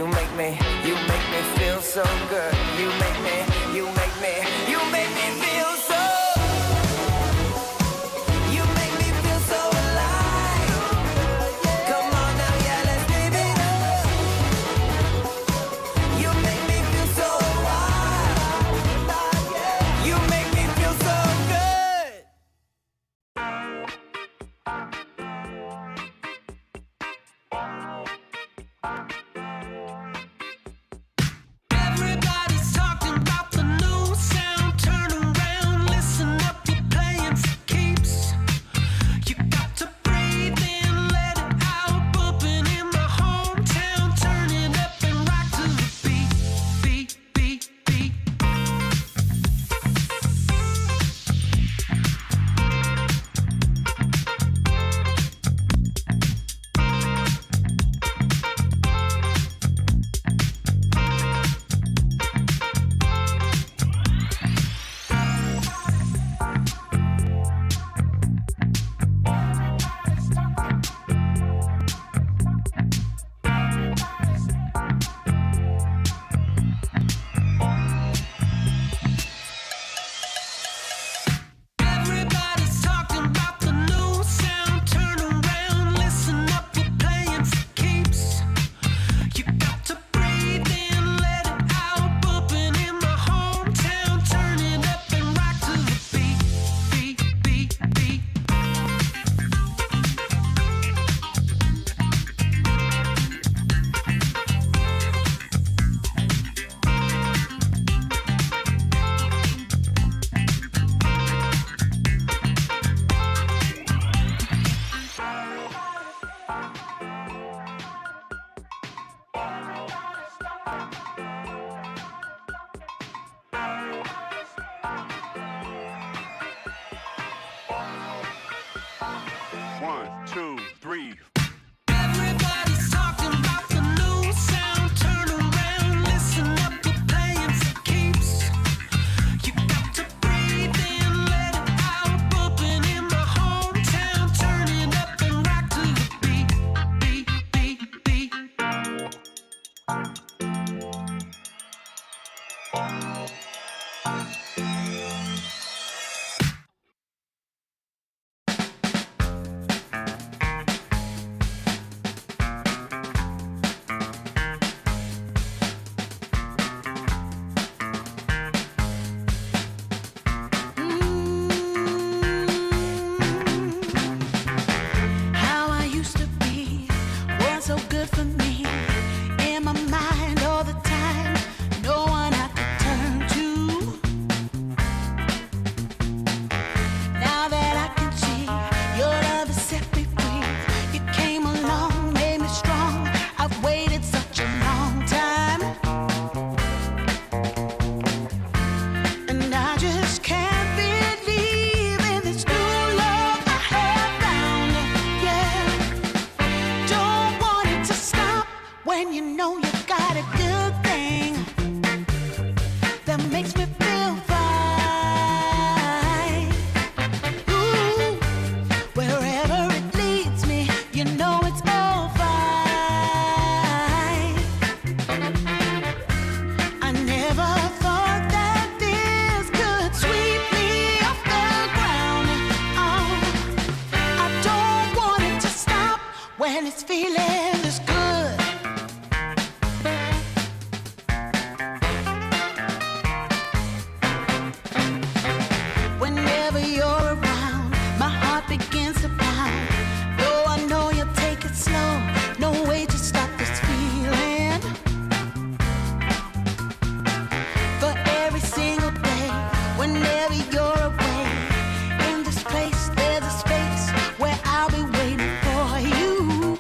make me feel so good. You make me feel so. You make me feel so alive. Come on now, yeah, let's live it up. You make me feel so wild. You make me feel so good. Everybody's talking about the new sound. Turn around, listen up, you're playing for keeps. You got to breathe in, let it out. Bumping in my hometown, turn it up and rock to the beat, beat, beat, beat. Everybody's talking about the new sound. Turn around, listen up, you're playing for keeps. You got to breathe in, let it out. Bumping in my hometown, turn it up and rock to the beat, beat, beat, beat. One, two, three. Everybody's talking about the new sound. Turn around, listen up, you're playing for keeps. You got to breathe in, let it out. Bumping in my hometown, turn it up and rock to the beat, beat, beat, beat. How I used to be was so good for me. In my mind all the time, no one I could turn to. Now that I can see your love has set me free. You came along, made me strong. I've waited such a long time, and I just can't believe in this new love I have found. Yeah, don't want it to stop when you know you got a good thing that makes me feel fine. Ooh, wherever it leads me, you know it's all fine. I never thought that this could sweep me off the ground. Oh, I don't want it to stop when it's feeling this good. Whenever you're around, my heart begins to pound. Though I know you'll take it slow, no way to stop this feeling. For every single day, whenever you're away, in this place there's a space where I'll be waiting for you.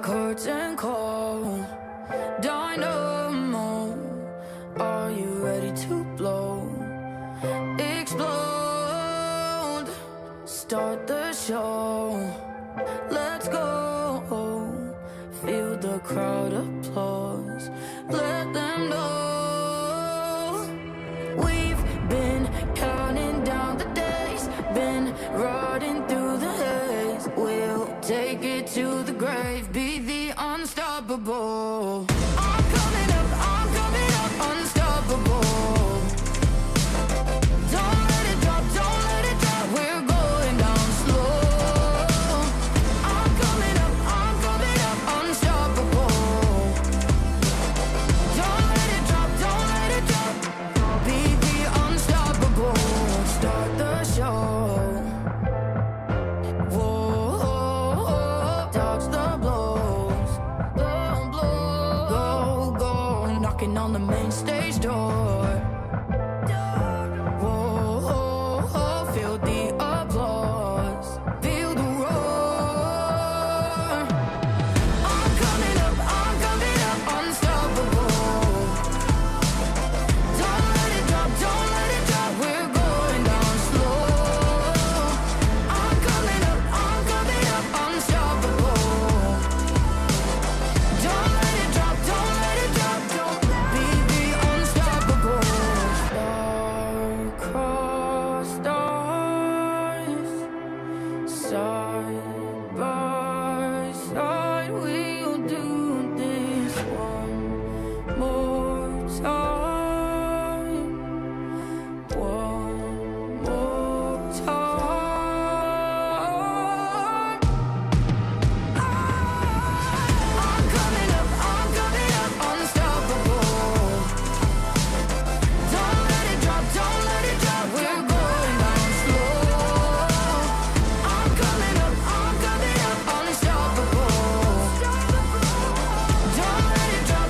curtain call, dynamo. Are you ready to blow? Explode, start the show. Let's go, feel the crowd applause. Let them know we've been counting down the days, been riding through the haze. We'll take it to the grave, be the unstoppable. I'm coming up, unstoppable. Don't let it drop, we're going down slow. I'm coming up, unstoppable. Don't let it drop, be the unstoppable. Start the show. Whoa, dodge the blows. Go, knocking on the main stage door. Whoa, feel the applause, feel the roar. I'm coming up, unstoppable. Don't let it drop, we're going down slow. I'm coming up, unstoppable. Don't let it drop, be the unstoppable. Star-crossed stars, side by side, we'll do this one more time. One more time. I'm coming up, unstoppable. Don't let it drop, we're going down slow. I'm coming up, unstoppable. Don't let it drop,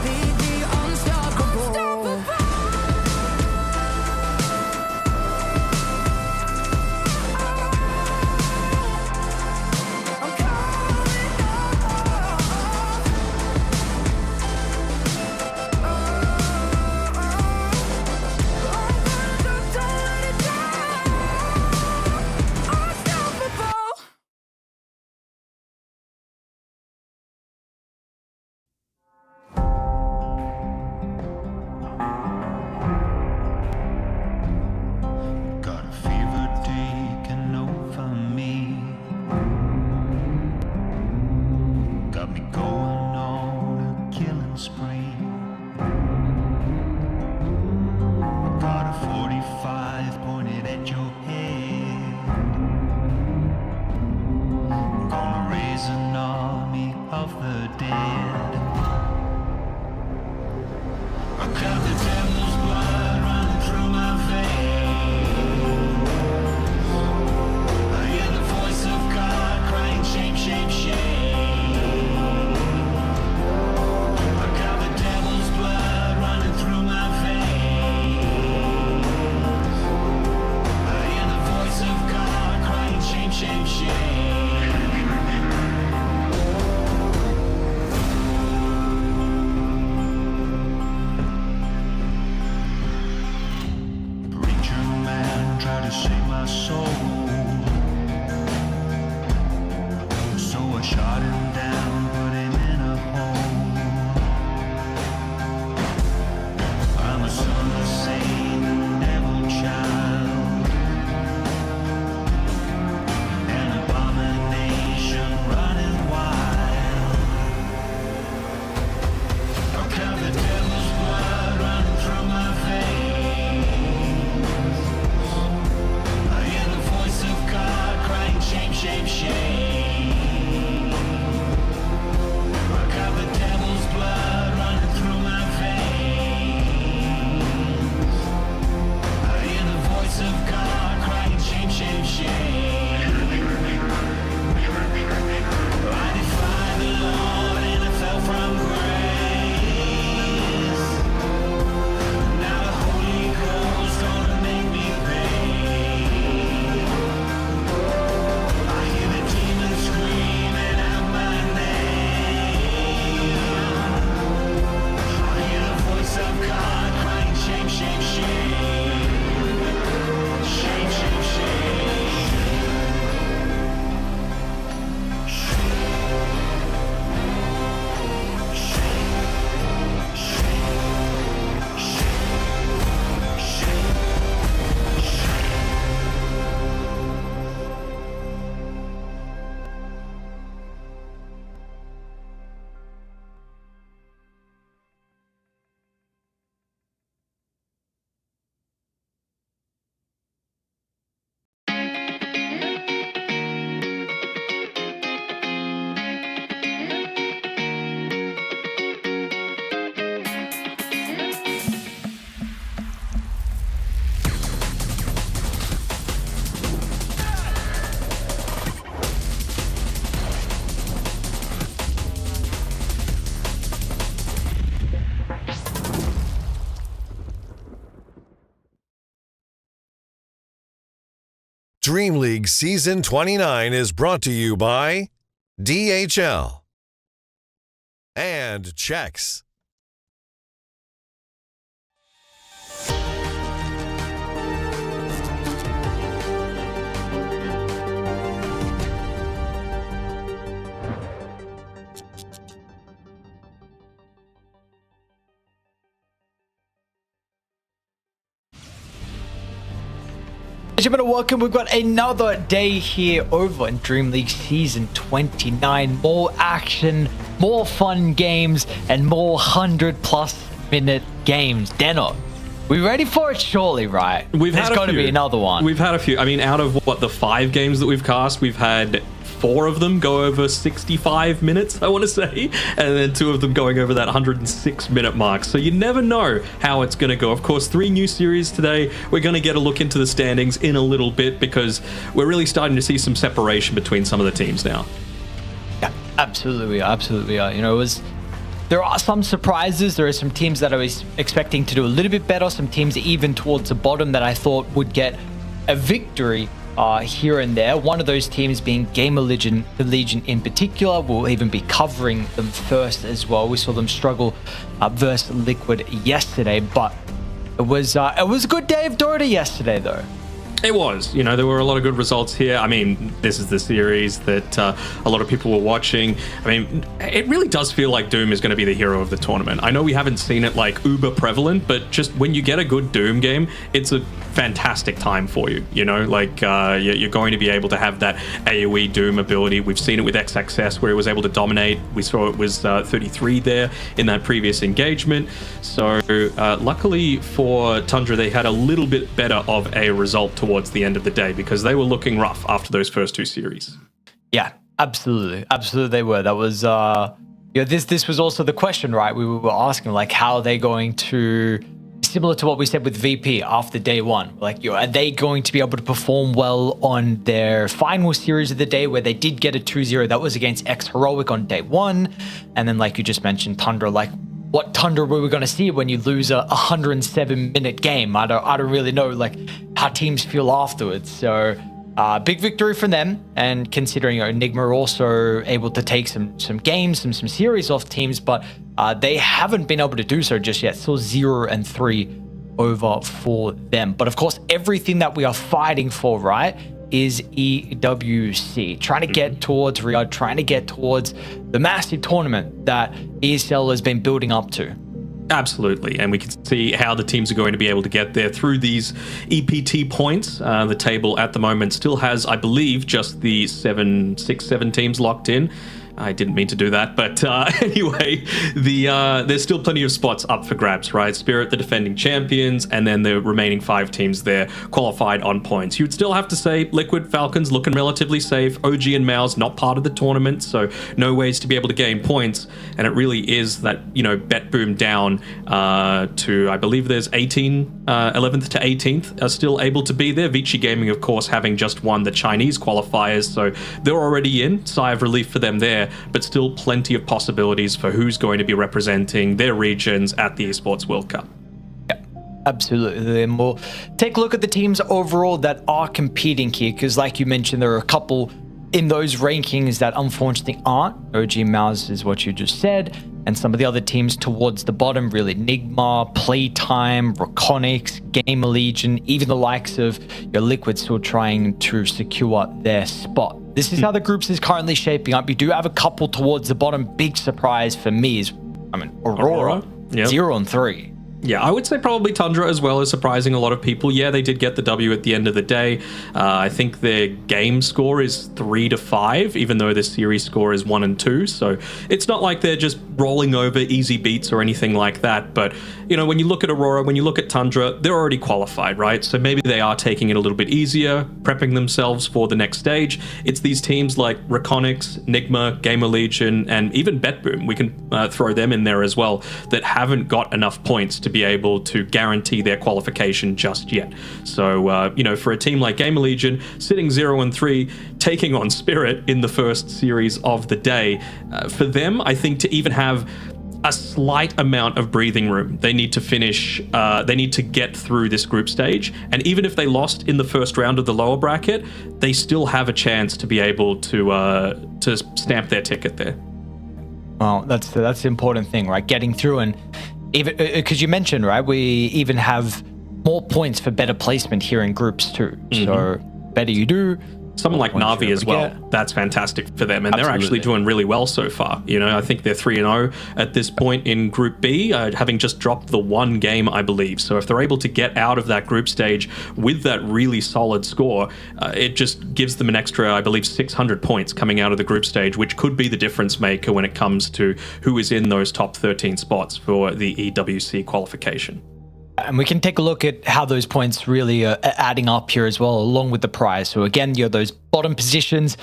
be the unstoppable. I'm unstoppable. Got a fever taking over me. Got me going on a killing spree. Got a 45 pointed at your head. Gonna raise an army of the dead. I got the devil's blood running through my veins. I hear the voice of God crying, shame, shame, shame. I got the devil's blood running through my veins. I hear the voice of God crying, shame, shame, shame. DreamLeague Season 29 is brought to you by DHL and Chex. Gentlemen, welcome. We've got another day here over in DreamLeague Season 29. More action, more fun games, and more 100+ minute games. Deno, we ready for it? Surely, right? There's got to be another one. We've had a few. I mean, out of the 5 games that we've cast, we've had 4 of them go over 65 minutes, I want to say, and then 2 of them going over that 106-minute mark. So you never know how it's going to go. Of course, 3 new series today. We're going to get a look into the standings in a little bit because we're really starting to see some separation between some of the teams now. Yeah, absolutely, absolutely. You know, there are some surprises. There are some teams that I was expecting to do a little bit better. Some teams even towards the bottom that I thought would get a victory here and there. One of those teams being GamerLegion in particular. We'll even be covering them first as well. We saw them struggle versus Liquid yesterday, but it was a good day of Dota yesterday, though. It was. You know, there were a lot of good results here. I mean, this is the series that a lot of people were watching. I mean, it really does feel like Doom is going to be the hero of the tournament. I know we haven't seen it like uber prevalent, but just when you get a good Doom game, it's a fantastic time for you. You know, like you're going to be able to have that AoE Doom ability. We've seen it with XXS where he was able to dominate. We saw it was 33 there in that previous engagement. So luckily for Tundra, they had a little bit better of a result towards the end of the day because they were looking rough after those first 2 series. Yeah, absolutely they were. That was this was also the question, right? We were asking like how are they going to, similar to what we said with VP after day 1, like are they going to be able to perform well on their final series of the day where they did get a 2-0 that was against X Heroic on day 1, and then like you just mentioned Tundra, like what Tundra were we going to see when you lose a 107-minute game? I don't really know like how teams feel afterwards. So big victory from them, and considering Enigma also able to take some games, some series off teams, but they haven't been able to do so just yet. Still 0-3 over for them. But of course, everything that we are fighting for, right, is EWC. Trying to get towards Riyadh, trying to get towards the massive tournament that ESL has been building up to. Absolutely, and we can see how the teams are going to be able to get there through these EPT points. The table at the moment still has, I believe, just the 7 teams locked in. I didn't mean to do that, but anyway, there's still plenty of spots up for grabs, right? Spirit, the defending champions, and then the remaining 5 teams there qualified on points. You'd still have to say Liquid, Falcons looking relatively safe. OG and Mao's not part of the tournament, so no ways to be able to gain points. And it really is that, you know, BetBoom down to, I believe there's 11th to 18th are still able to be there. Vici Gaming, of course, having just won the Chinese qualifiers, so they're already in. Sigh of relief for them there. But still plenty of possibilities for who's going to be representing their regions at the Esports World Cup. Yeah, absolutely. And we'll take a look at the teams overall that are competing here, because like you mentioned, there are a couple in those rankings that unfortunately aren't. OG Mouse is what you just said, and some of the other teams towards the bottom, really, Enigma, PlayTime, Reconics, GamerLegion, even the likes of your Liquid still trying to secure their spot. This is how the groups is currently shaping up. You do have a couple towards the bottom. Big surprise for me is, Aurora. Yep. 0-3. Yeah, I would say probably Tundra as well is surprising a lot of people. Yeah, they did get the W at the end of the day. I think their game score is 3-5, even though the series score is 1-2. So it's not like they're just rolling over easy beats or anything like that. But, you know, when you look at Aurora, when you look at Tundra, they're already qualified, right? So maybe they are taking it a little bit easier, prepping themselves for the next stage. It's these teams like Reconics, Enigma, GamerLegion, and even BetBoom. We can throw them in there as well, that haven't got enough points to be able to guarantee their qualification just yet. So, you know, for a team like GamerLegion, sitting 0-3, taking on Spirit in the first series of the day, for them, I think to even have a slight amount of breathing room. They need to finish, they need to get through this group stage. And even if they lost in the first round of the lower bracket, they still have a chance to be able to stamp their ticket there. Well, that's the important thing, right? Getting through, and even because you mentioned, right, we even have more points for better placement here in groups too. So better you do. Someone like points Na'Vi you're as able to well, get. that's fantastic for them. And they're Absolutely. actually doing really well so far. You know, I think they're 3-0 at this point in Group B, having just dropped the one game, I believe. So if they're able to get out of that group stage with that really solid score, it just gives them an extra, I believe, 600 points coming out of the group stage, which could be the difference maker when it comes to who is in those top 13 spots for the EWC qualification. And we can take a look at how those points really are adding up here as well, along with the prize. So again, those bottom positions,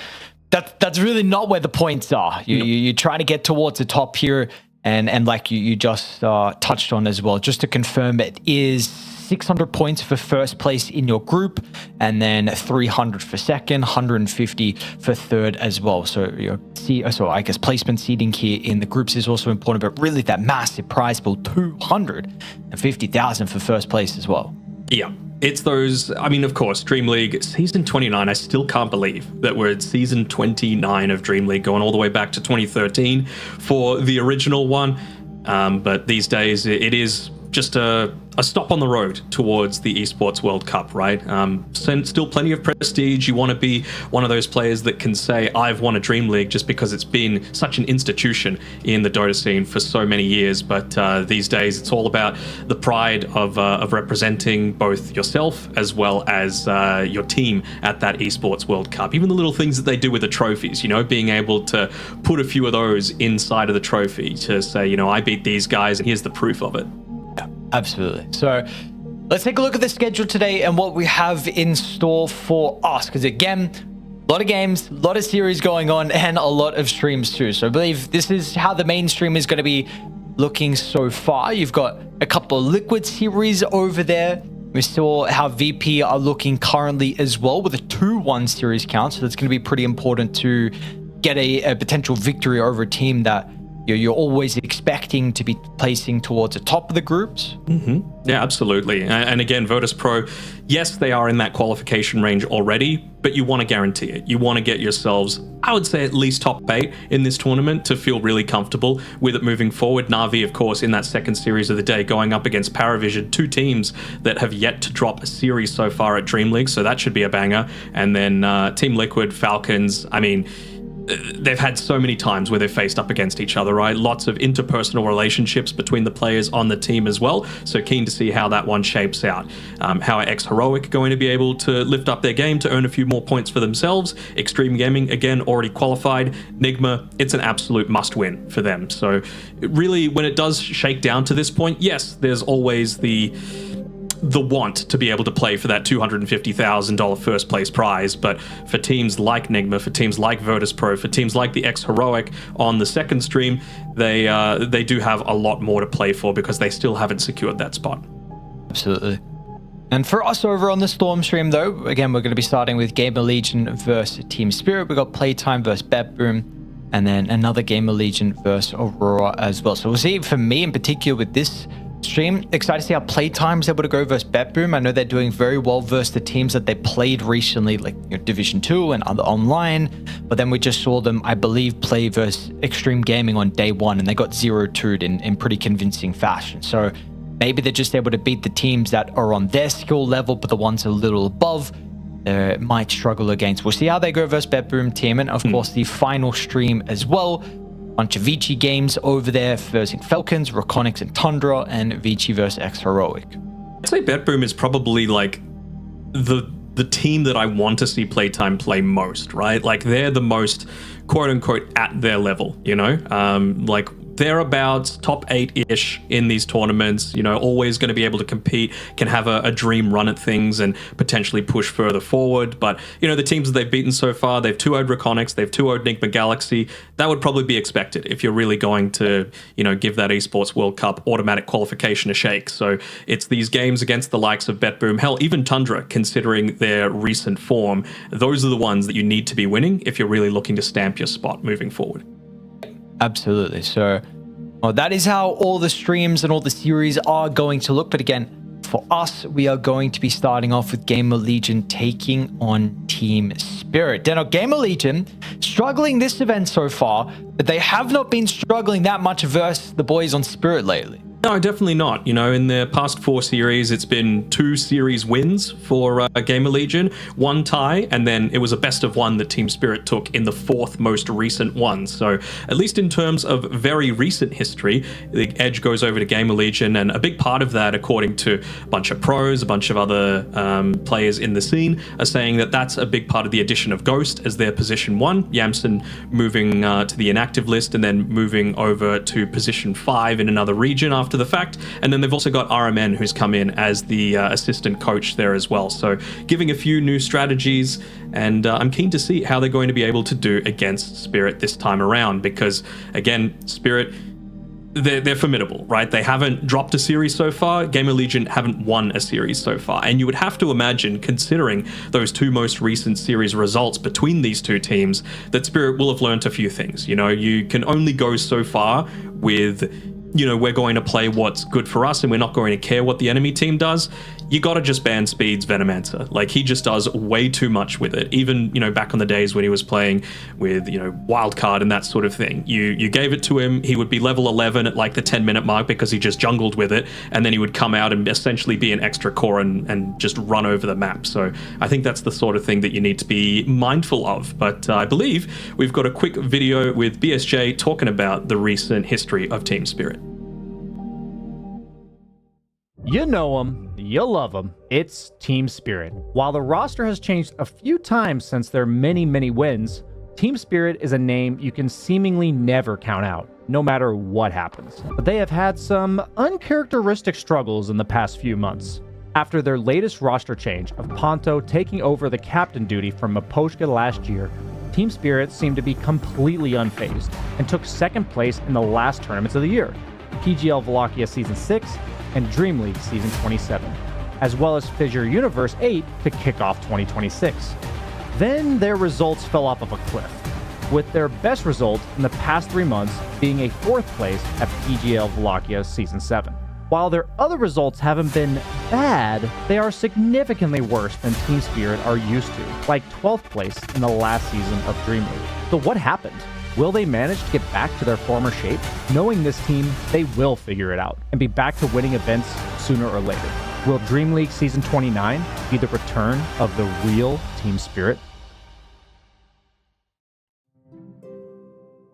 that's really not where the points are. You're trying to get towards the top here, and like you just touched on as well, just to confirm, it is 600 points for first place in your group, and then 300 for second, 150 for third as well. So I guess placement seeding here in the groups is also important, but really that massive prize pool, 250,000 for first place as well. Yeah, it's those. I mean, of course, DreamLeague season 29. I still can't believe that we're at season 29 of DreamLeague, going all the way back to 2013 for the original one. But these days, it is just a stop on the road towards the Esports World Cup, right? Still plenty of prestige. You want to be one of those players that can say, I've won a DreamLeague, just because it's been such an institution in the Dota scene for so many years. But these days, it's all about the pride of representing both yourself as well as your team at that Esports World Cup. Even the little things that they do with the trophies, being able to put a few of those inside of the trophy to say, I beat these guys and here's the proof of it. Absolutely. So let's take a look at the schedule today and what we have in store for us. Because again, a lot of games, a lot of series going on, and a lot of streams too. So I believe this is how the main stream is going to be looking so far. You've got a couple of Liquid series over there. We saw how VP are looking currently as well, with a 2-1 series count. So that's going to be pretty important to get a potential victory over a team that you're always expecting to be placing towards the top of the groups. Yeah, absolutely. And again, Virtus Pro, yes, they are in that qualification range already, but you want to guarantee it. You want to get yourselves, I would say, at least top 8 in this tournament to feel really comfortable with it moving forward. Na'Vi, of course, in that second series of the day, going up against Paravision, 2 teams that have yet to drop a series so far at DreamLeague, so that should be a banger. And then Team Liquid, Falcons, I mean, they've had so many times where they've faced up against each other, right? Lots of interpersonal relationships between the players on the team as well. So keen to see how that one shapes out. How are X-Heroic going to be able to lift up their game to earn a few more points for themselves? Extreme Gaming, again, already qualified. Nigma, it's an absolute must-win for them. So really, when it does shake down to this point, yes, there's always the want to be able to play for that $250,000 first place prize. But for teams like Nigma, for teams like Virtus Pro, for teams like the X-Heroic on the second stream, they do have a lot more to play for because they still haven't secured that spot. Absolutely. And for us over on the Storm stream, though, again, we're going to be starting with GamerLegion versus Team Spirit. We've got PlayTime versus BetBoom, and then another GamerLegion versus Aurora as well. So we'll see, for me in particular with this stream, excited to see how PlayTime is able to go versus BetBoom. I know they're doing very well versus the teams that they played recently, like Division 2 and other online. But then we just saw them, I believe, play versus Extreme Gaming on day 1, and they got 0-2'd in pretty convincing fashion. So maybe they're just able to beat the teams that are on their skill level, but the ones a little above, they might struggle against. We'll see how they go versus BetBoom team, and of course the final stream as well. Bunch of Vici games over there versus Falcons, Raconics and Tundra, and Vici versus X-Heroic. I'd say BetBoom is probably like the team that I want to see PlayTime play most, right? Like they're the most quote unquote at their level, like thereabouts, top 8-ish in these tournaments, always going to be able to compete, can have a dream run at things and potentially push further forward. But, the teams that they've beaten so far, they've 2-0'd Raconics, they've 2-0'd Nigma Galaxy. That would probably be expected if you're really going to, give that Esports World Cup automatic qualification a shake. So it's these games against the likes of BetBoom, hell, even Tundra, considering their recent form. Those are the ones that you need to be winning if you're really looking to stamp your spot moving forward. Absolutely. So Well, that is how all the streams and all the series are going to look. But again, for us, we are going to be starting off with GamerLegion taking on Team Spirit. Now, GamerLegion struggling this event so far, but they have not been struggling that much versus the boys on Spirit lately. No, definitely not. You know, in the past 4 series, it's been 2 series wins for GamerLegion, 1 tie, and then it was a best of 1 that Team Spirit took in the 4th most recent one. So at least in terms of very recent history, the edge goes over to GamerLegion, and a big part of that, according to a bunch of pros, a bunch of other players in the scene, are saying that that's a big part of the addition of Ghost as their position 1, Yamsen moving to the inactive list and then moving over to position 5 in another region after the fact. And then they've also got RMN, who's come in as the assistant coach there as well. So giving a few new strategies, and I'm keen to see how they're going to be able to do against Spirit this time around, because again, Spirit, they're formidable, right? They haven't dropped a series so far. GamerLegion haven't won a series so far. And you would have to imagine, considering those 2 most recent series results between these 2 teams, that Spirit will have learned a few things. You know, you can only go so far with, you know, we're going to play what's good for us and we're not going to care what the enemy team does. You got to just ban Speed's Venomancer. Like, he just does way too much with it. Even, you know, back on the days when he was playing with, you know, Wildcard and that sort of thing. You gave it to him, he would be level 11 at like the 10-minute mark because he just jungled with it, and then he would come out and essentially be an extra core and just run over the map. So I think that's the sort of thing that you need to be mindful of. But I believe we've got a quick video with BSJ talking about the recent history of Team Spirit. You know them, you love them. It's Team Spirit. While the roster has changed a few times since their many wins, Team Spirit is a name you can seemingly never count out, no matter what happens. But they have had some uncharacteristic struggles in the past few months. After their latest roster change of Ponto taking over the captain duty from Mapochka last year, Team Spirit seemed to be completely unfazed and took 2nd place in the last tournaments of the year, PGL Wallachia Season 6 and DreamLeague Season 27, as well as Fissure Universe 8 to kick off 2026. Then their results fell off of a cliff, with their best result in the past 3 months being a 4th place at PGL Wallachia Season 7. While their other results haven't been bad, they are significantly worse than Team Spirit are used to, like 12th place in the last season of DreamLeague. So what happened? Will they manage to get back to their former shape? Knowing this team, they will figure it out and be back to winning events sooner or later. Will DreamLeague Season 29 be the return of the real Team Spirit?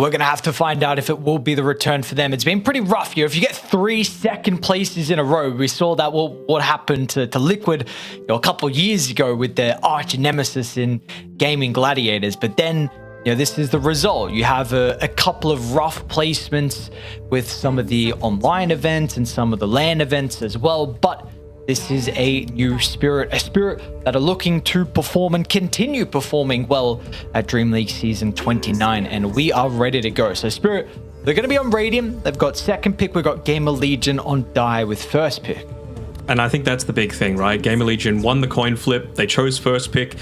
We're going to have to find out if it will be the return for them. It's been pretty rough here. If you get 3 second places in a row, we saw that what happened to Liquid, you know, a couple years ago with their arch nemesis in Gaming Gladiators. But then, you know, this is the result. You have a couple of rough placements with some of the online events and some of the LAN events as well. But this is a new Spirit, a Spirit that are looking to perform and continue performing well at DreamLeague Season 29. And we are ready to go. So Spirit, they're going to be on Radiant. They've got 2nd pick. We've got GamerLegion on Die with 1st pick. And I think that's the big thing, right? GamerLegion won the coin flip. They chose 1st pick.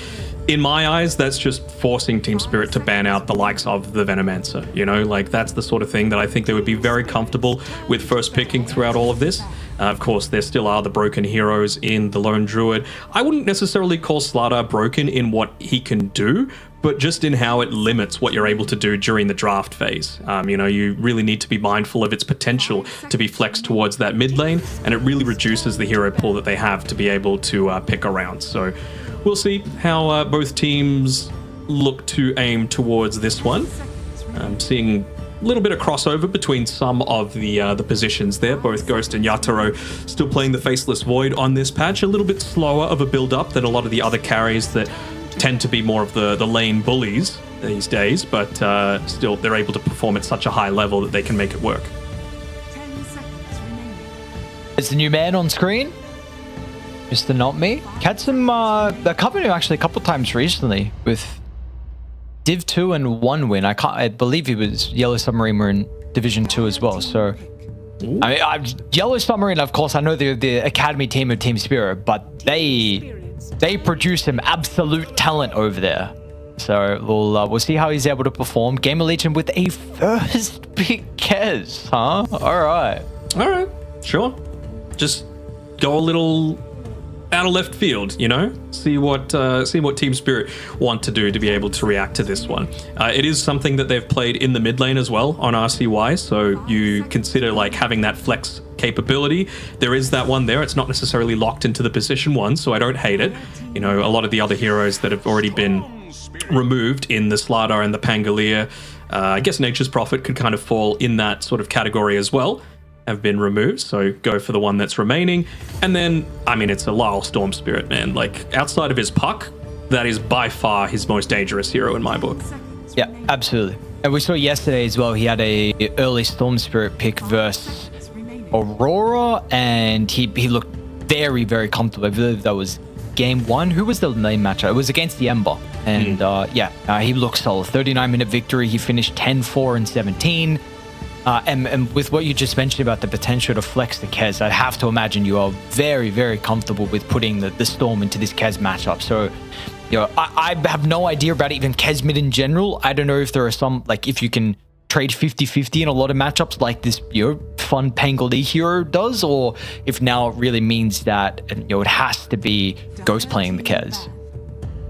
In my eyes, that's just forcing Team Spirit to ban out the likes of the Venomancer. You know, like, that's the sort of thing that I think they would be very comfortable with 1st picking throughout all of this. Of course, there still are the broken heroes in the Lone Druid. I wouldn't necessarily call Slardar broken in what he can do, but just in how it limits what you're able to do during the draft phase. You know, you really need to be mindful of its potential to be flexed towards that mid lane, and it really reduces the hero pool that they have to be able to pick around. So we'll see how both teams look to aim towards this one. Seeing a little bit of crossover between some of the positions there. Both Ghost and Yatoro still playing the Faceless Void on this patch. A little bit slower of a build-up than a lot of the other carries that tend to be more of the lane bullies these days, but still they're able to perform at such a high level that they can make it work. 10 seconds remaining. It's the new man on screen. Mr. Not Me. Had some coming actually a couple times recently with Div 2 and 1 win. I believe he was Yellow Submarine were in Division 2 as well. So I mean, Yellow Submarine, of course, I know they're the academy team of Team Spirit, but they produce some absolute talent over there. So we'll see how he's able to perform. GamerLegion with a first pick Kez, huh? All right, sure. Just go a little out of left field, you know. See what Team Spirit want to do to be able to react to this one. It is something that they've played in the mid lane as well on RCY, so you consider like having that flex capability. There is that one there. It's not necessarily locked into the position one, so I don't hate it. You know, a lot of the other heroes that have already been removed in the Slardar and the Pangolier, I guess Nature's Prophet could kind of fall in that sort of category as well, have been removed, so go for the one that's remaining. And then, I mean, it's a Lyle Storm Spirit, man. Like, outside of his puck, that is by far his most dangerous hero in my book. Yeah, absolutely. And we saw yesterday as well, he had a early Storm Spirit pick versus Aurora, and he looked very, very comfortable. I believe that was game 1. Who was the main matchup? It was against the Ember. And he looked solid. 39-minute victory. He finished 10-4 and 17. And with what you just mentioned about the potential to flex the Kez, I'd have to imagine you are very, very comfortable with putting the Storm into this Kez matchup. So, you know, I have no idea about even Kez mid in general. I don't know if there are some, like, if you can trade 50-50 in a lot of matchups like this, you know, fun Pangolier hero does, or if now it really means that, you know, it has to be Ghost playing the Kez.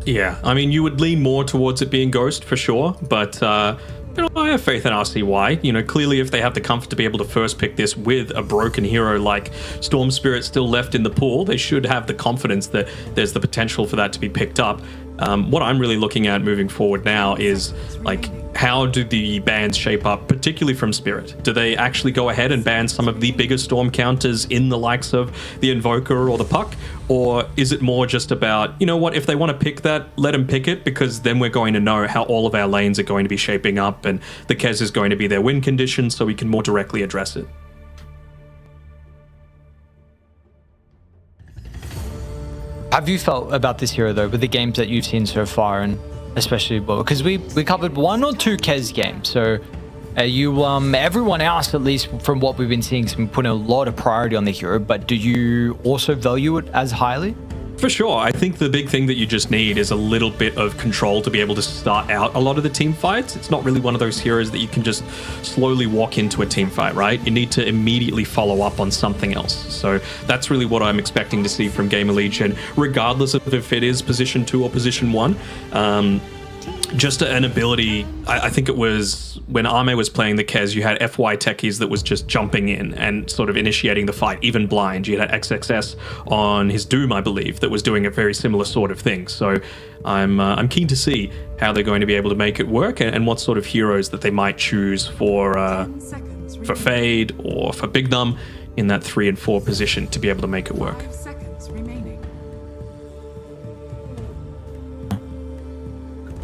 Yeah, I mean, you would lean more towards it being Ghost for sure, but you know, I have faith in RCY. You know, clearly if they have the comfort to be able to first pick this with a broken hero like Storm Spirit still left in the pool, they should have the confidence that there's the potential for that to be picked up. What I'm really looking at moving forward now is, like, how do the bans shape up, particularly from Spirit? Do they actually go ahead and ban some of the bigger Storm counters in the likes of the Invoker or the Puck? Or is it more just about, you know what, if they want to pick that, let them pick it, because then we're going to know how all of our lanes are going to be shaping up, and the Kez is going to be their win condition, so we can more directly address it. Have you felt about this hero though, with the games that you've seen so far, and especially, well, because we covered 1 or 2 Kez games, so everyone else, at least from what we've been seeing, has been putting a lot of priority on the hero, but do you also value it as highly? For sure. I think the big thing that you just need is a little bit of control to be able to start out a lot of the team fights. It's not really one of those heroes that you can just slowly walk into a team fight, right? You need to immediately follow up on something else. So that's really what I'm expecting to see from GamerLegion, regardless of if it is position 2 or position 1. Just an ability. I think it was when Arme was playing the Kez, you had FY techies that was just jumping in and sort of initiating the fight, even blind. You had XXS on his Doom, I believe, that was doing a very similar sort of thing. So I'm keen to see how they're going to be able to make it work, and what sort of heroes that they might choose for Fade or for Big Num in that 3 and 4 position to be able to make it work.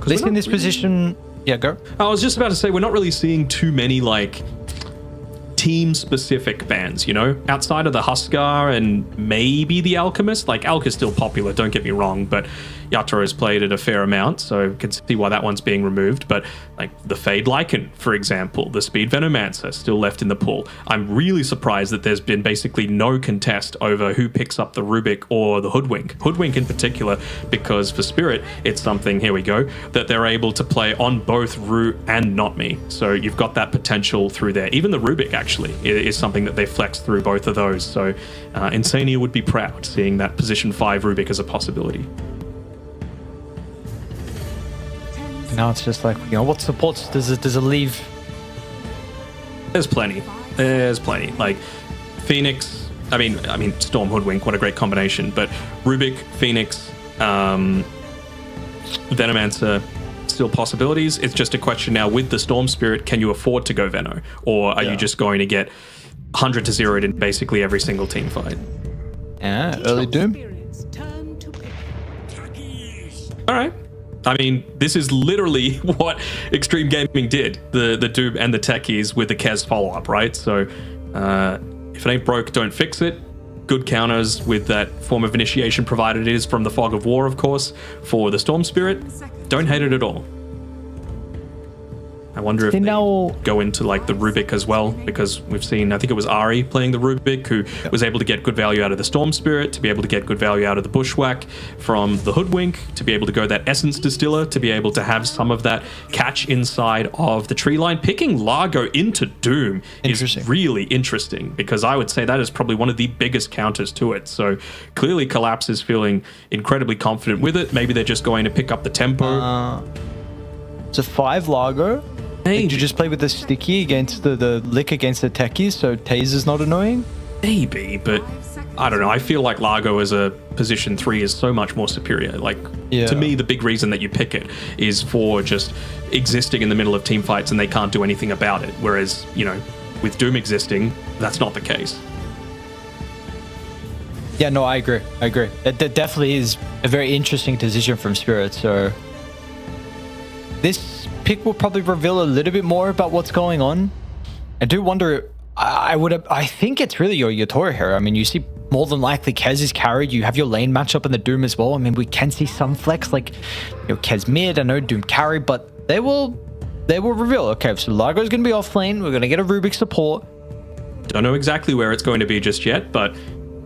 At least in this position, yeah, go. I was just about to say, we're not really seeing too many, like, team-specific bans, you know? Outside of the Huskar and maybe the Alchemist. Like, Alk is still popular, don't get me wrong, but Yatra has played it a fair amount, so you can see why that one's being removed. But, like, the Fade Lycan, for example, the Speed Venomancer, still left in the pool. I'm really surprised that there's been basically no contest over who picks up the Rubik or the Hoodwink. Hoodwink in particular, because for Spirit, it's something, here we go, that they're able to play on both Ru and Not Me. So you've got that potential through there. Even the Rubik, actually, is something that they flex through both of those. So Insania would be proud seeing that position 5 Rubik as a possibility. Now it's just like, you know, what supports does it leave? There's plenty. Like Phoenix, I mean Storm Hoodwink, what a great combination. But Rubik, Phoenix, Venomancer, still possibilities. It's just a question now with the Storm Spirit, can you afford to go Veno? Or are you just going to get 100 to 0'd in basically every single team fight? Yeah, early Doom. All right. I mean, this is literally what Extreme Gaming did, the Doom and the techies with the Kez follow-up, right? So if it ain't broke, don't fix it. Good counters with that form of initiation, provided it is from the Fog of War, of course, for the Storm Spirit. Don't hate it at all. I wonder if They they know- go into like the Rubik as well, because we've seen, I think it was Ari playing the Rubik who was able to get good value out of the Storm Spirit, to be able to get good value out of the Bushwhack from the Hoodwink, to be able to go that Essence Distiller, to be able to have some of that catch inside of the tree line. Picking Largo into Doom is really interesting, because I would say that is probably one of the biggest counters to it. So clearly Collapse is feeling incredibly confident with it. Maybe they're just going to pick up the tempo. It's a 5 Largo. Maybe. Did you just play with the sticky against the lick against the techies, so Taser's not annoying? Maybe, but I don't know. I feel like Largo as a position 3 is so much more superior. Like, to me, the big reason that you pick it is for just existing in the middle of team fights and they can't do anything about it. Whereas, you know, with Doom existing, that's not the case. Yeah, no, I agree. That definitely is a very interesting decision from Spirit. So this pick will probably reveal a little bit more about what's going on. I do wonder. I think it's really your Toro here. I mean, you see more than likely Kez is carried. You have your lane matchup in the Doom as well. I mean, we can see some flex like, you know, Kez mid. I know Doom carry, but they will reveal. Okay, so Largo's going to be off lane. We're going to get a Rubik support. Don't know exactly where it's going to be just yet, but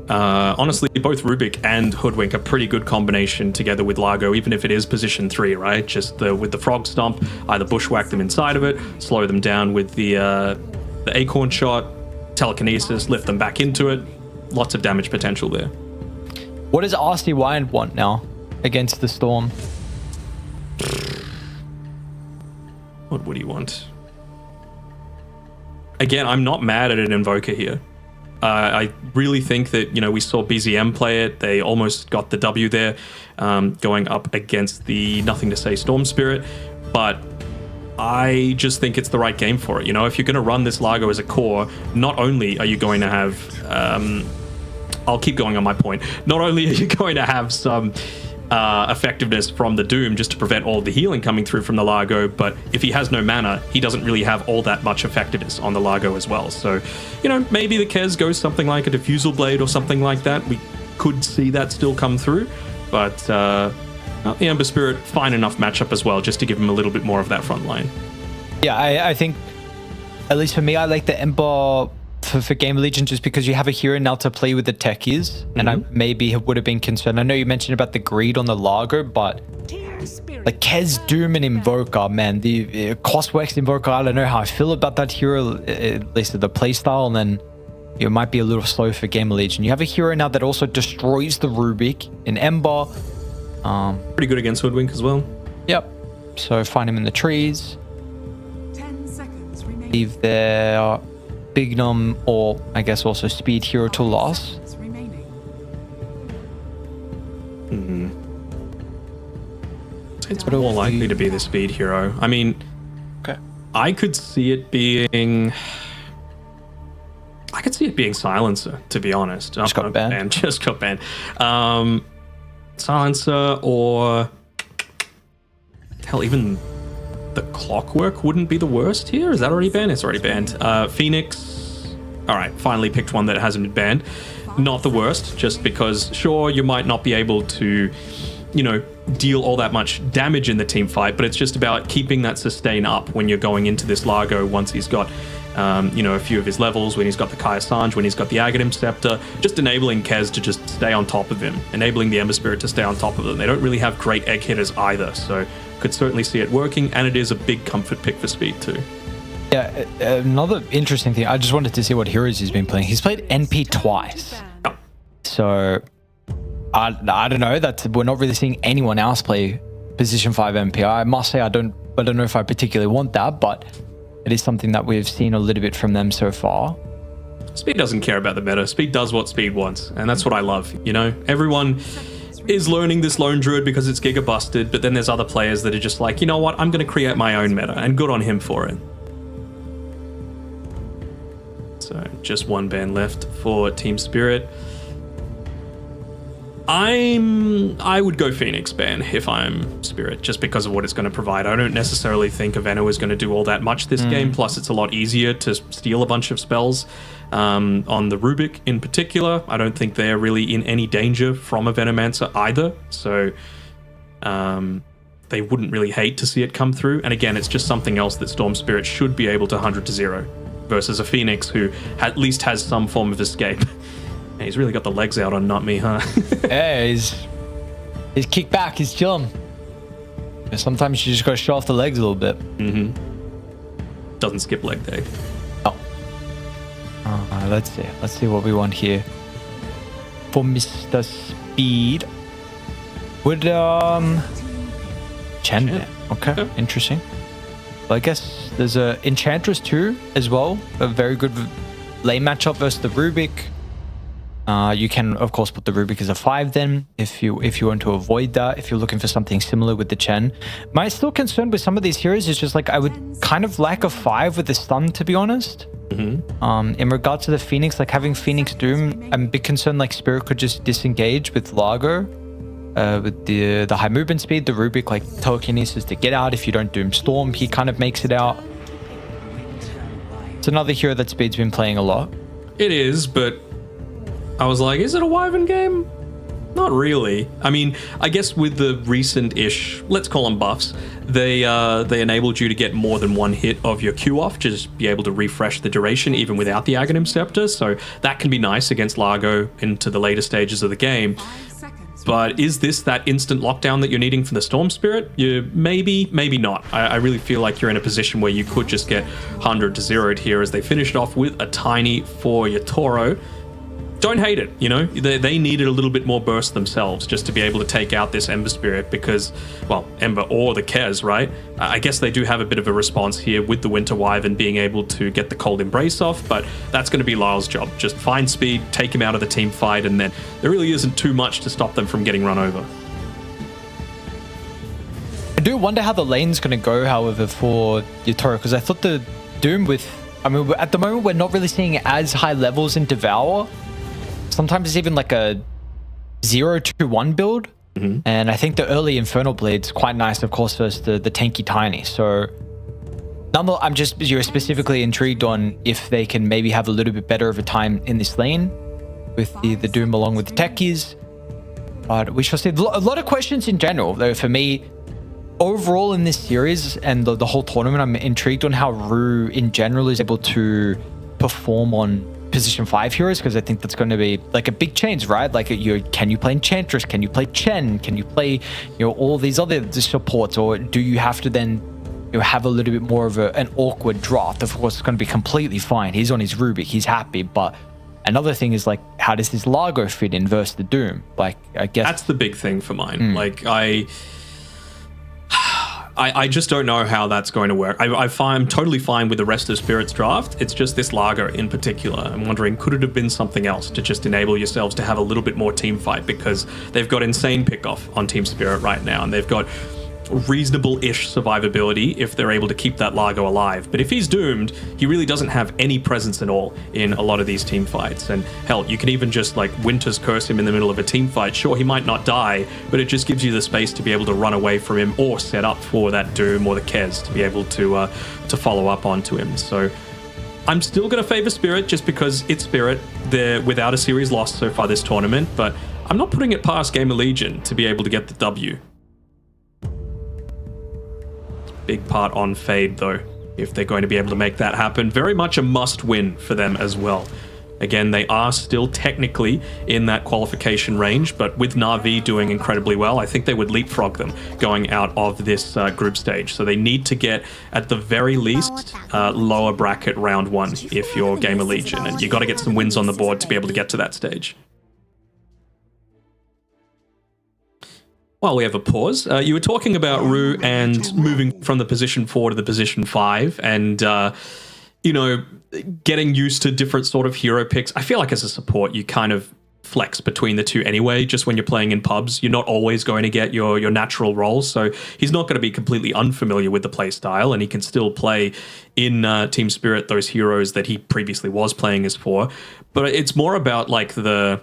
honestly, both Rubik and Hoodwink are pretty good combination together with Largo, even if it is position 3, right? Just with the Frog Stomp, either bushwhack them inside of it, slow them down with the Acorn Shot, Telekinesis, lift them back into it. Lots of damage potential there. What does RC Wild want now against the Storm? What would he want? Again, I'm not mad at an Invoker here. I really think that, you know, we saw BZM play it. They almost got the W there, going up against the Nothing to Say Storm Spirit. But I just think it's the right game for it. You know, if you're going to run this Largo as a core, not only are you going to have... I'll keep going on my point. Not only are you going to have some effectiveness from the Doom just to prevent all the healing coming through from the Largo, but if he has no mana, he doesn't really have all that much effectiveness on the Largo as well. So, you know, maybe the Kez goes something like a Diffusal Blade or something like that. We could see that still come through, but the Ember Spirit, fine enough matchup as well, just to give him a little bit more of that front line. Yeah, I think, at least for me, I like the Ember for GamerLegion just because you have a hero now to play with the techies, and I maybe would have been concerned. I know you mentioned about the greed on the Largo, but like Kez, Doom, and Invoker, man, the Coswex Invoker, I don't know how I feel about that hero, at least the playstyle, and then it might be a little slow for GamerLegion. You have a hero now that also destroys the Rubik in Ember. Pretty good against Hoodwink as well. Yep. So find him in the trees. 10 seconds remaining. Leave their Bignum or I guess also Speed hero to loss. Remaining. It's more likely to be the Speed hero. I mean, Okay. I could see it being Silencer, to be honest. Just got banned. Just got banned. Silencer, or hell, even the Clockwork wouldn't be the worst here. Is that already banned? It's already banned. Phoenix. All right, finally picked one that hasn't been banned. Not the worst, just because sure, you might not be able to, you know, deal all that much damage in the team fight, but it's just about keeping that sustain up when you're going into this Largo once he's got you know, a few of his levels, when he's got the Kai Sanj, when he's got the Aghanim Scepter, just enabling Kez to just stay on top of him, enabling the Ember Spirit to stay on top of them. They don't really have great egg hitters either, so could certainly see it working, and it is a big comfort pick for speed too. Yeah, another interesting thing, I just wanted to see what heroes he's been playing. He's played NP twice. Oh. So, I don't know, we're not really seeing anyone else play position 5 NP. I must say I don't know if I particularly want that, but it is something that we've seen a little bit from them so far. Speed doesn't care about the meta. Speed does what Speed wants, and that's what I love. You know, everyone is learning this Lone Druid because it's giga busted, but then there's other players that are just like, you know what, I'm going to create my own meta, and good on him for it. So just one ban left for Team Spirit. I would go Phoenix ban if I'm Spirit, just because of what it's going to provide. I don't necessarily think Aveno is going to do all that much this game, plus it's a lot easier to steal a bunch of spells on the Rubik in particular. I don't think they're really in any danger from a Venomancer either, so they wouldn't really hate to see it come through. And again, it's just something else that Storm Spirit should be able to 100-0 versus a Phoenix who at least has some form of escape. And he's really got the legs out on Not Me, huh? Yeah, he's kicked back, he's chilling. Sometimes you just gotta show off the legs a little bit. Doesn't skip leg day. Oh. Let's see what we want here. For Mr. Speed. Would Chen there. Okay, interesting. Well, I guess there's a Enchantress too as well. A very good lane matchup versus the Rubik. You can of course put the Rubik as a 5 then if you want to avoid that, if you're looking for something similar with the Chen. My still concern with some of these heroes is just like I would kind of lack a 5 with the stun, to be honest. In regards to the Phoenix, like having Phoenix Doom, I'm a bit concerned like Spirit could just disengage with Largo. With the high movement speed, the Rubik like telekinesis to get out. If you don't Doom Storm, he kind of makes it out. It's another hero that Speed's been playing a lot. It is, but I was like, is it a Wyvern game? Not really. I mean, I guess with the recent-ish, let's call them buffs, they enabled you to get more than one hit of your Q off, just be able to refresh the duration even without the Aghanim Scepter, so that can be nice against Largo into the later stages of the game. But is this that instant lockdown that you're needing for the Storm Spirit? Maybe not. I really feel like you're in a position where you could just get 100-0'd here as they finished off with a tiny for your Toro. Don't hate it, you know? They needed a little bit more burst themselves just to be able to take out this Ember Spirit because, well, Ember or the Kez, right? I guess they do have a bit of a response here with the Winter Wyvern being able to get the Cold Embrace off, but that's going to be Lyle's job. Just find Speed, take him out of the team fight, and then there really isn't too much to stop them from getting run over. I do wonder how the lane's going to go, however, for Yotaro, because I thought the Doom with... I mean, at the moment, we're not really seeing as high levels in Devour. Sometimes it's even like a 0-2-1 build. And I think the early Infernal Blade's quite nice, of course, versus the tanky Tiny. So I'm just specifically intrigued on if they can maybe have a little bit better of a time in this lane with the Doom along with the techies. But we shall see. A lot of questions in general, though, for me. Overall in this series and the whole tournament, I'm intrigued on how Rue in general is able to perform on position 5 heroes, because I think that's going to be like a big change, right? Like can you play Enchantress? Can you play Chen? Can you play all these other supports, or do you have to then have a little bit more of an awkward draft? Of course, it's going to be completely fine. He's on his Rubik, he's happy, but another thing is like, how does this Largo fit in versus the Doom? Like, I guess that's the big thing for mine. Like I just don't know how that's going to work. I'm totally fine with the rest of Spirit's draft. It's just this Largo in particular. I'm wondering, could it have been something else to just enable yourselves to have a little bit more team fight, because they've got insane pickoff on Team Spirit right now, and they've got reasonable-ish survivability if they're able to keep that Largo alive. But if he's doomed, he really doesn't have any presence at all in a lot of these team fights. And hell, you can even just like Winter's Curse him in the middle of a team fight. Sure, he might not die, but it just gives you the space to be able to run away from him or set up for that Doom or the Kez to be able to follow up onto him. So I'm still going to favor Spirit just because it's Spirit. They're without a series loss so far this tournament, but I'm not putting it past GamerLegion to be able to get the W. Big part on Fade, though, if they're going to be able to make that happen. Very much a must-win for them as well. Again, they are still technically in that qualification range, but with Na'Vi doing incredibly well, I think they would leapfrog them going out of this group stage. So they need to get, at the very least, lower bracket round 1 if you're GamerLegion, and you got to get some wins on the board to be able to get to that stage. While we have a pause, you were talking about Rue and moving from the position 4 to the position 5 and, getting used to different sort of hero picks. I feel like as a support, you kind of flex between the two anyway. Just when you're playing in pubs, you're not always going to get your natural roles. So he's not going to be completely unfamiliar with the play style, and he can still play in Team Spirit those heroes that he previously was playing as for. But it's more about like the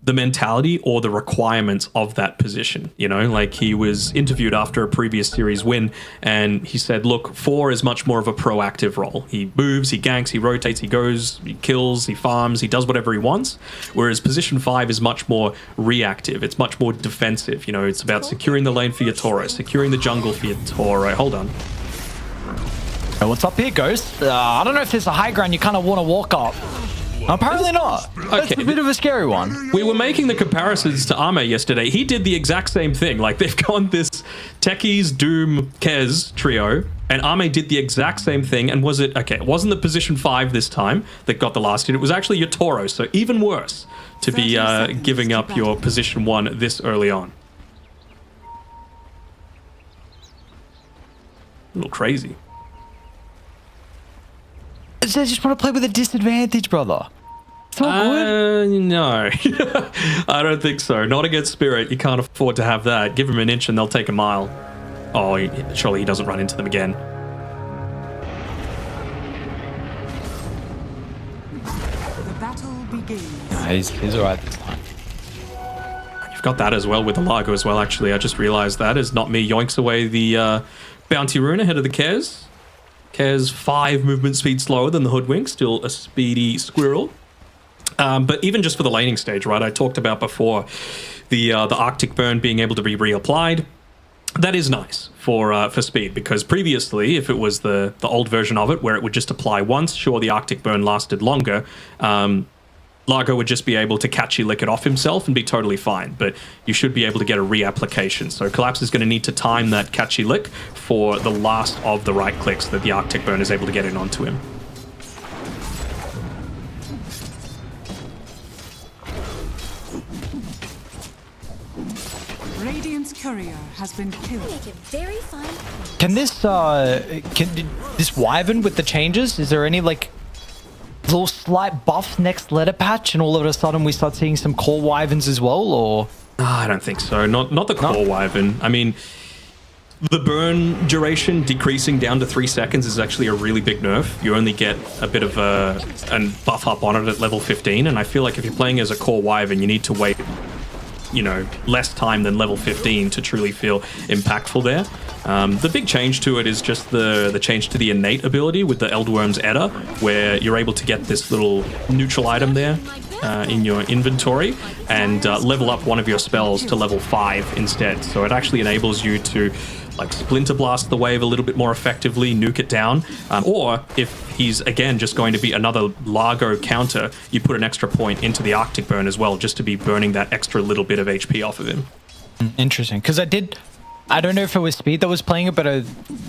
the mentality or the requirements of that position. You know, like he was interviewed after a previous series win, and he said, look, 4 is much more of a proactive role. He moves, he ganks, he rotates, he goes, he kills, he farms, he does whatever he wants. Whereas position 5 is much more reactive. It's much more defensive. You know, it's about securing the lane for your Toro, securing the jungle for your Toro. Hold on. Hey, what's up here, Ghost? I don't know if there's a high ground you kind of want to walk up. Apparently not. That's a bit of a scary one. We were making the comparisons to Ame yesterday. He did the exact same thing. Like, they've gone this Techies, Doom, Kez trio, and Ame did the exact same thing. And was it... Okay, it wasn't the position 5 this time that got the last hit. It was actually your Toro, so even worse to be giving up your position 1 this early on. A little crazy. They just want to play with a disadvantage, brother. It's all good. No. I don't think so. Not against Spirit. You can't afford to have that. Give him an inch and they'll take a mile. Oh, surely he doesn't run into them again. The battle begins. Nah, he's all right this time. You've got that as well with the Largo as well, actually. I just realized that as Not Me yoinks away the Bounty Rune ahead of the Kez. Kez 5 movement speed slower than the Hoodwink, still a speedy squirrel. But even just for the laning stage, right? I talked about before the Arctic Burn being able to be reapplied. That is nice for speed, because previously, if it was the old version of it where it would just apply once, sure, the Arctic Burn lasted longer. Largo would just be able to catchy lick it off himself and be totally fine, but you should be able to get a reapplication. So Collapse is going to need to time that catchy lick for the last of the right clicks that the Arctic Burn is able to get in onto him. Radiant's courier has been killed. Make it very fine. Can this Wyvern with the changes, is there any like little slight buff next letter patch and all of a sudden we start seeing some core Wyverns as well, or? I don't think so. Not the core Wyvern. I mean, the burn duration decreasing down to 3 seconds is actually a really big nerf. You only get a bit of a buff up on it at level 15, and I feel like if you're playing as a core Wyvern, you need to wait, you know, less time than level 15 to truly feel impactful there. The big change to it is just the change to the innate ability with the Eldworm's Edda, where you're able to get this little neutral item there in your inventory and level up one of your spells to level 5 instead. So it actually enables you to like Splinter Blast the wave a little bit more effectively, nuke it down, or if he's again just going to be another Largo counter, you put an extra point into the Arctic Burn as well, just to be burning that extra little bit of HP off of him. Interesting, because I don't know if it was Speed that was playing it, but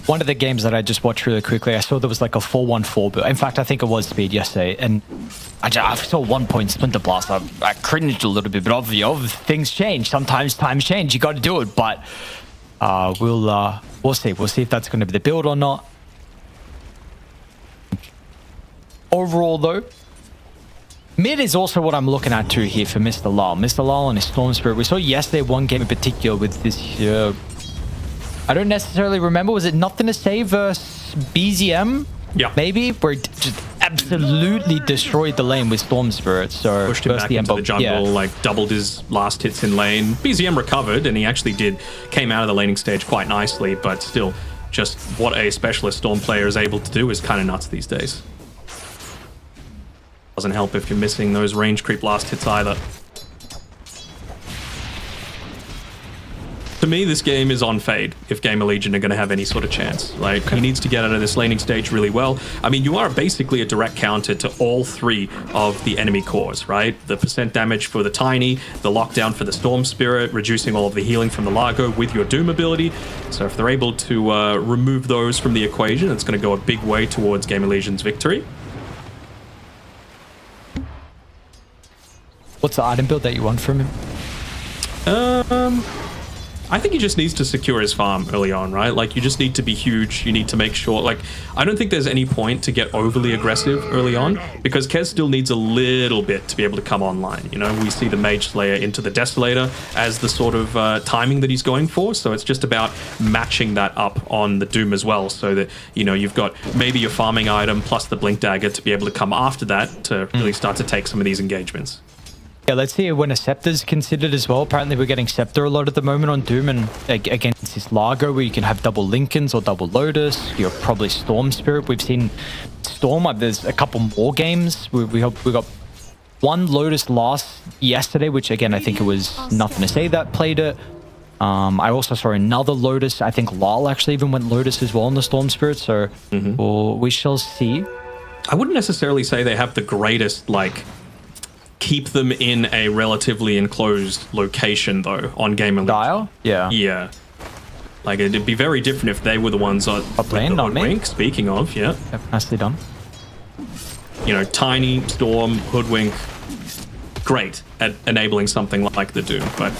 one of the games that I just watched really quickly, I saw there was like a 4-1-4 build. In fact, I think it was Speed yesterday, and I saw 1 point Splinter Blast. I cringed a little bit, but obviously things change. Sometimes times change. You got to do it, but we'll see. We'll see if that's going to be the build or not. Overall, though, mid is also what I'm looking at too here for Mr. Lal. Mr. Lal and his Storm Spirit. We saw yesterday one game in particular with this. I don't necessarily remember. Was it Nothing to Say versus BZM? Yeah. Maybe? Where it just absolutely destroyed the lane with Storm Spirit. So pushed him back into the jungle, like doubled his last hits in lane. BZM recovered, and he actually came out of the laning stage quite nicely, but still, just what a specialist Storm player is able to do is kind of nuts these days. Doesn't help if you're missing those range creep last hits either. To me, this game is on fade if GamerLegion are going to have any sort of chance. Like, he needs to get out of this laning stage really well. I mean, you are basically a direct counter to all 3 of the enemy cores, right? The percent damage for the Tiny, the lockdown for the Storm Spirit, reducing all of the healing from the Largo with your Doom ability. So if they're able to remove those from the equation, it's going to go a big way towards GamerLegion's victory. What's the item build that you want from him? I think he just needs to secure his farm early on, right? Like, you just need to be huge. You need to make sure, like, I don't think there's any point to get overly aggressive early on, because Kez still needs a little bit to be able to come online. You know, we see the Mage Slayer into the Desolator as the sort of timing that he's going for. So it's just about matching that up on the Doom as well, so that, you know, you've got maybe your farming item plus the Blink Dagger to be able to come after that to really start to take some of these engagements. Yeah, let's see when a Scepter's considered as well. Apparently we're getting Scepter a lot at the moment on Doom, and against this Largo where you can have double Lincolns or double Lotus. You're probably Storm Spirit. We've seen Storm, there's a couple more games. We got one Lotus loss yesterday, which again, I think it was nothing to say that played it. I also saw another Lotus. I think Lal actually even went Lotus as well in the Storm Spirit, so we shall see. I wouldn't necessarily say they have the greatest, like, keep them in a relatively enclosed location, though, on GamerLegion. Dial? Yeah. Yeah. Like, it'd be very different if they were the ones on lane, not me. Hoodwink, speaking of, yeah. Yep, nicely done. You know, Tiny, Storm, Hoodwink, great at enabling something like the Doom. But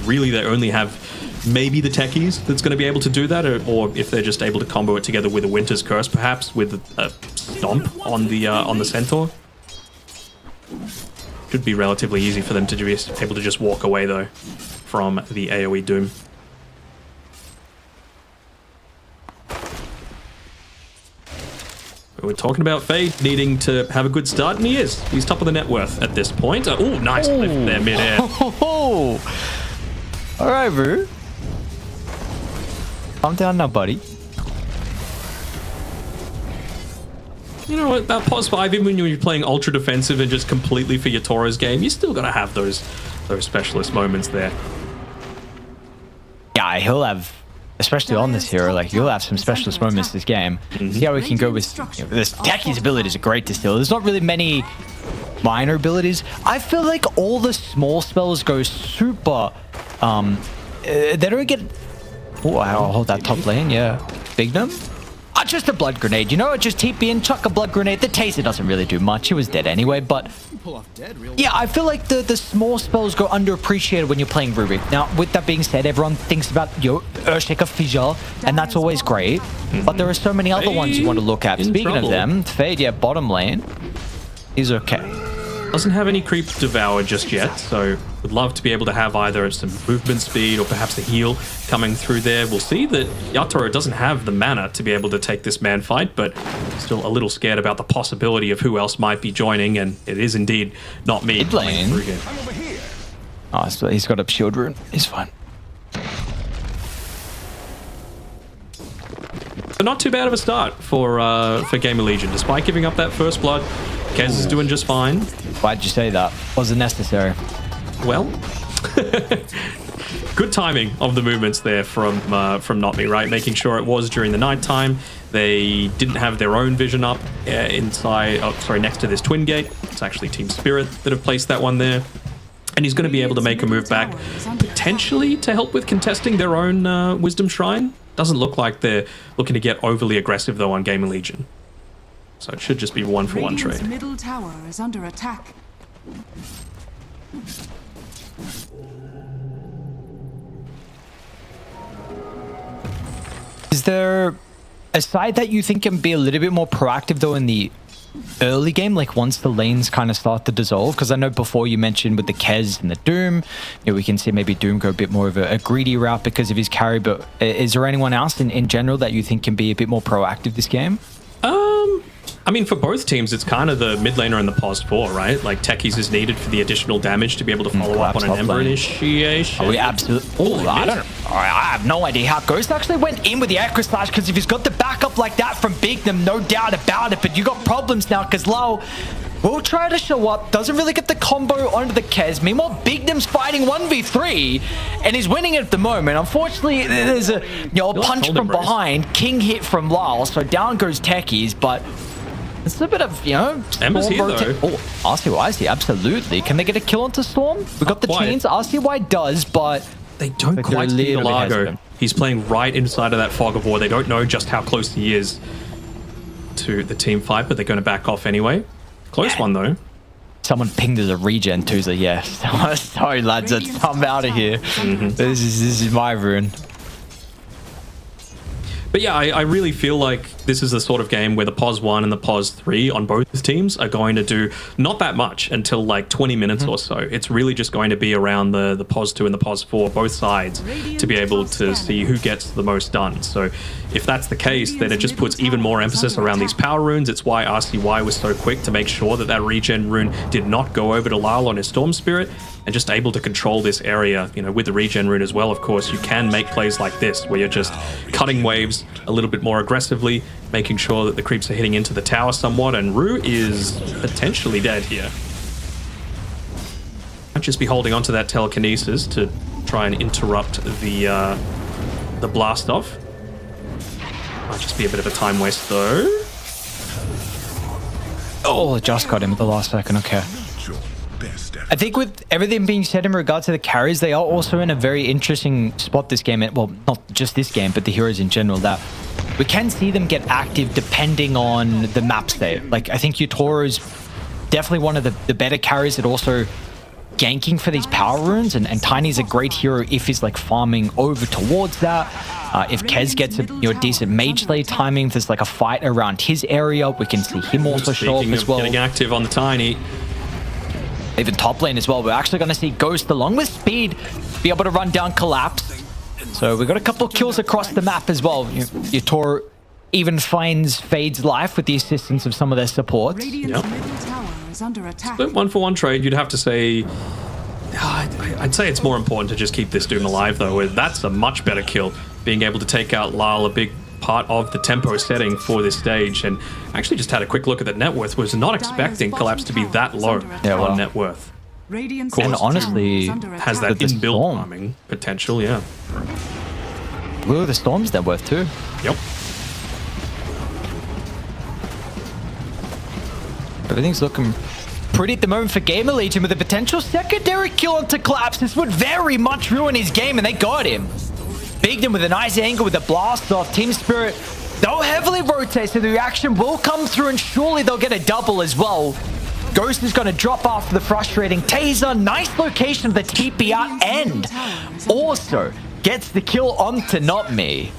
really, they only have maybe the techies that's going to be able to do that, or if they're just able to combo it together with a Winter's Curse, perhaps, with a Stomp on the Centaur. Should be relatively easy for them to be able to just walk away, though, from the AoE Doom. We're talking about Fade needing to have a good start, and he is. He's top of the net worth at this point. Oh, nice lift there mid-air. All right, bro. Calm down now, buddy. You know what, that pos 5, even when you're playing ultra defensive and just completely for your Toro's game, you still gotta have those specialist moments there. Yeah, he'll have, especially on this hero, like he'll have some specialist moments this game. See how we can go with this. Techie's abilities are great to steal. There's not really many minor abilities. I feel like all the small spells go super. They don't get. Oh, I'll hold that top lane. Yeah, Bignum. Just a blood grenade, you know, just TP in, chuck a blood grenade. The taser doesn't really do much. It was dead anyway, but yeah, I feel like the small spells go underappreciated when you're playing Rubik. Now, with that being said, everyone thinks about Earthshaker Fissure, and that's always great, but there are so many other ones you want to look at. Speaking of them, Fade, yeah, bottom lane is okay. Doesn't have any creep devour just yet, so would love to be able to have either some movement speed or perhaps a heal coming through there. We'll see that Yatoro doesn't have the mana to be able to take this man fight, but still a little scared about the possibility of who else might be joining, and it is indeed not me. Mid lane. Oh, so he's got a shield rune. He's fine. But not too bad of a start for GamerLegion, despite giving up that first blood. Kez is doing just fine. Why'd you say that? Wasn't necessary. Well, good timing of the movements there from Not Me, right? Making sure it was during the nighttime. They didn't have their own vision up inside. Oh, sorry, next to this twin gate. It's actually Team Spirit that have placed that one there. And he's going to be able to make a move back, potentially to help with contesting their own Wisdom Shrine. Doesn't look like they're looking to get overly aggressive though on GamerLegion. So it should just be 1-for-1 trade. Radiant's middle tower is under attack. Is there a side that you think can be a little bit more proactive though in the early game, like once the lanes kind of start to dissolve? Because I know before you mentioned with the Kez and the Doom, you know, we can see maybe Doom go a bit more of a greedy route because of his carry, but is there anyone else in general that you think can be a bit more proactive this game? I mean, for both teams, it's kind of the mid laner and the pos 4, right? Like, Techies is needed for the additional damage to be able to follow up on an Ember initiation. Oh, we absolutely... Oh, I don't know. I have no idea how Ghost actually went in with the Acro Slash, because if he's got the backup like that from Bignum, no doubt about it, but you got problems now, because Lau will try to show up, doesn't really get the combo onto the Kez. Meanwhile, Bignum's fighting 1v3, and he's winning it at the moment. Unfortunately, there's a punch from behind, King hit from Lal, so down goes Techies, but... It's a bit of, Ember's here, though. Oh, RCY, absolutely. Can they get a kill onto Storm? We got the chains. RCY does, but... They don't quite see the Largo. He's playing right inside of that fog of war. They don't know just how close he is to the team fight, but they're going to back off anyway. Close one, though. Someone pinged as a regen, too, so yeah. Sorry, lads. I'm out of here. This is my rune. But yeah, I really feel like this is the sort of game where the POS 1 and the POS 3 on both teams are going to do not that much until like 20 minutes or so. It's really just going to be around the POS 2 and the POS 4, both sides, to be able to see who gets the most done. So if that's the case, then it just puts even more emphasis around these power runes. It's why RCY was so quick to make sure that that regen rune did not go over to Lyle on his Storm Spirit, and just able to control this area, you know, with the regen rune as well. Of course, you can make plays like this where you're just cutting waves a little bit more aggressively, making sure that the creeps are hitting into the tower somewhat, and Rue is potentially dead here. Might just be holding onto that telekinesis to try and interrupt the blast off. Might just be a bit of a time waste though. Oh, just got him at the last second. Okay. I think with everything being said in regards to the carries, they are also in a very interesting spot this game. Well, not just this game, but the heroes in general, that we can see them get active depending on the map state. Like, I think Eutoro is definitely one of the better carries at also ganking for these power runes, and Tiny's a great hero if he's like farming over towards that. If Kez gets a decent mage slay timing, if there's like a fight around his area, we can see him also show up as well. Getting active on the Tiny. Even top lane as well. We're actually going to see Ghost along with Speed be able to run down Collapse. So we got a couple kills across the map as well. Eutoro even finds Fade's life with the assistance of some of their supports. Radiant's middle tower is under attack. But 1-for-1 trade, you'd have to say... I'd say it's more important to just keep this Doom alive though. That's a much better kill. Being able to take out Lyle, a big part of the tempo setting for this stage. And I actually just had a quick look at the net worth. Was not expecting Collapse to be that low on net worth. Radiant's And middle tower honestly, is under Has attack. that the inbuilt Storm. farming potential, yeah. Ooh, the Storm's net worth too. Yep. Everything's looking pretty at the moment for GamerLegion, with a potential secondary kill onto Collapse. This would very much ruin his game, and they got him. Bigged him with a nice angle with a blast off. Team Spirit, they'll heavily rotate, so the reaction will come through, and surely they'll get a double as well. Ghost is going to drop after the frustrating taser. Nice location of the TP out, and also gets the kill onto Not Me.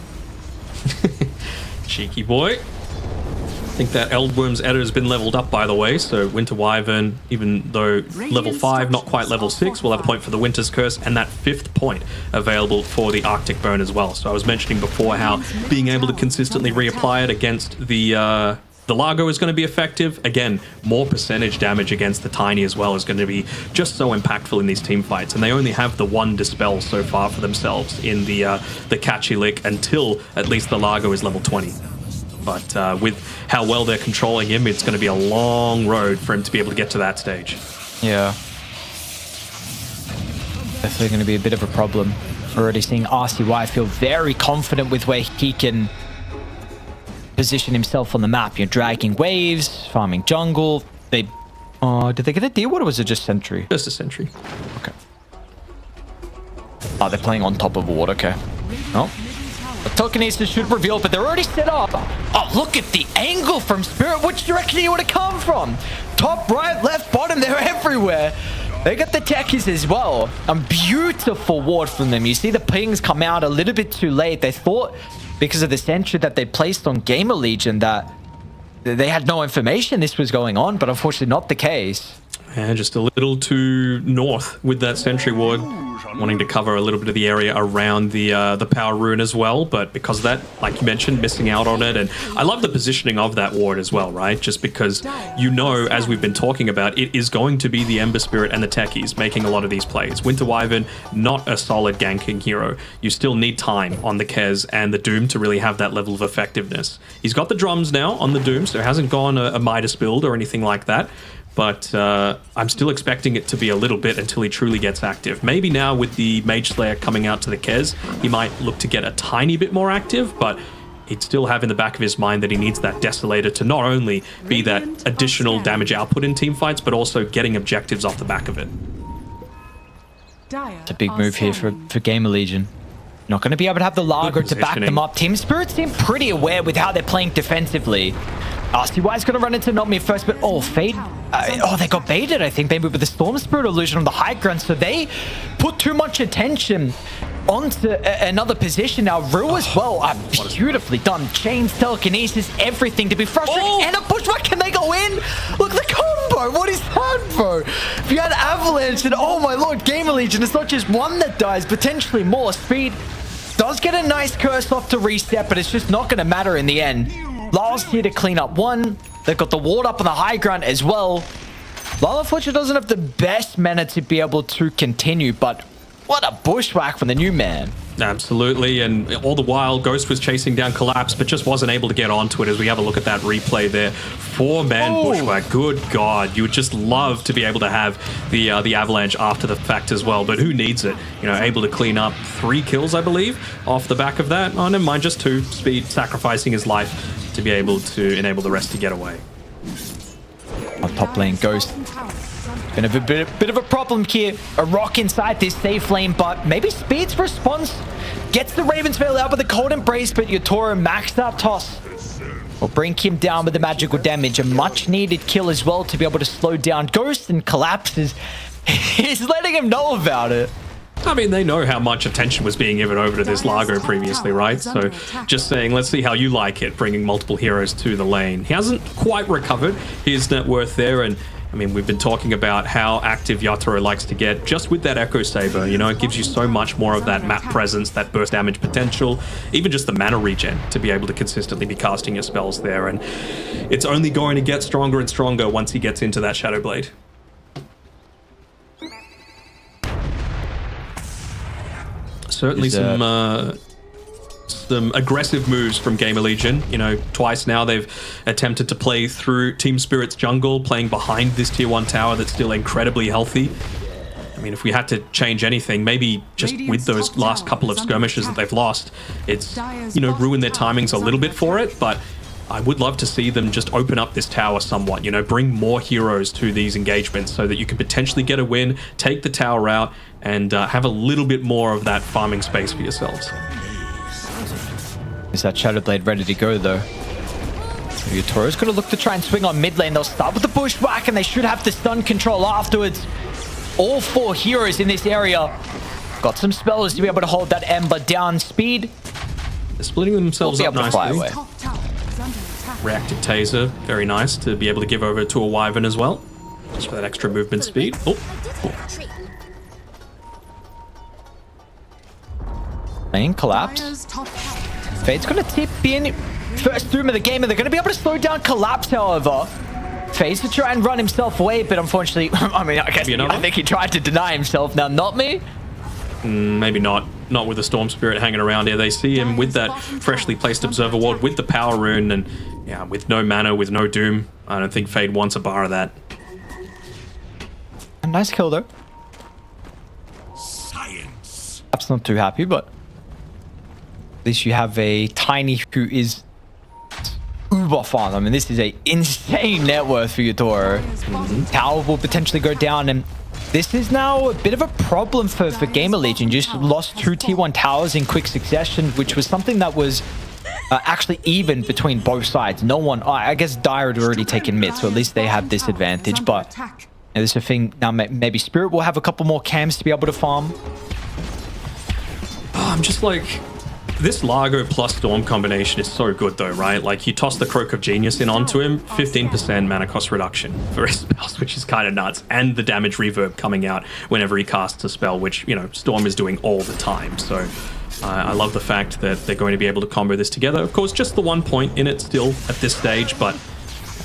Cheeky boy. I think that Eldworm's Edda has been leveled up, by the way, so Winter Wyvern, even though level 5, not quite level 6, will have a point for the Winter's Curse, and that 5th point available for the Arctic Burn as well. So I was mentioning before how being able to consistently reapply it against the Largo is going to be effective. Again, more percentage damage against the Tiny as well is going to be just so impactful in these team fights, and they only have the one Dispel so far for themselves in the Catchy Lick until at least the Largo is level 20. But with how well they're controlling him, it's going to be a long road for him to be able to get to that stage. Yeah. Definitely going to be a bit of a problem. Already seeing RCY feel very confident with where he can position himself on the map. You're dragging waves, farming jungle. They... did they get a deal? Or was it just Sentry? Just a Sentry. Okay. Oh, they're playing on top of water. Okay. Oh. The telekinesis should reveal, but they're already set up. Oh, look at the angle from Spirit. Which direction do you want to come from? Top, right, left, bottom, they're everywhere. They got the techies as well. A beautiful ward from them. You see the pings come out a little bit too late. They thought, because of the sentry that they placed on GamerLegion, that they had no information this was going on, but unfortunately not the case. And just a little too north with that sentry ward, wanting to cover a little bit of the area around the power rune as well, but because of that, like you mentioned, missing out on it. And I love the positioning of that ward as well, right? Just because, you know, as we've been talking about, it is going to be the Ember Spirit and the techies making a lot of these plays. Winter Wyvern, not a solid ganking hero. You still need time on the Kez and the Doom to really have that level of effectiveness. He's got the drums now on the Doom, so it hasn't gone a Midas build or anything like that. But I'm still expecting it to be a little bit until he truly gets active. Maybe now with the Mage Slayer coming out to the Kez, he might look to get a tiny bit more active, but he'd still have in the back of his mind that he needs that Desolator to not only be that additional damage output in team fights, but also getting objectives off the back of it. It's a big move here for GamerLegion. Not going to be able to have the Largo to back them up. Team Spirit seem pretty aware with how they're playing defensively. RCY is going to run into Not Me first, but Fade. They got baited, I think. They moved with the Storm Spirit illusion on the high ground, so they put too much attention onto another position now. Rue as well. Beautifully done. Chains, telekinesis, everything to be frustrating. Oh! And a pushback. Can they go in? Look at the combo. What is that, bro? If you had Avalanche, and oh my lord, GamerLegion, it's not just one that dies, potentially more. Speed does get a nice curse off to reset, but it's just not going to matter in the end. Last here to clean up one. They've got the ward up on the high ground as well. Lala, unfortunately, doesn't have the best mana to be able to continue, but what a bushwhack from the new man. Absolutely, and all the while, Ghost was chasing down Collapse, but just wasn't able to get onto it as we have a look at that replay there. 4-man bushwhack, good God. You would just love to be able to have the Avalanche after the fact as well, but who needs it? You know, able to clean up 3 kills, I believe, off the back of that. Oh, never mind, just 2. Speed sacrificing his life to be able to enable the rest to get away. On top lane, Ghost. Been a bit of a problem here. A rock inside this safe lane, but maybe Speed's response gets the Raven's Veil out with a cold embrace, but Yotoro maxed out toss will bring him down with the magical damage. A much needed kill as well to be able to slow down Ghost, and Collapses. He's letting him know about it. I mean, they know how much attention was being given over to this Largo previously, right? So just saying, let's see how you like it, bringing multiple heroes to the lane. He hasn't quite recovered his net worth there, and I mean, we've been talking about how active Yatoro likes to get just with that Echo Saber. You know, it gives you so much more of that map presence, that burst damage potential, even just the mana regen to be able to consistently be casting your spells there. And it's only going to get stronger and stronger once he gets into that Shadow Blade. Certainly some aggressive moves from GamerLegion. You know, twice now they've attempted to play through Team Spirit's jungle, playing behind this tier 1 tower that's still incredibly healthy. I mean, if we had to change anything, maybe just with those last couple of skirmishes that they've lost, it's, you know, ruined their timings a little bit for it, but I would love to see them just open up this tower somewhat, you know, bring more heroes to these engagements so that you can potentially get a win, take the tower out, and have a little bit more of that farming space for yourselves. Is that Shadow Blade ready to go, though? So Yotoro's going to look to try and swing on mid lane. They'll start with the bushwhack, and they should have the stun control afterwards. All 4 heroes in this area got some spells to be able to hold that Ember down. Speed. They're splitting themselves up nicely. Top tower is under attack. Reactive Taser, very nice to be able to give over to a Wyvern as well. Just for that extra movement speed. Oh. Lane collapse. Dire's top tower. Fade's going to tip in first Doom of the game, and they're going to be able to slow down Collapse, however. Fade's to try and run himself away, but unfortunately, I mean, I guess I think he tried to deny himself. Now, not me. Maybe not. Not with the Storm Spirit hanging around here. They see him with that freshly placed Observer Ward, with the Power Rune, and yeah, with no mana, with no Doom. I don't think Fade wants a bar of that. A nice kill, though. Science. Perhaps not too happy, but at least you have a Tiny who is uber farm. I mean, this is a insane net worth for Yotoro. Tower will potentially go down, and this is now a bit of a problem for GamerLegion. Just lost 2 tier 1 towers in quick succession, which was something that was actually even between both sides. No one, I guess Dire had already taken mid, so at least they have this advantage. But there's a thing now, maybe Spirit will have a couple more cams to be able to farm. Oh, I'm just like, this Largo plus Storm combination is so good though, right? Like, you toss the Croak of Genius in onto him, 15% mana cost reduction for his spells, which is kind of nuts. And the damage reverb coming out whenever he casts a spell, which, you know, Storm is doing all the time. So I love the fact that they're going to be able to combo this together. Of course, just the 1 point in it still at this stage, but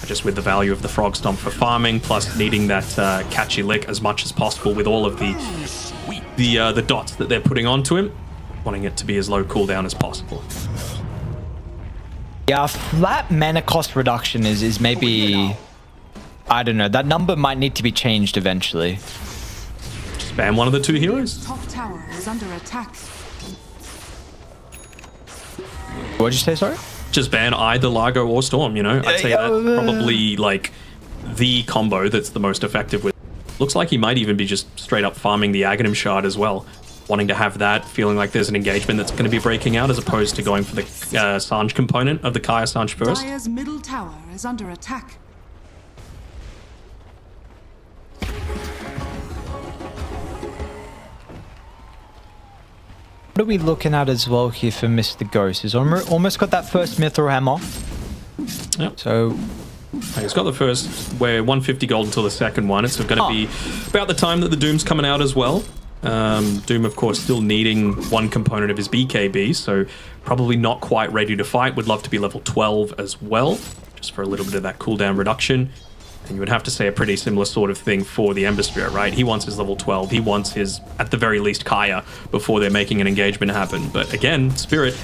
just with the value of the Frog Stomp for farming, plus needing that catchy lick as much as possible with all of the dots that they're putting onto him, wanting it to be as low cooldown as possible. Yeah, flat mana cost reduction is maybe, I don't know, that number might need to be changed eventually. Spam one of the 2 heroes. Top tower is under attack. What did you say, sorry? Just ban either Largo or Storm, you know? I'd say that's probably like the combo that's the most effective with. Looks like he might even be just straight up farming the Aghanim Shard as well. Wanting to have that, feeling like there's an engagement that's going to be breaking out, as opposed to going for the Sanj component of the Kaya Sanj first. Dire's middle tower is under attack. What are we looking at as well here for Mr. Ghost? He's almost got that first Mithril Hammer. Yep. So He's got the first, where 150 gold until the second one. It's going to be about the time that the Doom's coming out as well. Doom, of course, still needing one component of his BKB, so probably not quite ready to fight. Would love to be level 12 as well, just for a little bit of that cooldown reduction. And you would have to say a pretty similar sort of thing for the Ember Spirit, right? He wants his level 12. He wants his, at the very least, Kaya before they're making an engagement happen. But again, Spirit,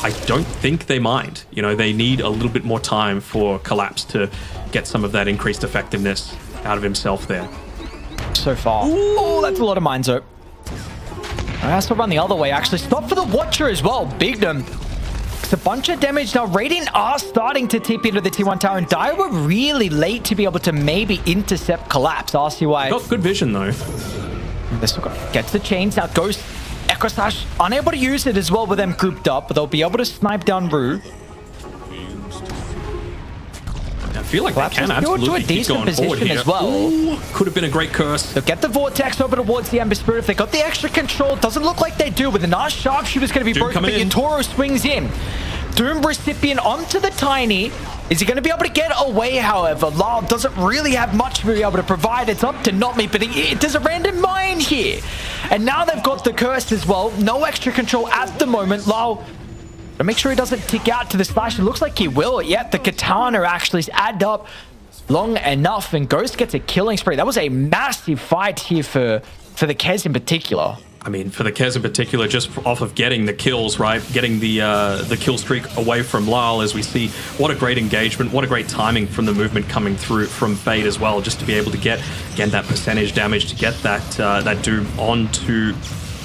I don't think they mind. You know, they need a little bit more time for Collapse to get some of that increased effectiveness out of himself there. So far. Oh, that's a lot of Mind Zoe. I has to run the other way, actually. Stop for the Watcher as well. Bignum. It's a bunch of damage now. Radiant are starting to TP to the T1 tower, and Dire were really late to be able to maybe intercept Collapse. RCY. Got good vision, though. They still got, gets the chains out. Ghost, Echo Slash, unable to use it as well with them grouped up, but they'll be able to snipe down Rue. I feel like Collapse they can is still absolutely to a keep decent going forward position here. as well. Ooh, could have been a great curse. They'll get the Vortex over towards the Ember Spirit. If they got the extra control, doesn't look like they do. With a nice Sharpshooter's going to be Doom broken, but coming in. Toro swings in. Doom recipient onto the Tiny. Is he going to be able to get away, however? Lyle doesn't really have much to be able to provide. It's up to Not Me, but there's a random mine here. And now they've got the curse as well. No extra control at the moment. Lyle, to make sure he doesn't tick out to the slash. It looks like he will. Yet the Katana actually add up long enough, and Ghost gets a killing spree. That was a massive fight here for the Kez in particular. I mean, for the Kez in particular, just off of getting the kills, right? Getting the kill streak away from Lyle, as we see what a great engagement, what a great timing from the movement coming through from Fade as well, just to be able to get, again, that percentage damage to get that Doom onto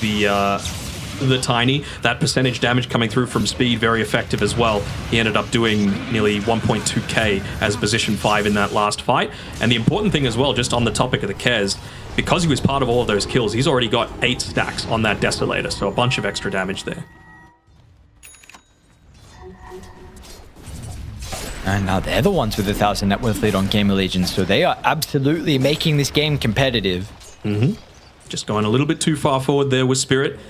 the Tiny. That percentage damage coming through from Speed, very effective as well. He ended up doing nearly 1.2k as position 5 in that last fight. And the important thing as well, just on the topic of the Kez, because he was part of all of those kills, he's already got 8 stacks on that Desolator, so a bunch of extra damage there. And now they're the ones with 1,000 net worth lead on GamerLegion, so they are absolutely making this game competitive. Just going a little bit too far forward there with Spirit.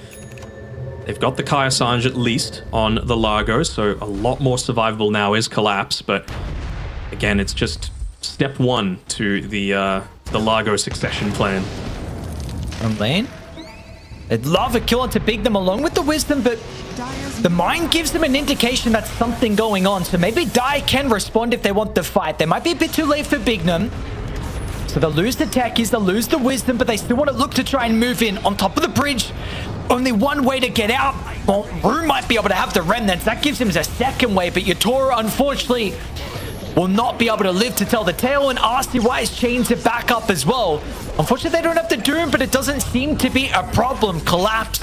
They've got the Kaya Sange at least on the Largo, so a lot more survivable now is Collapse, but again, it's just step 1 to the Largo succession plan. From lane. They'd love a kill onto Big them along with the Wisdom, but the Mind gives them an indication that's something going on, so maybe Dai can respond if they want the fight. They might be a bit too late for Bignum. So they'll lose the techies, they'll lose the Wisdom, but they still want to look to try and move in. On top of the bridge, only one way to get out. Well, Rue might be able to have the Remnants. That gives him a second way, but Yatora, unfortunately, will not be able to live to tell the tale, and RCY's chains it back up as well. Unfortunately, they don't have the Doom, but it doesn't seem to be a problem. Collapse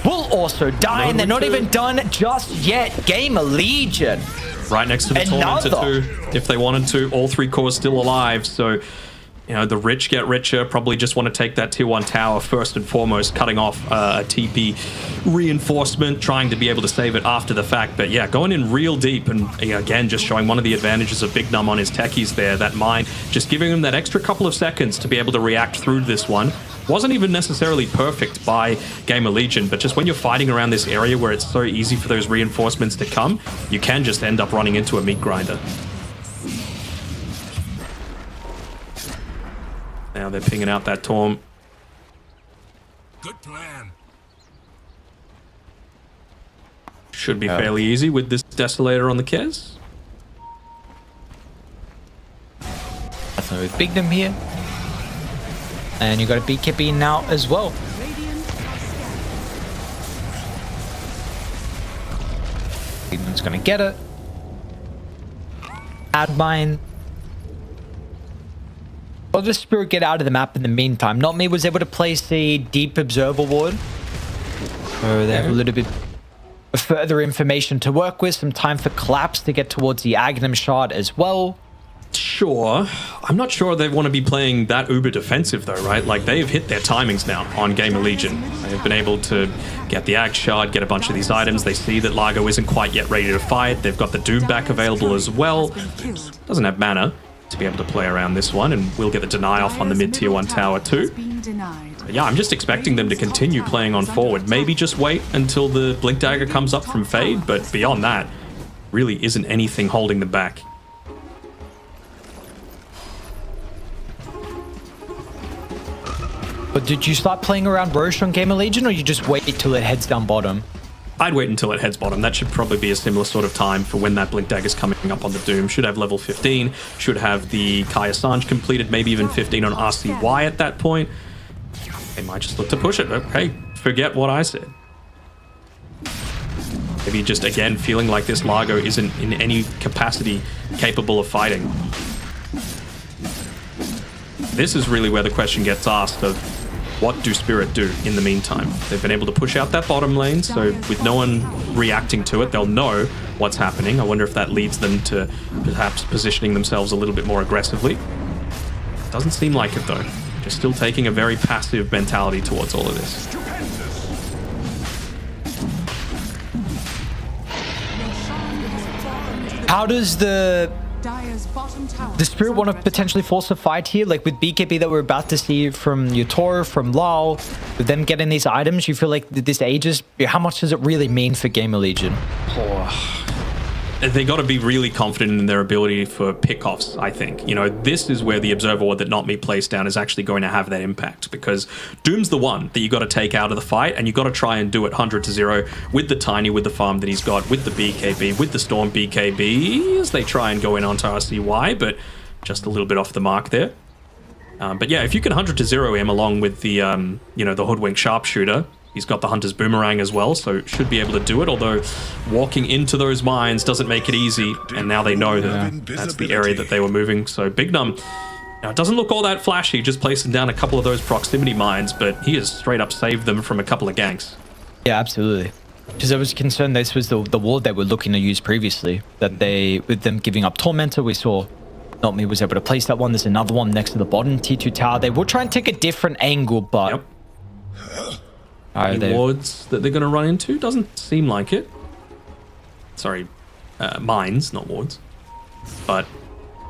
will also die, and they're not even done just yet. GamerLegion. Right next to the Tormentor too, if they wanted to. All 3 cores still alive, so you know, the rich get richer, probably just want to take that tier 1 tower first and foremost, cutting off a TP reinforcement, trying to be able to save it after the fact. But yeah, going in real deep, and again, just showing one of the advantages of Big Num on his techies there, that mine, just giving him that extra couple of seconds to be able to react through this one. Wasn't even necessarily perfect by GamerLegion, but just when you're fighting around this area where it's so easy for those reinforcements to come, you can just end up running into a meat grinder. Now they're pinging out that Torm. Good plan. Should be fairly easy with this Desolator on the Kez. That's not with Bignum here. And you got a BKB now as well. Bignum's gonna get it. Add mine. Well, the Spirit get out of the map in the meantime. Not Me was able to place a deep observer ward. So they have a little bit of further information to work with. Some time for Collapse to get towards the Agnum shard as well. Sure. I'm not sure they want to be playing that uber defensive though, right? Like, they've hit their timings now on GamerLegion. They've been able to get the Ag shard, get a bunch of these items. They see that Largo isn't quite yet ready to fight. They've got the Doom back available as well. Doesn't have mana to be able to play around this one, and we'll get the deny off on the mid tier 1 tower too. Yeah, I'm just expecting them to continue playing on forward. Maybe just wait until the Blink Dagger comes up from Fade, but beyond that, really isn't anything holding them back. But did you start playing around Roche on GamerLegion, or you just wait till it heads down bottom? I'd wait until it heads bottom. That should probably be a similar sort of time for when that Blink Dagger's coming up on the Doom. Should have level 15, should have the Kai Assange completed, maybe even 15 on RCY at that point. They might just look to push it. Okay, forget what I said. Maybe just, again, feeling like this Largo isn't in any capacity capable of fighting. This is really where the question gets asked of what do Spirit do in the meantime? They've been able to push out that bottom lane, so with no one reacting to it, they'll know what's happening. I wonder if that leads them to perhaps positioning themselves a little bit more aggressively. Doesn't seem like it, though. They're still taking a very passive mentality towards all of this. How does the Dire's bottom tower Spirit is want to under potentially force a fight here? Like with BKB that we're about to see from Yutoro, from Lao, with them getting these items, you feel like this ages, how much does it really mean for GamerLegion? They got to be really confident in their ability for pickoffs, I think. You know, this is where the Observer Ward that Not Me plays down is actually going to have that impact, because Doom's the one that you got to take out of the fight, and you got to try and do it 100-0 with the Tiny, with the farm that he's got, with the BKB, with the Storm BKB, as they try and go in onto RCY, but just a little bit off the mark there. But yeah, if you can 100-0 him along with the, you know, the Hoodwink Sharpshooter, he's got the Hunter's Boomerang as well, so should be able to do it, although walking into those mines doesn't make it easy, and now they know that that's the area that they were moving. So Big Num, now it doesn't look all that flashy, just placing down a couple of those proximity mines, but he has straight up saved them from a couple of ganks. Yeah, absolutely. Because I was concerned this was the ward they were looking to use previously, that they, with them giving up Tormentor, we saw Not Me was able to place that one. There's another one next to the bottom T2 tower. They will try and take a different angle, but... Yep. Any wards that they're going to run into? Doesn't seem like it. Sorry, mines, not wards. But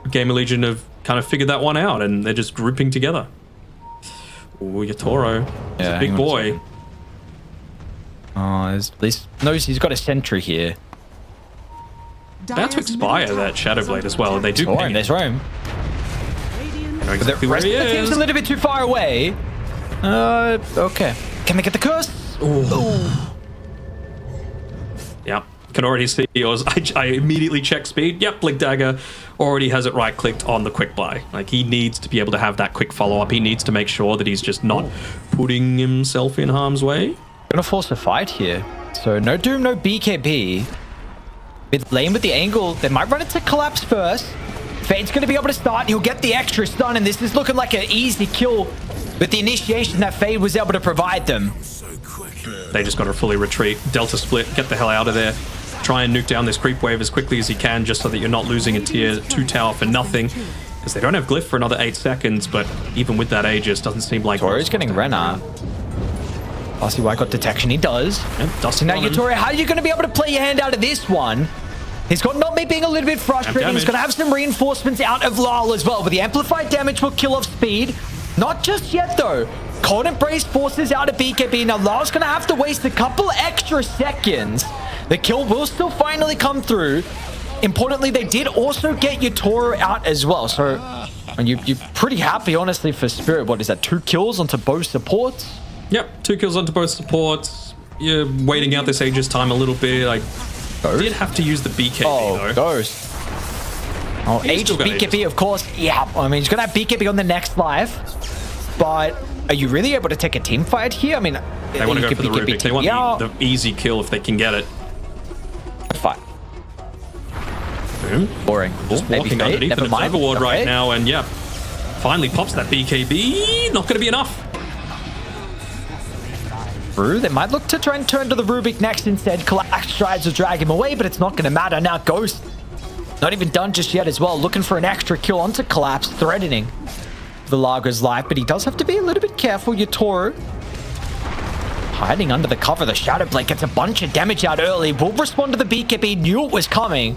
GamerLegion have kind of figured that one out, and they're just grouping together. Ooh, Yutoro. He's a big boy. Oh, at least knows he's got a sentry here. About to expire that Shadow Blade as well. They do ping it. There's room. I know exactly where he The team's is. a little bit too far away. Okay. Can they get the curse? Ooh. Yeah, can already see yours. I immediately check speed. Yep, Blink Dagger already has it right clicked on the quick buy. Like, he needs to be able to have that quick follow up. He needs to make sure that he's just not putting himself in harm's way. Gonna force a fight here. So no Doom, no BKB. With lane with the angle, they might run it to collapse first. Fade's gonna be able to start. He'll get the extra stun, and this is looking like an easy kill with the initiation that Fade was able to provide them. They just got to fully retreat. Delta split, get the hell out of there. Try and nuke down this creep wave as quickly as you can, just so that you're not losing a tier 2 tower for nothing. Because they don't have Glyph for another 8 seconds, but even with that Aegis, doesn't seem like... Tori's getting Rena. RCY got detection, he does. So now Yutoro, how are you going to be able to play your hand out of this one? He's got Not Me being a little bit frustrating. He's going to have some reinforcements out of Lal as well, but the amplified damage will kill off speed. Not just yet, though. Cold Embrace forces out a BKB. Now, Lal's going to have to waste a couple extra seconds. The kill will still finally come through. Importantly, they did also get Yutoro out as well. So, and you're pretty happy, honestly, for Spirit. What is that? 2 kills onto both supports? Yep, 2 kills onto both supports. You're waiting out this Aegis time a little bit. I did have to use the BKB, though. Ghost. Oh, Aegis BKB, of course. Yeah, I mean, he's going to have BKB on the next life. But are you really able to take a team fight here? I mean, they want to go for the Rubik. They want the easy kill if they can get it. Fight. Boom. Boring. Just walking underneath an Observer Ward right now, and yeah, finally pops that BKB. Not going to be enough. Through, they might look to try and turn to the Rubik next instead. Collapse tries to drag him away, but it's not going to matter. Now Ghost, not even done just yet as well. Looking for an extra kill onto Collapse, threatening the Largo's life, but he does have to be a little bit careful. Yutoro hiding under the cover. The Shadow Blade gets a bunch of damage out early. Will respond to the BKB. Knew it was coming.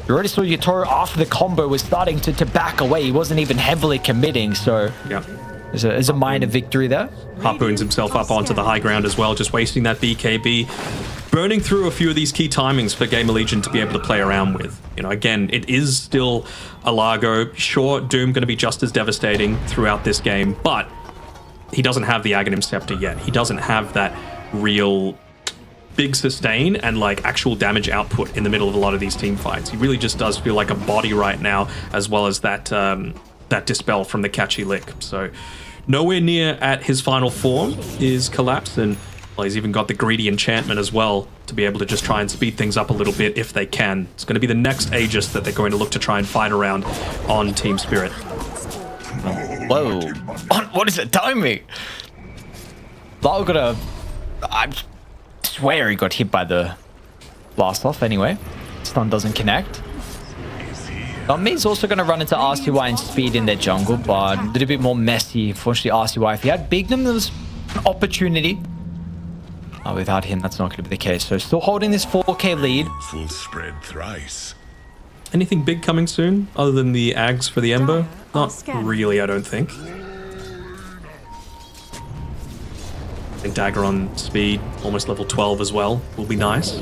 You already saw Yutoro after the combo was starting to back away. He wasn't even heavily committing, so... Yeah. There's a minor victory there. Harpoons himself up onto the high ground as well, just wasting that BKB. Burning through a few of these key timings for GamerLegion to be able to play around with. You know, again, it is still a Largo. Sure, Doom going to be just as devastating throughout this game, but he doesn't have the Aghanim Scepter yet. He doesn't have that real big sustain and like actual damage output in the middle of a lot of these team fights. He really just does feel like a body right now, as well as that that dispel from the catchy lick. So nowhere near at his final form is Collapse, and well, he's even got the greedy enchantment as well to be able to just try and speed things up a little bit if they can. It's going to be the next Aegis that they're going to look to try and fight around on Team Spirit. Whoa. What is it telling me? Lau got a... I swear he got hit by the blast off anyway. Stun doesn't connect. Me's also going to run into RCY and speed in their jungle, but a little bit more messy. Unfortunately, RCY, if he had Bignum, there was an opportunity. Without him, that's not going to be the case. So still holding this 4K lead. Full spread thrice. Anything big coming soon other than the Ags for the Ember? Not really, I don't think. I think Dagger on speed, almost level 12 as well, will be nice.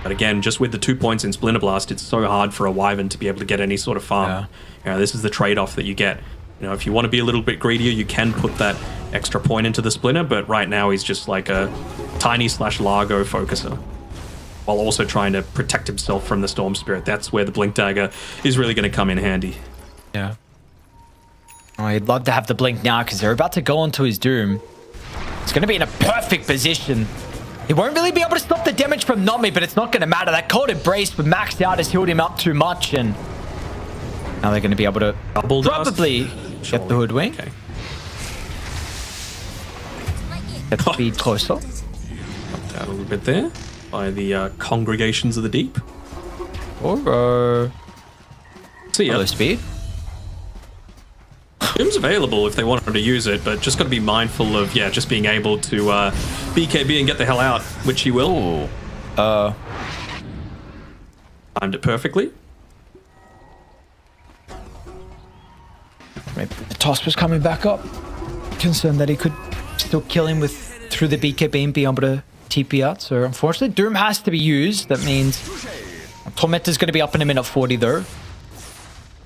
But again, just with the 2 points in Splinter Blast, it's so hard for a Wyvern to be able to get any sort of farm. Yeah. You know, this is the trade-off that you get. You know, if you want to be a little bit greedier, you can put that extra point into the Splinter, but right now he's just like a tiny/Largo focuser, while also trying to protect himself from the Storm Spirit. That's where the Blink Dagger is really going to come in handy. Yeah. Oh, I'd love to have the Blink now because they're about to go onto his Doom. It's going to be in a perfect position. He won't really be able to stop the damage from Nami, but it's not going to matter. That Cold Embrace with maxed out has healed him up too much, and now they're going to be able to probably get the Hoodwink. Okay. Get the speed closer. Up that a little bit there by the Congregations of the Deep. Or See ya. hello speed. Doom's available if they wanted to use it, but just got to be mindful of, yeah, just being able to BKB and get the hell out, which he will. Ooh. Timed it perfectly. Maybe the toss was coming back up. Concerned that he could still kill him with through the BKB and be able to TP out. So unfortunately, Doom has to be used. That means Tormentor's going to be up in a minute 40 though.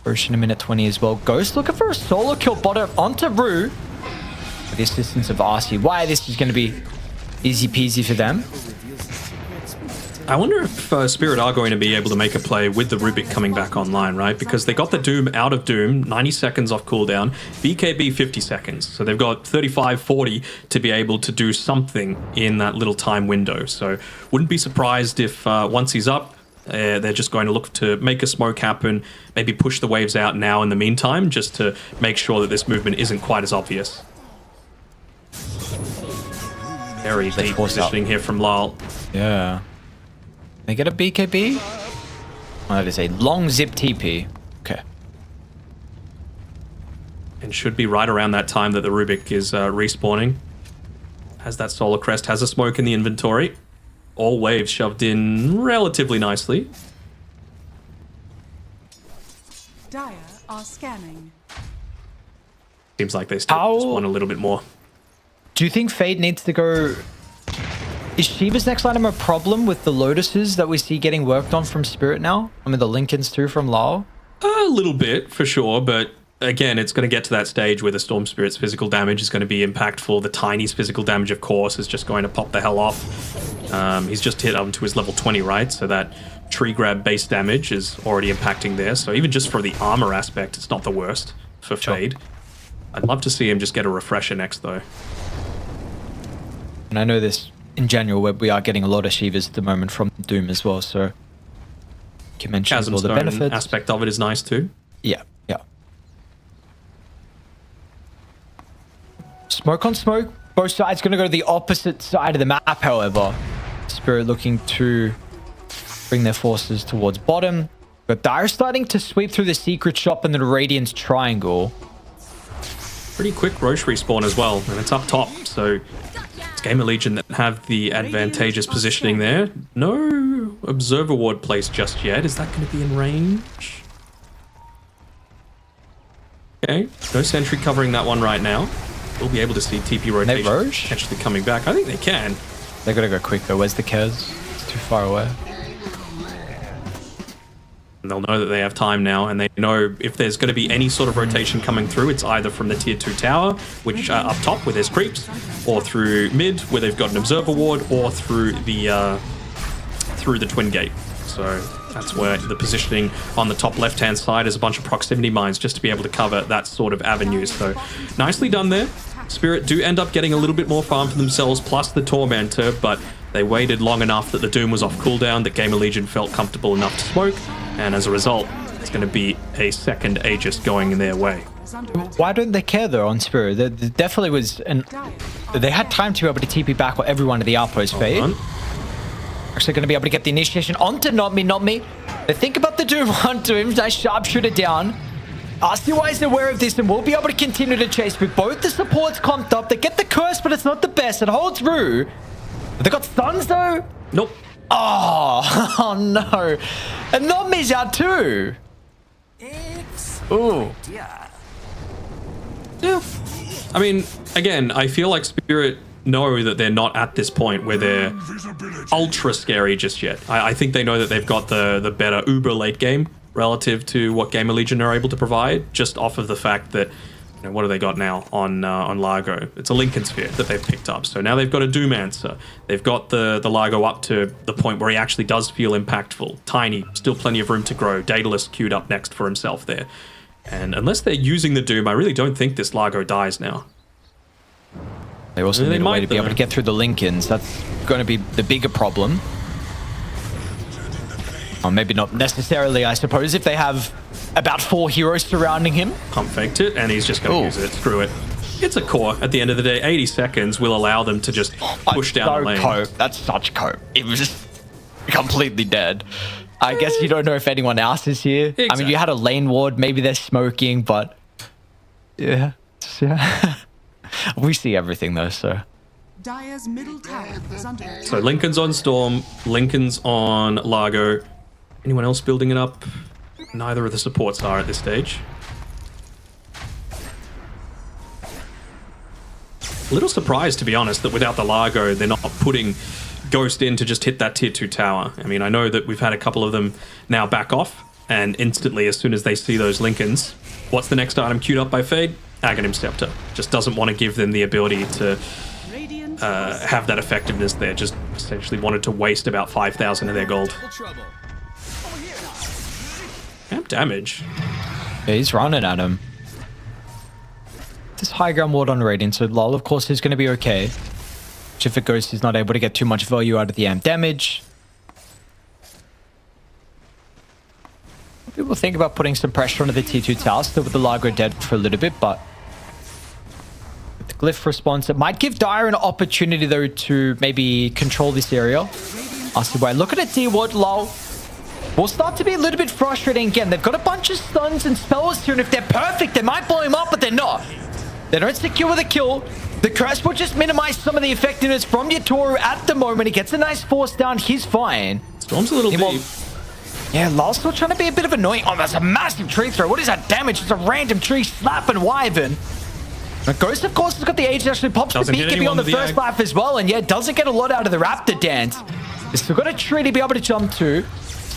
Version a minute 20 as well. Ghost looking for a solo kill bottom onto Rue. With the assistance of RCY, this is going to be easy peasy for them. I wonder if Spirit are going to be able to make a play with the Rubik coming back online, right? Because they got the Doom out of Doom, 90 seconds off cooldown, BKB 50 seconds. So they've got 35, 40 to be able to do something in that little time window. So wouldn't be surprised if once he's up, they're just going to look to make a smoke happen, maybe push the waves out now in the meantime, just to make sure that this movement isn't quite as obvious. Very deep positioning here from Lyle. Yeah. They get a BKB? Oh, that is a long zip TP. Okay. And should be right around that time that the Rubik is respawning. Has that Solar Crest, has a smoke in the inventory. All waves shoved in relatively nicely. Dire are scanning. Seems like they still just want a little bit more. Do you think Fade needs to go... Is Shiva's next item a problem with the Lotuses that we see getting worked on from Spirit now? I mean, the Lincolns too from Lao? A little bit, for sure, but again, it's going to get to that stage where the Storm Spirit's physical damage is going to be impactful. The Tiny's physical damage, of course, is just going to pop the hell off. He's just hit up to his level 20, right? So that tree grab base damage is already impacting there. So even just for the armor aspect, it's not the worst for Fade. I'd love to see him just get a refresher next, though. And I know this in general, where we are getting a lot of Shivas at the moment from Doom as well, so... You mentioned Chasm all the Stone benefits. aspect of it is nice, too. Yeah, yeah. Smoke on smoke. Both sides going to go to the opposite side of the map, however. Spirit looking to bring their forces towards bottom. But Dire starting to sweep through the secret shop and the Radiance Triangle. Pretty quick Roche respawn as well, and it's up top, so it's GamerLegion that have the advantageous positioning there. No Observer Ward placed just yet. Is that going to be in range? Okay, no sentry covering that one right now. We'll be able to see TP rotation Roche? potentially coming back. I think they can. They gotta go quick though. Where's the Kez? It's too far away. And they'll know that they have time now, and they know if there's going to be any sort of rotation coming through, it's either from the tier 2 tower, which up top where there's creeps, or through mid where they've got an observer ward, or through the twin gate. So that's where the positioning on the top left-hand side is a bunch of proximity mines just to be able to cover that sort of avenue. So nicely done there. Spirit do end up getting a little bit more farm for themselves, plus the Tormentor, but they waited long enough that the Doom was off cooldown, that GamerLegion felt comfortable enough to smoke, and as a result, it's going to be a second Aegis going in their way. Why don't they care though on Spirit? There definitely was they had time to be able to TP back with everyone to the outpost fade. Actually going to be able to get the initiation onto not me. They think about the Doom onto him, nice sharpshooter down. RCY is aware of this and will be able to continue to chase with both the supports comped up. They get the curse, but it's not the best. It holds through. They got stuns though? Nope. Oh no. And not me's out too. Ooh. Yeah. I mean, again, I feel like Spirit know that they're not at this point where they're ultra scary just yet. I think they know that they've got the better uber late game relative to what GamerLegion are able to provide, just off of the fact that, you know, what do they got now on Largo? It's a Lincoln Sphere that they've picked up. So now they've got a Doom Answer. They've got the Largo up to the point where he actually does feel impactful. Tiny, still plenty of room to grow. Daedalus queued up next for himself there. And unless they're using the Doom, I really don't think this Largo dies now. They also need a way to be able to get through the Lincolns. That's going to be the bigger problem. Or maybe not necessarily, I suppose, if they have about 4 heroes surrounding him. Pump faked it, and he's just going to use it. Screw it. It's a core. At the end of the day, 80 seconds will allow them to just push down the lane. Cope. That's such cope. It was just completely dead. I guess you don't know if anyone else is here. Exactly. I mean, you had a lane ward. Maybe they're smoking, but yeah. We see everything though, so. Dire's middle tower is under attack. So Lincoln's on Storm, Lincoln's on Largo. Anyone else building it up? Neither of the supports are at this stage. A little surprised, to be honest, that without the Largo, they're not putting Ghost in to just hit that tier 2 tower. I mean, I know that we've had a couple of them now back off, and instantly, as soon as they see those Lincolns, what's the next item queued up by Fade? Aghanim Scepter. Just doesn't want to give them the ability to have that effectiveness there. Just essentially wanted to waste about 5,000 of their gold. Amp damage. Yeah, he's running at him. This high ground ward on Radiant, so Lol, of course, is going to be okay. Which if it goes, he's not able to get too much value out of the amp damage. People think about putting some pressure onto the T2 tower, still with the Largo dead for a little bit, but with the Glyph response, it might give Dire an opportunity, though, to maybe control this area. RCY, look at it, D-Ward, lol. Will start to be a little bit frustrating again. They've got a bunch of stuns and spells here, and if they're perfect, they might blow him up, but they're not. They don't secure the kill. The curse will just minimize some of the effectiveness from Yatoru at the moment. He gets a nice force down. He's fine. Storm's a little deep. Yeah, Lol's still trying to be a bit of annoying. Oh, that's a massive tree throw. What is that damage? It's a random tree slapping Wyvern. Ghost, of course, has got the age actually pops the BKB on the first life as well. And yeah, doesn't get a lot out of the Raptor dance. He's still got a tree to be able to jump to.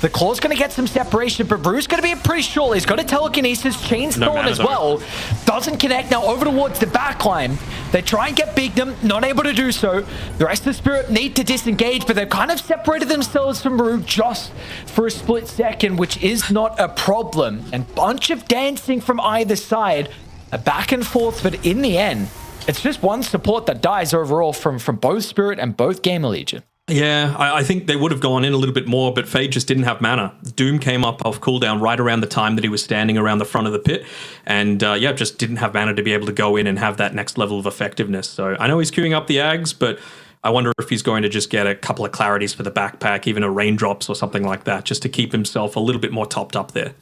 The Claw's going to get some separation, but Brew's going to be pretty short. He's got a telekinesis, Chainstorm as well. Doesn't connect now over towards the backline. They try and get Bignum, not able to do so. The rest of the Spirit need to disengage, but they've kind of separated themselves from Brew just for a split second, which is not a problem. And bunch of dancing from either side, a back and forth, but in the end, it's just one support that dies overall from both Spirit and both GamerLegion. Yeah, I think they would have gone in a little bit more, but Fade just didn't have mana. Doom came up off cooldown right around the time that he was standing around the front of the pit, and yeah, just didn't have mana to be able to go in and have that next level of effectiveness. So I know he's queuing up the Ags, but I wonder if he's going to just get a couple of clarities for the backpack, even a raindrops or something like that, just to keep himself a little bit more topped up there.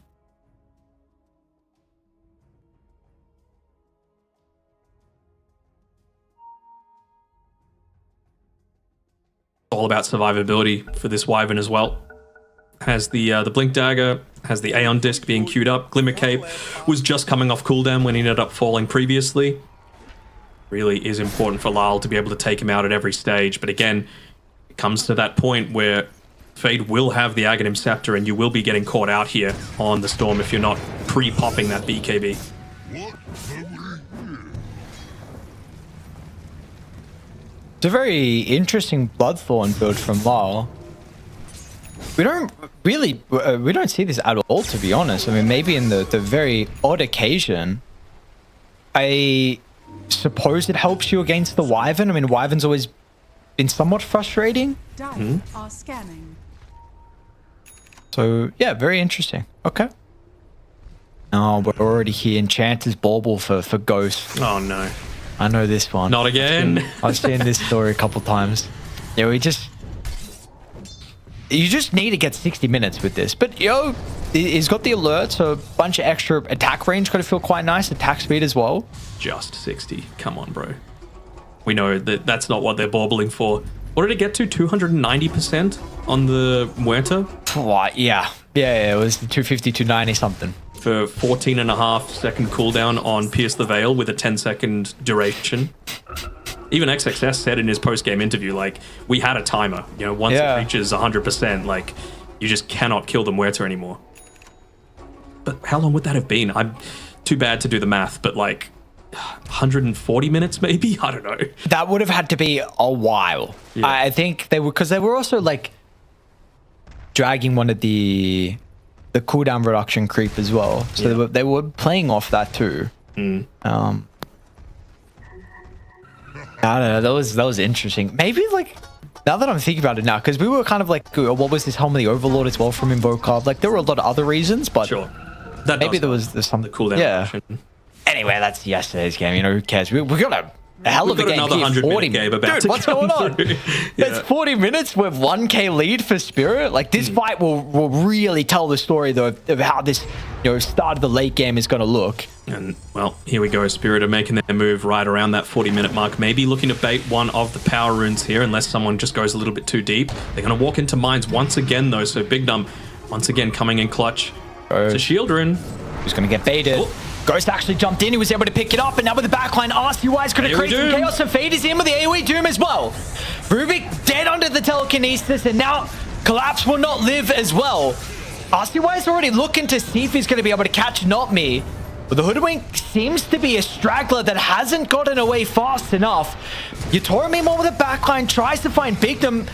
All about survivability for this Wyvern as well. Has the Blink Dagger, has the Aeon Disc being queued up. Glimmer Cape was just coming off cooldown when he ended up falling previously. Really is important for Lyle to be able to take him out at every stage. But again, it comes to that point where Fade will have the Aghanim Scepter and you will be getting caught out here on the Storm if you're not pre-popping that BKB. It's a very interesting Bloodthorn build from Lyle. We don't really, we don't see this at all, to be honest. I mean, maybe in the very odd occasion, I suppose it helps you against the Wyvern. I mean, Wyvern's always been somewhat frustrating. Dyers are scanning. So, yeah, very interesting. Okay. Oh, we're already here. Enchanter's Bauble for Ghost. Oh, no. I know this one. Not again. I've seen this story a couple times. Yeah, you just need to get 60 minutes with this. But, yo, he's got the alert, so a bunch of extra attack range. Got to feel quite nice. Attack speed as well. Just 60. Come on, bro. We know that that's not what they're baubling for. What did it get to? 290% on the Muerta? What? Yeah, it was 250, 290 something. For 14.5 second cooldown on Pierce the Veil with a 10-second duration. Even XXS said in his post-game interview, like, we had a timer. You know, once it reaches 100%, like, you just cannot kill the Muerta anymore. But how long would that have been? I'm too bad to do the math, but like 140 minutes maybe? I don't know. That would have had to be a while. Yeah. I think they were, because they were also like dragging one of the cooldown reduction creep as well. So they were playing off that too. I don't know. That was interesting. Maybe like now that I'm thinking about it now, because we were kind of like, what was this Helm of the Overlord as well from Invoker? Like there were a lot of other reasons, but sure. Maybe there's some cooldown reduction. Anyway, that's yesterday's game. You know, who cares? We got a hell of a game. Another 100-minute game about to what's going on? It's 40 minutes with 1k lead for Spirit. Like this fight will really tell the story though of how this start of the late game is going to look. And well, here we go. Spirit are making their move right around that 40-minute mark. Maybe looking to bait one of the power runes here, unless someone just goes a little bit too deep. They're going to walk into mines once again though. So Big Numb once again coming in clutch. It's a shield rune. Who's going to get baited? Oh. Ghost actually jumped in, he was able to pick it up, and now with the backline, RCY is going to create some chaos, and Fade is in with the AoE Doom as well. Rubik dead under the telekinesis, and now Collapse will not live as well. RCY is already looking to see if he's going to be able to catch Not Me, but the Hoodwink seems to be a straggler that hasn't gotten away fast enough. Yatoro meanwhile with the backline tries to find Big Numb.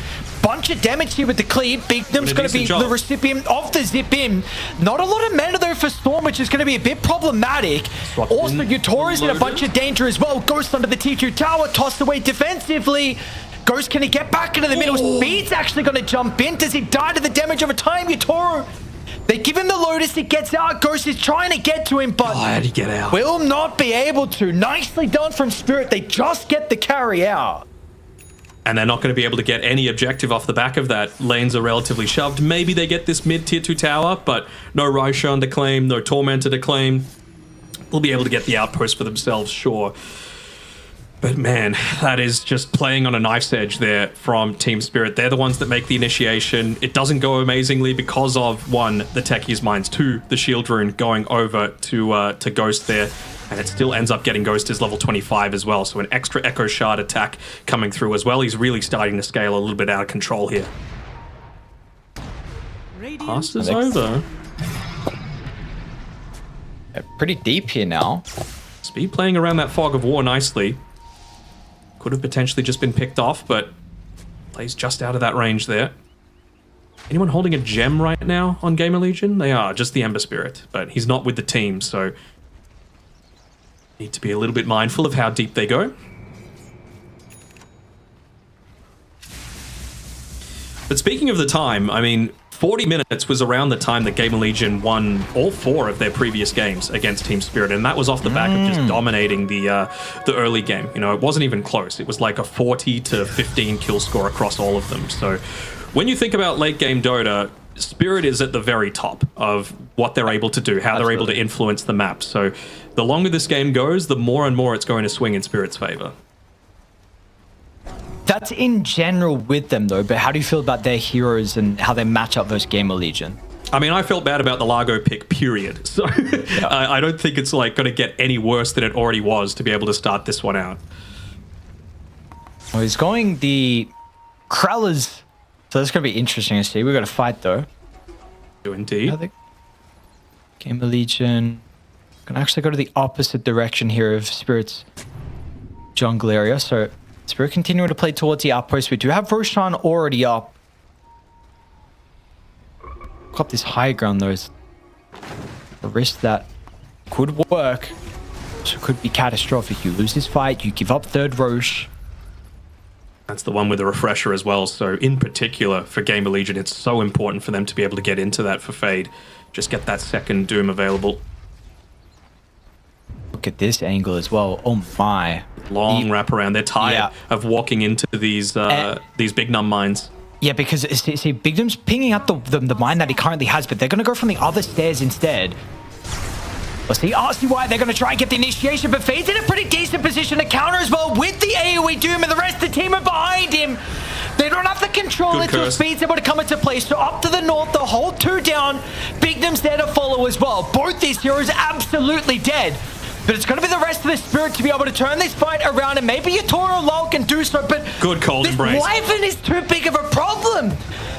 Bunch of damage here with the cleave. Big Numb's going to be the recipient of the zip in. Not a lot of mana though for Storm, which is going to be a bit problematic. Also, Yatoro's in a bunch of danger as well. Ghost under the T2 tower, tossed away defensively. Ghost, can he get back into the middle? Speed's actually going to jump in. Does he die to the damage over time? Yatoro, they give him the Lotus, he gets out. Ghost is trying to get to him, but how'd he get out? Will not be able to. Nicely done from Spirit. They just get the carry out. And they're not going to be able to get any objective off the back of that. Lanes are relatively shoved. Maybe they get this mid-tier 2 tower, but no Ryshan to claim, no Tormentor to claim. They'll be able to get the outpost for themselves, sure. But man, that is just playing on a knife's edge there from Team Spirit. They're the ones that make the initiation. It doesn't go amazingly because of, 1, the Techie's Mines, 2, the Shield Rune going over to Ghost there. And it still ends up getting Ghost as level 25 as well. So an extra Echo Shard attack coming through as well. He's really starting to scale a little bit out of control here. Pass is over. Pretty deep here now. Speed playing around that Fog of War nicely. Could have potentially just been picked off, but plays just out of that range there. Anyone holding a gem right now on GamerLegion? They are, just the Ember Spirit. But he's not with the team, so need to be a little bit mindful of how deep they go. But speaking of the time, I mean, 40 minutes was around the time that GamerLegion won all 4 of their previous games against Team Spirit, and that was off the back of just dominating the early game. You know, it wasn't even close. It was like a 40 to 15 kill score across all of them. So when you think about late game Dota, Spirit is at the very top of what they're able to do, how they're able to influence the map. So the longer this game goes, the more and more it's going to swing in Spirit's favor. That's in general with them though, but how do you feel about their heroes and how they match up versus GamerLegion? I mean, I felt bad about the Largo pick, period. So I don't think it's like going to get any worse than it already was to be able to start this one out. Well, he's going the Krellers. So that's going to be interesting to see. We've got a fight, though. Indeed. I think GamerLegion can actually go to the opposite direction here of Spirit's jungle area. So Spirit continuing to play towards the outpost. We do have Roshan already up. Look up this high ground, though. It's a risk that could work. So it could be catastrophic. You lose this fight, you give up third Roche. That's the one with the refresher as well. So in particular for GamerLegion, it's so important for them to be able to get into that for Fade. Just get that second Doom available. Look at this angle as well. Oh my. Long wraparound. They're tired of walking into these big num mines. Yeah, because see, Big Doom's pinging out the mine that he currently has, but they're going to go from the other stairs instead. Let's see RCY, they're going to try and get the initiation, but Fade's in a pretty decent position to counter as well with the AoE Doom, and the rest of the team are behind him. They don't have the control until Speed's able to come into play. So up to the north, the hold 2 down. Big Doom's there to follow as well. Both these heroes absolutely dead. But it's going to be the rest of the Spirit to be able to turn this fight around, and maybe Yatoro Lol can do so, but good cold embrace. Wyvern is too big of a problem.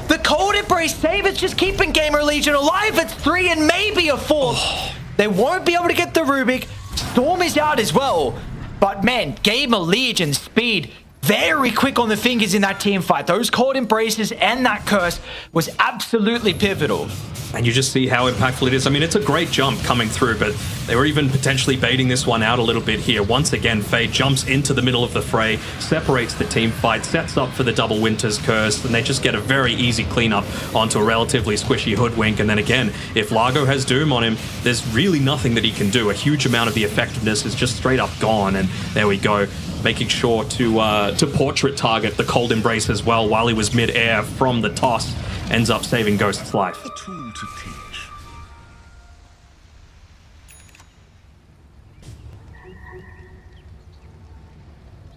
The cold embrace save is just keeping GamerLegion alive. It's 3 and maybe a 4th. They won't be able to get the Rubik. Storm is out as well. But man, GamerLegion Speed, very quick on the fingers in that team fight. Those cold embraces and that curse was absolutely pivotal. And you just see how impactful it is. I mean, it's a great jump coming through, but they were even potentially baiting this one out a little bit here. Once again, Fade jumps into the middle of the fray, separates the team fight, sets up for the double Winter's Curse, and they just get a very easy cleanup onto a relatively squishy Hoodwink. And then again, if Largo has Doom on him, there's really nothing that he can do. A huge amount of the effectiveness is just straight up gone, and there we go. Making sure to portrait target the cold embrace as well while he was mid-air from the toss. Ends up saving Ghost's life. A tool to teach.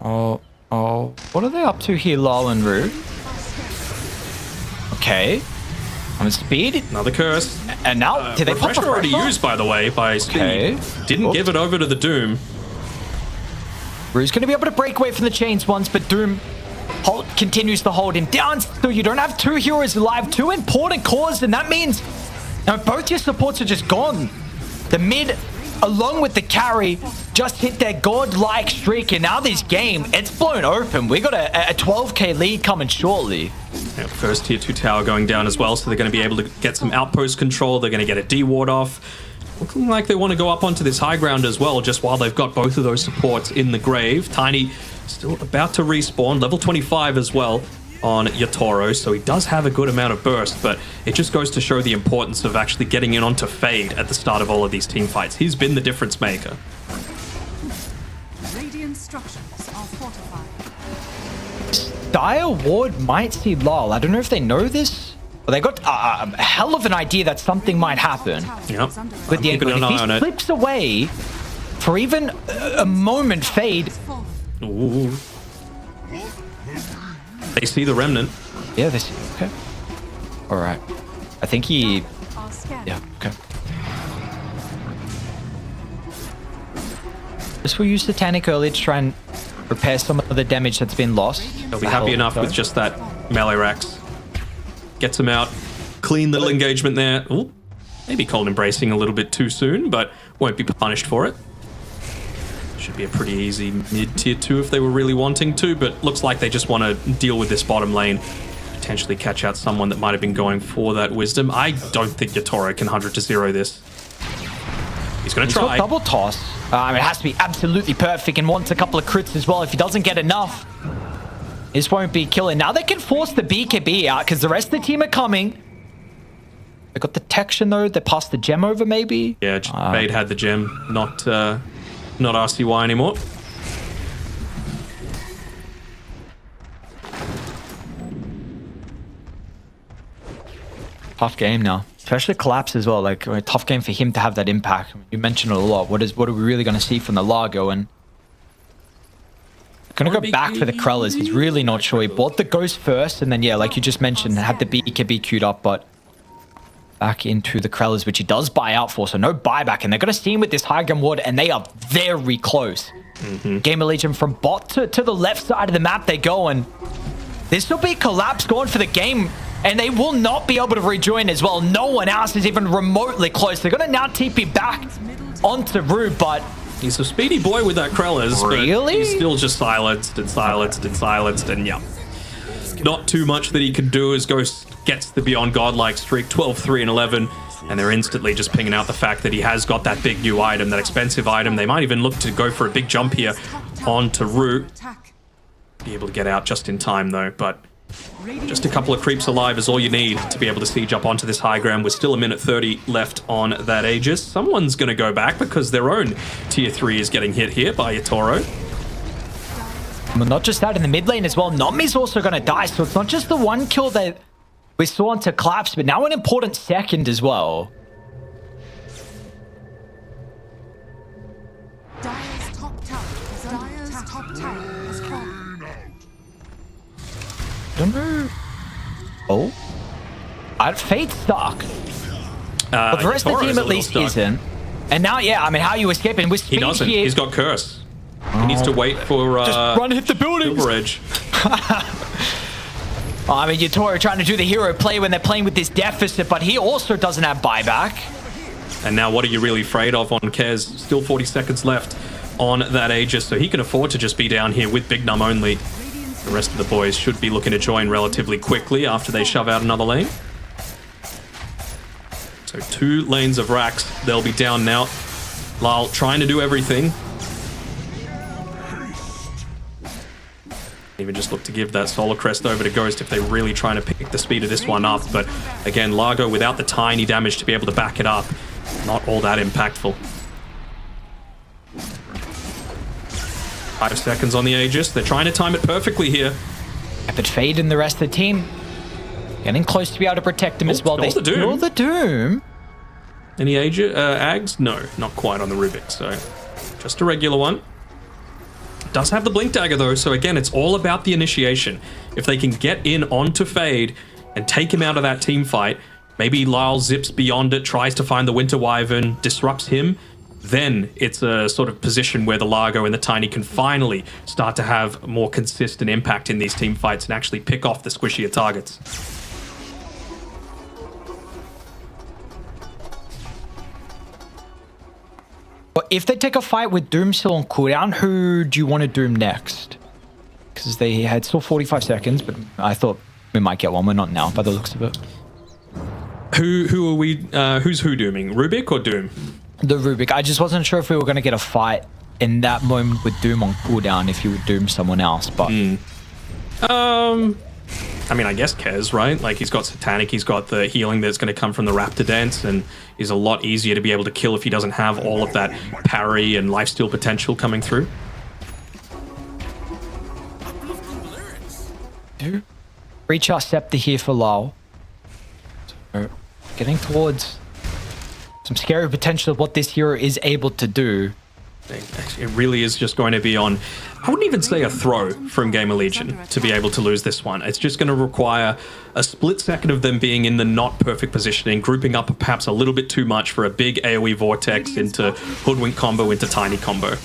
Oh, what are they up to here, Lol and Rue? Okay. On Speed. Another curse. And now, did they pop refresher already used, by the way, by Speed. Okay. Didn't give it over to the Doom. Rue's going to be able to break away from the chains once, but Doom continues to hold him down. So you don't have 2 heroes alive, 2 important cores, and that means now both your supports are just gone. The mid, along with the carry, just hit their godlike streak, and now this game, it's blown open. We got a 12k lead coming shortly. Yeah, first tier 2 tower going down as well, so they're going to be able to get some outpost control. They're going to get a D-ward off. Looking like they want to go up onto this high ground as well, just while they've got both of those supports in the grave. Tiny still about to respawn, level 25 as well on Yatoro, so he does have a good amount of burst, but it just goes to show the importance of actually getting in onto Fade at the start of all of these team fights. He's been the difference maker. Radiant structures are fortified. Dire Ward might see Lol. I don't know if they know this, but they got a hell of an idea that something might happen. Yep. With the angle, if he slips away for even a moment, Fade. Ooh. They see the remnant. Yeah, they see. Okay. All right. I think he. Are scanning. Yeah. Okay. This will use Satanic early to try and repair some of the damage that's been lost. They'll be happy enough with just that melee Rax. Gets him out. Clean little engagement there. Ooh. Maybe cold embracing a little bit too soon, but won't be punished for it. Should be a pretty easy mid-tier 2 if they were really wanting to, but looks like they just want to deal with this bottom lane. Potentially catch out someone that might have been going for that wisdom. I don't think Yatoro can 100-0 this. He's going to try. Got double toss. I mean, it has to be absolutely perfect and wants a couple of crits as well. If he doesn't get enough, this won't be killing. Now they can force the BKB out because the rest of the team are coming. They got the detection though. They passed the gem over maybe. Yeah, Fade had the gem, not RCY anymore. Tough game now. Especially Collapse as well. Like, a tough game for him to have that impact. You mentioned it a lot. What are we really going to see from the Largo? And going to go back for the Krellers. He's really not sure. He bought the Ghost first. And then, yeah, like you just mentioned, had the BKB queued up. But back into the Krellas, which he does buy out for, so no buyback, and they're going to see him with this high ground ward, and they are very close. GamerLegion from bot to the left side of the map they go, and this will be a collapse going for the game, and they will not be able to rejoin as well. No one else is even remotely close. They're going to now TP back onto Rue, but He's a speedy boy with that Krellas, really? but he's still just silenced and silenced and silenced, and yeah. Not too much that he can do as Ghost gets the Beyond Godlike streak, 12, 3, and 11, and they're instantly just pinging out the fact that he has got that big new item, that expensive item. They might even look to go for a big jump here onto Root. Attack. Be able to get out just in time though, but just a couple of creeps alive is all you need to be able to siege up onto this high ground. We're still a minute 30 left on that Aegis. Someone's going to go back because their own tier 3 is getting hit here by Toro. Well, not just that, in the mid lane as well, Nomi's also going to die, so it's not just the one kill that we saw onto Collapse, but now an important second as well. Dire's top tower. Dire's top tower has fallen. Don't know. Oh. Fate's stuck. But the rest of the Toro's team a at little least stuck. isn't. And now, yeah, I mean, how are you escaping? With He speed doesn't. here, He's got Curse. He needs to wait for just run, hit the buildings. Silver Edge. I mean, Toro trying to do the hero play when they're playing with this deficit, but he also doesn't have buyback. And now what are you really afraid of on Kez? Still 40 seconds left on that Aegis, so he can afford to just be down here with Big Num only. The rest of the boys should be looking to join relatively quickly after they shove out another lane. So 2 lanes of racks. They'll be down now. Lyle trying to do everything. Even just look to give that Solar Crest over to Ghost if they're really trying to pick the speed of this one up. But again, Largo without the tiny damage to be able to back it up, not all that impactful. 5 seconds on the Aegis. They're trying to time it perfectly here. But Fade and the rest of the team getting close to be able to protect him as well. They the Doom. steal the Doom. Any Ags? No, not quite on the Rubik, so just a regular one. Does have the Blink Dagger though, so again, it's all about the initiation. If they can get in onto Fade and take him out of that team fight, maybe Lyle zips beyond it, tries to find the Winter Wyvern, disrupts him, then it's a sort of position where the Largo and the Tiny can finally start to have more consistent impact in these team fights and actually pick off the squishier targets. But if they take a fight with Doom still on cooldown, who do you want to Doom next? Because they had still 45 seconds, but I thought we might get one. We're not now, by the looks of it. Who are we? Who's who dooming? Rubik or Doom? The Rubik. I just wasn't sure if we were going to get a fight in that moment with Doom on cooldown if you would Doom someone else, but... I mean, I guess Kez, right? Like, he's got Satanic, he's got the healing that's going to come from the Raptor Dance, and is a lot easier to be able to kill if he doesn't have all of that parry and lifesteal potential coming through. Reach our scepter here for Lyle. So, getting towards some scary potential of what this hero is able to do. It really is just going to be on, I wouldn't even say a throw from GamerLegion to be able to lose this one. It's just going to require a split second of them being in the not perfect positioning, grouping up perhaps a little bit too much for a big AoE vortex into Hoodwink combo, into Tiny combo.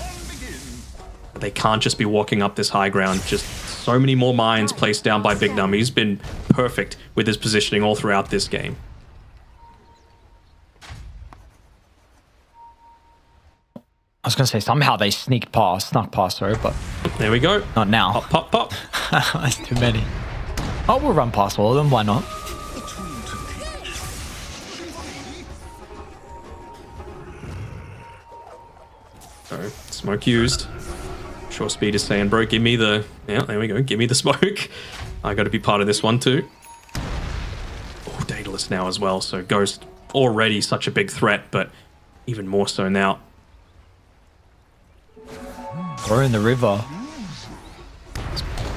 They can't just be walking up this high ground. Just so many more mines placed down by Big Num. He's been perfect with his positioning all throughout this game. I was going to say somehow they snuck past, sorry, but There we go. not now. Pop, pop, pop. That's too many. Oh, we'll run past all of them. Why not? So, smoke used. Sure Speed is saying, bro, give me the... Yeah, there we go. Give me the smoke. I got to be part of this one too. Oh, Daedalus now as well. So Ghost already such a big threat, but even more so now. We're in the river.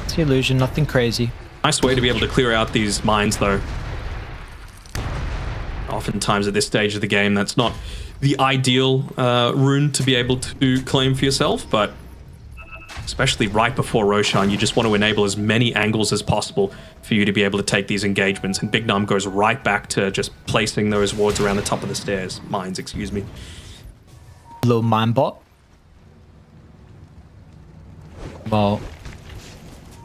It's the illusion, nothing crazy. Nice way to be able to clear out these mines, though. Oftentimes at this stage of the game, that's not the ideal rune to be able to claim for yourself, but especially right before Roshan. You just want to enable as many angles as possible for you to be able to take these engagements. And Big Num goes right back to just placing those wards around the top of the stairs. Mines, excuse me. Little mine bot. Well,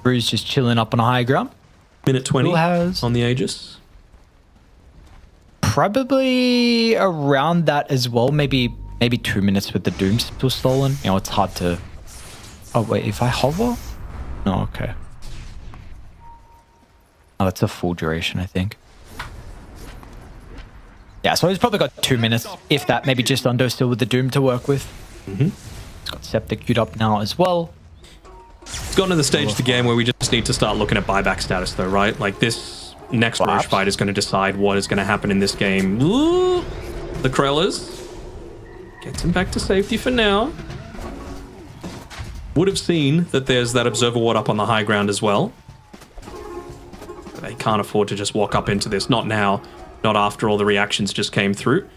Brew's just chilling up on a high ground. Minute 20 Who has- on the Aegis. Probably around that as well. Maybe 2 minutes with the Doom still stolen. You know, it's hard to... Oh, wait, if I hover? No, okay. Oh, that's a full duration, I think. Yeah, so he's probably got 2 minutes, if that. Maybe just under still with the Doom to work with. He's got Scepter queued up now as well. It's gotten to the stage of the game where we just need to start looking at buyback status, though, right? Like, this next Roche fight is going to decide what is going to happen in this game. Ooh, the Krellers gets him back to safety for now. Would have seen that there's that Observer Ward up on the high ground as well. But they can't afford to just walk up into this. Not now. Not after all the reactions just came through.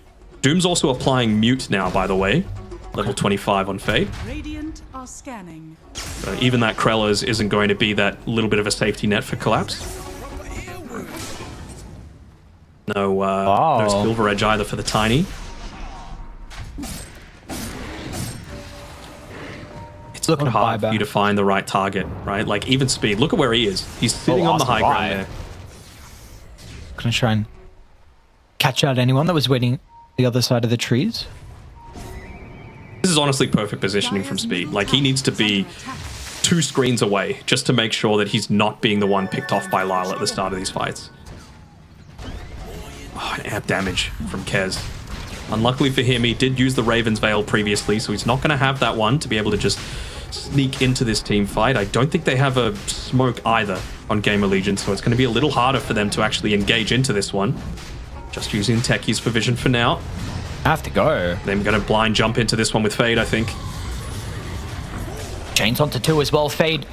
Doom's also applying Mute now, by the way. Level 25 on Fade. Radiant are scanning. So even that Krellers isn't going to be that little bit of a safety net for Collapse. No Silver Edge either for the Tiny. It's looking hard for you to find the right target, right? Like even speed. Look at where he is. He's sitting on the high ground there. Gonna try and catch out anyone that was waiting the other side of the trees. This is honestly perfect positioning from speed. Like he needs to be 2 screens away just to make sure that he's not being the one picked off by Lyle at the start of these fights. Oh, an amp damage from Kez. Unluckily for him, he did use the Raven's Veil previously, so he's not going to have that one to be able to just sneak into this team fight. I don't think they have a smoke either on GamerLegion, so it's going to be a little harder for them to actually engage into this one. Just using techies for vision for now. I have to go. They're going to blind jump into this one with Fade, I think. Chains onto 2 as well. Fade.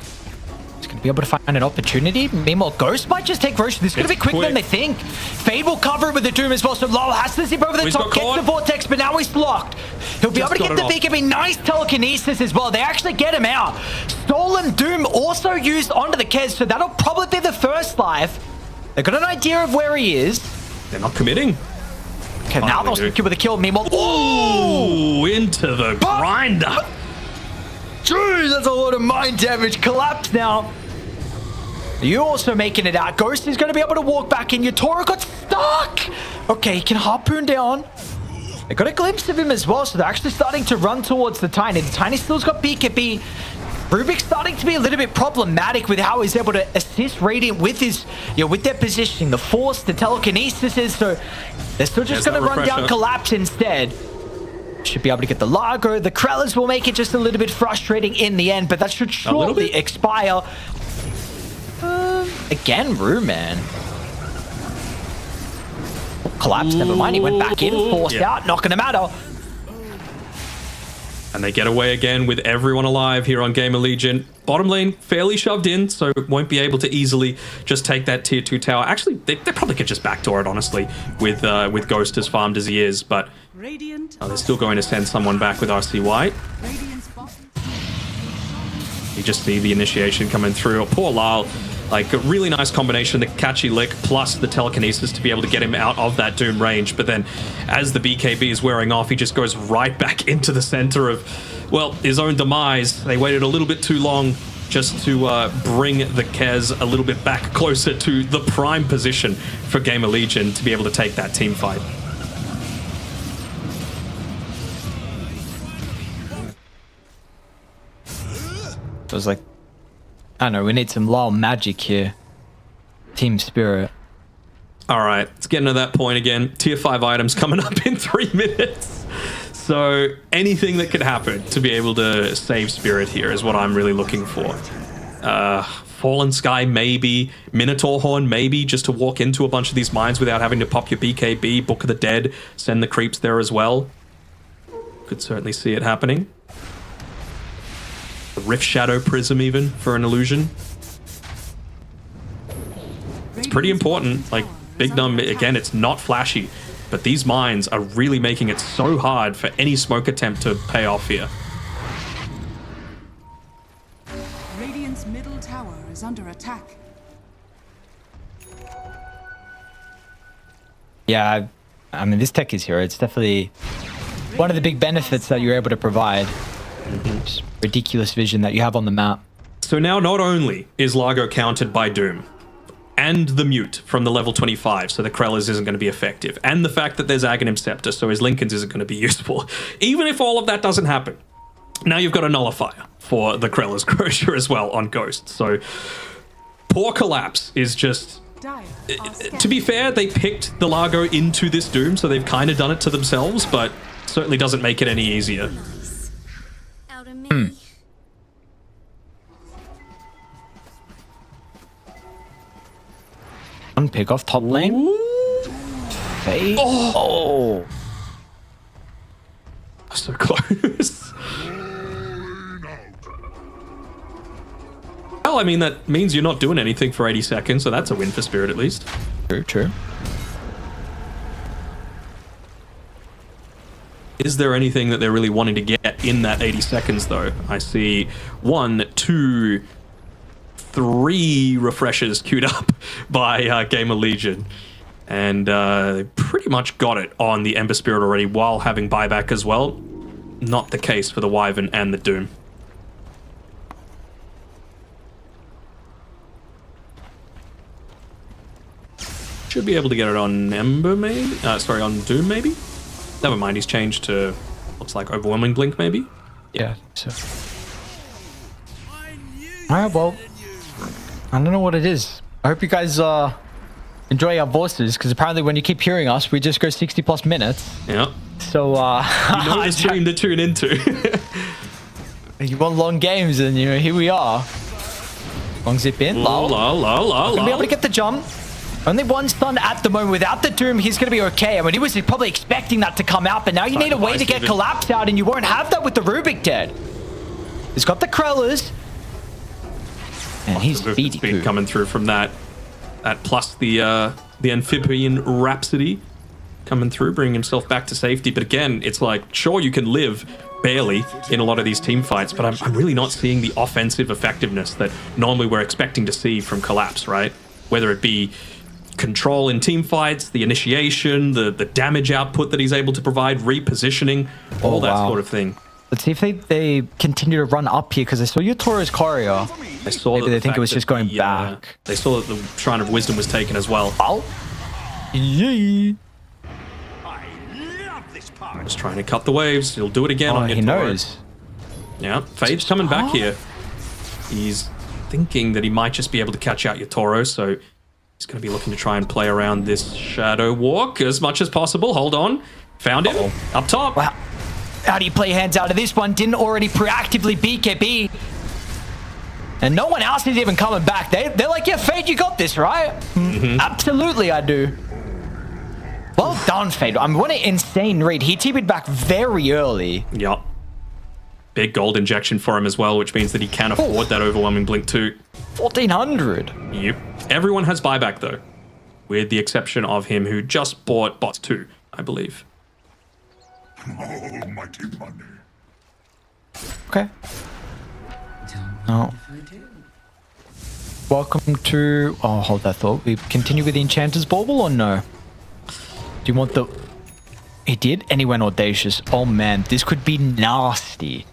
He's going to be able to find an opportunity. Meanwhile, Ghost might just take Roche. This is going to be quicker than they think. Fade will cover it with the Doom as well. So Lyle has to zip over the top, gets the Vortex, but now he's blocked. He'll be able to get the BKB. Nice telekinesis as well. They actually get him out. Stolen Doom also used onto the Kez, so that'll probably be the first life. They've got an idea of where he is. They're not committing. Okay, now they'll secure with a kill. Meanwhile, ooh, into the grinder. Jeez, that's a lot of mind damage. Collapse now. You also making it out. Ghost is going to be able to walk back in. Yatora got stuck. Okay, he can harpoon down. They got a glimpse of him as well, so they're actually starting to run towards the Tiny. The Tiny still's got BKB. Rubik's starting to be a little bit problematic with how he's able to assist Radiant with his, with their positioning. The Force, the telekinesis is, so they're still just going to run down Collapse instead. Should be able to get the Largo. The Krellers will make it just a little bit frustrating in the end, but that should shortly expire. Again, Rue, man. Collapse, never mind. He went back in, forced out, not going to matter. And they get away again with everyone alive here on GamerLegion. Bottom lane, fairly shoved in, so won't be able to easily just take that tier 2 tower. Actually, they probably could just backdoor it, honestly, with Ghost as farmed as he is, but they're still going to send someone back with RC White. You just see the initiation coming through. Oh, poor Lyle. Like, a really nice combination, the catchy lick plus the telekinesis to be able to get him out of that Doom range. But then, as the BKB is wearing off, he just goes right back into the center of, well, his own demise. They waited a little bit too long just to bring the Kez a little bit back closer to the prime position for GamerLegion to be able to take that team fight. It was like, I don't know, we need some Lyle magic here. Team spirit. All right, it's getting to that point again. Tier 5 items coming up in 3 minutes. So anything that could happen to be able to save Spirit here is what I'm really looking for. Fallen Sky, maybe. Minotaur Horn, maybe, just to walk into a bunch of these mines without having to pop your BKB. Book of the Dead, send the creeps there as well. Could certainly see it happening. The Rift Shadow Prism, even, for an illusion. It's pretty important. Like, Big Num, again, it's not flashy, but these mines are really making it so hard for any smoke attempt to pay off here. under attack. Yeah, I mean, this tech is here. It's definitely one of the big benefits that you're able to provide. Just ridiculous vision that you have on the map. So now not only is Largo countered by Doom and the mute from the level 25, so the Krellas isn't going to be effective, and the fact that there's Aghanim Scepter, so his Lincolns isn't going to be useful. Even if all of that doesn't happen, now you've got a nullifier for the Krellas Crochet as well on Ghost. So poor Collapse is just... Dire are To be fair, they picked the Largo into this Doom, so they've kind of done it to themselves, but certainly doesn't make it any easier. Out of me. One pick off top lane. Fade. Oh. So close. Well, I mean, that means you're not doing anything for 80 seconds, so that's a win for Spirit at least. True, true. Is there anything that they're really wanting to get in that 80 seconds, though? I see 1, 2, 3 refreshes queued up by GamerLegion. And they pretty much got it on the Ember Spirit already while having buyback as well. Not the case for the Wyvern and the Doom. Should be able to get it on Ember, maybe? Sorry, on Doom, maybe? Never mind, he's changed to, looks like Overwhelming Blink, maybe? Yeah, so. Alright, well, I don't know what it is. I hope you guys enjoy our voices, because apparently when you keep hearing us, we just go 60 plus minutes. Yeah. So, You know the stream to tune into. you want long games, and here we are. Long zip in, Lol, lol. lol, lol, lol, Gonna be able lol. to get the jump. Only one stun at the moment. Without the Doom, he's going to be okay. I mean, he was probably expecting that to come out, but now you need a way to get Collapse out, and you won't have that with the Rubik dead. He's got the Krellas. And he's The speedy speed coming through from that. That plus the Amphibian Rhapsody coming through, bringing himself back to safety. But again, it's like, sure, you can live barely in a lot of these team fights, but I'm really not seeing the offensive effectiveness that normally we're expecting to see from Collapse, right? Whether it be control in team fights, the initiation, the damage output that he's able to provide, repositioning, all that sort of thing. Let's see if they continue to run up here, because I saw Yutoro's Courier. I saw Maybe that they the think fact it was that just going the, back. They saw that the Shrine of Wisdom was taken as well. Oh. Yee. Just trying to cut the waves. He'll do it again on Oh, he Yutoro. knows. Yeah, Fade's coming back here. He's thinking that he might just be able to catch out Yutoro, so he's going to be looking to try and play around this Shadow Walk as much as possible. Hold on. Found him. Up top. Wow. How do you play hands out of this one? Didn't already proactively BKB. And no one else is even coming back. They're like, yeah, Fade, you got this, right? Absolutely, I do. Well done, Fade. I mean, what an insane read. He TP'd back very early. Yup. Big gold injection for him as well, which means that he can afford that overwhelming blink too. 1400. Yep. Everyone has buyback though, with the exception of him who just bought bots 2, I believe. Almighty money. Okay. Oh. Welcome to... Oh, hold that thought. We continue with the Enchanter's Bauble or no? Do you want the... He did? And he went Audacious. Oh man, this could be nasty.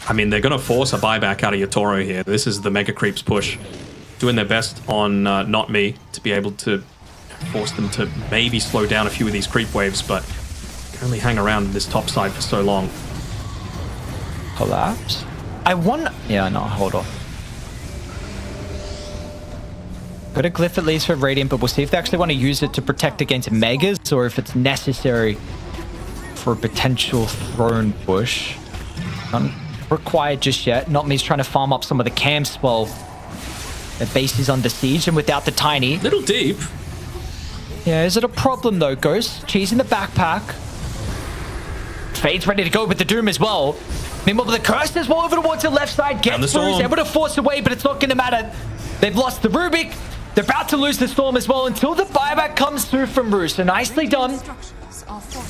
I mean, they're going to force a buyback out of Yutoro here. This is the Mega Creeps push. Doing their best on Not Me to be able to force them to maybe slow down a few of these creep waves, but can only hang around this top side for so long. Collapse? I want... Yeah, no, hold on. Got a glyph at least for Radiant, but we'll see if they actually want to use it to protect against Megas, or if it's necessary for a potential throne push. Not required just yet. Not Me's trying to farm up some of the camps while their base is under siege, and without the Tiny. Little deep. Yeah, is it a problem though, Ghost? Cheese in the backpack. Fade's ready to go with the Doom as well. Meanwhile, the Curse as well over towards the left side. Gets through, he's able to force away, but it's not going to matter. They've lost the Rubik. They're about to lose the Storm as well until the buyback comes through from Roos. So nicely done.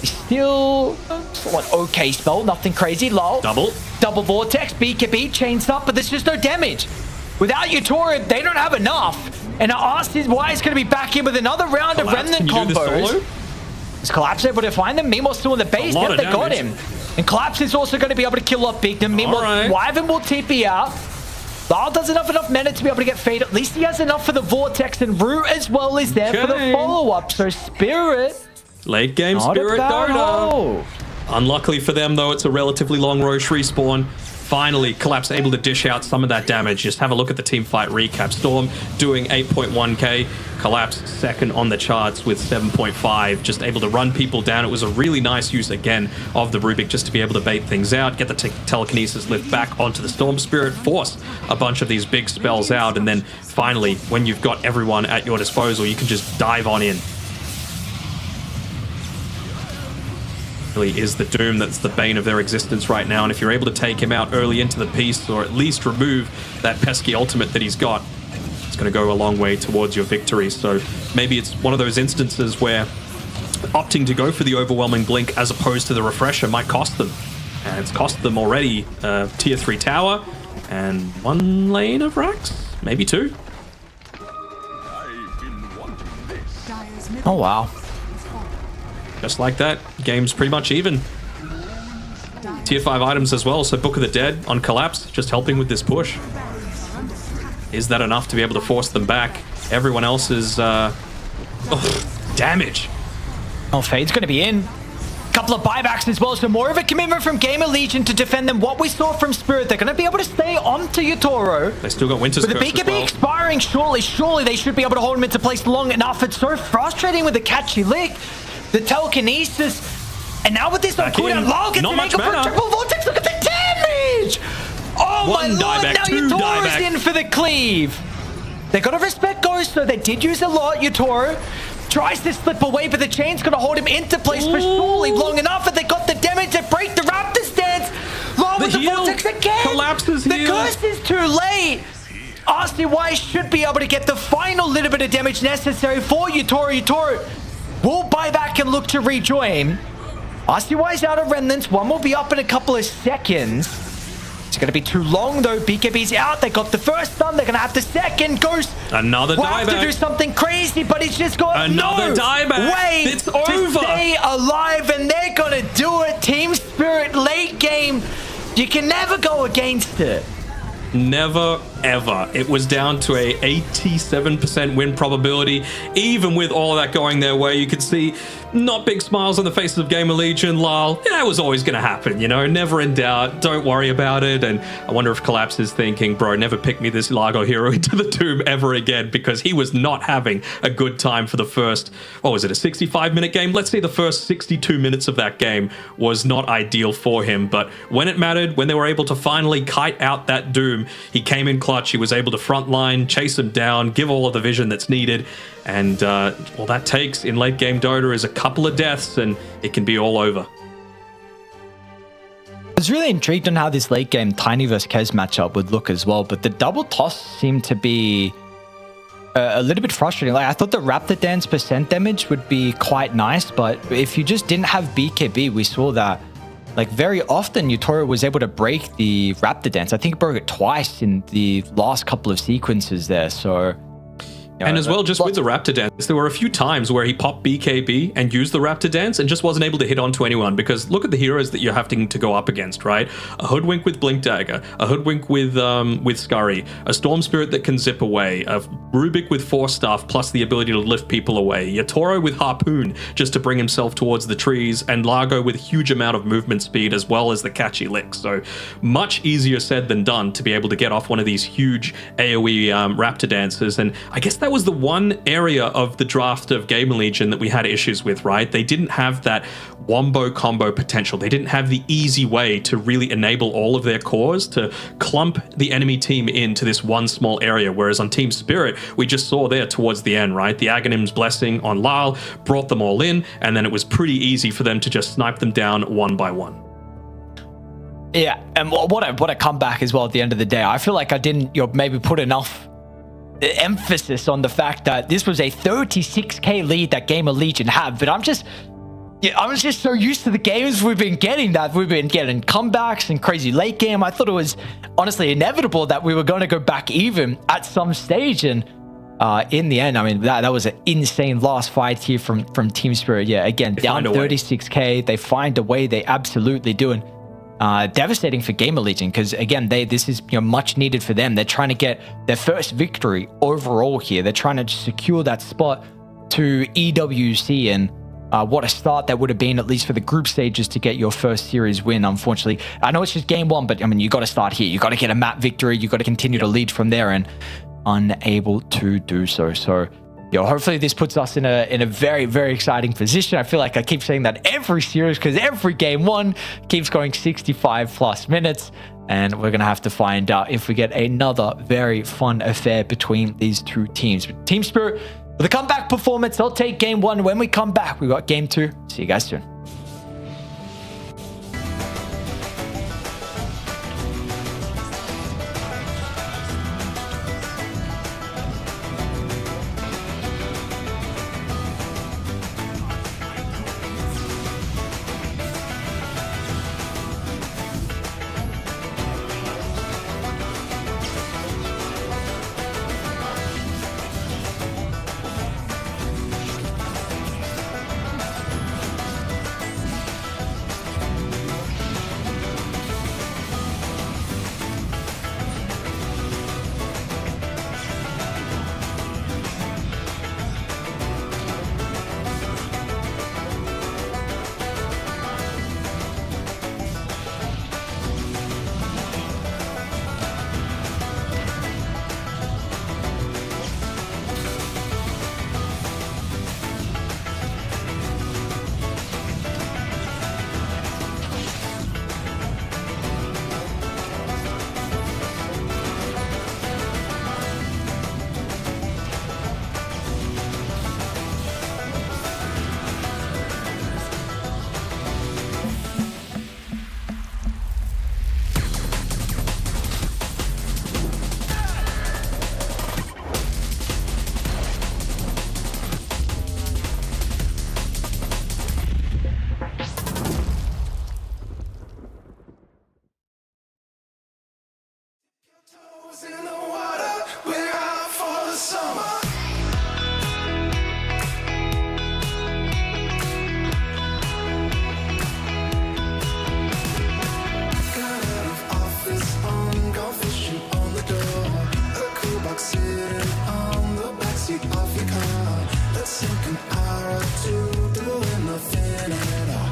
Still somewhat okay spell, nothing crazy. Lol. Double. Double Vortex, BKB, chains up, but there's just no damage. Without Utoro, they don't have enough. And Asked is why he's going to be back in with another round of Collapse, Remnant can you do this combos. solo? Is Collapse able to find them? Meanwhile, still in the base. lot Yep, of they got damage. him. And Collapse is also going to be able to kill off Bigdom. Meanwhile, Alright. Wyvern will TP out. Lyle doesn't have enough mana to be able to get fade. At least he has enough for the Vortex, and Root as well is there for the Okay. follow-up. So Spirit, Late game not Spirit a bad Dota. hold. Unluckily for them, though, it's a relatively long Roche respawn. Finally, Collapse able to dish out some of that damage. Just have a look at the team fight recap. Storm doing 8.1k. Collapse second on the charts with 7.5. Just able to run people down. It was a really nice use, again, of the Rubik just to be able to bait things out, get the telekinesis lift back onto the Storm Spirit, force a bunch of these big spells out, and then finally, when you've got everyone at your disposal, you can just dive on in. Really is the Doom that's the bane of their existence right now, and if you're able to take him out early into the piece, or at least remove that pesky ultimate that he's got, it's going to go a long way towards your victory. So maybe it's one of those instances where opting to go for the overwhelming blink as opposed to the refresher might cost them, and it's cost them already tier 3 tower and 1 lane of racks, maybe 2. Dire's middle Oh, wow. Just like that, game's pretty much even. Tier 5 items as well, so Book of the Dead on Collapse, just helping with this push. Is that enough to be able to force them back? Everyone else is... damage. Oh, Fade's going to be in. Couple of buybacks as well, so more of a commitment from GamerLegion to defend them. What we saw from Spirit, they're going to be able to stay onto Utoro. They still got Winter's With the Curse as BKB well. expiring surely they should be able to hold him into place long enough. It's so frustrating with the catchy lick, the telekinesis, and now with this on Back cooldown, in. Lyle gets Not an much angle for a mana. triple vortex. Look at the damage! Oh my One lord, dieback, now two Utoro's dieback. in for the cleave. They got to respect Ghost, so they did use a lot. Utoro tries to slip away, but the chain's going to hold him into place for surely long enough, and they got the damage to break the Raptor stance. Lyle with the heal. vortex again. Collapses The heal. curse is too late. RCY should be able to get the final little bit of damage necessary for Utoro. Utoro will buy back and look to rejoin. RCY's out of remnants. One will be up in a couple of seconds. It's going to be too long, though. BKB's out. They got the first stun. They're going to have the second. Ghost Another will have to dieback. do something crazy, but he's just got Another no dieback. way It's to over. stay alive, and they're going to do it. Team Spirit, late game. You can never go against it. Never, ever. It was down to a 87% win probability. Even with all of that going their way, you could see not big smiles on the faces of GamerLegion. Lyle, yeah, it was always going to happen, you know, never in doubt. Don't worry about it. And I wonder if Collapse is thinking, bro, never pick me this Largo hero into the tomb ever again, because he was not having a good time for the first, what was it, a 65-minute game? Let's say the first 62 minutes of that game was not ideal for him. But when it mattered, when they were able to finally kite out that doom, he came in clutch. He was able to frontline, chase him down, give all of the vision that's needed. And all that takes in late game Dota is a couple of deaths and it can be all over. I was really intrigued on how this late game Tiny vs. Kez matchup would look as well, but the double toss seemed to be a little bit frustrating. Like, I thought the Raptor Dance percent damage would be quite nice, but if you just didn't have BKB, we saw that like very often Utoro was able to break the Raptor Dance. I think he broke it twice in the last couple of sequences there, so... And as well, just with the Raptor Dance, there were a few times where he popped BKB and used the Raptor Dance and just wasn't able to hit onto anyone, because look at the heroes that you're having to go up against, right? A Hoodwink with Blink Dagger, a Hoodwink with Scurry, a Storm Spirit that can zip away, a Rubik with Force Staff plus the ability to lift people away, Yatoro with Harpoon just to bring himself towards the trees, and Largo with huge amount of movement speed as well as the catchy lick. So much easier said than done to be able to get off one of these huge AoE Raptor Dances. And I guess that was the one area of the draft of GamerLegion that we had issues with, right? They didn't have that wombo combo potential. They didn't have the easy way to really enable all of their cores to clump the enemy team into this one small area. Whereas on Team Spirit, we just saw there towards the end, right? The Aghanim's Blessing on Lyle brought them all in, and then it was pretty easy for them to just snipe them down one by one. Yeah, and what a comeback as well at the end of the day. I feel like I didn't maybe put enough emphasis on the fact that this was a 36k lead that GamerLegion had, but I'm just Yeah, I was just so used to the games we've been getting that we've been getting comebacks and crazy late game. I thought it was honestly inevitable that we were going to go back even at some stage. And in the end, I mean, that was an insane last fight here from Team Spirit. Yeah, again, down 36k. They find a way. They absolutely do. And devastating for GamerLegion because, again, this is much needed for them. They're trying to get their first victory overall here. They're trying to secure that spot to EWC, and what a start that would have been, at least for the group stages, to get your first series win. Unfortunately, I know it's just game one, but I mean, you got to start here. You got to get a map victory. You got to continue to lead from there, and unable to do so. So, hopefully this puts us in a very, very exciting position. I feel like I keep saying that every series because every game one keeps going 65 plus minutes, and we're gonna have to find out if we get another very fun affair between these two teams. But Team Spirit, with a comeback performance, they'll take game one. When we come back, we got game two. See you guys soon. In the water, we're out for the summer. Got out of office on, go fishing on the door. A cool box sitting on the backseat of your car. Let's sink an hour or two doing nothing at all.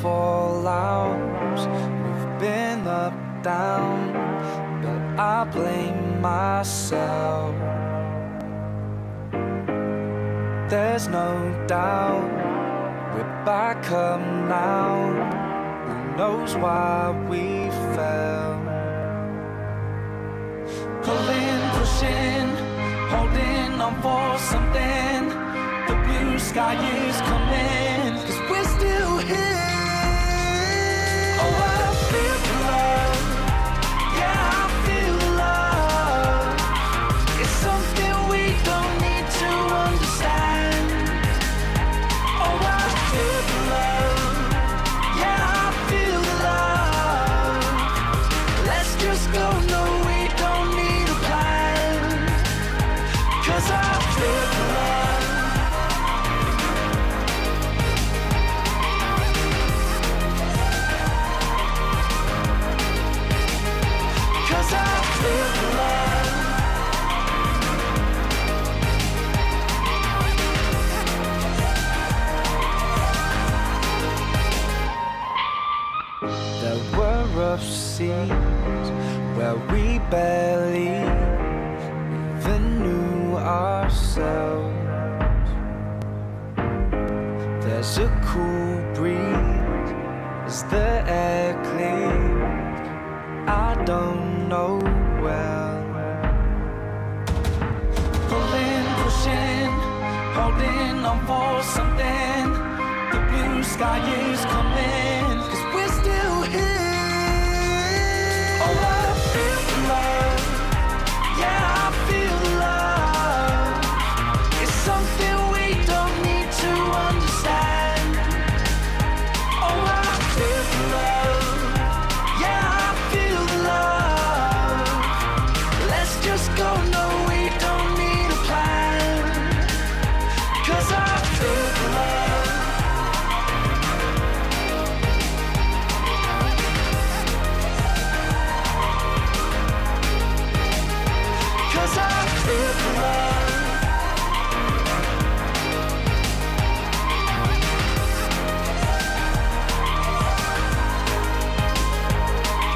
fallouts. We've been up, down, but I blame myself. There's no doubt we're back up now. Who knows why we fell? Pulling, pushing, holding on for something. The blue sky is coming, 'cause we're still here. Oh, I feel the love. Yeah, I feel the love. It's something we don't need to understand. Oh, I feel the love. Yeah, I feel the love. Let's just go, no, we don't need a plan. 'Cause I feel the love. 'Cause I feel the love. There were rough seas where we barely even knew ourselves. There's a cool breeze as the air clears. I don't know well. Pulling, pushing, holding on for something. The blue sky is coming, 'cause we're still here. Oh, I feel the love. Yeah, I feel the love. It's something we don't need to understand. Oh, I feel the love. Yeah, I feel the love. Let's just go, no, we don't need a plan. 'Cause I feel the love. 'Cause I feel the love.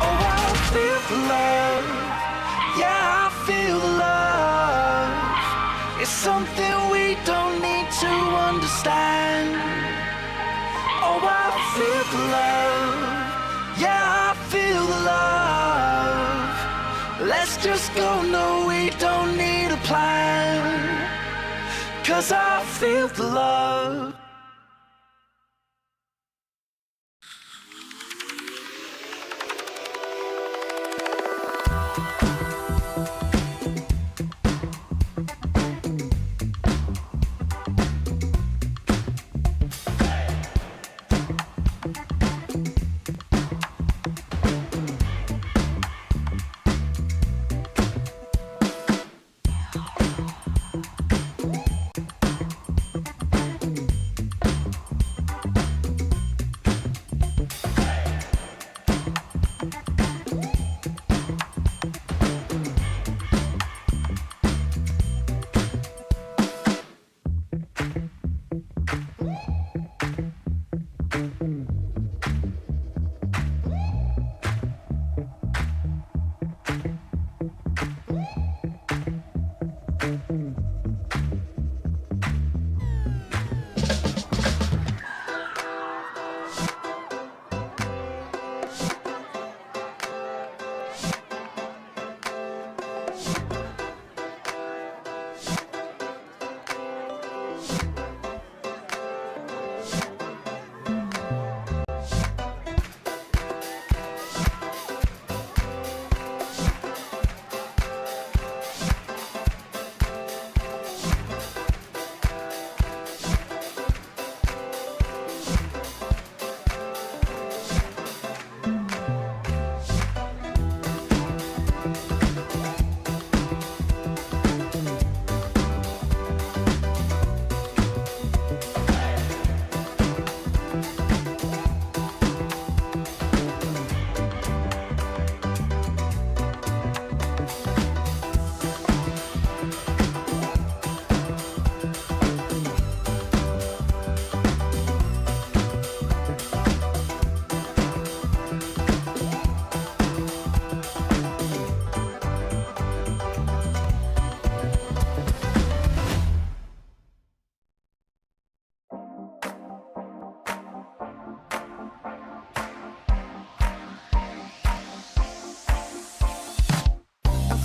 Oh, I feel the love. Yeah, I feel the love. It's something we don't need to understand. Oh, I feel the love. Yeah, I feel the love. Let's just go, no, we don't need a plan. 'Cause I feel the love.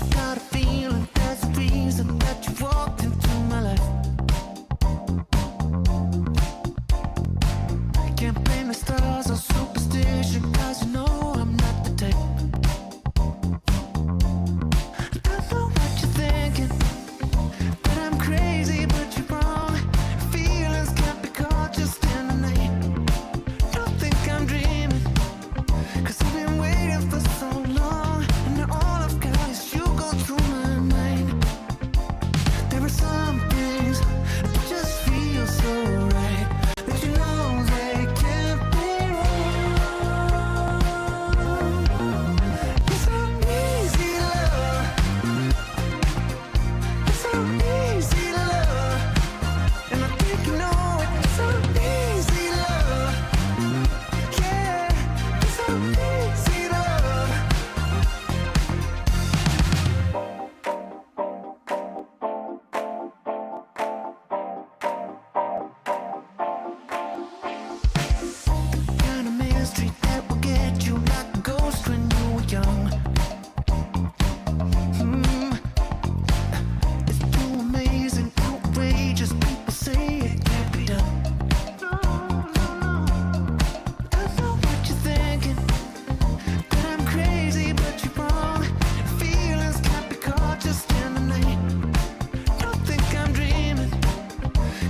I've got a feeling there's a reason that you walked into my life. Can't blame the stars on superstition, 'cause you know I'm not the type. I don't know what you're thinking, that I'm crazy, but you're wrong. Feelings can't be caught just in the night. Don't think I'm dreaming, 'cause I've been waiting for so long. And now all I've got is you go through my mind. There are some things that just feel so right, that you know they can't be wrong. It's so easy to love. It's so easy to love. And I think you know it. It's so easy to love. Yeah, it's so easy to love. Kind of mystery that will get you like a ghost when you were young. It's too amazing, outrageous. People say it can't be done. No. I know what you're thinking, that I'm crazy, but you're wrong. Feelings can't be caught just in the night. Don't think I'm dreaming,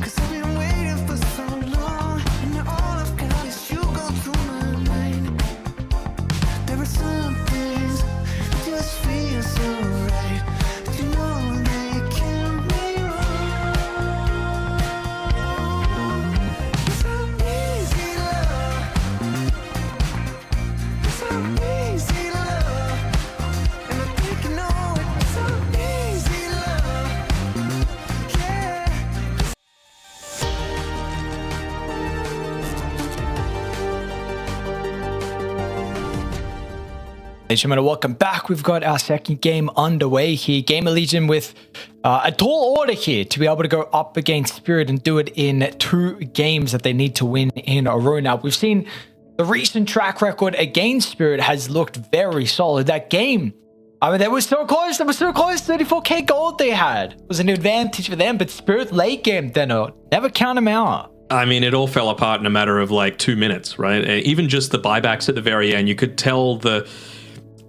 'cause I've been waiting for so long. And now all I've got is you go through my mind. There are some things that just feel so right, that you know they can't be wrong. It's so easy to love. It's so easy to love. And I think you know it. It's so easy to love. Yeah. Gentlemen, welcome back. We've got our second game underway here. GamerLegion with a tall order here to be able to go up against Spirit and do it in 2 games that they need to win in a row. Now, we've seen the recent track record against Spirit has looked very solid. That game, I mean, they were so close. 34k gold they had. It was an advantage for them, but Spirit late game, then never count them out. I mean, it all fell apart in a matter of like 2 minutes, right? Even just the buybacks at the very end, you could tell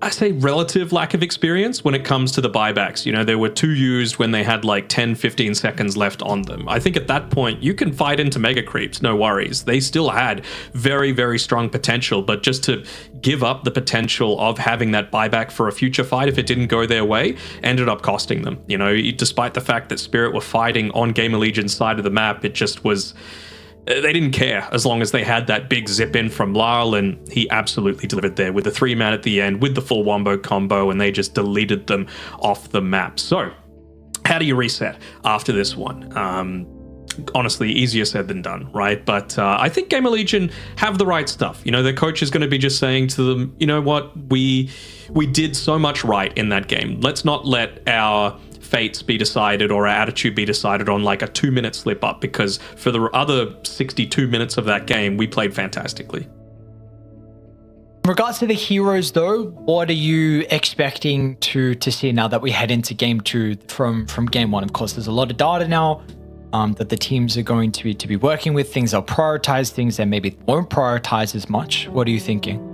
I say relative lack of experience when it comes to the buybacks. You know, they were 2 used when they had like 10, 15 seconds left on them. I think at that point, you can fight into mega creeps, no worries. They still had very, very strong potential, but just to give up the potential of having that buyback for a future fight if it didn't go their way, ended up costing them. You know, despite the fact that Spirit were fighting on GamerLegion's side of the map, it just was... They didn't care as long as they had that big zip in from Lyle, and he absolutely delivered there with the 3-man at the end with the full wombo combo, and they just deleted them off the map. So, how do you reset after this one? Honestly, easier said than done, right? But I think GamerLegion have the right stuff. You know, their coach is going to be just saying to them, you know what, we did so much right in that game. Let's not let our fates be decided or our attitude be decided on like a 2-minute slip up, because for the other 62 minutes of that game, we played fantastically. In regards to the heroes, though, what are you expecting to see now that we head into game 2 from game 1? Of course, there's a lot of data now that the teams are going to be working with. Things are prioritized, things that maybe won't prioritize as much. What are you thinking?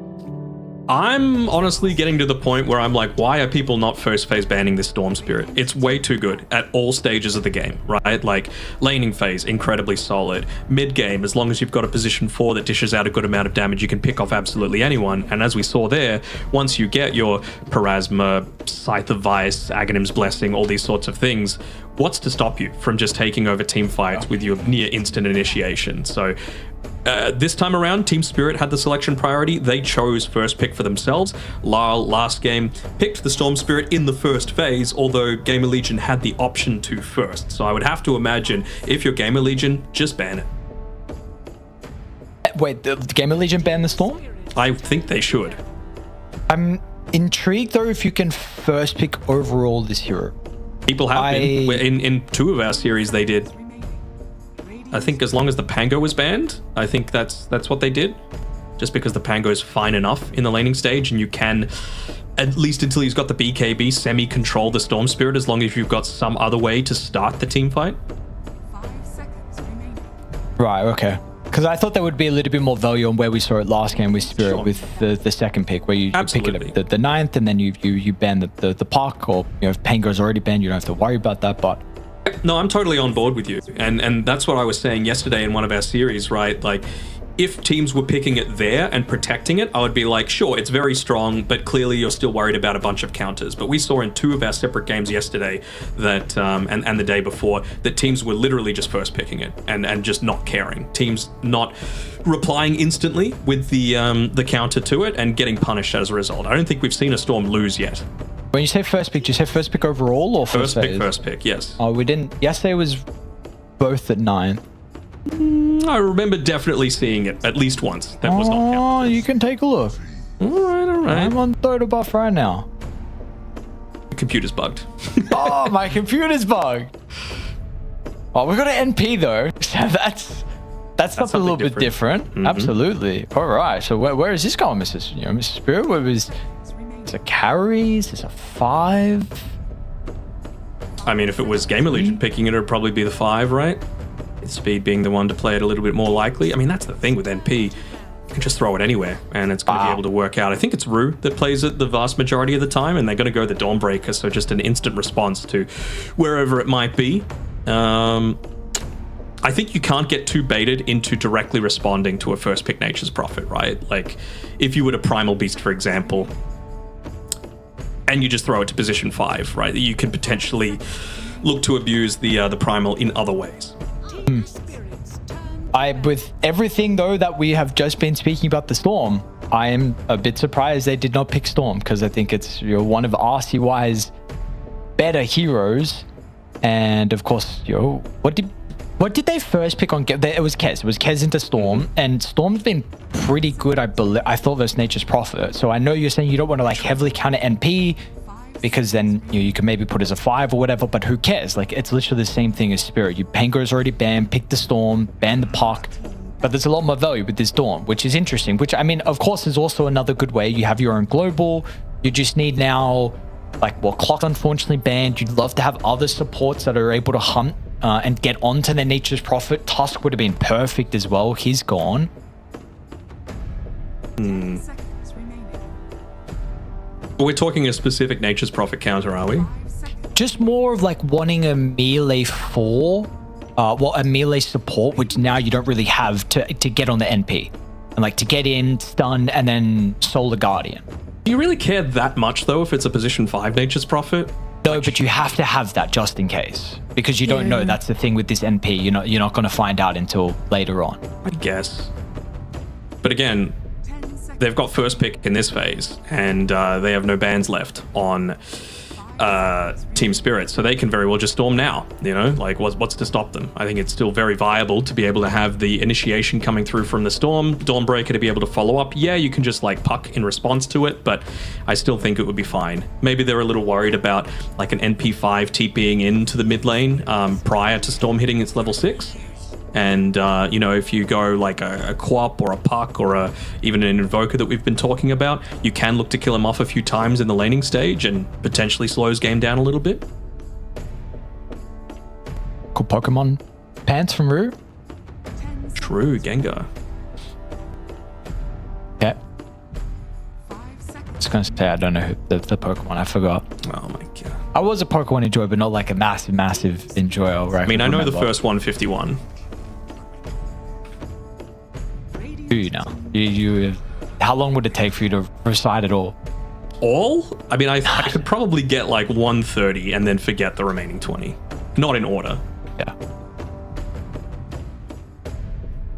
I'm honestly getting to the point where I'm like, why are people not first phase banning this Storm Spirit? It's way too good at all stages of the game, right? Like laning phase, incredibly solid. Mid game, as long as you've got a position 4 that dishes out a good amount of damage, you can pick off absolutely anyone. And as we saw there, once you get your Parasma, Scythe of Vice, Aghanim's Blessing, all these sorts of things, what's to stop you from just taking over team fights with your near instant initiation? So this time around, Team Spirit had the selection priority. They chose first pick for themselves. Lyle, last game, picked the Storm Spirit in the first phase, although GamerLegion had the option to first. So I would have to imagine, if you're GamerLegion, just ban it. Wait, the GamerLegion ban the Storm? I think they should. I'm intrigued, though, if you can first pick overall this hero. People have been. In 2 of our series, they did. I think as long as the Pango was banned, I think that's what they did. Just because the Pango is fine enough in the laning stage, and you can at least until he's got the BKB, semi-control the Storm Spirit, as long as you've got some other way to start the team fight. 5 seconds remaining. Right, okay. Because I thought there would be a little bit more value on where we saw it last game with Spirit, Sure. with the second pick, where you pick Absolutely. it up the ninth, and then you ban the puck, or if Pango's already banned, you don't have to worry about that. But No, I'm totally on board with you. And that's what I was saying yesterday in one of our series, right? Like, if teams were picking it there and protecting it, I would be like, sure, it's very strong, but clearly you're still worried about a bunch of counters. But we saw in 2 of our separate games yesterday that, and the day before, that teams were literally just first picking it and just not caring. Teams not replying instantly with the counter to it and getting punished as a result. I don't think we've seen a Storm lose yet. when you say first pick, do you say first pick overall or First pick, yes. Oh, we didn't. Yesterday was both at 9. I remember definitely seeing it at least once. That was not Oh, counted. you can take a look. All right. I'm on Dota buff right now. The computer's bugged. Oh, my computer's bugged. Oh, we got an NP though. So that's something a little something bit different. Mm-hmm. Absolutely. All right. So where is this going, Mrs. Mrs. Spirit? Where was? Is it carries? Is it 5? I mean, if it was GamerLegion picking it, it'd probably be the 5, right? Speed being the one to play it a little bit more likely. I mean, that's the thing with NP. You can just throw it anywhere, and it's going to be able to work out. I think it's Rue that plays it the vast majority of the time, and they're going to go the Dawnbreaker, so just an instant response to wherever it might be. I think you can't get too baited into directly responding to a first pick Nature's Prophet, right? Like, if you were to Primal Beast, for example, and you just throw it to position 5, right? You could potentially look to abuse the Primal in other ways. With everything though that we have just been speaking about the Storm, I am a bit surprised they did not pick Storm, because I think it's one of RCY's better heroes. And of course, what did they first pick on? It was Kez. It was Kez into Storm, and Storm's been pretty good. I thought versus Nature's Prophet. So I know you're saying you don't want to like heavily counter NP, because then you can maybe put as a 5 or whatever, but who cares? Like, it's literally the same thing as Spirit. Pango's already banned, pick the Storm, ban the puck, but there's a lot more value with this Storm, which is interesting, which, I mean, of course, is also another good way. You have your own global. You just need now, like, well, Clock unfortunately banned. You'd love to have other supports that are able to hunt and get onto their Nature's Prophet. Tusk would have been perfect as well. He's gone. 10 seconds remaining. We're talking a specific Nature's Prophet counter, are we? 5 seconds. Just more of like wanting a melee 4, a melee support, which now you don't really have to get on the NP. And like to get in, stun, and then Solar Guardian. Do you really care that much, though, if it's a position 5 Nature's Prophet? No, but you have to have that just in case. Because you don't know. That's the thing with this NP. You're not going to find out until later on. I guess. But again, 10 seconds. they've got first pick in this phase, and they have no bans left on Team Spirit, so they can very well just Storm now. Like, what's to stop them? I think it's still very viable to be able to have the initiation coming through from the Storm, Dawnbreaker to be able to follow up. Yeah, you can just like puck in response to it, but I still think it would be fine. Maybe they're a little worried about like an NP5 TPing into the mid lane prior to Storm hitting its level 6. And, if you go like a Quap or a Puck or even an Invoker that we've been talking about, you can look to kill him off a few times in the laning stage and potentially slows game down a little bit. Cool Pokemon pants from Rue. 10 seconds. True, Gengar. Yeah. 5 seconds. I was going to say, I don't know who the Pokemon. I forgot. Oh my god. I was a Pokemon enjoyer, but not like a massive enjoyer. Right? I mean, I know the first 151. Do you now? You how long would it take for you to recite it all? All? I mean, I could probably get like 130 and then forget the remaining 20. Not in order. Yeah.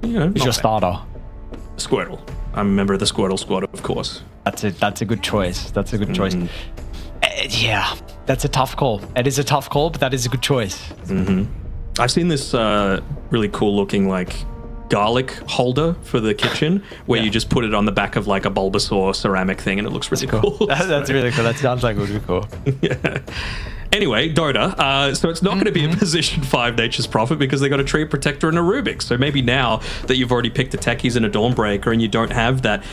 Who's Who's your starter? Squirtle. I'm a member of the Squirtle squad, of course. That's a good choice. That's a good choice. Yeah, that's a tough call. It is a tough call, but that is a good choice. I've seen this really cool looking like garlic holder for the kitchen where you just put it on the back of like a Bulbasaur ceramic thing and it looks really cool. That's really cool. That sounds like it would be cool. Yeah. Anyway, Dota. So it's not going to be a position 5 Nature's Prophet because they got a Tree Protector and a Rubik. So maybe now that you've already picked a Techies and a Dawnbreaker and you don't have that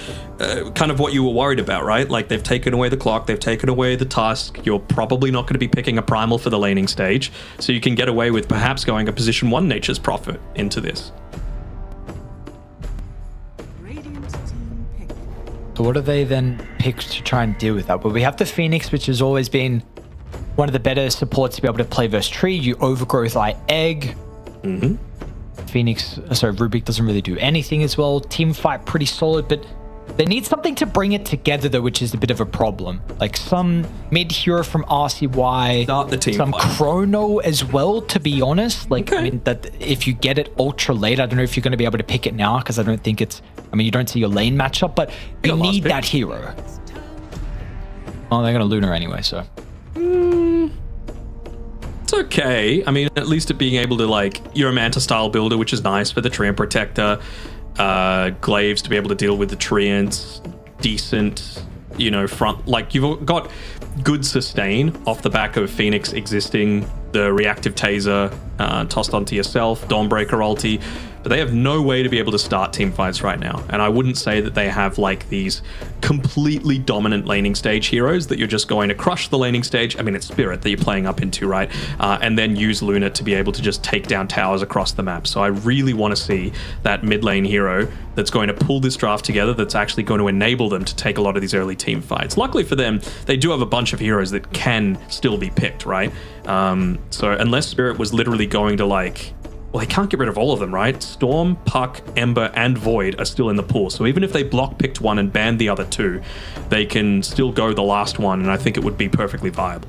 kind of what you were worried about, right? Like they've taken away the clock, they've taken away the Tusk. You're probably not going to be picking a Primal for the laning stage. So you can get away with perhaps going a position 1 Nature's Prophet into this. Radiant team pick. So what do they then pick to try and deal with that? Well, we have the Phoenix, which has always been one of the better supports to be able to play versus Tree. You Overgrowth Eye Egg. Phoenix, sorry, Rubik doesn't really do anything as well. Team fight pretty solid, but they need something to bring it together though, which is a bit of a problem. Like some mid hero from RCY, Start the team some fight. Chrono as well, to be honest. Like, Okay. I mean, that if you get it ultra late, I don't know if you're going to be able to pick it now because I don't think it's, I mean, you don't see your lane matchup, but you got last need pick. that hero. Oh, they're going to Lunar anyway, so. It's okay. I mean, at least it being able to, like, you're a Manta style builder, which is nice for the Treant Protector. Glaives to be able to deal with the Treants. Decent, you know, front. Like, you've got good sustain off the back of Phoenix existing, the reactive taser tossed onto yourself, Dawnbreaker ulti. But they have no way to be able to start team fights right now. And I wouldn't say that they have like these completely dominant laning stage heroes that you're just going to crush the laning stage. I mean, it's Spirit that you're playing up into, right? And then use Luna to be able to just take down towers across the map. So I really want to see that mid lane hero that's going to pull this draft together, that's actually going to enable them to take a lot of these early team fights. Luckily for them, they do have a bunch of heroes that can still be picked, right? So unless Spirit was literally going to like, well, they can't get rid of all of them, right? Storm, Puck, Ember, and Void are still in the pool. So even if they block picked one and banned the other two, they can still go the last one, and I think it would be perfectly viable.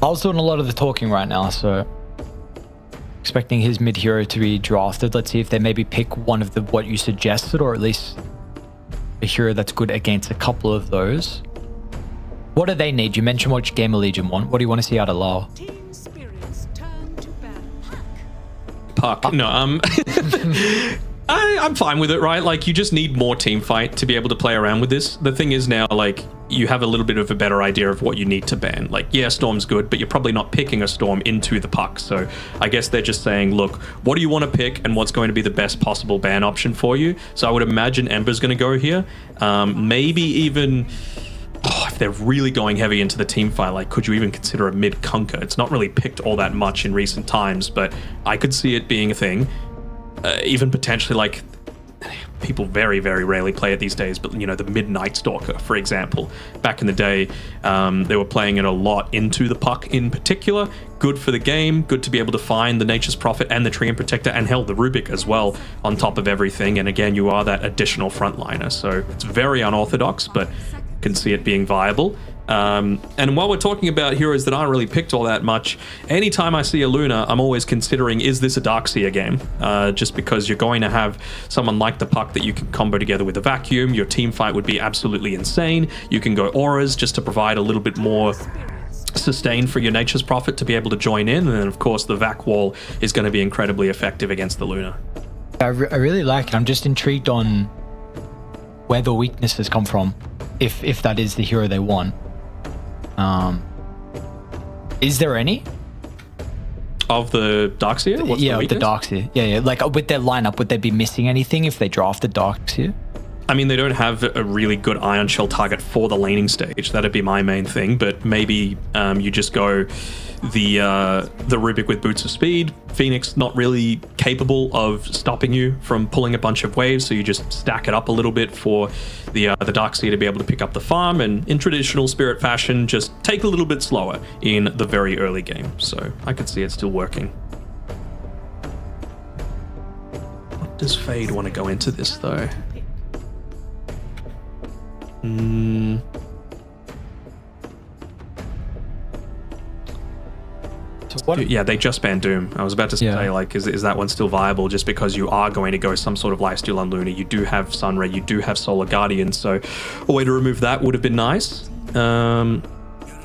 I was doing a lot of the talking right now, so expecting his mid hero to be drafted. Let's see if they maybe pick one of the what you suggested, or at least a hero that's good against a couple of those. What do they need? You mentioned what GamerLegion want. What do you want to see out of Lao? Team spirits turn to battle. Puck. No, I'm fine with it, right? Like, you just need more team fight to be able to play around with this. The thing is now, like, you have a little bit of a better idea of what you need to ban. Like, yeah, Storm's good, but you're probably not picking a Storm into the Puck. So I guess they're just saying, look, what do you want to pick and what's going to be the best possible ban option for you? So I would imagine Ember's going to go here. Maybe even... if they're really going heavy into the team fight, like, could you even consider a mid Kunkka? It's not really picked all that much in recent times, but I could see it being a thing. Even potentially, like, people very, very rarely play it these days, but, you know, the Midnight Stalker, for example. Back in the day, they were playing it a lot into the Puck in particular. Good for the game, good to be able to find the Nature's Prophet and the Treant Protector, and hell, the Rubik as well, on top of everything. And again, you are that additional frontliner, so it's very unorthodox, but can see it being viable. And while we're talking about heroes that aren't really picked all that much, anytime I see a Luna, I'm always considering, is this a Darkseer game? Just because you're going to have someone like the Puck that you can combo together with a Vacuum. Your team fight would be absolutely insane. You can go Auras just to provide a little bit more sustain for your Nature's Prophet to be able to join in. And then, of course, the Vac Wall is going to be incredibly effective against the Luna. I really like it. I'm just intrigued on where the weaknesses come from, if that is the hero they want. Is there any? Of the Darkseer? What's yeah, the with the Darkseer. Yeah. Like, with their lineup, would they be missing anything if they drafted Darkseer? I mean, they don't have a really good Iron Shell target for the laning stage. That'd be my main thing. But maybe you just go the Rubik with Boots of Speed. Phoenix not really capable of stopping you from pulling a bunch of waves, so you just stack it up a little bit for the Darkseer to be able to pick up the farm. And in traditional Spirit fashion, just take a little bit slower in the very early game. So I could see it still working. What does Fade want to go into this though? So what? Yeah, they just banned Doom. I was about to say, Yeah. like, is that one still viable? Just because you are going to go some sort of lifesteal on Luna. You do have Sunray, you do have Solar Guardian, so a way to remove that would have been nice.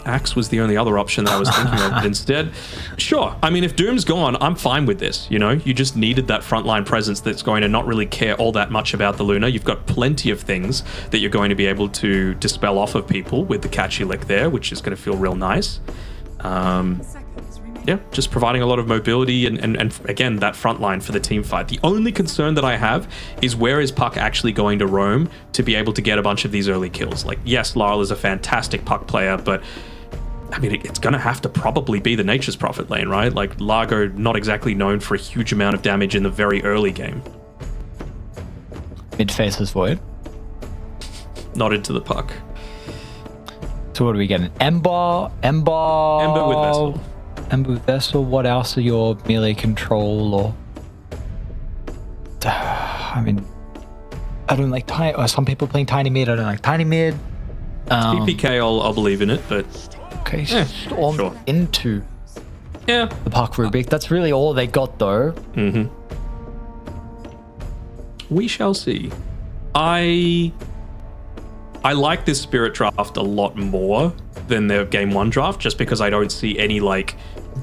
Axe was the only other option that I was thinking of. But instead, sure. I mean, if Doom's gone, I'm fine with this. You know, you just needed that frontline presence that's going to not really care all that much about the Luna. You've got plenty of things that you're going to be able to dispel off of people with the catchy lick there, which is going to feel real nice. Yeah, just providing a lot of mobility and again, that front line for the team fight. The only concern that I have is where is Puck actually going to roam to be able to get a bunch of these early kills? Like, yes, Laurel is a fantastic Puck player, but I mean, it's going to have to probably be the Nature's Prophet lane, right? Like, Largo not exactly known for a huge amount of damage in the very early game. Mid faces void. Not into the Puck. So what do we get? An Ember with Vessel. Ember with Vessel. What else are your melee control or? I mean, I don't like tiny. Or some people playing tiny mid. I don't like tiny mid. TPK, I'll believe in it, but Okay, sure. into yeah. the Puck Rubik. That's really all they got though. Mm-hmm. We shall see. I like this Spirit draft a lot more than their Game 1 draft, just because I don't see any like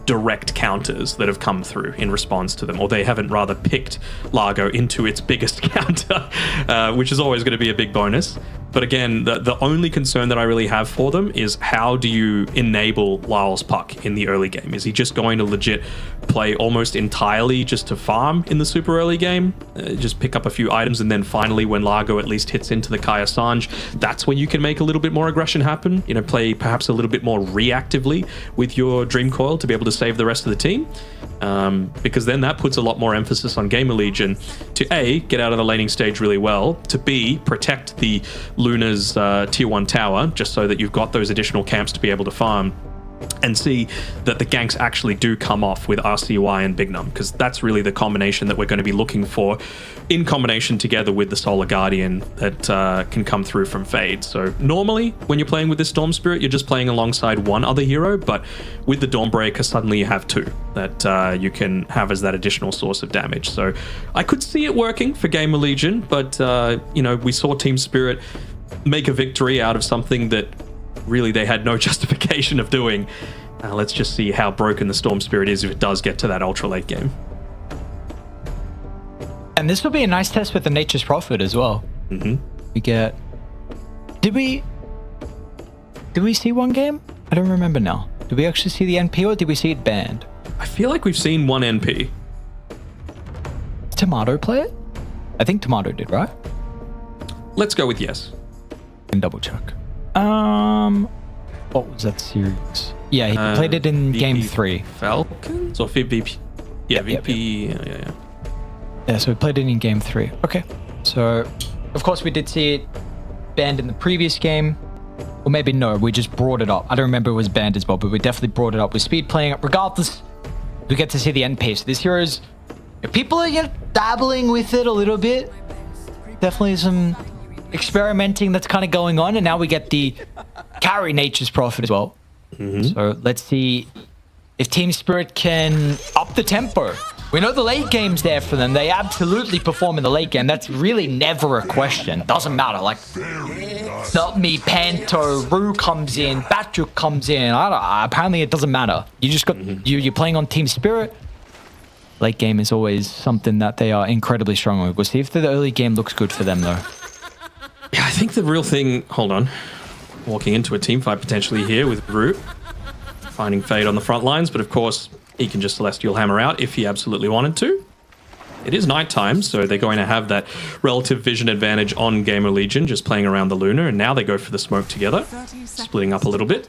direct counters that have come through in response to them, or they haven't rather picked Largo into its biggest counter, which is always going to be a big bonus. But again, the only concern that I really have for them is how do you enable Lyle's Puck in the early game? Is he just going to legit play almost entirely just to farm in the super early game? Just pick up a few items, and then finally when Largo at least hits into the Kaya Sanj, that's when you can make a little bit more aggression happen. You know, play perhaps a little bit more reactively with your Dream Coil to be able to save the rest of the team. Because then that puts a lot more emphasis on GamerLegion to A, get out of the laning stage really well, to B, protect the Luna's tier 1 tower, just so that you've got those additional camps to be able to farm, and see that the ganks actually do come off with RCY and Bignum, because that's really the combination that we're going to be looking for in combination together with the Solar Guardian that can come through from Fade. So normally when you're playing with this Storm Spirit, you're just playing alongside one other hero, but with the Dawnbreaker, suddenly you have two that you can have as that additional source of damage. So I could see it working for GamerLegion, but you know, we saw Team Spirit make a victory out of something that really they had no justification of doing. Let's just see how broken the Storm Spirit is if it does get to that ultra late game. And this will be a nice test with the Nature's Prophet as well. Mm-hmm. We get... Did we see one game? I don't remember now. Did we actually see the NP, or did we see it banned? I feel like we've seen one NP. Did Tomato play it? I think Tomato did, right? Let's go with yes. And double check. What was that series? Yeah, he played it in VP game 3. Falcons or VP? Yeah, VP. Yep. Yeah. Yeah, so we played it in game 3. Okay. So, of course, we did see it banned in the previous game. Or maybe no, we just brought it up. I don't remember it was banned as well, but we definitely brought it up with Speed playing it. Regardless, we get to see the NP. So this hero's... People are dabbling with it a little bit. Definitely some experimenting that's kind of going on. And now we get the carry Nature's Prophet as well. Mm-hmm. So let's see if Team Spirit can up the tempo. We know the late game's there for them. They absolutely perform in the late game. That's really never a question. Doesn't matter. Like, not me, Panto, Rue comes in, Batrick comes in. Apparently it doesn't matter. You just got you're playing on Team Spirit. Late game is always something that they are incredibly strong with. We'll see if the early game looks good for them though. Yeah, I think the real thing... Hold on. Walking into a team fight potentially here with Root. Finding Fade on the front lines, but of course he can just Celestial Hammer out if he absolutely wanted to. It is nighttime, so they're going to have that relative vision advantage on GamerLegion, just playing around the Luna, and now they go for the smoke together, splitting up a little bit.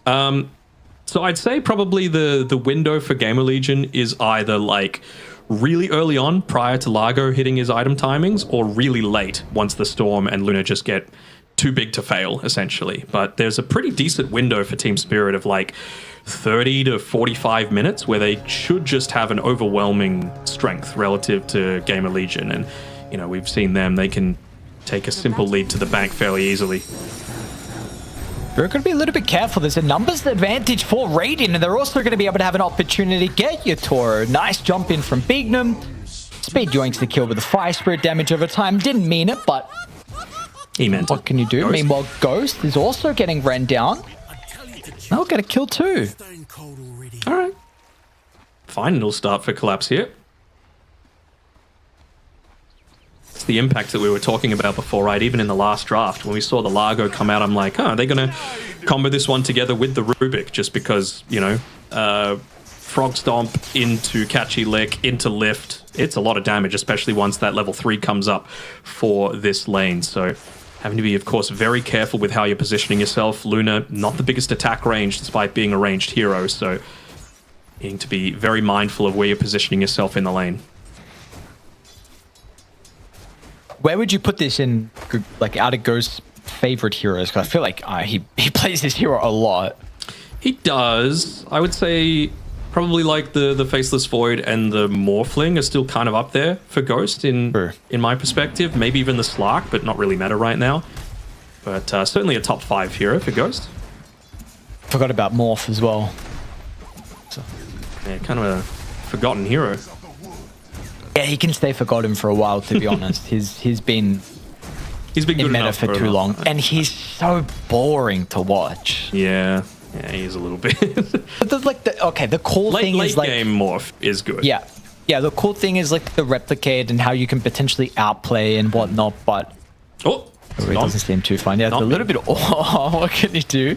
So I'd say probably the window for GamerLegion is either like really early on prior to Largo hitting his item timings, or really late once the Storm and Luna just get too big to fail, essentially. But there's a pretty decent window for Team Spirit of like 30 to 45 minutes where they should just have an overwhelming strength relative to GamerLegion. And, you know, we've seen them, they can take a simple lead to the bank fairly easily. They're going to be a little bit careful. There's a numbers advantage for Radiant, and they're also going to be able to have an opportunity to get your Toro. Nice jump in from Bignum. Speed joins the kill with the Fire Spirit damage over time. Didn't mean it, but he meant what can you do? Ghost. Meanwhile, Ghost is also getting ran down. I'll get a kill too. All right. Fine, it'll start for Collapse here. It's the impact that we were talking about before, right? Even in the last draft, when we saw the Largo come out, I'm like, oh, are they going to combo this one together with the Rubik? Just because, you know, Frog Stomp into Catchy Lick, into Lift. It's a lot of damage, especially once that level 3 comes up for this lane. So having to be, of course, very careful with how you're positioning yourself. Luna, not the biggest attack range, despite being a ranged hero. So needing to be very mindful of where you're positioning yourself in the lane. Where would you put this in, like, out of Ghost's favorite heroes? Because I feel like he plays this hero a lot. He does. I would say probably like the Faceless Void and the Morphling are still kind of up there for Ghost in my perspective. Maybe even the Slark, but not really meta right now. But certainly a top 5 hero for Ghost. Forgot about Morph as well. So, yeah, kind of a forgotten hero. Yeah, he can stay forgotten for a while, to be honest. He's been good in meta enough for too long. And he's so boring to watch. Yeah, he is a little bit. But the cool thing is like... Late game Morph is good. Yeah, the cool thing is like the replicate and how you can potentially outplay and whatnot, but... it doesn't seem too fun. Yeah, it's a little bit... Oh, what can he do?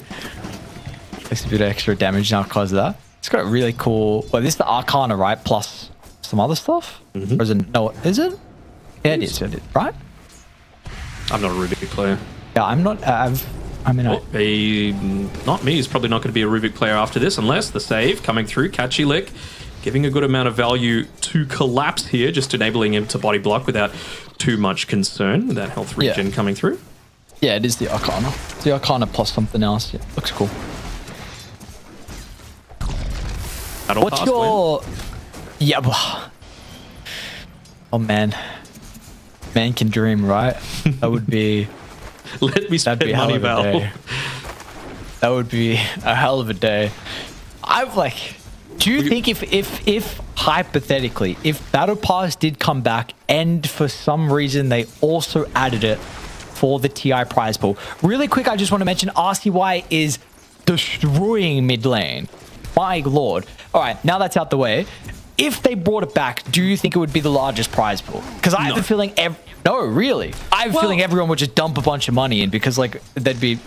Takes a bit of extra damage now because of that. It's got a really cool... Well, this is the Arcana, right? Plus some other stuff? Mm-hmm. Or is it? No, is it? Yeah, it is, right? I'm not a Rubik player. Yeah, I'm not... not me. He's probably not going to be a Rubik player after this, unless the save coming through. Catchy Lick, giving a good amount of value to Collapse here, just enabling him to body block without too much concern. That health regen coming through. Yeah, it is the Arcana. It's the Arcana plus something else. Yeah, looks cool. What's your... Win. Yeah. Oh, man. Man can dream, right? That would be... Let me spend money, Val. That would be a hell of a day. Do you think if hypothetically, if Battle Pass did come back and for some reason they also added it for the TI prize pool? Really quick, I just want to mention RCY is destroying mid lane. My lord. All right, now that's out the way. If they brought it back, do you think it would be the largest prize pool? Because I have a feeling... No, really. I have a feeling everyone would just dump a bunch of money in because, like, they'd be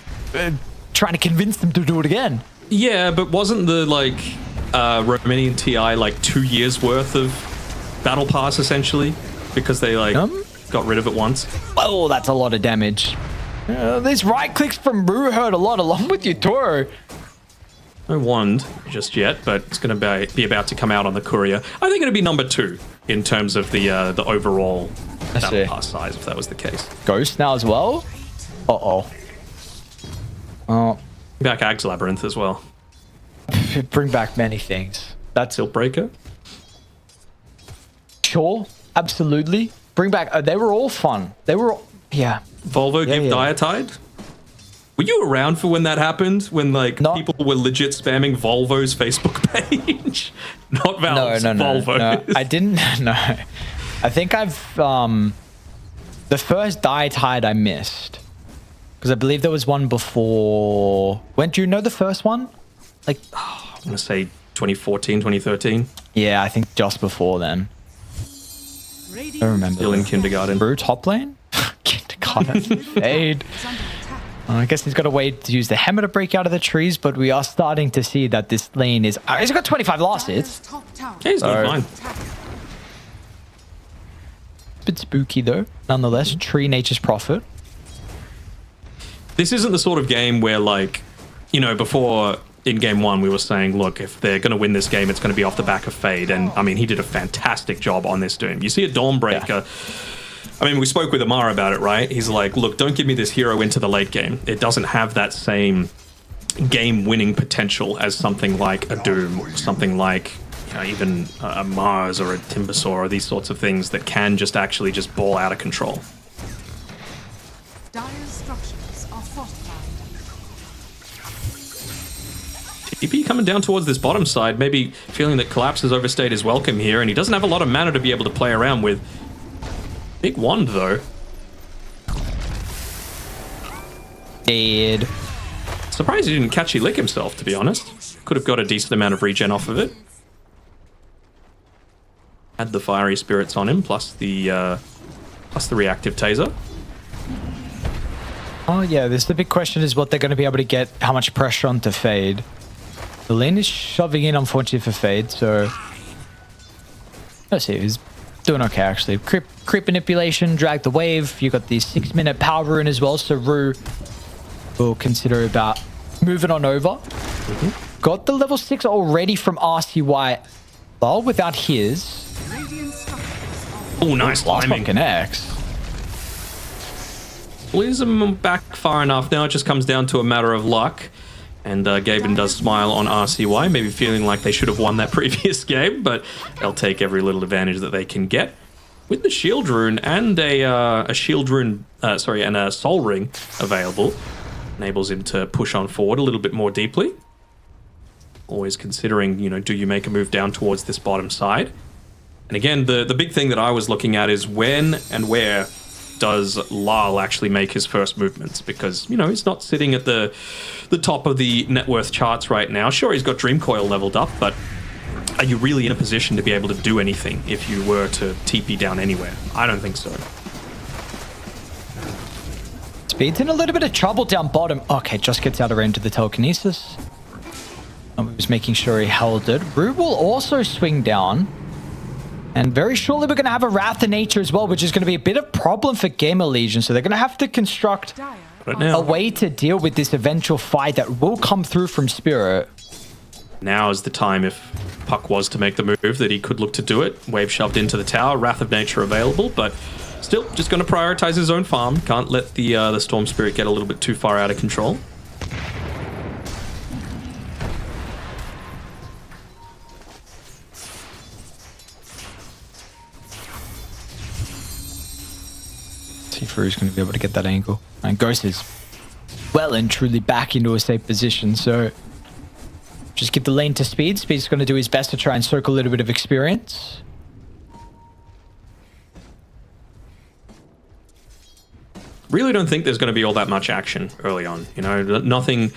trying to convince them to do it again. Yeah, but wasn't the, like, Romanian TI, like, 2 years worth of Battle Pass, essentially? Because they, like, got rid of it once. Oh, that's a lot of damage. These right clicks from Rue hurt a lot, along with your Toro. No wand just yet, but it's going to be about to come out on the courier. I think it'd be number 2 in terms of the overall Battle Pass size, if that was the case. Ghost now as well? Uh-oh. Oh. Back Ag's Labyrinth as well. Bring back many things. That's Breaker. Sure, absolutely. Bring back... they were all fun. They were all... Yeah. Volvo give Diatide? Were you around for when that happened? When, like, people were legit spamming Volvo's Facebook page? Not Valve's, Volvo. No, I didn't. No. I think I've... the first Diatide I missed. Because I believe there was one before... When do you know the first one? Like... I'm going to say 2014, 2013. Yeah, I think just before then. I remember. Still in kindergarten. Brew top lane? Kindergarten. Fade. I guess he's got to wait to use the hammer to break out of the trees, but we are starting to see that this lane is... he's got 25 last hits. Yeah, he's doing fine. Bit spooky, though. Nonetheless, Tree Nature's Prophet. This isn't the sort of game where, like, you know, before in game 1 we were saying, look, if they're going to win this game, it's going to be off the back of Fade. And, I mean, he did a fantastic job on this Doom. You see a Dawnbreaker... Yeah. I mean, we spoke with Amar about it, right? He's like, look, don't give me this hero into the late game. It doesn't have that same game-winning potential as something like a Doom, or something like, you know, even a Mars or a Timbersaw, or these sorts of things that can just actually just ball out of control. Dire structures are fortified. TP coming down towards this bottom side, maybe feeling that Collapse has overstayed his welcome here, and he doesn't have a lot of mana to be able to play around with. Big wand, though. Dead. Surprised he didn't catchy lick himself, to be honest. Could have got a decent amount of regen off of it. Had the fiery spirits on him, plus the reactive taser. Oh yeah, the big question is what they're going to be able to get, how much pressure onto Fade. The lane is shoving in, unfortunately, for Fade, so... Let's see, he's doing okay, actually. Creep manipulation, drag the wave. You got the 6-minute power rune as well, so Rue will consider about moving on over. Got the level 6 already from RCY, well, without his. Oh, nice timing. Connects. Leaves him back far enough. Now it just comes down to a matter of luck. And Gaben does smile on RCY, maybe feeling like they should have won that previous game, but they'll take every little advantage that they can get. With the shield rune and a shield rune, and a soul ring available, enables him to push on forward a little bit more deeply. Always considering, you know, do you make a move down towards this bottom side? And again, the big thing that I was looking at is when and where does Lyle actually make his first movements? Because, you know, he's not sitting at the top of the net worth charts right now. Sure, he's got Dream Coil leveled up, but are you really in a position to be able to do anything if you were to TP down anywhere? I don't think so. Speed's in a little bit of trouble down bottom. Okay, just gets out of range of the telekinesis. He was making sure he held it. Rue will also swing down. And very shortly, we're going to have a Wrath of Nature as well, which is going to be a bit of problem for GamerLegion. So they're going to have to construct a way to deal with this eventual fight that will come through from Spirit. Now is the time, if Puck was to make the move, that he could look to do it. Wave shoved into the tower, Wrath of Nature available, but still just going to prioritize his own farm. Can't let the Storm Spirit get a little bit too far out of control. See if Rue's going to be able to get that angle. And Ghost is well and truly back into a safe position, so just give the lane to Speed. Speed's going to do his best to try and circle a little bit of experience. Really don't think there's going to be all that much action early on. You know, nothing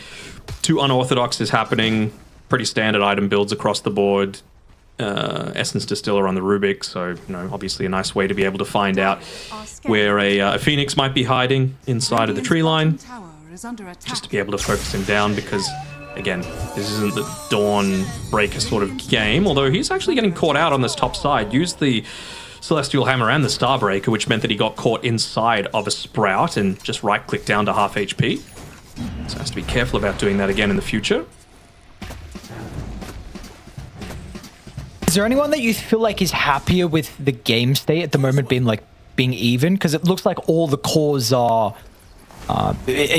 too unorthodox is happening. Pretty standard item builds across the board. Essence Distiller on the Rubik, so, you know, obviously a nice way to be able to find out where a Phoenix might be hiding inside of the tree line. Just to be able to focus him down, because, again, this isn't the Dawn Breaker sort of game, although he's actually getting caught out on this top side. Used the Celestial Hammer and the Starbreaker, which meant that he got caught inside of a Sprout and just right-click down to half HP. So has to be careful about doing that again in the future. Is there anyone that you feel like is happier with the game state at the moment being even? Because it looks like all the cores are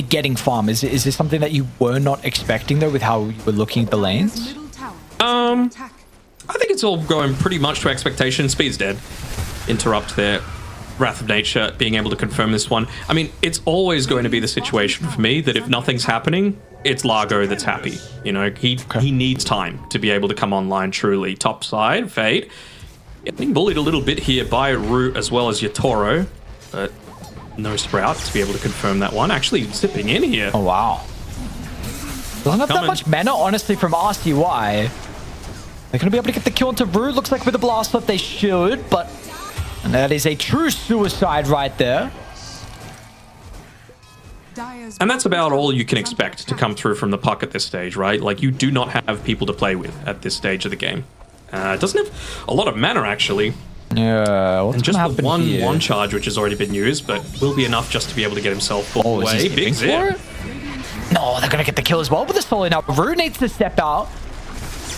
getting farm. Is this something that you were not expecting, though, with how you were looking at the lanes? I think it's all going pretty much to expectation. Speed's dead. Interrupt there. Wrath of Nature being able to confirm this one. I mean, it's always going to be the situation for me that if nothing's happening, it's Largo that's happy. You know, he needs time to be able to come online truly. Top side, Fade. Getting bullied a little bit here by Root as well as Yatoro, but no Sprout to be able to confirm that one. Actually zipping in here. Oh, wow. Doesn't have that much mana, honestly, from RCY. They're going to be able to get the kill into Root. Looks like with the blast off they should, but... And that is a true suicide right there. And that's about all you can expect to come through from the Puck at this stage, right? Like, you do not have people to play with at this stage of the game. It doesn't have a lot of mana, actually. Yeah, what's and just gonna the happen one charge, which has already been used, but will be enough just to be able to get himself pulled away. Big zip. No, they're going to get the kill as well with the Sully now. Rue needs to step out.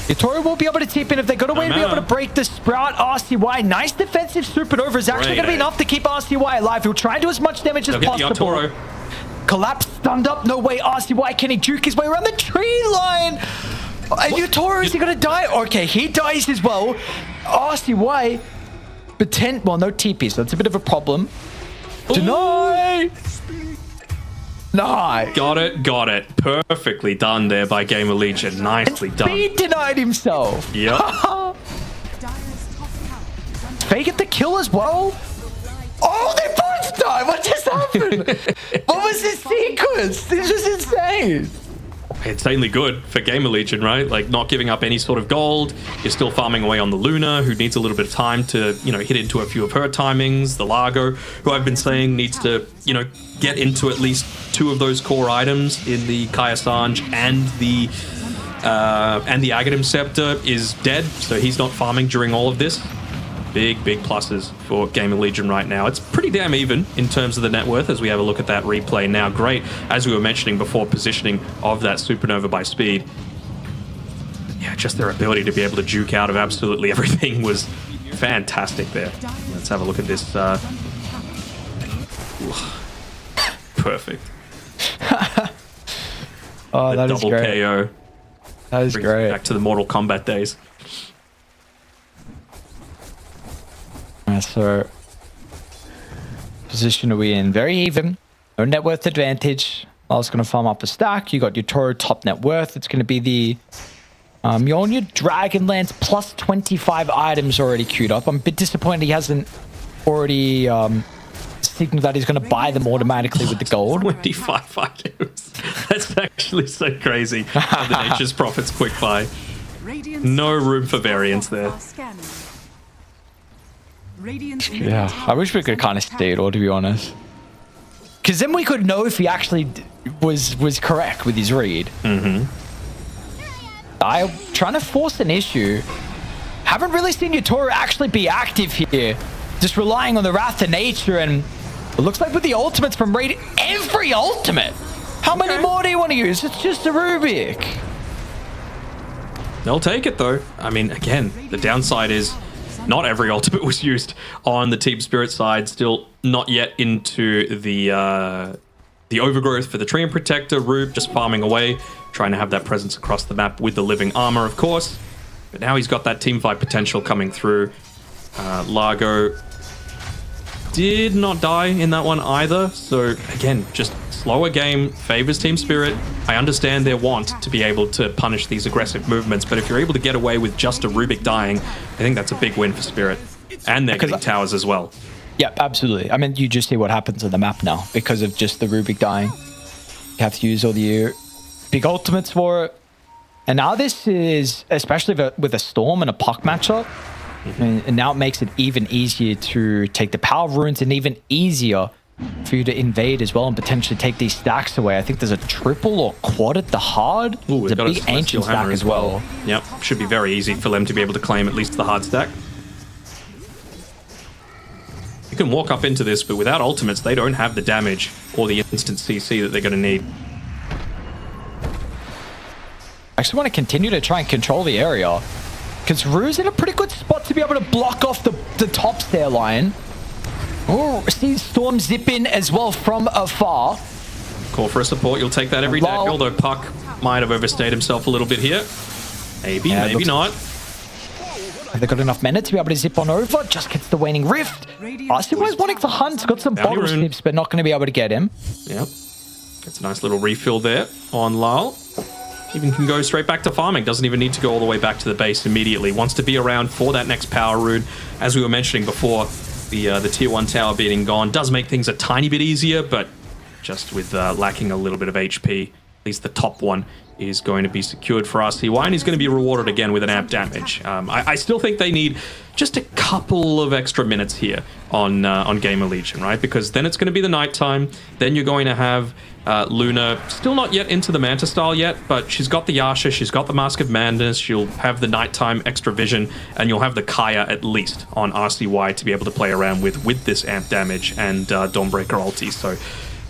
Yatoro will be able to tip in if they got away to be able to break the Sprout. RCY, nice defensive supernova is actually going to be enough to keep RCY alive. He'll try and do as much damage as possible. Collapse, stunned up, no way. RCY, can he juke his way around the tree line? Yatoro, is he going to die? Okay, he dies as well. RCY, well, no TP, so that's a bit of a problem. Deny! Nice. Got it. Perfectly done there by GamerLegion. Nicely done. Speed denied himself. Yep. Faye get the kill as well. Oh, they both died. What just happened? What was this sequence? This was insane. insanely good for GamerLegion, right? Like not giving up any sort of gold. You're still farming away on the Luna, who needs a little bit of time to, hit into a few of her timings. The Largo, who I've been saying needs to, get into at least 2 of those core items in the Kaya Sanj and the Aghanim Scepter is dead, so he's not farming during all of this. Big pluses for GamerLegion right now. It's pretty damn even in terms of the net worth as we have a look at that replay now. Great, as we were mentioning before, positioning of that Supernova by Speed. Yeah, just their ability to be able to juke out of absolutely everything was fantastic there. Let's have a look at this. Perfect. Oh, that is double great. KO. That is Brings great. Back to the Mortal Kombat days. So, position are we in? Very even. No net worth advantage. I was going to farm up a stack. You got your Toro top net worth. It's going to be the Mjolnir Dragonlance plus 25 items already queued up. I'm a bit disappointed he hasn't already signaled that he's going to buy them automatically with the gold. 25 items. That's actually so crazy. How the Nature's Prophets quick buy. No room for variance there. Yeah, I wish we could kind of stay it all, to be honest. Because then we could know if he actually was correct with his read. Mm-hmm. I'm trying to force an issue. Haven't really seen Yotoro actually be active here. Just relying on the Wrath of Nature, and it looks like with the ultimates from Raid, every ultimate. How many more do you want to use? It's just a Rubik. They'll take it though. I mean, again, the downside is not every ultimate was used on the Team Spirit side. Still not yet into the overgrowth for the Treant Protector. Rube just farming away, trying to have that presence across the map with the living armor, of course. But now he's got that team fight potential coming through. Largo did not die in that one either. So again, just slower game, favors Team Spirit. I understand their want to be able to punish these aggressive movements, but if you're able to get away with just a Rubik dying, I think that's a big win for Spirit. And they're getting towers as well. Yep, absolutely. I mean, you just see what happens on the map now because of just the Rubik dying. You have to use all the big ultimates for it. And now this is, especially with a Storm and a Puck matchup, and now it makes it even easier to take the power runes and even easier for you to invade as well and potentially take these stacks away. I think there's a triple or quad at the hard. Ooh, there's a big ancient stack as well. Yep, should be very easy for them to be able to claim at least the hard stack. You can walk up into this, but without ultimates, they don't have the damage or the instant CC that they're going to need. I actually want to continue to try and control the area because Rue's in a pretty good spot to be able to block off the top stair line. Oh, see Storm zip in as well from afar. Call for a support. You'll take that every day. Although Puck might have overstayed himself a little bit here. Maybe, Yeah, maybe not. Have they got enough mana to be able to zip on over? Just gets the Waning Rift. RCY's wanting to hunt. Got some bottle rune. snips, but not going to be able to get him. Yep. Gets a nice little refill there on Lyle. Even can go straight back to farming. Doesn't even need to go all the way back to the base immediately. Wants to be around for that next power rune. As we were mentioning before, the tier 1 tower being gone does make things a tiny bit easier, but just with lacking a little bit of HP, at least the top one is going to be secured for RCY, and he's going to be rewarded again with an amp damage. I still think they need just a couple of extra minutes here on GamerLegion, right? Because then it's going to be the nighttime. Then you're going to have Luna, still not yet into the Manta style yet, but she's got the Yasha, she's got the Mask of Madness, she'll have the nighttime extra vision, and you'll have the Kaya at least on RCY to be able to play around with this amp damage and Dawnbreaker ulti. So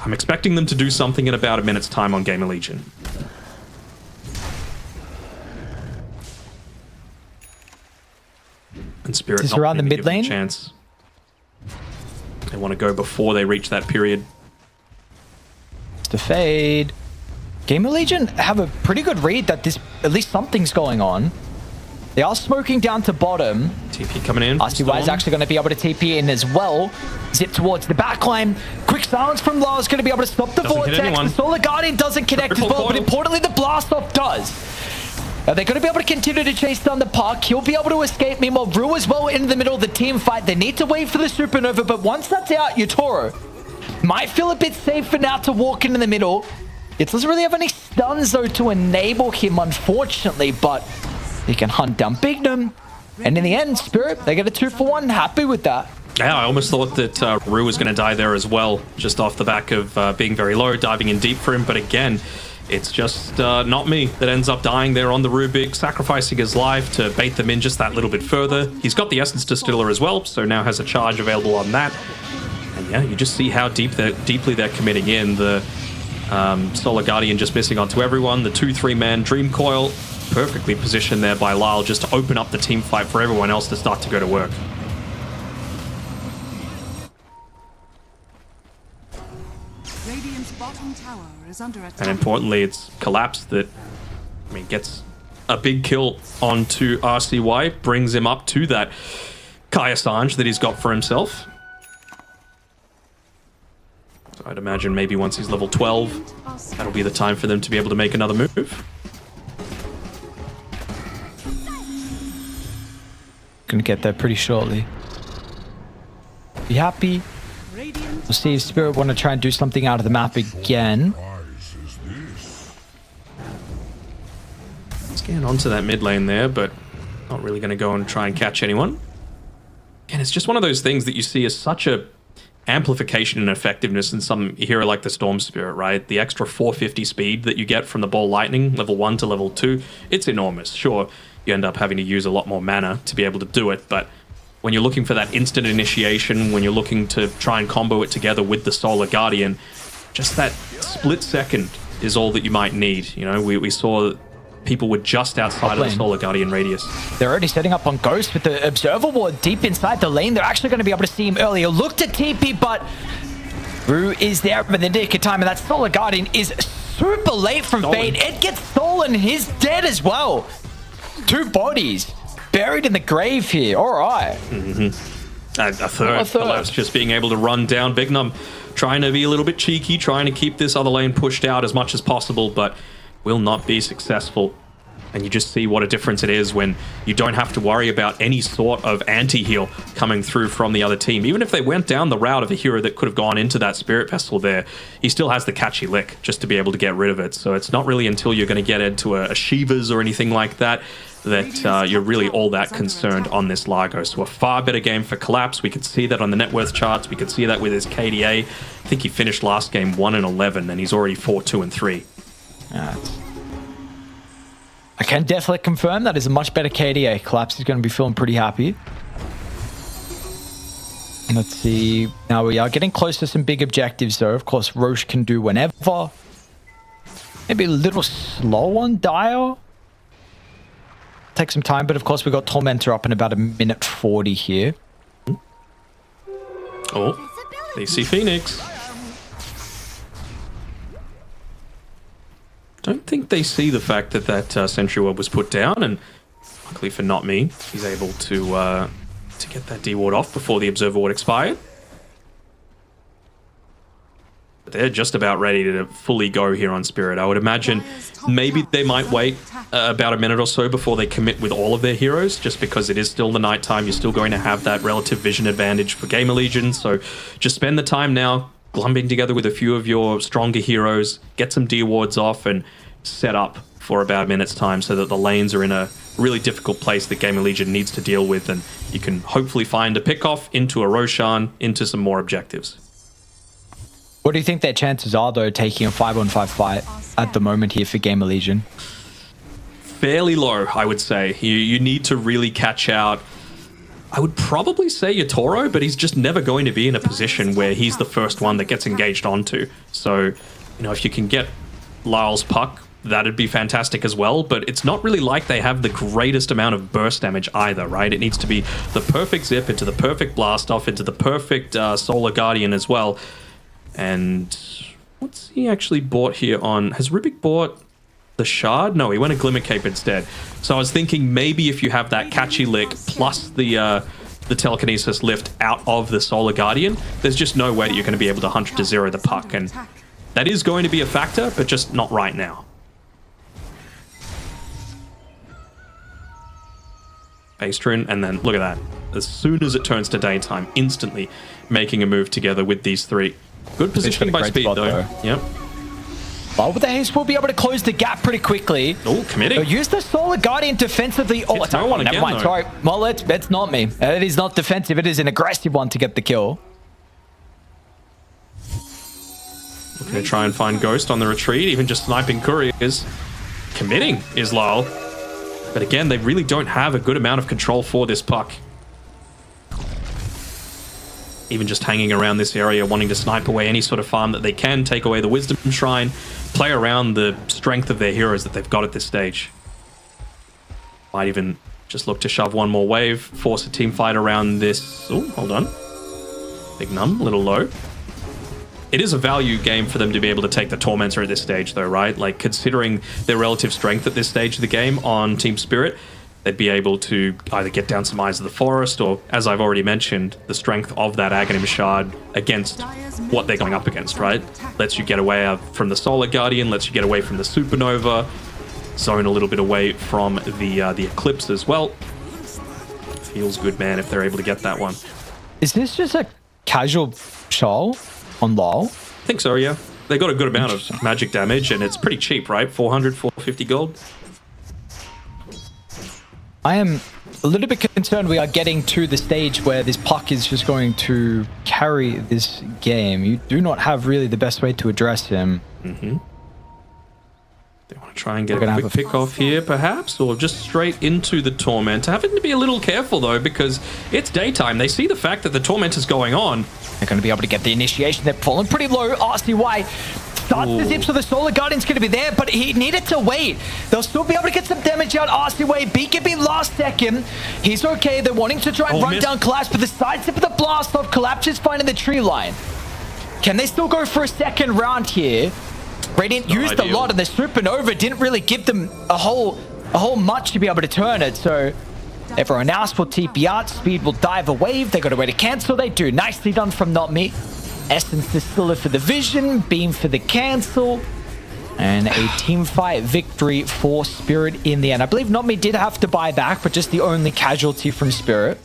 I'm expecting them to do something in about a minute's time on GamerLegion. And Spirit Is not around the really mid given a lane? chance. They want to go before they reach that period. The fade. GamerLegion have a pretty good read that at least something's going on. They are smoking down to bottom. TP coming in. RCY is actually going to be able to TP in as well. Zip towards the backline. Quick silence from Low is going to be able to stop the Doesn't hit vortex. anyone. The Solar Guardian doesn't connect Triple as well, but portal. importantly, the blast off does. They're going to be able to continue to chase down the Puck. He'll be able to escape. Meanwhile, Rue as well into the middle of the team fight. They need to wait for the Supernova, but once that's out, Yotoro might feel a bit safer now to walk into the middle. It doesn't really have any stuns, though, to enable him, unfortunately, but he can hunt down BigNum. And in the end, Spirit, they get a 2-for-1. Happy with that. Yeah, I almost thought that Rue was going to die there as well, just off the back of being very low, diving in deep for him. But again, it's just not me that ends up dying there on the Rubik, sacrificing his life to bait them in just that little bit further. He's got the Essence Distiller as well, so now has a charge available on that. And yeah, you just see how deeply they're committing in. The Solar Guardian just missing onto everyone. The 2-3-man Dream Coil, perfectly positioned there by Lyle just to open up the team fight for everyone else to start to go to work. Radiant's bottom tower is under attack. And importantly, it's Collapse that, I mean, gets a big kill onto RCY, brings him up to that Kai Assange that he's got for himself. So I'd imagine maybe once he's level 12, that'll be the time for them to be able to make another move. Gonna get there pretty shortly. Be happy. We'll see if Spirit want to try and do something out of the map again. Let's get onto that mid lane there, but not really going to go and try and catch anyone. And it's just one of those things that you see as such a amplification in effectiveness in some hero like the Storm Spirit, right? The extra 450 speed that you get from the Ball Lightning, level 1 to level 2, it's enormous. Sure, you end up having to use a lot more mana to be able to do it, but when you're looking for that instant initiation, when you're looking to try and combo it together with the Solar Guardian, just that split second is all that you might need. You know, we saw people were just outside of the Solar Guardian radius. They're already setting up on Ghost with the Observer Ward deep inside the lane. They're actually going to be able to see him earlier. Looked at TP, but Rue is there for the nick of time, and that Solar Guardian is super late from Fade. It gets stolen. He's dead as well. 2 bodies buried in the grave here. All right. A third. Collapse just being able to run down BigNum, trying to be a little bit cheeky, trying to keep this other lane pushed out as much as possible, but will not be successful. And you just see what a difference it is when you don't have to worry about any sort of anti-heal coming through from the other team. Even if they went down the route of a hero that could have gone into that Spirit Vessel there, he still has the catchy lick just to be able to get rid of it. So it's not really until you're going to get into a Shiva's or anything like that that you're really all that concerned on this Largo. So a far better game for Collapse. We could see that on the net worth charts. We could see that with his KDA. I think he finished last game 1-11, and he's already 4-2-3. I can definitely confirm that is a much better KDA. Collapse is going to be feeling pretty happy. Let's see. Now we are getting close to some big objectives, though. Of course, Roche can do whenever. Maybe a little slow on Dire. Take some time, but of course, we got Tormentor up in about 1:40 here. Oh, they see Phoenix. Don't think they see the fact that that Sentry Web was put down, and luckily for not me, he's able to get that D-Ward off before the Observer Ward expired. They're just about ready to fully go here on Spirit. I would imagine maybe they might wait about a minute or so before they commit with all of their heroes, just because it is still the nighttime. You're still going to have that relative vision advantage for GamerLegion, so just spend the time now lumping together with a few of your stronger heroes, get some D-Wards off, and set up for about a minute's time so that the lanes are in a really difficult place that GamerLegion needs to deal with, and you can hopefully find a pick-off into a Roshan, into some more objectives. What do you think their chances are, though, taking a 5-on-5 fight at the moment here for GamerLegion? Fairly low, I would say. You need to really catch out. I would probably say Yatoro, but he's just never going to be in a position where he's the first one that gets engaged onto. So, you know, if you can get Lyle's puck, that'd be fantastic as well, but it's not really like they have the greatest amount of burst damage either, right? It needs to be the perfect zip into the perfect blast off, into the perfect Solar Guardian as well. And what's he actually bought here on? Has Rubik bought the Shard? No, he went a Glimmer Cape instead. So I was thinking maybe if you have that catchy lick plus the telekinesis lift out of the Solar Guardian, there's just no way that you're going to be able to 100-0 the puck, and that is going to be a factor, but just not right now. Astrun, and then look at that. As soon as it turns to daytime, instantly making a move together with these three. Good positioning by Speed, though. Yep. Well, with the haste, we'll be able to close the gap pretty quickly. Oh, committing. So use the Solar Guardian defensively. Oh, It's no one never again, mind. though. Sorry. Well, it's not me. It is not defensive. It is an aggressive one to get the kill. Looking to try and find Ghost on the retreat, even just sniping couriers. Committing is Lyle. But again, they really don't have a good amount of control for this puck. Even just hanging around this area, wanting to snipe away any sort of farm that they can, take away the Wisdom Shrine, play around the strength of their heroes that they've got at this stage. Might even just look to shove one more wave, force a team fight around this. Oh, hold on. Big Num, a little low. It is a value game for them to be able to take the Tormentor at this stage, though, right? Like, considering their relative strength at this stage of the game on Team Spirit, they'd be able to either get down some Eyes of the Forest or, as I've already mentioned, the strength of that Aghanim Shard against what they're going up against, right? Lets you get away from the Solar Guardian, lets you get away from the Supernova, zone a little bit away from the Eclipse as well. Feels good, man, if they're able to get that one. Is this just a casual shoal on Lyle? I think so, yeah. They got a good amount of magic damage, and it's pretty cheap, right? 400, 450 gold. I am a little bit concerned we are getting to the stage where this puck is just going to carry this game. You do not have really the best way to address him. Mm-hmm. They want to try and get a quick pick off here, perhaps, or just straight into the Tormentor. Having to be a little careful, though, because it's daytime. They see the fact that the Tormentor's going on. They're going to be able to get the initiation. They're falling pretty low. RCY starts the zip, so the Solar Guardian's going to be there, but he needed to wait. They'll still be able to get some damage out. RCY, beat can be last second. He's okay. They're wanting to try and run down Collapse, but the side zip of the blast off. Collapse is finding the tree line. Can they still go for a second round here? Radiant used a lot, and the Supernova didn't really give them a whole much to be able to turn it, so everyone else will TP out. Speed will dive a wave. They got a way to cancel. They do. Nicely done from Not Me. Essence Distiller for the vision. Beam for the cancel. And a team fight victory for Spirit in the end. I believe Not Me did have to buy back, but just the only casualty from Spirit.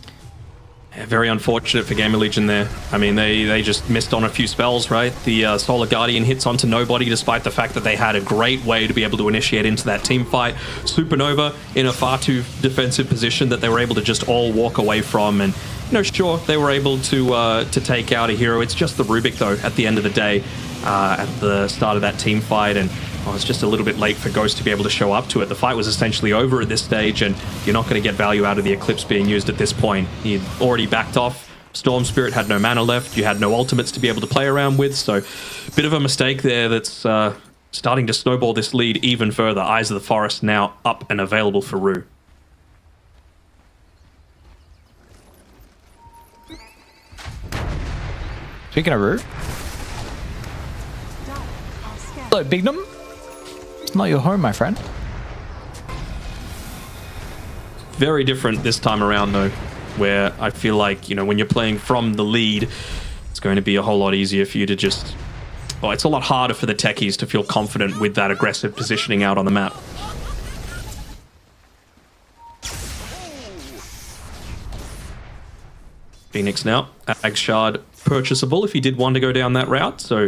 Yeah, very unfortunate for GamerLegion there. I mean, they just missed on a few spells, right? The Solar Guardian hits onto nobody, despite the fact that they had a great way to be able to initiate into that team fight. Supernova in a far too defensive position that they were able to just all walk away from. And, you know, sure, they were able to take out a hero. It's just the Rubik, though, at the end of the day, at the start of that team fight. And it's just a little bit late for Ghost to be able to show up to it. The fight was essentially over at this stage, and you're not going to get value out of the Eclipse being used at this point. He'd already backed off. Storm Spirit had no mana left. You had no ultimates to be able to play around with, so bit of a mistake there that's starting to snowball this lead even further. Eyes of the Forest now up and available for Rue. Speaking of Rue. Hello, Bignum. It's not your home, my friend. Very different this time around, though, where I feel like, you know, when you're playing from the lead, it's going to be a whole lot easier for you to just... Well, it's a lot harder for the techies to feel confident with that aggressive positioning out on the map. Phoenix now. Ag Shard purchasable if he did want to go down that route, so...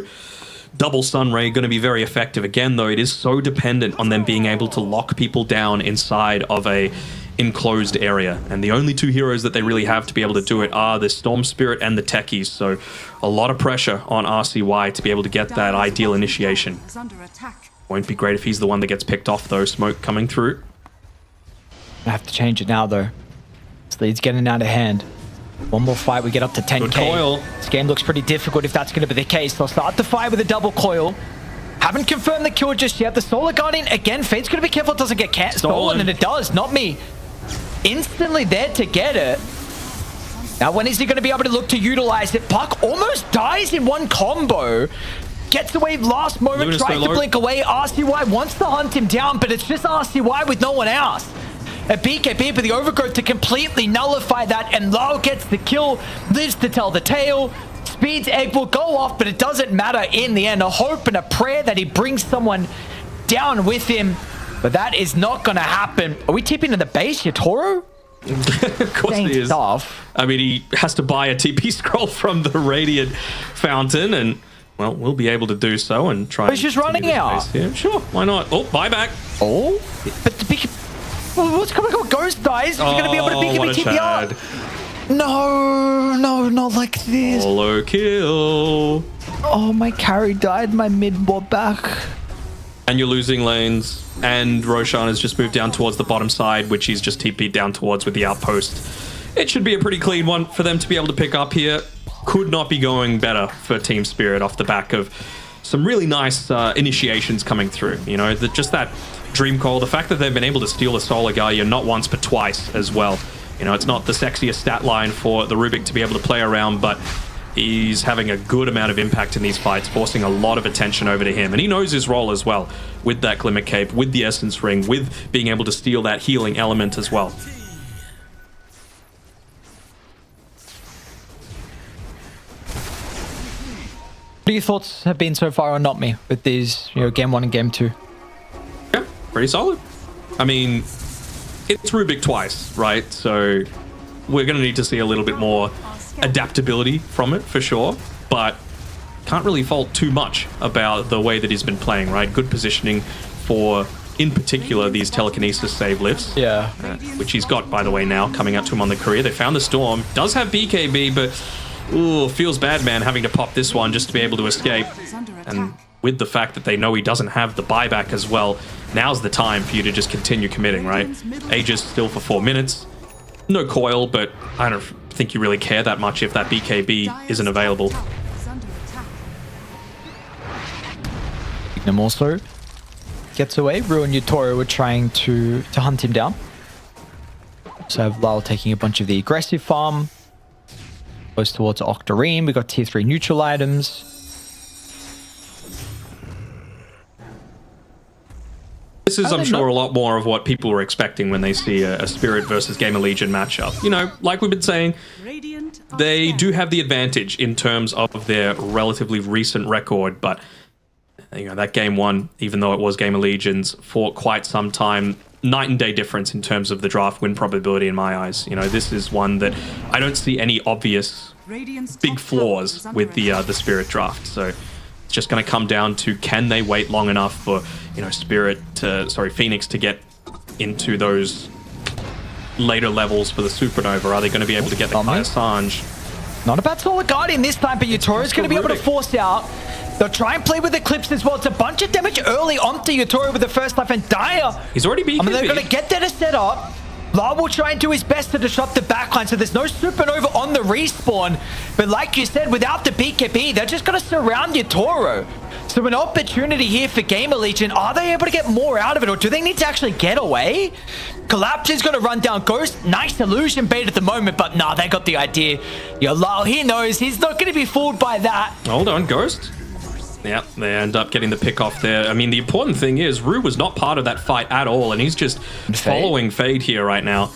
Double Sunray going to be very effective. Again, though, it is so dependent on them being able to lock people down inside of a enclosed area. And the only two heroes that they really have to be able to do it are the Storm Spirit and the Techies. So a lot of pressure on RCY to be able to get that ideal initiation. Won't be great if he's the one that gets picked off, though. Smoke coming through. I have to change it now, though. This lead's getting out of hand. One more fight, we get up to 10k. Good coil. This game looks pretty difficult if that's going to be the case. They'll start the fight with a double coil. Haven't confirmed the kill just yet. The Solar Guardian, again, Fate's going to be careful it doesn't get stolen, and it does. Not Me. Instantly there to get it. Now, when is he going to be able to look to utilize it? Puck almost dies in one combo. Gets away last moment, tries to blink away. RCY wants to hunt him down, but it's just RCY with no one else. A BKB for the Overgrowth to completely nullify that, and Lau gets the kill, lives to tell the tale. Speed's egg will go off, but it doesn't matter in the end. A hope and a prayer that he brings someone down with him, but that is not going to happen. Are we tipping to the base here, Toro? Of course he is. Stuff. I mean, he has to buy a TP scroll from the Radiant Fountain, and well, we'll be able to do so and try. He's and just running continue out. this pace here. Sure, why not? Oh, buyback. Oh, but the big. What's going on? Ghost dies. Is he going to be able to what a BKB TPR? Chad. No, not like this. Solo kill. Oh, my carry died. My mid bought back. And you're losing lanes. And Roshan has just moved down towards the bottom side, which he's just TP'd down towards with the outpost. It should be a pretty clean one for them to be able to pick up here. Could not be going better for Team Spirit off the back of some really nice initiations coming through. You know, just that Dream Call, the fact that they've been able to steal the Solar Guardian not once but twice as well. You know, it's not the sexiest stat line for the Rubik to be able to play around, but he's having a good amount of impact in these fights, forcing a lot of attention over to him. And he knows his role as well, with that Glimmer Cape, with the Essence Ring, with being able to steal that healing element as well. What are your thoughts have been so far on Not Me with these, game 1 and game 2? Yeah, pretty solid. I mean, it's Rubik twice, right? So we're going to need to see a little bit more adaptability from it for sure, but can't really fault too much about the way that he's been playing, right? Good positioning for, in particular, these telekinesis save lifts. Yeah. Which he's got, by the way, now coming up to him on the career. They found the Storm. Does have BKB, but ooh, feels bad, man, having to pop this one just to be able to escape. And with the fact that they know he doesn't have the buyback as well, now's the time for you to just continue committing, right? Aegis still for 4 minutes. No coil, but I don't think you really care that much if that BKB isn't available. Magnum also gets away. Ru and Utoro were trying to hunt him down. So have Lyle taking a bunch of the aggressive farm. Goes towards Octarine. We got tier 3 neutral items. This is, I'm sure, a lot more of what people were expecting when they see a Spirit versus GamerLegion matchup. You know, like we've been saying, they do have the advantage in terms of their relatively recent record, but you know, that game 1, even though it was GamerLegion's for quite some time, night and day difference in terms of the draft win probability in my eyes. You know, this is one that I don't see any obvious big flaws with the Spirit draft. So it's just going to come down to, can they wait long enough for, you know, Phoenix to get into those later levels for the Supernova? Are they going to be able to get the Assange? Not a bad Solar Guardian this time, but Utoro's going to be able to force out. They'll try and play with Eclipse as well. It's a bunch of damage early onto Utoro with the first life, and Dire. He's already BKB. I mean, they're going to get there to set up. La will try and do his best to disrupt the backline, so there's no Supernova on the respawn. But like you said, without the BKB, they're just going to surround Utoro. So an opportunity here for GamerLegion. Are they able to get more out of it, or do they need to actually get away? Collapse is going to run down Ghost. Nice illusion bait at the moment, but nah, they got the idea. Yo, Lyle, he knows he's not going to be fooled by that. Hold on, Ghost. Yeah, they end up getting the pick off there. I mean, the important thing is Ru was not part of that fight at all, and he's just following Fade here right now,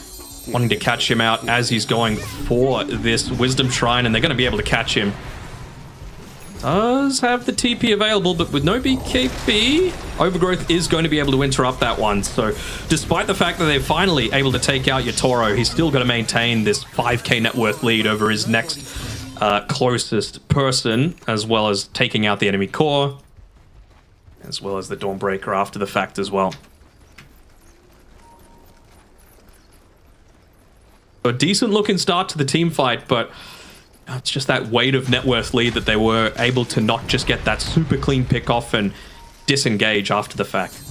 wanting to catch him out as he's going for this Wisdom Shrine, and they're going to be able to catch him. Does have the TP available, but with no BKB, Overgrowth is going to be able to interrupt that one. So despite the fact that they're finally able to take out Utoro, he's still going to maintain this 5k net worth lead over his next closest person, as well as taking out the enemy core, as well as the Dawnbreaker after the fact as well. A decent looking start to the team fight, but it's just that weight of net worth lead that they were able to not just get that super clean pick off and disengage after the fact.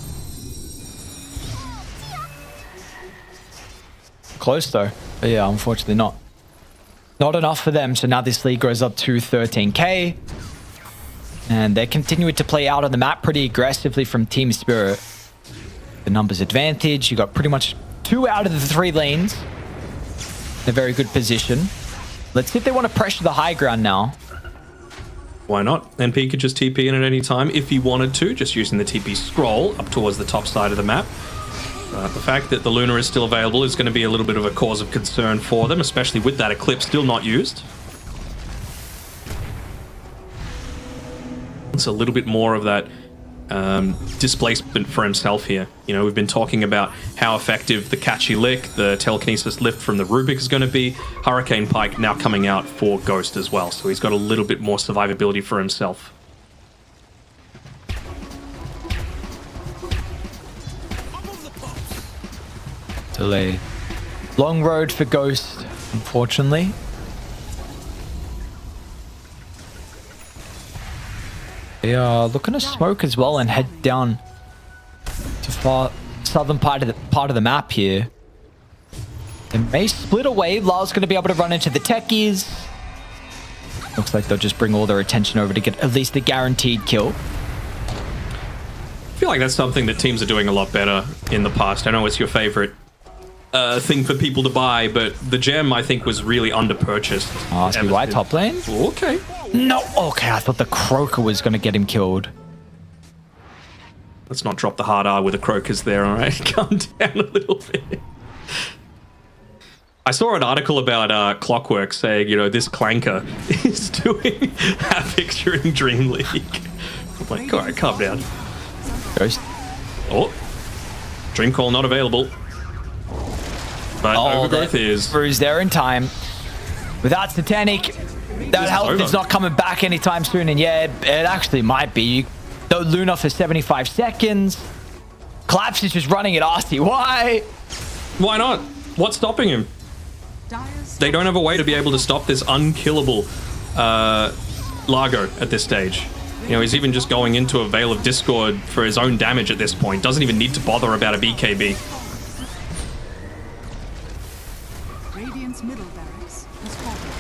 Close though, but yeah, unfortunately not. Not enough for them, so now this lead goes up to 13k. And they're continuing to play out on the map pretty aggressively from Team Spirit. The numbers advantage, you got pretty much 2 out of the 3 lanes in a very good position. Let's see if they want to pressure the high ground now. Why not? NP could just TP in at any time if he wanted to, just using the TP scroll up towards the top side of the map. The fact that the Luna is still available is going to be a little bit of a cause of concern for them, especially with that Eclipse still not used. It's a little bit more of that displacement for himself here. You know, we've been talking about how effective the Catchy Lick, the Telekinesis Lift from the Rubik is going to be. Hurricane Pike now coming out for Ghost as well, so he's got a little bit more survivability for himself. Still a long road for Ghost, unfortunately. They are looking to smoke as well and head down to far southern part of the map here. They may split away. Lyle's going to be able to run into the techies. Looks like they'll just bring all their attention over to get at least the guaranteed kill. I feel like that's something that teams are doing a lot better in the past. I know it's your favorite thing for people to buy, but the gem, I think, was really under-purchased. RCY top lane? Okay. No. Okay, I thought the Croaker was going to get him killed. Let's not drop the hard R with the Croakers there, all right? Calm down a little bit. I saw an article about Clockwork saying, you know, this clanker is doing havoc during DreamLeague. I'm like, all right, calm down. Ghost. Oh, Dream Call not available. But Overgrowth is. Bruise there in time. Without Satanic, that health is not coming back anytime soon. And yeah, it actually might be. Though Luna for 75 seconds. Collapse is just running at RCY. Why not? What's stopping him? They don't have a way to be able to stop this unkillable Largo at this stage. You know, he's even just going into a Veil of Discord for his own damage at this point. Doesn't even need to bother about a BKB.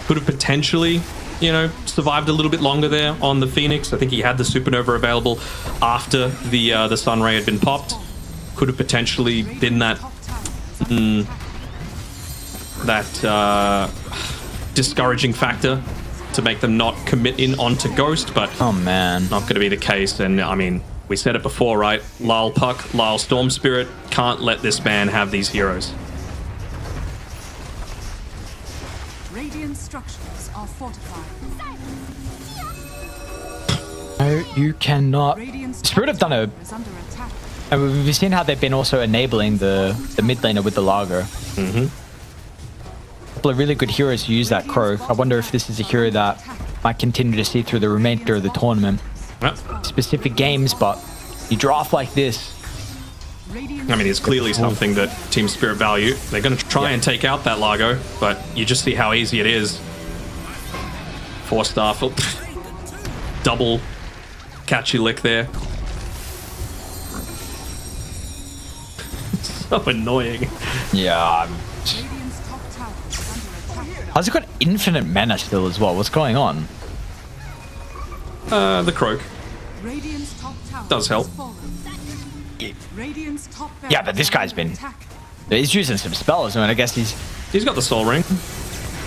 Could have potentially, you know, survived a little bit longer there on the Phoenix. I think he had the Supernova available after the Sunray had been popped. Could have potentially been that discouraging factor to make them not commit in onto Ghost, but oh man, not going to be the case. And I mean, we said it before, right? Lyle Puck, Lyle Storm Spirit, can't let this man have these heroes. Radiant structures are fortified. No, you cannot. Spirit have done a. Is under attack. And we've seen how they've been also enabling the mid laner with the Largo. Mm-hmm. A couple of really good heroes to use that Crow. I wonder if this is a hero that might continue to see through the remainder of the tournament. Yep. Specific games, but you draft like this. I mean, it's clearly something that Team Spirit value. They're going to try and take out that Largo, but you just see how easy it is. 4-star, double catchy lick there. So annoying. Yeah. Radiant's top tower is under attack. How's it got infinite mana still as well? What's going on? The Croak Radiant's top tower does help. has fallen. Radiant's top Yeah, but this guy's been. attack. He's using some spells. I mean, I guess He's got the Soul Ring.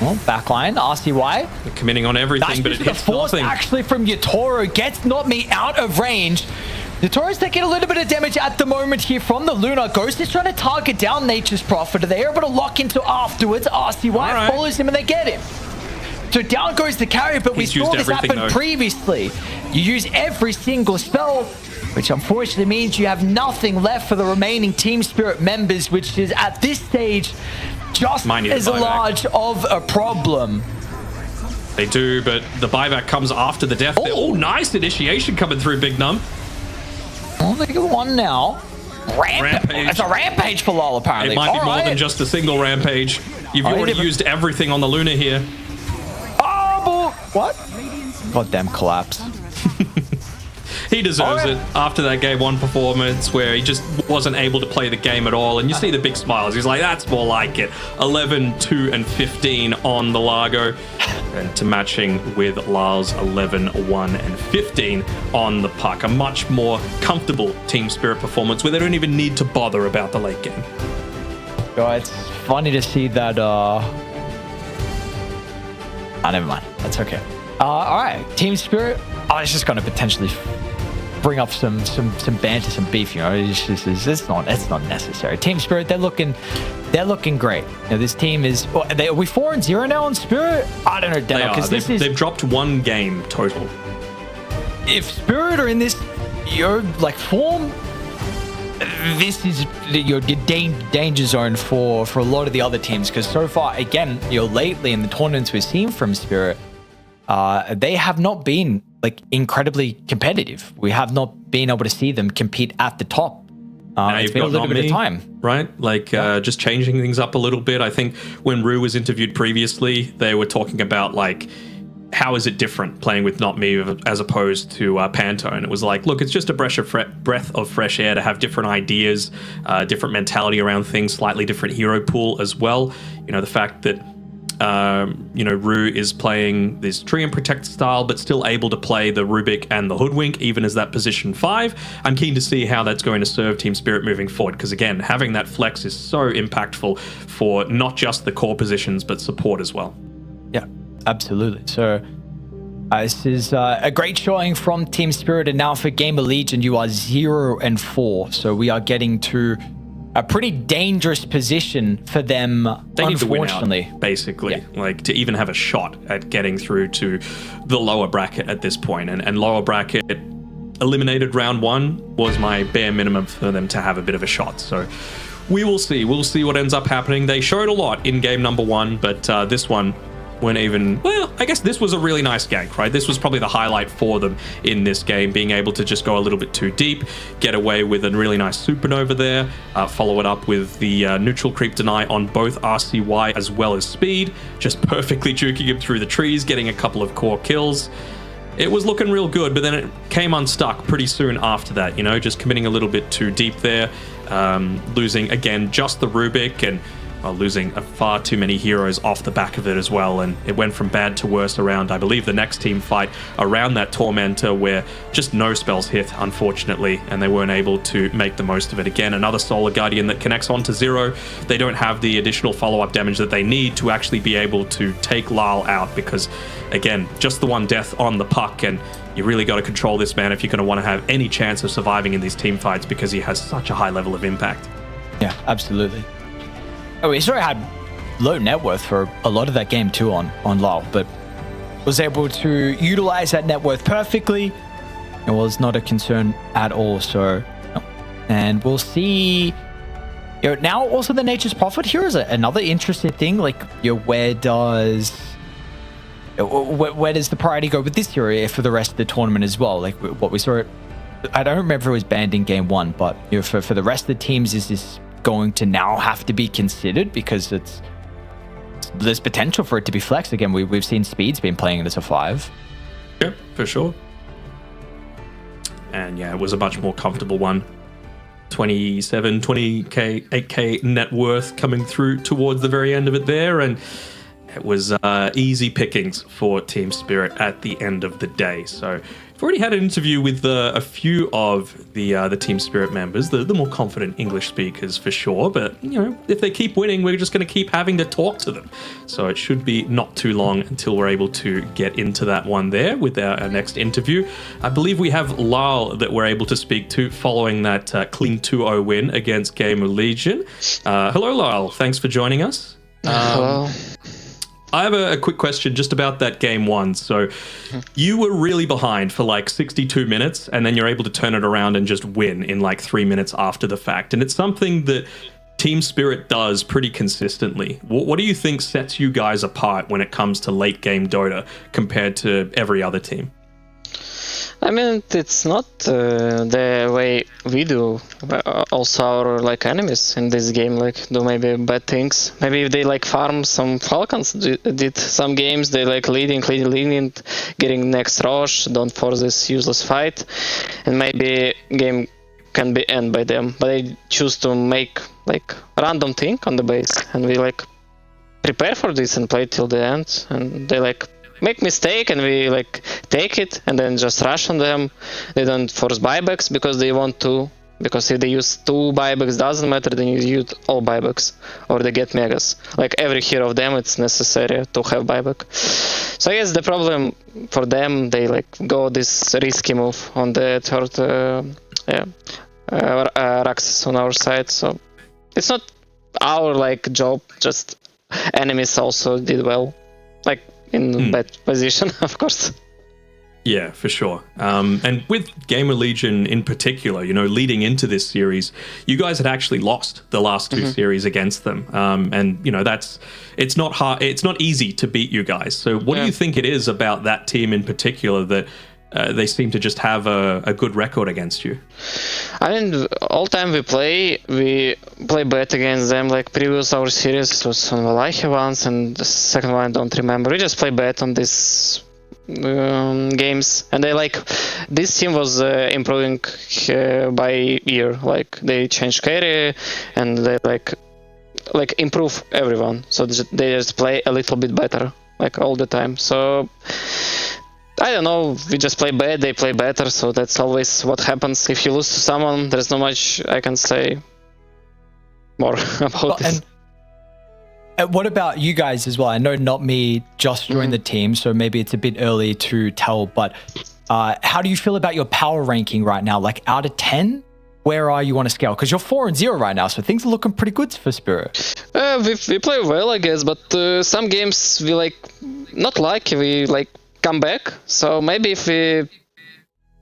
well, backline RCY. They're committing on everything, Nice but use it of the hits force nothing. actually from Yatoro. Gets not me out of range. Yatoro's taking a little bit of damage at the moment here from the Luna. Ghost is trying to target down Nature's Prophet. They're able to lock into afterwards. RCY follows him and they get him. So down goes the carry, but we He's saw used this everything, happen though. previously. You use every single spell, which unfortunately means you have nothing left for the remaining Team Spirit members, which is at this stage just Might need a as buyback. large of a problem. They do, but the buyback comes after the death. Oh, nice initiation coming through, Big Num. Oh, they got one now. Rampage. It's a rampage for LoL, apparently. It might be All more right. than just a single rampage. You've already used everything on the Luna here. Oh, what? Goddamn collapse. He deserves it after that game 1 performance where he just wasn't able to play the game at all. And you see the big smiles. He's like, that's more like it. 11, 2, and 15 on the Largo. And to matching with Lyle's 11, 1, and 15 on the Puck. A much more comfortable Team Spirit performance where they don't even need to bother about the late game. Oh, it's funny to see that. Never mind. That's okay. All right, Team Spirit. Oh, it's just going to potentially bring up some banter, some beef. You know, it's not necessary. Team Spirit, they're looking great. You know, this team is. Well, are we 4-0 now on Spirit? I don't know, Deno, because They've dropped 1 game total. If Spirit are in this, form. This is your danger zone for a lot of the other teams, because so far, again, lately in the tournaments we've seen from Spirit, they have not been incredibly competitive. We have not been able to see them compete at the top. Now It's you've been a got little not bit me, of time. right? Like just changing things up a little bit. I think when Rue was interviewed previously, they were talking about like, how is it different playing with Not Me as opposed to Panto? And it was like, look, it's just a breath of fresh air to have different ideas, different mentality around things, slightly different hero pool as well. You know, the fact that Rue is playing this tree and protect style, but still able to play the Rubik and the Hoodwink, even as that position 5. I'm keen to see how that's going to serve Team Spirit moving forward, because again, having that flex is so impactful for not just the core positions, but support as well. Yeah, absolutely. So this is a great showing from Team Spirit, and now for GamerLegion, you are 0-4. So we are getting to a pretty dangerous position for them, They need to win unfortunately. out, basically, Yeah. like to even have a shot at getting through to the lower bracket at this point. And lower bracket eliminated round 1 was my bare minimum for them to have a bit of a shot. So we will see. We'll see what ends up happening. They showed a lot in game number 1, but this one weren't even... Well, I guess this was a really nice gank, right? This was probably the highlight for them in this game, being able to just go a little bit too deep, get away with a really nice supernova there, follow it up with the neutral creep deny on both RCY as well as speed, just perfectly juking him through the trees, getting a couple of core kills. It was looking real good, but then it came unstuck pretty soon after that, just committing a little bit too deep there, losing, again, just the Rubik, and losing far too many heroes off the back of it as well. And it went from bad to worse around, I believe, the next team fight around that Tormentor, where just no spells hit, unfortunately, and they weren't able to make the most of it. Again, another Solar Guardian that connects onto 0. They don't have the additional follow-up damage that they need to actually be able to take Lyle out, because, again, just the one death on the puck, and you really got to control this man if you're going to want to have any chance of surviving in these team fights, because he has such a high level of impact. Yeah, absolutely. Oh, he sort of had low net worth for a lot of that game too on Lyle, but was able to utilize that net worth perfectly. It was not a concern at all. So, and we'll see. Now also the Nature's Prophet here is another interesting thing. Like, where does the priority go with this hero for the rest of the tournament as well? Like what we saw. I don't remember if it was banned in game 1, but for the rest of the teams, is this going to now have to be considered, because there's potential for it to be flexed again? We've seen Speed's been playing it as a 5. Yeah, for sure. And yeah, it was a much more comfortable one. 20k, 8k net worth coming through towards the very end of it there, and it was easy pickings for Team Spirit at the end of the day. So I've already had an interview with a few of the Team Spirit members, the more confident English speakers for sure. But, if they keep winning, we're just going to keep having to talk to them. So it should be not too long until we're able to get into that one there with our next interview. I believe we have Lyle that we're able to speak to following that clean 2-0 win against GamerLegion. Hello, Lyle. Thanks for joining us. Hello. I have a quick question just about that game 1. So you were really behind for like 62 minutes, and then you're able to turn it around and just win in like 3 minutes after the fact. And it's something that Team Spirit does pretty consistently. What do you think sets you guys apart when it comes to late game Dota compared to every other team? I mean, it's not the way we do. Also, our enemies in this game do maybe bad things. Maybe if they farm, some Falcons did some games. They leading, getting next rush. Don't force this useless fight, and maybe game can be end by them. But they choose to make random thing on the base, and we prepare for this and play till the end. And they make mistake, and we take it and then just rush on them. They don't force buybacks because they want to, because if they use 2 buybacks, doesn't matter, then you use all buybacks, or they get megas. Every hero of them, it's necessary to have buyback. So I guess the problem for them, they go this risky move on the third Raxus on our side. So it's not our job, just enemies also did well, in bad position, of course. Yeah, for sure. And with GamerLegion in particular, leading into this series, you guys had actually lost the last 2 series against them. And it's not hard. It's not easy to beat you guys. So what do you think it is about that team in particular that they seem to just have a good record against you. I mean, all time we play bet against them. Like previous our series was on Valhalla once, and the second one I don't remember. We just play bet on these games, and they like this team was improving by year. Like they changed carry, and they like improve everyone. So they just play a little bit better, like all the time. So I don't know, we just play bad, they play better, so that's always what happens. If you lose to someone, there's not much I can say more about this. And what about you guys as well? I know not me just joined the team, so maybe it's a bit early to tell, but how do you feel about your power ranking right now? Like out of 10, where are you on a scale? Because you're 4-0 right now, so things are looking pretty good for Spirit. We play well, I guess, but some games we like not lucky, we like come back. So maybe if we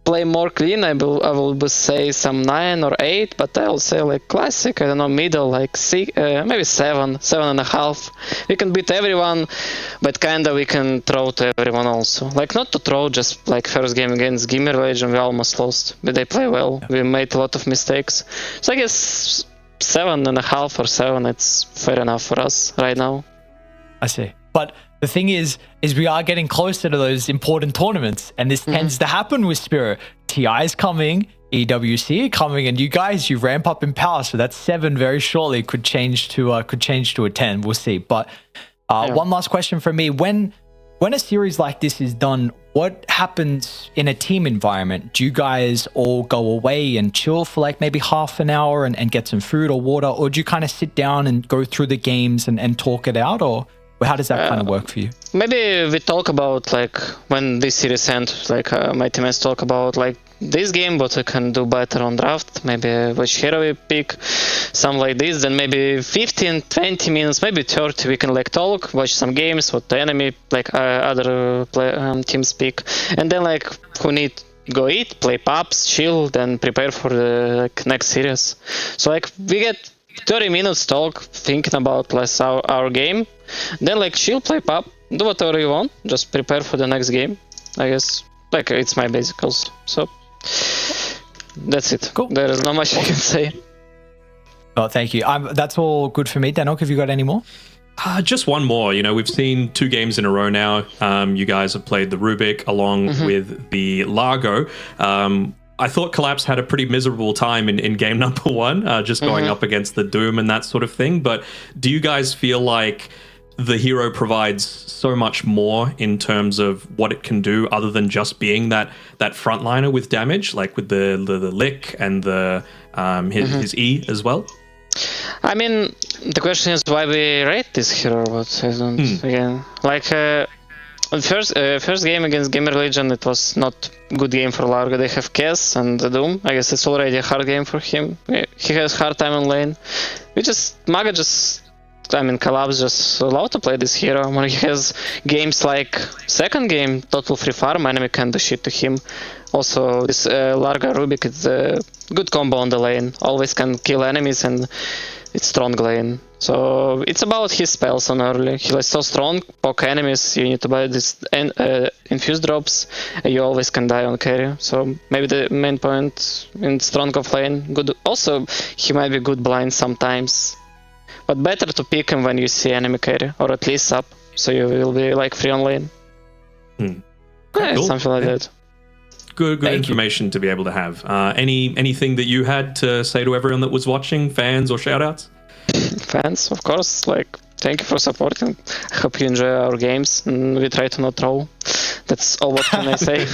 play more clean, I will say some 9 or 8, but I'll say like classic, I don't know, middle, like 6, maybe 7.5. We can beat everyone, but kinda we can throw to everyone also. Like not to throw, just like first game against GamerLegion we almost lost, but they play well. We made a lot of mistakes. So I guess 7.5 or 7, it's fair enough for us right now. I see. But the thing is we are getting closer to those important tournaments, and this tends to happen with Spirit. TI is coming, EWC coming, and you ramp up in power. So that 7 very shortly could change to a 10. We'll see. But one last question from me: when a series like this is done, what happens in a team environment? Do you guys all go away and chill for like maybe half an hour and get some food or water, or do you kind of sit down and go through the games and talk it out, or how does that kind of work for you? Maybe we talk about like when this series ends, like my teammates talk about like this game, what we can do better on draft, maybe which hero we pick, something like this. Then maybe 15, 20 minutes, maybe 30, we can like talk, watch some games, what the enemy, like other teams pick, and then like who need go eat, play pubs, chill, then prepare for the like, next series. So like we get 30 minutes talk, thinking about less our game, then like chill, play pub, do whatever you want, just prepare for the next game, I guess. Like it's my basicals, so that's it. Cool. There is not much I can say. Oh, thank you. That's all good for me. Danok, have you got any more? Just one more. You know, we've seen 2 games in a row now. You guys have played the Rubik along with the Largo. I thought Collapse had a pretty miserable time in game number 1, just going up against the Doom and that sort of thing. But do you guys feel like the hero provides so much more in terms of what it can do other than just being that frontliner with damage, like with the lick and the his E as well? I mean, the question is why we rate this hero, but I don't, again, like first game against GamerLegion, it was not good game for Largo. They have Cass and Doom. I guess it's already a hard game for him. He has hard time on lane. Collapse just allowed to play this hero. When he has games like second game, total free farm, enemy can do shit to him. Also, this Largo Rubik is a good combo on the lane. Always can kill enemies and it's strong lane. So it's about his spells on early. He is so strong, poke enemies, you need to buy this infuse drops, you always can die on carry. So maybe the main point in strong off lane, good. Also, he might be good blind sometimes. But better to pick him when you see enemy carry, or at least up, so you will be like free on lane. Cool. Something like that. Good information to be able to have. Anything that you had to say to everyone that was watching, fans or shoutouts? Fans, of course. Like, thank you for supporting. I hope you enjoy our games, and we try to not throw. That's all. What can I say?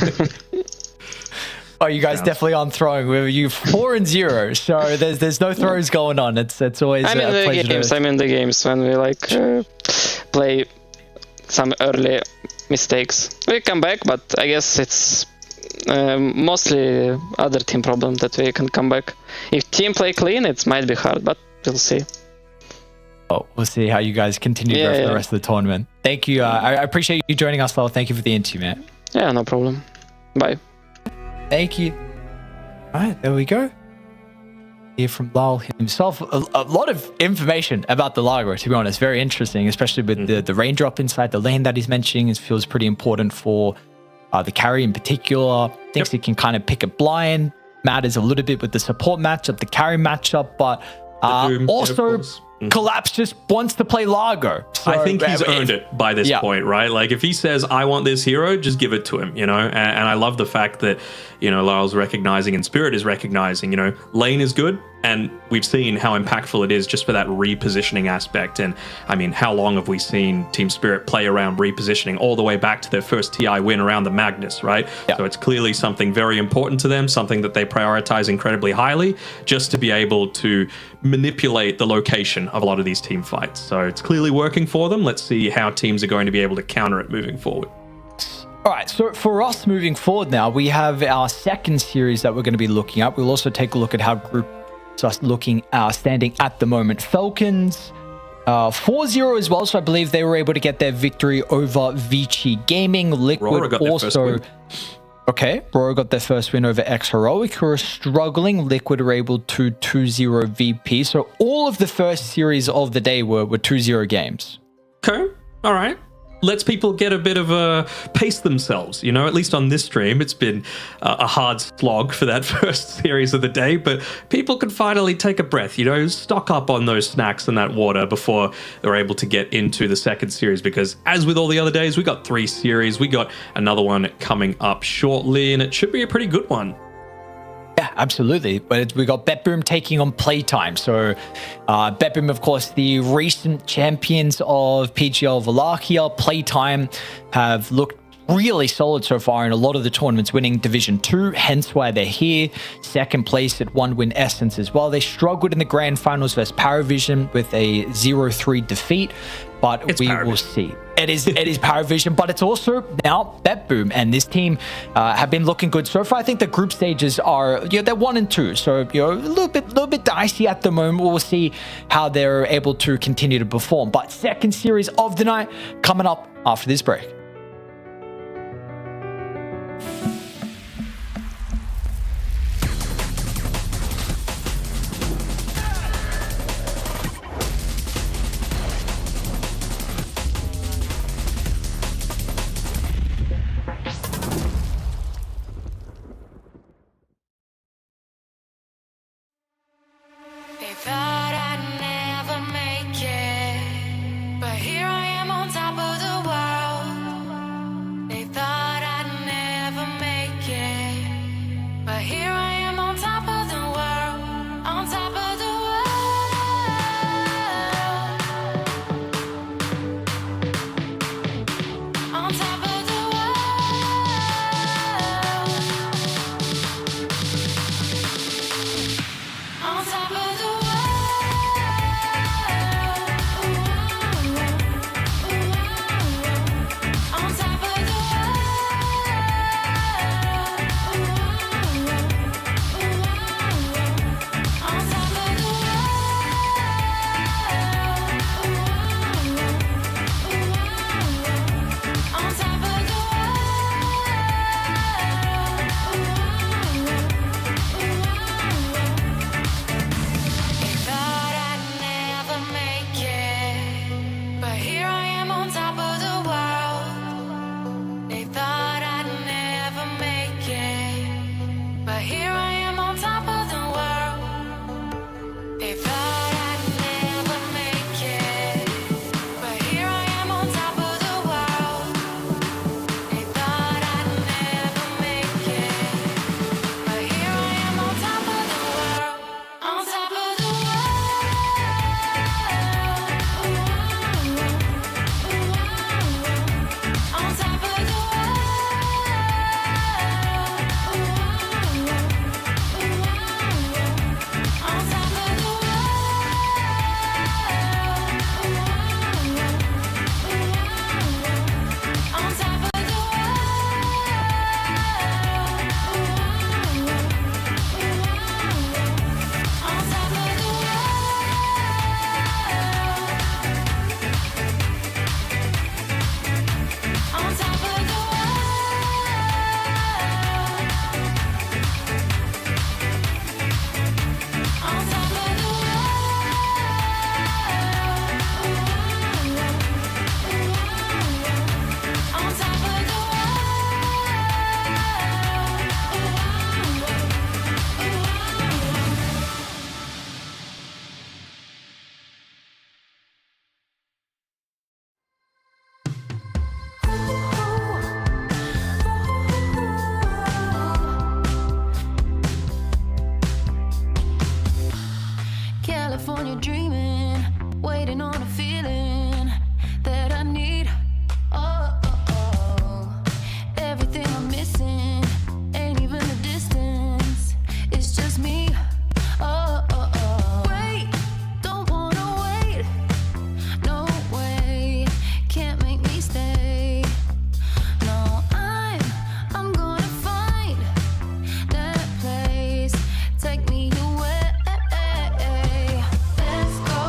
Oh, you guys definitely on throwing. You 4-0, so there's no throws going on. It's always I'm in the games when we like play some early mistakes. We come back, but I guess it's mostly other team problem that we can come back. If team play clean, it might be hard, but we'll see. Oh, we'll see how you guys continue to go for the rest of the tournament. Thank you. I appreciate you joining us, Lowell. Thank you for the interview, man. Yeah, no problem. Bye. Thank you. All right, there we go. Hear from Lowell himself. A lot of information about the Largo, to be honest. Very interesting, especially with the raindrop inside the lane that he's mentioning. It feels pretty important for The carry in particular thinks he can kind of pick it blind. Matters a little bit with the support matchup, the carry matchup, but also Collapse just wants to play Largo. So, I think he's earned it by this point, right? Like if he says, I want this hero, just give it to him, you know? And I love the fact that, you know, Lyle's recognizing and Spirit is recognizing, you know, lane is good. And we've seen how impactful it is just for that repositioning aspect. And I mean, how long have we seen Team Spirit play around repositioning all the way back to their first TI win around the Magnus, right? Yeah. So it's clearly something very important to them, something that they prioritize incredibly highly, just to be able to manipulate the location of a lot of these team fights. So it's clearly working for them. Let's see how teams are going to be able to counter it moving forward. All right, so for us moving forward now, we have our second series that we're going to be looking at. We'll also take a look at how Group just looking standing at the moment. Falcons 4-0 as well, so I believe they were able to get their victory over Vici Gaming. Liquid also Aurora got their first win over X Heroic, who are struggling. Liquid are able to 2-0 VP. So all of the first series of the day were 2-0 games. Okay, all right. Lets people get a bit of a pace themselves, you know, at least on this stream. It's been a hard slog for that first series of the day, but people can finally take a breath, you know, stock up on those snacks and that water before they're able to get into the second series, because as with all the other days, we got 3 series. We got another one coming up shortly, and it should be a pretty good one. Yeah, absolutely. But we got BetBoom taking on PlayTime. So BetBoom, of course, the recent champions of PGL Wallachia. PlayTime have looked really solid so far in a lot of the tournaments, winning Division 2, hence why they're here. Second place at One Win Essence as well. They struggled in the grand finals versus Paravision with a 0-3 defeat, but we will see. It is Paravision, but it's also now BetBoom, and this team have been looking good so far. I think the group stages are, you know, they're 1 and 2, so you know, a little bit dicey at the moment. We'll see how they're able to continue to perform. But second series of the night coming up after this break. They thought I'd never make it, but here I am on top of the world. dreaming, waiting on a feeling that I need. Oh, oh, oh. Everything I'm missing ain't even a distance. It's just me. Oh, oh, oh. Wait, don't wanna wait. No way, can't make me stay. No, I'm gonna find that place. Take me away. Let's go.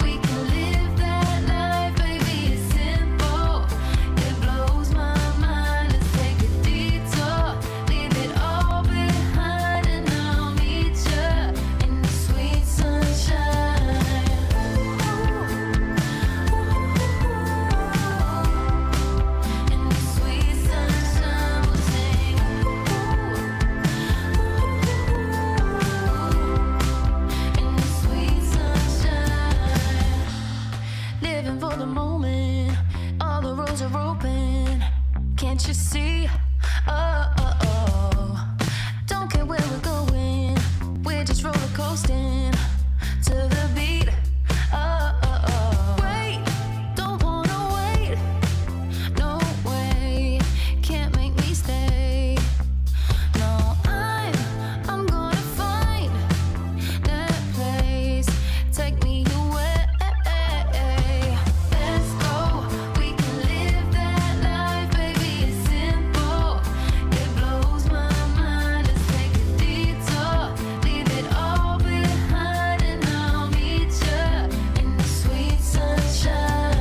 We can live that life, baby. It's simple. It blows my mind. Let's take a detour. Leave it all behind, and I'll meet you in the sweet sunshine. In the sweet sunshine, we'll sing. In the sweet sunshine, living for the moment. All the roads are open. Can't you see? Oh, oh, oh. Don't care where we're going. We're just roller coasting to the beat. Oh, oh, oh. Wait, don't wanna wait. No way, can't make me stay. No, I'm gonna find that place. Take me away. Let's go. We can live that life, baby. It's simple. It blows my mind. Let's take a detour. Leave it all behind, and I'll meet you in the sweet sunshine.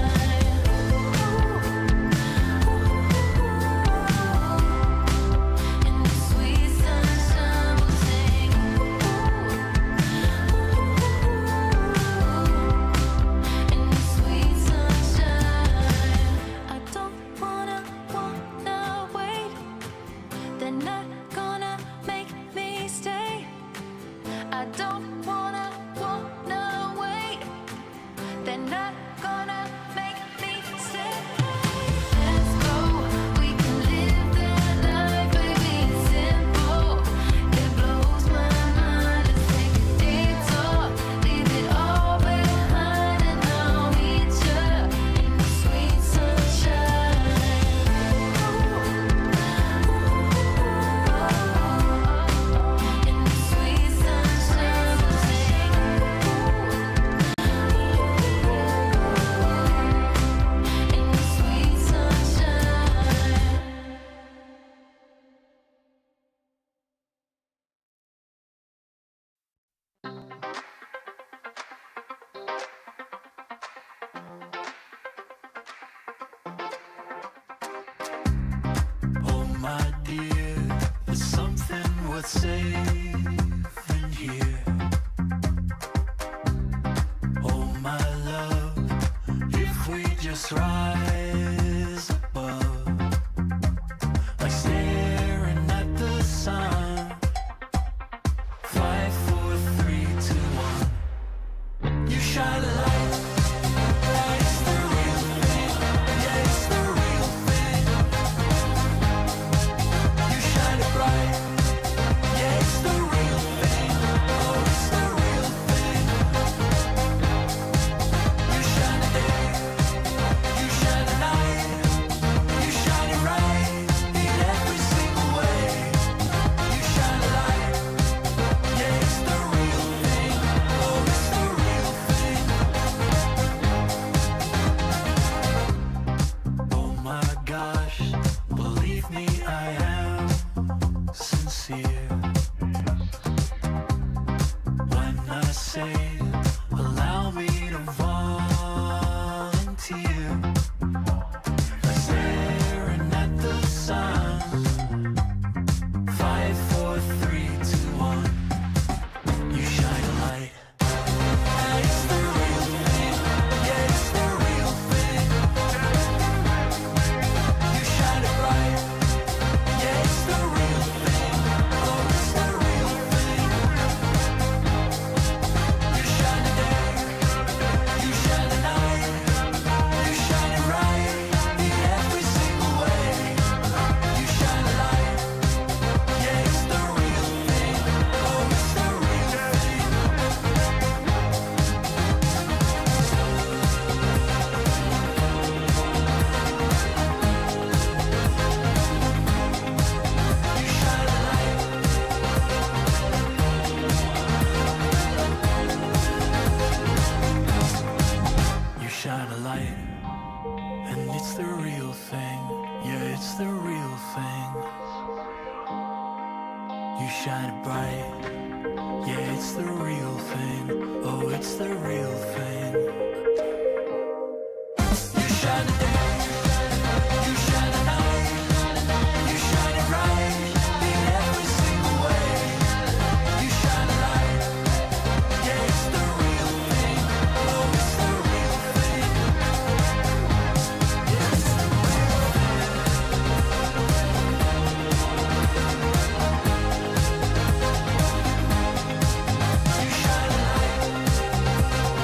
In the sweet sunshine, we'll sing. In the sweet sunshine, I don't wanna wait. They're not gonna make me stay. I don't wanna wait. They're not gonna make me stay. Let's go. We can live that life, baby. It's simple. It blows my mind. Let's take a detour. Leave it all behind, and I'll meet you in the sweet sunshine. In the sweet sunshine, we'll sing. In the sweet sunshine. Oh my dear, there's something worth saving here. Oh my love, if we just rise above, like staring at the sun. 5, 4, 3, 2, 1. You shine a light. It's the real thing. Yeah, it's the real thing. You shine it bright. Yeah, it's the real thing. Oh, it's the real thing. You shine it day. You shine shine it bright. Yeah, it's the real thing. Oh, it's the real thing. You shine it day, you shine it night, you shine it right in every single way. You shine a light. Yeah, it's the real thing. Oh, it's the real thing. Yeah, it's the real thing. You shine a light.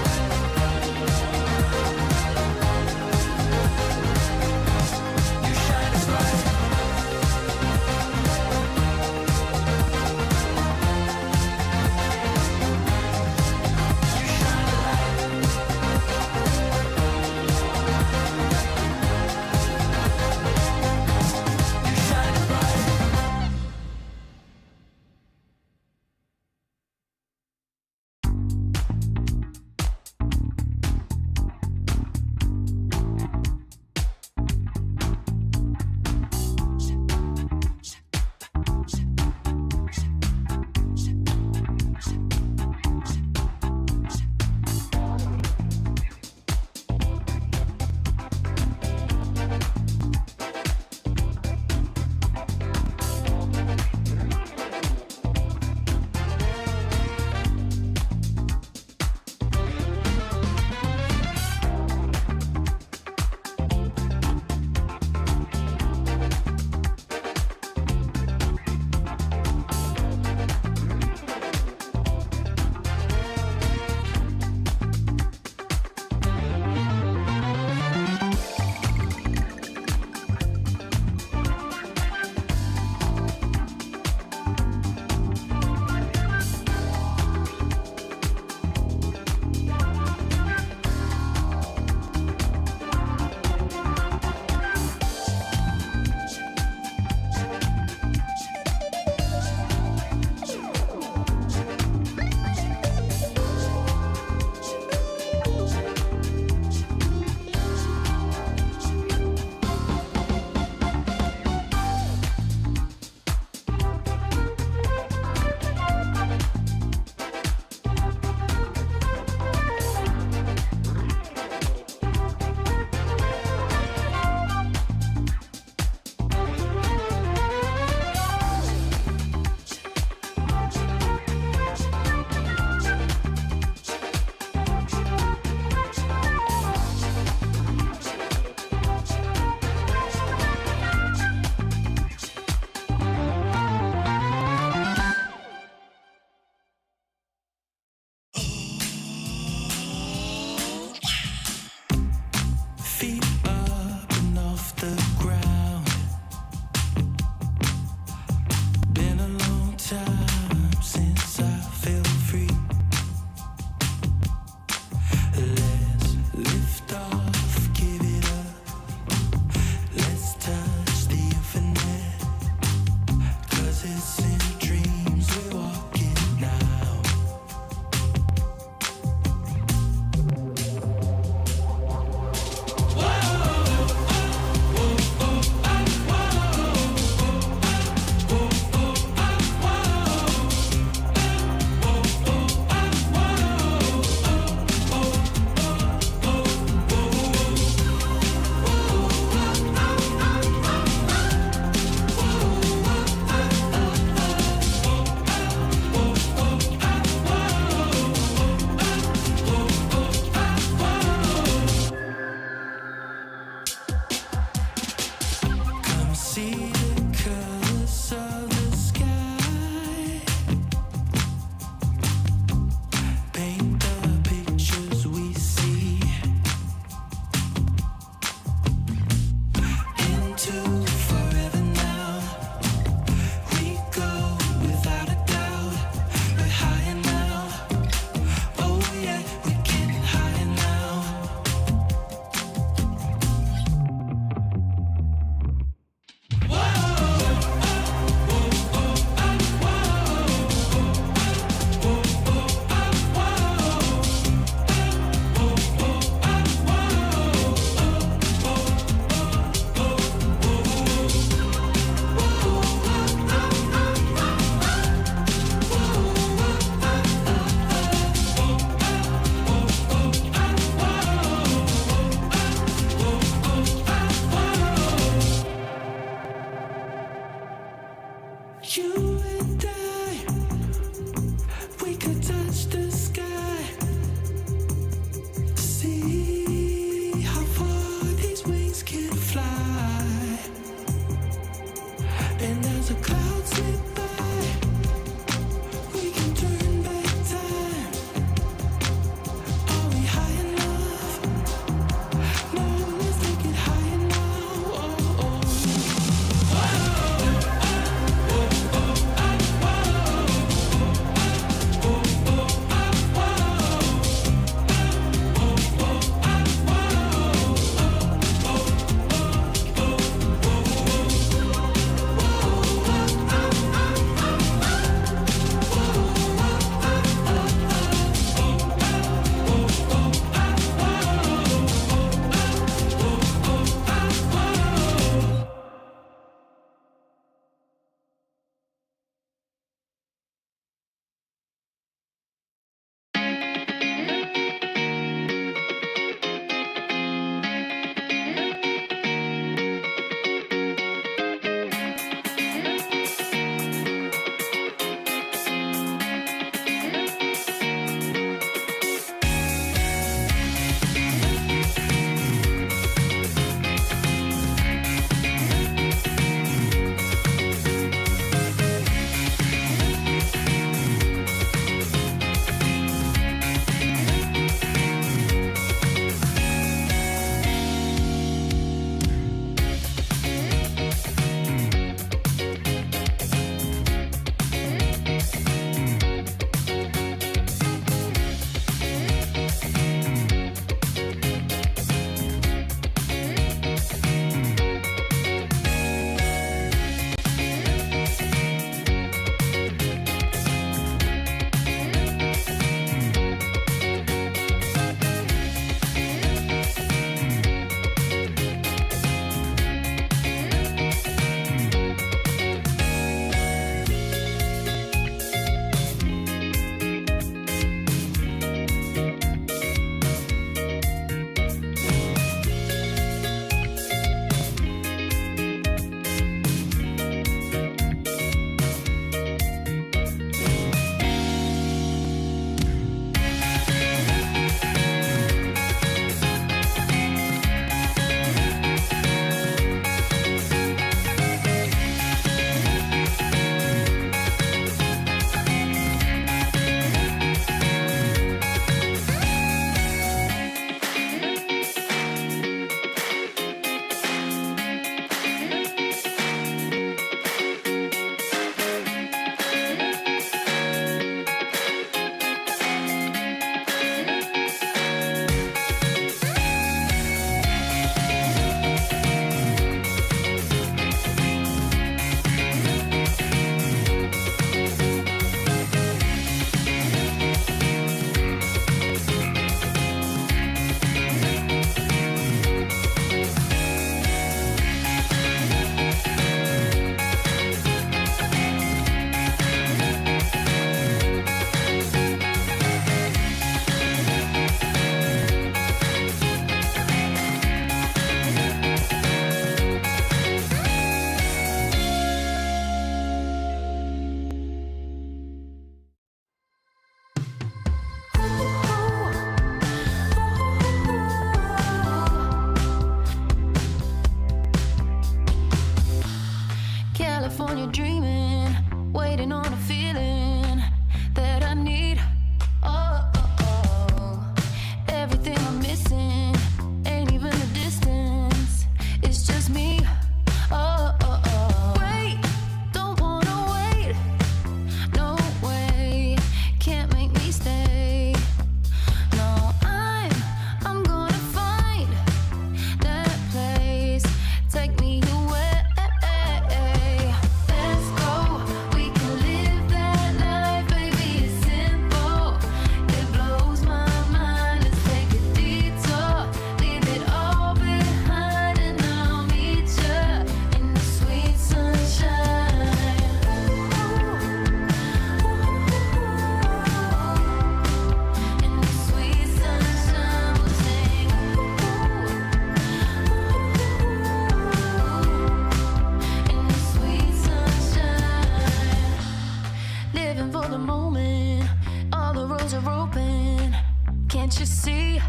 free.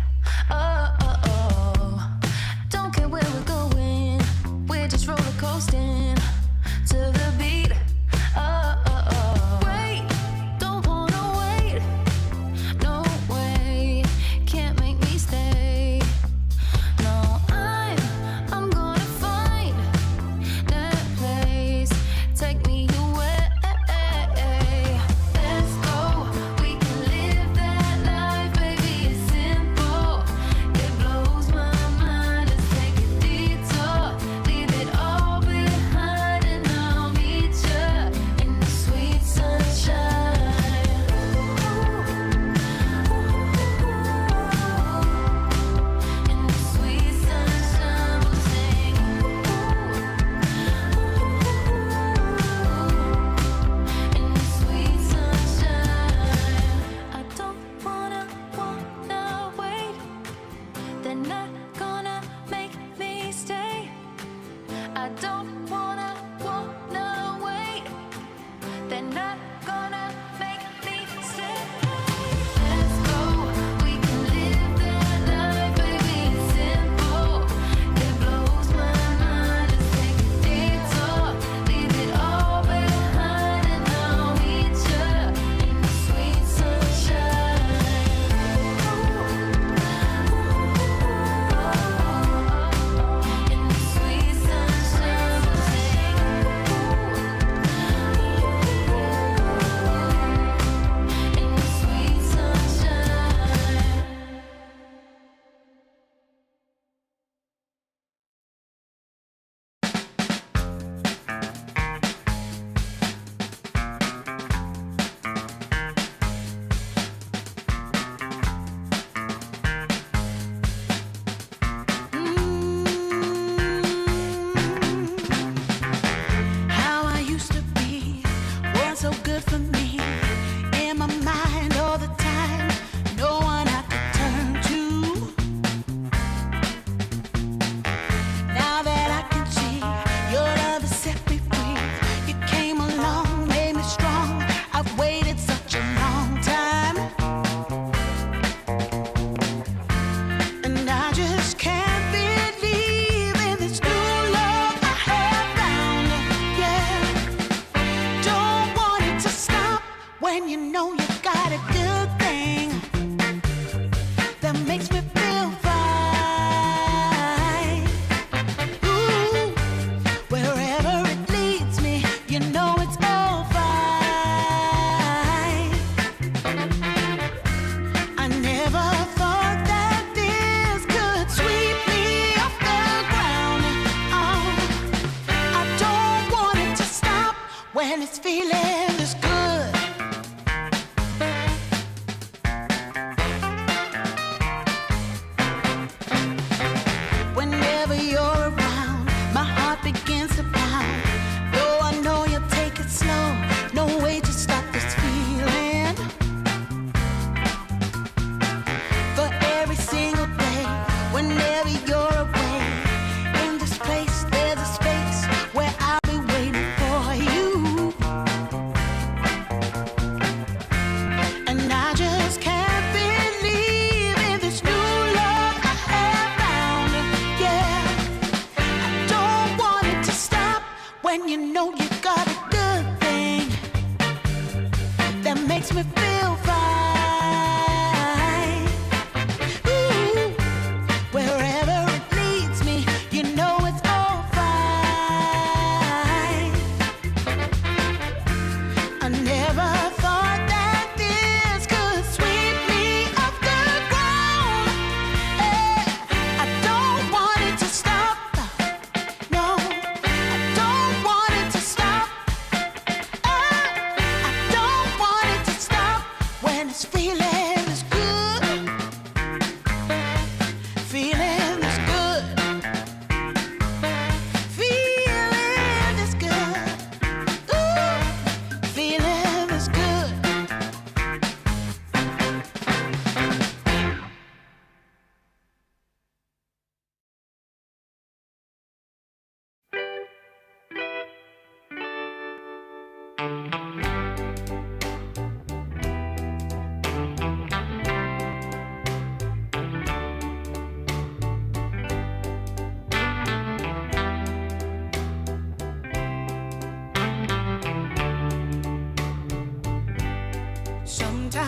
Oh, oh, oh. Don't care where we're going. We're just roller coasting to the beat. Oh, oh, oh. Wait, don't wanna wait. No way, can't make me stay. No, I'm gonna find that place. Take me away. Let's go. We can live that life, baby. It's simple. It blows my mind. Let's take a detour. Leave it all behind, and I'll meet you in the sweet sunshine. In the sweet sunshine, we'll sing. In the sweet sunshine, I don't wanna wait. They're not gonna make me stay. I don't wanna wait. They're not gonna make me stay. Let's go. We can live that life, baby. It's simple. It blows my mind. Let's take a detour. Leave it all behind, and I'll meet you in the sweet sunshine. In the sweet sunshine, we'll sing. In the sweet sunshine. How I used to be was so good for me. In my mind all the time, no one I could turn to. Now that I can see your love has set me free. You came along, made me strong. I've waited such a long time, and I just can't believe in this new love I have found. Yeah, don't want it to stop when you know you got a good thing that makes me feel fine. Ooh, wherever it leads me, you know it's all fine. I never thought that this could sweep me off the ground. Oh, I don't want it to stop when it's feeling this good. Whenever you're around, my heart begins to pound. Though I know you'll take it slow, no way to stop this feeling. For every single day, whenever you're away, in this place there's a space where I'll be waiting for you. And I just can't believe in this new love I have found. Yeah, I don't want it to stop when you know you got a good thing that makes me feel fine. Ooh,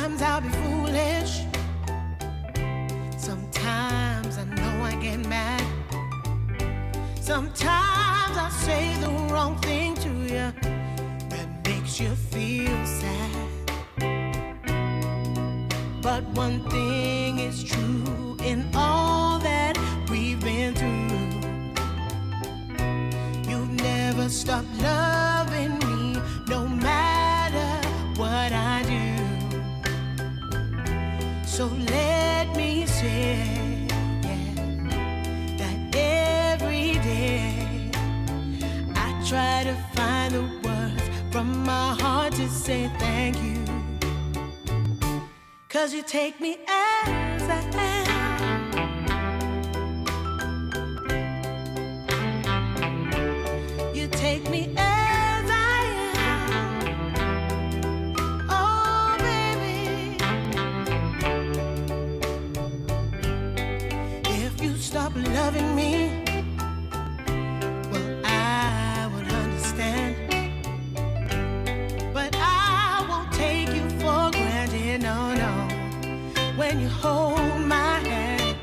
Sometimes I'll be foolish. Sometimes I know I get mad. Sometimes I say the wrong thing to you that makes you feel sad. But one thing is true in all that we've been through. You've never stopped loving me, no matter what I do. So let me say, yeah, that every day I try to find the words from my heart to say thank you. 'Cause you take me as I am. You take me as I am. Oh, baby. If you stop loving me, well, I would understand. But I won't take you for granted, no, no. When you hold my hand,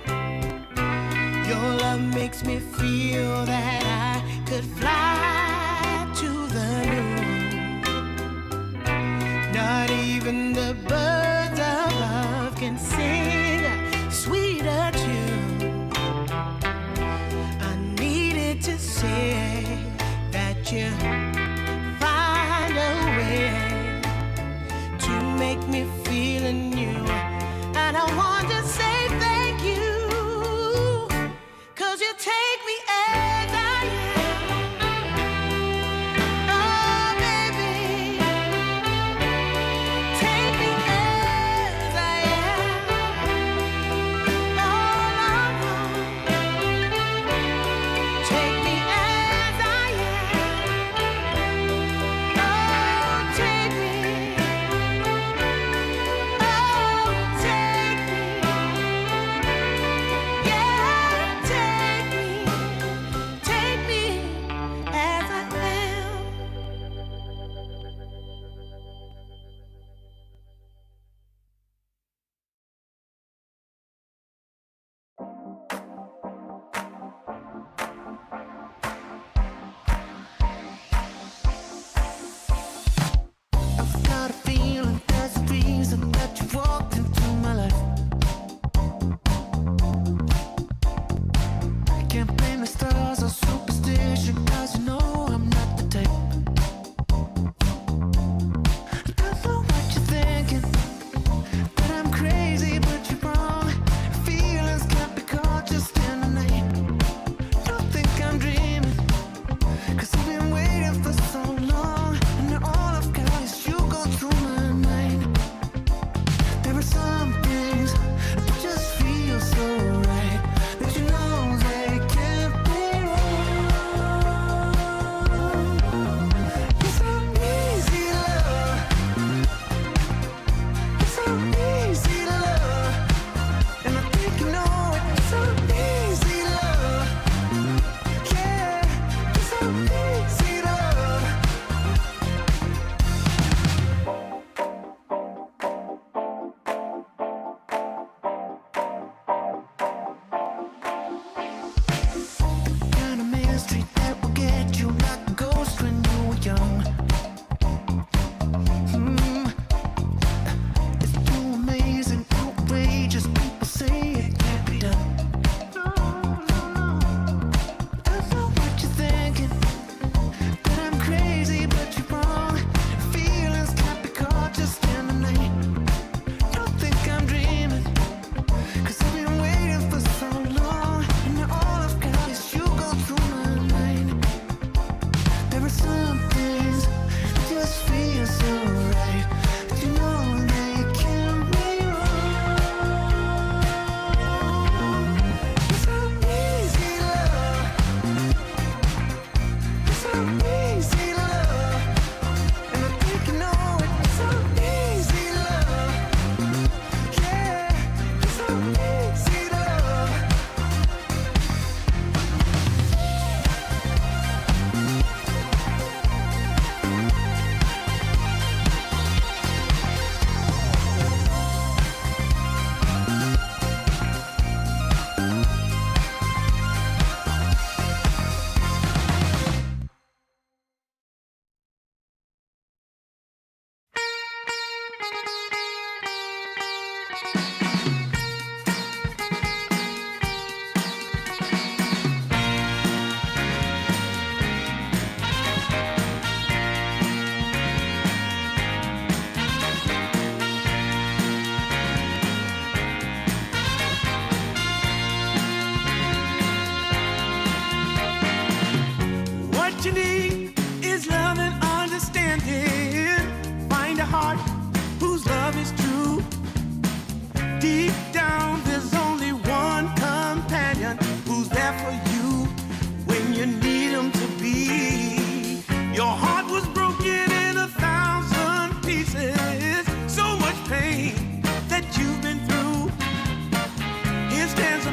your love makes me feel that I could fly to the moon. Not even the birds above can sing a sweeter tune. I needed to say that you find a way to make me feel anew. And I want to say thank you, 'cause you take me as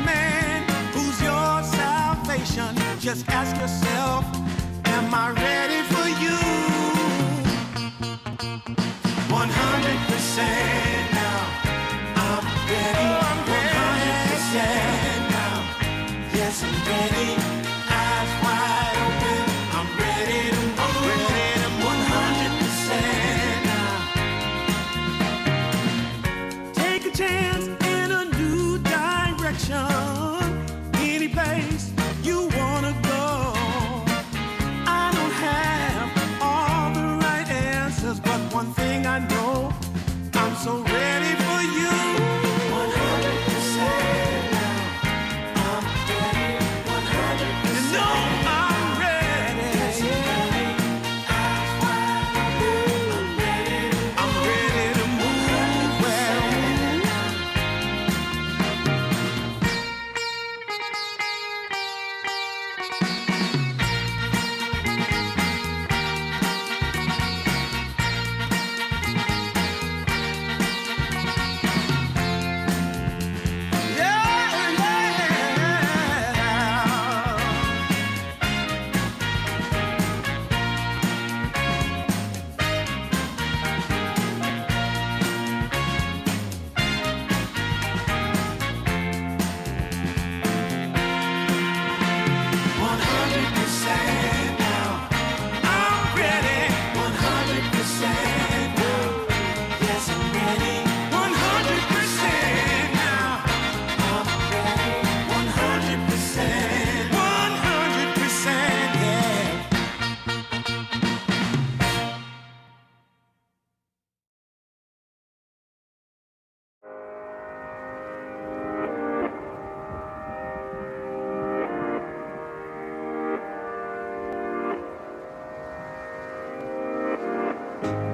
man? Who's your salvation? Just ask yourself, am I ready for you? 100% now. I'm ready. 100% now. Yes, I'm ready. Eyes wide open. I'm ready to move. 100% now. Take a chance in a new direction. Any place you wanna go. I don't have all the right answers, but one thing I know, I'm so ready for you. 100% now. I'm ready. 100%. You know I'm ready. Yes, I'm ready. Eyes wide open. I'm ready to move. Well,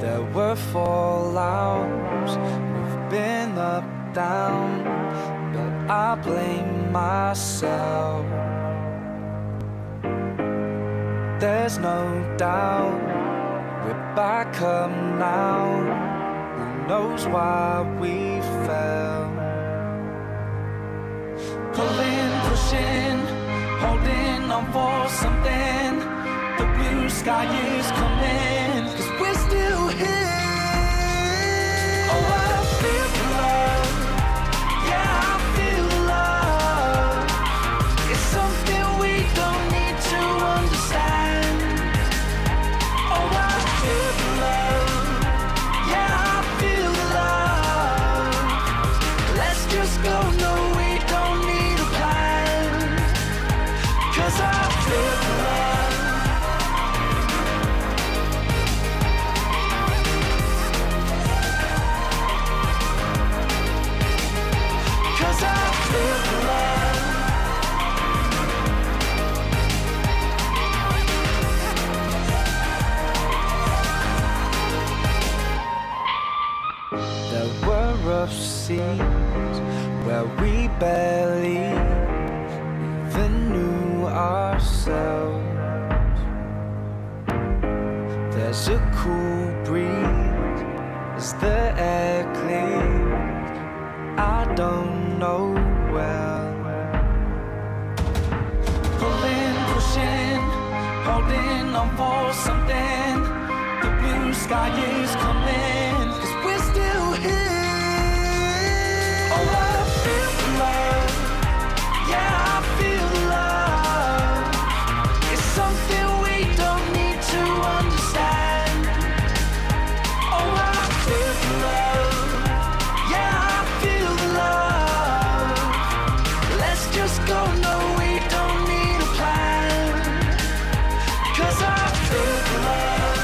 There were fallouts, we've been up, down, but I blame myself. There's no doubt, we're back up now. Who knows why we fell? Pulling, pushing, holding on for something. The blue sky is coming, 'cause we're still here. Oh, I feel the love. Yeah, I feel the love. It's something we don't need to understand. Oh, I feel the love. Yeah, I feel the love. Let's just go, no, we don't need a plan. 'Cause I feel the love. There were rough seas where we barely even knew ourselves. There's a cool breeze as the air clears. I don't know well. Pulling, pushing, holding on for something. The blue sky is coming, 'cause we're still here. Oh, I feel the love. Yeah, I feel the love. It's something we don't need to understand. Oh, I feel the love. Yeah, I feel the love. Let's just go, no, we don't need a plan. 'Cause I feel the love.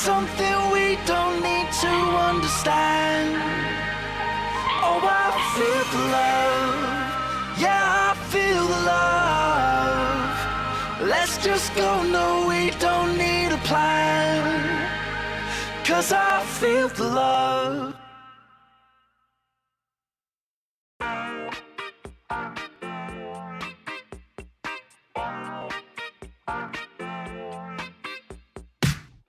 something we don't need to understand. Oh, I feel the love. Yeah, I feel the love. Let's just go, no, we don't need a plan. 'Cause I feel the love.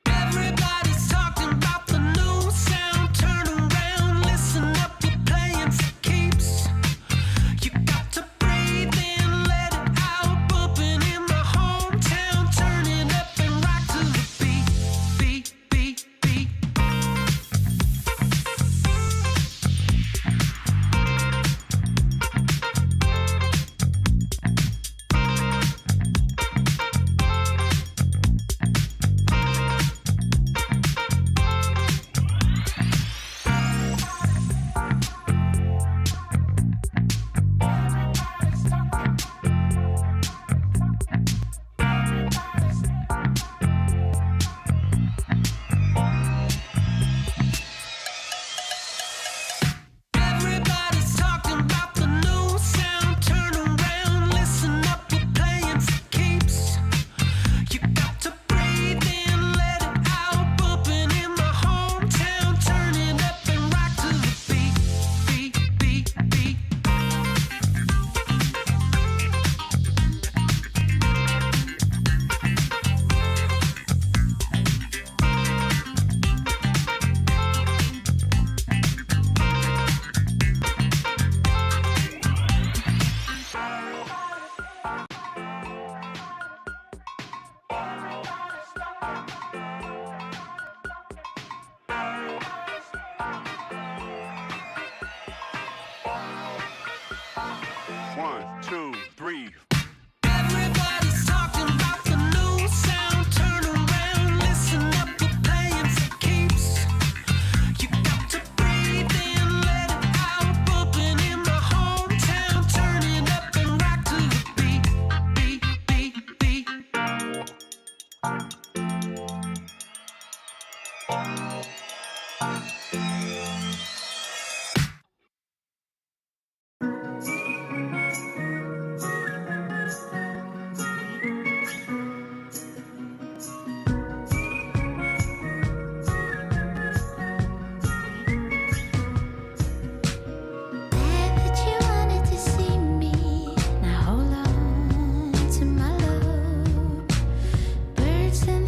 Everybody's talking about the new sound. Turn around, listen up, we're playing for keeps. You got to breathe in, let it out. Bumping in my hometown, turn it up and rock to the beat, beat, beat, beat. Everybody's talking about the new sound. Turn around, listen up, we're playing for keeps. You got to breathe in, let it out. Bumping in my hometown, turn it up and rock to the beat, beat, beat, beat. One, two, three. Everybody's talking about the new sound. Turn around, listen up, we're playing for keeps. You got to breathe in, let it out. Bumping in my hometown, turn it up and rock to the beat, beat, beat, beat. That you wanted to see me. Now hold on to my love. Birds in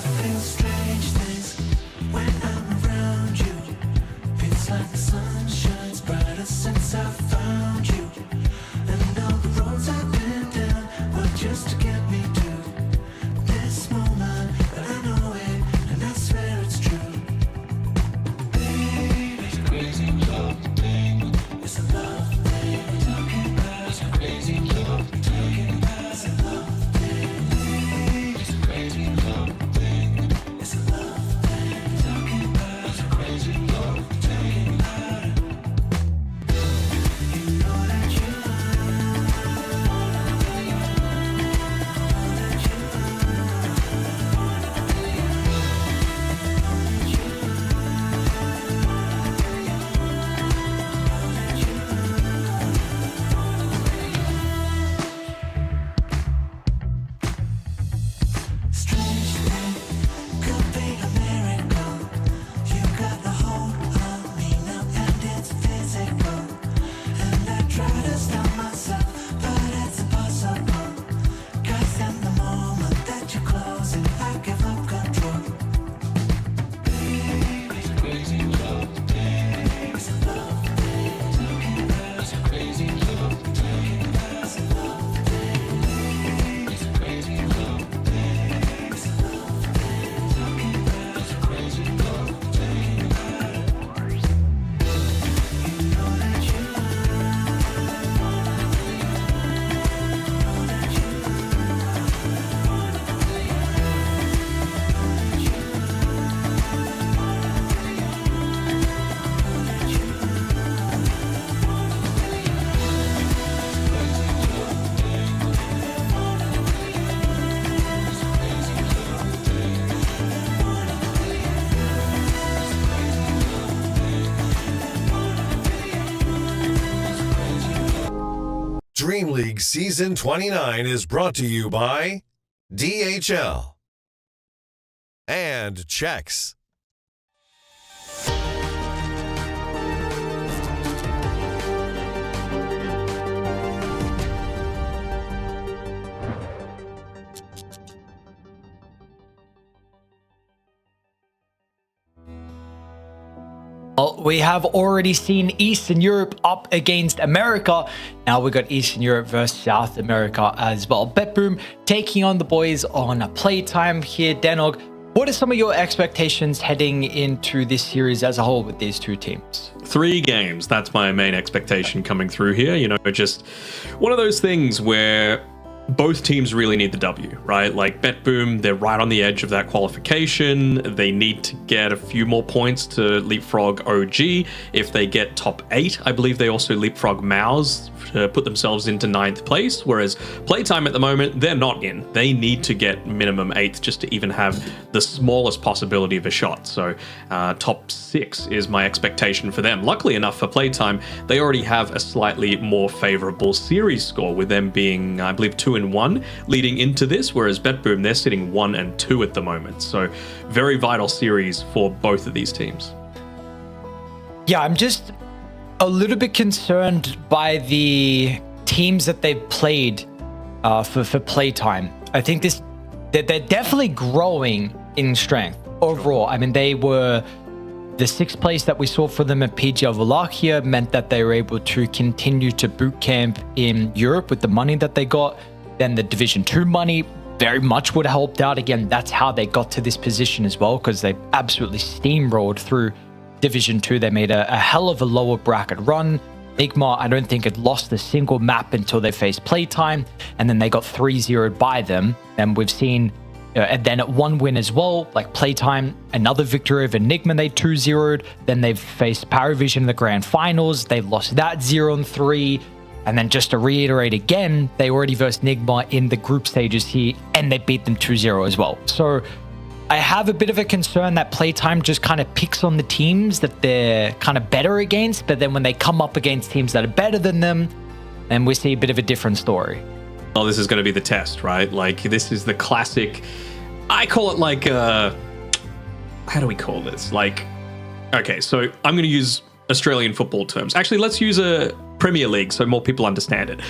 feel strange things when I'm around you. It's like the sun shines brighter since I found you. And all the roads I've been down were just to get me to this moment. But I know it, and I swear it's true. Baby, it's a crazy love thing. It's a love thing. Talking about it's a crazy love thing. Talking about it's a love thing. Baby, it's a crazy love thing. It's a love thing. Talking about it's a crazy love thing. Talking about it. You know that you strange thing could be a miracle. You got the hold on me now, and it's physical. And I try to stop myself, but it's impossible. 'Cause in the moment that you close it, I give up control. Baby, it's a crazy love thing. It's a love thing. Talking about it's a crazy love thing. Talking about it's a love thing. Baby, it's a crazy love thing. It's a love thing. Talking about it's a crazy love thing. You know that you Dream League Season 29 is brought to you by DHL and Chex. Well, we have already seen Eastern Europe up against America. Now we got Eastern Europe versus South America as well. BetBoom taking on the boys on Playtime here. Denog, what are some of your expectations heading into this series as a whole with these two teams? 3 games. That's my main expectation coming through here. You know, just one of those things where both teams really need the W, right? Like BetBoom, they're right on the edge of that qualification. They need to get a few more points to leapfrog OG. If they get top 8, I believe they also leapfrog Mouse to put themselves into 9th place. Whereas Playtime at the moment, they're not in. They need to get minimum 8th just to even have the smallest possibility of a shot. So top 6 is my expectation for them. Luckily enough for Playtime, they already have a slightly more favorable series score, with them being, I believe, 2-1 leading into this, whereas BetBoom, they're sitting 1-2 at the moment. So very vital series for both of these teams. Yeah, I'm just a little bit concerned by the teams that they've played for Playtime. I think they're definitely growing in strength overall. I mean, they were the 6th place that we saw for them at PGL Wallachia meant that they were able to continue to boot camp in Europe with the money that they got. Then the Division 2 money very much would have helped out. Again, that's how they got to this position as well, because they absolutely steamrolled through Division 2. They made a hell of a lower bracket run. Igma, I don't think, had lost a single map until they faced Playtime, and then they got 3-0'd by them. And we've seen, and then at 1 win as well, like Playtime, another victory over Enigma, they 2-0'd. Then they've faced Paravision in the grand finals. They've lost that 0-3. And then just to reiterate again, they already versed Enigma in the group stages here, and they beat them 2-0 as well. So I have a bit of a concern that Playtime just kind of picks on the teams that they're kind of better against, but then when they come up against teams that are better than them, then we see a bit of a different story. Well, this is going to be the test, right? Like, this is the classic, I call it like, how do we call this? Like, okay, so I'm going to use Australian football terms. Actually, let's use a Premier League, so more people understand it.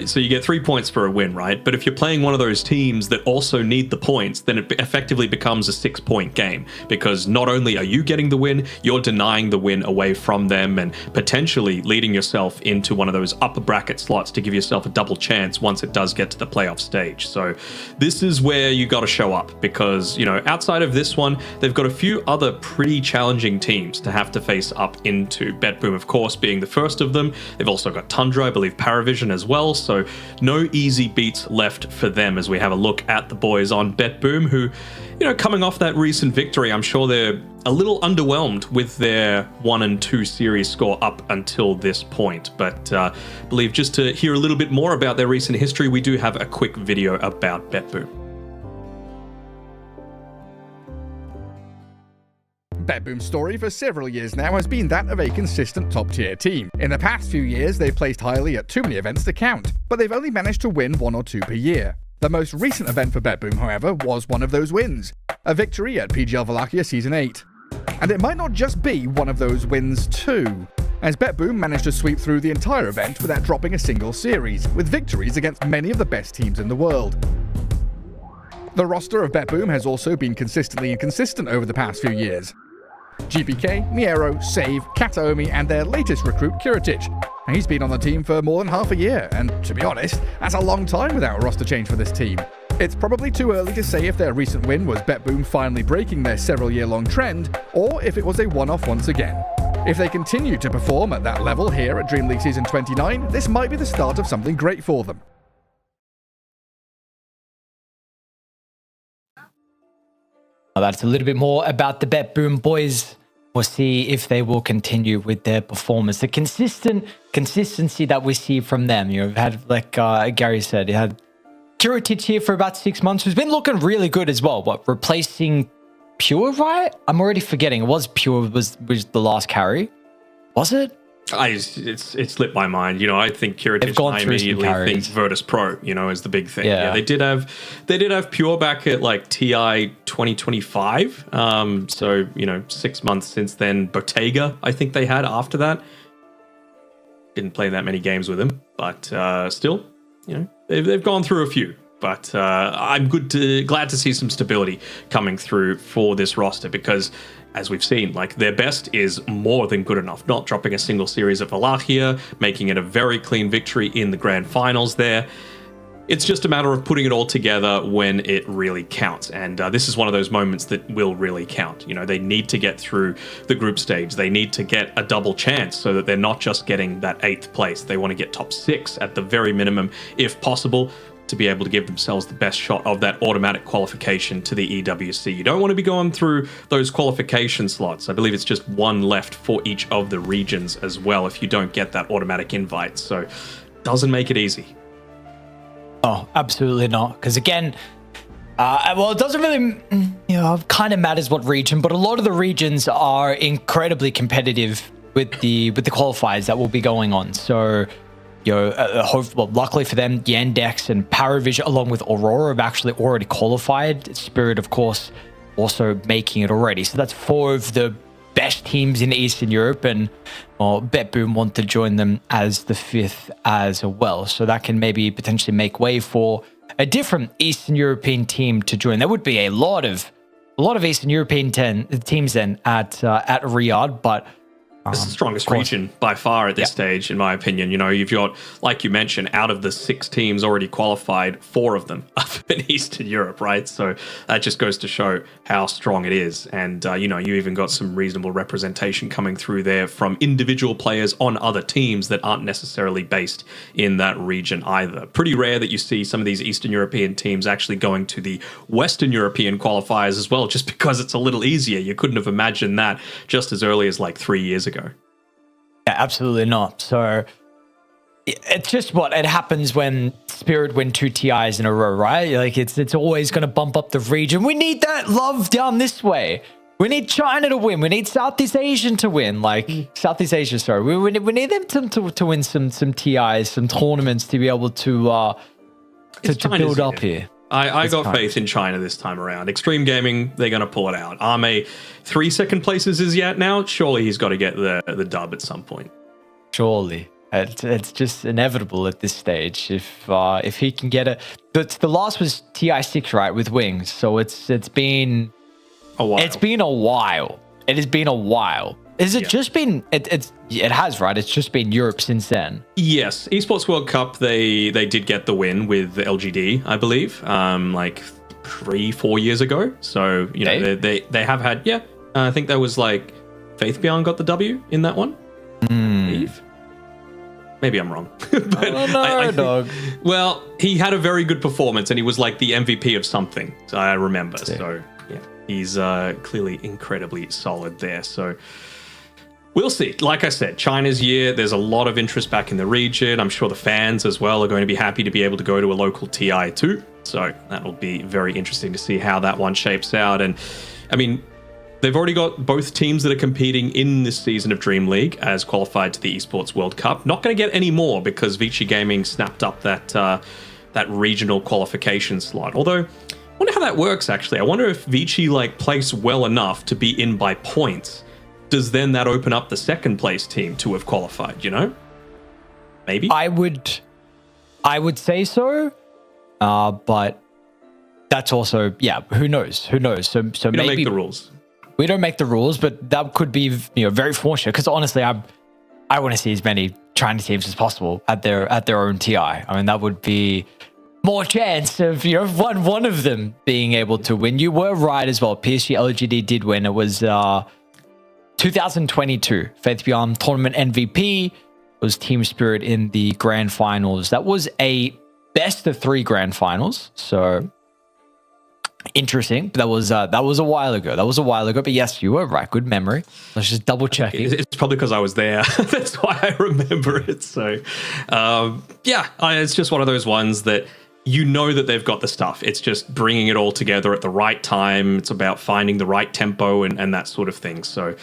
So you get 3 points for a win, right? But if you're playing one of those teams that also need the points, then it effectively becomes a 6-point game, because not only are you getting the win, you're denying the win away from them and potentially leading yourself into one of those upper bracket slots to give yourself a double chance once it does get to the playoff stage. So this is where you got to show up, because, you know, outside of this one, they've got a few other pretty challenging teams to have to face up into. BetBoom, of course, being the first of them. They've also got Tundra, I believe Paravision as well, so no easy beats left for them as we have a look at the boys on BetBoom, who, you know, coming off that recent victory, I'm sure they're a little underwhelmed with their 1 and 2 series score up until this point. But I believe just to hear a little bit more about their recent history, we do have a quick video about BetBoom. BetBoom's story for several years now has been that of a consistent top-tier team. In the past few years, they've placed highly at too many events to count, but they've only managed to win 1 or 2 per year. The most recent event for BetBoom, however, was one of those wins, a victory at PGL Wallachia Season 8. And it might not just be one of those wins too, as BetBoom managed to sweep through the entire event without dropping a single series, with victories against many of the best teams in the world. The roster of BetBoom has also been consistently inconsistent over the past few years. GPK, Miero, Save, Kataomi, and their latest recruit, Kiritic. He's been on the team for more than half a year, and to be honest, that's a long time without a roster change for this team. It's probably too early to say if their recent win was BetBoom finally breaking their several-year-long trend, or if it was a one-off once again. If they continue to perform at that level here at DreamLeague Season 29, this might be the start of something great for them. That's a little bit more about the BetBoom boys. We'll see if they will continue with their performance. The consistency that we see from them. You know, we've had, like Gary said, you had Kiritic here for about 6 months, who's been looking really good as well. What, replacing Pure, right? I'm already forgetting. It was Pure was the last carry. Was it? It slipped my mind. You know, I think Kiritic, I immediately think Virtus Pro, you know, is the big thing. Yeah, they did have Pure back at like TI 2025. So, you know, 6 months since then. Bottega, I think they had after that. Didn't play that many games with him, but still, you know, they've gone through a few. But I'm glad to see some stability coming through for this roster, because as we've seen, like, their best is more than good enough. Not dropping a single series at Wallachia, making it a very clean victory in the grand finals there. It's just a matter of putting it all together when it really counts. And this is one of those moments that will really count. You know, they need to get through the group stage. They need to get a double chance so that they're not just getting that 8th place. They want to get top 6 at the very minimum, if possible, to be able to give themselves the best shot of that automatic qualification to the EWC. You don't want to be going through those qualification slots. I believe it's just 1 left for each of the regions as well if you don't get that automatic invite. So it doesn't make it easy. Oh, absolutely not. Because again, well, it doesn't really, you know, kind of matters what region, but a lot of the regions are incredibly competitive with the qualifiers that will be going on. So, you know, luckily for them, Yandex and Paravision, along with Aurora, have actually already qualified. Spirit, of course, also making it already. So that's 4 of the best teams in Eastern Europe, and BetBoom want to join them as the 5th as well. So that can maybe potentially make way for a different Eastern European team to join. There would be a lot of Eastern European teams then at Riyadh, but it's the strongest region by far at this stage, in my opinion. You know, you've got, like you mentioned, out of the 6 teams already qualified, 4 of them up in Eastern Europe, right? So that just goes to show how strong it is. And, you know, you even got some reasonable representation coming through there from individual players on other teams that aren't necessarily based in that region either. Pretty rare that you see some of these Eastern European teams actually going to the Western European qualifiers as well, just because it's a little easier. You couldn't have imagined that just as early as like 3 years ago. Yeah, absolutely not. So it's just what it happens when Spirit win 2 TIs in a row, right? Like it's always going to bump up the region. We need that love down this way. We need China to win. We need Southeast Asian to win. Southeast Asia, sorry. We need them to win some TIs, some tournaments to be able to build up here. I got faith in China this time around. Extreme Gaming, they're going to pull it out. Arme, 3 second places is yet now. Surely he's got to get the dub at some point. Surely. It's just inevitable at this stage. If he can get it, the last was TI6, right, with Wings. So it's been a while. It's been a while. It has been a while. Is it just been? It has, right? It's just been Europe since then. Yes, Esports World Cup. They did get the win with the LGD, I believe, like 3-4 years ago. So they have had. Yeah, I think that was like Faith Beyond got the W in that one. Maybe I'm wrong. But I think, dog. Well, he had a very good performance, and he was like the MVP of something. So I remember. So yeah, he's clearly incredibly solid there. So. We'll see. Like I said, China's year, there's a lot of interest back in the region. I'm sure the fans as well are going to be happy to be able to go to a local TI too. So that'll be very interesting to see how that one shapes out. And I mean, they've already got both teams that are competing in this season of DreamLeague as qualified to the Esports World Cup. Not going to get any more because Vici Gaming snapped up that regional qualification slot. Although, I wonder how that works actually. I wonder if Vici place well enough to be in by points. Does then that open up the second place team to have qualified, Maybe? I would say so. But that's also, who knows? So we don't maybe make the rules. We don't make the rules, but that could be, very fortunate. Because honestly, I want to see as many China teams as possible at their own TI. I mean, that would be more chance of one of them being able to win. You were right as well. PSG LGD did win. It was 2022 Faith Beyond tournament MVP was Team Spirit in the grand finals. That was a best of 3 grand finals. So interesting. That was a while ago. But yes, you were right. Good memory. Let's just double check it. It's probably because I was there. That's why I remember it. So it's just one of those ones that that they've got the stuff. It's just bringing it all together at the right time. It's about finding the right tempo and that sort of thing. So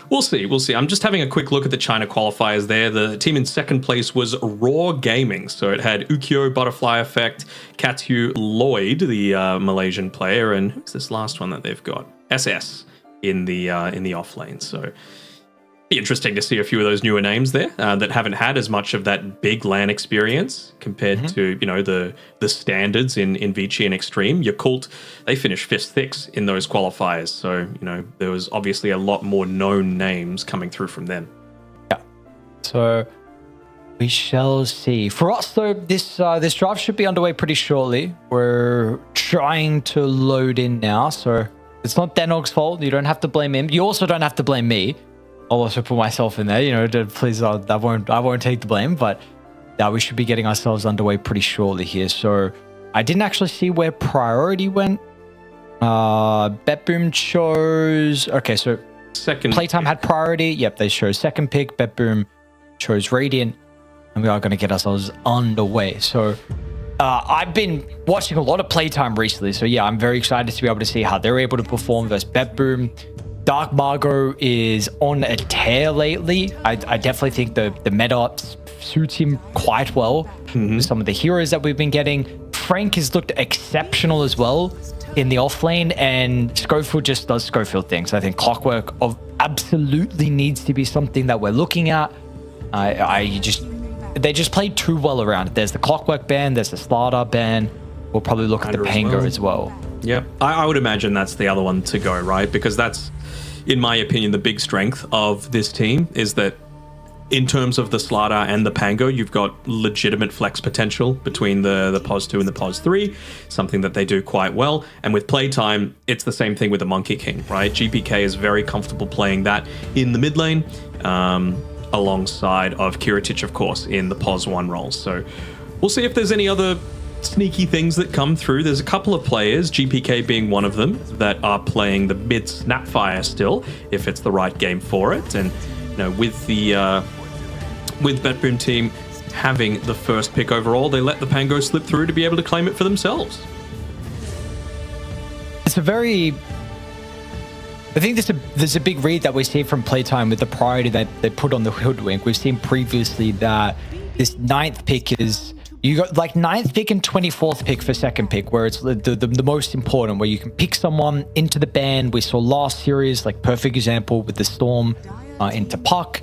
we'll see. I'm just having a quick look at the China qualifiers there. The team in second place was Raw Gaming. So it had Ukyo, Butterfly Effect, Katyu, Lloyd, the Malaysian player, and who's this last one that they've got? SS in the off lane. So be interesting to see a few of those newer names there that haven't had as much of that big LAN experience compared to the standards in Vici and Extreme. Yakult, they finished 5th, 6th in those qualifiers, so there was obviously a lot more known names coming through from them. Yeah, so we shall see. For us though, this draft should be underway pretty shortly. We're trying to load in now, so it's not Denog's fault. You don't have to blame him. You also don't have to blame me. I'll also put myself in there, please, I won't take the blame, but we should be getting ourselves underway pretty shortly here. So I didn't actually see where priority went. BetBoom chose, okay, so second Playtime had priority. Yep, they chose second pick. BetBoom chose Radiant, and we are going to get ourselves underway. So I've been watching a lot of Playtime recently. So yeah, I'm very excited to be able to see how they're able to perform versus BetBoom. Dark Margot is on a tear lately. I definitely think the meta suits him quite well. With some of the heroes that we've been getting. Frank has looked exceptional as well in the off lane, and Schofield just does Schofield things. I think Clockwork absolutely needs to be something that we're looking at. They just played too well around. There's the Clockwork ban, there's the Slaughter ban. We'll probably look at the Pango as well. Yep, I would imagine that's the other one to go, right? Because that's, in my opinion, the big strength of this team is that in terms of the Slaughter and the Pango, you've got legitimate flex potential between the POS 2 and the POS 3, something that they do quite well. And with Playtime, it's the same thing with the Monkey King, right? GPK is very comfortable playing that in the mid lane, alongside of Kiritich, of course, in the POS 1 role. So we'll see if there's any other sneaky things that come through. There's a couple of players, GPK being one of them, that are playing the mid Snapfire still, if it's the right game for it. And with the with BetBoom team having the first pick overall, they let the Pango slip through to be able to claim it for themselves. It's a very... I think there's a big read that we see from Playtime with the priority that they put on the Hoodwink. We've seen previously that this 9th pick is... You got like 9th pick and 24th pick for second pick, where it's the most important, where you can pick someone into the ban. We saw last series, like perfect example with the Storm into Puck.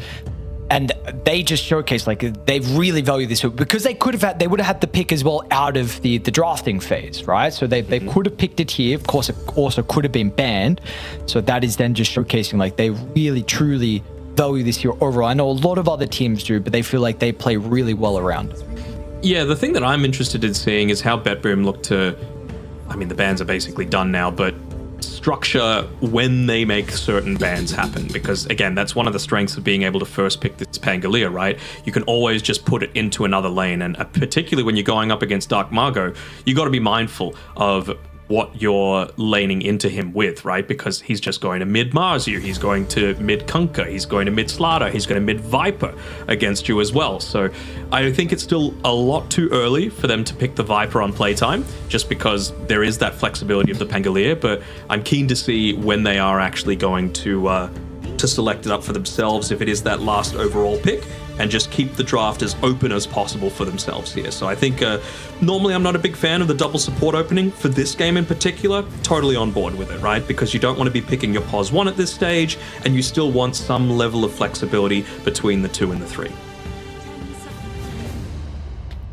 And they just showcase like they really value this because they would have had the pick as well out of the drafting phase, right? So they could have picked it here. Of course, it also could have been banned. So that is then just showcasing like they really truly value this hero overall. I know a lot of other teams do, but they feel like they play really well around. Yeah, the thing that I'm interested in seeing is how BetBoom look to. I mean, the bans are basically done now, but structure when they make certain bans happen, because again, that's one of the strengths of being able to first pick this Pangolier, right? You can always just put it into another lane, and particularly when you're going up against Dark Margot, you got to be mindful of what you're laning into him with, right? Because he's just going to mid Marzu, he's going to mid Kunkka, he's going to mid Slaughter, he's going to mid Viper against you as well. So I think it's still a lot too early for them to pick the Viper on playtime, just because there is that flexibility of the Pangolier, but I'm keen to see when they are actually going to select it up for themselves if it is that last overall pick, and just keep the draft as open as possible for themselves here. So I think normally I'm not a big fan of the double support opening. For this game in particular, totally on board with it, right? Because you don't want to be picking your POS 1 at this stage, and you still want some level of flexibility between the 2 and the 3.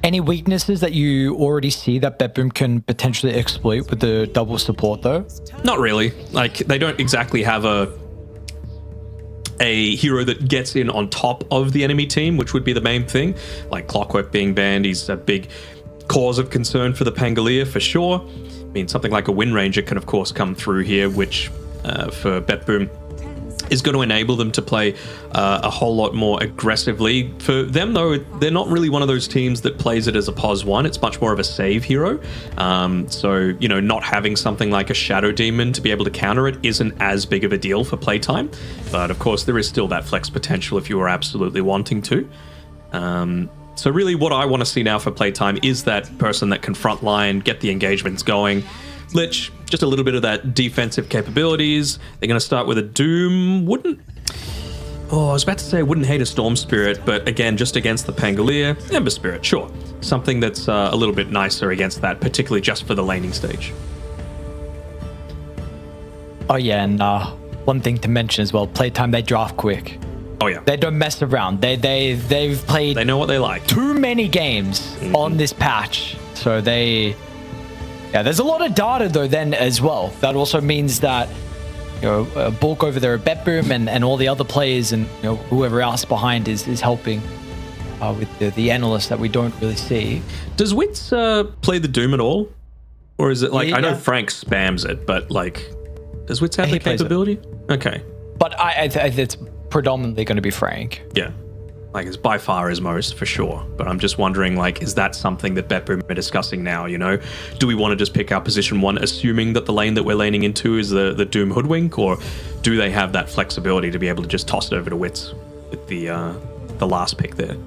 Any weaknesses that you already see that BetBoom can potentially exploit with the double support though? Not really. Like, they don't exactly have a hero that gets in on top of the enemy team, which would be the main thing. Like Clockwork being banned, he's a big cause of concern for the Pangolier for sure. I mean, something like a Wind Ranger can of course come through here, which for BetBoom is going to enable them to play a whole lot more aggressively. For them though, they're not really one of those teams that plays it as a POS 1. It's much more of a save hero. So, you know, not having something like a Shadow Demon to be able to counter it isn't as big of a deal for playtime. But of course, there is still that flex potential if you are absolutely wanting to. So really what I want to see now for playtime is that person that can frontline, get the engagements going. Lich, just a little bit of that defensive capabilities. They're going to start with a Doom. I was about to say I wouldn't hate a Storm Spirit, but again, just against the Pangolier, Ember Spirit, sure. Something that's a little bit nicer against that, particularly just for the laning stage. Oh yeah, and one thing to mention as well, playtime, they draft quick. Oh yeah. They don't mess around. They've played. They know what they like. Too many games on this patch, so yeah, there's a lot of data though then as well. That also means that, you know, Bulk over there at BetBoom and all the other players and, you know, whoever else behind is helping with the analysts that we don't really see. Does Wits play the Doom at all? Or is it like, Yeah. I know Frank spams it, but like, does Wits have He the plays it. capability? Okay. But it's predominantly going to be Frank. Yeah. Like, it's by far his most, for sure. But I'm just wondering, like, is that something that BetBoom are discussing now, you know? Do we want to just pick our position 1, assuming that the lane that we're laning into is the Doom Hoodwink? Or do they have that flexibility to be able to just toss it over to Wits with the last pick there?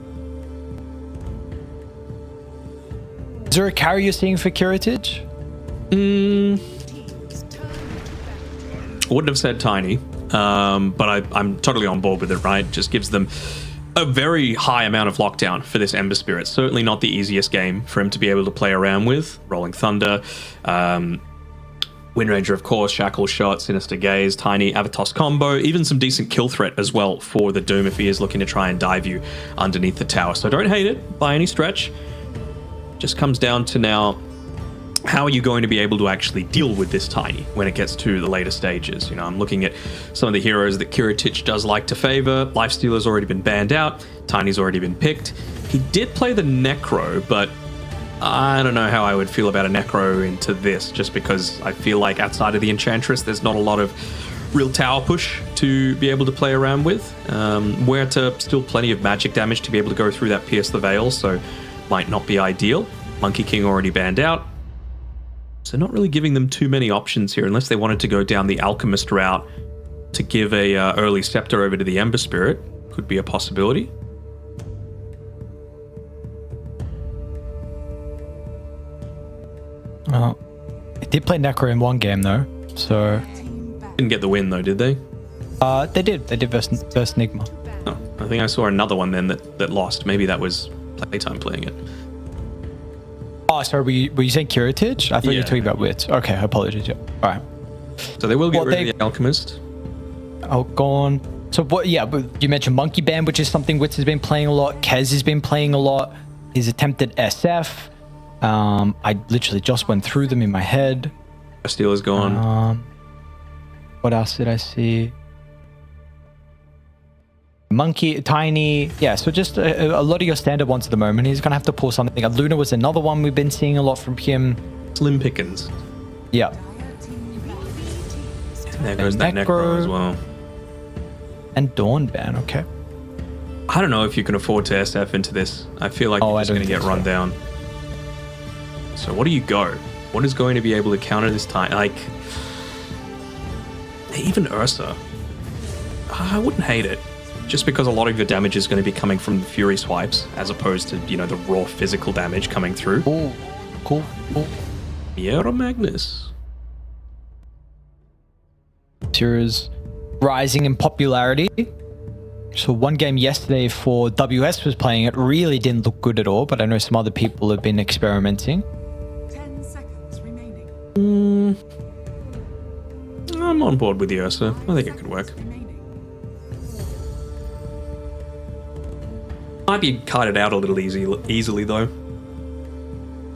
Is there a carry you're seeing for Kiritich? I wouldn't have said Tiny, but I'm totally on board with it, right? Just gives them a very high amount of lockdown for this Ember Spirit. Certainly not the easiest game for him to be able to play around with. Rolling Thunder, Wind Ranger, of course, Shackle Shot, Sinister Gaze, Tiny, Avatos combo, even some decent kill threat as well for the Doom if he is looking to try and dive you underneath the tower. So don't hate it by any stretch. Just comes down to now, how are you going to be able to actually deal with this Tiny when it gets to the later stages? You know, I'm looking at some of the heroes that Kiritich does like to favor. Lifestealer's already been banned out. Tiny's already been picked. He did play the Necro, but I don't know how I would feel about a Necro into this, just because I feel like outside of the Enchantress, there's not a lot of real tower push to be able to play around with. Huerta, still plenty of magic damage to be able to go through that Pierce the Veil, so might not be ideal. Monkey King already banned out. So not really giving them too many options here, unless they wanted to go down the Alchemist route to give a early Scepter over to the Ember Spirit. Could be a possibility. Well, it did play Necro in one game though, so Didn't get the win though, did they? they did versus Nigma. Oh, I think I saw another one then that lost. Maybe that was Playtime playing it. Oh, sorry, were you saying Kiritich? I thought you were talking about Wits. Okay, apologies. Yeah. All right. So they will get Well, rid of the Alchemist. Outgone. So what? Yeah, but you mentioned Monkey Band, which is something Wits has been playing a lot. Kez has been playing a lot. He's attempted SF. I literally just went through them in my head. Steel is gone. What else did I see? Monkey, Tiny. Yeah, so just a lot of your standard ones at the moment. He's going to have to pull something. Luna was another one we've been seeing a lot from him. Slim Pickens. Yeah. And there goes that Necro as well. And Dawn Ban, okay. I don't know if you can afford to SF into this. I feel like you're just going to get run down. So what do you go? What is going to be able to counter this time? Like, even Ursa. I wouldn't hate it. Just because a lot of your damage is going to be coming from the Fury swipes, as opposed to, you know, the raw physical damage coming through. Ooh, cool. Miera Magnus. Tira's rising in popularity. So one game yesterday for WS was playing it. Really didn't look good at all, but I know some other people have been experimenting. 10 seconds remaining. I'm on board with the Ursa. I think it could work. Might be kited out a little easily though.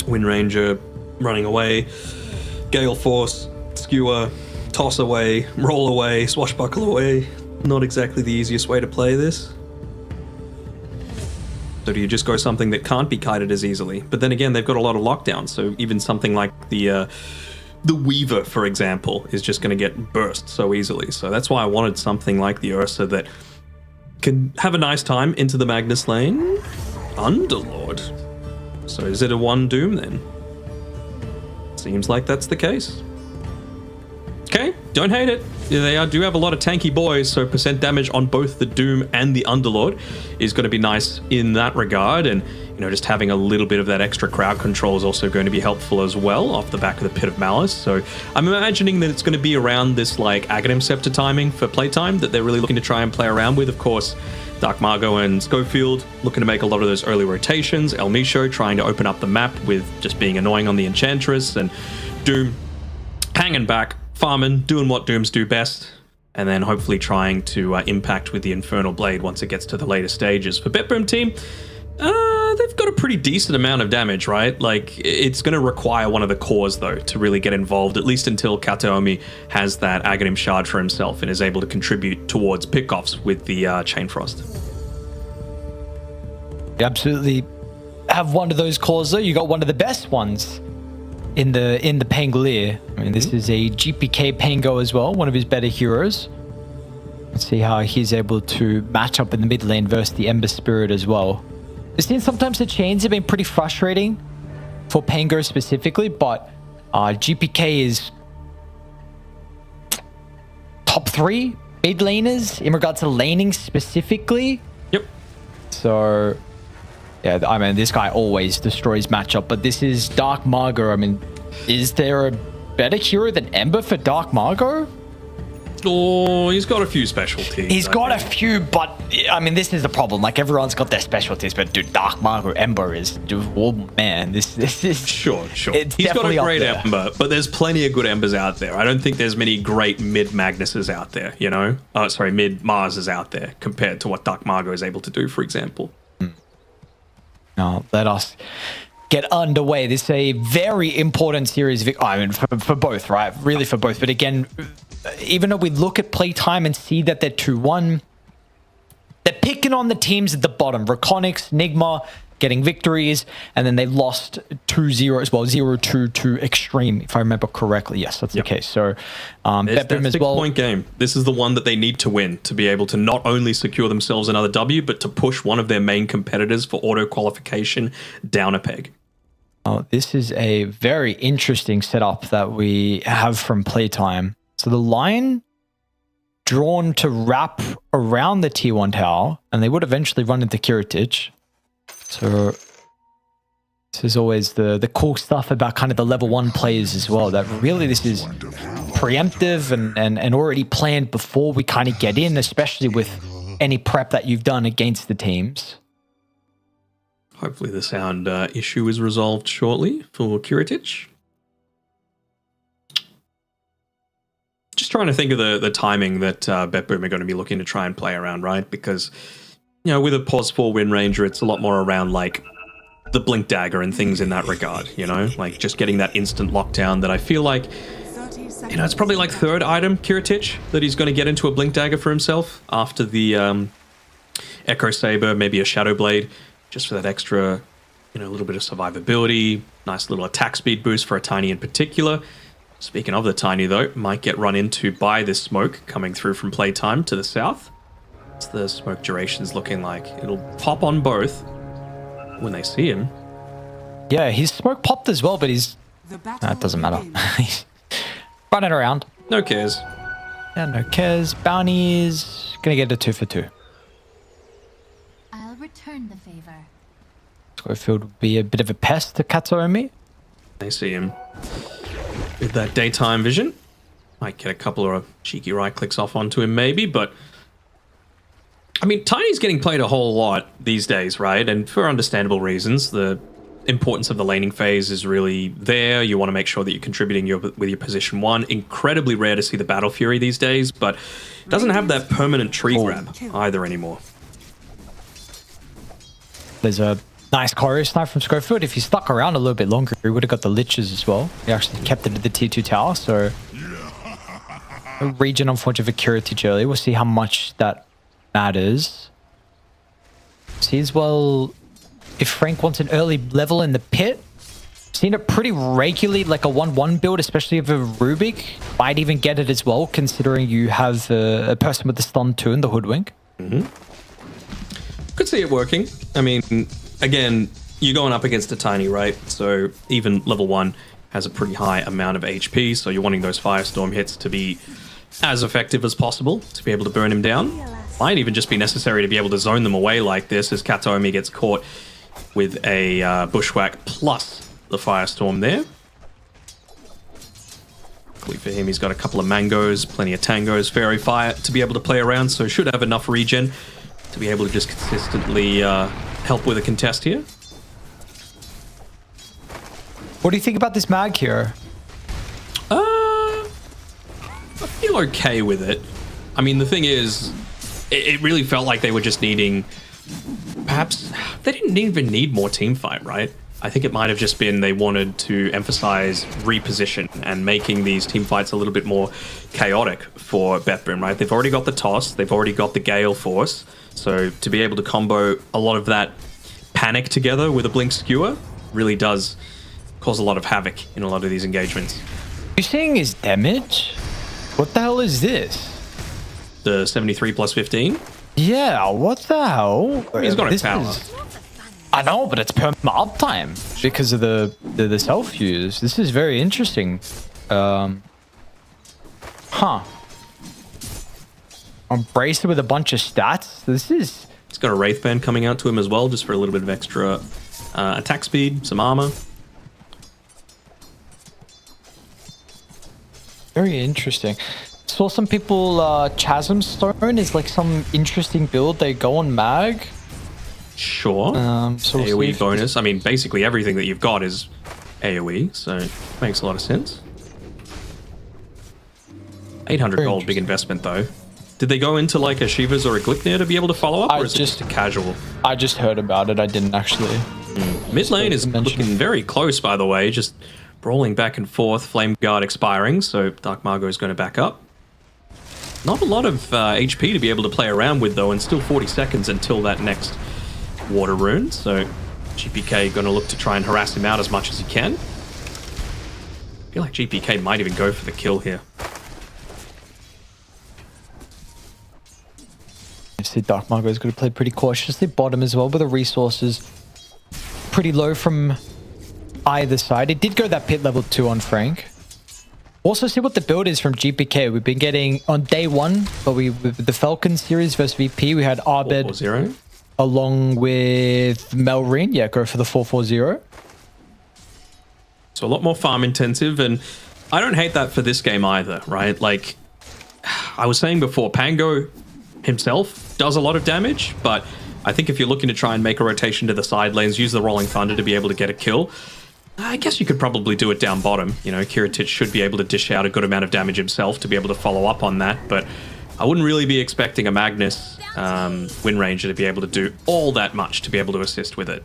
Wind Ranger running away. Gale Force, Skewer, toss away, roll away, swashbuckle away. Not exactly the easiest way to play this. So do you just go something that can't be kited as easily? But then again, they've got a lot of lockdowns, so even something like the Weaver, for example, is just going to get burst so easily. So that's why I wanted something like the Ursa that can have a nice time into the Magnus lane. Underlord. So is it a 1 Doom then? Seems like that's the case. Okay, don't hate it. They do have a lot of tanky boys, so percent damage on both the Doom and the Underlord is going to be nice in that regard. And, you know, just having a little bit of that extra crowd control is also going to be helpful as well off the back of the Pit of Malice. So I'm imagining that it's going to be around this, like, Aghanim Scepter timing for playtime that they're really looking to try and play around with. Of course, Dark Margot and Schofield looking to make a lot of those early rotations. El Misho trying to open up the map with just being annoying on the Enchantress. And Doom hanging back, farming, doing what Dooms do best, and then hopefully trying to impact with the Infernal Blade once it gets to the later stages. For BetBoom team, they've got a pretty decent amount of damage, right? Like, it's going to require one of the cores, though, to really get involved, at least until Kateomi has that Aghanim Shard for himself and is able to contribute towards pickoffs with the Chain Frost. You absolutely have one of those cores, though. You got one of the best ones in the Pangolier. I mean, this is a GPK Pango as well, one of his better heroes. Let's see how he's able to match up in the mid lane versus the Ember Spirit as well. We've seen sometimes the chains have been pretty frustrating for Pango specifically, but GPK is top 3 mid laners in regards to laning specifically. Yep. So yeah, I mean, this guy always destroys matchup, but this is Dark Margot. I mean, is there a better hero than Ember for Dark Margot? Oh, he's got a few specialties. He's got a few, but I mean, this is the problem. Like, everyone's got their specialties, but dude, Dark Margot Ember is, oh man, this is sure. It's he's got a great up there. Ember, but there's plenty of good Embers out there. I don't think there's many great mid Magnuses out there. You know, mid Marses out there compared to what Dark Margot is able to do, for example. Now, let us get underway. This is a very important series. I mean, for both, right? Really for both. But again, even though we look at playtime and see that they're 2-1, they're picking on the teams at the bottom. Reconics, Nigma getting victories, and then they lost 2-0 as well, 0-2 to Extreme, if I remember correctly. Yes, that's the case. So, BetBoom as well. 6-point game. This is the one that they need to win to be able to not only secure themselves another W, but to push one of their main competitors for auto qualification down a peg. Oh, this is a very interesting setup that we have from playtime. So the line drawn to wrap around the T1 tower, and they would eventually run into Kiritich. So this is always the cool stuff about kind of the level 1 players as well, that really this is preemptive and already planned before we kind of get in, especially with any prep that you've done against the teams. Hopefully the sound issue is resolved shortly for Kiritich. just trying to think of the timing that BetBoom are going to be looking to try and play around, right? Because, you know, with a pause 4 Wind Ranger, it's a lot more around like the Blink Dagger and things in that regard, you know? Like just getting that instant lockdown that I feel like, you know, it's probably like third item, Kiritich, that he's going to get into a Blink Dagger for himself after the Echo Saber, maybe a Shadow Blade, just for that extra, you know, a little bit of survivability, nice little attack speed boost for a Tiny in particular. Speaking of the Tiny, though, might get run into by this smoke coming through from Playtime to the south. What's the smoke durations looking like? It'll pop on both when they see him. Yeah, his smoke popped as well, but he's... it doesn't matter. He's running around. No cares. Yeah, no cares. Bounty's gonna get a 2 for 2. I'll return the favor. Schofield would be a bit of a pest to Katsuomi. They see him with that daytime vision. Might get a couple of cheeky right clicks off onto him maybe, but I mean, Tiny's getting played a whole lot these days, right? And for understandable reasons. The importance of the laning phase is really there. You want to make sure that you're contributing with your position 1. Incredibly rare to see the Battle Fury these days, but it doesn't have that permanent tree grab either anymore. There's a nice choreo snipe from Schofield. If he stuck around a little bit longer, he would have got the liches as well. He actually kept it at the tier 2 tower, so a region unfortunately for Kiritich early. We'll see how much that matters. See as well if Frank wants an early level in the pit. Seen it pretty regularly, like a 1-1 build, especially of a Rubik. Might even get it as well, considering you have a person with the stun 2 and the hoodwink. Could see it working. I mean, again, you're going up against a Tiny, right? So even level 1 has a pretty high amount of HP, so you're wanting those Firestorm hits to be as effective as possible to be able to burn him down. Might even just be necessary to be able to zone them away like this as Katsuomi gets caught with a Bushwhack plus the Firestorm there. Luckily for him, he's got a couple of Mangoes, plenty of Tangos, Fairy Fire to be able to play around, so should have enough regen to be able to just consistently help with a contest here. What do you think about this mag here? I feel okay with it. I mean, the thing is, it really felt like they were just needing... Perhaps they didn't even need more team fight, right? I think it might have just been they wanted to emphasize reposition and making these team fights a little bit more chaotic for BetBoom, right? They've already got the Toss, they've already got the Gale Force, so to be able to combo a lot of that panic together with a Blink Skewer really does cause a lot of havoc in a lot of these engagements. You're seeing his damage? What the hell is this? The 73 plus 15? Yeah, what the hell? He's got a power. I know, but it's perma uptime because of the self-use. This is very interesting. I'm braced with a bunch of stats. This is... He's got a Wraith Band coming out to him as well, just for a little bit of extra attack speed, some armor. Very interesting. Saw some people, Chasm Stone is like some interesting build. They go on mag. Sure. So AoE bonus. I mean, basically everything that you've got is AoE, so it makes a lot of sense. 800 gold, big investment though. Did they go into like a Shivas or a Gliknir to be able to follow up, or is it just a casual? I just heard about it. I didn't actually. Mid lane is looking very close, by the way. Just brawling back and forth. Flame Guard expiring, so Dark Margot is going to back up. Not a lot of HP to be able to play around with though, and still 40 seconds until that next Water Rune. So GPK going to look to try and harass him out as much as he can. I feel like GPK might even go for the kill here. I see Dark Margot is going to play pretty cautiously. Bottom as well, but the resources pretty low from either side. It did go that pit level 2 on Frank. Also see what the build is from GPK. We've been getting on day 1, but with the Falcon series versus VP, we had Arbed along with Melrine. Yeah, go for the 4-4-0. So a lot more farm intensive, and I don't hate that for this game either, right? Like I was saying before, Pango himself does a lot of damage, but I think if you're looking to try and make a rotation to the side lanes, use the Rolling Thunder to be able to get a kill, I guess you could probably do it down bottom. You know, Kiritich should be able to dish out a good amount of damage himself to be able to follow up on that, but I wouldn't really be expecting a Magnus Wind Ranger to be able to do all that much to be able to assist with it.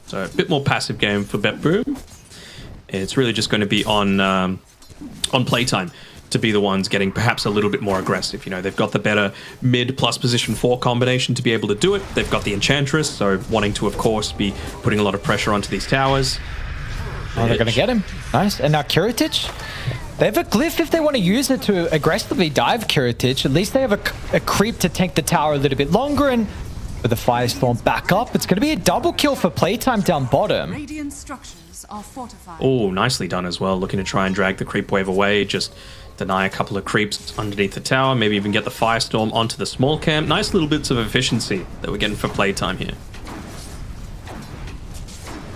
So a bit more passive game for BetBoom. It's really just going to be on PlayTime to be the ones getting perhaps a little bit more aggressive. You know, they've got the better mid plus position 4 combination to be able to do it. They've got the Enchantress, so wanting to, of course, be putting a lot of pressure onto these towers. Oh, they're going to get him. Nice. And now Kiritich, they have a glyph if they want to use it to aggressively dive Kiritich. At least they have a creep to tank the tower a little bit longer, and with the Firestorm back up, it's going to be a double kill for Playtime down bottom. Radiant structures are fortified. Oh, nicely done as well. Looking to try and drag the creep wave away. Just deny a couple of creeps underneath the tower. Maybe even get the Firestorm onto the small camp. Nice little bits of efficiency that we're getting for Playtime here.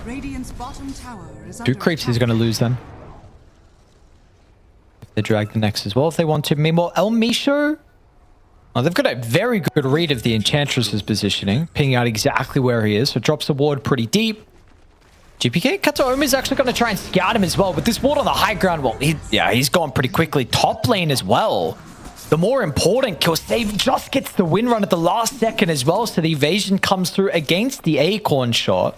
Radiant's bottom tower is 2 under creeps he's attack. going to lose then. They drag the next as well if they want to. Meanwhile, El Misho, oh, they've got a very good read of the Enchantress's positioning, pinging out exactly where he is, so drops the ward pretty deep. GPK Kataomi is actually going to try and scout him as well, but this ward on the high ground, well, he's gone pretty quickly. Top lane as well. The more important kill, Save just gets the win run at the last second as well, so the evasion comes through against the Acorn shot.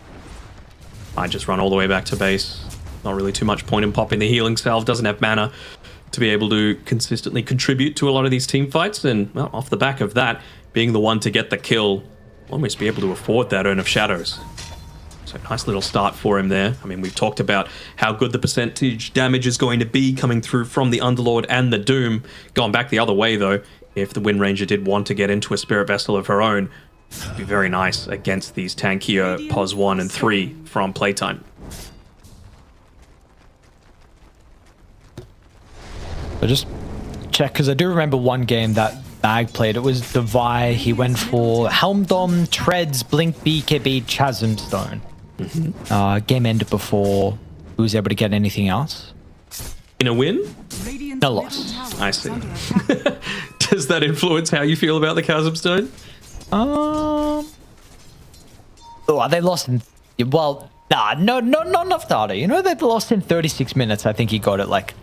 I just run all the way back to base. Not really too much point in popping the healing salve. Doesn't have mana to be able to consistently contribute to a lot of these team fights. And well, off the back of that, being the one to get the kill, almost be able to afford that Urn of Shadows. So nice little start for him there. I mean, we've talked about how good the percentage damage is going to be coming through from the Underlord and the Doom. Going back the other way, though, if the Wind Ranger did want to get into a Spirit Vessel of her own, it'd be very nice against these tankier POS 1 and 3 from Playtime. I just check, because I do remember one game that Bag played. It was Devi. He went for Helmdom, Treads, Blink, BKB, Chasm Stone. Game ended before he was able to get anything else. In a win? Radiant's No middle loss. tower I is see. under attack. Does that influence how you feel about the Chasm Stone? Oh, they lost in... Well, nah, no, not enough data. You know, they lost in 36 minutes. I think he got it like...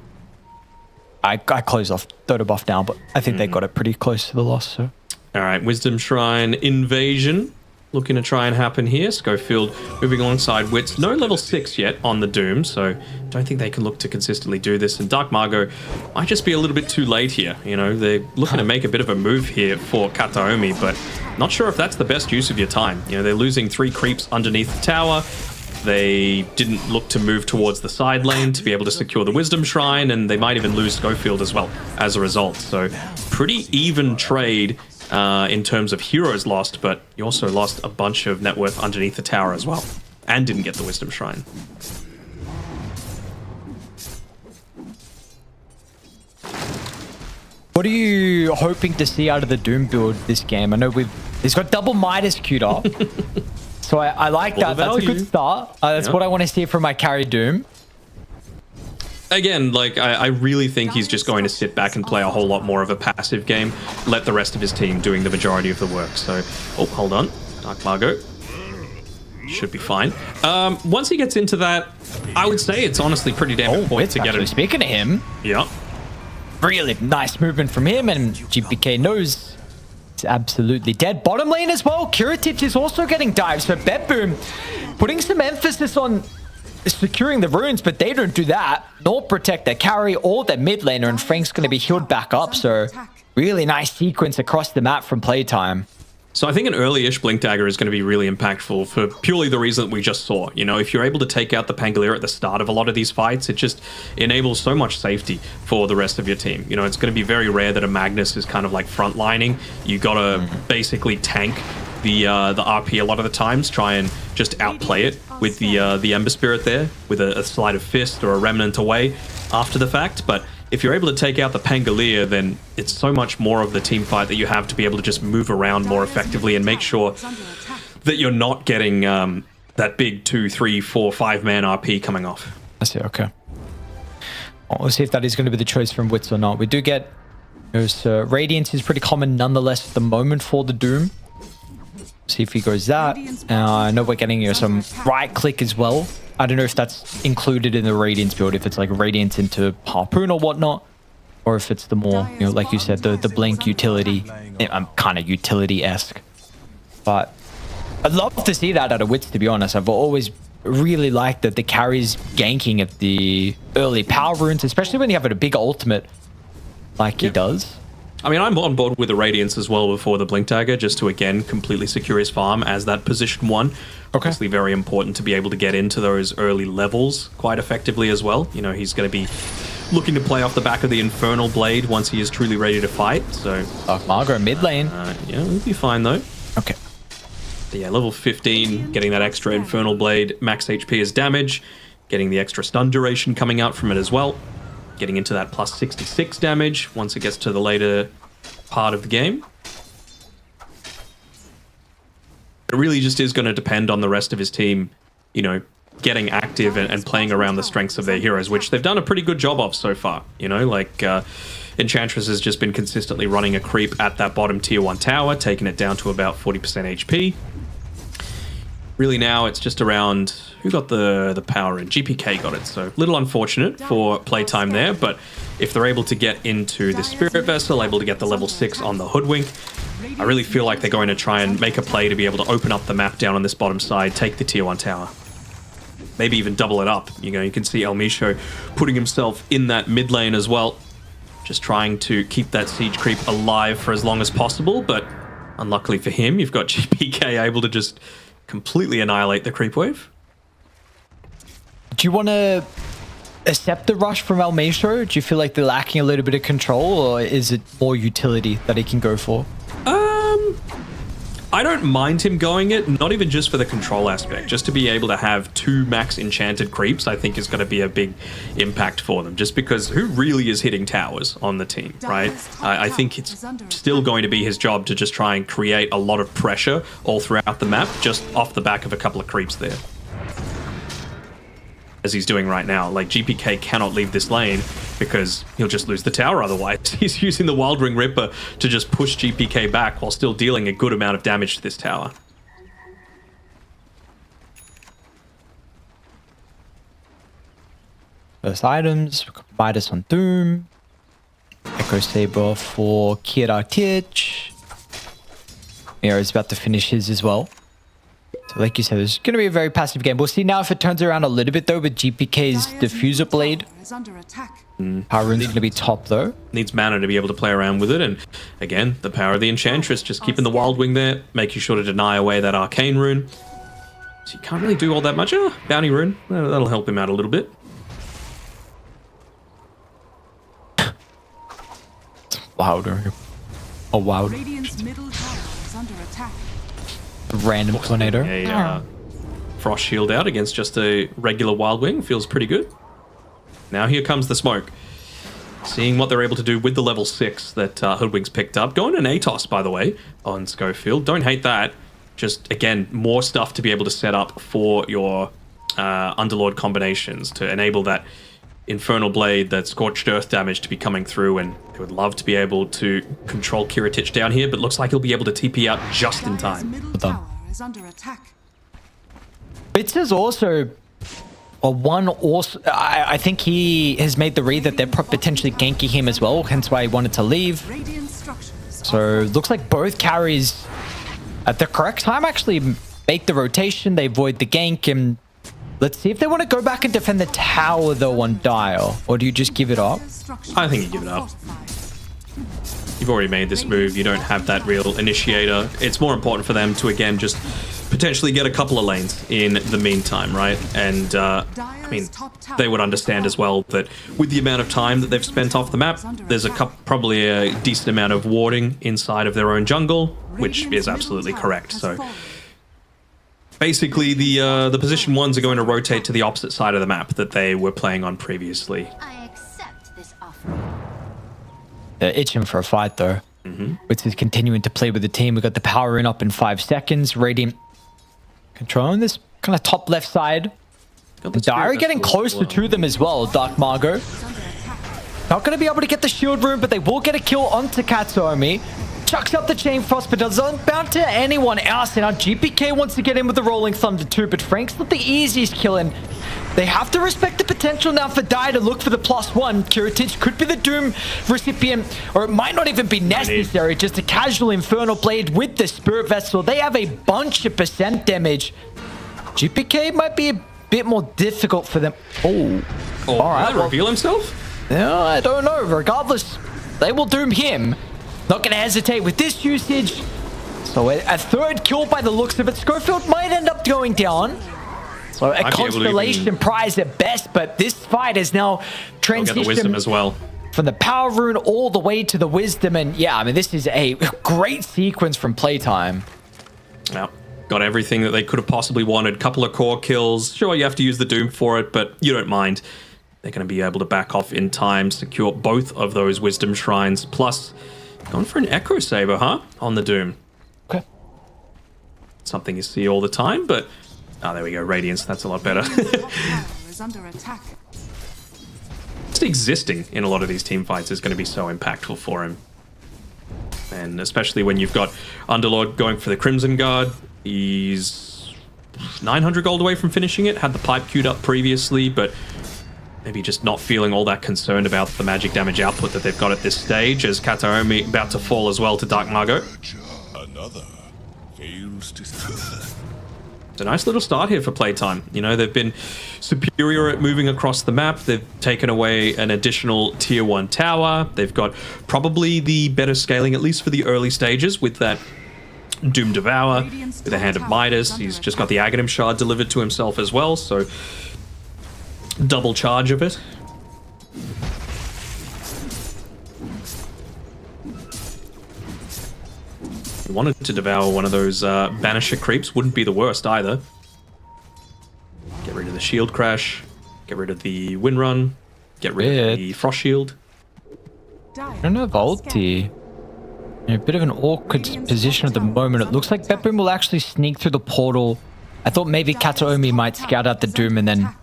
I closed off Dota buff now, but I think they got it pretty close to the loss. So. All right, Wisdom Shrine Invasion looking to try and happen here. Schofield moving alongside Wits. No level 6 yet on the Doom, so don't think they can look to consistently do this. And Dark Margot might just be a little bit too late here. You know, they're looking to make a bit of a move here for Kataomi, but not sure if that's the best use of your time. You know, they're losing 3 creeps underneath the tower. They didn't look to move towards the side lane to be able to secure the Wisdom Shrine, and they might even lose Schofield as well as a result. So pretty even trade in terms of heroes lost, but you also lost a bunch of net worth underneath the tower as well, and didn't get the Wisdom Shrine. What are you hoping to see out of the Doom build this game? I know he's got double Midas queued up. So I like that. That's a good start. That's what I want to see from my carry Doom. Again, like, I really think he's just going to sit back and play a whole lot more of a passive game, let the rest of his team doing the majority of the work. So, oh, hold on. Dark Margot. Should be fine. Once he gets into that, I would say it's honestly pretty damn important to get him. Speaking of him, yeah. Really nice movement from him, and GPK knows it's absolutely dead. Bottom lane as well. Kiritich is also getting dived, so BetBoom putting some emphasis on securing the runes, but they don't do that, nor protect their carry or their mid laner, and Frank's going to be healed back up, so really nice sequence across the map from Playtime. So I think an early-ish Blink Dagger is going to be really impactful for purely the reason that we just saw. You know, if you're able to take out the Pangolier at the start of a lot of these fights, it just enables so much safety for the rest of your team. You know, it's going to be very rare that a Magnus is kind of like frontlining. You got to basically tank the RP a lot of the times, try and just outplay it with the Ember Spirit there, with a Sleight of Fist or a Remnant away after the fact. But if you're able to take out the Pangolier, then it's so much more of the team fight that you have to be able to just move around more effectively and make sure that you're not getting that big 2, 3, 4, 5-man RP coming off. I see, okay. Well, we'll see if that is going to be the choice from Wits or not. We do get... Radiance is pretty common nonetheless at the moment for the Doom. See if he goes that. I know we're getting some right click as well. I don't know if that's included in the Radiance build, if it's like Radiance into Harpoon or whatnot, or if it's the more, like you said, the Blink utility. I'm kind of utility-esque. But I'd love to see that out of Wits, to be honest. I've always really liked that the carries ganking at the early power runes, especially when you have a big ultimate like he does. I mean, I'm on board with the Radiance as well before the Blink Dagger, just to, again, completely secure his farm as that position 1. Obviously very important to be able to get into those early levels quite effectively as well. You know, he's going to be looking to play off the back of the Infernal Blade once he is truly ready to fight, so... Margot mid lane. Yeah, we'll be fine, though. Okay. But yeah, level 15, getting that extra Infernal Blade, max HP as damage, getting the extra stun duration coming out from it as well. Getting into that plus 66 damage once it gets to the later part of the game. It really just is going to depend on the rest of his team, you know, getting active and playing around the strengths of their heroes, which they've done a pretty good job of so far. You know, like Enchantress has just been consistently running a creep at that bottom tier 1 tower, taking it down to about 40% HP. Really now it's just around who got the power in. GPK got it, so a little unfortunate for playtime there, but if they're able to get into the Spirit Vessel, able to get the level 6 on the Hoodwink, I really feel like they're going to try and make a play to be able to open up the map down on this bottom side, take the tier 1 tower. Maybe even double it up. You know, you can see El Misho putting himself in that mid lane as well, just trying to keep that siege creep alive for as long as possible, but unluckily for him, you've got GPK able to just completely annihilate the creep wave. Do you want to accept the rush from El Misho? Do you feel like they're lacking a little bit of control, or is it more utility that he can go for? I don't mind him going it, not even just for the control aspect. Just to be able to have 2 max enchanted creeps, I think is going to be a big impact for them. Just because who really is hitting towers on the team, right? I think it's still going to be his job to just try and create a lot of pressure all throughout the map, just off the back of a couple of creeps there. As he's doing right now. Like, GPK cannot leave this lane because he'll just lose the tower otherwise. He's using the Wild Ring Ripper to just push GPK back while still dealing a good amount of damage to this tower. First items, Midas on Doom, Echo Saber for Kiratic. Mira's about to finish his as well. So like you said, it's going to be a very passive game. We'll see now if it turns around a little bit though with GPK's Diffuser Blade. Power Rune's going to be top though. Needs mana to be able to play around with it, and again, the power of the Enchantress, just keeping the Wild Wing there, making sure to deny away that Arcane Rune. So you can't really do all that much. Bounty Rune, that'll help him out a little bit. Wilder. Oh, wow. Random tornado. A Frost Shield out against just a regular Wild Wing feels pretty good. Now here comes the smoke. Seeing what they're able to do with the level 6 that Hoodwink's picked up. Going an Atos, by the way, on Schofield. Don't hate that. Just, again, more stuff to be able to set up for your Underlord combinations to enable that Infernal Blade, that Scorched Earth damage to be coming through, and they would love to be able to control Kiritich down here, but looks like he'll be able to TP out just in time. Bits is also I think he has made the read that they're potentially ganking him as well, hence why he wanted to leave. So looks like both carries at the correct time actually make the rotation, they avoid the gank, and let's see if they want to go back and defend the tower though on Dial, or do you just give it up? I think you give it up. You've already made this move, you don't have that real initiator. It's more important for them to, again, just potentially get a couple of lanes in the meantime, right? And, I mean, they would understand as well that with the amount of time that they've spent off the map, there's probably a decent amount of warding inside of their own jungle, which is absolutely correct. So basically, the position 1s are going to rotate to the opposite side of the map that they were playing on previously. I accept this offer. They're itching for a fight though. Which is continuing to play with the team. We got the power in up in 5 seconds. Radiant controlling this kind of top left side. Dire getting closer to them as well. Dark Margot not going to be able to get the shield room, but they will get a kill onto Katsomi. chucks up the Chain Frost, but doesn't bounce to anyone else. And now GPK wants to get in with the Rolling Thunder too, but Frank's not the easiest killing. They have to respect the potential now for Dai to look for the +1. Kiritich could be the Doom recipient, or it might not even be necessary. Just a casual Infernal Blade with the Spirit Vessel. They have a bunch of percent damage. GPK might be a bit more difficult for them. Oh, all right. Well, reveal himself? No, I don't know. Regardless, they will doom him. Not going to hesitate with this usage. So a third kill by the looks of it. Schofield might end up going down. So a constellation prize at best, but this fight is now transitioned the wisdom as well. From the power rune all the way to the wisdom. And yeah, I mean, this is a great sequence from Playtime. Yeah, got everything that they could have possibly wanted. Couple of core kills. Sure, you have to use the Doom for it, but you don't mind. They're going to be able to back off in time, secure both of those wisdom shrines, plus going for an Echo Saber, huh? On the Doom. Okay. Something you see all the time, but... Oh, there we go. Radiance. That's a lot better. is under attack. Just existing in a lot of these team fights is going to be so impactful for him. And especially when you've got Underlord going for the Crimson Guard. He's 900 gold away from finishing it. Had the pipe queued up previously, but maybe just not feeling all that concerned about the magic damage output that they've got at this stage, as Kataomi about to fall as well to Dark Margot. Another fails to It's a nice little start here for Playtime. You know, they've been superior at moving across the map. They've taken away an additional tier 1 tower. They've got probably the better scaling, at least for the early stages, with that Doom Devour, with the Hand of Midas. He's just got the Aghanim Shard delivered to himself as well, so double charge of it. Wanted to devour one of those Banisher creeps, wouldn't be the worst either. Get rid of the shield crash, get rid of the wind run, get rid of the frost shield. I don't have ulti. In a bit of an awkward position at the moment. It looks like BetBoom will actually sneak through the portal. I thought maybe Kataomi might scout out the Doom and then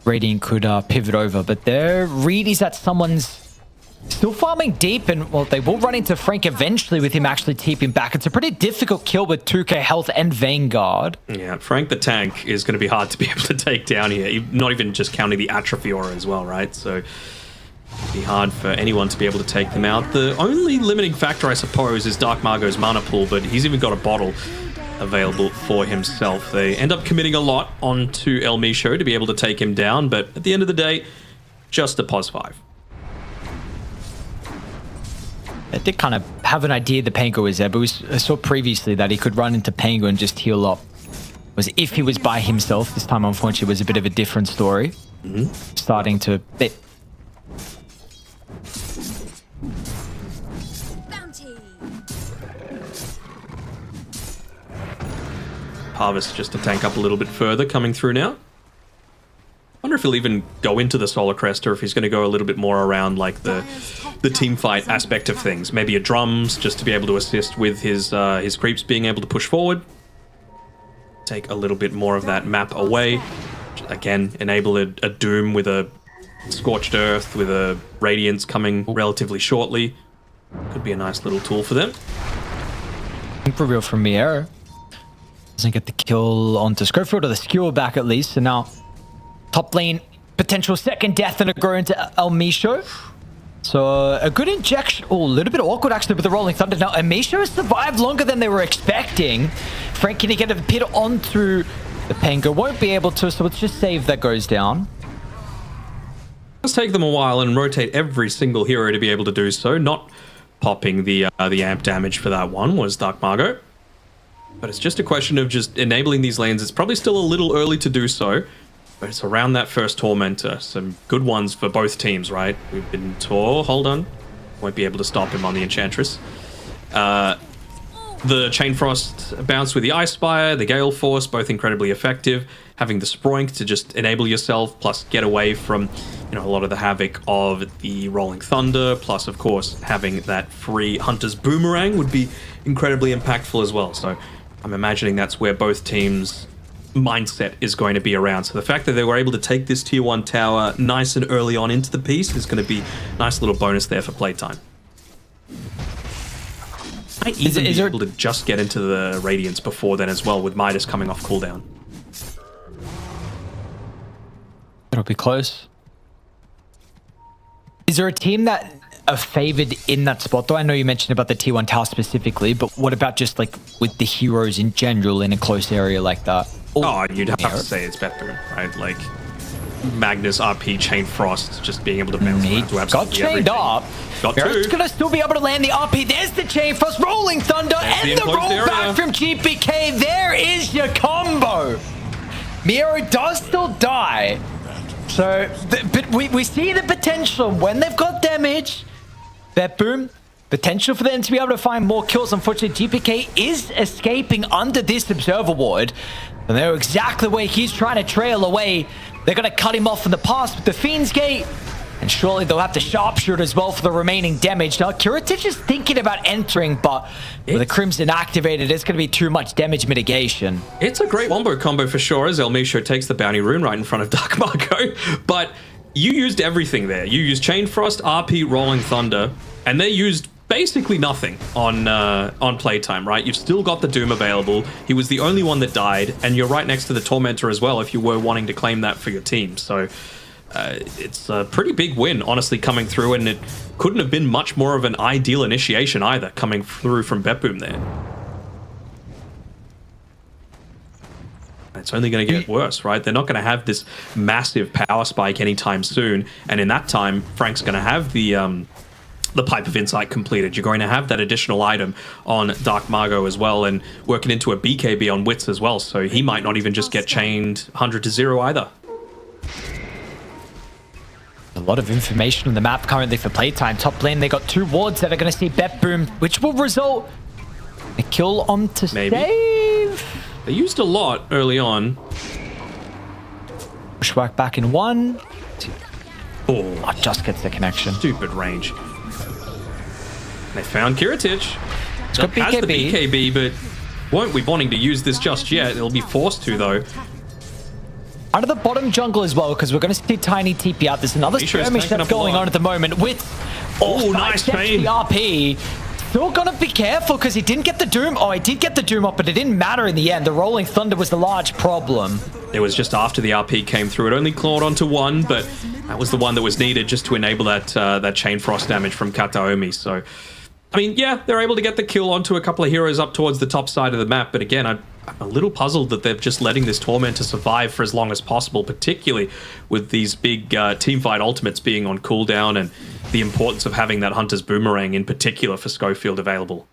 Radiant could pivot over, but their read is that someone's still farming deep, and well, they will run into Frank eventually with him actually TPing back. It's a pretty difficult kill with 2k health and Vanguard. Yeah, Frank the tank is going to be hard to be able to take down here, not even just counting the Atrophy Aura as well, right? So it'd be hard for anyone to be able to take them out. The only limiting factor, I suppose, is Dark Margot's mana pool, but he's even got a bottle available for himself. They end up committing a lot onto El Misho to be able to take him down, but at the end of the day, just a pos 5. I did kind of have an idea the Pango was there, but I saw previously that he could run into Pango and just heal up. It was if he was by himself. This time, unfortunately, was a bit of a different story. Starting to... Harvest just to tank up a little bit further, coming through now. I wonder if he'll even go into the Solar Crest, or if he's going to go a little bit more around like the team fight aspect of things. Maybe a drums, just to be able to assist with his creeps being able to push forward. Take a little bit more of that map away. Again, enable a Doom with a Scorched Earth, with a Radiance coming relatively shortly. Could be a nice little tool for them. Reveal from Miera. Doesn't get the kill onto Schofield, or the skewer back at least. And now top lane, potential second death and a grow into El Misho. So a good injection. Oh, a little bit awkward actually with the Rolling Thunder. Now El Misho has survived longer than they were expecting. Frank can get a pit onto the Pango. Won't be able to, so let's just save that goes down. Let's take them a while and rotate every single hero to be able to do so. Not popping the amp damage for that one was Dark Margot. But it's just a question of just enabling these lanes. It's probably still a little early to do so, but it's around that first Tormentor. Some good ones for both teams, right? We've been hold on. Won't be able to stop him on the Enchantress. The Chain Frost bounce with the Ice Spire, the Gale Force, both incredibly effective. Having the Sproink to just enable yourself, plus get away from, you know, a lot of the havoc of the Rolling Thunder, plus of course having that free Hunter's Boomerang would be incredibly impactful as well. So I'm imagining that's where both teams' mindset is going to be around. So the fact that they were able to take this tier 1 tower nice and early on into the piece is going to be a nice little bonus there for Playtime. Might even be able to just get into the Radiance before then as well, with Midas coming off cooldown. It'll be close. Is there a team that are favored in that spot, though? I know you mentioned about the T1 tower specifically, but what about just like with the heroes in general in a close area like that? Oh, you'd have to say it's BetBoom, right? Like Magnus, RP, Chain Frost, just being able to bounce around to absolutely got chained everything. up. Got Barrett's two. gonna still be able to land the RP. There's the Chain Frost, Rolling Thunder, and the rollback from GPK. There is your combo. Miro does still die. So, but we see the potential when they've got damage. BetBoom, potential for them to be able to find more kills. Unfortunately, GPK is escaping under this Observer Ward. And they know exactly where he's trying to trail away. They're going to cut him off in the past with the Fiend's Gate. And surely they'll have to sharpshoot as well for the remaining damage. Now, Kiritich is thinking about entering, but with the Crimson activated, it's going to be too much damage mitigation. It's a great wombo combo for sure, as El Misho takes the Bounty Rune right in front of Dark Marco. But you used everything there. You used Chain Frost, RP, Rolling Thunder, and they used basically nothing on playtime, right? You've still got the Doom available. He was the only one that died, and you're right next to the Tormentor as well if you were wanting to claim that for your team. So it's a pretty big win, honestly, coming through, and it couldn't have been much more of an ideal initiation either, coming through from BetBoom there. It's only going to get worse, right? They're not going to have this massive power spike anytime soon, and in that time, Frank's going to have the Pipe of Insight completed. You're going to have that additional item on Dark Margo as well, and working into a BKB on Wits as well, so he might not even just get chained 100 to 0 either. A lot of information on the map currently for playtime. Top lane, they got 2 wards that are going to see BetBoom, which will result in a kill on to save. They used a lot early on. Bushwhack back in 1. Oh, just gets the connection. Stupid range. They found Kiritich. It's got Has the BKB. BKB, but won't be wanting to use this just yet. It'll be forced to, though. Under the bottom jungle as well, because we're going to see Tiny TP out. There's another skirmish that's going on at the moment with... Oh, nice chain. The RP. Still going to be careful because he didn't get the Doom. Oh, he did get the Doom up, but it didn't matter in the end. The Rolling Thunder was the large problem. It was just after the RP came through. It only clawed onto 1, but that was the one that was needed just to enable that Chain Frost damage from Kataomi. So, I mean, yeah, they're able to get the kill onto a couple of heroes up towards the top side of the map. But again, I'm a little puzzled that they're just letting this Tormentor survive for as long as possible, particularly with these big teamfight ultimates being on cooldown and the importance of having that Hunter's Boomerang in particular for Schofield available.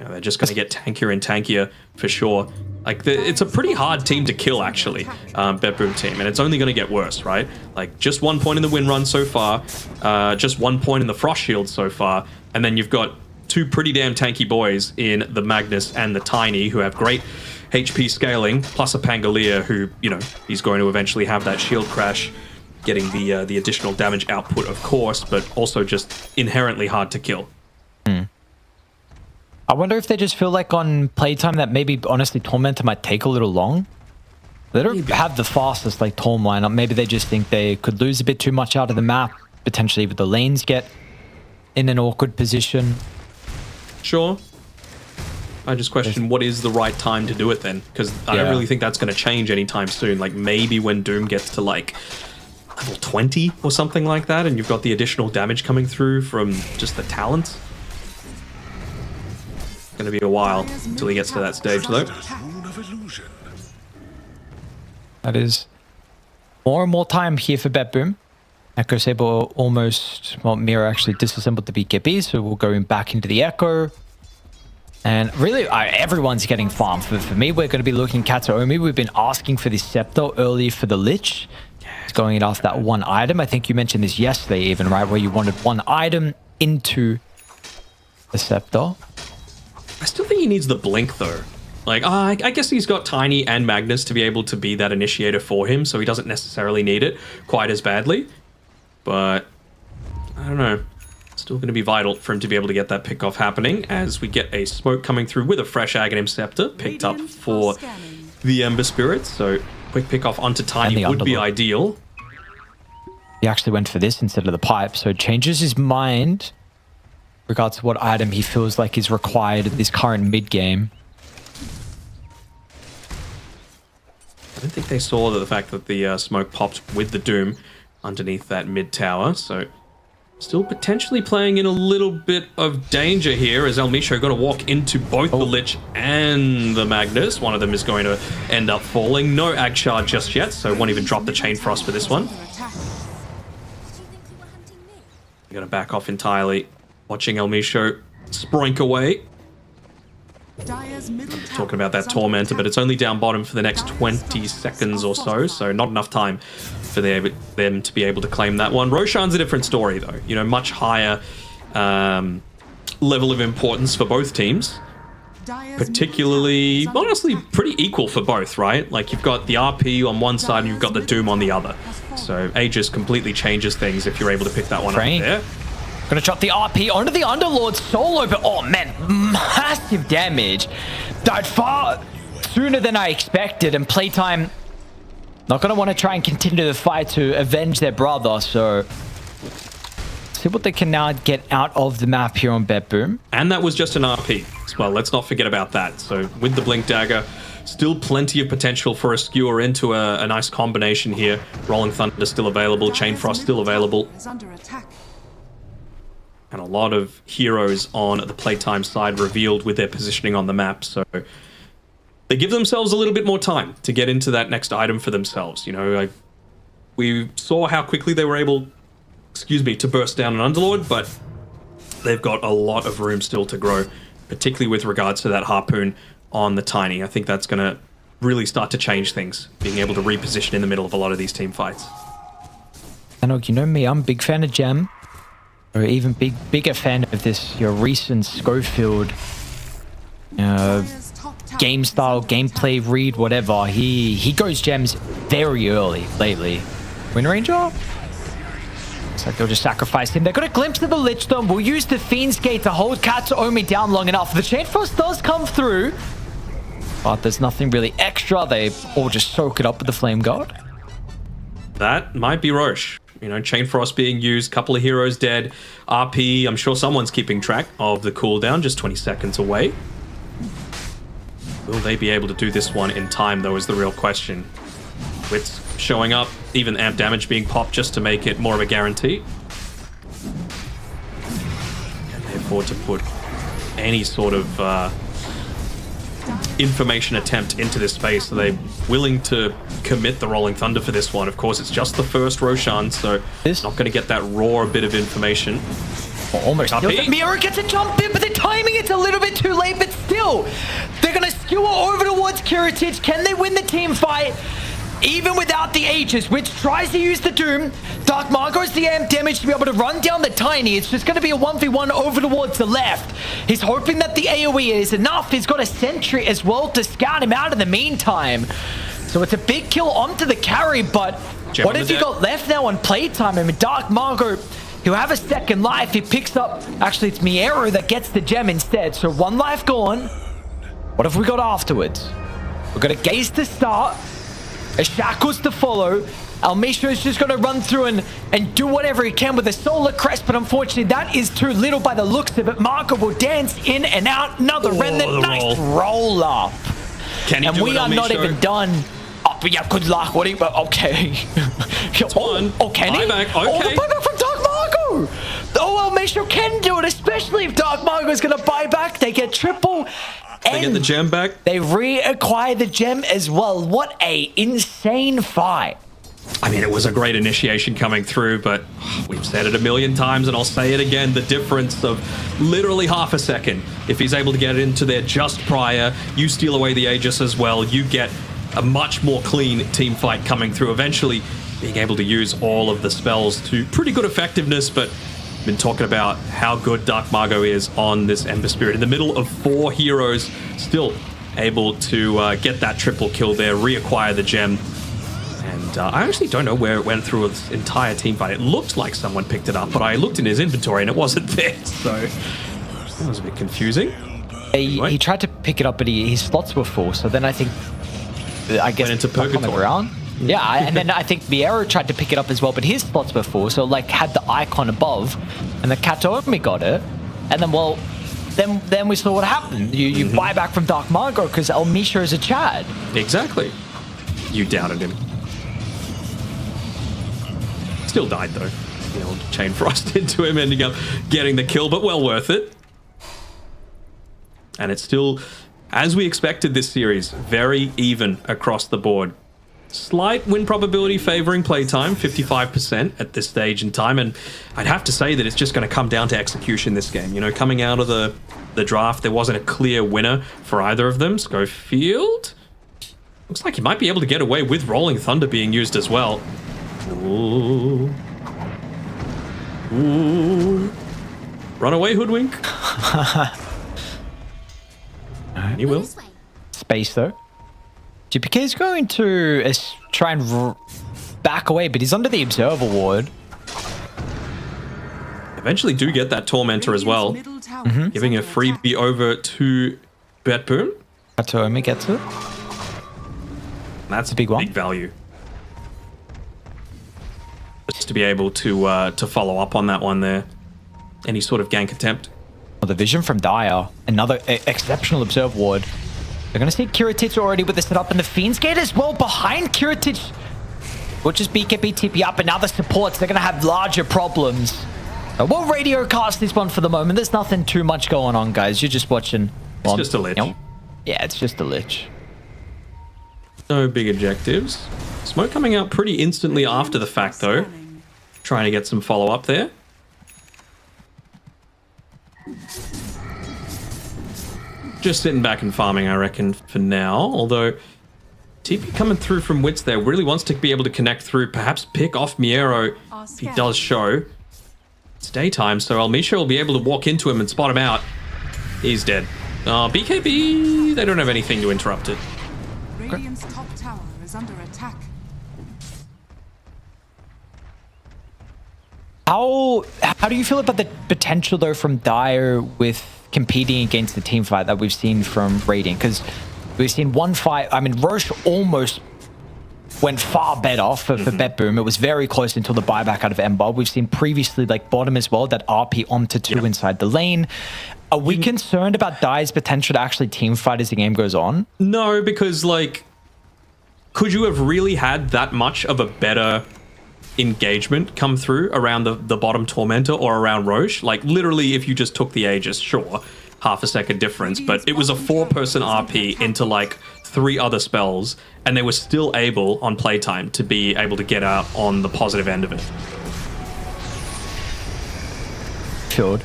Yeah, they're just going to get tankier and tankier for sure. Like, it's a pretty hard team to kill, actually, BetBoom team, and it's only going to get worse, right? Like, just 1 point in the win run so far, just 1 point in the Frost Shield so far, and then you've got 2 pretty damn tanky boys in the Magnus and the Tiny who have great HP scaling, plus a Pangolier who, you know, he's going to eventually have that shield crash, getting the additional damage output, of course, but also just inherently hard to kill. I wonder if they just feel like on playtime that maybe, honestly, Tormentor might take a little long. They don't have the fastest, like, Torm lineup. Maybe they just think they could lose a bit too much out of the map. Potentially the lanes get in an awkward position. Sure. I just question what is the right time to do it then, because I don't really think that's going to change anytime soon. Like, maybe when Doom gets to, like, level 20 or something like that, and you've got the additional damage coming through from just the talents. Going to be a while until he gets to that stage, though. That is more and more time here for BetBoom. Echo Saber almost, well, Mira actually disassembled the BKB, so we'll go back into the Echo. And really, everyone's getting farmed. For me, we're going to be looking Kataomi. We've been asking for this Scepter early for the Lich. It's going after that 1 item. I think you mentioned this yesterday even, right? Where you wanted 1 item into the Scepter. I still think he needs the Blink, though. Like, I guess he's got Tiny and Magnus to be able to be that initiator for him, so he doesn't necessarily need it quite as badly. But, I don't know. Still going to be vital for him to be able to get that pick-off happening as we get a smoke coming through with a fresh Aghanim Scepter picked up for the Ember Spirits. So, quick pick-off onto Tiny would be ideal. He actually went for this instead of the pipe, so it changes his mind. regards to what item he feels like is required in this current mid game. I don't think they saw the fact that the smoke popped with the Doom underneath that mid tower, so still potentially playing in a little bit of danger here as El Misho got to walk into both the Lich and the Magnus. One of them is going to end up falling. No Ag Shard just yet, so won't even drop the Chain Frost for this one. They're going to back off entirely, watching El Misho sproink away. Talking about that Tormentor, but it's only down bottom for the next 20 seconds or so, so not enough time for them to be able to claim that one. Roshan's a different story, though. You know, much higher level of importance for both teams. Particularly, honestly, pretty equal for both, right? Like, you've got the RP on one side and you've got the Doom on the other. So Aegis completely changes things if you're able to pick that one up there. Gonna drop the RP onto the Underlord solo, but oh man, massive damage. Died far sooner than I expected, and PlayTime not gonna want to try and continue the fight to avenge their brother, so see what they can now get out of the map here on BetBoom. And that was just an RP as well, let's not forget about that. So with the Blink Dagger, still plenty of potential for a skewer into a nice combination here. Rolling Thunder still available, Chain Frost still available. And a lot of heroes on the PlayTime side revealed with their positioning on the map, so they give themselves a little bit more time to get into that next item for themselves. You know, we saw how quickly they were able, to burst down an Underlord, but they've got a lot of room still to grow, particularly with regards to that Harpoon on the Tiny. I think that's going to really start to change things, being able to reposition in the middle of a lot of these team fights. And you know me, I'm a big fan of Gem. Or even bigger fan of this, your recent Schofield game style, gameplay read, whatever. He goes gems very early lately. Wind Ranger? Looks like they'll just sacrifice him. They got a glimpse of the Lich though. We'll use the Fiend's Gate to hold Katsuomi down long enough. The Chain Frost does come through, but there's nothing really extra. They all just soak it up with the Flame Guard. That might be Roche. You know, Chain Frost being used, couple of heroes dead. RP, I'm sure someone's keeping track of the cooldown, just 20 seconds away. Will they be able to do this one in time, though, is the real question. Wits showing up, even amp damage being popped just to make it more of a guarantee. Can they afford to put any sort of information attempt into this space? Are they willing to commit the Rolling Thunder for this one? Of course, it's just the first Roshan, so not going to get that raw bit of information. Almost. Miura gets a jump in, but they're timing it a little bit too late, but still, they're going to skewer over towards Kiritich. Can they win the team fight? Even without the Aegis, which tries to use the Doom. Dark Margot's the amp damage to be able to run down the Tiny. It's just going to be a 1v1 over towards the left. He's hoping that the AoE is enough. He's got a sentry as well to scout him out in the meantime. So it's a big kill onto the carry, but what have you got left now on playtime? I mean, Dark Margot, he'll have a second life. He picks up, actually it's Miero that gets the gem instead. So one life gone. What have we got afterwards? We've got a Gaze to start. A Shackles to follow. Almisho is just going to run through and do whatever he can with a Solar Crest, but unfortunately that is too little by the looks of it. Marco will dance in and out. Another Remnant. Nice roll up. Can he and do we it, are not even done. Oh, but yeah, good luck. What? Okay. Can he? Buyback. Okay. Oh, the buyback from Dark Marco. Oh, Almisho can do it, especially if Dark Marco is going to buy back. They get triple. They get the gem back. They reacquire the gem as well. What a insane fight. I mean, it was a great initiation coming through, but we've said it a million times, and I'll say it again, the difference of literally half a second. If he's able to get it into there just prior, you steal away the Aegis as well, you get a much more clean team fight coming through. Eventually, being able to use all of the spells to pretty good effectiveness, but been talking about how good Dark Margot is on this Ember Spirit. In the middle of 4 heroes, still able to get that triple kill there, reacquire the gem. And I actually don't know where it went through this entire team fight. It looked like someone picked it up, but I looked in his inventory and it wasn't there. So that was a bit confusing. He tried to pick it up, but his slots were full. So then I think, went into purgatory. Yeah, and then I think Miero tried to pick it up as well, but his slots were full, so like had the icon above, and the Katomi got it. And then, well, then we saw what happened. You buy back from Dark Margot because Elmisha is a Chad. Exactly. You doubted him. Still died though. You know, chain frost into him, ending up getting the kill, but well worth it. And it's still, as we expected this series, very even across the board. Slight win probability favoring playtime, 55% at this stage in time, and I'd have to say that it's just going to come down to execution this game. You know, coming out of the draft, there wasn't a clear winner for either of them. Schofield looks like he might be able to get away with Rolling Thunder being used as well. Ooh. Ooh. Runaway hoodwink. And he will. Space though. GPK is going to try and back away, but he's under the Observer ward. Eventually do get that Tormentor as well. Giving a freebie over to BetBoom. Katomi gets it. That's a big one. Big value. Just to be able to follow up on that one there. Any sort of gank attempt. The vision from Dire. Another exceptional Observe ward. They're going to see Kiritich already with the setup, and the Fiend's Gate as well behind Kiritich. Will just BKB TP up, and now the supports, they're going to have larger problems. We'll radio cast this one for the moment. There's nothing too much going on, guys. You're just watching. It's just a lich. You know, yeah, it's just a lich. No big objectives. Smoke coming out pretty instantly after the fact, though. Trying to get some follow-up there. Just sitting back and farming, I reckon, for now. Although, TP coming through from Wits there really wants to be able to connect through, perhaps pick off Miero if he does show. It's daytime, so Elmisha will be able to walk into him and spot him out. He's dead. BKB, they don't have anything to interrupt it. Radiant's top tower is under attack. How do you feel about the potential, though, from Dire with competing against the team fight that we've seen from Radiant? Because we've seen one fight, I mean, Roche almost went far better for BetBoom. It was very close until the buyback out of Ember. We've seen previously, like, bottom as well, that RP onto 2 inside the lane. Are we concerned about Dire's potential to actually team fight as the game goes on? No, because, like, could you have really had that much of a better engagement come through around the bottom Tormentor or around Roche? Like, literally, if you just took the Aegis, sure, half a second difference, but it was a 4-person RP into, like, 3 other spells, and they were still able, on playtime, to be able to get out on the positive end of it. Killed.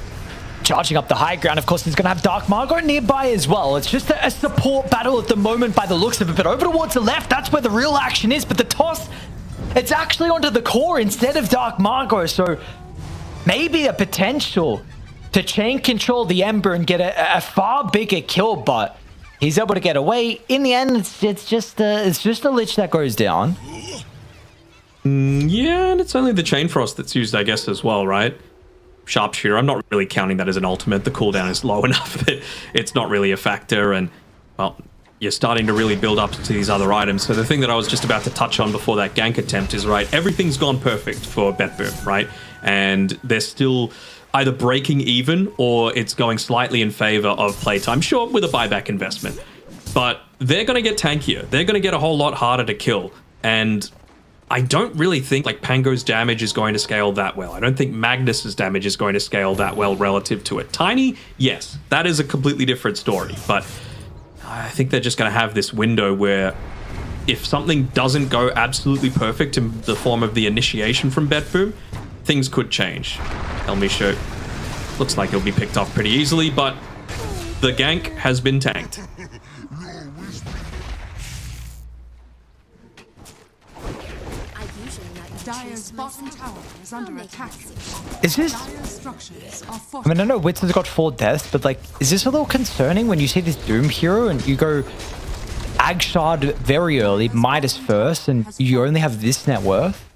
Charging up the high ground, of course, he's going to have Dark Margot nearby as well. It's just a support battle at the moment by the looks of it, but over towards the left, that's where the real action is, but the toss, it's actually onto the core instead of Dark Margot, so maybe a potential to chain control the Ember and get a far bigger kill, but he's able to get away. In the end, it's just a Lich that goes down. Yeah, and it's only the Chain Frost that's used, I guess, as well, right? Sharpshooter, I'm not really counting that as an ultimate. The cooldown is low enough that it's not really a factor, and, well, you're starting to really build up to these other items. So the thing that I was just about to touch on before that gank attempt is, right, everything's gone perfect for BetBoom, right? And they're still either breaking even or it's going slightly in favor of playtime, sure, with a buyback investment. But they're going to get tankier. They're going to get a whole lot harder to kill. And I don't really think, like, Pango's damage is going to scale that well. I don't think Magnus's damage is going to scale that well relative to it. Tiny, yes, that is a completely different story. But I think they're just going to have this window where if something doesn't go absolutely perfect in the form of the initiation from BetBoom, things could change. Elmisha looks like he'll be picked off pretty easily, but the gank has been tanked. Dire's bottom tower is under attack. Is this... Dire's structures are I mean, I know Wits has got 4 deaths, but, like, is this a little concerning when you see this Doom hero and you go Agshard very early, Midas first, and you only have this net worth?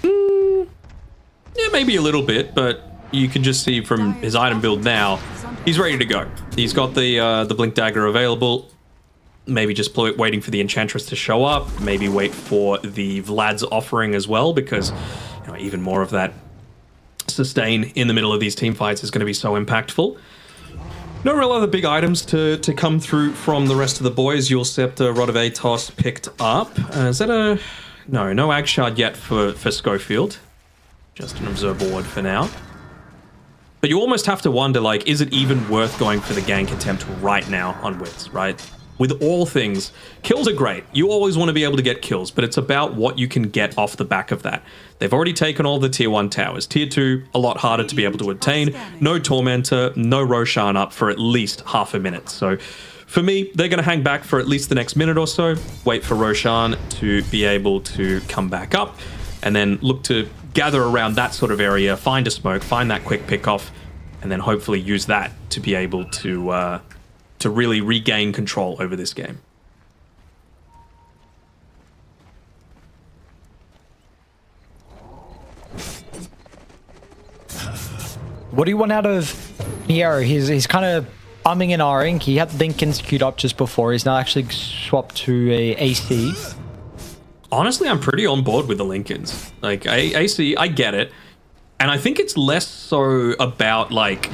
Yeah, maybe a little bit, but you can just see from his item build now, he's ready to go. He's got the Blink Dagger available. Maybe just waiting for the Enchantress to show up. Maybe wait for the Vlad's offering as well, because, you know, even more of that sustain in the middle of these team fights is going to be so impactful. No real other big items to come through from the rest of the boys. Your Scepter, Rod of Atos picked up. Is that a... No Ag Shard yet for Schofield. Just an Observer Ward for now. But you almost have to wonder, like, is it even worth going for the gank attempt right now on Wits, right? With all things, kills are great. You always want to be able to get kills, but it's about what you can get off the back of that. They've already taken all the tier 1 towers. Tier 2, a lot harder to be able to obtain. No Tormentor, no Roshan up for at least half a minute. So for me, they're going to hang back for at least the next minute or so, wait for Roshan to be able to come back up, and then look to gather around that sort of area, find a smoke, find that quick pick off, and then hopefully use that to be able to really regain control over this game. What do you want out of Miero? He's kind of umming and ahhing. He had Lincoln's queued up just before. He's now actually swapped to a AC. Honestly, I'm pretty on board with the Lincolns. Like, AC, I get it. And I think it's less so about, like,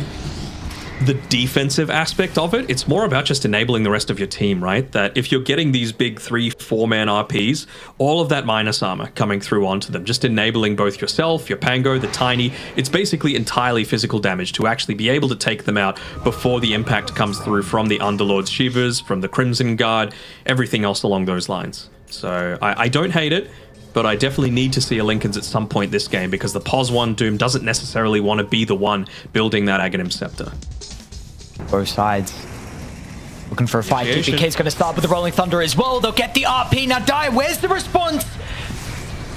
the defensive aspect of it. It's more about just enabling the rest of your team, right? That if you're getting these big 3-4-man RPs, all of that minus armor coming through onto them, just enabling both yourself, your Pango, the Tiny. It's basically entirely physical damage to actually be able to take them out before the impact comes through from the Underlord's Shivers, from the Crimson Guard, everything else along those lines. So I don't hate it, but I definitely need to see a Lincoln's at some point this game because the POS 1 Doom doesn't necessarily want to be the one building that Aghanim Scepter. Both sides looking for a fight. GPK's going to start with the Rolling Thunder as well. They'll get the RP. Now, Die, where's the response?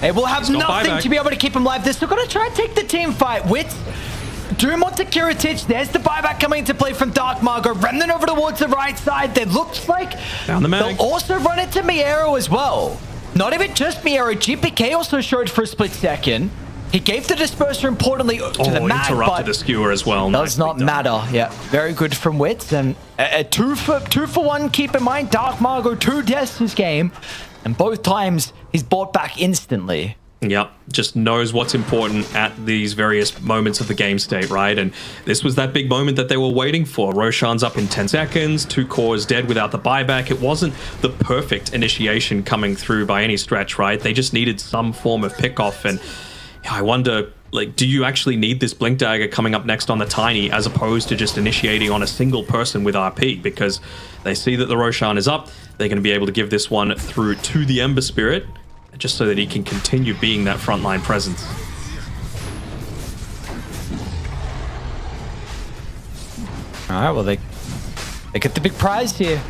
They will have nothing to be able to keep him alive. They're still going to try and take the team fight. Wits, Doom onto Kiritich. There's the buyback coming into play from Dark Margot. Remnant over towards the right side. It looks like they'll also run into Miero as well. Not even just Miero. GPK also showed for a split second. He gave the disperser importantly to the map, interrupted but the skewer as well. Does not matter. Yeah, very good from Wits. And a two for one, keep in mind. Dark Margot 2 deaths this game. And both times he's bought back instantly. Yep, just knows what's important at these various moments of the game state, right? And this was that big moment that they were waiting for. Roshan's up in 10 seconds, 2 cores dead without the buyback. It wasn't the perfect initiation coming through by any stretch, right? They just needed some form of pickoff. And I wonder, like, do you actually need this Blink Dagger coming up next on the Tiny as opposed to just initiating on a single person with RP? Because they see that the Roshan is up, they're going to be able to give this one through to the Ember Spirit, just so that he can continue being that frontline presence. All right, well, they get the big prize here.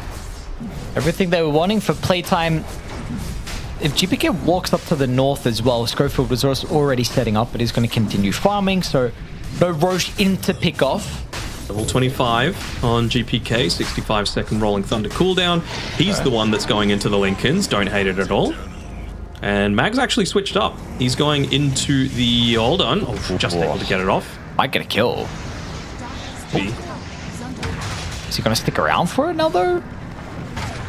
Everything they were wanting for playtime. If GPK walks up to the north as well, Schofield was already setting up, but he's going to continue farming, so no Roche in to pick off. Level 25 on GPK, 65-second Rolling Thunder cooldown. He's the one that's going into the Lincolns. Don't hate it at all. And Mag's actually switched up. He's going into the... Hold on. Oh, just able to get it off. Might get a kill. Maybe. Is he going to stick around for it now, though?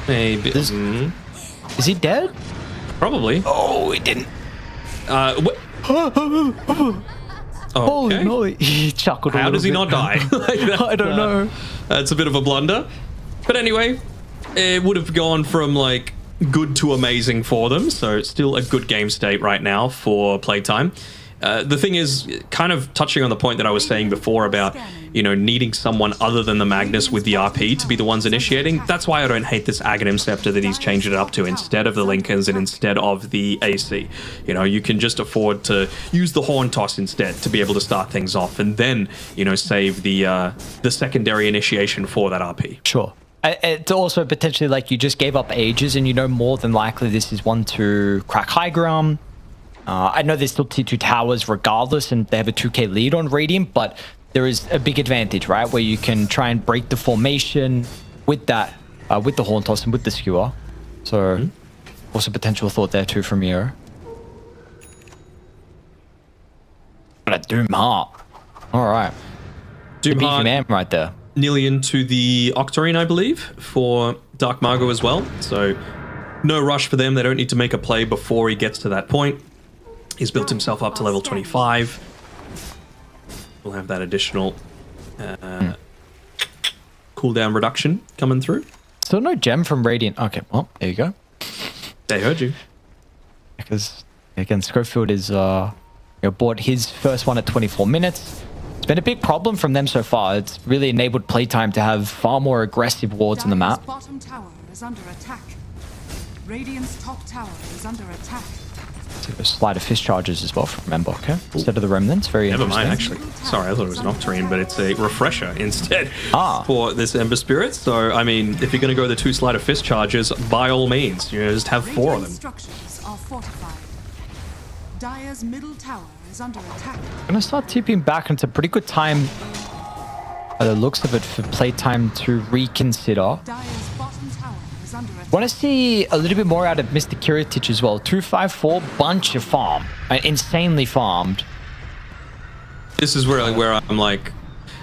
Maybe. Is he dead? Probably. Oh, he didn't. Okay. No, he chuckled a How little does he bit. not die? I don't know. That's a bit of a blunder. But anyway, it would have gone from, like, good to amazing for them, so it's still a good game state right now for playtime. The thing is, kind of touching on the point that I was saying before about, you know, needing someone other than the Magnus with the RP to be the ones initiating. That's why I don't hate this Aghanim Scepter that he's changed it up to instead of the Lincolns and instead of the AC. You know, you can just afford to use the Horn Toss instead to be able to start things off and then, you know, save the secondary initiation for that RP. Sure. It's also potentially like you just gave up ages and you know more than likely this is one to crack high ground. I know there's still T2 towers regardless and they have a 2k lead on Radiant, but there is a big advantage, right? Where you can try and break the formation with that, with the Horn Toss and with the Skewer. So also potential thought there too from Miero. But a Doom Heart. All right. Doom Heart man right there. Nearly into the Octarine, I believe, for Dark Margot as well. So no rush for them. They don't need to make a play before he gets to that point. He's built himself up to level 25. we'll have that additional cooldown reduction coming through. Still no gem from Radiant. Okay, well, there you go. They heard you. Because, again, Schofield is bought his first one at 24 minutes. It's been a big problem from them so far. It's really enabled Playtime to have far more aggressive wards on the map. Bottom tower is under attack. Radiant's top tower is under attack. So slide of fist charges as well from Ember, okay? Instead of the remnants, very Never interesting. mind, actually. Sorry, I thought it was an Octarine, but it's a refresher instead Ah. for this Ember Spirit. So, I mean, if you're going to go the 2 slide of fist charges, by all means, you know, just have 4 of them. Structures are fortified. Dire's middle tower is under attack. I'm gonna start tipping back, and it's a pretty good time, by the looks of it, for Playtime to reconsider. Dire's bottom tower is under attack. Want to see a little bit more out of Mr. Kiritich as well. 254, bunch of farm. Insanely farmed. This is where I'm like,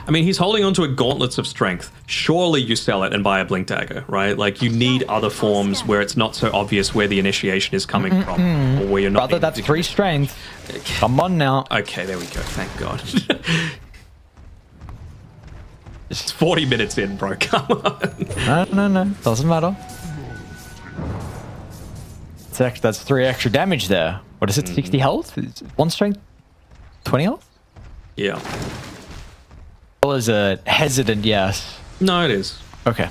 I mean, he's holding onto a gauntlets of strength. Surely you sell it and buy a blink dagger, right? Like, you need other forms where it's not so obvious where the initiation is coming from, or where you're not. Brother, that's 3 strength. Come on now. Okay, there we go. Thank God. It's 40 minutes in, bro. Come on. No. Doesn't matter. That's 3 extra damage there. What is it? 60 health? 1 strength? 20 health? Yeah. That was a hesitant yes. No, it is. Okay.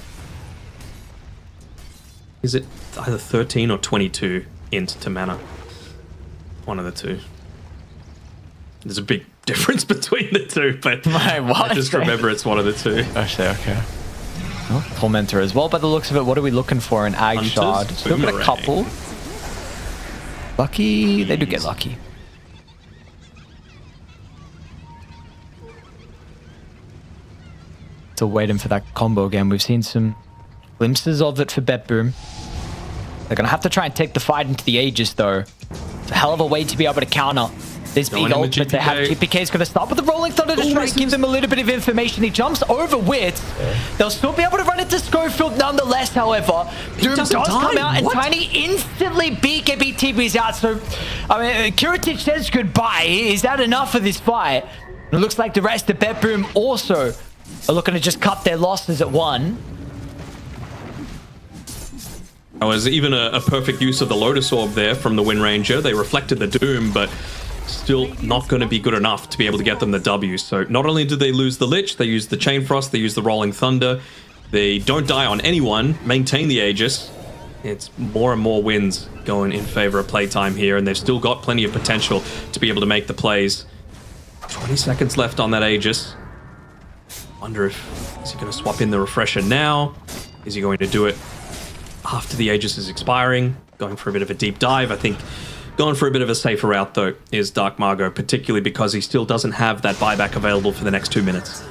Is it either 13 or 22 int to mana? One of the two. There's a big difference between the two, but I just remember it's one of the two. Actually, okay. Oh, Tormentor as well. By the looks of it, what are we looking for in Ag Hunters, Shard? Still got a Boomerang. couple. Lucky. They do get lucky. Still waiting for that combo again. We've seen some glimpses of it for BetBoom. They're going to have to try and take the fight into the Aegis, though. It's a hell of a way to be able to counter this Going big in with ultimate they have. GPK. GPK is going to start with the Rolling Thunder to try and give them a little bit of information. He jumps over Wit. They'll still be able to run into Schofield nonetheless, however. Doom does doesn't come die. out, and What? Tiny instantly BKB out. So, I mean, Kiritich says goodbye. Is that enough for this fight? It looks like the rest of BetBoom also are looking to just cut their losses at 1. That was even a perfect use of the Lotus Orb there from the Wind Ranger. They reflected the Doom, but still not going to be good enough to be able to get them the W. So not only do they lose the Lich, they use the Chain Frost, they use the Rolling Thunder. They don't die on anyone, maintain the Aegis. It's more and more wins going in favor of Playtime here, and they've still got plenty of potential to be able to make the plays. 20 seconds left on that Aegis. Wonder if, is he going to swap in the refresher now? Is he going to do it after the Aegis is expiring? Going for a bit of a deep dive. I think going for a bit of a safer route, though, is Dark Margot, particularly because he still doesn't have that buyback available for the next 2 minutes.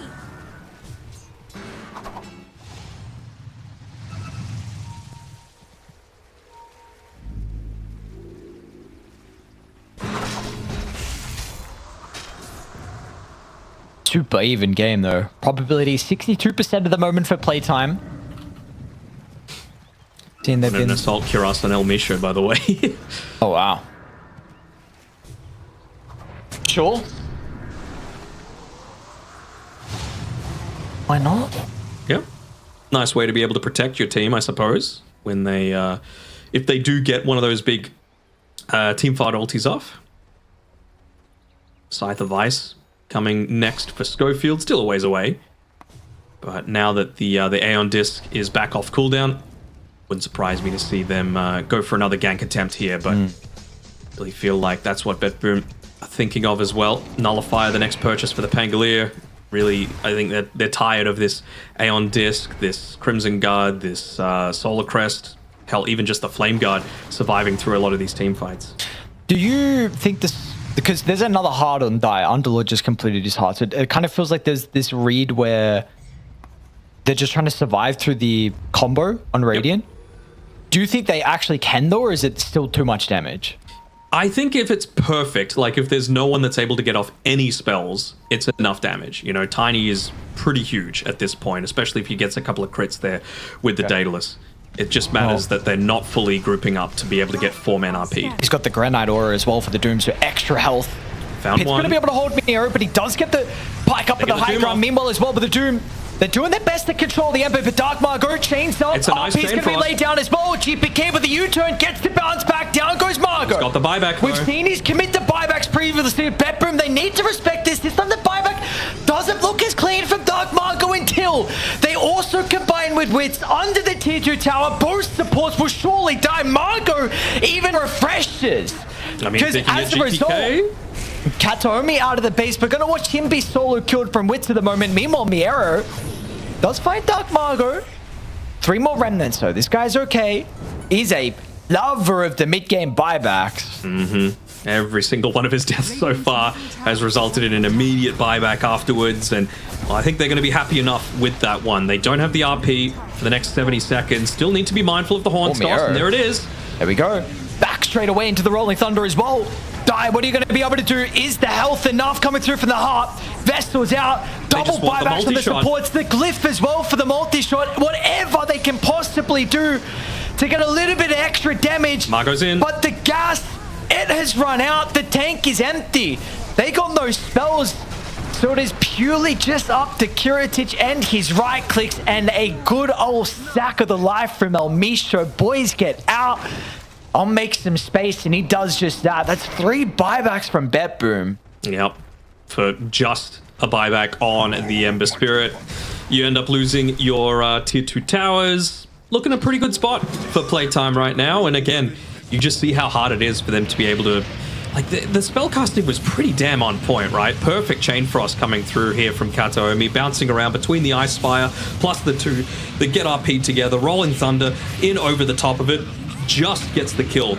Super even game, though. Probability 62% at the moment for Playtime. Seeing they've And an been... assault Cuirass on El Misho, by the way. Oh, wow. Sure. Why not? Yep. Nice way to be able to protect your team, I suppose, when they, if they do get one of those big teamfight ultis off. Scythe of Ice coming next for Schofield, still a ways away. But now that the Aeon Disc is back off cooldown, wouldn't surprise me to see them go for another gank attempt here, but really feel like that's what BetBoom are thinking of as well. Nullify the next purchase for the Pangolier. Really, I think that they're tired of this Aeon Disc, this Crimson Guard, this Solar Crest, hell, even just the Flame Guard surviving through a lot of these team fights. Do you think this... Because there's another hard on die. Underlord just completed his hard. So it kind of feels like there's this read where they're just trying to survive through the combo on Radiant. Yep. Do you think they actually can, though, or is it still too much damage? I think if it's perfect, like if there's no one that's able to get off any spells, it's enough damage. You know, Tiny is pretty huge at this point, especially if he gets a couple of crits there with the Daedalus. It just matters that they're not fully grouping up to be able to get 4 men RP. He's got the Granite Aura as well for the Doom, so extra health Found Pit's one. going to be able to hold Miero, but he does get the pike up at the Taking the high Doom ground. off. Meanwhile, as well, but the Doom, they're doing their best to control the Ember, but Dark Margot chains up. It's a nice RP's chain going to be frost. laid down as well. GPK with the U-turn, gets to bounce back. Down goes Margot. Got the buyback, We've though. seen he's commit to buybacks previously with BetBoom. They need to respect this. This time the buyback doesn't look as clean from Dark Margot until they also combine with Wits under the tier 2 tower. Both supports will surely die. Margot even refreshes. I mean, Because thinking as of a result, GTK? Katomi out of the base. We're going to watch him be solo killed from Wits at the moment. Meanwhile, Miero does find Dark Margot. 3 more remnants, though. This guy's okay. He's a lover of the mid-game buybacks. Every single one of his deaths so far has resulted in an immediate buyback afterwards, and well, I think they're going to be happy enough with that one. They don't have the RP for the next 70 seconds. Still need to be mindful of the Horns toss, Miero. and there it is. There we go. Back straight away into the Rolling Thunder as well. Die, what are you going to be able to do? Is the health enough coming through from the heart? Vestal's out. Double just want the buybacks from the multi-shot. supports. The glyph as well for the multi-shot. Whatever they can possibly do to get a little bit of extra damage. Margot's in. But the gas, it has run out. The tank is empty. They got no spells. So it is purely just up to Kiritich and his right clicks and a good old sack of the life from El Misho. Boys, get out. I'll make some space, and he does just that. That's 3 buybacks from BetBoom. Yep. For just a buyback on the Ember Spirit. You end up losing your tier 2 towers. Looking a pretty good spot for playtime right now. And again, you just see how hard it is for them to be able to... Like, the spellcasting was pretty damn on point, right? Perfect Chain Frost coming through here from Kataomi, bouncing around between the Ice Spire, plus the 2 that get RP together. Rolling Thunder in over the top of it. Just gets the kill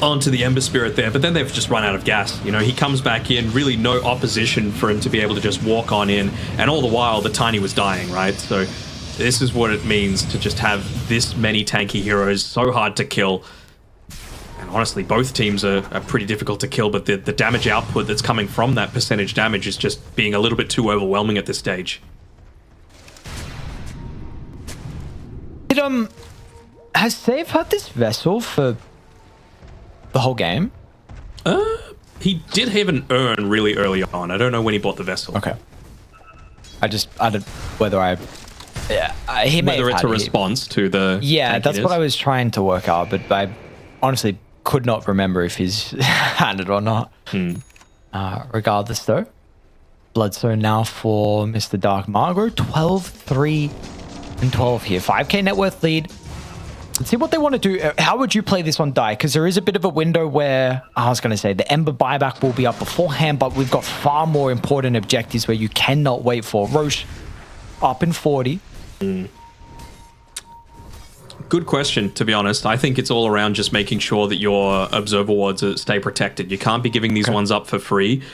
onto the Ember Spirit there, but then they've just run out of gas. You know, he comes back in, really no opposition for him to be able to just walk on in, and all the while the Tiny was dying, right? So this is what it means to just have this many tanky heroes, so hard to kill. And honestly, both teams are pretty difficult to kill, but the damage output that's coming from that percentage damage is just being a little bit too overwhelming at this stage. Has Save had this vessel for the whole game? He did have an urn really early on. I don't know when he bought the vessel. Okay. I don't whether I... Yeah, he may Whether have it's a had it. response to the... Yeah, that's what tankiness. I was trying to work out, but I honestly could not remember if he's had it or not. Regardless, though. Bloodstone now for Mr. Dark Margot. 12, 3, and 12 here. 5k net worth lead. Let's see what they want to do. How would you play this on Die? Because there is a bit of a window where, I was going to say, the Ember buyback will be up beforehand, but we've got far more important objectives where you cannot wait for. Roche up in 40. Good question, to be honest. I think it's all around just making sure that your observer wards stay protected. You can't be giving these ones up for free.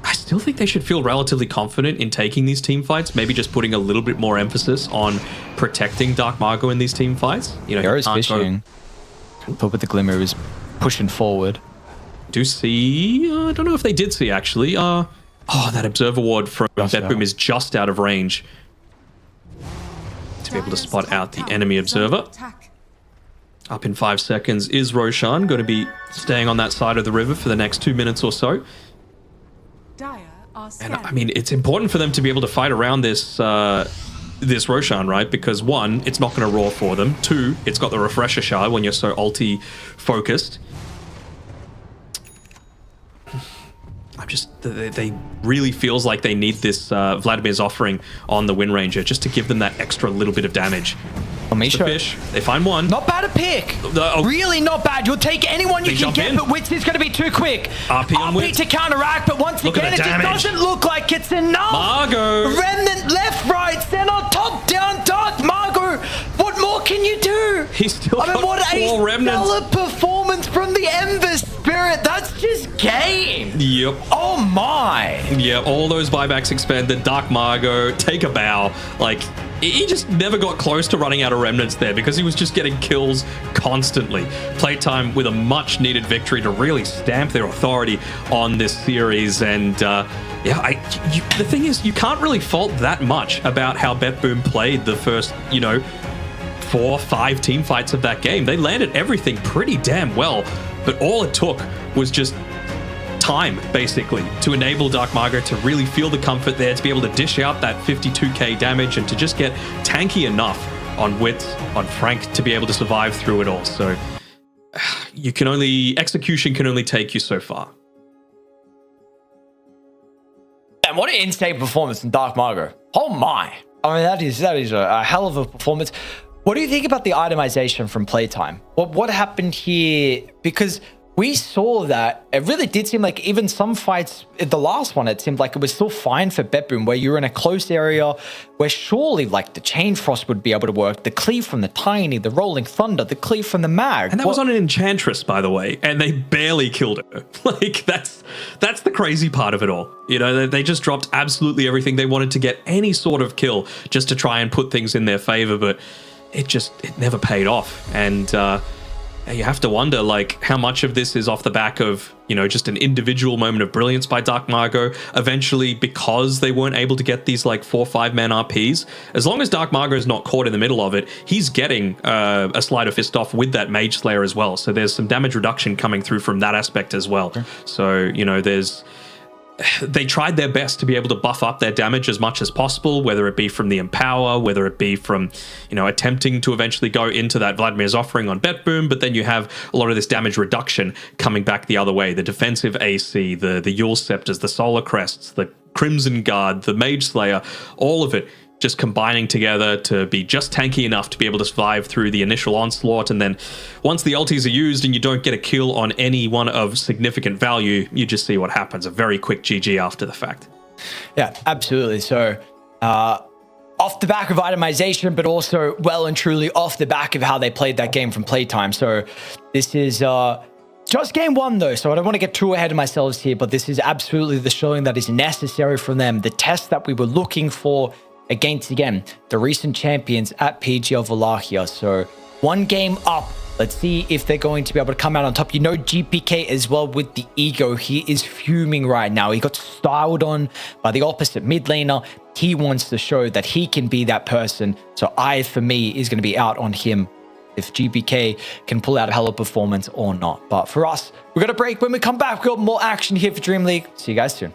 I still think they should feel relatively confident in taking these team fights. Maybe just putting a little bit more emphasis on protecting Dark Margot in these team fights. You know, Hero's you can't fishing. Thought with the Glimmer was pushing forward. do see... I don't know if they did see, actually. Oh, that observer ward from BetBoom is just out of range to be able to spot out the enemy observer. Up in 5 seconds is Roshan, going to be staying on that side of the river for the next 2 minutes or so. And I mean, it's important for them to be able to fight around this this Roshan, right? Because 1, it's not going to roar for them. 2, it's got the refresher shard when you're so ulti focused. I'm just, they really feels like they need this Vladimir's offering on the Wind Ranger just to give them that extra little bit of damage. The fish, they find one. Not bad a pick. Really not bad. You'll take anyone you can get, but Wits is going to be too quick. RP on Wits. to counteract, but once Look at again, the it just damage. doesn't look like it's enough. Margot. Remnant left, right, center, top, down, Dark Margot. What more can you do? He's still got what 4 a remnants. stellar performance from the Ember Spirit. That's just game. Yep. Oh my. Yeah, all those buybacks expanded. Dark Margot, take a bow. Like, he just never got close to running out of remnants there because he was just getting kills constantly. Playtime with a much needed victory to really stamp their authority on this series. And the thing is, you can't really fault that much about how BetBoom played the first, 4, 5 team fights of that game. They landed everything pretty damn well, but all it took was just time, basically, to enable Dark Margot to really feel the comfort there, to be able to dish out that 52k damage and to just get tanky enough on Wit, on Frank, to be able to survive through it all. So execution can only take you so far. And what an insane performance in Dark Margot. Oh my. I mean, that is a hell of a performance. What do you think about the itemization from Playtime? What happened here? Because we saw that it really did seem like even some fights, the last one, it seemed like it was still fine for BetBoom, where you're in a close area where surely like the Chain Frost would be able to work, the cleave from the Tiny, the Rolling Thunder, the cleave from the Mag. And that was on an Enchantress, by the way, and they barely killed her. Like, that's the crazy part of it all. You know, they just dropped absolutely everything. They wanted to get any sort of kill just to try and put things in their favor, but it never paid off. And you have to wonder, like, how much of this is off the back of, you know, just an individual moment of brilliance by Dark Margot, eventually because they weren't able to get these, like, 4 or 5 man RPs. As long as Dark Margot is not caught in the middle of it, he's getting a Sleight Fist off with that Mage Slayer as well. So there's some damage reduction coming through from that aspect as well. Okay. So, you know, they tried their best to be able to buff up their damage as much as possible, whether it be from the Empower, whether it be from, you know, attempting to eventually go into that Vladimir's Offering on BetBoom, but then you have a lot of this damage reduction coming back the other way. The defensive AC, the Yule Scepters, the Solar Crests, the Crimson Guard, the Mage Slayer, all of it just combining together to be just tanky enough to be able to survive through the initial onslaught. And then once the ultis are used and you don't get a kill on any one of significant value, you just see what happens. A very quick GG after the fact. Yeah, absolutely. So off the back of itemization, but also well and truly off the back of how they played that game from Playtime. So this is just game one, though, so I don't want to get too ahead of myself here, but this is absolutely the showing that is necessary from them, the test that we were looking for against, again, the recent champions at PG of Wallachia. So 1 game up. Let's see if they're going to be able to come out on top. You know, GPK as well with the ego. He is fuming right now. He got styled on by the opposite mid laner. He wants to show that he can be that person. So for me, is going to be out on him if GPK can pull out a hell of a performance or not. But for us, we're going to break. When we come back, we've got more action here for Dream League. See you guys soon.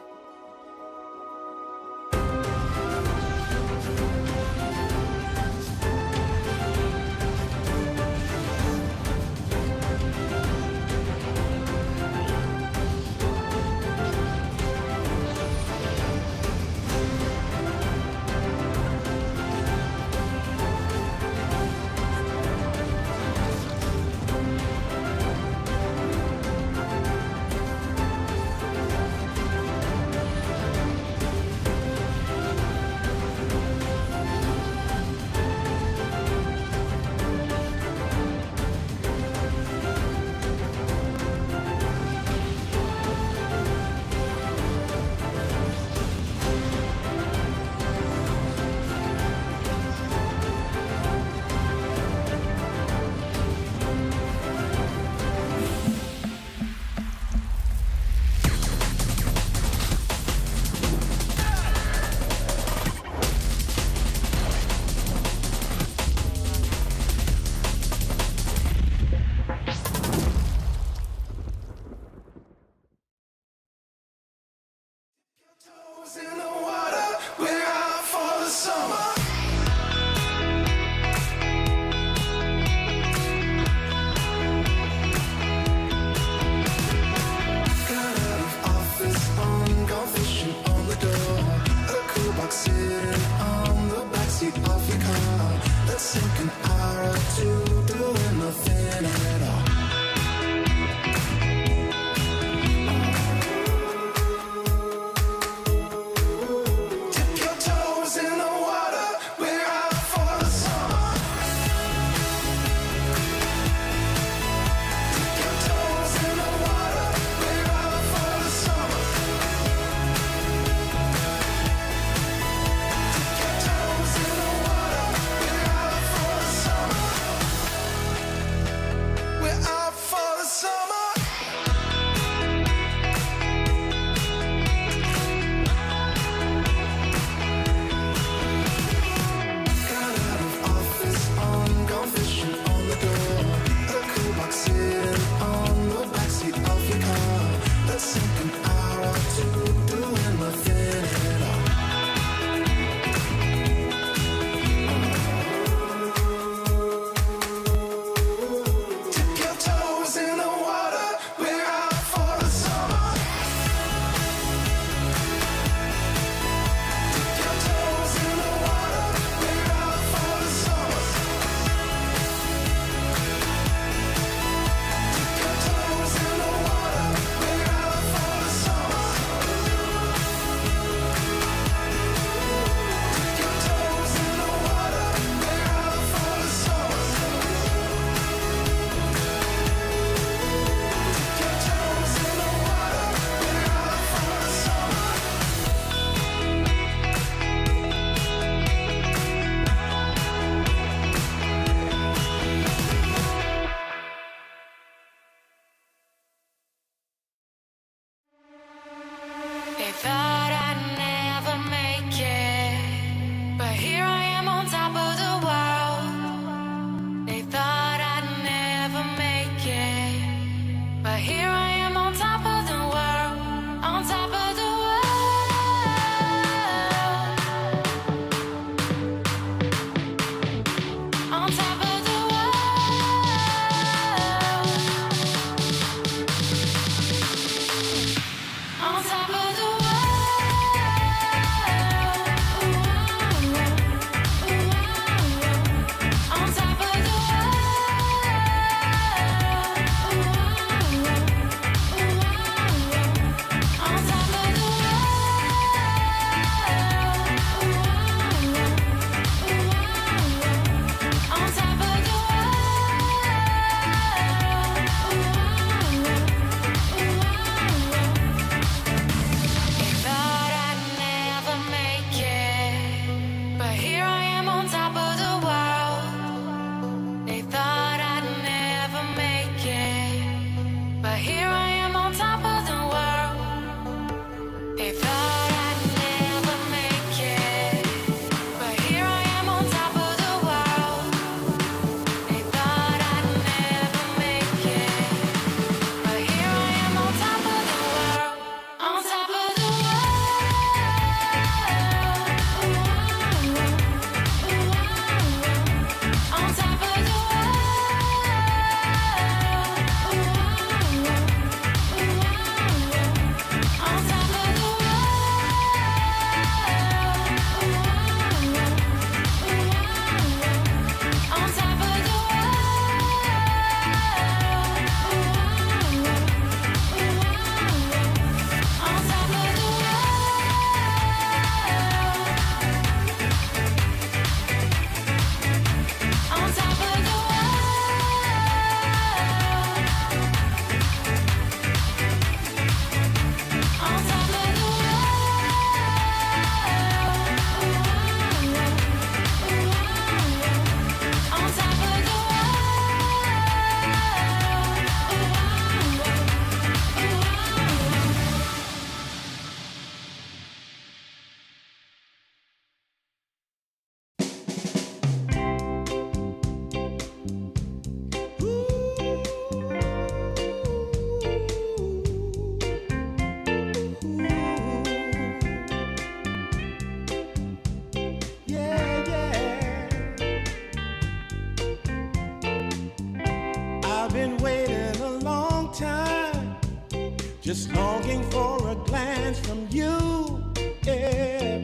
just longing for a glance from you. Yeah,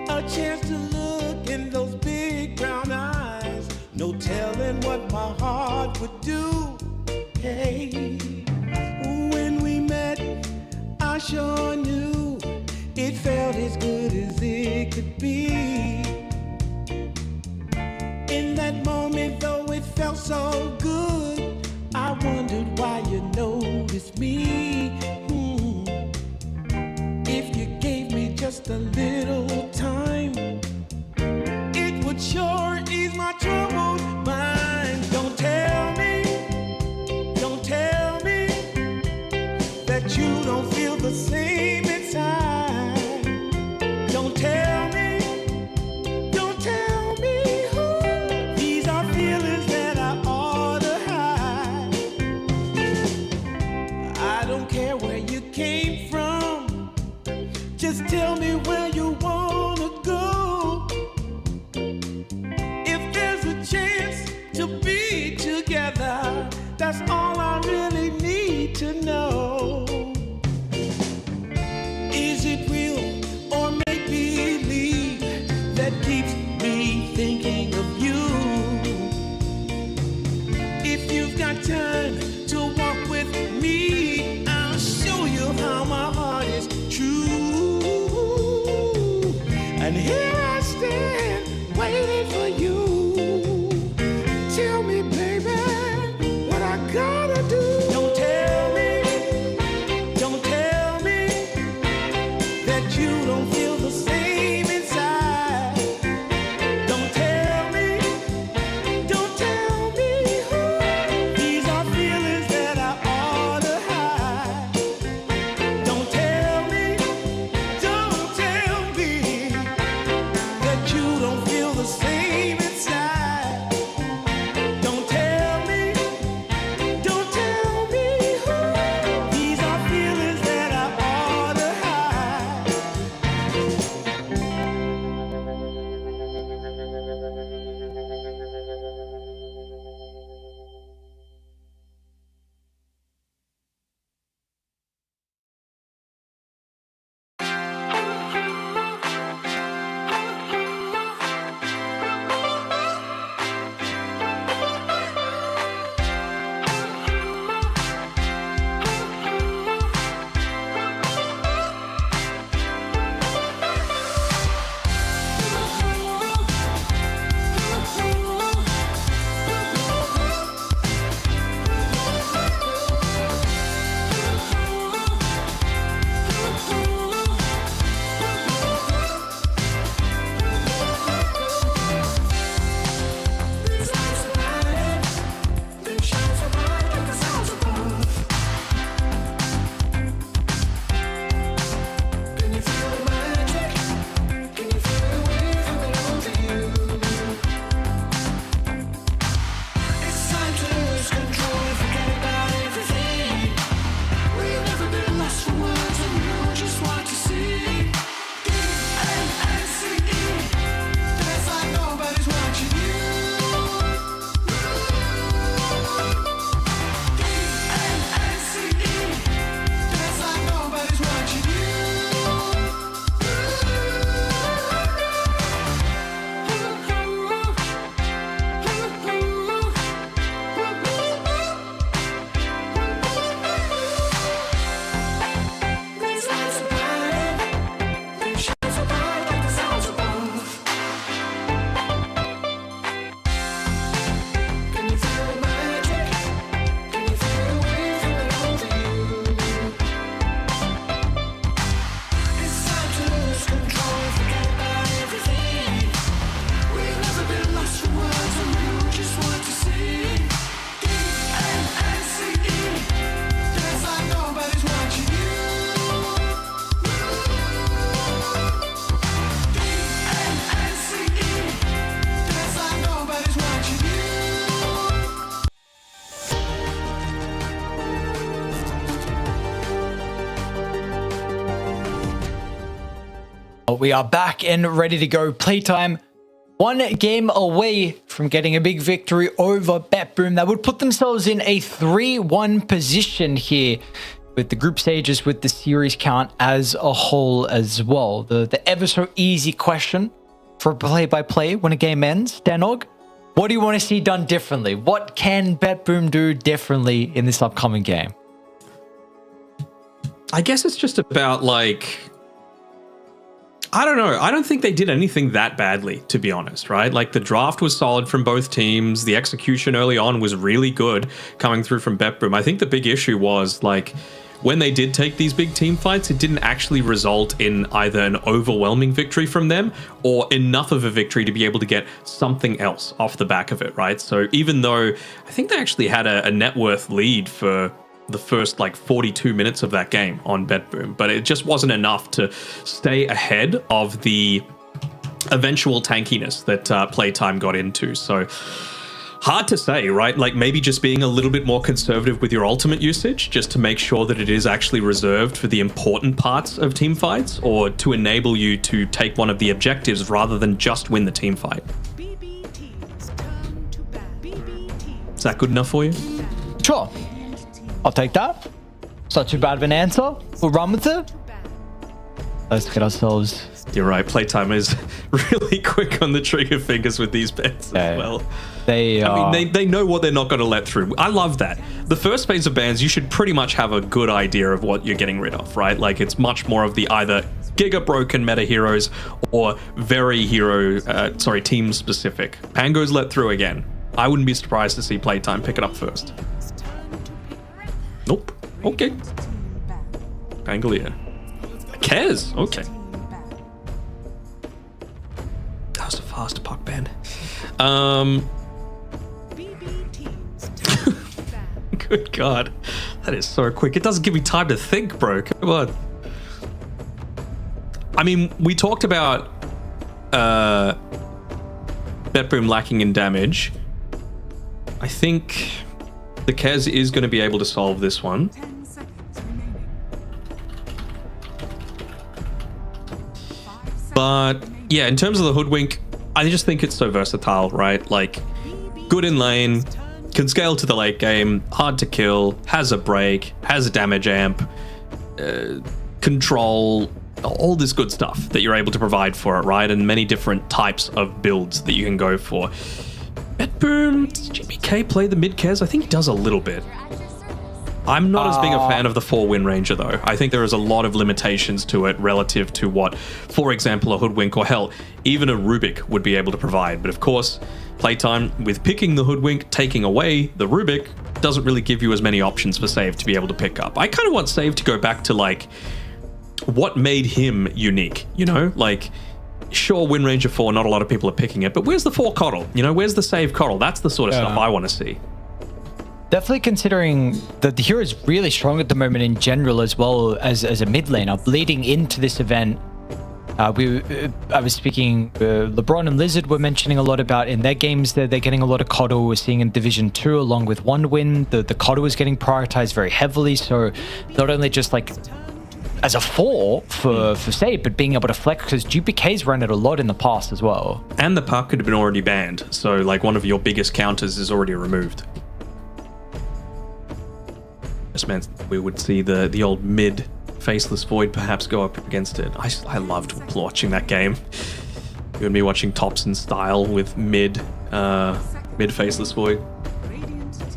a chance to look in those big brown eyes. No telling what my heart would do. Hey, when we met, I sure knew it felt as good as it could be. In that moment, though it felt so good, I wondered why you noticed me. If you gave me just a little time, it would sure ease my troubled mind. Don't tell me that you don't feel the same inside. Don't tell me. These are feelings that I ought to hide. I don't care where you came from. Just tell me where you wanna go. If there's a chance to be together, that's all I really need to know. Is it real or make believe that keeps me thinking of you? If you've got time to walk with me, I'll show you how my heart is true. And here I stand waiting for you. Tell me, baby, what I gotta do. Don't tell me that you don't feel the same inside. Don't tell me. These are feelings that I ought to hide. Don't tell me that you don't feel the same inside. Don't tell me. These are feelings that I ought to hide. We are back and ready to go. Playtime, one game away from getting a big victory over BetBoom that would put themselves in a 3-1 position here with the group stages, with the series count as a whole as well. The ever so easy question for play-by-play when a game ends, Danog, what do you want to see done differently? What can BetBoom do differently in this upcoming game? I guess it's just about like, I don't know. I don't think they did anything that badly, to be honest, right? Like the draft was solid from both teams. The execution early on was really good coming through from BetBoom. I think the big issue was like when they did take these big team fights, it didn't actually result in either an overwhelming victory from them or enough of a victory to be able to get something else off the back of it, right? So even though I think they actually had a net worth lead for the first like 42 minutes of that game on BetBoom, but it just wasn't enough to stay ahead of the eventual tankiness that PlayTime got into. So hard to say, right? Like maybe just being a little bit more conservative with your ultimate usage just to make sure that it is actually reserved for the important parts of team fights, or to enable you to take one of the objectives rather than just win the team fight. Is that good enough for you? Sure. I'll take that. It's not too bad of an answer. We'll run with it. Let's get ourselves. You're right. PlayTime is really quick on the trigger fingers with these bets as well. They know what they're not going to let through. I love that. The first phase of bans, you should pretty much have a good idea of what you're getting rid of, right? Like it's much more of the either giga broken meta heroes or very team specific. Pango's let through again. I wouldn't be surprised to see PlayTime pick it up first. Nope. Okay. Pangolier. Kez. Okay. That was a fast puck ban. Good God. That is so quick. It doesn't give me time to think, bro. Come on. I mean, we talked about BetBoom lacking in damage. I think the Kez is going to be able to solve this one. But yeah, in terms of the Hoodwink, I just think it's so versatile, right? Like, good in lane, can scale to the late game, hard to kill, has a break, has a damage amp, control, all this good stuff that you're able to provide for it, right? And many different types of builds that you can go for. BetBoom, does GBK play the mid Kez? I think he does a little bit. I'm not as big a fan of the 4-win ranger though. I think there is a lot of limitations to it relative to what, for example, a Hoodwink or hell, even a Rubik would be able to provide. But of course, PlayTime, with picking the Hoodwink, taking away the Rubik, doesn't really give you as many options for Save to be able to pick up. I kind of want Save to go back to like, what made him unique, you know? Like, sure, Wind Ranger 4, not a lot of people are picking it, but where's the 4 Coddle? You know, where's the Save Coddle? That's the sort of stuff I want to see. Definitely considering that the hero is really strong at the moment in general, as well as a mid laner. Leading into this event, I was speaking, LeBron and Lizard were mentioning a lot about in their games that they're getting a lot of Coddle. We're seeing in Division 2 along with One Win, the Coddle is getting prioritized very heavily. So not only just like as a 4 for Save, but being able to flex, because GPK's run it a lot in the past as well. And the puck could have been already banned. So like one of your biggest counters is already removed. Just meant we would see the old mid Faceless Void perhaps go up against it. I loved watching that game. You and me watching Thompson style with mid Faceless Void.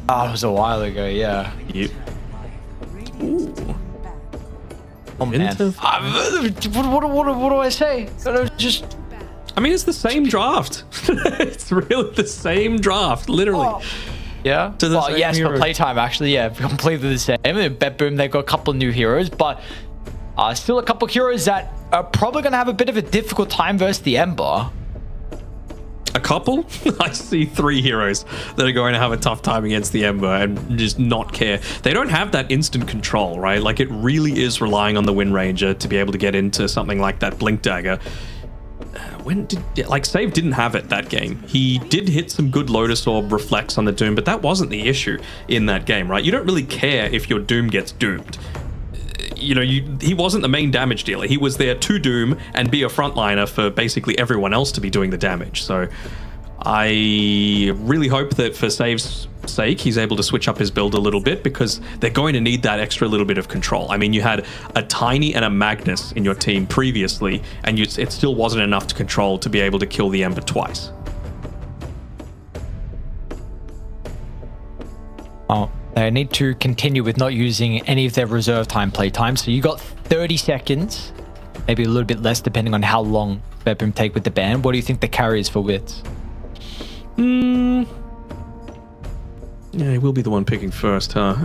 Oh, it was a while ago, yeah. Yep. Ooh. Oh man. What do I say? Just. I mean, it's the same draft. It's really the same draft, literally. Oh. Yeah. Well, yes, for playtime, actually, yeah, completely the same. In BetBoom, they've got a couple new heroes, but still a couple heroes that are probably going to have a bit of a difficult time versus the Ember. A couple? I see 3 heroes that are going to have a tough time against the Ember and just not care. They don't have that instant control, right? Like, it really is relying on the Wind Ranger to be able to get into something like that Blink Dagger. Save didn't have it that game. He did hit some good Lotus Orb reflects on the Doom, but that wasn't the issue in that game, right? You don't really care if your Doom gets doomed. You know, he wasn't the main damage dealer. He was there to Doom and be a frontliner for basically everyone else to be doing the damage. So I really hope that for Save's sake, he's able to switch up his build a little bit, because they're going to need that extra little bit of control. I mean, you had a Tiny and a Magnus in your team previously, and it still wasn't enough to control to be able to kill the Ember twice. Oh, they need to continue with not using any of their reserve time playtime. So you got 30 seconds, maybe a little bit less depending on how long BetBoom take with the ban. What do you think the carry is for Wits? Yeah, he will be the one picking first, huh?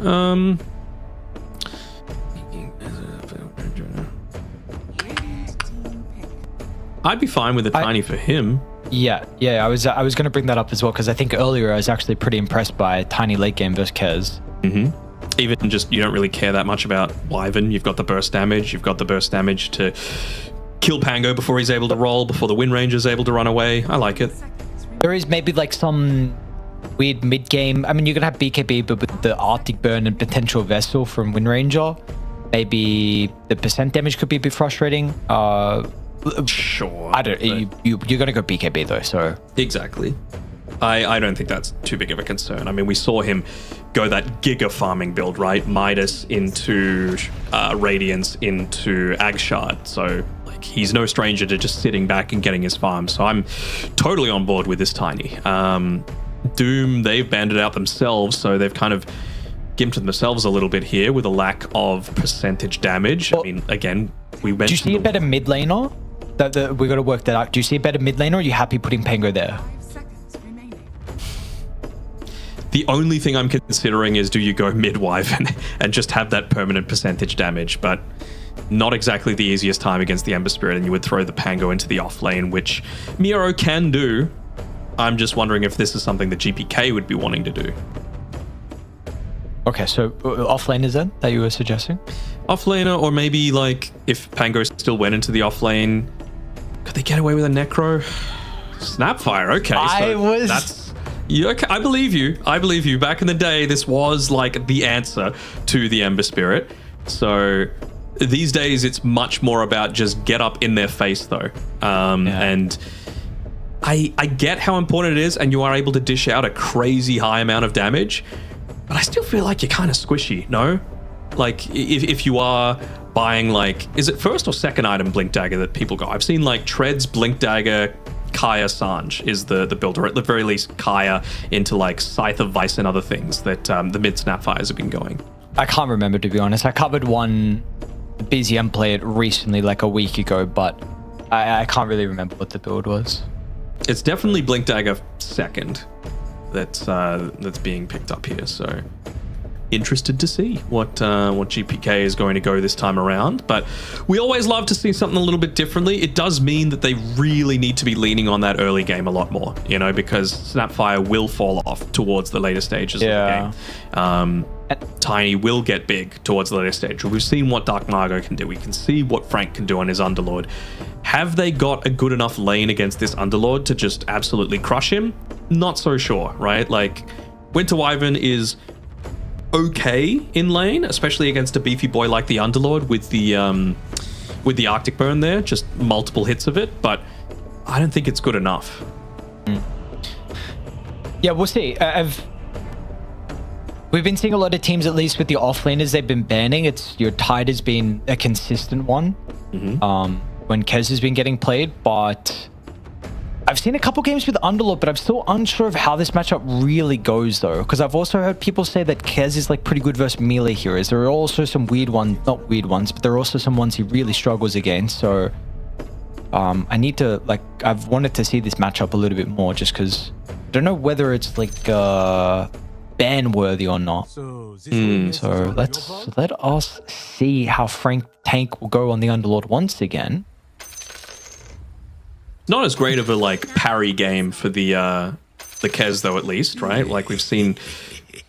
I'd be fine with a Tiny for him. Yeah, I was going to bring that up as well, because I think earlier I was actually pretty impressed by Tiny late game versus Kez. Even just, you don't really care that much about Wyvern. You've got the burst damage. You've got the burst damage to kill Pango before he's able to roll, before the Wind Ranger's able to run away. I like it. There is maybe like some weird mid-game. I mean, you're going to have BKB, but with the Arctic Burn and potential Vessel from Wind Ranger, maybe the percent damage could be a bit frustrating. Sure. I don't. You're going to go BKB though, so exactly. I don't think that's too big of a concern. I mean, we saw him go that Giga farming build, right? Midas into Radiance into Agshard. So like, he's no stranger to just sitting back and getting his farm. So I'm totally on board with this Tiny. Doom, they've banded out themselves, so they've kind of gimped themselves a little bit here with a lack of percentage damage. Well, I mean, again, we mentioned. Do you see a better mid laner? We got to work that out. Do you see a better mid laner, or are you happy putting Pango there? The only thing I'm considering is, do you go mid-Wyvern and just have that permanent percentage damage? But not exactly the easiest time against the Ember Spirit, and you would throw the Pango into the off lane, which Miro can do. I'm just wondering if this is something that GPK would be wanting to do. Okay, so off lane is that you were suggesting? Off laner, or maybe like if Pango still went into the off lane, could they get away with a Necro? Snapfire, okay. That's... Yeah, okay, I believe you. I believe you. Back in the day, this was like the answer to the Ember Spirit. So these days, it's much more about just get up in their face, though. And I get how important it is, and you are able to dish out a crazy high amount of damage. But I still feel like you're kind of squishy, no? Like, if you are buying, like, is it first or second item Blink Dagger that people go? I've seen, like, Treads, Blink Dagger, Kaya Sanj is the builder, at the very least Kaya into like Scythe of Vice and other things that the mid Snapfires have been going. I can't remember, to be honest. I covered one BZM play it recently, like a week ago, but I can't really remember what the build was. It's definitely Blink Dagger second that's being picked up here, so interested to see what GPK is going to go this time around. But we always love to see something a little bit differently. It does mean that they really need to be leaning on that early game a lot more, you know, because Snapfire will fall off towards the later stages of the game. Tiny will get big towards the later stage. We've seen what Dark Margo can do. We can see what Frank can do on his Underlord. Have they got a good enough lane against this Underlord to just absolutely crush him? Not so sure, right? Like, Winter Wyvern is okay in lane, especially against a beefy boy like the Underlord with the Arctic Burn there, just multiple hits of it, but I don't think it's good enough. Yeah, we'll see. We've been seeing a lot of teams, at least with the offlaners they've been banning. Your Tide has been a consistent one when Kez has been getting played, but I've seen a couple games with Underlord, but I'm still unsure of how this matchup really goes, though, because I've also heard people say that Kez is like pretty good versus melee heroes. There are also some weird ones, not weird ones, but there are also some ones he really struggles against. So I need to, like, I've wanted to see this matchup a little bit more, just because I don't know whether it's like ban worthy or not. So let us see how Frank Tank will go on the Underlord once again. Not as great of a like parry game for the Kez though, at least, right? Like we've seen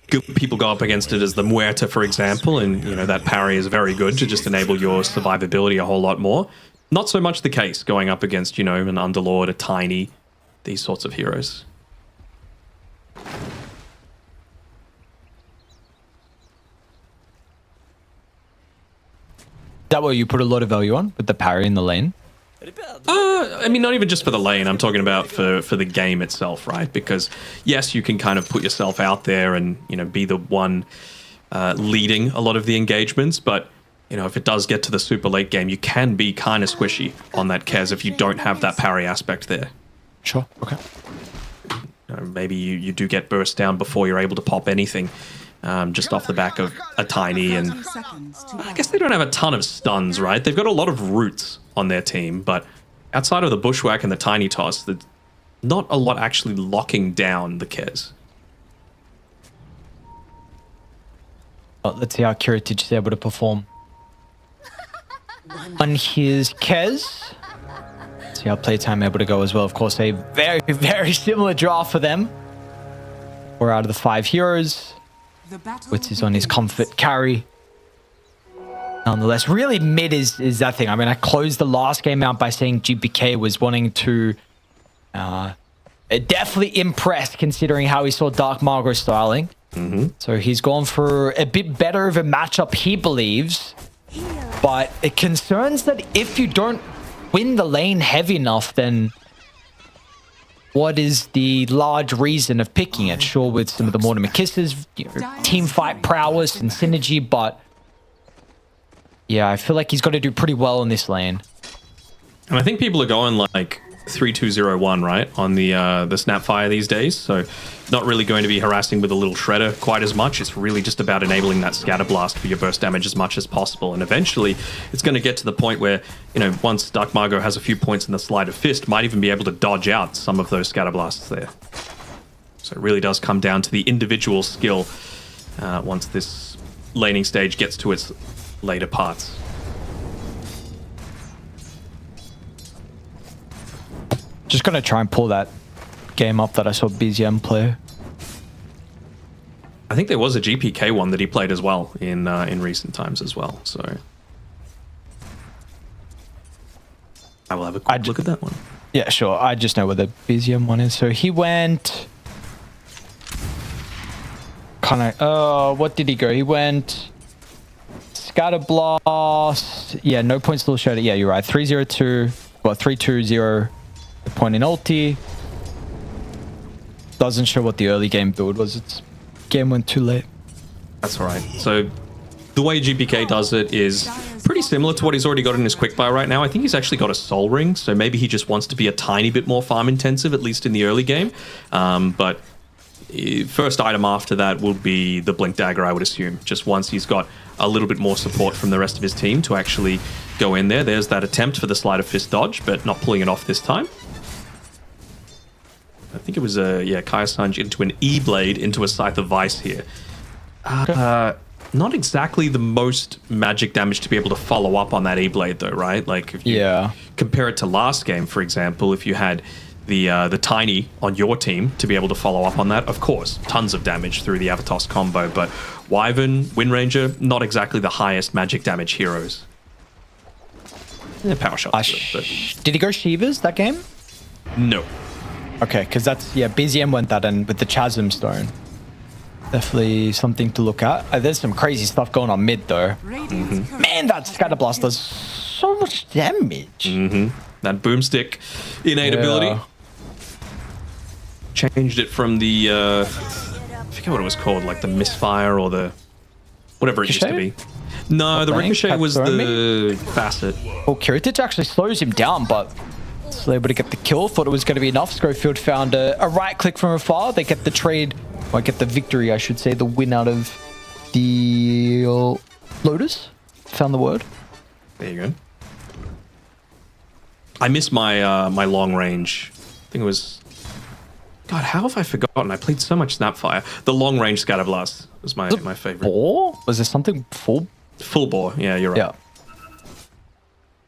good people go up against it as the Muerta, for example, and you know that parry is very good to just enable your survivability a whole lot more. Not so much the case going up against, you know, an Underlord, a Tiny, these sorts of heroes. That way you put a lot of value on with the parry in the lane. I mean, not even just for the lane. I'm talking about for the game itself, right? Because yes, you can kind of put yourself out there and be the one leading a lot of the engagements, but if it does get to the super late game, you can be kind of squishy on that Kez if you don't have that parry aspect there. Sure. Okay. Maybe you do get burst down before you're able to pop anything, just off the back of a tiny, and I guess they don't have a ton of stuns, right? They've got a lot of roots on their team, but outside of the bushwhack and the tiny toss, there's not a lot actually locking down the Kez. Well, let's see how Kiritich is able to perform on his Kez. See how Playtime able to go as well. Of course, a very, very similar draft for them. 4 out of the 5 heroes. Wits is on his comfort carry. Nonetheless, really mid is that thing. I mean, I closed the last game out by saying GPK was wanting to definitely impress, considering how he saw Dark Margot styling. So he's gone for a bit better of a matchup, he believes. But it concerns that if you don't win the lane heavy enough, then what is the large reason of picking it? Sure, with some of the Mortimer Kisses, team fight prowess and synergy, but yeah, I feel like he's got to do pretty well in this lane. And I think people are going like 3-2-0-1, right, on the Snapfire these days, so not really going to be harassing with a little shredder quite as much. It's really just about enabling that scatter blast for your burst damage as much as possible, and eventually it's going to get to the point where, once Dark Margot has a few points in the Sleight of Fist, might even be able to dodge out some of those scatter blasts there. So it really does come down to the individual skill once this laning stage gets to its later parts. Just gonna try and pull that game up that I saw BZM play. I think there was a GPK one that he played as well in recent times as well. So I will have a quick look at that one. Yeah, sure. I just know where the BZM one is. So he went kind of. What did he go? He went Scatter Blast. Yeah, no points still showed it. Yeah, you're right. 3-0-2. Well, 3-2-0. Point in ulti. Doesn't show what the early game build was. It's game went too late. That's all right. So the way GPK does it is pretty similar to what he's already got in his quickbuy right now. I think he's actually got a soul ring, so maybe he just wants to be a tiny bit more farm intensive, at least in the early game. But first item after that will be the blink dagger, I would assume. Just once he's got a little bit more support from the rest of his team to actually go in there. There's that attempt for the Sleight of Fist dodge, but not pulling it off this time. I think it was Kaya Sanj into an E-Blade into a Scythe of Vice here. Not exactly the most magic damage to be able to follow up on that E-Blade though, right? Like if you compare it to last game, for example, if you had the Tiny on your team to be able to follow up on that, of course, tons of damage through the Avatos combo, but Wyvern, Wind Ranger, not exactly the highest magic damage heroes. Power shot. Did he go Shivas that game? No. Okay, because that's, BZM went that in with the Chasm Stone. Definitely something to look at. There's some crazy stuff going on mid, though. Man, that Scatter Blast does so much damage. That Boomstick innate ability. Changed it from the, I forget what it was called, like the Misfire or the, whatever it used to be. No, the Ricochet was the Facet. Well, Kiritich actually slows him down, but still able to get the kill. Thought it was going to be enough. Schofield found a right click from afar. They get the trade, or get the victory, I should say, the win out of the Lotus. Found the word. There you go. I missed my my long range. I think it was. God, how have I forgotten? I played so much Snapfire. The long range Scatter Blast was my favorite. Bore? Was there something full? Full bore. Yeah, you're right. Yeah.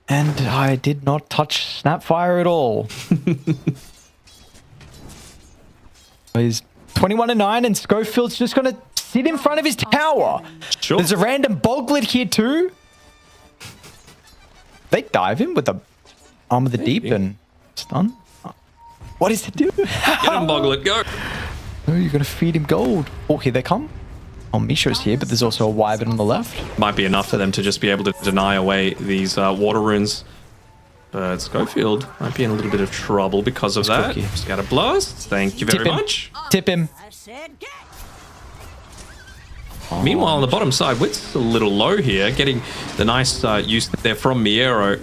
And I did not touch Snapfire at all. He's 21-9, and Schofield's just going to sit in front of his tower. Sure. There's a random Boglet here too. They dive him with the Arm of the Deep and stun. What does it do? Get him, Boglet, go. Oh, you're going to feed him gold. Oh, here they come. Oh, Misho's here, but there's also a Wyvern on the left. Might be enough for them to just be able to deny away these water runes. But Schofield might be in a little bit of trouble because of that. cookie. Scatter Blast. Thank you very Tip him. much. Tip him. Meanwhile, on the bottom side, Wit's a little low here, getting the nice use there from Miero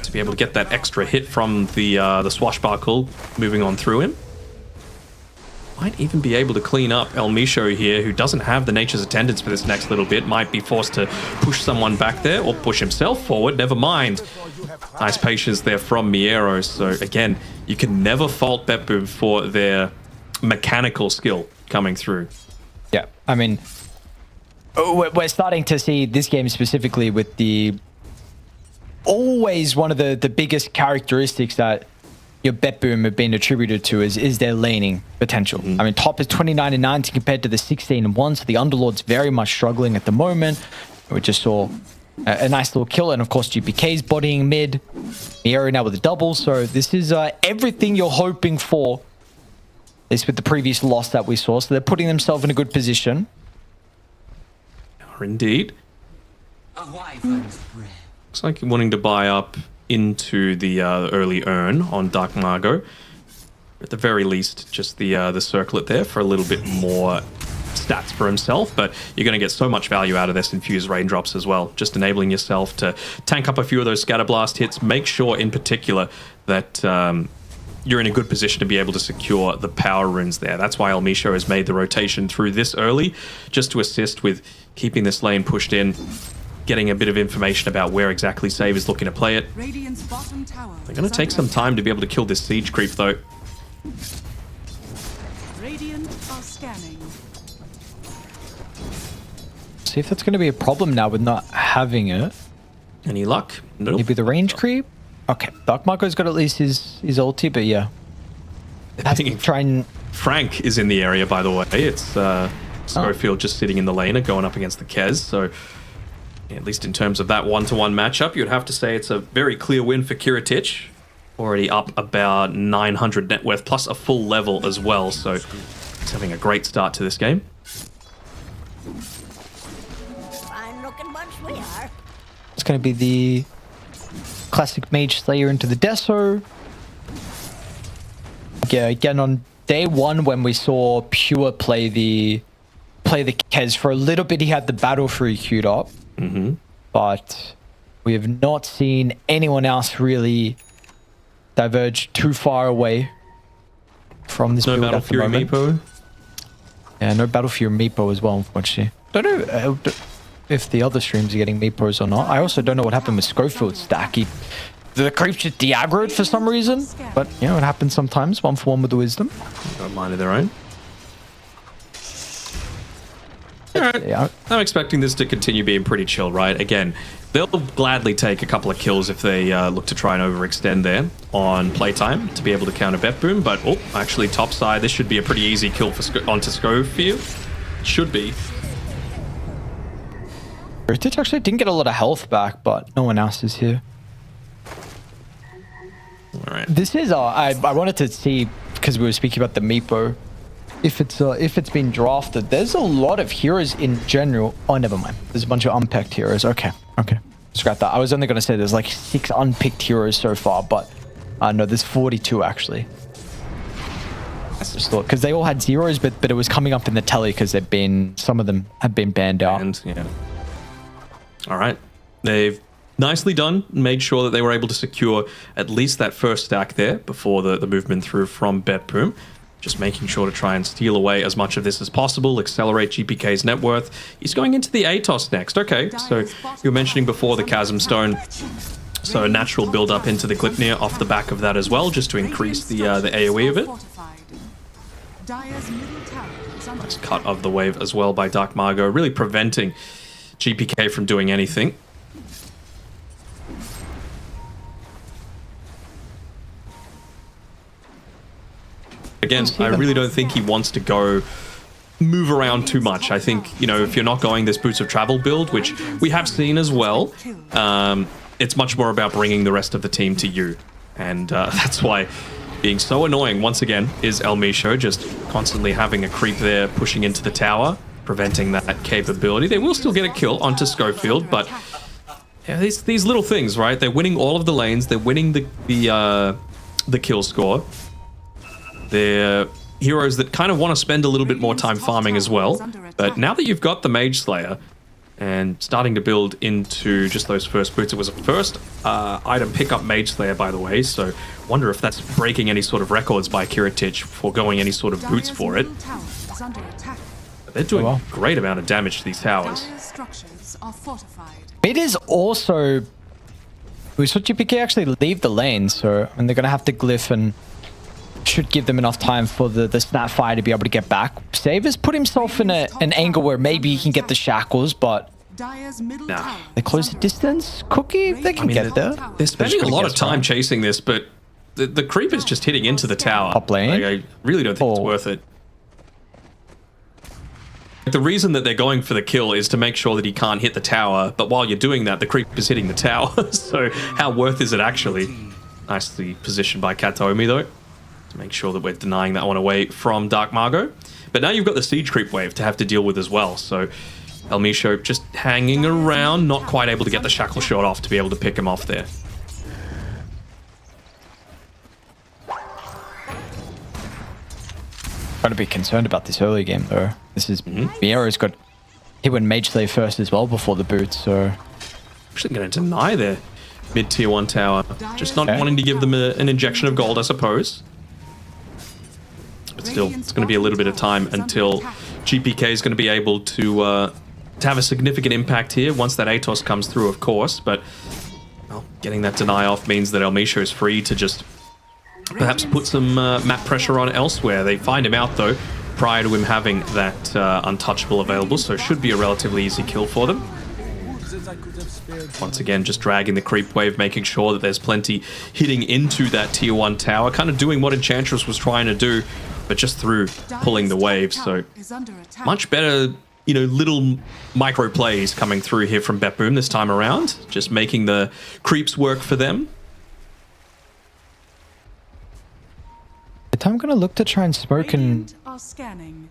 to be able to get that extra hit from the swashbuckle moving on through him. Might even be able to clean up El Micho here, who doesn't have the Nature's Attendants for this next little bit. Might be forced to push someone back there or push himself forward. Never mind. Nice patience there from Miero. So again, you can never fault BetBoom for their mechanical skill coming through. Yeah, I mean, we're starting to see this game specifically with the always one of the biggest characteristics that your BetBoom have been attributed to is their laning potential. I mean, top is 29-19 compared to the 16-1, so the Underlord's very much struggling at the moment. We just saw a nice little kill, and of course GPK's bodying mid. Miero now with a double, so this is everything you're hoping for. This with the previous loss that we saw, so they're putting themselves in a good position. Indeed. Looks like you're wanting to buy up into the early urn on Dark Margot. At the very least, just the circlet there for a little bit more stats for himself, but you're going to get so much value out of this infused raindrops as well. Just enabling yourself to tank up a few of those scatter blast hits. Make sure in particular that you're in a good position to be able to secure the power runes there. That's why El Micho has made the rotation through this early, just to assist with keeping this lane pushed in, getting a bit of information about where exactly Save is looking to play it. Radiant's bottom tower. They're going to take some time to be able to kill this siege creep though. Radiant are scanning. See if that's going to be a problem now with not having it. Any luck? Nope. Maybe the range creep? Okay, Dark Marco's got at least his ulti, but yeah. Have to try and... Frank is in the area, by the way. It's Schofield just sitting in the lane and going up against the Kez, so at least in terms of that one-to-one matchup, you'd have to say it's a very clear win for Kiritich. Already up about 900 net worth, plus a full level as well, so it's having a great start to this game. It's going to be the classic Mage Slayer into the Deso. Yeah, again on day one when we saw Pure play the Kez, for a little bit he had the Battle Fury queued up. But we have not seen anyone else really diverge too far away from this build Battle at the Fury moment. Meepo. Yeah, no Battle Fury Meepo as well, unfortunately. Don't know if the other streams are getting Meepos or not. I also don't know what happened with Schofield's stack. The creeps just de-aggroed for some reason, but you know, it happens sometimes. 1-for-1 with the wisdom. Got a mind of their own. Alright, Yeah. I'm expecting this to continue being pretty chill, right? Again, they'll gladly take a couple of kills if they look to try and overextend there on playtime to be able to counter BetBoom, but actually top side, this should be a pretty easy kill for onto Schofield. Should be. Heritage actually didn't get a lot of health back, but no one else is here. Alright. This is I wanted to see, because we were speaking about the Meepo, if it's been drafted. There's a lot of heroes in general. Oh, never mind. There's a bunch of unpicked heroes. Okay. Scrap that. I was only going to say there's like 6 unpicked heroes so far, but no, there's 42 actually. I just thought, because they all had zeros, but it was coming up in the tally because some of them have been banned out. And yeah. Alright. They've nicely done, made sure that they were able to secure at least that first stack there before the movement through from BetBoom. Just making sure to try and steal away as much of this as possible, accelerate GPK's net worth. He's going into the Atos next. Okay, so you were mentioning before the Chasm Stone. So a natural build-up into the Glypnir off the back of that as well, just to increase the AoE of it. Nice cut of the wave as well by Dark Margot, really preventing GPK from doing anything. Again, I really don't think he wants to go move around too much. I think, you know, if you're not going this Boots of Travel build, which we have seen as well, it's much more about bringing the rest of the team to you. And that's why being so annoying, once again, is El Micho, just constantly having a creep there, pushing into the tower, preventing that capability. They will still get a kill onto Schofield, but Yeah, these little things, right? They're winning all of the lanes. They're winning the kill score. They're heroes that kind of want to spend a little bit more time farming as well. But now that you've got the Mage Slayer and starting to build into just those first boots, it was a first item pickup Mage Slayer, by the way. So wonder if that's breaking any sort of records by Kiritich for going any sort of boots for it. But they're doing a great amount of damage to these towers. Structures are fortified. It is also... We saw GPK actually leave the lane, so they're going to have to glyph and should give them enough time for the Snapfire to be able to get back. Savers put himself in an angle where maybe he can get the shackles, but they close the distance. Cookie, they can get there. They're spending a lot of time chasing this, but the creep is just hitting into the tower. Top lane. Like, I really don't think it's worth it. The reason that they're going for the kill is to make sure that he can't hit the tower, but while you're doing that, the creep is hitting the tower. So how worth is it actually? Nicely positioned by Kataomi though, to make sure that we're denying that one away from Dark Margot. But now you've got the siege creep wave to have to deal with as well. So El Misho just hanging around, not quite able to get the shackle shot off to be able to pick him off there. Got to be concerned about this early game though. This is Miero's got he went Mage Slayer first as well before the boots, so Actually going to deny their mid tier 1 tower, just not wanting to give them an injection of gold, I suppose. But still, it's going to be a little bit of time until GPK is going to be able to have a significant impact here once that Atos comes through, of course. But well, getting that deny off means that El Misho is free to just perhaps put some map pressure on elsewhere. They find him out though prior to him having that untouchable available, so it should be a relatively easy kill for them. Once again, just dragging the creep wave, making sure that there's plenty hitting into that tier 1 tower, kind of doing what Enchantress was trying to do, but just through pulling the wave. So much better, you know, little micro plays coming through here from BetBoom this time around, just making the creeps work for them. I'm going to look to try and smoke and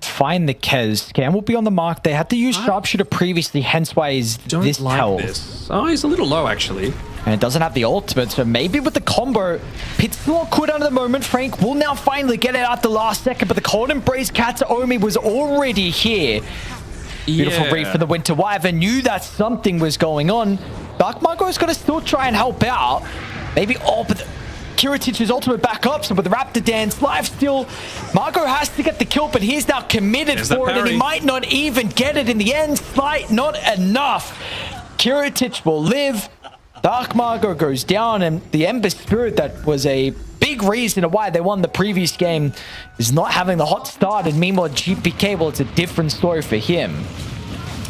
find the Kez. Scan will be on the mark. They had to use Sharpshooter previously, hence why he's this health. This. Oh, he's a little low, actually. And it doesn't have the ultimate, so maybe with the combo, Pit's still on cooldown at the moment. Frank will now finally get it out the last second, but the Cold Embrace Kataomi was already here. Beautiful read for the Winter Wyvern. Knew that something was going on. Dark Margot's going to still try and help out. Maybe, but Kiritich's ultimate back up, so with the Raptor Dance live still, Margot has to get the kill, but he's now committed for it, and he might not even get it in the end. Slight, not enough. Kiritich will live. Dark Margot goes down, and the Ember Spirit that was a big reason why they won the previous game is not having the hot start, and meanwhile GPK, well, it's a different story for him.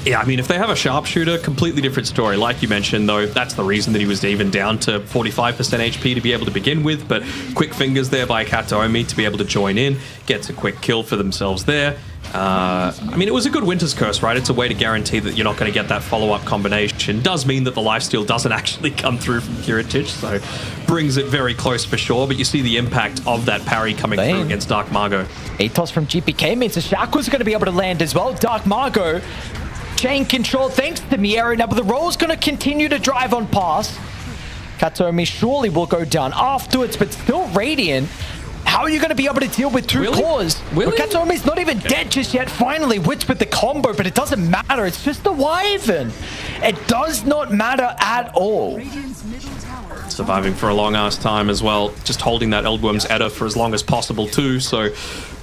Yeah, I mean, if they have a sharpshooter, completely different story. Like you mentioned, though, that's the reason that he was even down to 45% HP to be able to begin with. But quick fingers there by Kataomi to be able to join in, gets a quick kill for themselves there. I mean, it was a good Winter's Curse, right? It's a way to guarantee that you're not going to get that follow-up combination. Does mean that the lifesteal doesn't actually come through from Kiritich, so brings it very close for sure. But you see the impact of that parry coming through against Dark Margot. Atos from GPK means the Shackle's going to be able to land as well. Dark Margot chain control thanks to Miera. Now, but the roll's going to continue to drive on past. Kataomi surely will go down afterwards, but still Radiant. How are you going to be able to deal with two cores? Well, Kataomi's not even dead just yet. Finally, Wits with the combo, but it doesn't matter. It's just the Wyvern. It does not matter at all. Surviving for a long-ass time as well. Just holding that Eldworm's Edda for as long as possible too, so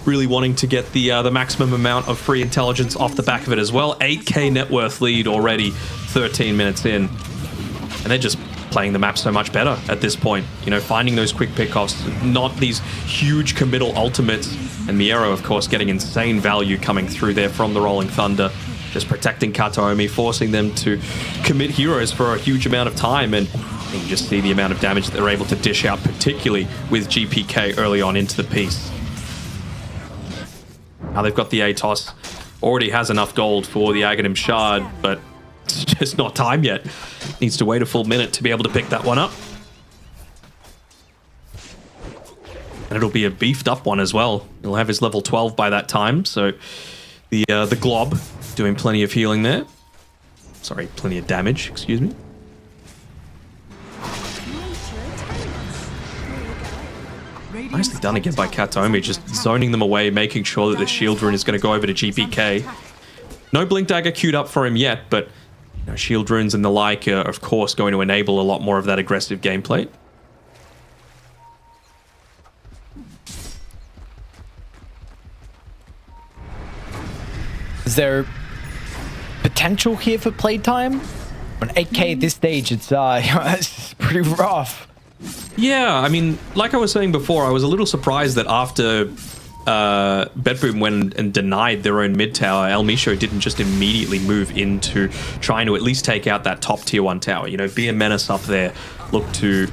really wanting to get the maximum amount of free intelligence off the back of it as well. 8k net worth lead already, 13 minutes in. And they're just playing the map so much better at this point. You know, finding those quick pickoffs, not these huge committal ultimates. And Miero, of course, getting insane value coming through there from the Rolling Thunder. Just protecting Kataomi, forcing them to commit heroes for a huge amount of time. And you can just see the amount of damage that they're able to dish out, particularly with GPK early on into the piece. Now they've got the Atos. Already has enough gold for the Aghanim Shard, but it's just not time yet. Needs to wait a full minute to be able to pick that one up. And it'll be a beefed up one as well. He'll have his level 12 by that time, so the Glob doing plenty of healing there. Sorry, plenty of damage, excuse me. Nicely done again by Katomi, just zoning them away, making sure that the shield rune is going to go over to GPK. No Blink Dagger queued up for him yet, but you know, shield runes and the like are, of course, going to enable a lot more of that aggressive gameplay. Is there potential here for playtime? On 8K at this stage, it's it's pretty rough. Yeah, I mean, like I was saying before, I was a little surprised that after BetBoom went and denied their own mid tower, El Misho didn't just immediately move into trying to at least take out that top tier 1 tower. You know, be a menace up there, look to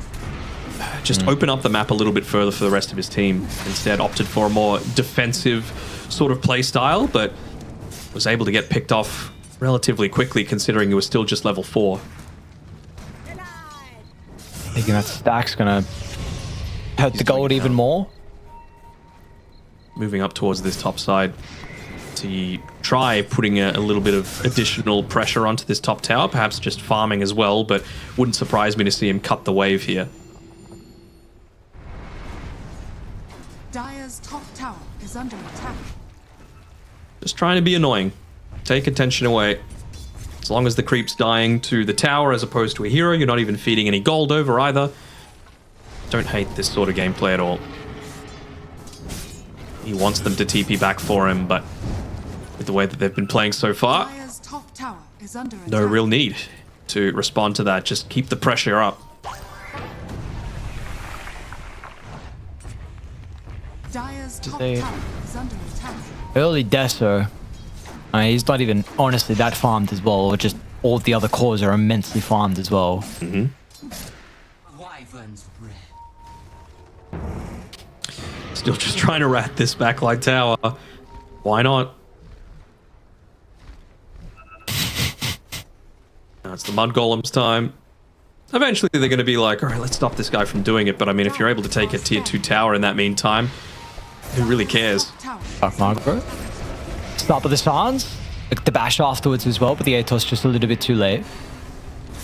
just open up the map a little bit further for the rest of his team. Instead, opted for a more defensive sort of play style, but was able to get picked off relatively quickly considering it was still just level 4. Thinking that stack's gonna hurt the gold even more. Moving up towards this top side to try putting a little bit of additional pressure onto this top tower, perhaps just farming as well, but wouldn't surprise me to see him cut the wave here. Dire's top tower is under attack. Just trying to be annoying. Take attention away. As long as the creep's dying to the tower as opposed to a hero, you're not even feeding any gold over either. Don't hate this sort of gameplay at all. He wants them to TP back for him, but with the way that they've been playing so far, Dire's top tower is under attack. no real need to respond to that. Just keep the pressure up. Dire's top They- tower is under attack. Early Deso, he's not even honestly that farmed as well, or just all the other cores are immensely farmed as well. Still just trying to rat this backline tower. Why not? Now it's the Mud Golem's time. Eventually they're going to be like, all right, let's stop this guy from doing it. But I mean, if you're able to take a tier 2 tower in that meantime, who really cares? Fuck Margaret. Start with the Sans. Like the bash afterwards as well, but the Atos just a little bit too late.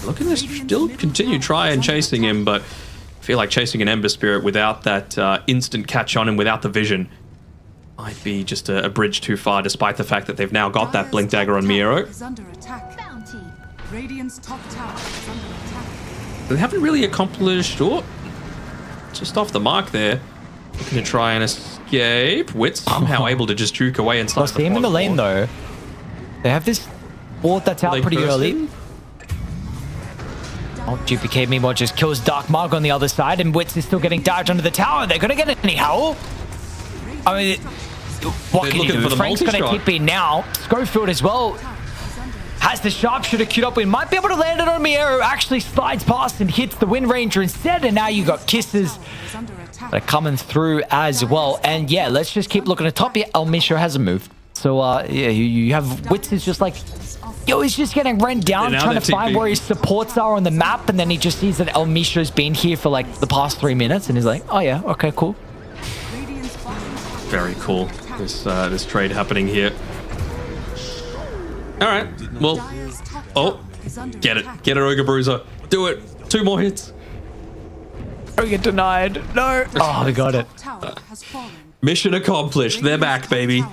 Look at this, still continue try and chasing him, but I feel like chasing an Ember Spirit without that instant catch on him, without the vision, might be just a bridge too far, despite the fact that they've now got that Blink Dagger on Miero. Is under attack. Radiant's top tower is under attack. They haven't really accomplished, just off the mark there. Looking to try and escape. Wit somehow able to just juke away and Well, see him in the lane though. They have this ward that's out pretty early. Oh, GPK meanwhile just kills Dark Mark on the other side, and Wits is still getting dived under the tower. They're gonna get any help? I mean, what can you do? Frank's gonna keep in now. Schofield as well has the sharpshooter queued up. We might be able to land it on Miero. Actually slides past and hits the Wind Ranger instead, and now you got Kisses that are coming through as well. And yeah, let's just keep looking at top here. El Misho hasn't moved. So yeah, you have Wits is just like, yo, he's just getting run down, trying to find where his supports are on the map, and then he just sees that El Misho's been here for like the past 3 minutes, and he's like, oh yeah, okay, cool. Very cool. This trade happening here. All right. Well, get it, Ogre Bruiser. Do it. 2 more hits. Oh, get denied. No. Oh, they got it. Mission accomplished. They're back, baby.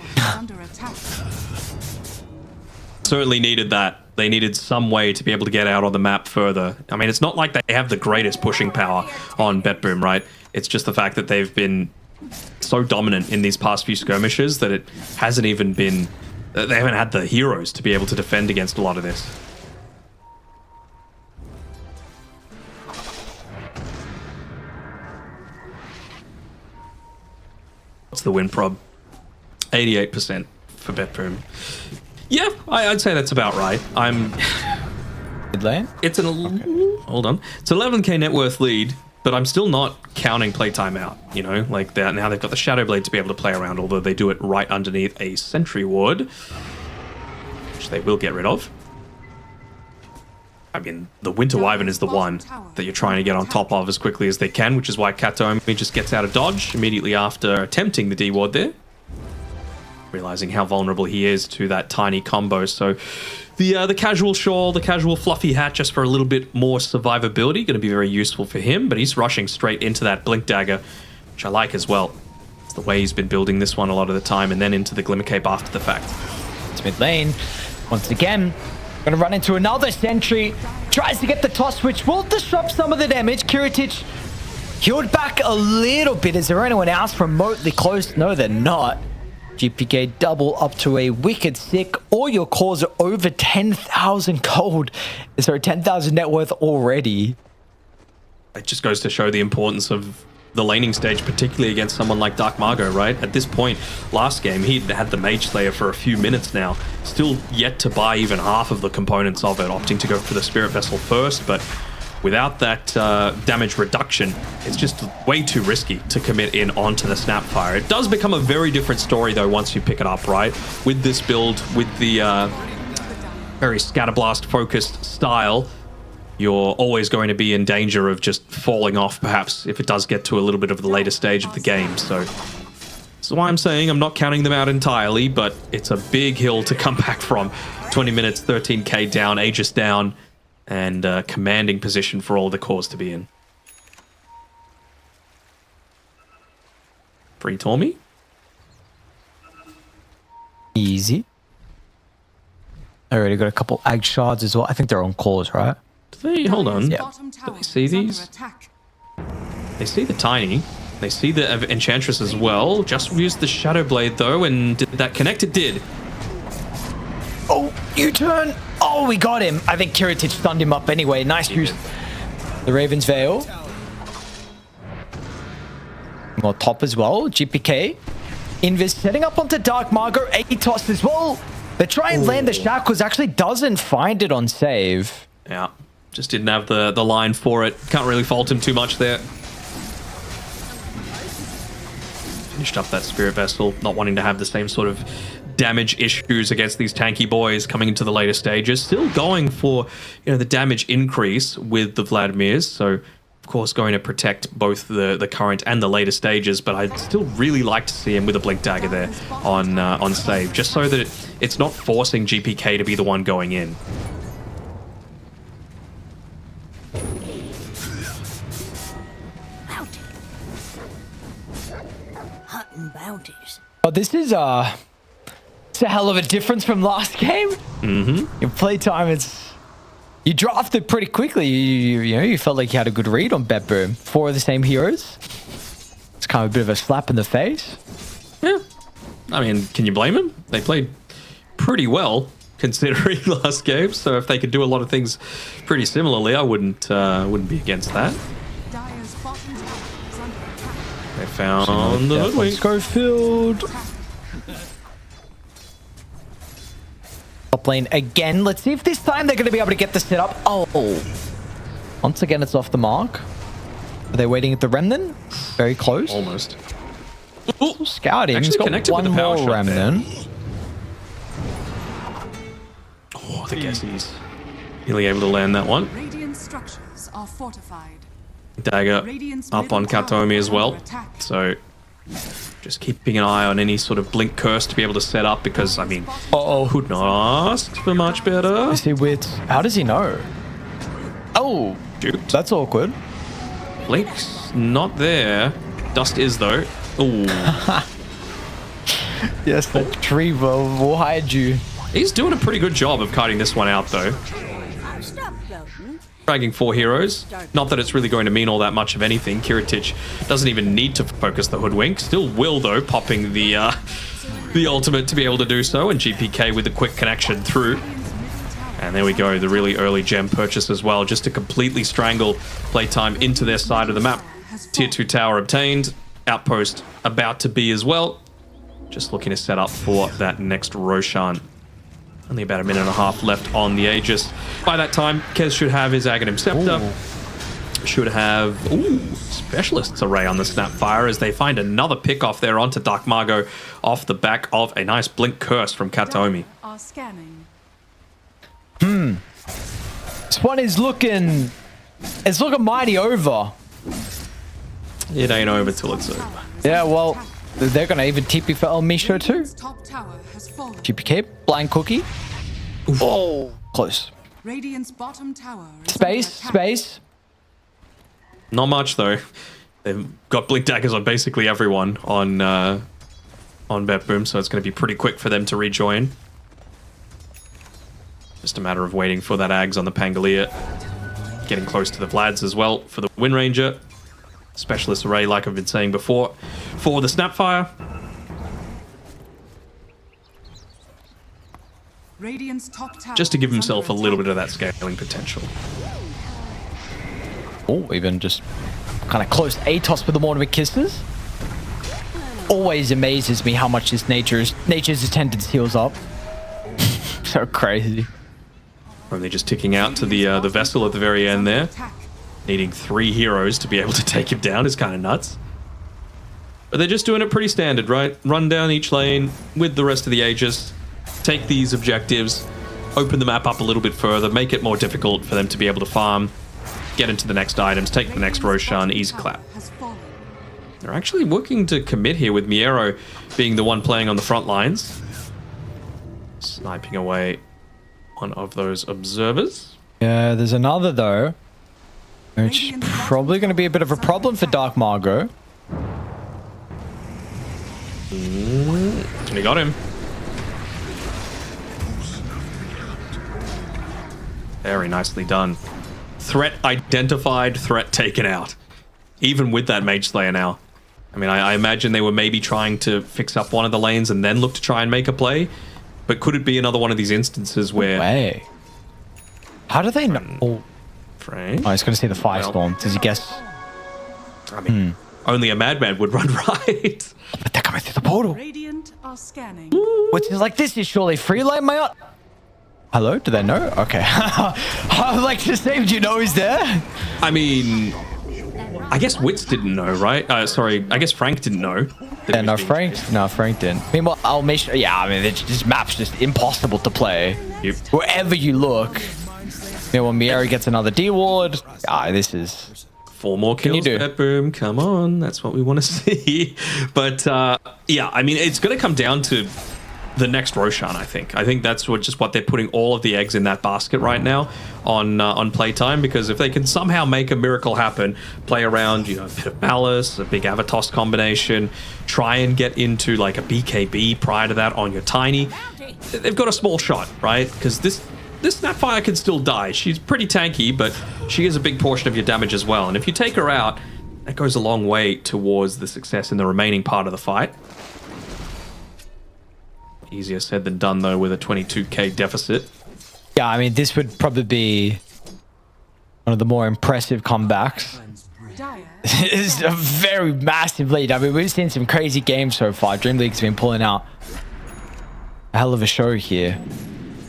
Certainly needed that. They needed some way to be able to get out on the map further. I mean, it's not like they have the greatest pushing power on BetBoom, right? It's just the fact that they've been so dominant in these past few skirmishes that it hasn't even been... They haven't had the heroes to be able to defend against a lot of this. What's the win prob? 88% for BetBoom. Yeah, I'd say that's about right. It's hold on. It's an 11k net worth lead, but I'm still not counting playtime out. You know, like that. Now they've got the Shadow Blade to be able to play around, although they do it right underneath a Sentry Ward, which they will get rid of. I mean, the Winter Wyvern is the one that you're trying to get on top of as quickly as they can, which is why Katomi just gets out of dodge immediately after attempting the D-Ward there. Realizing how vulnerable he is to that tiny combo. So the casual shawl, the casual fluffy hat, just for a little bit more survivability, going to be very useful for him, but he's rushing straight into that Blink Dagger which I like as well. It's the way he's been building this one a lot of the time, and then into the Glimmer Cape after the fact. It's mid lane. Once again, gonna run into another sentry. Tries to get the toss, which will disrupt some of the damage. Kiritich healed back a little bit. Is there anyone else remotely close? No, they're not. GPK double up to a wicked sick. All your calls are over 10,000 gold. Sorry, 10,000 net worth already. It just goes to show the importance of the laning stage, particularly against someone like Dark Margot, right? At this point, last game, he'd had the Mage Slayer for a few minutes now. Still yet to buy even half of the components of it, opting to go for the Spirit Vessel first, but without that damage reduction, it's just way too risky to commit in onto the Snapfire. It does become a very different story, though, once you pick it up, right? With this build, with the very Scatterblast-focused style, you're always going to be in danger of just falling off, perhaps, if it does get to a little bit of the later stage of the game. So that's why I'm saying I'm not counting them out entirely, but it's a big hill to come back from. 20 minutes, 13k down, Aegis down, and commanding position for all the cores to be in. Free Tormy. Easy. I already got a couple Ag shards as well. I think they're on cores, right? Do they? Hold on. Yeah. Do they see these? They see the Tiny. They see the Enchantress as well. Just used the Shadow Blade, though, and did that connect? It did. Oh, U-turn. Oh, we got him. I think Kiritich stunned him up anyway. Nice use. The Raven's Veil. More top as well. GPK. Invis setting up onto Dark Margot. Atos as well. They try and land the Shackles. Actually doesn't find it on save. Yeah. Just didn't have the line for it. Can't really fault him too much there. Finished up that Spirit Vessel. Not wanting to have the same sort of damage issues against these tanky boys coming into the later stages. Still going for, the damage increase with the Vladimirs. So, of course, going to protect both the current and the later stages. But I'd still really like to see him with a Blink Dagger there on save, just so that it's not forcing GPK to be the one going in. Hunting bounties. Oh, this is it's a hell of a difference from last game. Mm-hmm. Your playtime, you drafted pretty quickly. You felt like you had a good read on BetBoom. 4 of the same heroes. It's kind of a bit of a slap in the face. Yeah. I mean, can you blame them? They played pretty well considering last game. So if they could do a lot of things pretty similarly, I wouldn't be against that. They found the Hoodwink. Schofield. Top lane again. Let's see if this time they're going to be able to get the setup. Oh. Once again, it's off the mark. Are they waiting at the Remnant? Very close. Almost. Ooh, scouting. He's got connected one with the power more shot Remnant. there. Oh, the guessies. Nearly able to land that one. Radiant structures are fortified. Dagger up on Katomi as well. So just keeping an eye on any sort of blink curse to be able to set up, because, I mean, could not ask for much better. Is he with... How does he know? Oh, Shoot. That's awkward. Blink's not there. Dust is, though. Ooh. Yes, the tree will hide you. He's doing a pretty good job of kiting this one out, though. Dragging 4 heroes. Not that it's really going to mean all that much of anything. Kiritich doesn't even need to focus the Hoodwink. Still will, though, popping the ultimate to be able to do so. And GPK with a quick connection through. And there we go. The really early gem purchase as well, just to completely strangle Playtime into their side of the map. Tier 2 tower obtained. Outpost about to be as well. Just looking to set up for that next Roshan. Only about a minute and a half left on the Aegis. By that time, Kez should have his Aghanim Scepter. Ooh. Should have Specialist's Array on the Snapfire as they find another pick off there onto Dark Margot off the back of a nice Blink Curse from Katomi. Are scanning. This one is looking... It's looking mighty over. It ain't over till it's over. Yeah, well, they're going to even TP for El Misho too. Top tower has fallen. GPK, blind cookie. Oof. Oh, close. Radiant's bottom tower is Space. Not much, though. They've got blink daggers on basically everyone on BetBoom, so it's going to be pretty quick for them to rejoin. Just a matter of waiting for that Ags on the Pangolier. Getting close to the Vlads as well for the Wind Ranger. Specialist array, like I've been saying before, for the Snapfire. Radiant's top tower Just to give is himself a under little attack. bit of that scaling potential. Oh, even just kind of close ATOS with the Mortimer Kisses. Always amazes me how much this nature's attendance heals up. So crazy. Only just ticking out to the vessel at the very end there. Needing 3 heroes to be able to take him down is kind of nuts. But they're just doing it pretty standard, right? Run down each lane with the rest of the Aegis. Take these objectives. Open the map up a little bit further. Make it more difficult for them to be able to farm. Get into the next items. Take the next Roshan. Easy clap. They're actually looking to commit here with Miero being the one playing on the front lines. Sniping away one of those observers. Yeah, there's another though. Which is probably going to be a bit of a problem for Dark Margot. And he got him. Very nicely done. Threat identified, threat taken out. Even with that Mage Slayer now. I mean, I imagine they were maybe trying to fix up one of the lanes and then look to try and make a play. But could it be another one of these instances where... Way. How do they know? Oh, Frank? I was going to say the Firestorm. Does he guess? I mean, only a madman would run right. But they're coming through the portal. Radiant are scanning. Which is like, this is surely free light my... Hello? Do they know? Okay. I would like to say, do you know he's there? I mean... I guess Wits didn't know, right? Sorry, I guess Frank didn't know. Yeah, no, Frank didn't. Meanwhile, I'll make sure... Yeah, I mean, this map's just impossible to play. Yep. Wherever you look. Meanwhile, Mieri gets another D-Ward. Ah, this is... 4 more kills, BetBoom. Come on, that's what we want to see. But yeah, I mean, it's going to come down to the next Roshan. I think that's what they're putting all of the eggs in that basket right now on Playtime. Because if they can somehow make a miracle happen, play around, a bit of Malice, a big Avatos combination, try and get into like a BKB prior to that on your Tiny, they've got a small shot, right? Because this Snapfire can still die. She's pretty tanky, but she is a big portion of your damage as well. And if you take her out, that goes a long way towards the success in the remaining part of the fight. Easier said than done, though, with a 22k deficit. Yeah, I mean, this would probably be one of the more impressive comebacks. It's a very massive lead. I mean, we've seen some crazy games so far. DreamLeague's been pulling out a hell of a show here.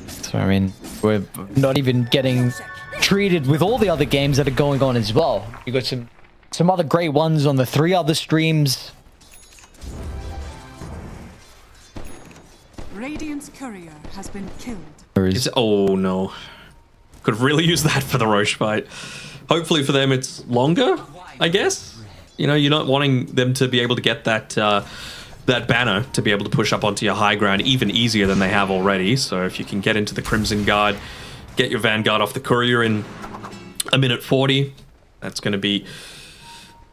So, I mean, we're not even getting treated with all the other games that are going on as well. You got some other great ones on the 3 other streams. Radiant's courier has been killed. Oh no. Could have really used that for the Roche fight. Hopefully for them it's longer, I guess. You're not wanting them to be able to get that banner to be able to push up onto your high ground even easier than they have already. So if you can get into the Crimson Guard, get your Vanguard off the courier in a minute 40, that's going to be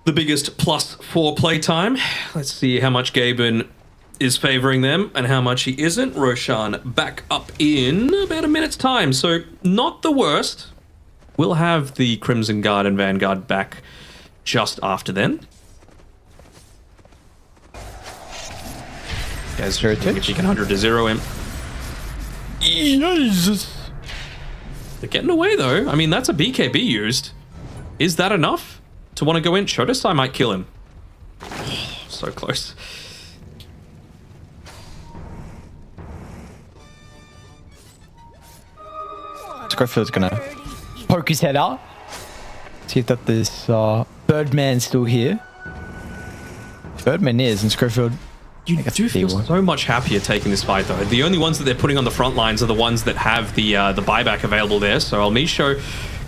the biggest plus for playtime. Let's see how much Gaben is favoring them and how much he isn't. Roshan back up in about a minute's time, so not the worst. We'll have the Crimson Guard and Vanguard back just after then. Guys, if you can 100 to 0 him. Jesus. They're getting away though. I mean, that's a BKB used. Is that enough to want to go in? Shotus, I might kill him. Oh, so close. Scofield's gonna poke his head out. See if that this Birdman's still here. Birdman is, and Schofield... You do feel so much happier taking this fight, though. The only ones that they're putting on the front lines are the ones that have the buyback available there. So Almisho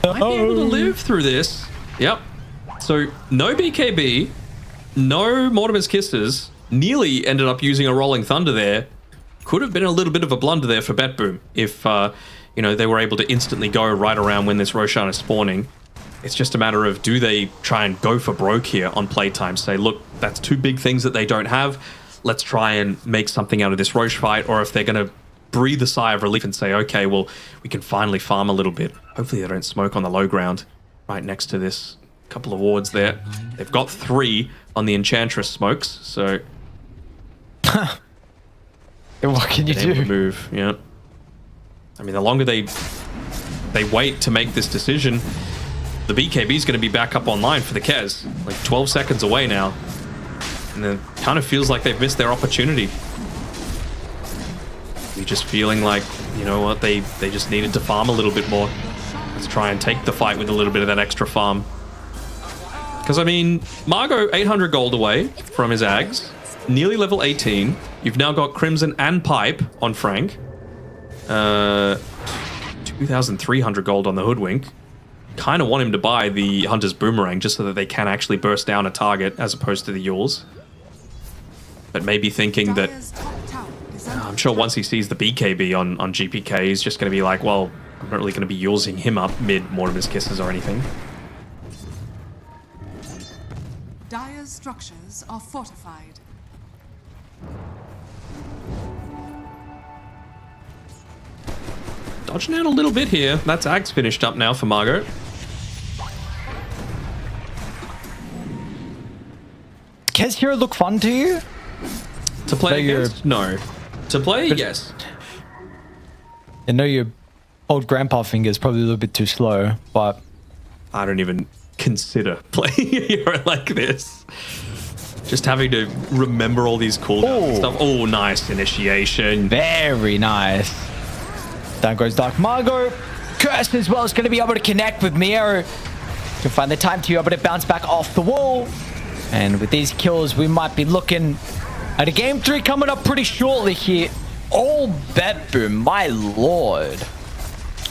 might be able to live through this. Yep. So no BKB, no Mortimer's Kisses. Nearly ended up using a Rolling Thunder there. Could have been a little bit of a blunder there for BetBoom if they were able to instantly go right around when this Roshan is spawning. It's just a matter of, do they try and go for broke here on playtime? Say, look, that's two big things that they don't have. Let's try and make something out of this Roche fight. Or if they're going to breathe a sigh of relief and say, okay, well, we can finally farm a little bit. Hopefully they don't smoke on the low ground right next to this couple of wards there. They've got 3 on the Enchantress smokes, so... What can you do? Move, yeah. I mean, the longer they wait to make this decision, the BKB is going to be back up online for the Kez. Like 12 seconds away now. And it kind of feels like they've missed their opportunity. You're just feeling like, you know what, they just needed to farm a little bit more. Let's try and take the fight with a little bit of that extra farm. Because, I mean, Margot 800 gold away from his Ags. Nearly level 18. You've now got Crimson and Pipe on Frank. 2,300 gold on the Hoodwink. Kind of want him to buy the Hunter's Boomerang just so that they can actually burst down a target as opposed to the Yules. But maybe thinking that... I'm sure once he sees the BKB on GPK, he's just going to be like, well, I'm not really going to be Yulesing him up mid Mortimer's Kisses or anything. Dire's structures are fortified. Dodging out a little bit here. That's Ags finished up now for Margot. Kez Hero look fun to you? To play against? No. To play, but yes. I know your old grandpa finger is probably a little bit too slow, but... I don't even consider playing a hero like this. Just having to remember all these cooldowns and stuff. Oh, nice initiation. Very nice. Down goes Dark Margot. Curse as well is going to be able to connect with Mio. To find the time to be able to bounce back off the wall. And with these kills, we might be looking at a game 3 coming up pretty shortly here. Oh, BetBoom, my lord.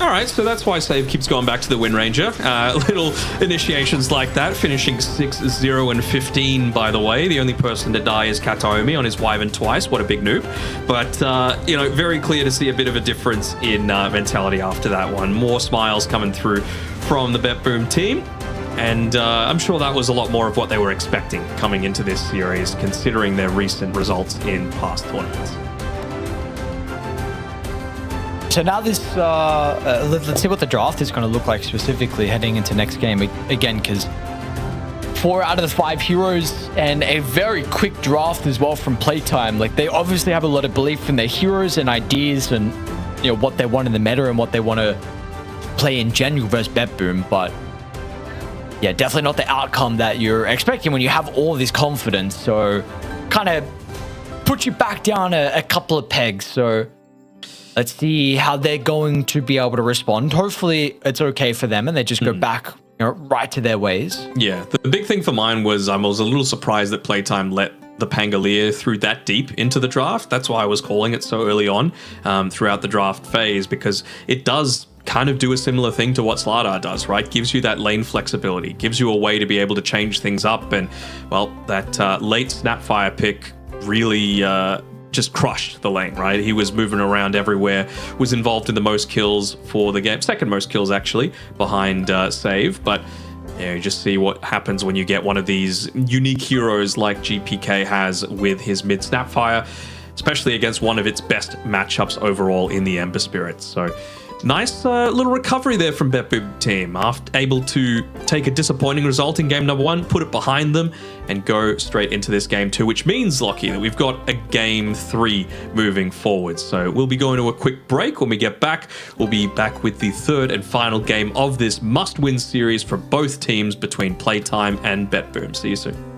All right, so that's why Save keeps going back to the Wind Ranger. Little initiations like that, finishing 6-0 and 15, by the way. The only person to die is Kataomi on his Wyvern twice. What a big noob. But, you know, very clear to see a bit of a difference in mentality after that one. More smiles coming through from the BetBoom team. And I'm sure that was a lot more of what they were expecting coming into this series, considering their recent results in past tournaments. So now this, let's see what the draft is going to look like specifically heading into next game. Again, because 4 out of the 5 heroes and a very quick draft as well from Playtime. Like, they obviously have a lot of belief in their heroes and ideas and, you know, what they want in the meta and what they want to play in general versus BetBoom. But yeah, definitely not the outcome that you're expecting when you have all this confidence. So kind of put you back down a couple of pegs. So let's see how they're going to be able to respond. Hopefully it's okay for them and they just go back, you know, right to their ways. Yeah, the big thing for mine was I was a little surprised that Playtime let the Pangolier through that deep into the draft. That's why I was calling it so early on throughout the draft phase, because it does kind of do a similar thing to what Slardar does, right? Gives you that lane flexibility, gives you a way to be able to change things up. And, well, that late Snapfire pick really just crushed the lane, right? He was moving around everywhere, was involved in the most kills for the game, second most kills actually, behind Save. But you just see what happens when you get one of these unique heroes like GPK has with his mid Snapfire, especially against one of its best matchups overall in the Ember Spirits. So nice little recovery there from BetBoom team, after able to take a disappointing result in game number 1, put it behind them, and go straight into this game 2, which means, Lockie, that we've got a game 3 moving forward. So we'll be going to a quick break. When we get back, we'll be back with the 3rd and final game of this must-win series for both teams between Playtime and BetBoom. See you soon.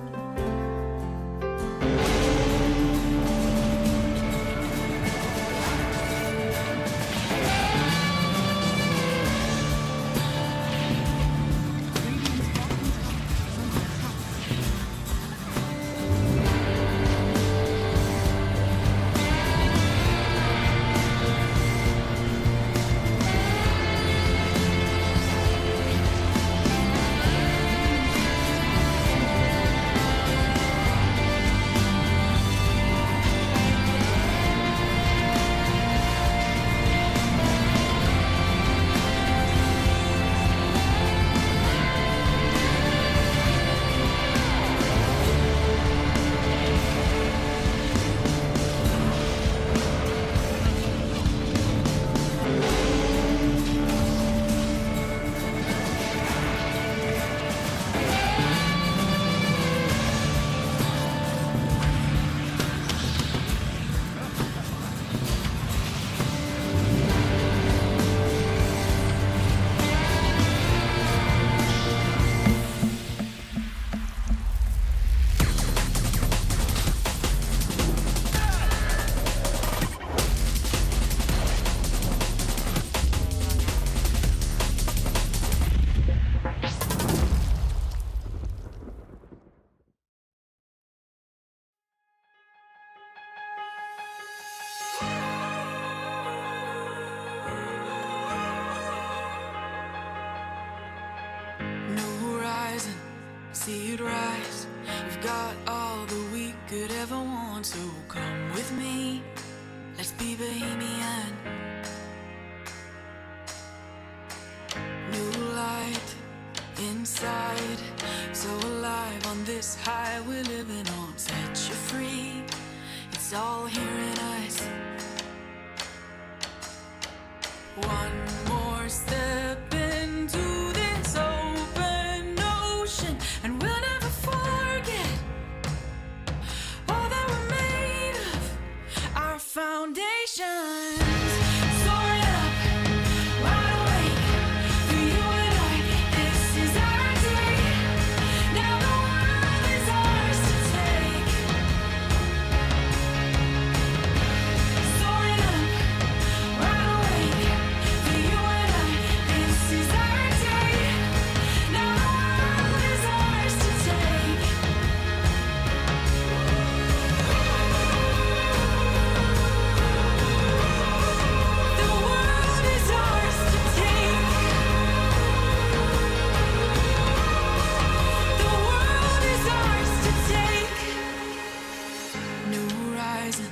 could ever want, so come with me. Let's be bohemian. New light inside, so alive on this high we're living on. Set you free, it's all here in us. One more step into this open ocean, and we'll never forget all that we're made of, our foundations. Soaring up, wide awake, for you and I, this is our day. Now the world is ours to take. Soaring up, wide awake, for you and I, this is our day. Now the world is ours to take. The world is ours to take. The world is ours to take. New horizon,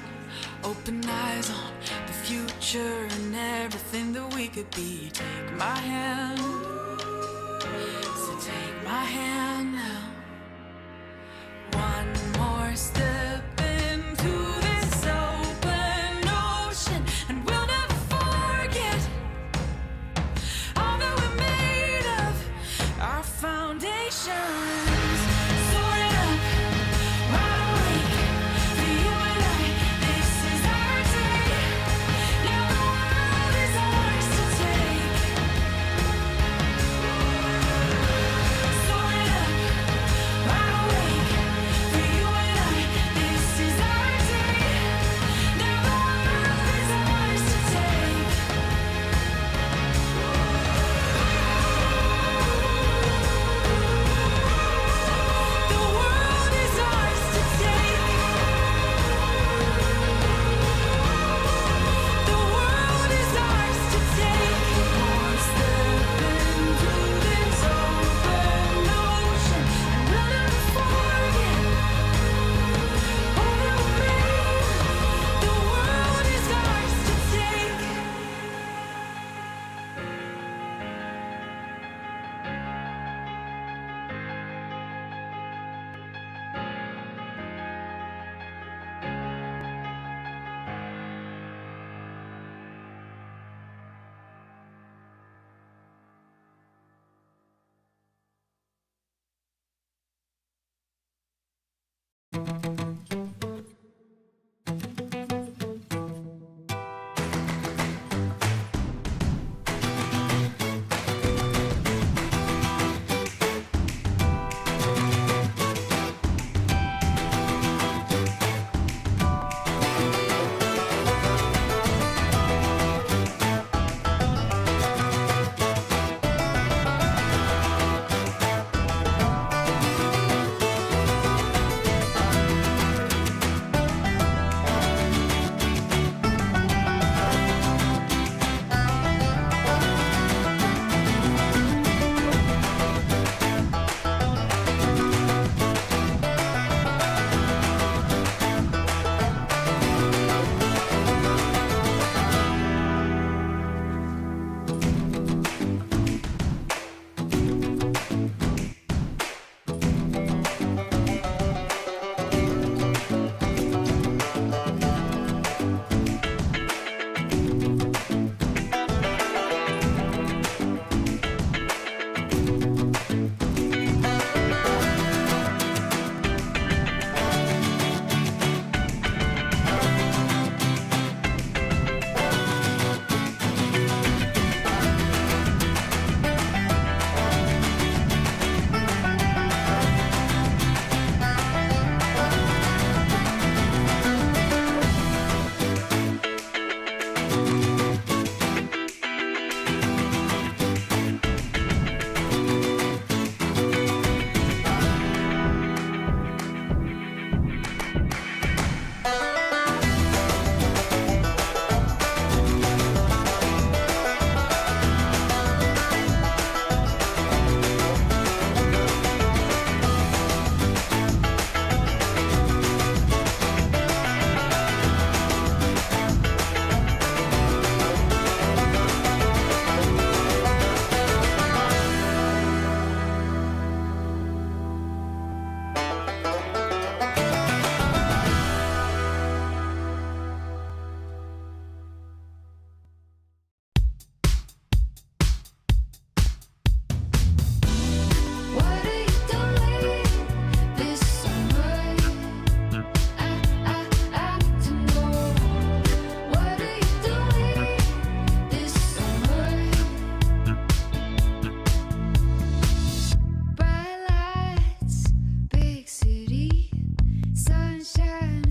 open eyes on the future and everything that we could be. Take my hand, so take my hand now. One more step into this open ocean, and we'll never forget all that we're made of, our foundations. Soaring up, wide awake, for you and I, this is our day. Now the world is ours to take. Soaring up, wide awake, for you and I,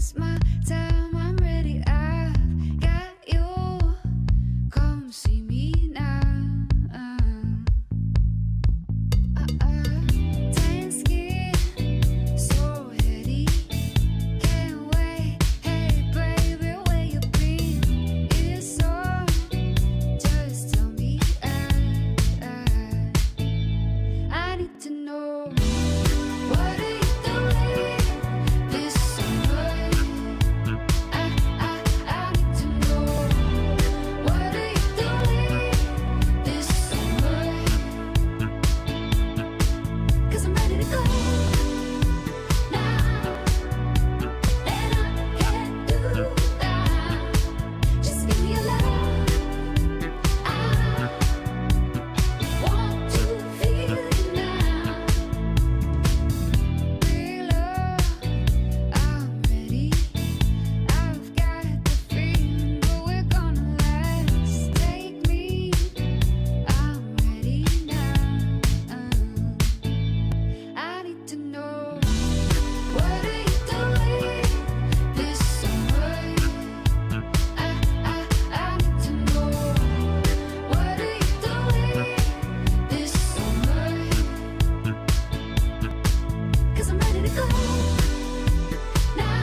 it's my time, I'm ready. I've got you. Come see me now. Tan skin, so heady. Can't wait. Hey, baby, where you been? It's on. Just tell me. I need to know. What are you doing this summer? I need to know. What are you doing this summer? 'Cause I'm ready to go now, and I can't do that. Just give me a love. I want to feel it now. Real love, I'm ready. I've got the feeling, but we're gonna last. Take me, I'm ready now. I need to know. What are you doing this summer? I need to know. What are you doing this summer? 'Cause I'm ready to go now,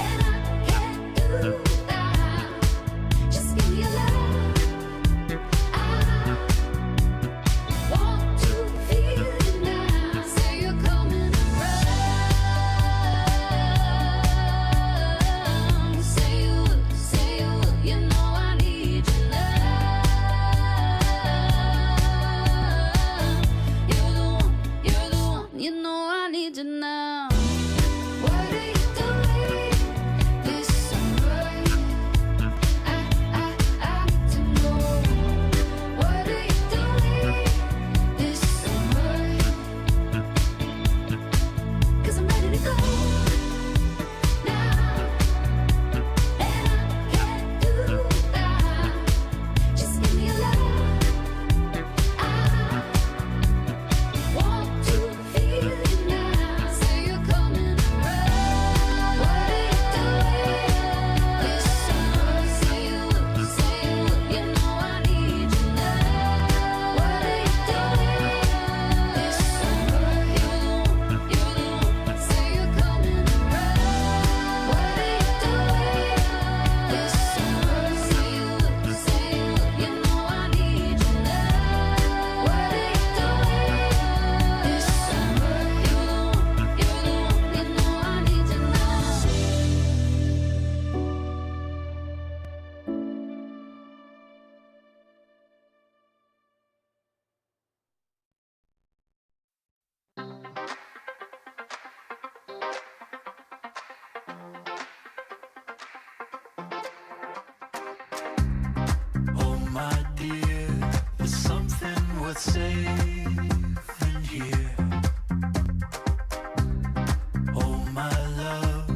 and I can't do that. Just give me a love. I want to feel it now. Say you're coming around. Say you would. You know I need you now. You're the one. You know I need you now. What are you doing this summer? I need to know. What are you doing this summer? 'Cause I'm ready to go now, and I can't do that. Just give me a love. I want to feel it now. Say you're coming around. What are you doing this summer? Say you would. You know I need you now. What are you doing this summer? You're the one. Say you're coming around. What are you doing this summer? Say you would. You know I need you now. What are you doing this summer? You're the one. You know I need you now. Oh my dear, there's something worth saving here. Oh my love,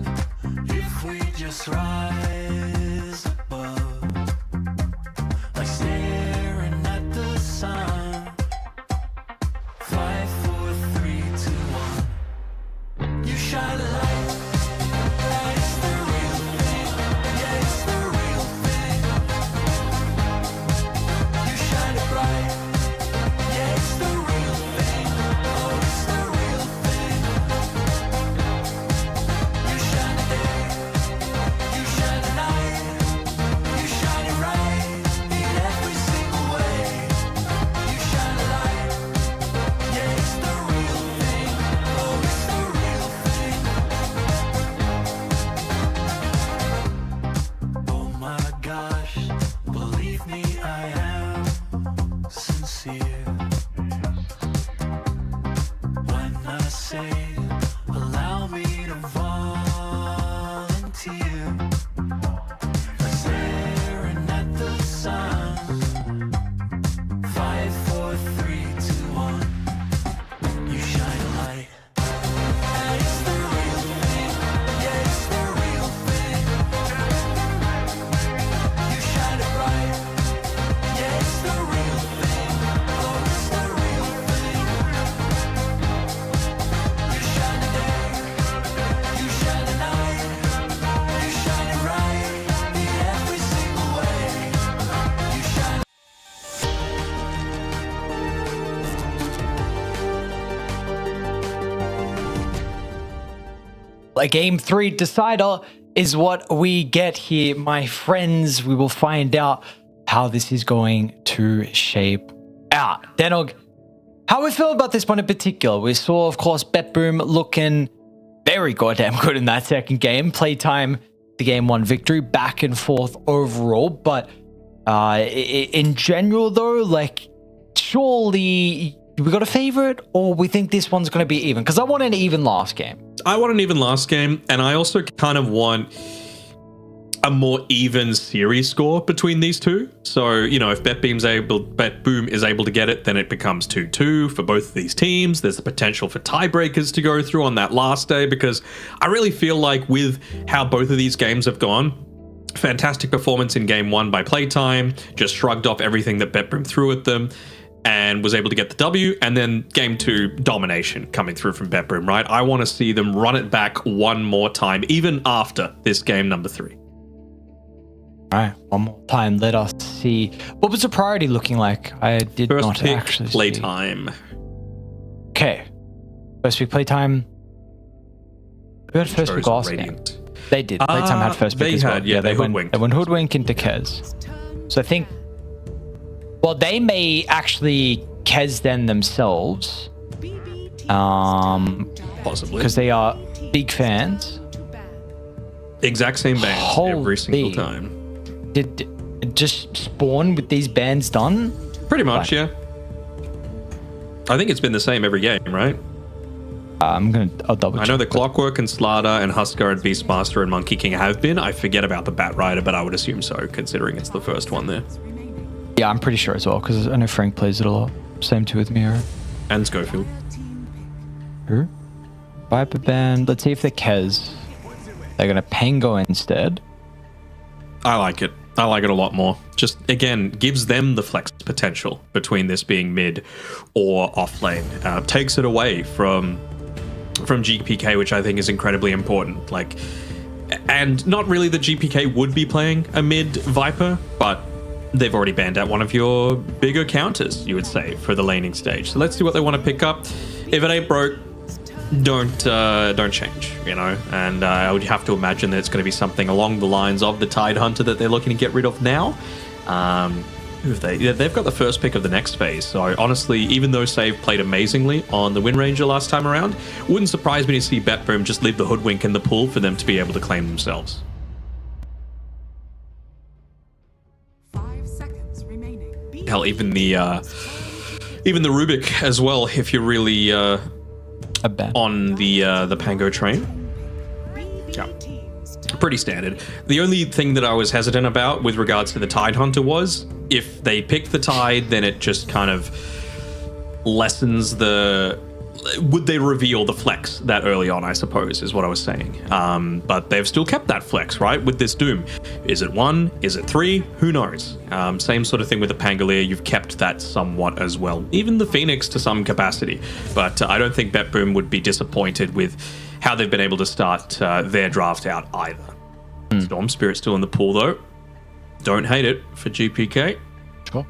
if we just rise above, like staring at the sun. 5, 4, 3, 2, 1. You shine a light. Yeah, it's the real thing. Yeah, it's the real thing. You shine it bright. Yeah, it's the real thing. Oh, it's the real thing. You shine it day. You shine a game 3 decider is what we get here, my friends. We will find out how this is going to shape out. Denog, how we feel about this one in particular? We saw, of course, BetBoom looking very goddamn good in that second game. PlayTime, the game 1 victory, back and forth overall. But in general, though, like, surely we got a favorite, or we think this one's going to be even? Because I want an even last game. I want an even last game, and I also kind of want a more even series score between these two. So, you know, if BetBoom is able to get it, then it becomes 2-2 for both of these teams. There's the potential for tiebreakers to go through on that last day, because I really feel like with how both of these games have gone, fantastic performance in game 1 by PlayTime, just shrugged off everything that BetBoom threw at them and was able to get the W, and then game 2 domination coming through from BetBoom, right? I want to see them run it back one more time, even after this game number 3. All right, one more time. Let us see. What was the priority looking like? I did First not pick, actually PlayTime. Okay. First pick, PlayTime. Who had first pick last game? They did. PlayTime had first pick as well. They went hoodwink into Kez. So I think, well, they may actually Kez then themselves. Possibly. Because they are big fans. Exact same bands every single time. Did it just spawn with these bands done? Pretty much, yeah. I think it's been the same every game, right? I'll double check. I know the Clockwork and Slada and Husker and Beastmaster and Monkey King have been. I forget about the Bat Rider, but I would assume so, considering it's the first one there. Yeah, I'm pretty sure as well, because I know Frank plays it a lot. Same too with Mira. And Schofield. Who? Viper Band. Let's see if they're Kez. They're going to Pango instead. I like it. I like it a lot more. Just, again, gives them the flex potential between this being mid or off lane. Takes it away from GPK, which I think is incredibly important. Like, and not really that GPK would be playing a mid Viper, but they've already banned out one of your bigger counters, you would say, for the laning stage. So let's see what they want to pick up. If it ain't broke, don't change, you know. And I would have to imagine that it's going to be something along the lines of the Tide Hunter that they're looking to get rid of now. They've got the first pick of the next phase. So honestly, even though Save played amazingly on the Wind Ranger last time around, wouldn't surprise me to see BetBoom just leave the Hoodwink in the pool for them to be able to claim themselves. 5 seconds remaining. Hell, even the Rubik as well, if you're really on the Pango train. Yeah, pretty standard. The only thing that I was hesitant about with regards to the Tide Hunter was if they picked the Tide, then it just kind of lessens the... Would they reveal the flex that early on, I suppose, is what I was saying. But they've still kept that flex, right, with this Doom. Is it 1? Is it 3? Who knows? Same sort of thing with the Pangolier. You've kept that somewhat as well. Even the Phoenix to some capacity. But I don't think BetBoom would be disappointed with how they've been able to start their draft out either. Storm Spirit still in the pool, though. Don't hate it for GPK. Sure.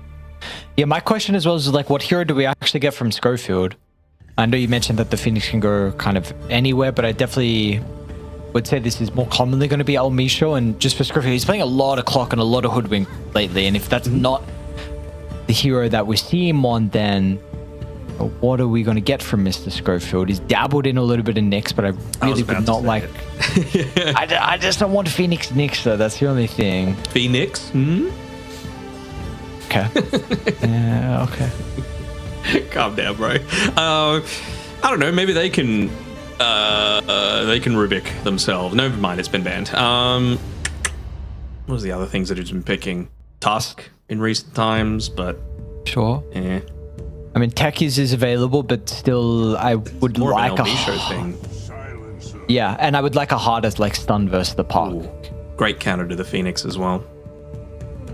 Yeah, my question as well is, like, what hero do we actually get from Schofield? I know you mentioned that the Phoenix can go kind of anywhere, but I definitely would say this is more commonly going to be El Misho. And just for Schofield, he's playing a lot of Clock and a lot of Hoodwink lately. And if that's not the hero that we see him on, then what are we going to get from Mr. Schofield? He's dabbled in a little bit of Nyx, but I really would not like... I just don't want Phoenix Nyx, though. That's the only thing. Phoenix? Okay. Yeah, okay. Calm down, bro. I don't know. Maybe they can Rubik themselves. Never mind, it's been banned. What was the other things that he's been picking? Tusk in recent times, but sure. Yeah. I mean, Techies is available, but still, I would more like of an El Misho thing. Yeah, and I would like a harder like stun versus the Park. Ooh, great counter to the Phoenix as well.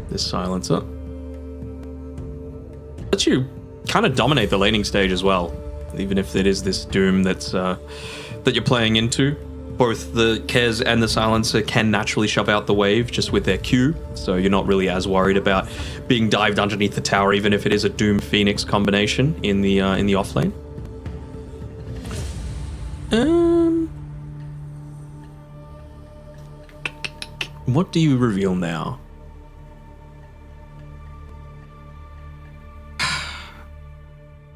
This silencer lets you kind of dominate the laning stage as well, even if it is this Doom that's that you're playing into. Both the Kez and the Silencer can naturally shove out the wave just with their Q, so you're not really as worried about being dived underneath the tower, even if it is a Doom Phoenix combination in the off lane. What do you reveal now?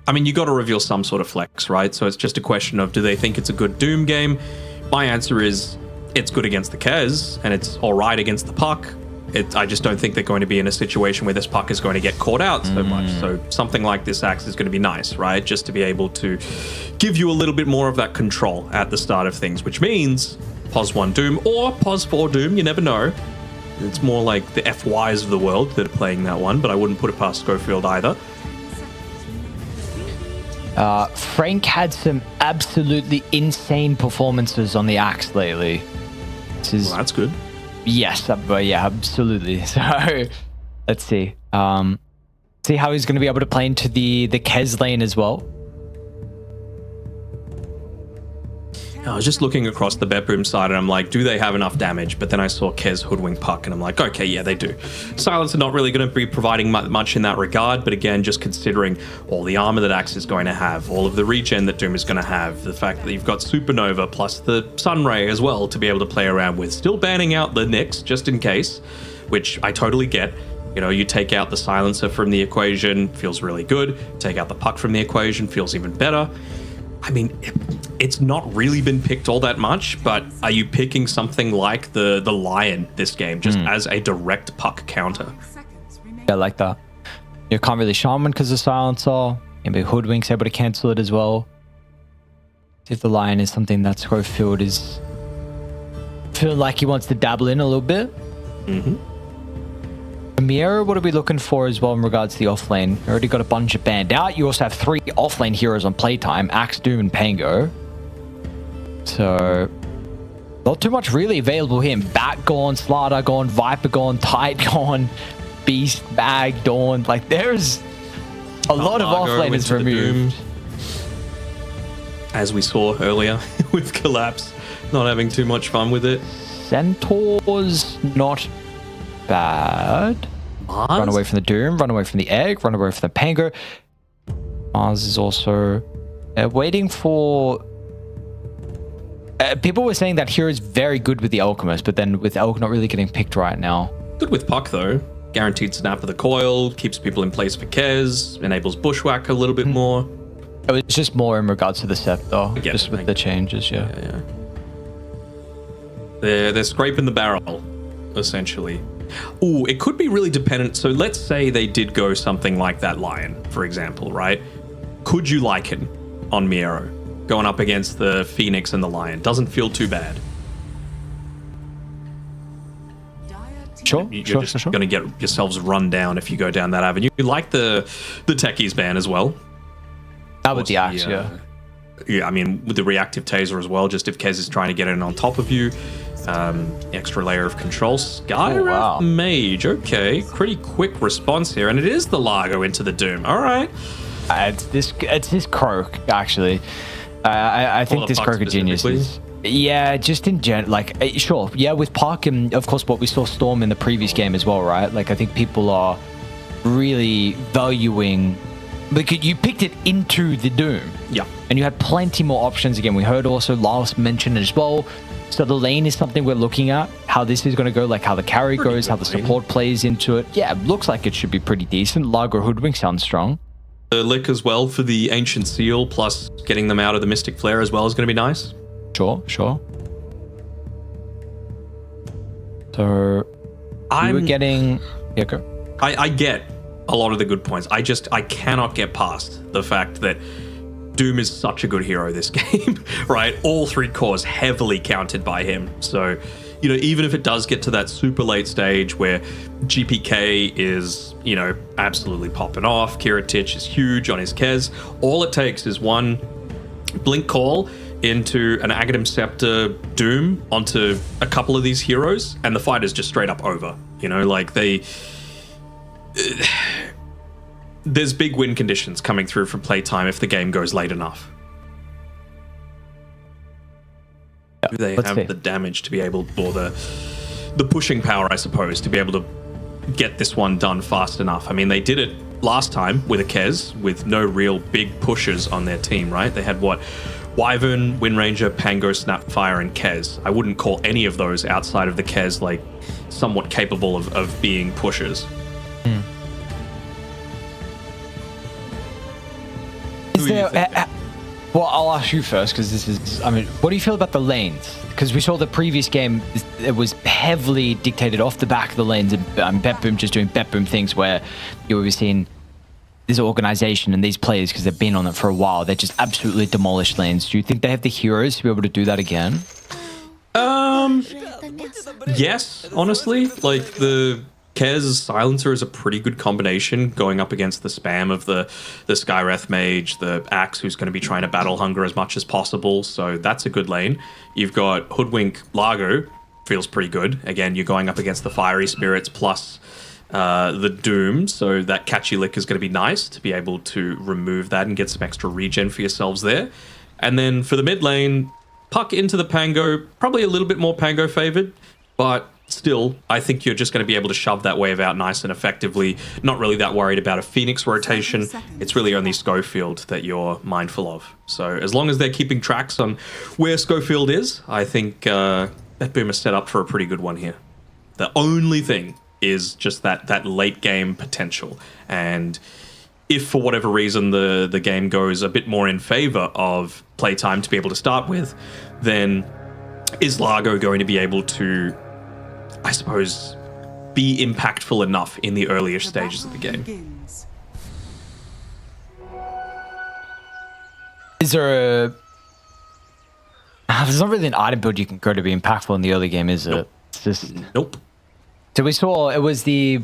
I mean, you got to reveal some sort of flex, right? So it's just a question of, do they think it's a good Doom game? My answer is, it's good against the Kez, and it's all right against the puck. I just don't think they're going to be in a situation where this puck is going to get caught out so much. So something like this axe is going to be nice, right? Just to be able to give you a little bit more of that control at the start of things, which means POS 1 Doom or POS 4 Doom, you never know. It's more like the FYs of the world that are playing that one, but I wouldn't put it past Schofield either. Frank had some absolutely insane performances on the axe lately. Well, that's good. Yes, but yeah, absolutely. So let's see. See how he's going to be able to play into the Kez lane as well. I was just looking across the BetBoom side and I'm like, do they have enough damage? But then I saw Kez hoodwink puck and I'm like, okay, yeah, they do. Silence are not really going to be providing much in that regard, but again, just considering all the armor that Axe is going to have, all of the regen that Doom is going to have, the fact that you've got Supernova plus the Sunray as well to be able to play around with, still banning out the Nyx just in case, which I totally get. You know, you take out the silencer from the equation, feels really good. Take out the puck from the equation, feels even better. I mean, it's not really been picked all that much, but are you picking something like the Lion this game, just as a direct puck counter? Yeah, I like that. You can't really Shaman because of Silencer. Maybe Hoodwink's able to cancel it as well. See if the Lion is something that Schofield is feeling like he wants to dabble in a little bit. Miera, what are we looking for as well in regards to the offlane? Already got a bunch of banned out. You also have 3 offlane heroes on playtime, Axe, Doom, and Pango. So, not too much really available here. Bat gone, Slaughter gone, Viper gone, Tide gone, Beast, Bag, Dawn. Like, there's a lot of offlaners removed. As we saw earlier with Collapse, not having too much fun with it. Centaur's not bad. Mars? Run away from the Doom, run away from the Egg, run away from the Pango. Mars is also waiting for... people were saying that hero is very good with the Alchemist, but then with Elk not really getting picked right now. Good with puck though. Guaranteed snap of the coil, keeps people in place for Kez, enables Bushwhack a little bit more. It was just more in regards to the Scepter, just with the changes, yeah. They're scraping the barrel, essentially. Ooh, it could be really dependent. So let's say they did go something like that Lion, for example, right? Could you like him on Miero going up against the Phoenix and the Lion? Doesn't feel too bad. Sure, You're just going to get yourselves run down if you go down that avenue. You like the Techies ban as well. That would the Axe, yeah. Yeah, I mean, with the reactive taser as well, just if Kez is trying to get in on top of you. Extra layer of control. Skywrath Mage. Okay, pretty quick response here. And it is the Largo into the Doom. All right. It's this Croak, actually. I think this Croak of Genius is... Yeah, just in general, like, sure. Yeah, with Park and, of course, what we saw Storm in the previous game as well, right? Like, I think people are really valuing... Like, you picked it into the Doom. Yeah. And you had plenty more options. Again, we heard also Lars mention as well. So the lane is something we're looking at, how this is going to go, like how the carry goes, how the support plays into it. Yeah, it looks like it should be pretty decent. Largo Hoodwink sounds strong. The lick as well for the Ancient Seal, plus getting them out of the Mystic Flare as well is going to be nice. Sure. So we were getting... Yeah, go. I get a lot of the good points. I cannot get past the fact that Doom is such a good hero this game, right? All 3 cores heavily counted by him. So, you know, even if it does get to that super late stage where GPK is, you know, absolutely popping off, Kiritich is huge on his Kez, all it takes is one blink call into an Aghanim Scepter Doom onto a couple of these heroes, and the fight is just straight up over. You know, like there's big win conditions coming through from playtime if the game goes late enough. Do they have the damage to be able, or the pushing power, I suppose, to be able to get this one done fast enough? I mean, they did it last time with a Kez with no real big pushers on their team, right? They had, what, Wyvern, Windranger, Pango, Snapfire, and Kez. I wouldn't call any of those outside of the Kez like somewhat capable of being pushers. Is there? Well, I'll ask you first because this is. I mean, what do you feel about the lanes? Because we saw the previous game, it was heavily dictated off the back of the lanes, and BetBoom just doing BetBoom things where you were seeing this organization and these players, because they've been on it for a while, they just absolutely demolished lanes. Do you think they have the heroes to be able to do that again? Yes, honestly. Like, the Kez Silencer is a pretty good combination going up against the spam of the Skywrath Mage, the Axe, who's going to be trying to battle Hunger as much as possible, so that's a good lane. You've got Hoodwink Largo, feels pretty good. Again, you're going up against the Fiery Spirits plus the Doom, so that Catchy Lick is going to be nice to be able to remove that and get some extra regen for yourselves there. And then for the mid lane, Puck into the Pango, probably a little bit more Pango favored, but still, I think you're just going to be able to shove that wave out nice and effectively. Not really that worried about a Phoenix rotation. It's really only Schofield that you're mindful of. So as long as they're keeping tracks on where Schofield is, I think BetBoom is set up for a pretty good one here. The only thing is just that late game potential. And if for whatever reason the game goes a bit more in favor of playtime to be able to start with, then is Largo going to be able to, I suppose, be impactful enough in the earlier stages of the game? Is there a... There's not really an item build you can go to be impactful in the early game, is it? Nope. It's just... Nope. So we saw, it was the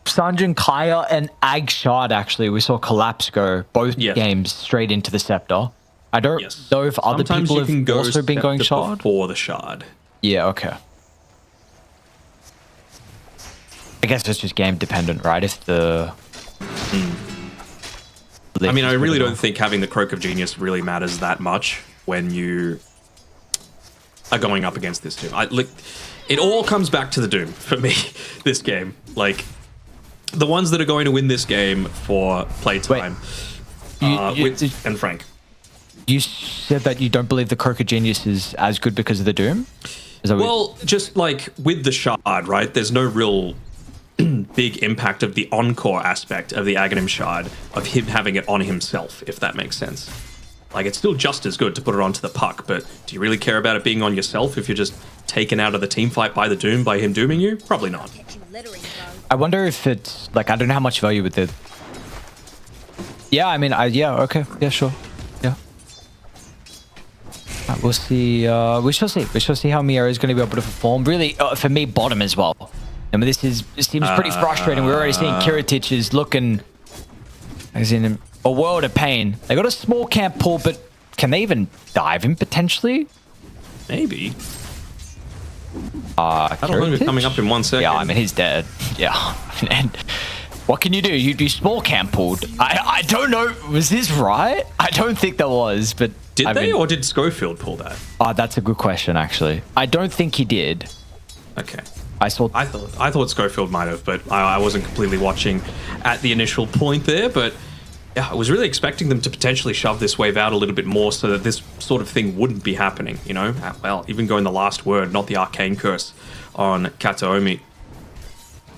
Sanjin Kaya and Ag Shard, actually. We saw Collapse go both games straight into the Scepter. I don't know if other Sometimes people you can have go also been going Scepter Shard. before the Shard. Yeah, okay. I guess it's just game dependent, right? If the... I mean, I really don't think having the Croak of Genius really matters that much when you are going up against this team. It all comes back to the Doom for me, this game. Like, the ones that are going to win this game for playtime, and Frank. You said that you don't believe the Croak of Genius is as good because of the Doom? Well, just like with the Shard, right? There's no real big impact of the encore aspect of the Aghanim Shard, of him having it on himself, if that makes sense. Like, it's still just as good to put it onto the Puck, but do you really care about it being on yourself if you're just taken out of the team fight by the Doom, by him dooming you? Probably not. I wonder if it's, like, I don't know how much value with the... Yeah, I mean, yeah, okay. Yeah, sure. Yeah. We'll see. We shall see. We shall see how Miera is going to be able to perform. Really, for me, bottom as well. I mean, this seems pretty frustrating. We're already seeing Kiritich is looking as in a world of pain. They got a small camp pull, but can they even dive him potentially? Maybe. Kiritich coming up in 1 second. Yeah, I mean, he's dead. Yeah. And what can you do? You do small camp pulled. I don't know. Was this right? I don't think that was, but... Did they, or did Schofield pull that? That's a good question, actually. I don't think he did. Okay. I thought Schofield might have, but I wasn't completely watching at the initial point there. But yeah, I was really expecting them to potentially shove this wave out a little bit more so that this sort of thing wouldn't be happening, you know? Well, even going the last word, not the Arcane Curse on Kataomi.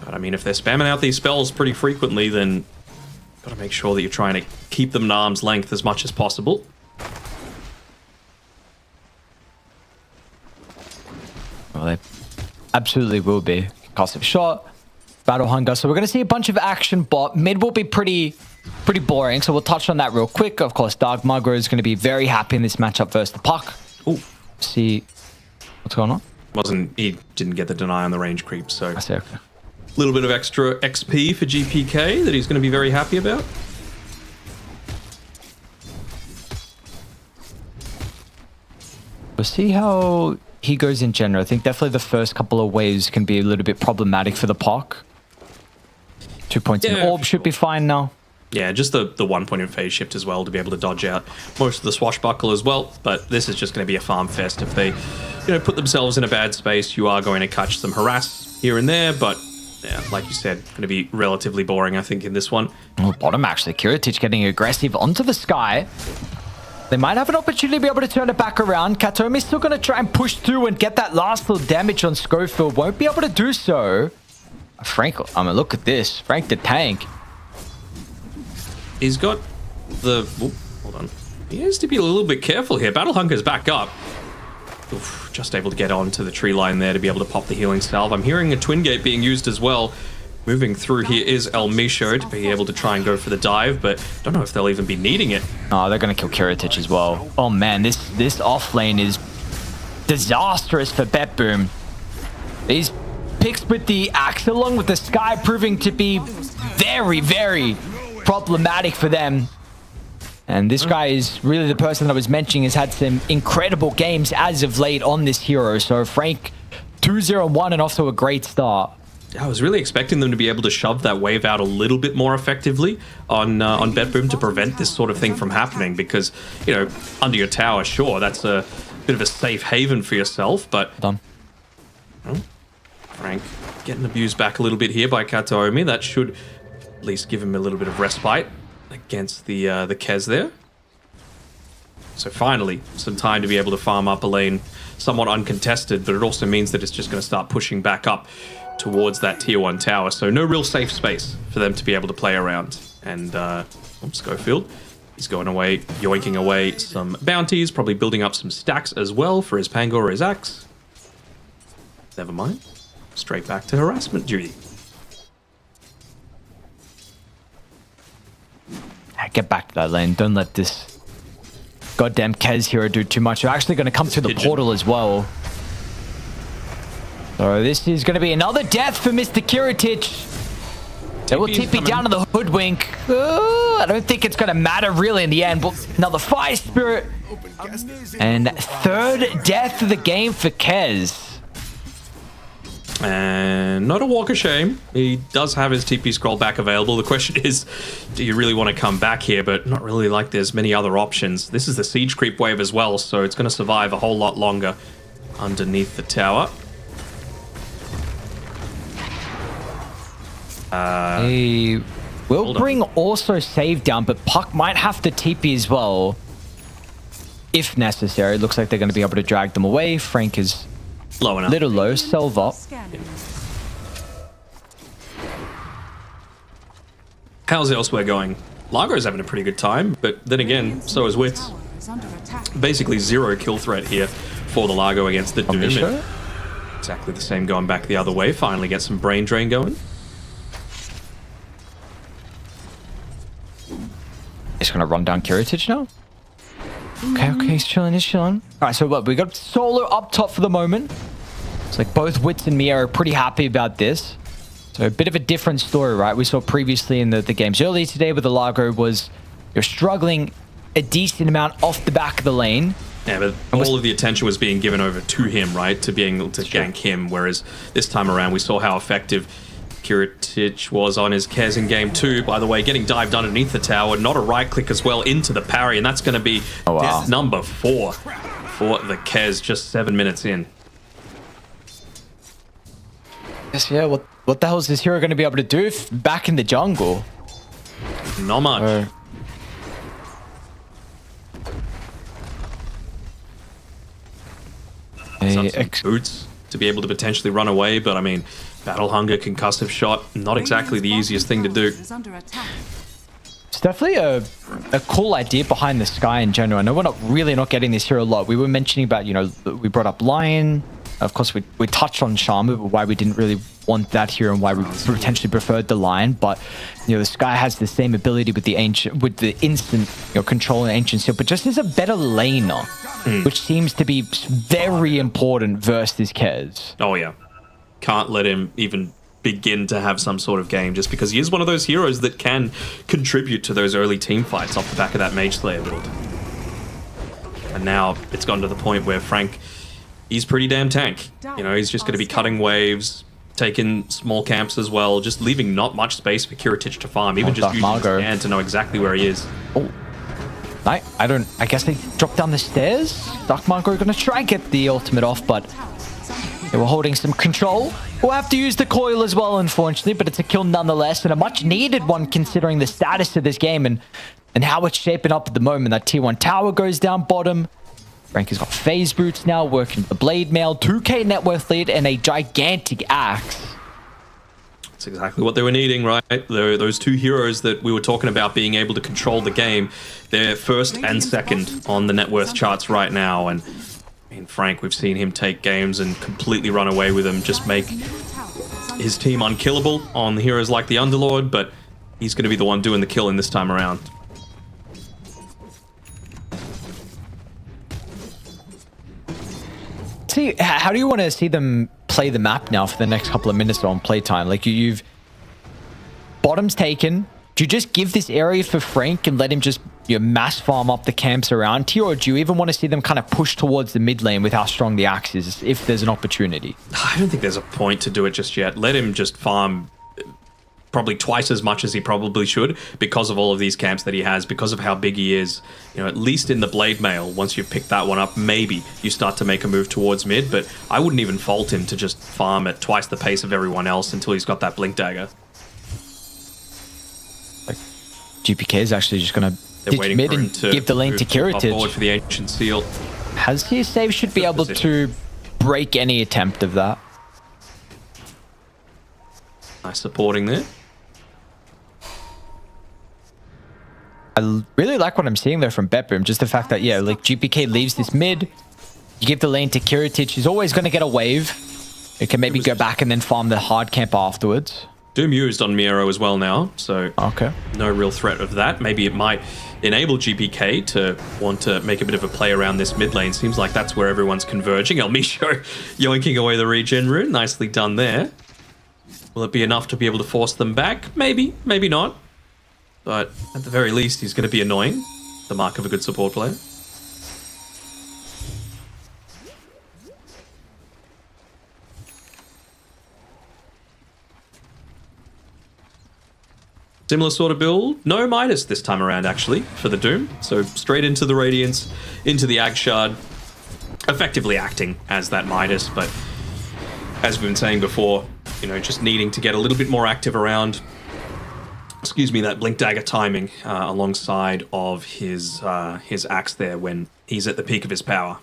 But I mean, if they're spamming out these spells pretty frequently, then got to make sure that you're trying to keep them at arm's length as much as possible. Well, they absolutely will be. Cost of shot, battle hunger. So we're going to see a bunch of action bot. Mid will be pretty boring, so we'll touch on that real quick. Of course, Dark Mugger is going to be very happy in this matchup versus the Puck. Ooh. See what's going on. He didn't get the deny on the range creep, so I see, okay. A little bit of extra XP for GPK that he's going to be very happy about. We'll see how he goes in general. I think definitely the first couple of waves can be a little bit problematic for the Puck. 2 points in orb should be fine now. Yeah, just the 1 point in phase shift as well to be able to dodge out most of the swashbuckle as well. But this is just going to be a farm fest. If they, put themselves in a bad space, you are going to catch some harass here and there. But yeah, like you said, going to be relatively boring, I think, in this one. Oh, bottom actually. Kiritich getting aggressive onto the Sky. They might have an opportunity to be able to turn it back around. Katomi's still going to try and push through and get that last little damage on Schofield. Won't be able to do so. Frank, I mean, look at this. Frank the tank. He's got the... Oh, hold on. He has to be a little bit careful here. Battle Hunger's back up. Oof, just able to get onto the tree line there to be able to pop the healing salve. I'm hearing a Twin Gate being used as well. Moving through here is El Misho to be able to try and go for the dive, but don't know if they'll even be needing it. Oh, they're going to kill Kiritich as well. Oh man, this off lane is disastrous for BetBoom. These picks with the axe along with the Sky proving to be very, very problematic for them. And this guy is really the person that I was mentioning, has had some incredible games as of late on this hero. So Frank 2-0-1 and off to a great start. I was really expecting them to be able to shove that wave out a little bit more effectively on BetBoom to prevent this sort of thing from happening, because, you know, under your tower, sure, that's a bit of a safe haven for yourself, but... Done. Oh, Frank getting abused back a little bit here by Kataomi. That should at least give him a little bit of respite against the Kez there. So finally, some time to be able to farm up a lane somewhat uncontested, but it also means that it's just going to start pushing back up towards that tier 1 tower. So no real safe space for them to be able to play around. And Schofield, he's going away, yoinking away some bounties, probably building up some stacks as well for his Pango or his axe. Never mind. Straight back to harassment duty. Get back to that lane. Don't let this goddamn Kez hero do too much. They're actually going to come through the portal as well. So this is going to be another death for Mr. Kiritich. They will TP down to the Hoodwink. I don't think it's going to matter really in the end. But another Fire Spirit. And third death of the game for Kez. And not a walk of shame. He does have his TP scroll back available. The question is, do you really want to come back here? But not really, like there's many other options. This is the siege creep wave as well, so it's going to survive a whole lot longer underneath the tower. He will bring also save down, but Puck might have to TP as well if necessary. It looks like they're going to be able to drag them away. Frank is low enough. Little low, Selva. How's elsewhere going? Largo's having a pretty good time, but then again, so is Wits. Basically 0 kill threat here for the Largo against the Doom. Exactly the same going back the other way. Finally get some brain drain going. He's going to run down Kiritich now. Okay, he's chilling, All right, so what? We got Solo up top for the moment. It's like both Wits and Mia are pretty happy about this. So a bit of a different story, right? We saw previously in the games earlier today where the Largo was, you're struggling a decent amount off the back of the lane. Yeah, but all of the attention was being given over to him, right? To being able to gank him, whereas this time around we saw how effective Kiritich was on his Kez in game 2. By the way, getting dived underneath the tower, not a right click as well into the parry, and that's going to be death number 4 for the Kez just 7 minutes in. Yes, yeah, what the hell is this hero going to be able to do back in the jungle? Not much. Some boots to be able to potentially run away, but I mean, Battle Hunger, Concussive Shot, not exactly the easiest thing to do. It's definitely a cool idea behind the Sky in general. I know we're not getting this here a lot. We were mentioning about, you know, we brought up Lion. Of course, we touched on Shamu, but why we didn't really want that here and why we potentially preferred the Lion. But, you know, the Sky has the same ability with the ancient, with the instant, you know, control and ancient seal, but just as a better laner, which seems to be very important versus this Kez. Oh yeah, can't let him even begin to have some sort of game, just because he is one of those heroes that can contribute to those early team fights off the back of that Mage Slayer build. And now it's gotten to the point where Frank, he's pretty damn tank. You know, he's just going to be cutting waves, taking small camps as well, just leaving not much space for Kiritich to farm, even just using his scan to know exactly where he is. Oh. I guess they dropped down the stairs. Dark Marco are going to try and get the ultimate off, but they were holding some control. We'll have to use the coil as well, unfortunately, but it's a kill nonetheless, and a much needed one considering the status of this game. And And how it's shaping up at the moment, that tier 1 tower goes down bottom. Frank has got phase boots now, working the blade mail, 2k net worth lead, and a gigantic axe. That's exactly what they were needing, right? Those two heroes that we were talking about being able to control the game, they're first and second on the net worth charts right now. And I mean, Frank, we've seen him take games and completely run away with them, just make his team unkillable on the heroes like the Underlord, but he's going to be the one doing the killing this time around. See, how do you want to see them play the map now for the next couple of minutes on playtime? Like, you've bottom's taken. Do you just give this area for Frank and let him just mass farm up the camps around here, or do you even want to see them kind of push towards the mid lane with how strong the axe is if there's an opportunity? I don't think there's a point to do it just yet. Let him just farm probably twice as much as he probably should because of all of these camps that he has, because of how big he is. You know, at least in the blade mail, once you pick that one up, maybe you start to make a move towards mid, but I wouldn't even fault him to just farm at twice the pace of everyone else until he's got that blink dagger. Like, GPK is actually just going to ditch mid and give the lane to Kiritich. Forward for the Ancient Seal. Has he save should be able to break any attempt of that. Nice supporting there. I really like what I'm seeing there from BetBoom. Just the fact that, yeah, like GPK leaves this mid. You give the lane to Kiritich. He's always going to get a wave. It can maybe go back and then farm the hard camp afterwards. Doom used on Miero as well now, so okay, no real threat of that. Maybe it might enable GPK to want to make a bit of a play around this mid lane. Seems like that's where everyone's converging. El Misho yoinking away the regen rune. Nicely done there. Will it be enough to be able to force them back? Maybe, maybe not. But at the very least, he's going to be annoying. The mark of a good support player. Similar sort of build. No Midas this time around, actually, for the Doom. So straight into the Radiance, into the Ag Shard. Effectively acting as that Midas, but as we've been saying before, you know, just needing to get a little bit more active around, excuse me, that Blink Dagger timing alongside of his axe there when he's at the peak of his power.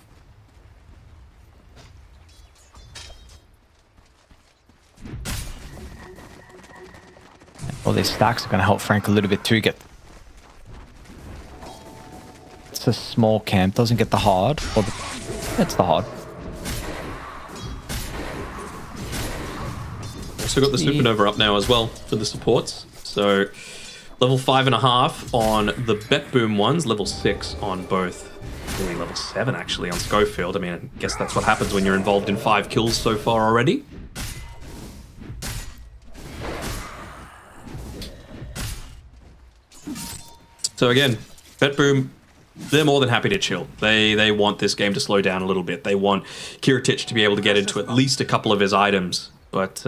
All these stacks are going to help Frank a little bit too. It's a small camp, doesn't get the hard. It's the hard. Also got the Supernova up now as well for the supports. So level 5.5 on the BetBoom ones, level 6 on both. Really level 7 actually on Schofield. I mean, I guess that's what happens when you're involved in 5 kills so far already. So again, BetBoom, they're more than happy to chill. They want this game to slow down a little bit. They want Kiritich to be able to get into at least a couple of his items. But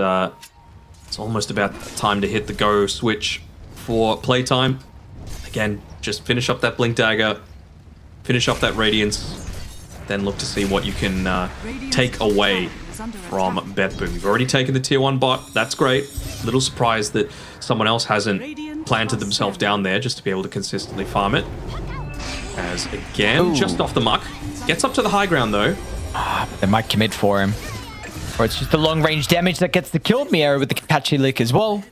it's almost about time to hit the go switch for playtime. Again, just finish up that Blink Dagger, finish up that Radiance, then look to see what you can take away from BetBoom. You've already taken the tier 1 bot. That's great. Little surprised that someone else hasn't planted themselves down there just to be able to consistently farm it. As again, just off the muck. Gets up to the high ground though. They might commit for him. Or it's just the long range damage that gets the kill. Miero with the catchy lick as well.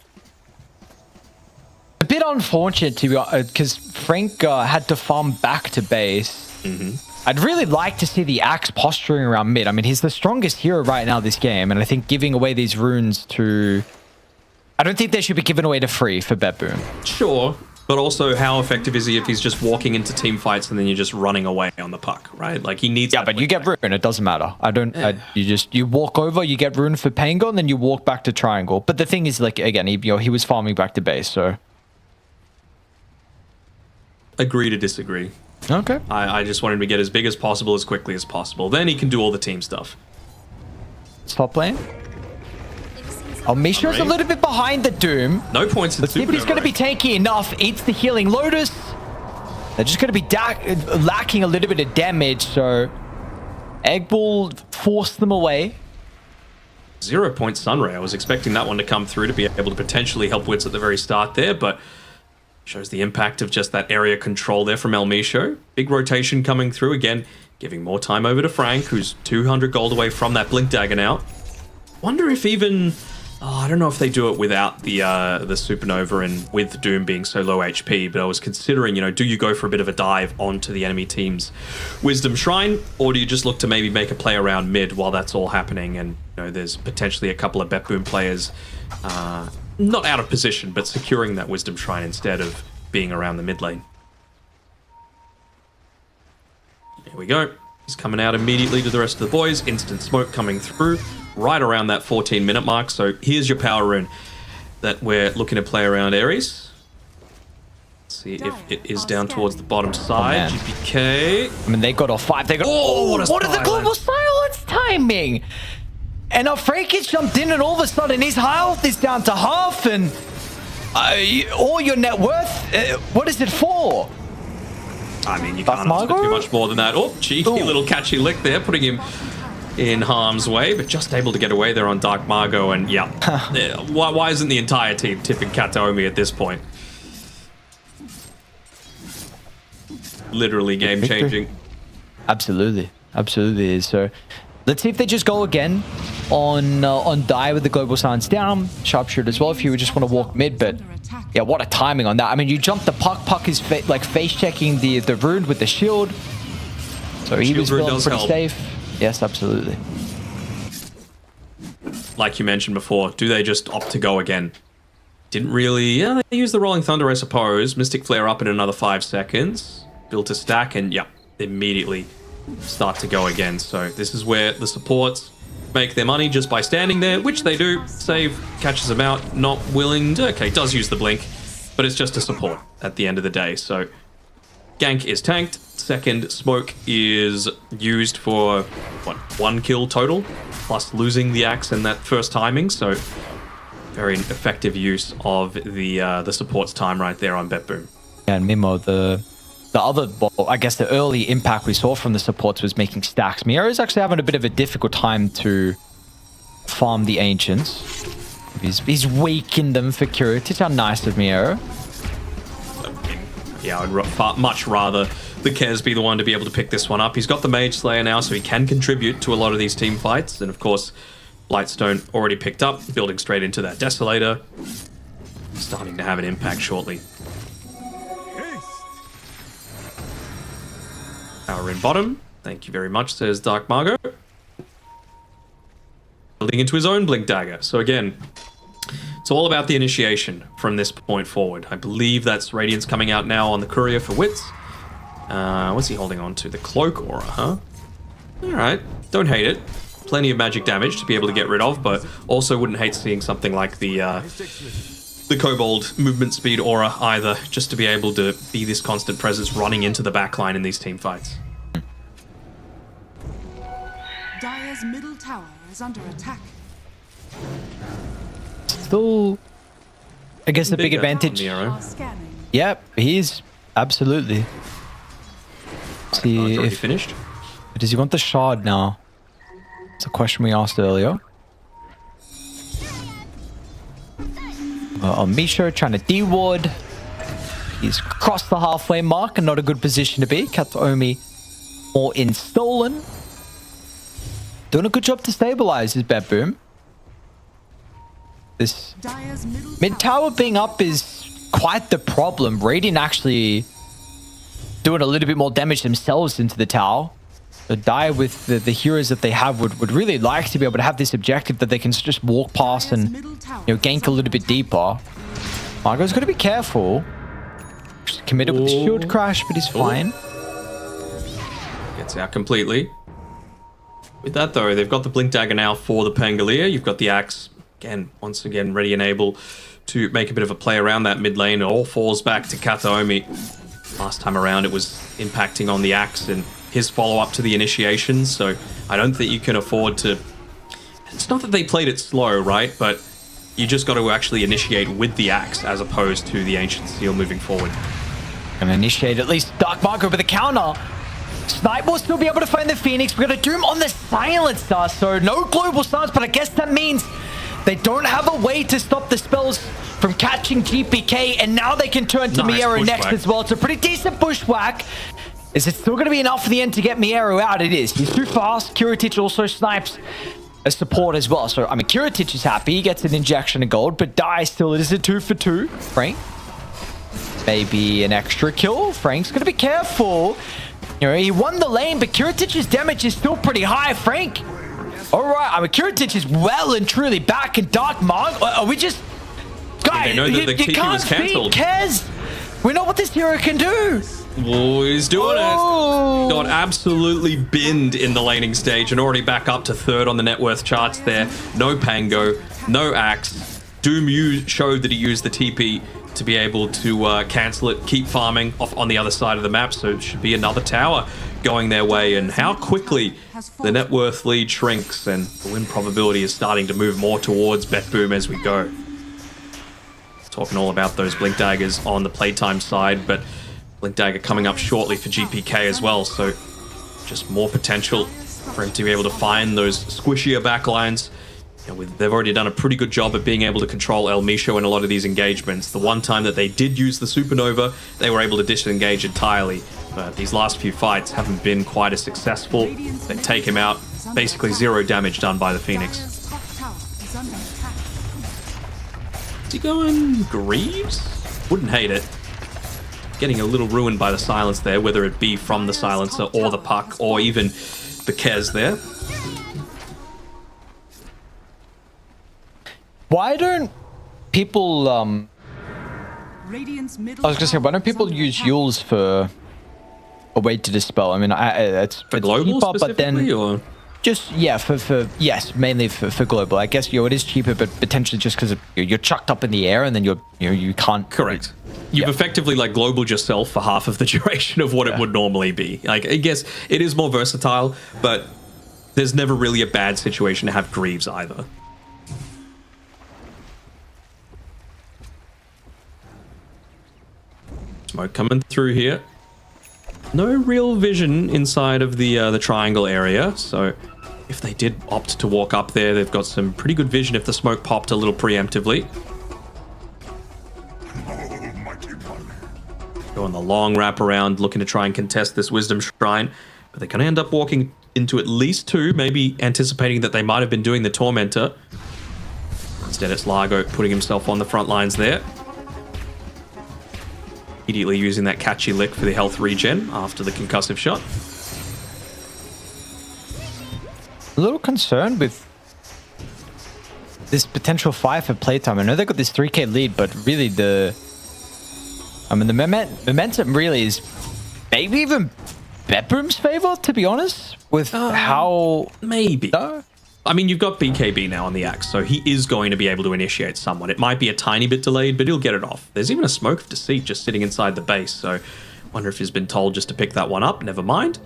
A bit unfortunate to be because Frank had to farm back to base. I'd really like to see the axe posturing around mid. I mean, he's the strongest hero right now this game, and I think giving away these runes to... I don't think they should be given away to free for BetBoom. Sure, but also how effective is he if he's just walking into team fights and then you're just running away on the puck, right? Like he needs... Yeah, but you get rune, it doesn't matter. You walk over, you get rune for Pango, and then you walk back to triangle. But the thing is, like, again, he was farming back to base, so... Agree to disagree. Okay. I just want him to get as big as possible as quickly as possible. Then he can do all the team stuff. Stop playing. Oh, Misha's a little bit behind the Doom. No points in Let's see if he's going to be tanky enough. Eats the healing Lotus. They're just going to be lacking a little bit of damage, so Egg Ball forced them away. 0 point Sunray. I was expecting that one to come through to be able to potentially help Wits at the very start there, but Shows the impact of just that area control there from El Misho. Big rotation coming through again, giving more time over to Frank, who's 200 gold away from that Blink Dagger now. Wonder if even... I don't know if they do it without the Supernova and with Doom being so low HP, but I was considering, do you go for a bit of a dive onto the enemy team's Wisdom Shrine, or do you just look to maybe make a play around mid while that's all happening? And there's potentially a couple of BetBoom players not out of position, but securing that Wisdom Shrine instead of being around the mid lane. Here we go. He's coming out immediately to the rest of the boys. Instant smoke coming through right around that 14-minute mark. So here's your power rune that we're looking to play around Ares. Let's see if it is down towards the bottom side. GPK. I mean, they got off 5. They got... what are the global silence timing? And now Frankic jumped in, and all of a sudden his health is down to half, and all your net worth, what is it for? I mean, you can't ask for too much more than that. Oh, cheeky little catchy lick there, putting him in harm's way, but just able to get away there on Dark Margot. And yeah, why isn't the entire team tipping Kataomi at this point? Literally game changing. Absolutely is. So let's see if they just go again on die with the global silence down, sharpshooter as well if you just want to walk mid. But yeah, what a timing on that. I mean, you jumped the puck is face checking the rune with the shield, so he was feeling pretty safe. Yes, absolutely. Like you mentioned before, do they just opt to go again? Didn't really... Yeah, they used the Rolling Thunder, I suppose. Mystic Flare up in another 5 seconds. Built a stack, and yeah, immediately start to go again. So this is where the supports make their money just by standing there, which they do. Save catches them out. Not willing to... Okay, does use the blink, but it's just a support at the end of the day. So gank is tanked. Second smoke is used for, what, 1 kill total, plus losing the axe and that first timing. So very effective use of the support's time right there on BetBoom. Yeah, and Mimo, the other, well, I guess the early impact we saw from the supports was making stacks. Miero is actually having a bit of a difficult time to farm the Ancients. He's weakened them for Curious. How nice of Miero. Yeah, I'd much rather the Kez be the one to be able to pick this one up. He's got the Mage Slayer now, so he can contribute to a lot of these team fights. And of course, Lightstone already picked up, building straight into that Desolator. Starting to have an impact shortly. Power in bottom. Thank you very much, says Dark Margot. Building into his own Blink Dagger. So again, it's all about the initiation from this point forward. I believe that's Radiance coming out now on the Courier for Wits. What's he holding on to? The Cloak Aura, huh? Alright, don't hate it. Plenty of magic damage to be able to get rid of, but also wouldn't hate seeing something like the Kobold movement speed aura either, just to be able to be this constant presence running into the backline in these team fights. Dire's middle tower is under attack. Still, I guess the big advantage. Yep, he's absolutely. See if finished. Does he want the shard now? It's a question we asked earlier. Misho trying to D-ward. He's crossed the halfway mark and not a good position to be. Kataomi more in stolen. Doing a good job to stabilize his BetBoom. This mid tower being up is quite the problem. Radiant actually doing a little bit more damage themselves into the tower. So Dire with the heroes that they have would really like to be able to have this objective that they can just walk past and gank a little bit deeper. Margot's got to be careful. Just committed with the shield crash, but he's fine. Gets out completely. With that though, they've got the Blink Dagger now for the Pangolier. You've got the Axe, again, once again, ready and able to make a bit of a play around that mid lane. It all falls back to Kataomi. Last time around, it was impacting on the Axe and his follow-up to the initiation, so I don't think you can afford to... It's not that they played it slow, right? But you just got to actually initiate with the Axe as opposed to the Ancient Seal moving forward. Gonna initiate at least Dark Margot with a counter. Snipe will still be able to find the Phoenix. We're gonna Doom on the Silencer, so no global silence, but I guess that means They don't have a way to stop the spells from catching GPK, and now they can turn to Nice Miero next bushwhack. as well. It's a pretty decent bushwhack. Is it still going to be enough for the end to get Miero out? It is. He's too fast. Kiritich also snipes a support as well. So, I mean, Kiritich is happy. He gets an injection of gold, but Die still is a 2 for 2. Frank, maybe an extra kill. Frank's going to be careful. You know, he won the lane, but Kiritich's damage is still pretty high. Frank, all right. I mean, Kiritich is well and truly back in Dark Mog. Are we just... Guys, they know that the you TP can't was cancelled. beat Kez. We know what this hero can do. Oh, he's doing Oh. it. Got absolutely binned in the laning stage and already back up to 3rd on the net worth charts there. No Pango, no Axe. Doom showed that he used the TP to be able to cancel it, keep farming off on the other side of the map. So it should be another tower going their way. And how quickly the net worth lead shrinks and the win probability is starting to move more towards BetBoom as we go. Talking all about those Blink Daggers on the Playtime side, but Blink Dagger coming up shortly for GPK as well, so just more potential for him to be able to find those squishier backlines. You know, they've already done a pretty good job at being able to control El Misho in a lot of these engagements. The one time that they did use the Supernova, they were able to disengage entirely, but these last few fights haven't been quite as successful. They take him out, basically 0 damage done by the Phoenix. Dire's top tower is under attack. Is he going Greaves? Wouldn't hate it. Getting a little ruined by the silence there, whether it be from the silencer or the puck or even the Kez there. Why don't people, Radiant's middle I was going to say, why don't people use Yules for a way to dispel? I mean, it's For global cheaper, specifically, but then or? just, yeah, yes, mainly for global. I guess, it is cheaper, but potentially just because you're chucked up in the air and then you can't. Correct. You've effectively like globaled yourself for half of the duration of what it would normally be. Like, I guess it is more versatile, but there's never really a bad situation to have Greaves either. Smoke coming through here. No real vision inside of the triangle area, so if they did opt to walk up there, they've got some pretty good vision if the smoke popped a little preemptively. Going the long wrap around, looking to try and contest this Wisdom Shrine, but they're going to end up walking into at least 2, maybe anticipating that they might have been doing the Tormentor. Instead, it's Largo putting himself on the front lines there. Immediately using that catchy lick for the health regen after the concussive shot. A little concerned with this potential fight for Playtime. I know they got this 3k lead, but really the momentum really is maybe even BetBoom's favor, to be honest, with how... Maybe. No? I mean, you've got BKB now on the axe, so he is going to be able to initiate someone. It might be a tiny bit delayed, but he'll get it off. There's even a Smoke of Deceit just sitting inside the base, so wonder if he's been told just to pick that one up. Never mind.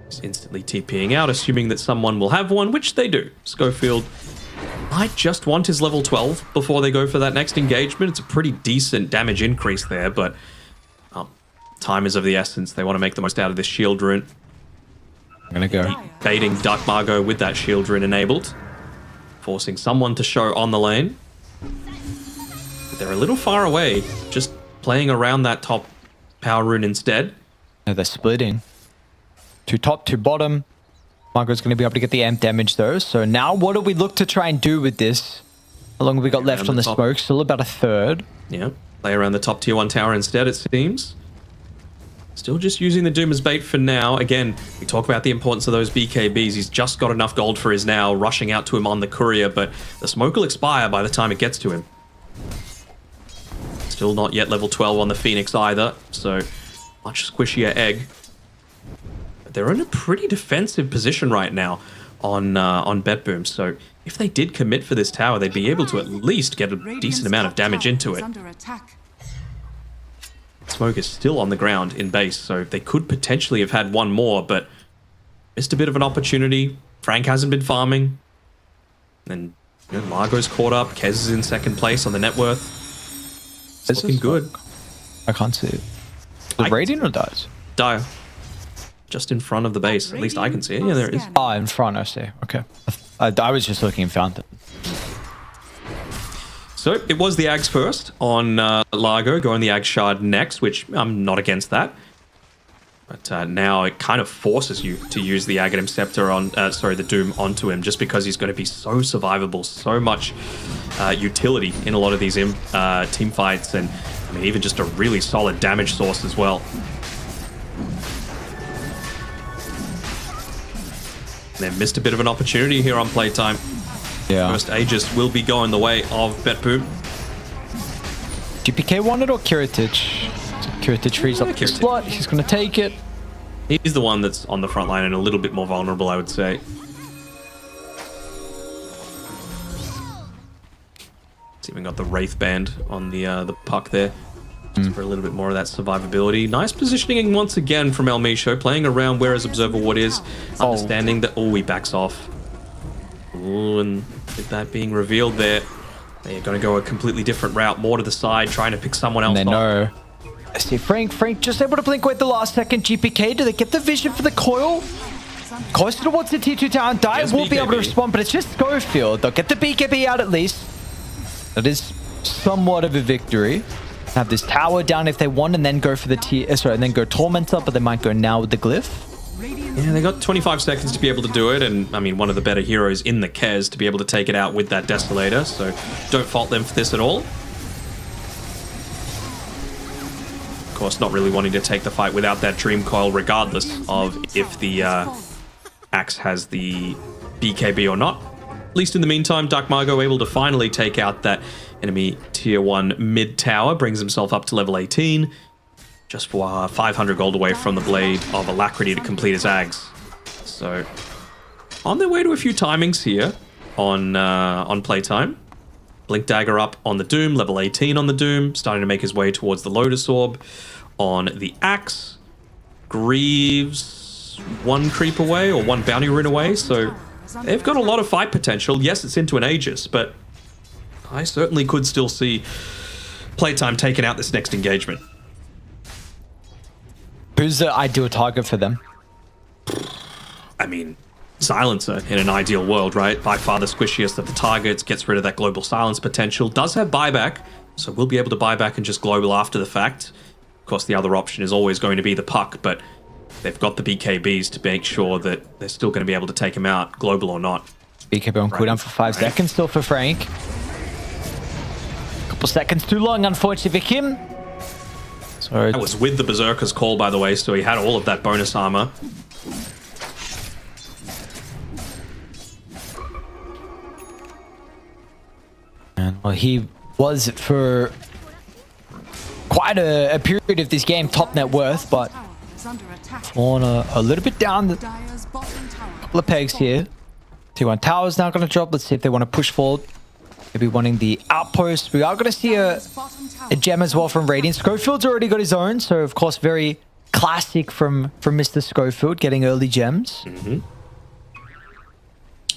He's instantly TPing out, assuming that someone will have one, which they do. Schofield might just want his level 12 before they go for that next engagement. It's a pretty decent damage increase there, but time is of the essence. They want to make the most out of this shield rune. I'm gonna go. Baiting Dark Margot with that shield rune enabled, forcing someone to show on the lane. But they're a little far away, just playing around that top power rune instead. No, they're splitting. 2 top, 2 bottom. Margot's going to be able to get the amp damage though. So now what do we look to try and do with this? How long have we got left on the smoke? Still about a third. Yeah, play around the top tier 1 tower instead, it seems. Still just using the Doom as bait for now. Again, we talk about the importance of those BKBs. He's just got enough gold for his now, rushing out to him on the courier, but the smoke will expire by the time it gets to him. Still not yet level 12 on the Phoenix either, so much squishier egg. But they're in a pretty defensive position right now on BetBoom, so if they did commit for this tower, they'd be able to at least get a decent amount of damage into it. Smoke is still on the ground in base, so they could potentially have had one more, but missed a bit of an opportunity. Frank hasn't been farming. And Margot's caught up. Kez is in second place on the net worth. It's looking good. I can't see it. The Radiant or Dies? Dire. Just in front of the base. At least I can see it. Yeah, there it is. Ah, in front, I see. Okay. I was just looking in Fountain. So it was the Ags first on Largo, going the Ag Shard next, which I'm not against that. But now it kind of forces you to use the Aghanim Scepter on, the Doom onto him, just because he's going to be so survivable, so much utility in a lot of these team fights, and I mean, even just a really solid damage source as well. They missed a bit of an opportunity here on Playtime. Yeah. First Aegis will be going the way of BetBoom. GPK wanted or Kiritich? So Kiritich frees up the slot. He's going to take it. He's the one that's on the front line and a little bit more vulnerable, I would say. He's even got the Wraith Band on the puck there. Just for a little bit more of that survivability. Nice positioning once again from El Misho, playing around where his Observer Ward is, understanding that, he backs off. Ooh, and with that being revealed there, they're going to go a completely different route, more to the side, trying to pick someone else off. No. I see Frank just able to blink away at the last second. GPK, do they get the vision for the coil? Closer towards the T2 tower. Dyer will be able to respond, but it's just Schofield. They'll get the BKB out at least. That is somewhat of a victory. Have this tower down if they want, and then go for the and then go Tormentor, but they might go now with the Glyph. Yeah, they got 25 seconds to be able to do it, and I mean, one of the better heroes in the Kez to be able to take it out with that Desolator, so don't fault them for this at all. Of course, not really wanting to take the fight without that Dream Coil, regardless of if the Axe has the BKB or not. At least in the meantime, Dark Margo able to finally take out that enemy tier 1 mid tower, brings himself up to level 18, just for 500 gold away from the Blade of Alacrity to complete his Ags. So, on their way to a few timings here on Playtime. Blink Dagger up on the Doom, level 18 on the Doom, starting to make his way towards the Lotus Orb on the Axe. Greaves, 1 creep away, or 1 bounty rune away, so they've got a lot of fight potential. Yes, it's into an Aegis, but I certainly could still see Playtime taking out this next engagement. Who's the ideal target for them? I mean, Silencer in an ideal world, right? By far the squishiest of the targets, gets rid of that global silence potential, does have buyback, so we'll be able to buy back and just global after the fact. Of course, the other option is always going to be the puck, but they've got the BKBs to make sure that they're still going to be able to take him out, global or not. BKB on cooldown for 5 seconds still for Frank. Couple seconds too long, unfortunately for him. So that was with the Berserker's Call, by the way, so he had all of that bonus armor. And well, he was for quite a period of this game top net worth, but on a little bit down, a couple of pegs here. T1 tower's now going to drop. Let's see if they want to push forward. Maybe wanting the outpost. We are going to see a gem as well from Radiant. Schofield's already got his own, so of course very classic from Mr. Schofield, getting early gems. Mm-hmm.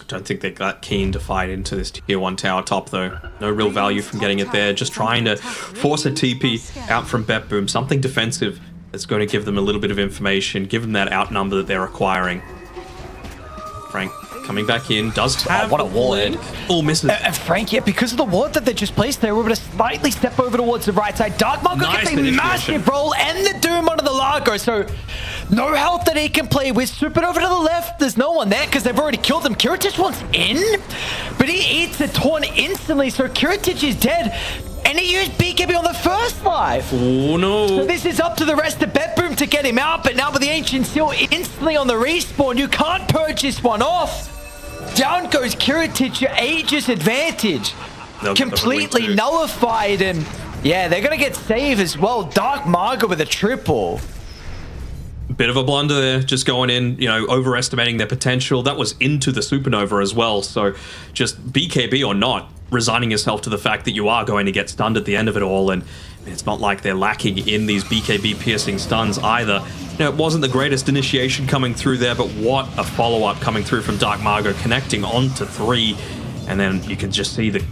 Don't think they got keen to fight into this tier 1 tower top though. No real value from getting it there. Just trying to force a TP out from BetBoom. Something defensive that's going to give them a little bit of information, give them that outnumber that they're acquiring. Frank coming back in, does have what a ward. All misses. Frank, yeah, because of the ward that they just placed, they were able to slightly step over towards the right side. Dark Margo gets a massive roll and the Doom onto the Largo, so no health that he can play with. Supernova to the left, there's no one there because they've already killed him. Kiritich wants in, but he eats a taunt instantly, so Kiritich is dead. And he used BKB on the first life. Oh no. So this is up to the rest of BetBoom to get him out, but now with the Ancient Seal instantly on the respawn, you can't purge this one off. Down goes Kiritich, your Aegis advantage. Completely nullified, and yeah, they're going to get saved as well. Dark Margo with a triple. Bit of a blunder there, just going in, overestimating their potential. That was into the Supernova as well, so just BKB or not, resigning yourself to the fact that you are going to get stunned at the end of it all, and it's not like they're lacking in these BKB piercing stuns either. It wasn't the greatest initiation coming through there, but what a follow-up coming through from Dark Margo, connecting onto 3, and then you can just see the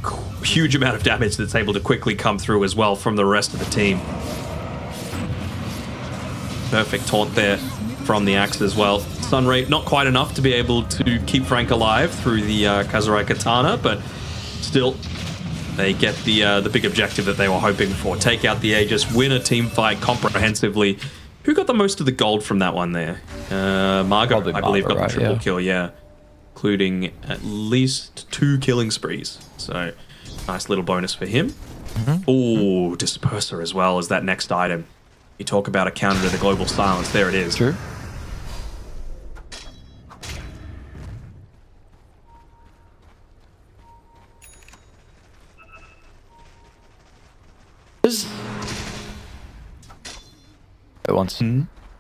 huge amount of damage that's able to quickly come through as well from the rest of the team. Perfect taunt there from the Axe as well. Stun rate not quite enough to be able to keep Frank alive through the Kazurai Katana, but still They get the big objective that they were hoping for. Take out the Aegis, win a team fight comprehensively. Who got the most of the gold from that one there? Margot, I believe, got the triple kill, yeah. Including at least 2 killing sprees. So, nice little bonus for him. Ooh, Disperser as well as that next item. You talk about a counter to the global silence. There it is. True.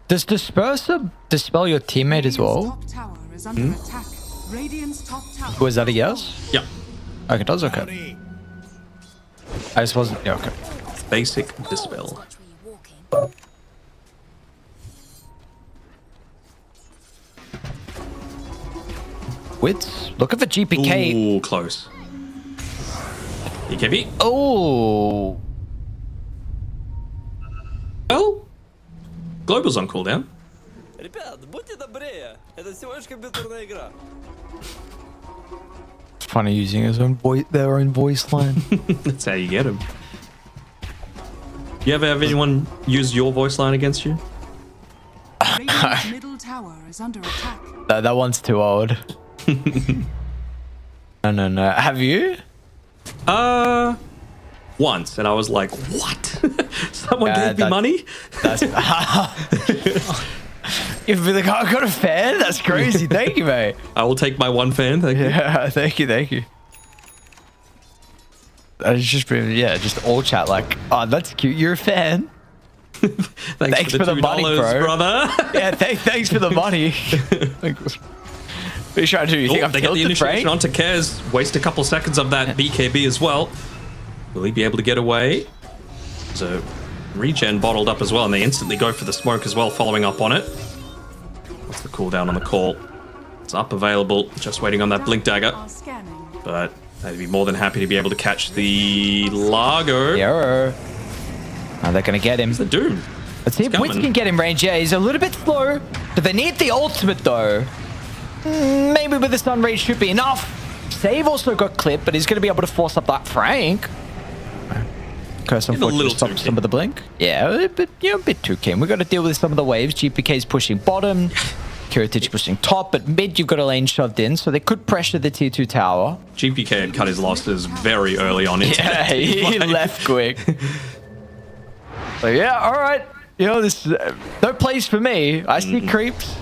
Does Disperser dispel your teammate as well? Top tower is under attack. Radiant's top tower. Was that a yes? Yeah. Okay, it does. Okay. I just wasn't. Yeah, okay. Basic dispel. Wits. Looking for GPK. Ooh, close. EKB. Oh. Well, Global's on cooldown. Funny using his own voice, their own voice line. That's how you get him. You ever have anyone use your voice line against you? Radiant's middle tower is under attack. That one's too old. No. Have you? Once, and I was like, what? Someone gave me money? That's you'd be like, oh, I got a fan? That's crazy. Thank you, mate. I will take my one fan. Thank you. Yeah, thank you. It's just been, just all chat like, oh, that's cute. You're a fan. Thanks for the money, bro. Brother. Yeah, thanks for the money. What are you trying to do? You think I'm they get the tilted, initiation Frank? onto Kez. Waste a couple seconds of that BKB as well. Will he be able to get away? So regen bottled up as well, and they instantly go for the smoke as well, following up on it. What's the cooldown on the call? It's up, available, just waiting on that blink dagger. But they'd be more than happy to be able to catch the Largo. Yeah. Now they're going to get him. It's the Doom. Let's see if Wits can get him range. Yeah, he's a little bit slow. But they need the ultimate, though. Maybe with the stun rage should be enough. Save also got clipped, but he's going to be able to force up that Frank. Curse unfortunately stopped some of the blink. Yeah, but a bit too keen. We've got to deal with some of the waves. GPK's pushing bottom. Kiritich pushing top, but mid you've got a lane shoved in, so they could pressure the tier 2 tower. GPK had cut his losses very early on. Yeah, he left quick. So yeah, all right. You know, this no place for me. I see creeps.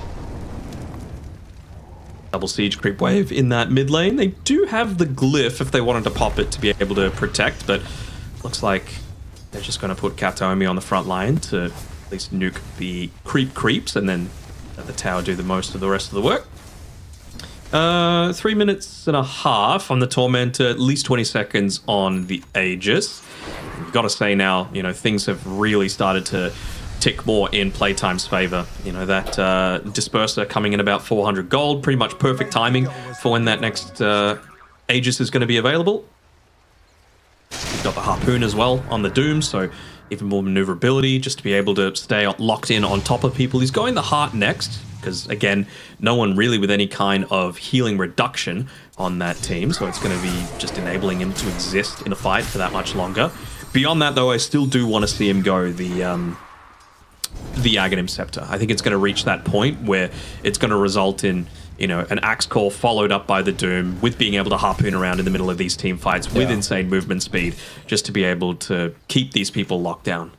Double siege creep wave in that mid lane. They do have the glyph if they wanted to pop it to be able to protect, but looks like they're just going to put Katomi on the front line to at least nuke the creeps and then let the tower do the most of the rest of the work. 3 minutes and a half on the Tormentor, at least 20 seconds on the Aegis. You've got to say now, you know, things have really started to tick more in Playtime's favor. You know, that Disperser coming in about 400 gold, pretty much perfect timing for when that next Aegis is going to be available. You've got the Harpoon as well on the Doom, so even more maneuverability just to be able to stay locked in on top of people. He's going the Heart next, because again, no one really with any kind of healing reduction on that team, so it's going to be just enabling him to exist in a fight for that much longer. Beyond that, though, I still do want to see him go the Aghanim Scepter. I think it's going to reach that point where it's going to result in, you know, an Axe Call followed up by the Doom, with being able to harpoon around in the middle of these team fights with insane movement speed, just to be able to keep these people locked down.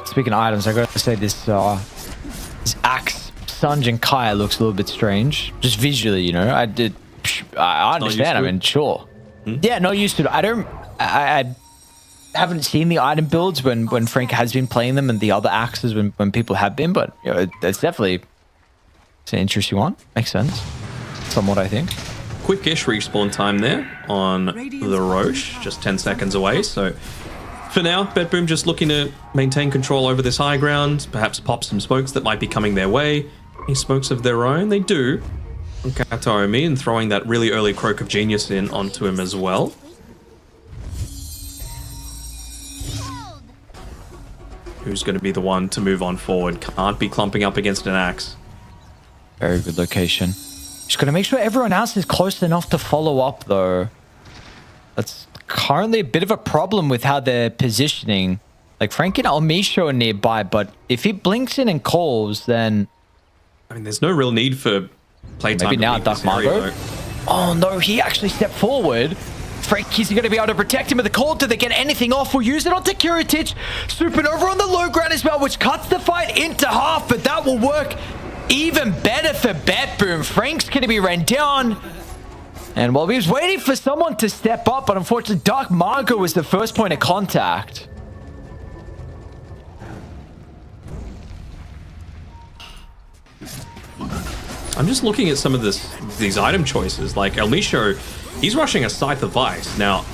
Speaking of items, I got to say this Axe Sunj and Kaya looks a little bit strange, just visually. You know, I understand. I mean, sure. Yeah, not used to it. I haven't seen the item builds when Frank has been playing them, and the other axes when people have been, but you know, it's definitely an interesting one. Makes sense. Somewhat, I think. Quick-ish respawn time there on the Roche, just 10 seconds away. So for now, BetBoom just looking to maintain control over this high ground, perhaps pop some smokes that might be coming their way. Any smokes of their own? They do. From Katomi, and throwing that really early Croak of Genius in onto him as well. Who's going to be the one to move on forward? Can't be clumping up against an Axe. Very good location. Just got to make sure everyone else is close enough to follow up, though. That's currently a bit of a problem with how they're positioning. Like, Frank and Almisho are nearby, but if he blinks in and calls, then... I mean, there's no real need for playtime. Maybe now Dark Margo. Oh no, he actually stepped forward. Frank, is he going to be able to protect him with the call? Do they get anything off? We'll use it onto Kiritich. Supernova on the low ground as well, which cuts the fight into half, but that will work even better for BetBoom. Frank's going to be ran down. And while he was waiting for someone to step up, but unfortunately Dark Margo was the first point of contact. I'm just looking at some of these item choices. Like Almisho, he's rushing a Scythe of Ice. Now,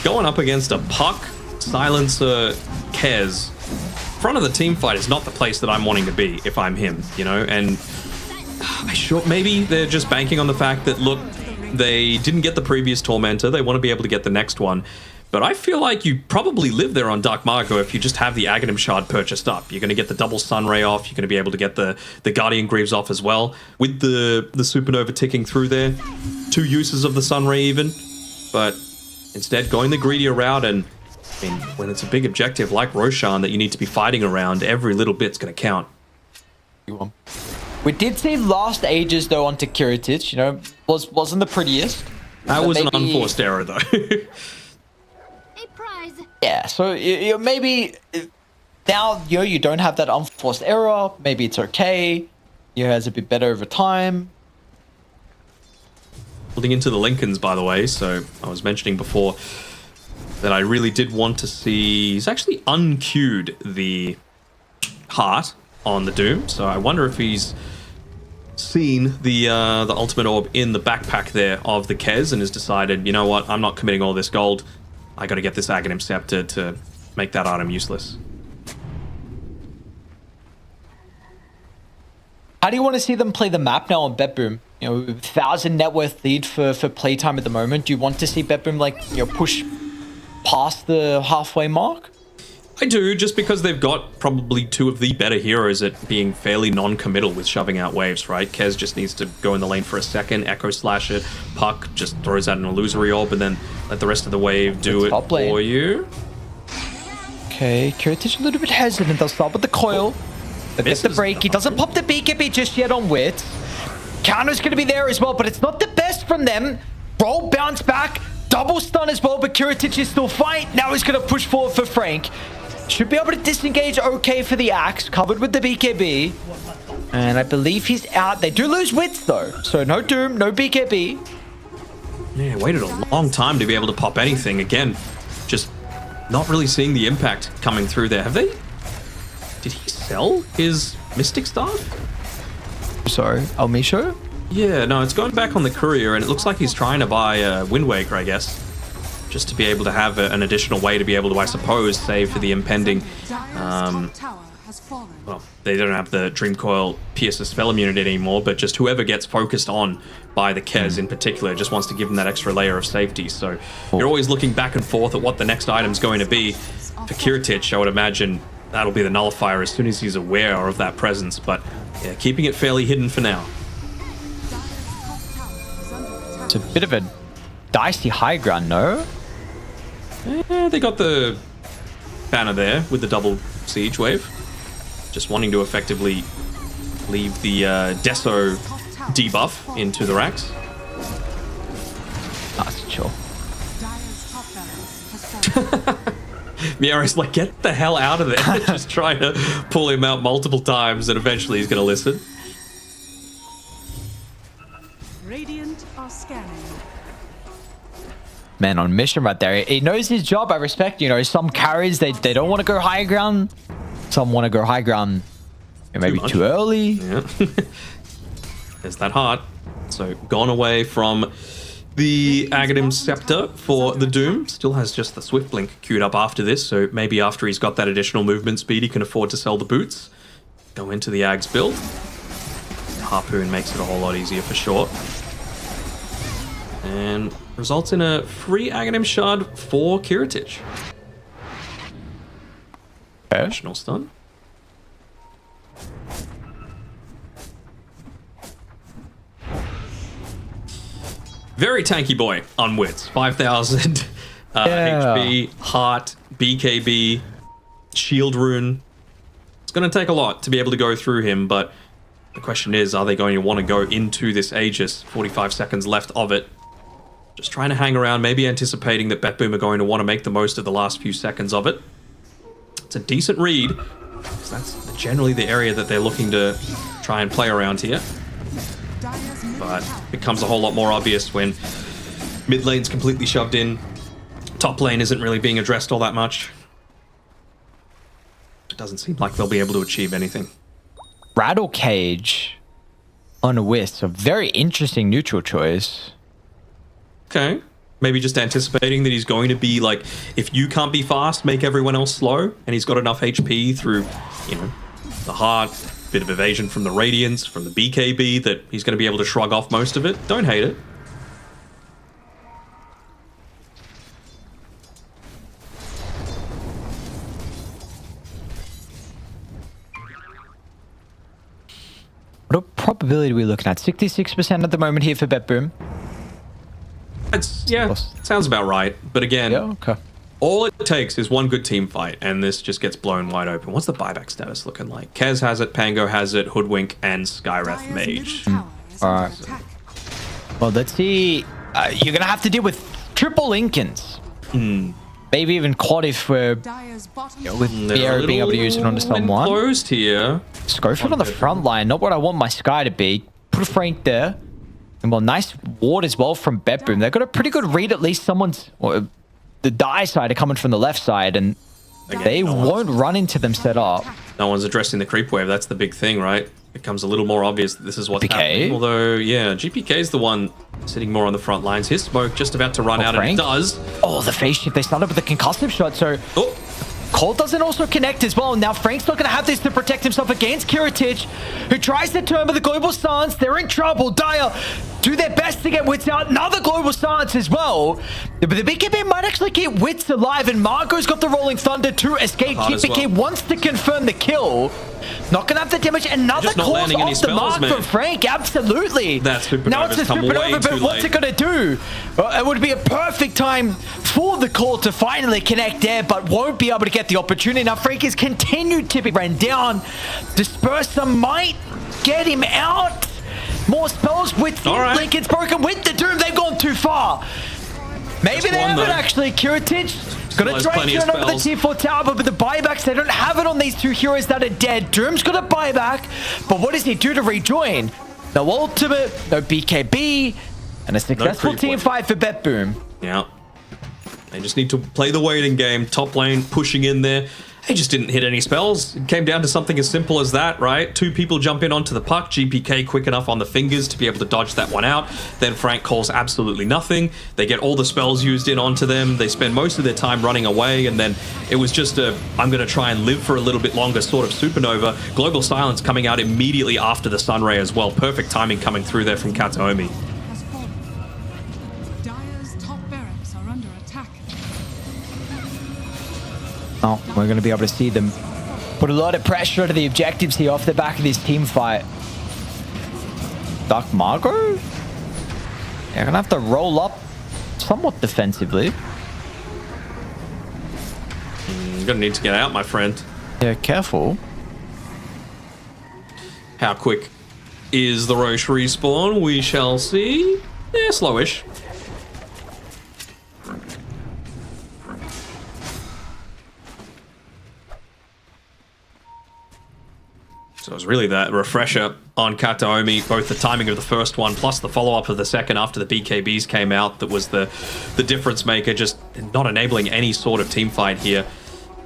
going up against a Puck, Silencer, Kez, front of the team fight is not the place that I'm wanting to be if I'm him, you know? And maybe they're just banking on the fact that, look, they didn't get the previous Tormentor. They want to be able to get the next one. But I feel like you probably live there on Dark Margo if you just have the Aghanim Shard purchased up. You're going to get the double Sunray off. You're going to be able to get the Guardian Greaves off as well. With the Supernova ticking through there. 2 uses of the Sunray even. But instead, going the greedier route. And I mean, when it's a big objective like Roshan that you need to be fighting around, every little bit's going to count. We did see Last Ages, though, onto Kiritich. You know, wasn't the prettiest. That was an unforced error, though. Yeah, so maybe now you don't have that unforced error. Maybe it's okay. You has a bit better over time. Building into the Lincolns, by the way. So I was mentioning before that I really did want to see. He's actually unqueued the heart on the Doom. So I wonder if he's seen the ultimate orb in the backpack there of the Kez and has decided, you know what, I'm not committing all this gold. I got to get this Aghanim Scepter to make that item useless. How do you want to see them play the map now on BetBoom? You know, 1,000 net worth lead for playtime at the moment. Do you want to see BetBoom, like, you know, push past the halfway mark? I do, just because they've got probably 2 of the better heroes at being fairly non-committal with shoving out waves, right? Kez just needs to go in the lane for a second, Echo Slash it, Puck just throws out an illusory orb, and then let the rest of the wave do it for you. Okay, Kiritich a little bit hesitant. They'll start with the coil. They get the break. He doesn't pop the BKB just yet on Wit. Counter's going to be there as well, but it's not the best from them. Roll bounce back. Double stun as well, but Kiritich is still fight. Now he's going to push forward for Frank. Should be able to disengage okay for the axe, covered with the BKB. And I believe he's out. They do lose wits though, so no Doom, no BKB. Yeah, waited a long time to be able to pop anything. Again, just not really seeing the impact coming through there. Have they? Did he sell his Mystic Staff? Sorry, Almisho? Yeah, no, it's going back on the courier, and it looks like he's trying to buy a Wind Waker, I guess. Just to be able to have an additional way to be able to, I suppose, save for the impending... well, they don't have the Dream Coil pierce the spell immunity anymore, but just whoever gets focused on by the Kez in particular just wants to give them that extra layer of safety. So you're always looking back and forth at what the next item's going to be. For Kiritich, I would imagine that'll be the Nullifier as soon as he's aware of that presence, but yeah, keeping it fairly hidden for now. It's a bit of a dicey high ground, no? They got the banner there with the double siege wave. Just wanting to effectively leave the Deso debuff into the racks. That's chill. Miara's like, get the hell out of there. Just trying to pull him out multiple times, and eventually he's going to listen. Radiant are scanning. Man, on mission right there. He knows his job. I respect, you know, some carries, they don't want to go high ground. Some want to go high ground maybe too early. Yeah. There's that heart. So gone away from the Aghanim Scepter for the Doom. Still has just the Swift Blink queued up after this. So maybe after he's got that additional movement speed, he can afford to sell the boots. Go into the Ags build. Harpoon makes it a whole lot easier for sure. And results in a free Aghanim Shard for Kiritich. Additional stun. Very tanky boy on Wits. 5,000 HP, Heart, BKB, Shield Rune. It's going to take a lot to be able to go through him, but the question is, are they going to want to go into this Aegis? 45 seconds left of it. Just trying to hang around, maybe anticipating that BetBoom are going to want to make the most of the last few seconds of it. It's a decent read, because that's generally the area that they're looking to try and play around here. But it becomes a whole lot more obvious when mid lane's completely shoved in. Top lane isn't really being addressed all that much. It doesn't seem like they'll be able to achieve anything. Rattle Cage on a Wisp, a very interesting neutral choice. Okay. Maybe just anticipating that he's going to be like, if you can't be fast, make everyone else slow. And he's got enough HP through, you know, the Heart, bit of evasion from the Radiance, from the BKB, that he's going to be able to shrug off most of it. Don't hate it. What probability are we looking at? 66% at the moment here for BetBoom. Yeah, sounds about right. But again, okay. All it takes is one good team fight, and this just gets blown wide open. What's the buyback status looking like? Kez has it, Pango has it, Hoodwink, and Skywrath Mage. All right. Well, let's see. You're going to have to deal with triple Lincolns. Maybe even quad if we're with the arrow being able to use it onto someone. Closed here. Scofield on the front line. Not what I want my Sky to be. Put a Frank there. And well, nice ward as well from BetBoom. They've got a pretty good read. At least someone's... the die side are coming from the left side, and they won't run into them set up. No one's addressing the creep wave. That's the big thing, right? It becomes a little more obvious that this is what's happening. Although, yeah, GPK is the one sitting more on the front lines. His smoke just about to run out, Frank? and it does. Oh, the face shift. They started with a concussive shot, so... Colt doesn't also connect as well. Now Frank's not going to have this to protect himself against Kiritich, who tries to turn with the global stance. They're in trouble. Dire do their best to get Wits out. Another global stance as well. But the BKB might actually keep Wits alive, and Marco's got the Rolling Thunder to escape. GPK wants to confirm the kill. Not going to have the damage. Another clause off the mark from Frank. Absolutely. That Supernova now it's a Supernova, but what's it going to do? It would be a perfect time for the call to finally connect there, but won't be able to get the opportunity. Now Frank is continued to be ran down. Disperse some might get him out. More spells with Lincoln's broken with the Doom. They've gone too far. Maybe they haven't actually. Kiritich got to try and turn over the tier 4 tower, but with the buybacks, they don't have it on these two heroes that are dead. Doom's got a buyback, but what does he do to rejoin? No ultimate, no BKB, and a successful team fight for BetBoom. Yeah. They just need to play the waiting game. Top lane pushing in there. They just didn't hit any spells. It came down to something as simple as that, right? Two people jump in onto the puck. GPK quick enough on the fingers to be able to dodge that one out. Then Frank calls absolutely nothing. They get all the spells used in onto them. They spend most of their time running away, and then it was just a, I'm going to try and live for a little bit longer sort of Supernova. Global Silence coming out immediately after the Sunray as well. Perfect timing coming through there from Kataomi. Oh, we're going to be able to see them put a lot of pressure to the objectives here off the back of this team fight. Dark Margot? They're going to have to roll up somewhat defensively. You're going to need to get out, my friend. Yeah, careful. How quick is the Roche respawn? We shall see. Yeah, slowish. So it was really that refresher on Kataomi, both the timing of the first one plus the follow-up of the second after the BKBs came out, that was the difference maker, just not enabling any sort of team fight here.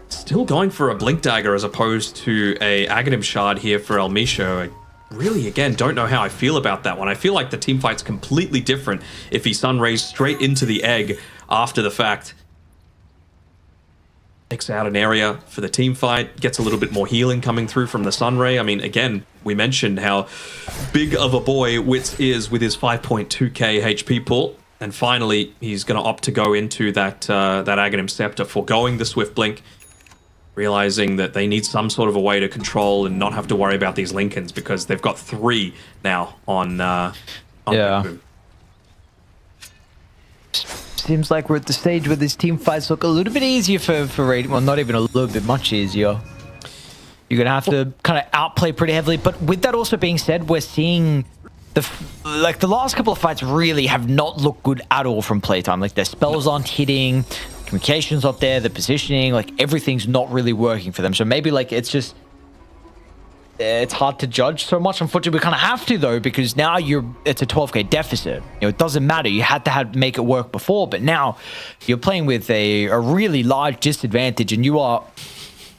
Still going for a Blink Dagger as opposed to a Aghanim Shard here for El Misho. I really, again, don't know how I feel about that one. I feel like the team fight's completely different if he Sunrays straight into the egg after the fact. Takes out an area for the team fight, gets a little bit more healing coming through from the Sunray. I mean, again, we mentioned how big of a boy Wits is with his 5.2k HP pool, and finally he's going to opt to go into that Aghanim Scepter, foregoing the Swift Blink, realizing that they need some sort of a way to control and not have to worry about these Lincolns, because they've got 3 now on yeah. BetBoom. seems like we're at the stage where this team fights look a little bit easier for Raiden. Well, not even a little bit, much easier. You're going to have to kind of outplay pretty heavily. But with that also being said, we're seeing the last couple of fights really have not looked good at all from Playtime. Like their spells aren't hitting, communications not there, the positioning, like everything's not really working for them. So maybe like it's just, it's hard to judge so much. Unfortunately, we kind of have to though, because now it's a 12k deficit. You know, it doesn't matter. You had to make it work before, but now you're playing with a really large disadvantage, and you are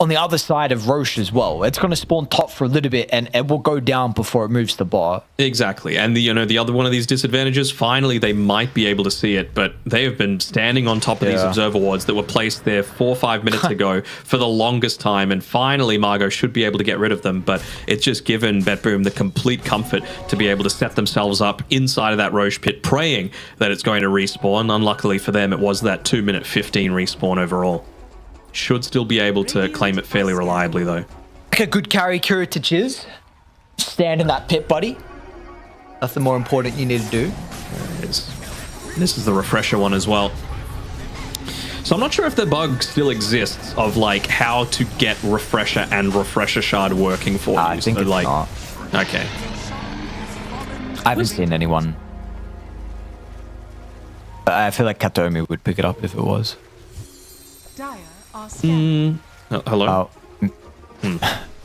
on the other side of Roche as well. It's going to spawn top for a little bit, and it will go down before it moves to bar. Exactly. And the other one of these disadvantages, finally they might be able to see it, but they have been standing on top of these observer wards that were placed there 4 or 5 minutes ago for the longest time, and finally Margot should be able to get rid of them, but it's just given BetBoom the complete comfort to be able to set themselves up inside of that Roche pit, praying that it's going to respawn. Unluckily for them, it was that 2-minute 15 respawn overall. Should still be able to claim it fairly reliably, though. Like a good carry, Kuratich is. Stand in that pit, buddy. Nothing more important you need to do. This is the refresher one as well. So I'm not sure if the bug still exists of like how to get refresher and refresher shard working for you. I think it's like, not. Okay. I haven't seen anyone. I feel like Katomi would pick it up if it was. Dire are scanning. Hello?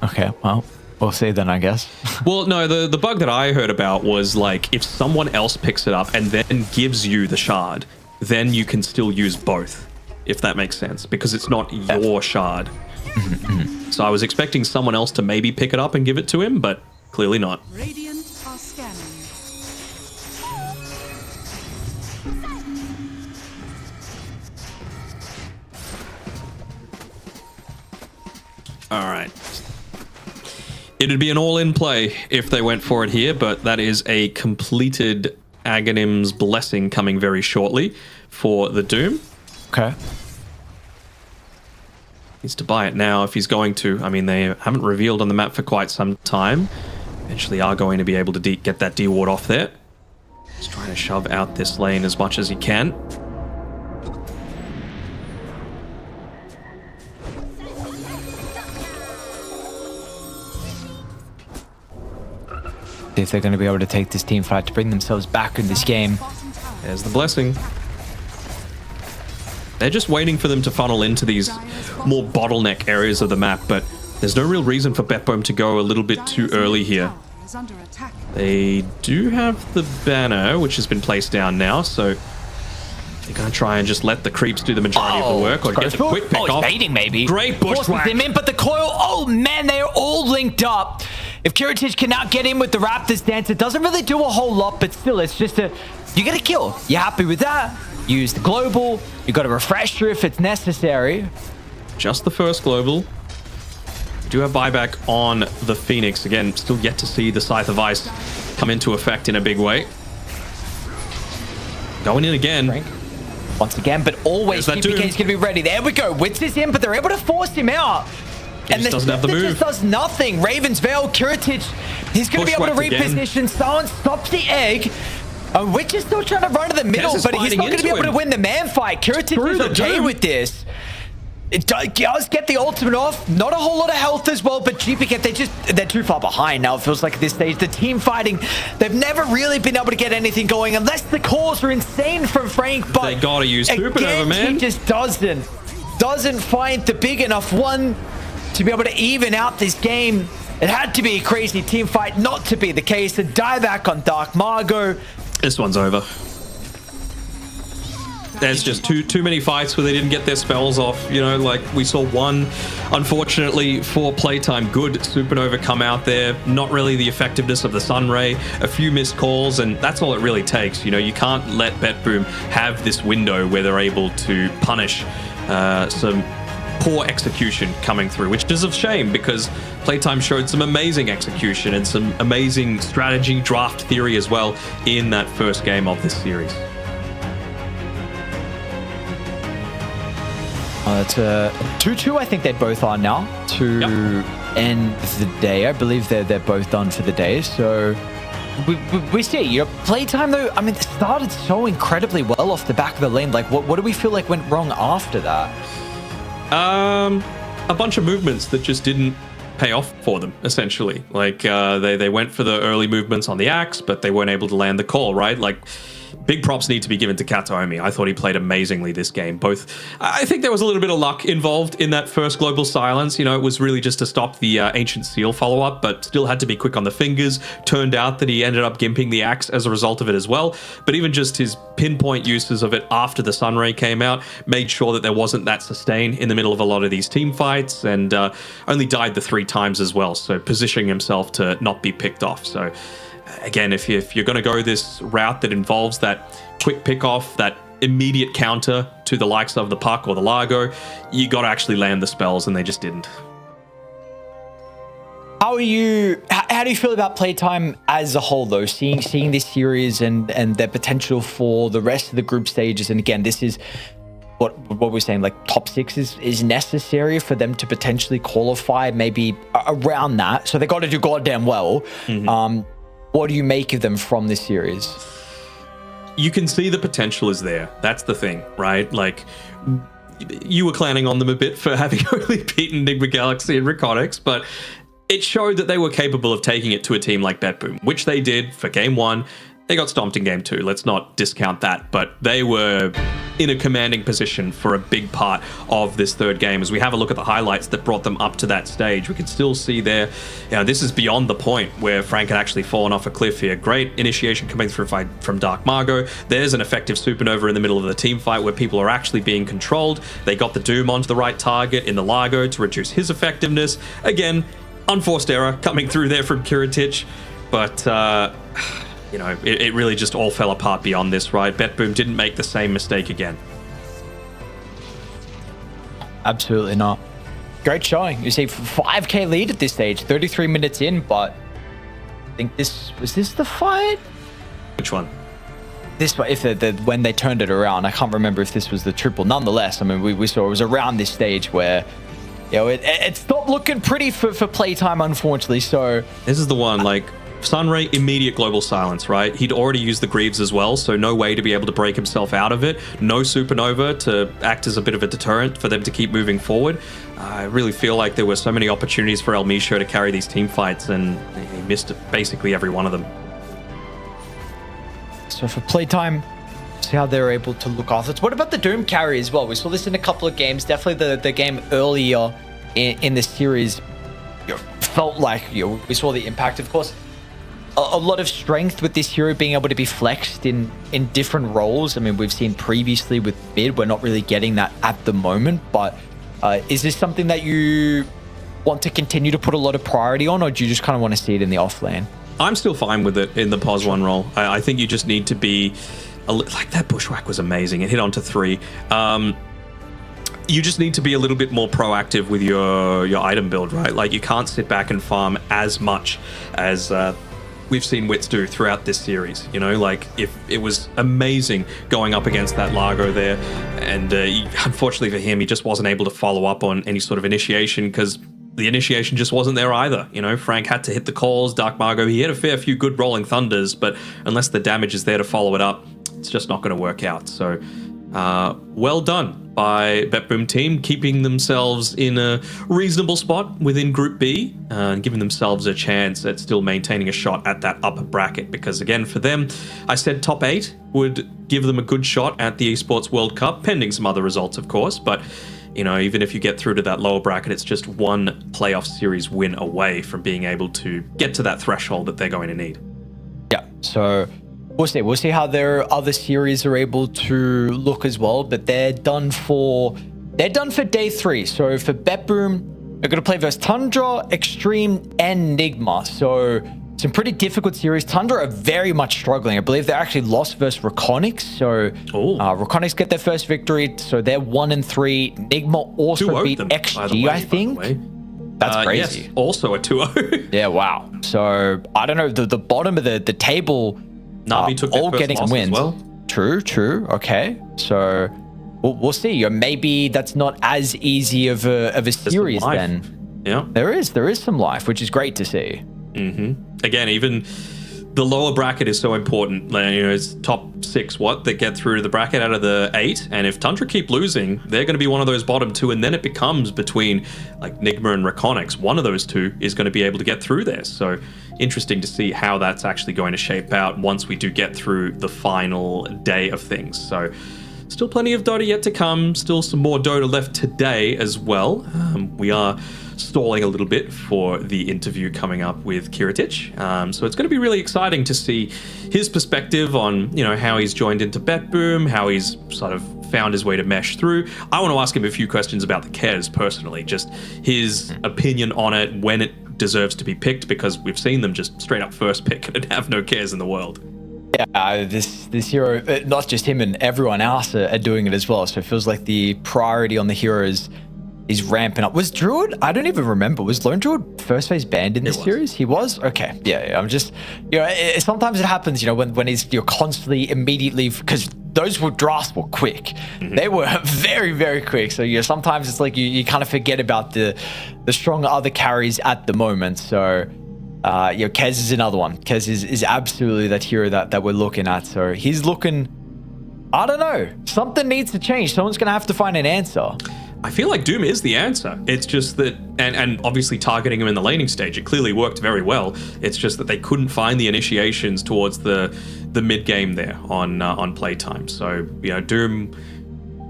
Okay, well, we'll see then, I guess. Well, no, the bug that I heard about was like if someone else picks it up and then gives you the shard, then you can still use both, if that makes sense, because it's not your shard. So I was expecting someone else to maybe pick it up and give it to him, but clearly not. Radiant are scanning. All right. It'd be an all-in play if they went for it here, but that is a completed Aghanim's Blessing coming very shortly for the Doom. Okay. Needs to buy it now if he's going to. I mean, they haven't revealed on the map for quite some time. Eventually are going to be able to get that D-ward off there. Just trying to shove out this lane as much as he can. If they're going to be able to take this team fight to bring themselves back in this game. There's the Blessing. They're just waiting for them to funnel into these more bottleneck areas of the map, but there's no real reason for BetBoom to go a little bit too early here. They do have the banner, which has been placed down now, so they're going to try and just let the creeps do the majority of the work, or get the quick pick off. Baiting maybe. Great bushwhack. Them in, but the coil, oh man, they are all linked up. If Kuratich cannot get in with the Raptors dance, it doesn't really do a whole lot, but still, it's just you get a kill. You're happy with that? Use the global. You got a refresher if it's necessary. Just the first global. We do have buyback on the Phoenix. Again, still yet to see the Scythe of Ice come into effect in a big way. Going in again. Frank. Once again, but always GPK is going to be ready. There we go. Wits is in, but they're able to force him out. And the doesn't have the move. Just does nothing. Raven's Veil, Kuratich, he's going to be able to reposition. Someone stops the egg. Witch is still trying to run to the middle, but he's not going to be able to win the man fight. Kuratich is okay with this. It does get the ultimate off. Not a whole lot of health as well, but GPK, they're too far behind now. It feels like at this stage, the team fighting, they've never really been able to get anything going unless the calls are insane from Frank. But they gotta use Supernova, man. He just doesn't find the big enough one to be able to even out this game. It had to be a crazy team fight not to be the case. A dieback on Dark Margot. This one's over. There's just too many fights where they didn't get their spells off. You know, like we saw one, unfortunately, for Playtime, good Supernova come out there. Not really the effectiveness of the Sunray. A few missed calls, and that's all it really takes. You know, you can't let BetBoom have this window where they're able to punish some poor execution coming through, which is a shame because Playtime showed some amazing execution and some amazing strategy, draft theory as well in that first game of this series. It's a 2-2, I think they both are now to end the day. I believe they're both done for the day. So we see, you know, playtime though, I mean, it started so incredibly well off the back of the lane. Like, what do we feel like went wrong after that? A bunch of movements that just didn't pay off for them, essentially. Like, they went for the early movements on the axe, but they weren't able to land the call, right? Like, big props need to be given to Kataomi. I thought he played amazingly this game. I think there was a little bit of luck involved in that first global silence. You know, it was really just to stop the Ancient Seal follow-up, but still had to be quick on the fingers. Turned out that he ended up gimping the axe as a result of it as well. But even just his pinpoint uses of it after the Sunray came out made sure that there wasn't that sustain in the middle of a lot of these team fights, and only died the 3 times as well. So positioning himself to not be picked off. So again, if you're going to go this route that involves that quick pick off, that immediate counter to the likes of the Puck or the Largo, you got to actually land the spells, and they just didn't. How do you feel about playtime as a whole, though? Seeing this series and their potential for the rest of the group stages, and again, this is what we're saying, like top 6 is necessary for them to potentially qualify, maybe around that. So they got to do goddamn well. What do you make of them from this series? You can see the potential is there. That's the thing, right? Like, you were clowning on them a bit for having only beaten Enigma Galaxy and Reconyx, but it showed that they were capable of taking it to a team like BetBoom, which they did for Game 1. They got stomped in Game 2. Let's not discount that, but they were in a commanding position for a big part of this third game. As we have a look at the highlights that brought them up to that stage, we can still see there, you know, this is beyond the point where Frank had actually fallen off a cliff here. Great initiation coming through from Dark Margot. There's an effective supernova in the middle of the team fight where people are actually being controlled. They got the Doom onto the right target in the Largo to reduce his effectiveness. Again, unforced error coming through there from Kiritich, but you know, it really just all fell apart beyond this, right? BetBoom didn't make the same mistake again. Absolutely not. Great showing. You see 5k lead at this stage, 33 minutes in, but I think was this the fight? Which one? This one, if when they turned it around. I can't remember if this was the triple. Nonetheless, I mean, we saw it was around this stage where, you know, it stopped looking pretty for playtime, unfortunately. So this is the one, like, Sunray, immediate global silence, right? He'd already used the Greaves as well, so no way to be able to break himself out of it. No supernova to act as a bit of a deterrent for them to keep moving forward. I really feel like there were so many opportunities for El Misho to carry these team fights, and he missed basically every one of them. So for playtime, see how they're able to look after it. What about the Doom carry as well? We saw this in a couple of games. Definitely the game earlier in the series, you know, felt like, you know, we saw the impact, of course. A lot of strength with this hero being able to be flexed in different roles. I mean, we've seen previously with mid, we're not really getting that at the moment, but is this something that you want to continue to put a lot of priority on, or do you just kind of want to see it in the off lane? I'm still fine with it in the POS 1 role. I think you just need to be, like, that Bushwhack was amazing. It hit onto 3. You just need to be a little bit more proactive with your item build, right? Like, you can't sit back and farm as much as we've seen Wits do throughout this series. You know, like, if it was amazing going up against that Largo there, and unfortunately for him, he just wasn't able to follow up on any sort of initiation because the initiation just wasn't there either. You know, Frank had to hit the calls. Dark Margot, he had a fair few good rolling thunders, but unless the damage is there to follow it up, it's just not going to work out. So well done by BetBoom team, keeping themselves in a reasonable spot within Group B and giving themselves a chance at still maintaining a shot at that upper bracket. Because again, for them, I said top 8 would give them a good shot at the Esports World Cup, pending some other results, of course. But, you know, even if you get through to that lower bracket, it's just one playoff series win away from being able to get to that threshold that they're going to need. Yeah, so we'll see how their other series are able to look as well, but they're done for day 3. So for BetBoom, they're going to play versus Tundra, Extreme, and Nigma. So some pretty difficult series. Tundra are very much struggling. I believe they actually lost versus Reconyx. So Reconyx get their first victory. So they're 1-3. Nigma also beat them, XG, I think. That's crazy. Yes, also a 2-0. Yeah, wow. So I don't know, the bottom of the table, Navi took their all first getting some loss wins. as well. True. Okay, so we'll see. Maybe that's not as easy of a series then. Yeah, there is some life, which is great to see. Again, even the lower bracket is so important. It's top 6 that get through to the bracket out of the 8, and if Tundra keep losing, they're going to be one of those bottom 2, and then it becomes between like Nigma and Reconyx. One of those 2 is going to be able to get through there. So interesting to see how that's actually going to shape out once we do get through the final day of things. So still plenty of Dota yet to come, still some more Dota left today as well. We are stalling a little bit for the interview coming up with Kiritich. So it's going to be really exciting to see his perspective on, how he's joined into BetBoom, how he's sort of found his way to mesh through. I want to ask him a few questions about the Kez personally, just his opinion on it, when it deserves to be picked, because we've seen them just straight up first pick and have no Kez in the world. Yeah, this hero, not just him and everyone else are doing it as well. So it feels like the priority on the heroes is ramping up. Was Druid? I don't even remember. Was Lone Druid first phase banned in this series? He was? Okay. Yeah. I'm just, sometimes it happens, when you're constantly immediately, because those drafts were quick. Mm-hmm. They were very, very quick. So sometimes it's like you kind of forget about the strong other carries at the moment. So Kez is another one. Kez is absolutely that hero that we're looking at. So he's looking, I don't know, something needs to change. Someone's going to have to find an answer. I feel like Doom is the answer. It's just that, and obviously targeting him in the laning stage, it clearly worked very well. It's just that they couldn't find the initiations towards the mid game there on playtime. So Doom,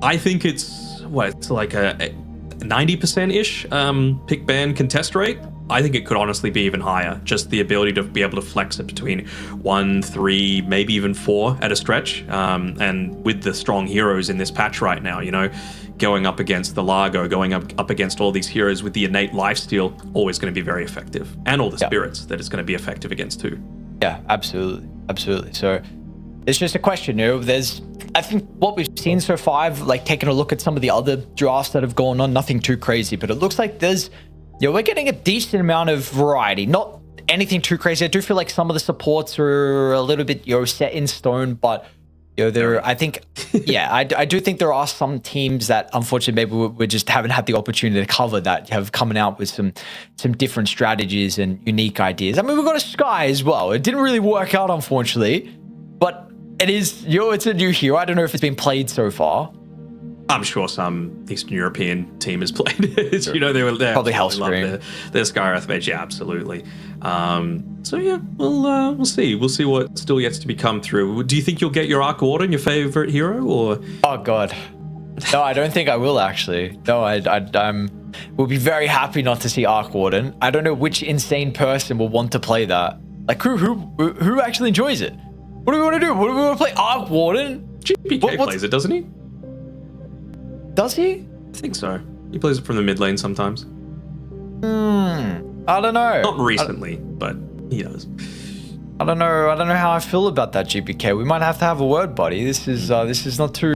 I think it's like a 90%-ish pick ban contest rate. I think it could honestly be even higher. Just the ability to be able to flex it between 1, 3, maybe even 4 at a stretch. And with the strong heroes in this patch right now, going up against the Largo, going up against all these heroes with the innate lifesteal, always going to be very effective. And all the spirits that it's going to be effective against too. Yeah, absolutely. So it's just a question, I think what we've seen so far, like taking a look at some of the other drafts that have gone on, nothing too crazy, but it looks like there's, we're getting a decent amount of variety. Not anything too crazy. I do feel like some of the supports are a little bit, set in stone, but I think, I do think there are some teams that unfortunately maybe we just haven't had the opportunity to cover that have coming out with some different strategies and unique ideas. I mean, we've got a Sky as well. It didn't really work out, unfortunately, but it is, it's a new hero. I don't know if it's been played so far. I'm sure some Eastern European team has played it. They were there. Probably Hellscream. Their Sky Earthmage, yeah, absolutely. We'll see. We'll see what still yet to be come through. Do you think you'll get your Arc Warden, your favorite hero, or? Oh God, no, I don't think I will actually. No, we'll be very happy not to see Arc Warden. I don't know which insane person will want to play that. Like who actually enjoys it? What do we want to do? What do we want to play? Arc Warden? GPK plays it, doesn't he? Does he? I think so. He plays it from the mid lane sometimes. I don't know. Not recently, but he does. I don't know how I feel about that, GPK. We might have to have a word, buddy. This is not too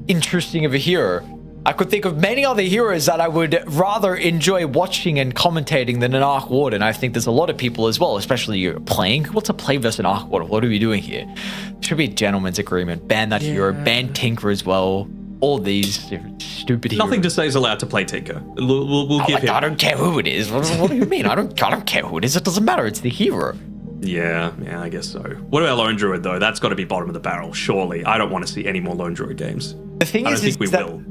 interesting of a hero. I could think of many other heroes that I would rather enjoy watching and commentating than an Arc Warden. I think there's a lot of people as well, especially you're playing. What's a play versus an Arc Warden? What are we doing here? Should be a gentleman's agreement. Ban that hero. Ban Tinker as well. All these stupid heroes. Nothing to say is allowed to play Tinker. We'll give him. I don't care who it is. What do you mean? I don't care who it is. It doesn't matter. It's the hero. Yeah, I guess so. What about Lone Druid though? That's got to be bottom of the barrel, surely. I don't want to see any more Lone Druid games. The thing I don't think we will.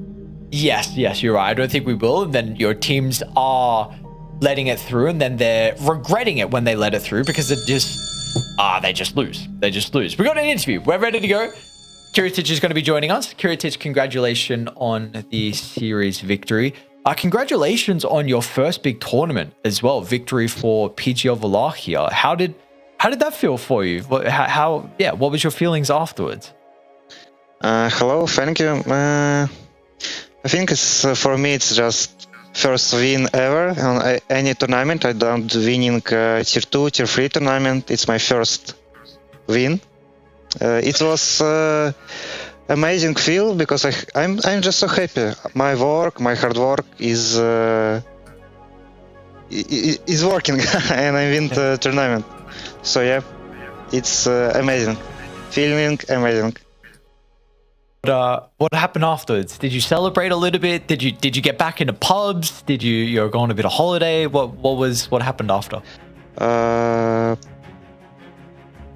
Yes, you're right. I don't think we will. And then your teams are letting it through, and then they're regretting it when they let it through because they just lose. They just lose. We got an interview. We're ready to go. Kiritich is going to be joining us. Kiritich, congratulations on the series victory. Congratulations on your first big tournament as well. Victory for PGL Wallachia. How did that feel for you? What was your feelings afterwards? Hello, thank you. I think for me it's just first win ever on any tournament. I don't winning tier 2, tier 3 tournament. It's my first win. It was amazing feel because I'm just so happy. My hard work is working and I win the tournament. So yeah, it's amazing. Feeling amazing. What happened afterwards? Did you celebrate a little bit? Did you get back into pubs? Did you go on a bit of holiday? What happened after?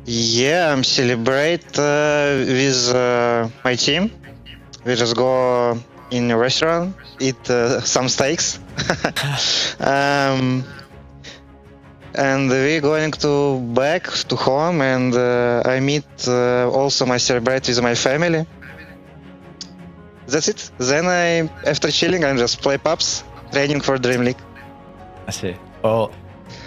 Yeah, I'm celebrate with my team. We just go in a restaurant, eat some steaks, and we're going to back to home. And I meet also my celebrate with my family. That's it. Then after chilling, I just play pubs, training for DreamLeague. I see. Well,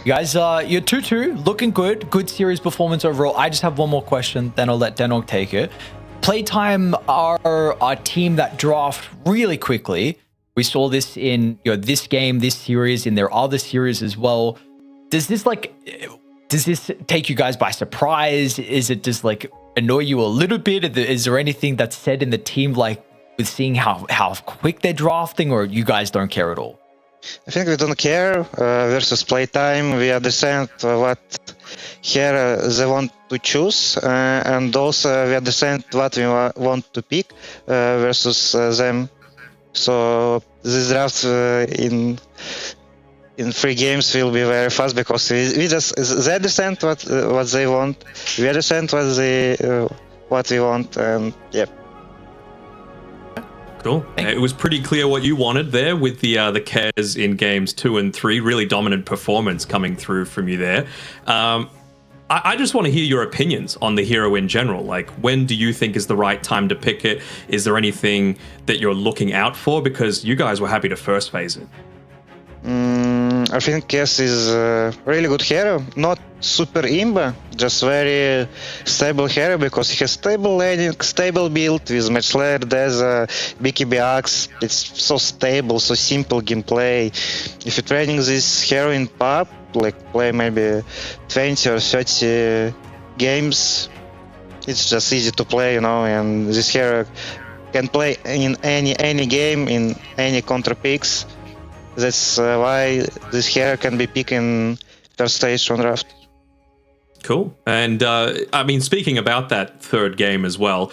you guys, you're 2-2, looking good. Good series performance overall. I just have one more question, then I'll let Denog take it. PlayTime are a team that draft really quickly. We saw this in this game, this series, in their other series as well. Does this take you guys by surprise? Is it just like annoy you a little bit? Is there anything that's said in the team like with seeing how quick they're drafting, or you guys don't care at all? I think we don't care versus PlayTime. We understand what here they want to choose, and also we understand what we want to pick versus them. So this draft in 3 games will be very fast because they understand what they want. We understand what we want, and yeah. Cool. It was pretty clear what you wanted there with the cares in games 2 and 3. Really dominant performance coming through from you there. I just want to hear your opinions on the hero in general. Like, when do you think is the right time to pick it? Is there anything that you're looking out for? Because you guys were happy to first phase it. I think Cass is a really good hero. Not super imba, just very stable hero because he has stable laning, stable build with Match Slayer, Deza, BKB Axe. It's so stable, so simple gameplay. If you're training this hero in pub, like play maybe 20 or 30 games, it's just easy to play, and this hero can play in any game, in any counter picks. That's why this hero can be picked in first stage on draft. Cool. And speaking about that third game as well,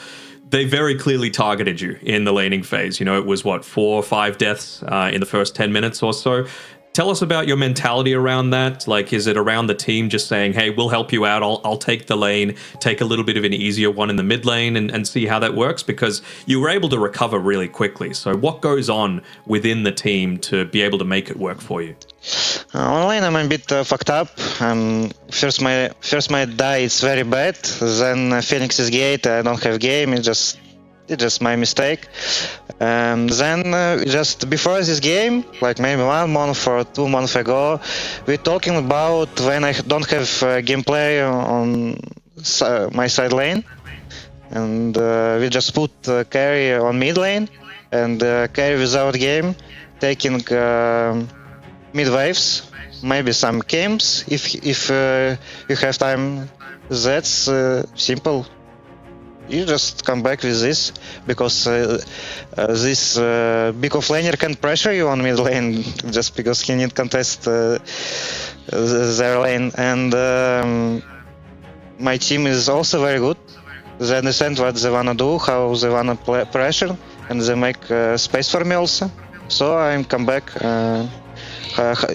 they very clearly targeted you in the laning phase. It was 4 or 5 deaths in the first 10 minutes or so. Tell us about your mentality around that. Like, is it around the team just saying, hey, we'll help you out. I'll take the lane, take a little bit of an easier one in the mid lane and see how that works? Because you were able to recover really quickly. So what goes on within the team to be able to make it work for you? Online, I'm a bit fucked up. First my die is very bad. Then Phoenix's Gate, I don't have game. It's just my mistake. Then just before this game, like maybe 1 month or 2 months ago, we're talking about when I don't have gameplay on my side lane, and we just put carry on mid lane and carry without game, taking mid waves, maybe some games if you have time. That's simple. You just come back with this because this big offlaner can pressure you on mid lane just because he need contest their lane, and my team is also very good. They understand what they wanna do, how they wanna pressure, and they make space for me also. So I'm come back.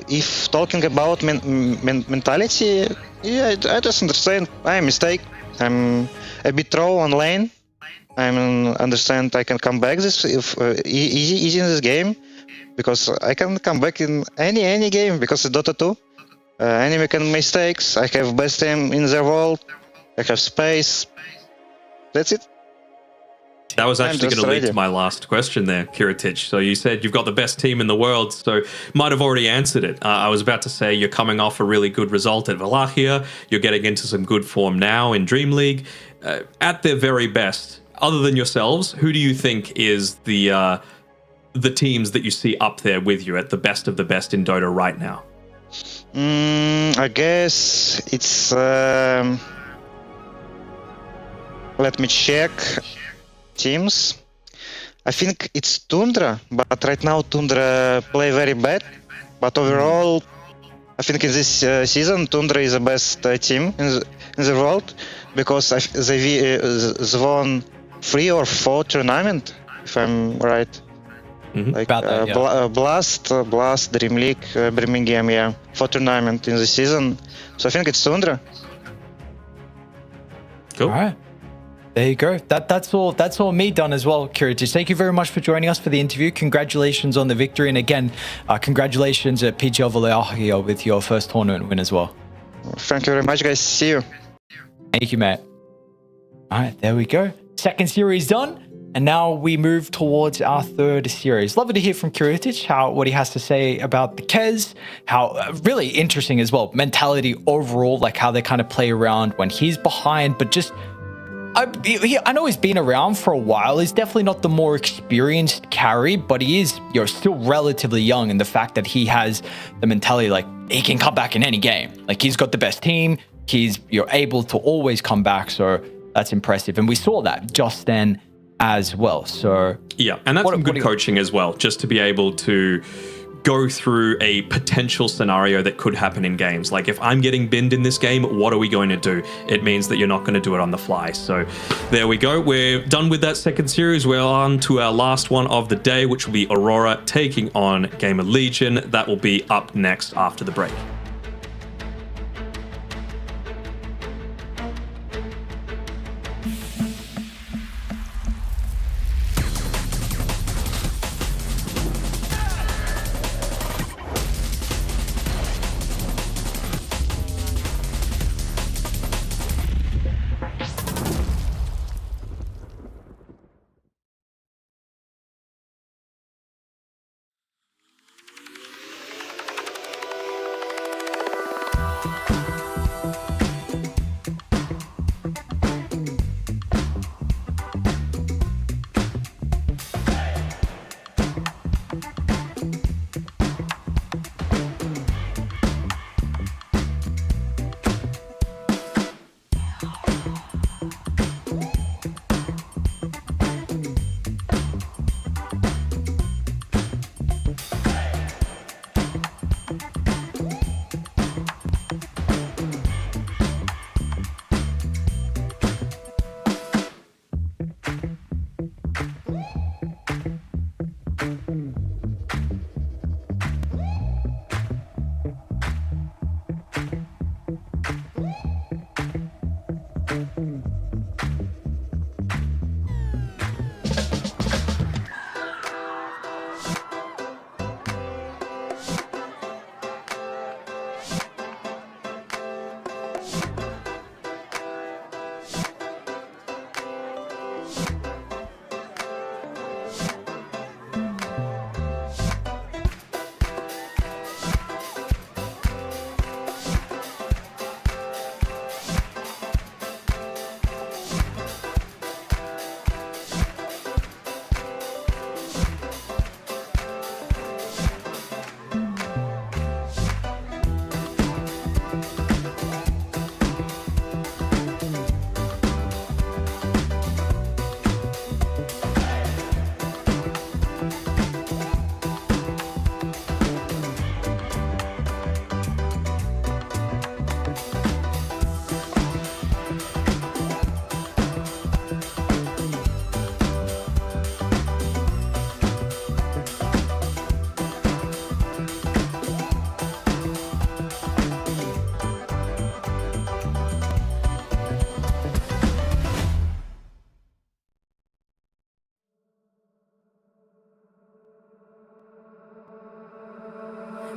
If talking about mentality, yeah, I just understand. I mistake. I'm a bit raw on lane. I understand I can come back this easy in this game because I can come back in any game because it's Dota 2. Enemy can make mistakes. I have best team in the world. I have space. That's it. That was actually going to lead to my last question there, Kiritich. So you said you've got the best team in the world, so might have already answered it. I was about to say you're coming off a really good result at Wallachia. You're getting into some good form now in DreamLeague. At their very best, other than yourselves, who do you think is the teams that you see up there with you at the best of the best in Dota right now? I guess it's... let me check teams. I think it's Tundra, but right now Tundra play very bad. But overall, I think in this season Tundra is the best team in the world because they won 3 or 4 tournaments, if I'm right. Like About that, yeah. Blast, DreamLeague, Birmingham, 4 tournaments in the season. So I think it's Tundra. Cool. All right. There you go. That's all me done as well, Curious. Thank you very much for joining us for the interview. Congratulations on the victory. And again, congratulations at PGL Vallejo with your first tournament win as well. Thank you very much, guys. See you. Thank you, mate. All right, there we go. Second series done. And now we move towards our third series. Lovely to hear from Curious what he has to say about the Kez, how really interesting as well, mentality overall, like how they kind of play around when he's behind, but just I know he's been around for a while. He's definitely not the more experienced carry, but he is, still relatively young. And the fact that he has the mentality, like he can come back in any game. Like he's got the best team. You're able to always come back. So that's impressive. And we saw that just then as well. So yeah, and that's some good coaching as well, just to be able to go through a potential scenario that could happen in games. Like if I'm getting binned in this game, what are we going to do? It means that you're not going to do it on the fly. So there we go. We're done with that second series. We're on to our last one of the day, which will be Aurora taking on GamerLegion. That will be up next after the break.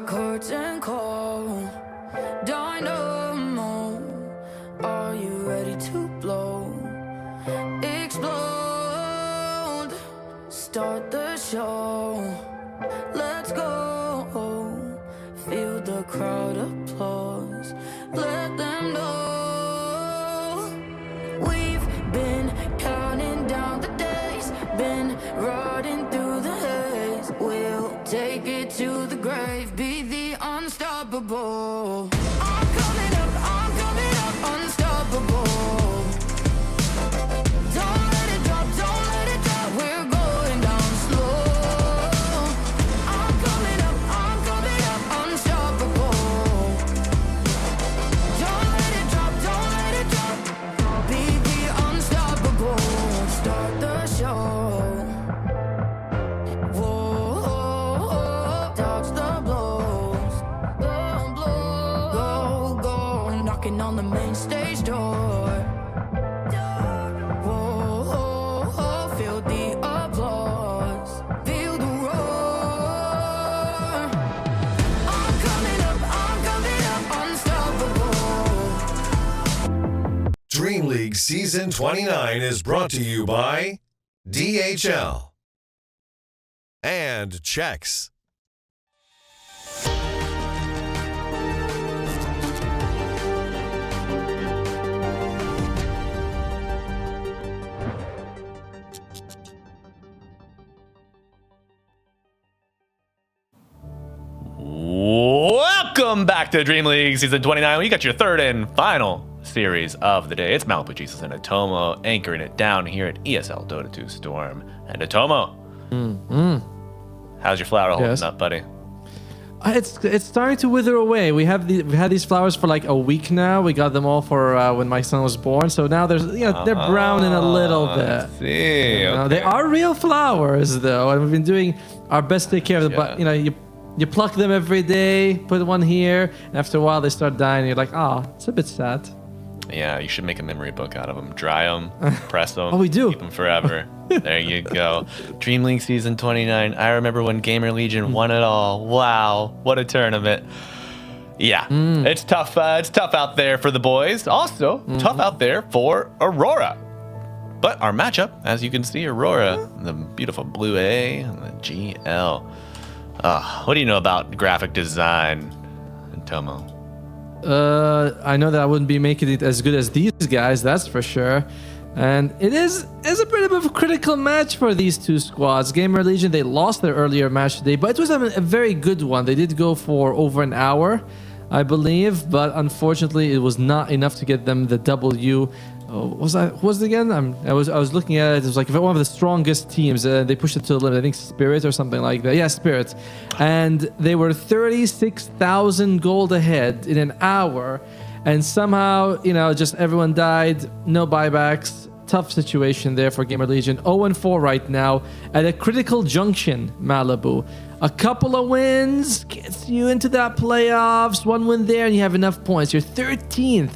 Curtain call, dynamo. Are you ready to blow? Explode, start the show. Let's go. Feel the crowd applause. Let them know. We've been counting down the days, been riding through the haze. We'll take it to the grave, be the unstoppable. I'm coming up, unstoppable. Don't let it drop, we're going down slow. I'm coming up, unstoppable. Don't let it drop, be the unstoppable. Start the show. Whoa, dodge the blows. Go, go, knocking on the main stage door. League Season 29 is brought to you by DHL and Chex. Welcome back to Dream League Season 29. We got your third and final series of the day. It's Malibu Jesus and Atomo anchoring it down here at ESL Dota 2 Storm. And Atomo, how's your flower holding up, buddy? It's starting to wither away. We've had these flowers for like a week now. We got them all for when my son was born. So now there's they're browning a little bit. See, okay. They are real flowers though, and we've been doing our best to take care of them. But you pluck them every day, put one here, and after a while they start dying. And you're like, it's a bit sad. Yeah, you should make a memory book out of them. Dry them, press them. Oh, we do. Keep them forever. There you go. Dream League Season 29. I remember when GamerLegion won it all. Wow, what a tournament. Yeah, it's tough. It's tough out there for the boys. Also, tough out there for Aurora. But our matchup, as you can see, Aurora, the beautiful blue A and the GL. What do you know about graphic design, Tomo? I know that I wouldn't be making it as good as these guys, that's for sure. And it is a bit of a critical match for these two squads. GamerLegion, they lost their earlier match today, but it was a very good one. They did go for over an hour, I believe, but unfortunately it was not enough to get them the W. Who was it again? I was looking at it. It was like one of the strongest teams. They pushed it to the limit. I think Spirit or something like that. Yeah, Spirit. And they were 36,000 gold ahead in an hour. And somehow, just everyone died. No buybacks. Tough situation there for GamerLegion. 0-4 right now at a critical junction, Malibu. A couple of wins gets you into that playoffs. One win there and you have enough points. You're 13th.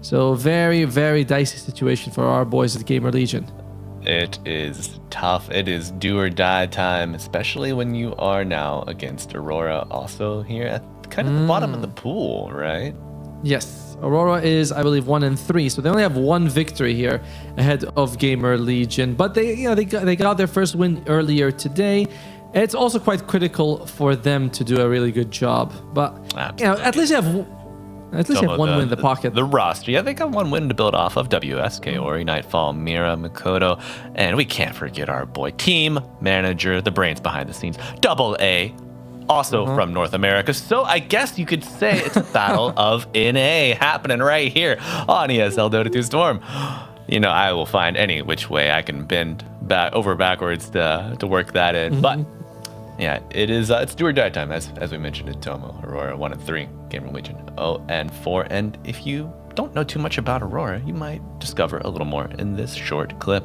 So very, very dicey situation for our boys at GamerLegion. It is tough. It is do or die time, especially when you are now against Aurora, also here at kind of the bottom of the pool, right? Yes, Aurora is, I believe, 1-3, so they only have one victory here ahead of GamerLegion. But they got their first win earlier today. It's also quite critical for them to do a really good job. But at least you have. At least you have one win in the pocket. The roster, yeah, they got one win to build off of. WSK, Ori, Nightfall, Mira, Makoto, and we can't forget our boy, team manager, the brains behind the scenes, Double A, also from North America. So I guess you could say it's a battle of NA happening right here on ESL Dota 2 Storm. I will find any which way I can bend backwards to work that in, but. Yeah, it's do or die time, as we mentioned at Tomo. Aurora 1-3, GamerLegion 0-4. And if you don't know too much about Aurora, you might discover a little more in this short clip.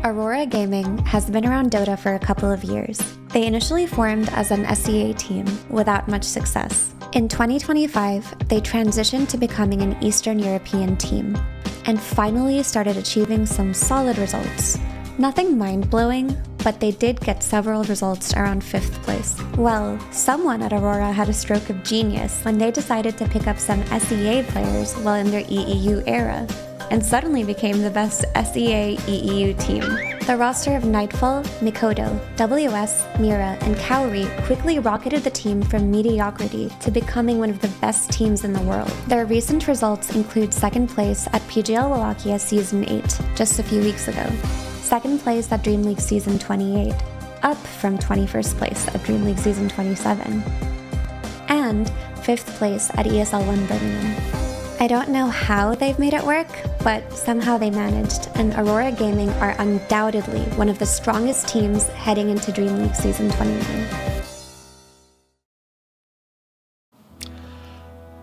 Aurora Gaming has been around Dota for a couple of years. They initially formed as an SEA team without much success. In 2025, they transitioned to becoming an Eastern European team, and finally started achieving some solid results. Nothing mind-blowing, but they did get several results around 5th place. Well, someone at Aurora had a stroke of genius when they decided to pick up some SEA players while in their EEU era, and suddenly became the best SEA EEU team. The roster of Nightfall, Mikoto, WS, Mira, and Kaori quickly rocketed the team from mediocrity to becoming one of the best teams in the world. Their recent results include 2nd place at PGL Wallachia Season 8, just a few weeks ago. 2nd place at Dream League Season 28, up from 21st place at Dream League Season 27, and 5th place at ESL 1 Birmingham. I don't know how they've made it work, but somehow they managed, and Aurora Gaming are undoubtedly one of the strongest teams heading into Dream League Season 29.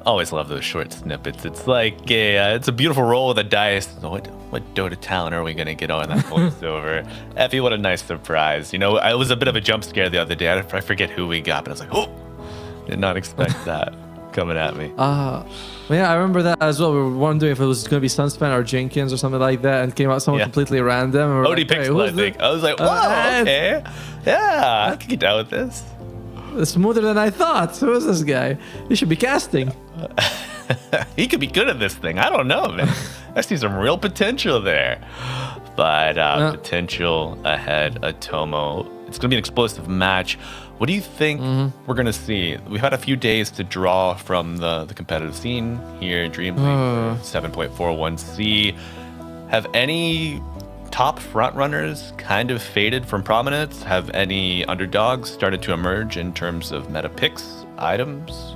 Always love those short snippets. It's like it's a beautiful roll of the dice. What Dota talent are we gonna get on that voiceover? Effie, what a nice surprise. It was a bit of a jump scare the other day. I forget who we got, but I was like, did not expect that coming at me. Yeah, I remember that as well. We were wondering if it was gonna be Sunspan or Jenkins or something like that, and came out someone completely random. Odie Pixel, I think. I was like, whoa, okay, yeah, I can get down with this. Smoother than I thought. Who is this guy? You should be casting. he could be good at this thing. I don't know, man. I see some real potential there. But potential ahead of Tomo. It's going to be an explosive match. What do you think we're going to see? We've had a few days to draw from the competitive scene here in DreamLeague 7.41c. Have any top frontrunners kind of faded from prominence? Have any underdogs started to emerge in terms of meta picks, items?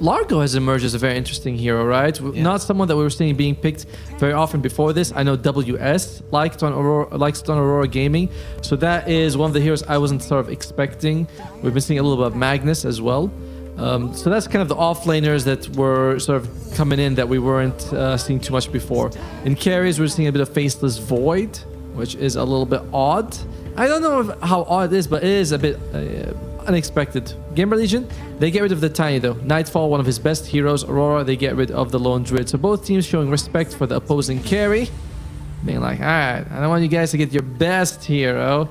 Largo has emerged as a very interesting hero, right? Yeah. Not someone that we were seeing being picked very often before this. I know WS likes on Aurora Gaming, so that is one of the heroes I wasn't sort of expecting. We've been seeing a little bit of Magnus as well. So that's kind of the offlaners that were sort of coming in that we weren't seeing too much before. In carries, we're seeing a bit of Faceless Void, which is a little bit odd. I don't know how odd it is, but it is a bit unexpected. GamerLegion, they get rid of the Tiny though. Nightfall, one of his best heroes. Aurora, they get rid of the Lone Druid. So both teams showing respect for the opposing carry. Being like, alright, I don't want you guys to get your best hero.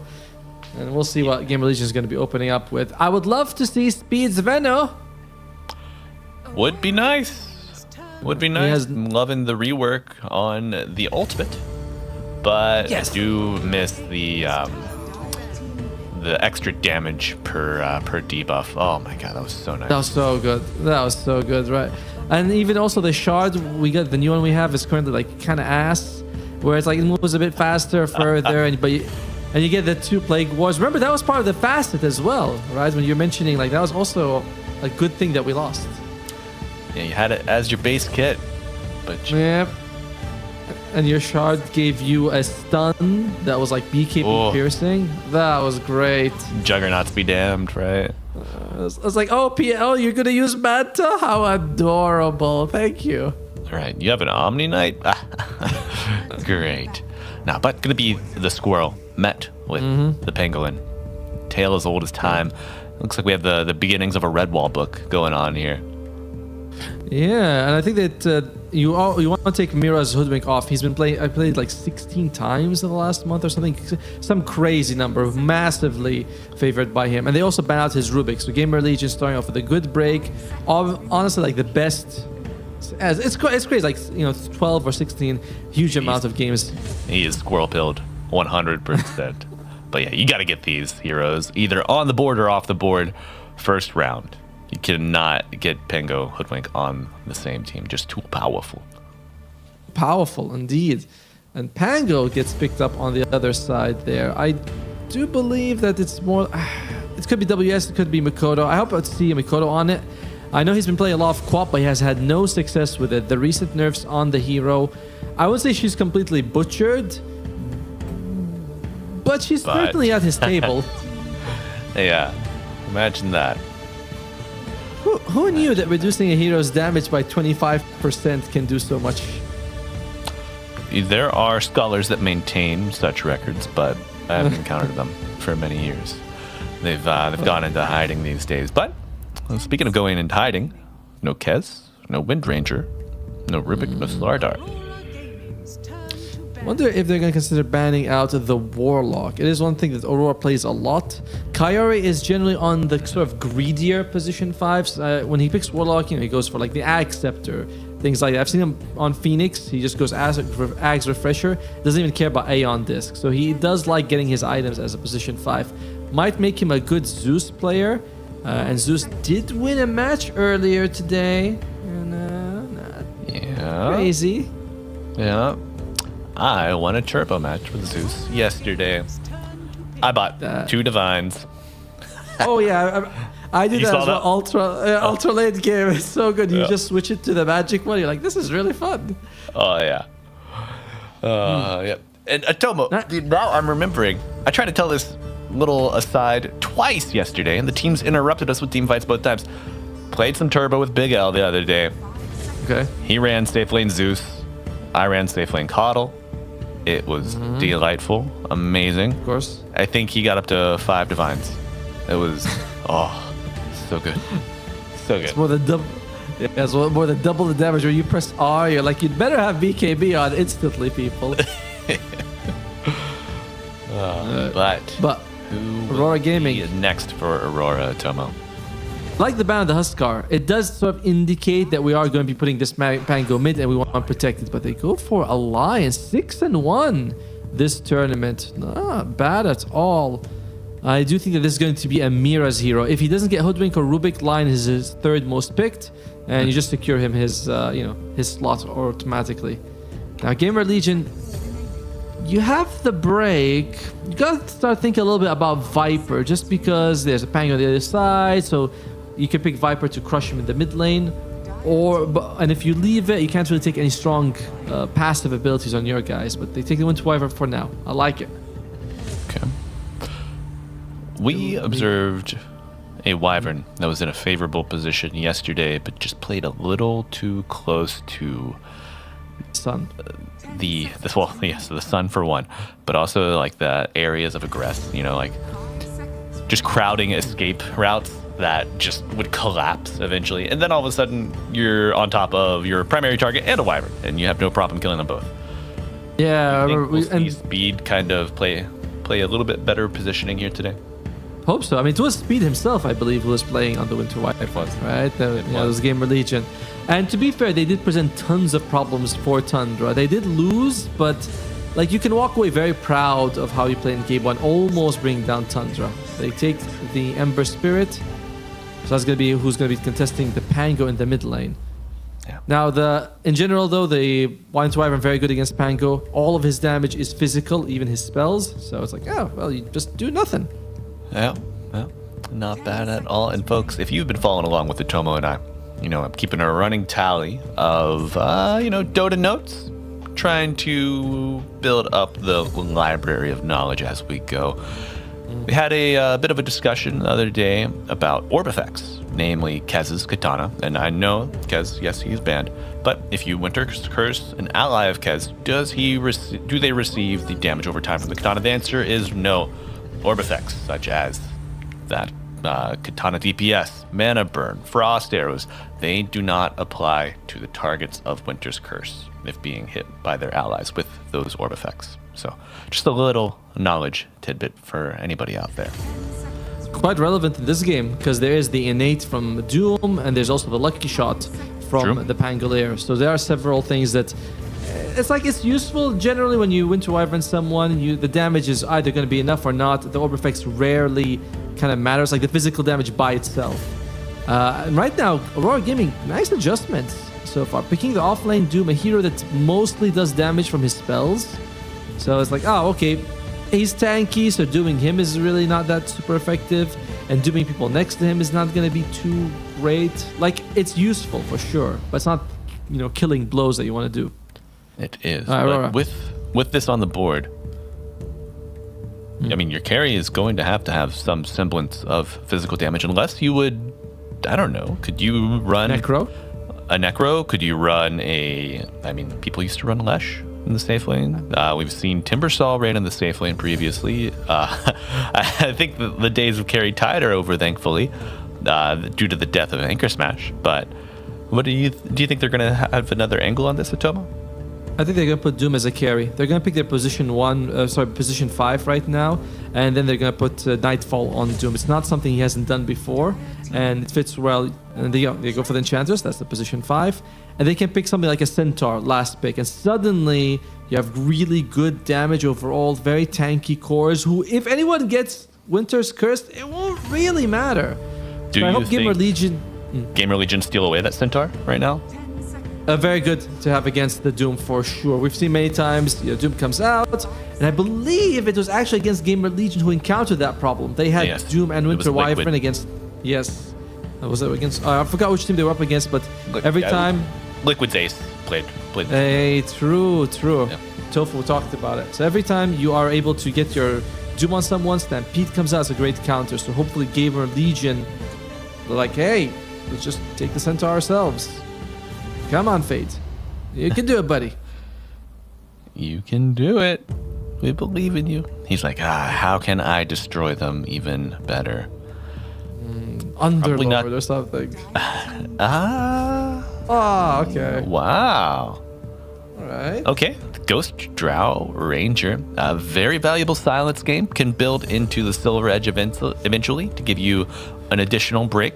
And we'll see what GamerLegion is going to be opening up with. I would love to see Speed's Veno. Would be nice. Would be nice. I'm loving the rework on the ultimate. But I do miss the extra damage per debuff. Oh my god, that was so nice. That was so good. That was so good, right? And even also the shard we got, the new one we have is currently like kind of ass, where it's like it moves a bit faster, further, and you get the 2 Plague Wars. Remember that was part of the facet as well, right? When you're mentioning like that was also a good thing that we lost. Yeah, you had it as your base kit, but yep. And your shard gave you a stun that was like BKB piercing. That was great. Juggernauts be damned, right? I was like, oh, PL, you're gonna use Manta? How adorable! Thank you. All right, you have an Omni Knight. Great. Now, but gonna be the squirrel met with the pangolin. Tale as old as time. Looks like we have the beginnings of a Redwall book going on here. Yeah, and I think that you want to take Mira's Hoodwink off. He's been playing. I played like 16 times in the last month or something. Some crazy number, massively favored by him. And they also ban out his Rubik. So GamerLegion starting off with a good break. Honestly, like the best. It's crazy, like 12 or 16, huge amount of games. He is squirrel pilled, 100%. But yeah, you got to get these heroes either on the board or off the board first round. You cannot get Pango Hoodwink on the same team. Just too powerful. Powerful, indeed. And Pango gets picked up on the other side there. I do believe that it's more... It could be WS, it could be Mikoto. I hope I'd see Mikoto on it. I know he's been playing a lot of Quap, but he has had no success with it. The recent nerfs on the hero, I would say she's completely butchered, but she's certainly at his table. Yeah, imagine that. Who knew that reducing a hero's damage by 25% can do so much? There are scholars that maintain such records, but I haven't encountered them for many years. They've gone into hiding these days. But speaking of going into hiding, no Kez, no Windranger, no Rubik, no Slardar. Wonder if they're going to consider banning out the Warlock. It is one thing that Aurora plays a lot. Kyori is generally on the sort of greedier position 5s. When he picks Warlock, he goes for like the Ag Scepter, things like that. I've seen him on Phoenix. He just goes Ag's Refresher. Doesn't even care about Aeon Disc. So he does like getting his items as a position 5. Might make him a good Zeus player. And Zeus did win a match earlier today. Yeah. Crazy. Yeah. I won a turbo match with Zeus yesterday. I bought 2 divines. Oh yeah, I did that as well. Ultra late game. It's so good. You just switch it to the magic one. You're like, this is really fun. Oh yeah. Yep. And Atomo, dude, now I'm remembering. I tried to tell this little aside twice yesterday, and the teams interrupted us with team fights both times. Played some turbo with Big L the other day. Okay. He ran safe lane Zeus. I ran safe lane Coddle. It was delightful, amazing. Of course. I think he got up to 5 divines. It was, so good. So good. It's more than double. Yeah, it's more than double the damage. Where you press R, you're like, you'd better have BKB on instantly, people. But who Aurora Gaming is next for Aurora, Tomo? like the ban of the Huskar, it does sort of indicate that we are going to be putting this Pango mid and we want to protect it. But they go for Alliance 6-1 this tournament. Not bad at all. I do think that this is going to be a Mira's hero. If he doesn't get Hoodwink or Rubik, Lion is his third most picked, and you just secure him his his slot automatically. Now GamerLegion, you have the break. You gotta start thinking a little bit about Viper, just because there's a Pang on the other side, so you can pick Viper to crush him in the mid lane. And if you leave it, you can't really take any strong passive abilities on your guys, but they take the Winter Wyvern for now. I like it. Okay. We observed a Wyvern that was in a favorable position yesterday, but just played a little too close to Sun. The Sun for one, but also like the areas of aggress, like just crowding escape routes that just would collapse eventually. And then all of a sudden you're on top of your primary target and a Wyvern, and you have no problem killing them both. Yeah, we'll see Speed kind of play a little bit better positioning here today. Hope so. I mean, it was Speed himself, I believe, who was playing on the Winter Wyvern, right? It was GamerLegion. And to be fair, they did present tons of problems for Tundra. They did lose, but like you can walk away very proud of how you play in Game 1, almost bringing down Tundra. They take the Ember Spirit, so that's going to be who's going to be contesting the Pango in the mid lane. Yeah. Now, in general, though, the Winter Wyvern very good against Pango. All of his damage is physical, even his spells. So it's like, oh, well, you just do nothing. Yeah, well, not bad at all. And folks, if you've been following along with the Tomo and I, I'm keeping a running tally of, Dota notes, trying to build up the library of knowledge as we go. We had a bit of a discussion the other day about orb effects, namely Kez's Katana. And I know Kez, yes, he's banned, but if you Winter's Curse an ally of Kez, do they receive the damage over time from the Katana? The answer is no. Orb effects such as that Katana DPS, Mana Burn, Frost Arrows, they do not apply to the targets of Winter's Curse if being hit by their allies with those orb effects. So just a little knowledge tidbit for anybody out there. Quite relevant in this game because there is the innate from Doom and there's also the lucky shot from the Pangolier. So there are several things that it's useful generally when you Winter Wyvern someone. The damage is either going to be enough or not. The orb effects rarely kind of matters, like the physical damage by itself. And right now, Aurora Gaming, nice adjustments so far. Picking the offlane Doom, a hero that mostly does damage from his spells. So it's like, oh, okay, he's tanky, so dooming him is really not that super effective, and dooming people next to him is not going to be too great. Like, it's useful for sure, but it's not, killing blows that you want to do. It is. But with this on the board, I mean, your carry is going to have some semblance of physical damage, unless you would, I don't know, could you run Necro? A Necro? Could you run people used to run Lesh in the safe lane. We've seen Timbersaw ran in the safe lane previously. I think the days of carry tide are over, thankfully, due to the death of Anchor Smash. But what do you think they're going to have another angle on this, Atomo? I think they're going to put Doom as a carry. They're going to pick their position 5 right now, and then they're going to put Nightfall on Doom. It's not something he hasn't done before, and it fits well. And they go for the Enchantress, that's the position 5. And they can pick something like a Centaur, last pick, and suddenly you have really good damage overall, very tanky cores, who, if anyone gets Winter's Curse, it won't really matter. Do I hope think GamerLegion steal away that Centaur right now? Very good to have against the Doom for sure. We've seen many times Doom comes out, and I believe it was actually against GamerLegion who encountered that problem. They had Doom and Winter Wyvern against. Yes, was it against? I forgot which team they were up against, but every time Liquid's Ace played. Hey, true. Yeah. Tofu talked about it. So every time you are able to get your Doom on someone, Stampede comes out as a great counter. So hopefully GamerLegion, they're like, hey, let's just take the Centaur ourselves. Come on, Fate. You can do it, buddy. You can do it. We believe in you. He's like, how can I destroy them even better? Underlord or something. Okay. Wow. All right. Okay. Ghost Drow Ranger, a very valuable silence game, can build into the Silver Edge eventually to give you an additional break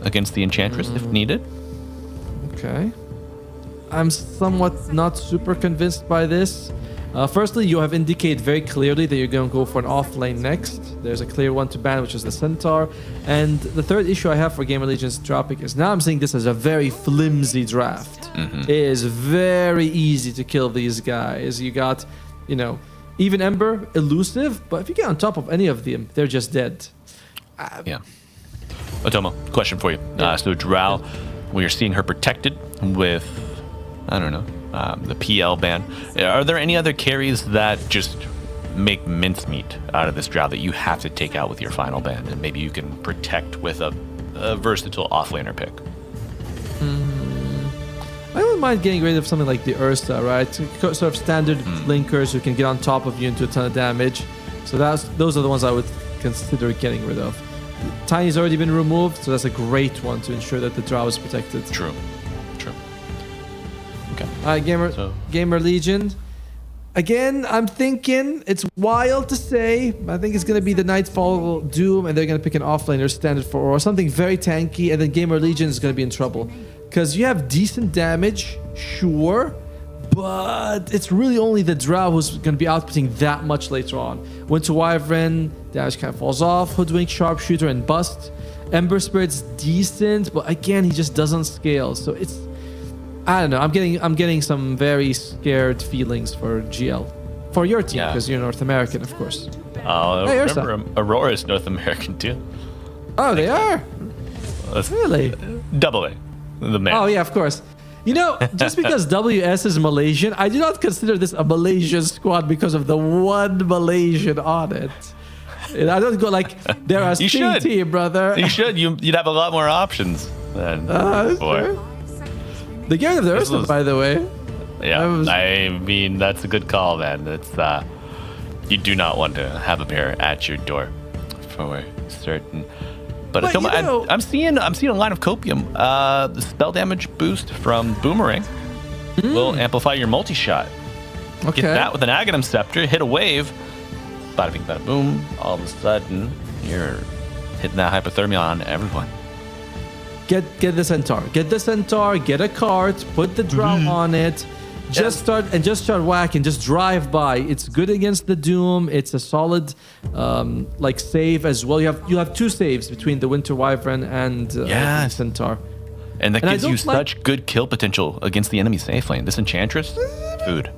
against the Enchantress if needed. Okay. I'm somewhat not super convinced by this. Firstly, you have indicated very clearly that you're going to go for an off lane next. There's a clear one to ban, which is the Centaur. And the third issue I have for GamerLegion's draft pick is now I'm seeing this as a very flimsy draft. It is very easy to kill these guys. You got, even Ember, elusive, but if you get on top of any of them, they're just dead. Yeah. Otomo, question for you. So Drow, we are seeing her protected with, I don't know, the PL ban. Are there any other carries that just make mincemeat out of this Drow that you have to take out with your final ban, and maybe you can protect with a versatile offlaner pick? I wouldn't mind getting rid of something like the Ursa, right? Sort of standard blinkers who can get on top of you and do a ton of damage. So those are the ones I would consider getting rid of. Tiny's already been removed, so that's a great one to ensure that the Drow is protected. True. Okay. All right, GamerLegion. Again, I'm thinking it's wild to say. I think it's going to be the Nightfall Doom, and they're going to pick an offlaner standard for Aurora, something very tanky, and then GamerLegion is going to be in trouble. Because you have decent damage, sure, but it's really only the Drow who's going to be outputting that much later on. Winter Wyvern, damage kind of falls off. Hoodwink, Sharpshooter, and Bust. Ember Spirit's decent, but again, he just doesn't scale. So it's, I don't know. I'm getting some very scared feelings for GL, for your team, because you're North American, of course. Hey, remember, Aurora is North American too. Oh, they are. Really? Double A, the man. Oh yeah, of course. Just because WS is Malaysian, I do not consider this a Malaysian squad because of the one Malaysian on it. And I don't go like they're a team, brother. You should. You'd have a lot more options than before. The game of the Ursa, by the way. Yeah, I mean that's a good call, man. It's you do not want to have a bear at your door, for certain. But I'm seeing a line of Copium. The spell damage boost from Boomerang will amplify your multi-shot. Okay. Get that with an Aghanim Scepter, hit a wave, bada bing, bada boom. All of a sudden, you're hitting that hypothermia on everyone. Get the Centaur. Get the Centaur. Get a cart. Put the Drow on it. Just start whacking. Just drive by. It's good against the Doom. It's a solid save as well. You have two saves between the Winter Wyvern and the Centaur. And that gives you such good kill potential against the enemy safe lane. This Enchantress, food.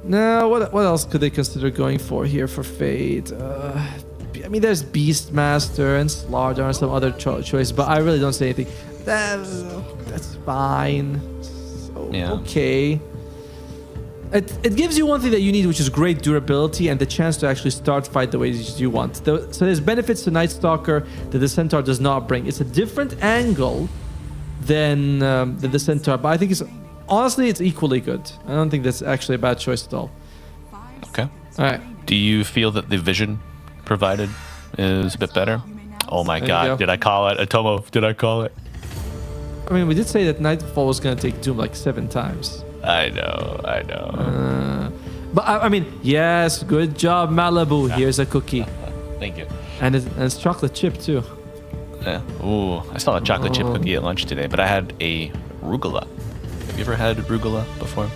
Now, what else could they consider going for here for Fade? I mean, there's Beastmaster and Slardar and some other choice, but I really don't say anything. That's fine. So, okay. It gives you one thing that you need, which is great durability and the chance to actually start fight the way you want. So there's benefits to Night Stalker that the Centaur does not bring. It's a different angle than the Centaur, but I think honestly it's equally good. I don't think that's actually a bad choice at all. Okay. All right. Do you feel that the vision provided is a bit better? Oh my god, did I call it? Otomo, did I call it? I mean, we did say that Nightfall was going to take Doom like 7 times. I know. But I mean, yes, good job, Malibu. Here's a cookie. Thank you. And it's chocolate chip too. Yeah. Ooh, I saw a chocolate chip cookie at lunch today, but I had a rugula. Have you ever had rugula before?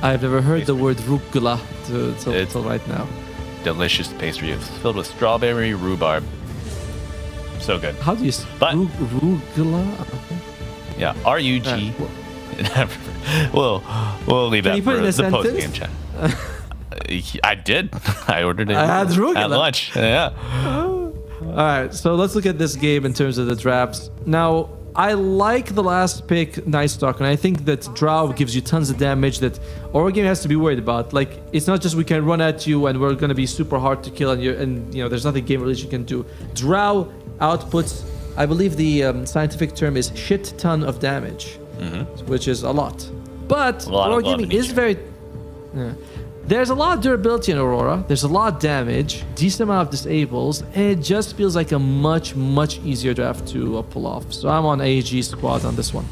I've never heard the word rugula until right now. Delicious pastry. It's filled with strawberry rhubarb. So good. How do you rugula? Yeah, R-U-G. We'll leave that for the post-game chat. I did. I ordered it. I had rugula at lunch. Yeah. All right, so let's look at this game in terms of the drafts. Now, I like the last pick, Night Stalker, and I think that Drow gives you tons of damage that Aurora game has to be worried about. Like, it's not just we can run at you and we're going to be super hard to kill, and there's nothing GamerLegion can do. Drow outputs, I believe the scientific term is shit ton of damage, which is a lot. But Aurora gaming is very... There's a lot of durability in Aurora. There's a lot of damage, decent amount of disables, and it just feels like a much, much easier draft to pull off. So I'm on AG squad on this one.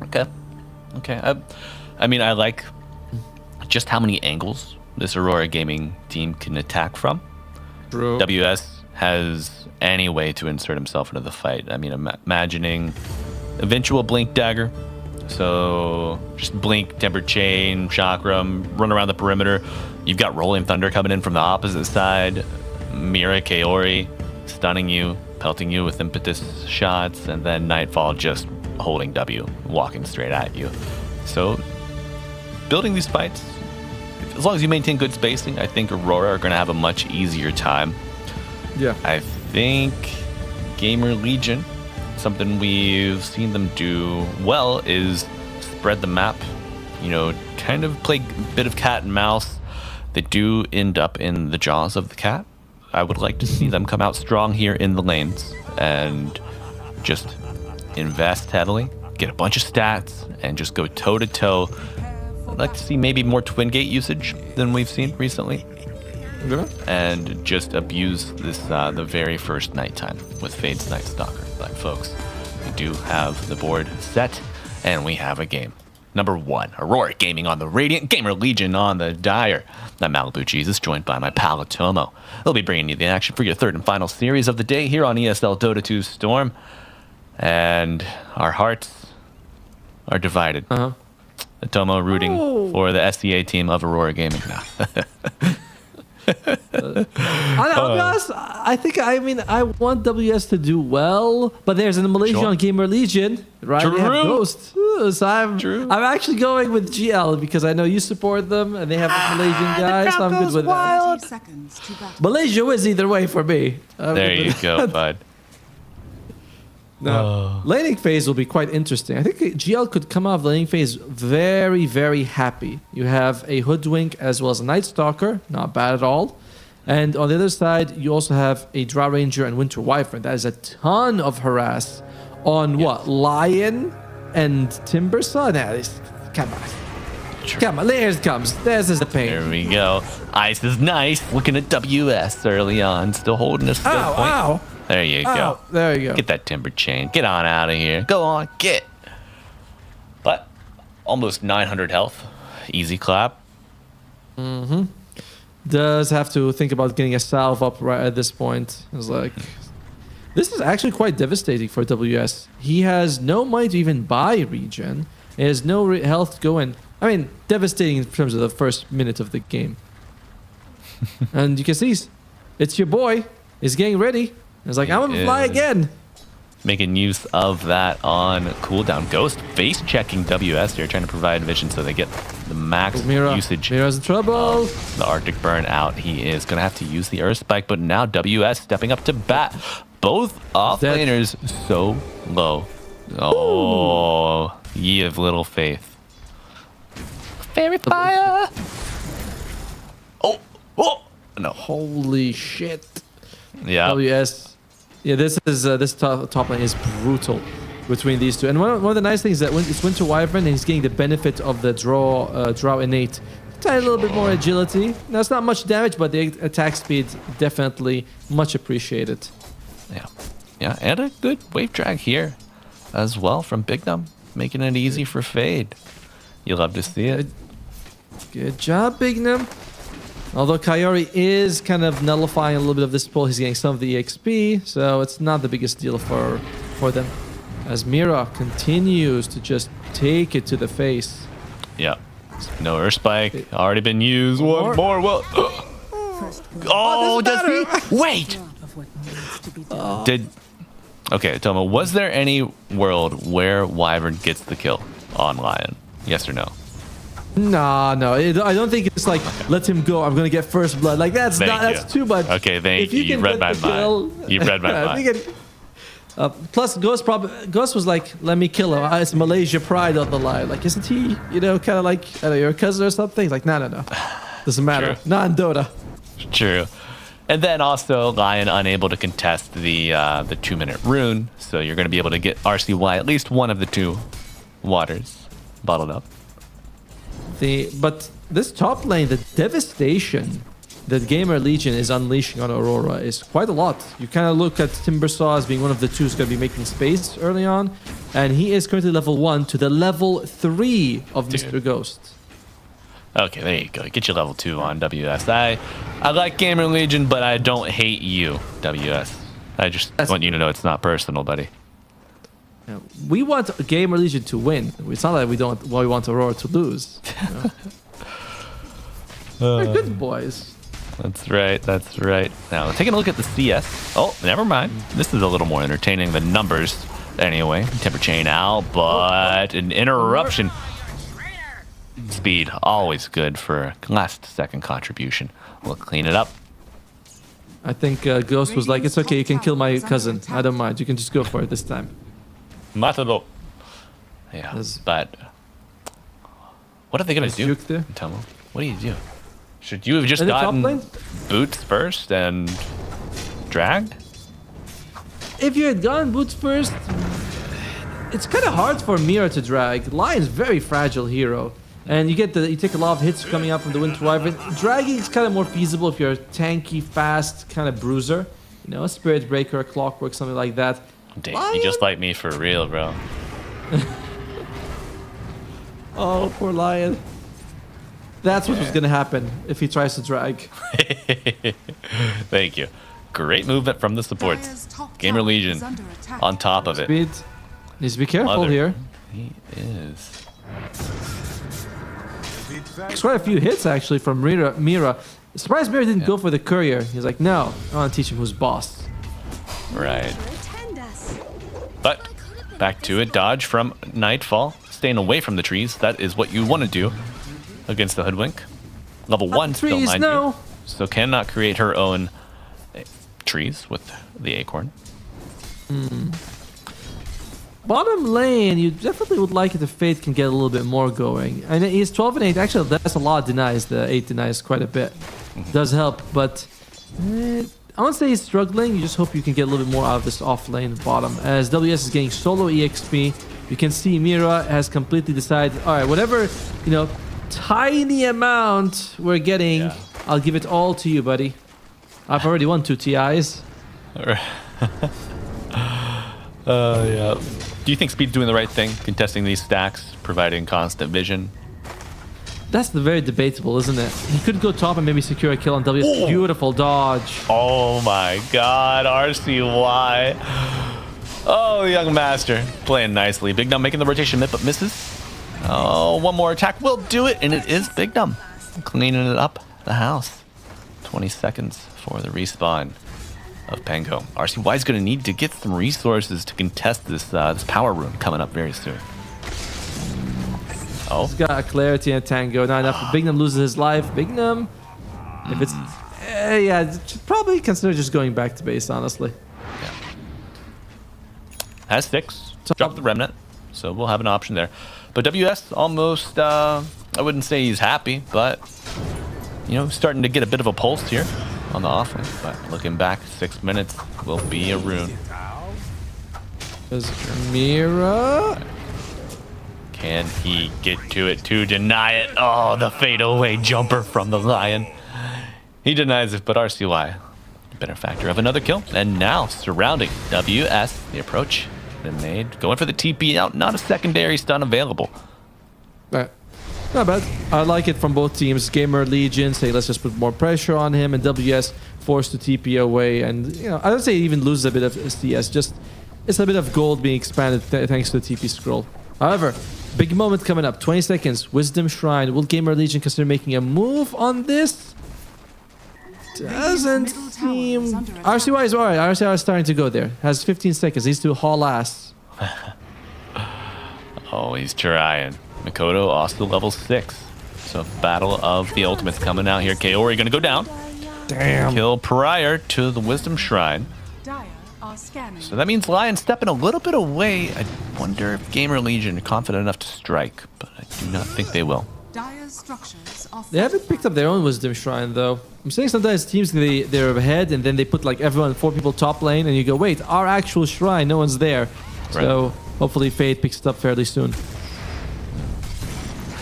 Okay. I mean, I like just how many angles this Aurora gaming team can attack from. True. WS has any way to insert himself into the fight. I mean, imagining eventual Blink Dagger. So just Blink, Tempered Chain, Chakram, run around the perimeter. You've got Rolling Thunder coming in from the opposite side. Mira, Kaori stunning you, pelting you with impetus shots, and then Nightfall just holding W, walking straight at you. So building these fights, as long as you maintain good spacing, I think Aurora are going to have a much easier time. Yeah. I think GamerLegion, something we've seen them do well is spread the map, you know, kind of play a bit of cat and mouse. They do end up in the jaws of the cat. I would like to see them come out strong here in the lanes and just invest heavily, get a bunch of stats, and just go toe to toe. I'd like to see maybe more Twin Gate usage than we've seen recently. Yeah. And just abuse this the very first nighttime with Fade's Night Stalker. But folks, we do have the board set, and we have a game. Number 1, Aurora Gaming on the Radiant, GamerLegion on the Dire. I'm Malibu Jesus, joined by my pal Atomo. They'll be bringing you the action for your third and final series of the day here on ESL Dota 2 Storm. And our hearts are divided. Atomo rooting for the SEA team of Aurora Gaming now. I'll be honest, I want WS to do well, but there's an Malaysia on GamerLegion, right? True. They have Ghost. So I'm actually going with GL because I know you support them and they have a Malaysian guy, so I'm good with that. Malaysia wins either way for me. There you go, bud. No. Laning phase will be quite interesting. I think GL could come out of the laning phase very, very happy. You have a Hoodwink as well as a Night Stalker, not bad at all. And on the other side, you also have a Drow Ranger and Winter Wyvern. That is a ton of harass on what? Lion and Timbersaw? Come on. Come on, there it comes. This is the pain. There we go. Ice is nice. Looking at WS early on. Still holding a still point. Ow. There you go. There you go. Get that Timber Chain. Get on out of here. Go on, get. But almost 900 health. Easy clap. Does have to think about getting a salve up right at this point. It's like, this is actually quite devastating for WS. He has no money to even buy regen. He has no health to go in. I mean, devastating in terms of the first minute of the game. And you can see, it's your boy. He's getting ready. It's like, I'm gonna fly again. Making use of that on cooldown. Ghost face checking WS here, trying to provide vision so they get the max usage. Mira's in trouble. The Arctic burn out. He is gonna have to use the Earth Spike, but now WS stepping up to bat. Both offlaners so low. Oh, ye of little faith. Fairy fire. Oh, no. Holy shit. Yeah. WS. Yeah, this top lane is brutal between these two. And one of the nice things is that when it's Winter Wyvern and he's getting the benefit of the Drow innate, tiny little bit more agility. Now it's not much damage, but the attack speed definitely much appreciated. Yeah, and a good wave drag here as well from Bignum, making it easy for Fade. You love to see it. Good job, Bignum. Although Kaori is kind of nullifying a little bit of this pull, he's getting some of the EXP, so it's not the biggest deal for them. As Mira continues to just take it to the face. Yeah. No Earth Spike, already been used. One more. Well, does he? Wait! Okay, Tomo, was there any world where Wyvern gets the kill on Lion? Yes or no? No, I don't think it's like, let him go, I'm gonna get first blood. Like, that's too much. Okay, thank you. You read my mind. You read my mind. Plus, Ghost was like, let me kill him. It's Malaysia pride on the line. Like, isn't he, kind of like, I don't know, your cousin or something? He's like, no. Doesn't matter. True. Not in Dota. True. And then also Lion unable to contest the 2-minute rune, so you're going to be able to get RCY at least one of the two waters bottled up. But this top lane, the devastation that GamerLegion is unleashing on Aurora is quite a lot. You kind of look at Timbersaw as being one of the two who's going to be making space early on, and he is currently level 1 to the level 3 of Mr. Ghost. Okay, there you go. Get your level 2 on WS. I like GamerLegion, but I don't hate you, WS. I just want you to know it's not personal, buddy. We want GamerLegion to win. It's not that we want Aurora to lose. You know? We're good boys. That's right. That's right. Now, taking a look at the CS. Oh, never mind. This is a little more entertaining than numbers. Anyway, temper chain out, but an interruption. Speed, always good for a last-second contribution. We'll clean it up. I think Ghost was like, it's okay, you can kill my cousin. I don't mind. You can just go for it this time. Matador. Yeah, but what are they going to do? Tell me. What do you do? Should you have just gotten boots first and dragged? If you had gotten boots first, it's kind of hard for Mira to drag. Lion's very fragile hero. And you take a lot of hits coming out from the Winter Wyvern. Dragging is kind of more feasible if you're a tanky, fast kind of bruiser. You know, a Spirit Breaker, a Clockwork, something like that. Damn, you just like me for real, bro. Oh, poor Lion. That's what was going to happen if he tries to drag. Thank you. Great movement from the supports. GamerLegion on top of it. Speed. Needs to be careful here. He is. There's quite a few hits actually from Mira. Surprised Mira didn't go for the courier. He's like, no, I want to teach him who's boss. Right. But back to it. Dodge from Nightfall. Staying away from the trees. That is what you want to do against the Hoodwink. Level 1 still, mind you. So cannot create her own trees with the Acorn. Bottom lane, you definitely would like it if Fate can get a little bit more going. And he's 12 and 8. Actually, that's a lot denies. The 8 denies quite a bit. Does help, but I won't say he's struggling. You just hope you can get a little bit more out of this off lane bottom. As WS is getting solo EXP, you can see Mira has completely decided, all right, whatever, you know, tiny amount we're getting, I'll give it all to you, buddy. I've already won 2 TIs. Yeah. Do you think Speed's doing the right thing, contesting these stacks, providing constant vision? That's very debatable, isn't it? He could go top and maybe secure a kill on WS. Oh. Beautiful dodge. Oh my god, RCY. Oh, young master. Playing nicely. Big Numb making the rotation mid, but misses. Oh, one more attack will do it, and it is Big Numb. Cleaning it up the house. 20 seconds for the respawn of Pango. RCY is going to need to get some resources to contest this this power room coming up very soon. Oh, he's got a clarity and Tango. Not enough. Big Numb loses his life. Big Numb, if it's yeah, should probably consider just going back to base. Honestly, yeah. Has 6. Drop the remnant, so we'll have an option there. But WS almost, I wouldn't say he's happy, but you know, starting to get a bit of a pulse here on the offlane. But looking back, 6 minutes will be a rune. There's Mira. Can he get to it to deny it? Oh, the fadeaway jumper from the Lion. He denies it, but RCY, benefactor of another kill. And now surrounding WS, the approach been made. Going for the TP out, not a secondary stun available. Right. Not bad. I like it from both teams. GamerLegion say let's just put more pressure on him, and WS forced to TP away. And you know, I don't say he even loses a bit of CS. Just it's a bit of gold being expanded thanks to the TP scroll. However, big moment coming up. 20 seconds. Wisdom Shrine. Will GamerLegion consider making a move on this? Doesn't seem. RCY is alright. RCY is starting to go there. Has 15 seconds. Needs to haul ass. Oh, he's trying. Mikoto also level 6. So battle of the ultimates coming out here. Kaori gonna go down. Damn. Kill prior to the Wisdom Shrine. So that means Lion stepping a little bit away. I wonder if GamerLegion are confident enough to strike, but I do not think they will. They haven't picked up their own Wisdom Shrine though. I'm saying sometimes teams they're ahead and then they put like everyone 4 people top lane and you go, wait, our actual shrine, no one's there. Right. So hopefully Fate picks it up fairly soon.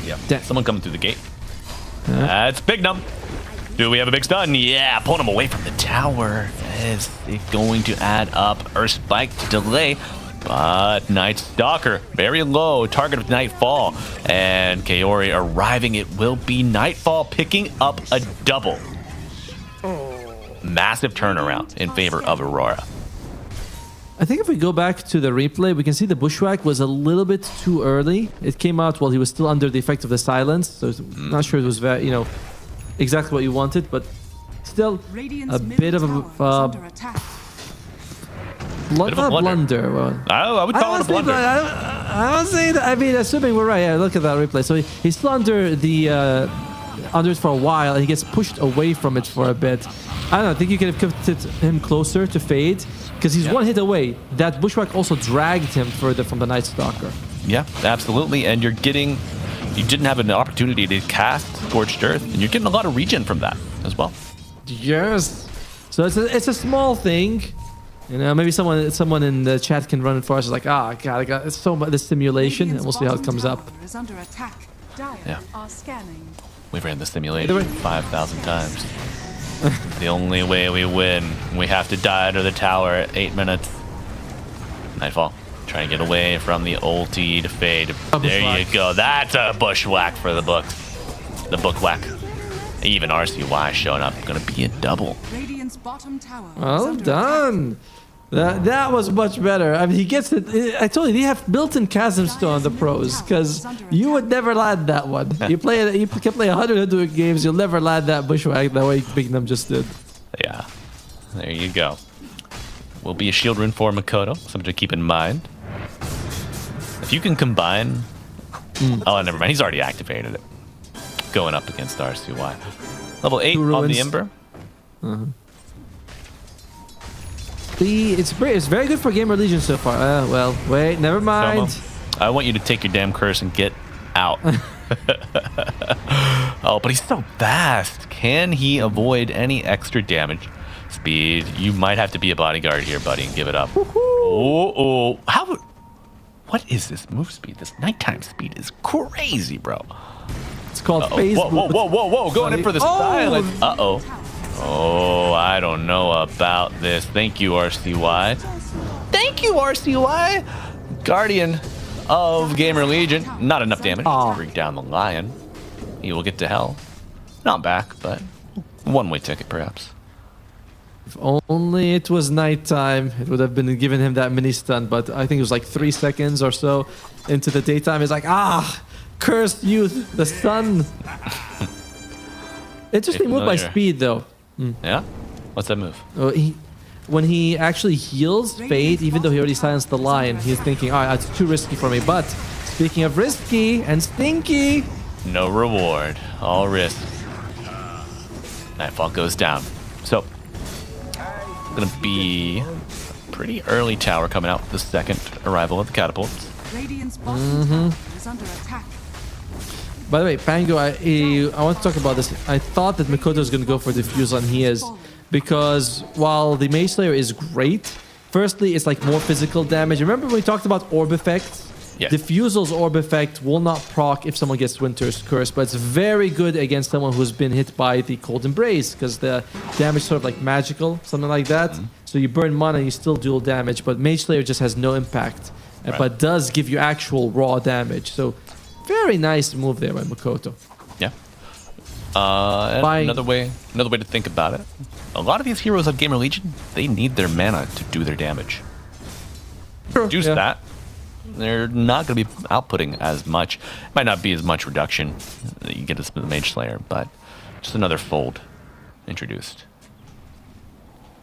Yeah, someone coming through the gate. That's Big Numb. Do we have a big stun? Yeah, pulling him away from the tower. Is it going to add up? Earth Spike to delay. But Night Stalker, very low, target of Nightfall. And Kaori arriving, it will be Nightfall picking up a double. Massive turnaround in favor of Aurora. I think if we go back to the replay, we can see the Bushwhack was a little bit too early. It came out while he was still under the effect of the silence, so not sure it was very, exactly what you wanted, but still a bit of a blunder. Well, I would call it a blunder. I would say that. I mean, assuming we're right. Yeah, look at that replay. So he's still under the under it for a while, and he gets pushed away from it for a bit. I don't know. I think you could have kept him closer to Fade because he's one hit away. That Bushwhack also dragged him further from the Night Stalker. Yeah, absolutely. And you didn't have an opportunity to cast Scorched Earth, and you're getting a lot of regen from that as well. Yes. So it's a small thing. Maybe someone in the chat can run it for us. It's like, God, it's so much the simulation, and we'll see how it comes up. Is under attack. Dire Yeah. are scanning. We've ran the simulation 5,000 times. The only way we win, we have to die to the tower at 8 minutes. Nightfall. Try and get away from the ulti to Fade. There you go. That's a Bushwhack for the books. The Bookwhack. Even RCY showing up. Gonna be a double. Radiant's bottom tower. Well done. That was much better. I mean, he gets it. I told you, they have built-in Chasm Stone on the pros, because you would never land that one. You can play 100 games, you'll never land that Bushwhack the way Big Num just did. Yeah. There you go. Will be a shield rune for Makoto. Something to keep in mind. If you can combine... Oh, never mind. He's already activated it. Going up against RCY. Level 8 on the Ember. It's very good for GamerLegion so far. Well, wait, never mind. Somo, I want you to take your damn curse and get out. Oh, but he's so fast. Can he avoid any extra damage? Speed. You might have to be a bodyguard here, buddy, and give it up. Oh. What is this move speed? This nighttime speed is crazy, bro. It's called phase. Whoa. Going in for the silence. Uh-oh. Oh, I don't know about this. Thank you, RCY. Thank you, RCY. Guardian of GamerLegion. Not enough damage to bring down the Lion. He will get to hell. Not back, but one-way ticket, perhaps. If only it was nighttime, it would have been giving him that mini stun, but I think it was like 3 seconds or so into the daytime. He's like, cursed youth, the sun. Interesting move by Speed, though. Yeah? What's that move? When he actually heals Fade, even though he already silenced the Lion, he's thinking, it's too risky for me. But speaking of risky and stinky... No reward. All risk. Nightfall goes down. So, gonna be a pretty early tower coming out with the second arrival of the catapults. Radiant's bottom tower is under attack. By the way, Pango, I want to talk about this. I thought that Mikoto was going to go for Diffuse, and he is. Because while the Mage Slayer is great, firstly, it's like more physical damage. Remember when we talked about Orb Effects? Yes. Diffusal's Orb Effect will not proc if someone gets Winter's Curse, but it's very good against someone who's been hit by the Cold Embrace, because the damage is sort of like magical, something like that. So you burn mana and you still dual damage, but Mage Slayer just has no impact, but does give you actual raw damage. So very nice move there by Makoto. Yeah. Another way to think about it. A lot of these heroes of GamerLegion, they need their mana to do their damage. Reduce that. They're not going to be outputting as much. Might not be as much reduction that you get as the Mage Slayer, but just another fold introduced.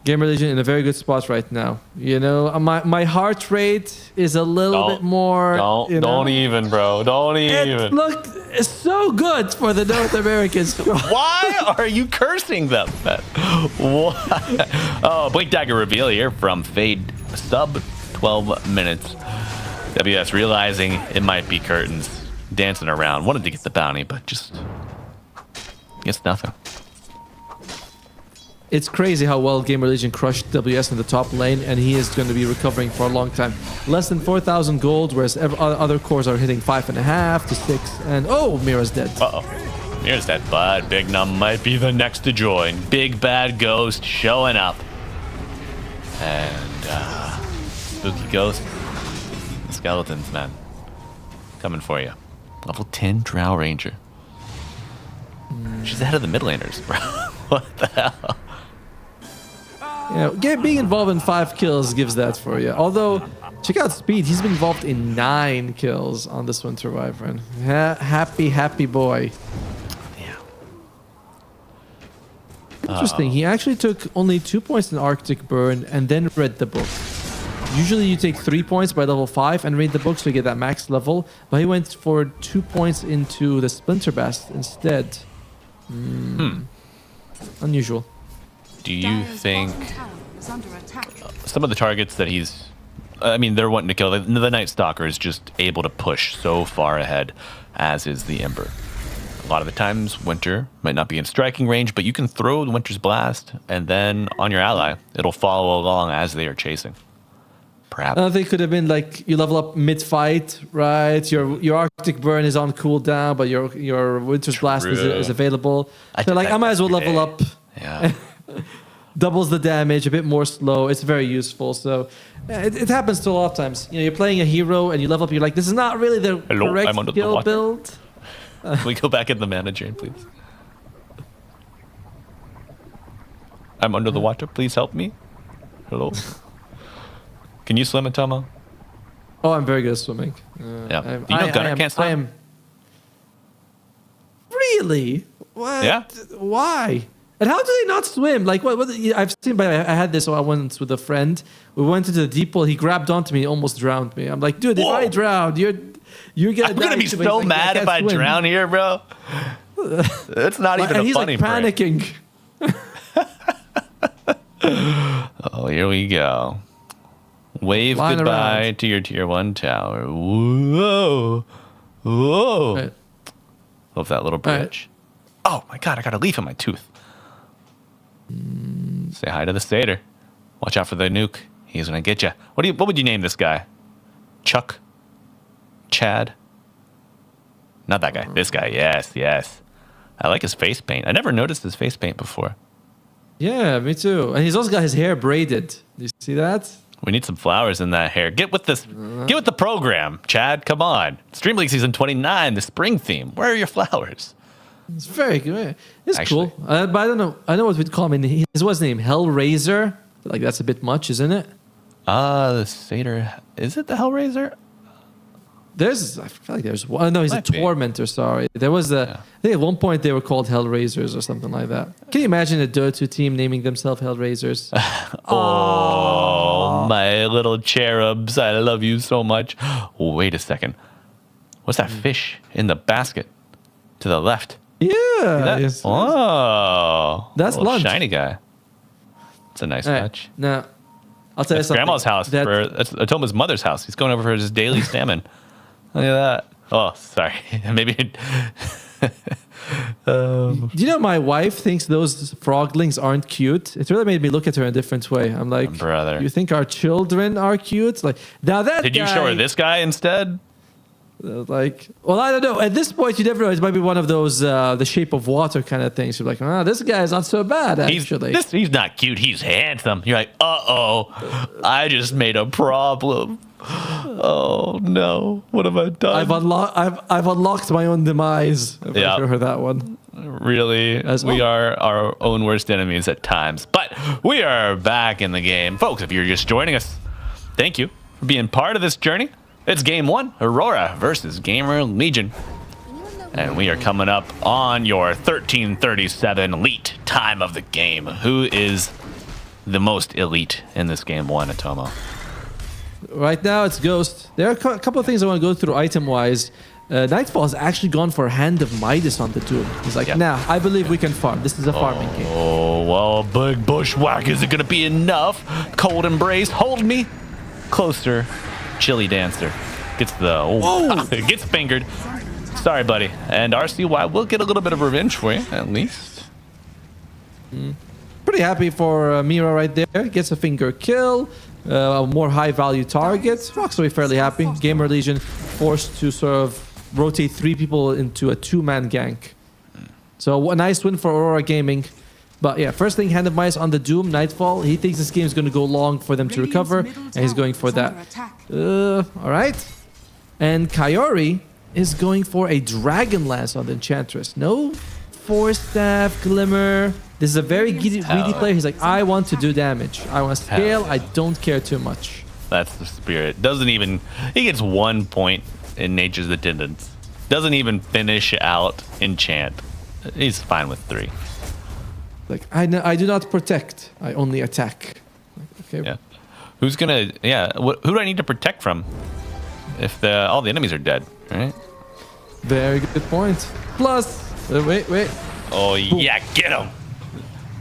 GamerLegion in a very good spot right now. My heart rate is a little bit more. Don't even, bro. Don't even. It's so good for the North Americans. Why are you cursing them? Why? Oh, Blink Dagger reveal here from Fade. Sub 12 minutes. WS realizing it might be curtains. Dancing around. Wanted to get the bounty, but just gets nothing. It's crazy how well GamerLegion crushed WS in the top lane, and he is going to be recovering for a long time. Less than 4,000 gold, whereas other cores are hitting 5.5 to 6. And Mira's dead. Mira's dead, but Big Num might be the next to join. Big Bad Ghost showing up. And Spooky Ghost skeletons, man. Coming for you. Level 10 Drow Ranger. She's ahead of the mid laners, bro. What the hell? Yeah, being involved in 5 kills gives that for you. Although, check out Speed. He's been involved in 9 kills on this Winter Wyvern. Happy boy. Yeah. Interesting. He actually took only 2 points in Arctic Burn and then read the book. Usually you take 3 points by level 5 and read the book so you get that max level. But he went for 2 points into the Splinter Bast instead. Unusual. Do you think some of the targets that he's... I mean, they're wanting to kill. The Night Stalker is just able to push so far ahead, as is the Ember. A lot of the times, Winter might not be in striking range, but you can throw the Winter's Blast, and then on your ally, it'll follow along as they are chasing. Perhaps. I think it could have been like you level up mid-fight, right? Your Arctic Burn is on cooldown, but your Winter's Blast is available. So like, I might as well level up. Yeah. Doubles the damage, a bit more slow. It's very useful. So it happens to a lot of times. You know, you're playing a hero and you level up. You're like, this is not really the correct I'm under the skill water. build. Can we go back in the mana chain, please? I'm under the water. Please help me. Hello. Can you swim, Atomo? Oh, I'm very good at swimming. Yeah. You know Gunnar can't swim? I am. Really? What? Yeah. Why? And how do they not swim? Like what I've seen, but I had this once with a friend. We went into the deep pool. He grabbed onto me, almost drowned me. I'm like, dude, if I drowned, you're gonna. I'm gonna be so mad if I drown here, bro. It's not even and a he's funny like panicking. Oh, here we go. Wave Flying goodbye around. to your tier 1 tower. Whoa. Whoa. Right. Love that little bridge. Oh my god, I got a leaf in my tooth. Say hi to the satyr. Watch out for the nuke. He's gonna get you. What would you name this guy? Chuck? Chad? Not that guy. This guy. Yes. I like his face paint. I never noticed his face paint before. Yeah, me too. And he's also got his hair braided. Do you see that? We need some flowers in that hair. Get with this. Get with the program, Chad. Come on. DreamLeague season 29, the spring theme. Where are your flowers? It's very good. It's actually cool. But I don't know. I know what we'd call him. His what's name? Hellraiser. Like that's a bit much, isn't it? The satyr. Is it the Hellraiser? I feel like there's one. No, he's a tormentor. Sorry, there was I think at one point they were called Hellraisers or something like that. Can you imagine a Dota team naming themselves Hellraisers? Oh, my little cherubs! I love you so much. Wait a second. What's that fish in the basket to the left? Yeah. Yes. Oh, that's little lunch. Shiny guy. It's a nice match. Now, I'll tell you something. Grandma's house. That's Atoma's mother's house. He's going over for his daily salmon. Look at that. Oh, sorry. Maybe. Do you know my wife thinks those froglings aren't cute? It really made me look at her in a different way. I'm like, brother, you think our children are cute? Like now that did you show her this guy instead? Like, well, I don't know. At this point, you never know. It might be one of those the Shape of Water kind of things. You're like, this guy is not so bad, actually. He's not cute. He's handsome. You're like, uh-oh, I just made a problem. Oh, no. What have I done? I've unlocked my own demise. I've heard that one. Really, we are our own worst enemies at times. But we are back in the game. Folks, if you're just joining us, thank you for being part of this journey. It's game 1, Aurora versus GamerLegion. And we are coming up on your 1337 elite time of the game. Who is the most elite in this game 1, Atomo? Right now, it's Ghost. There are a couple of things I want to go through item-wise. Nightfall has actually gone for Hand of Midas on the Doom. He's like, nah, I believe we can farm. This is a farming game. Oh, well, big bushwhack. Is it going to be enough? Cold Embrace, hold me closer. Chili Dancer gets gets fingered. Sorry, buddy. And RCY will get a little bit of revenge for you, at least. Pretty happy for Mira right there. Gets a finger kill. A more high-value target. Rock's will be fairly happy. GamerLegion forced to sort of rotate 3 people into a 2-man gank. So a nice win for Aurora Gaming. But yeah, first thing, Hand of Mice on the Doom, Nightfall. He thinks this game is going to go long for them to recover, and he's going for that. All right. And Kaori is going for a Dragon Lance on the Enchantress. No Force Staff, Glimmer. This is a very greedy player. He's like, I want to do damage. I want to scale. I don't care too much. That's the spirit. Doesn't even... He gets 1 point in Nature's Attendance. Doesn't even finish out Enchant. He's fine with 3. Like, I do not protect. I only attack. Okay. Yeah. Who's gonna... Yeah. Who do I need to protect from? If all the enemies are dead, right? Very good point. Plus... wait. Oh, yeah. Get him.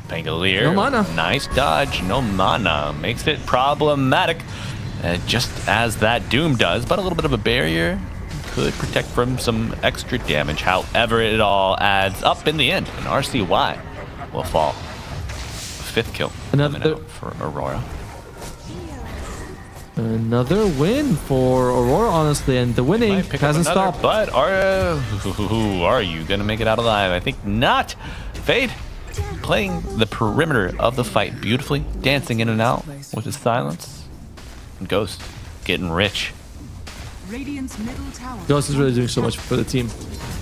Pangolier. No mana. Nice dodge. No mana. Makes it problematic. Just as that Doom does, but a little bit of a barrier. Could protect from some extra damage. However, it all adds up in the end. And RCY will fall. 5th kill. Another for Aurora. Another win for Aurora, honestly, and the winning hasn't stopped. But are you gonna make it out alive? I think not. Fade playing the perimeter of the fight beautifully, dancing in and out with his silence. And Ghost getting rich. Radiant's middle tower. Ghost is really doing so much for the team.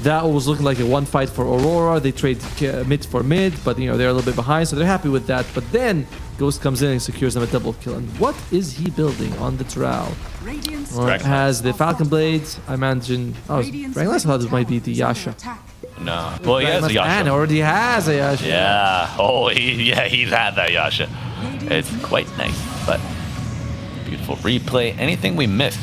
That was looking like a one fight for Aurora. They trade mid for mid, but they're a little bit behind, so they're happy with that. But then Ghost comes in and secures them a double kill. And what is he building on the Drow? Has the Falcon Blades. I imagine. I thought it might be the Yasha. No. Well, he has a Yasha. And already has a Yasha. Yeah. Oh, he's had that Yasha. It's quite nice, but beautiful replay. Anything we missed?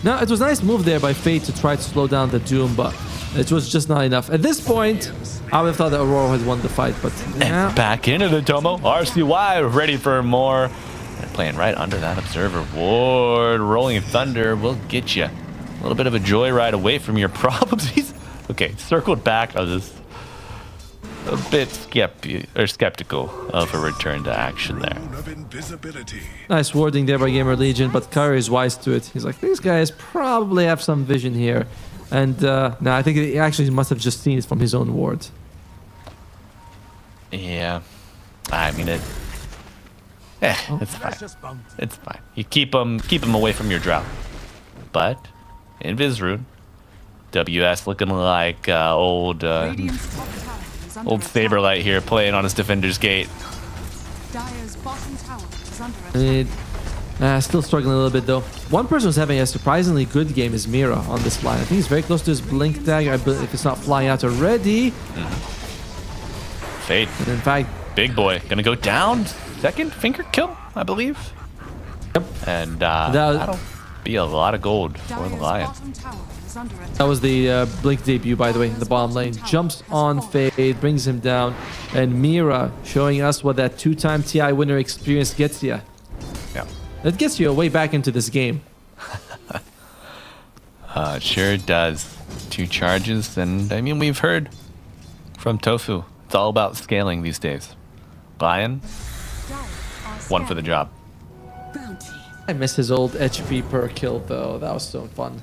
No, it was a nice move there by Fate to try to slow down the Doom, but it was just not enough. At this point, I would have thought that Aurora had won the fight, but yeah. And back into the Tomo. RCY ready for more. They're playing right under that Observer Ward. Rolling Thunder will get you a little bit of a joyride away from your problems. He's okay. Circled back. I was just a bit skeptical of a return to action there. Nice warding there by GamerLegion, but Kairi is wise to it. He's like, these guys probably have some vision here. And no, I think he actually must have just seen it from his own ward. Yeah. I mean, it's fine. It's fine. You keep them away from your Drow. But in Vizrud, WS looking like old Saberlight here playing on his Defender's Gate. Still struggling a little bit though. One person who's having a surprisingly good game is Mira on this line. I think he's very close to his blink tag. If it's not flying out already. Fade. And in fact, big boy gonna go down. Second finger kill, I believe. Yep. And that'll be a lot of gold for the Lion. That was the Blink debut, by the way, in the bottom lane. Jumps on Fade, brings him down. And Mira showing us what that 2-time TI winner experience gets you. Yeah. That gets you way back into this game. It sure does. 2 charges, and I mean, we've heard from Tofu. It's all about scaling these days. Lion, 1 for the job. I miss his old HP per kill, though. That was so fun.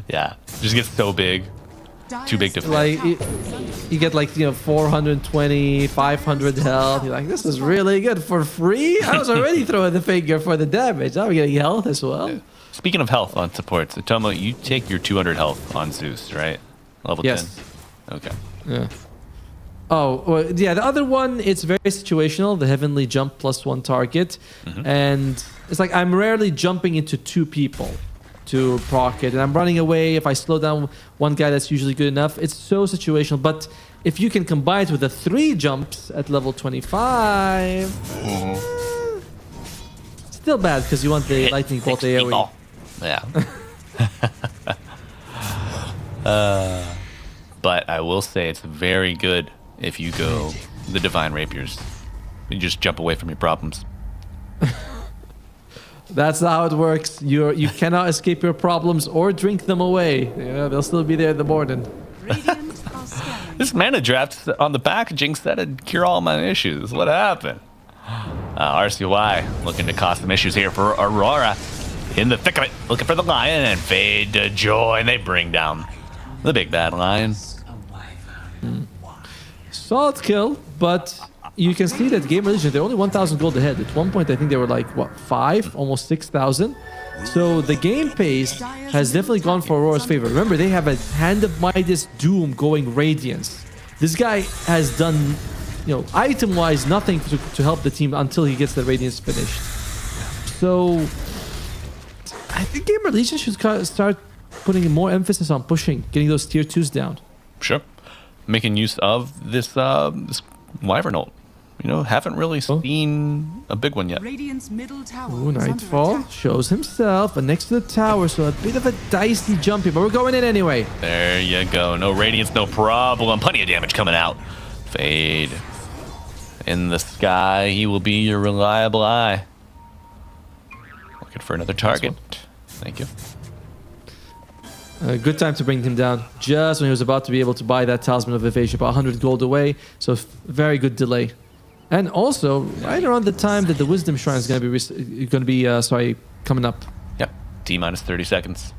Yeah, just gets so big. Too big to fit. Like you get like 420, 500 health. You're like, this is really good for free. I was already throwing the finger for the damage. I'm getting health as well. Yeah. Speaking of health on supports, Tomo, you take your 200 health on Zeus, right? Level 10. Okay. Yeah. Oh, well, yeah. The other one, it's very situational. The Heavenly Jump +1 target, and it's like I'm rarely jumping into 2 people to proc it, and I'm running away. If I slow down one guy, that's usually good enough. It's so situational, but if you can combine it with the 3 jumps at level 25, still bad because you want the lightning bolt AoE. Yeah. But I will say it's very good if you go the Divine Rapiers. You just jump away from your problems. That's not how it works. You cannot escape your problems or drink them away. Yeah, they'll still be there in the morning. This mana draft on the packaging said it'd cure all my issues. What happened? RCY looking to cause some issues here for Aurora. In the thick of it, looking for the Lion and Fade to join. They bring down the big bad Lion. Solid kill, but you can see that GamerLegion, they're only 1,000 gold ahead. At one point, I think they were like, what, 5? Almost 6,000. So the game pace has definitely gone for Aurora's favor. Remember, they have a Hand of Midas Doom going Radiance. This guy has done, you know, item-wise, nothing to help the team until he gets the Radiance finished. So I think GamerLegion should start putting more emphasis on pushing, getting those tier 2s down. Sure. Making use of this Wyvern ult. You know, haven't really seen a big one yet. Radiant's middle tower Ooh, is under Nightfall attack. shows himself next to the tower, so a bit of a dicey jump here, but we're going in anyway. There you go. No Radiance, no problem. Plenty of damage coming out. Fade. In the sky, he will be your reliable eye. Looking for another target. Thank you. A good time to bring him down, just when he was about to be able to buy that Talisman of Evasion, about 100 gold away, so very good delay. And also, right around the time that the Wisdom Shrine is going to be, coming up. Yep, T minus 30 seconds.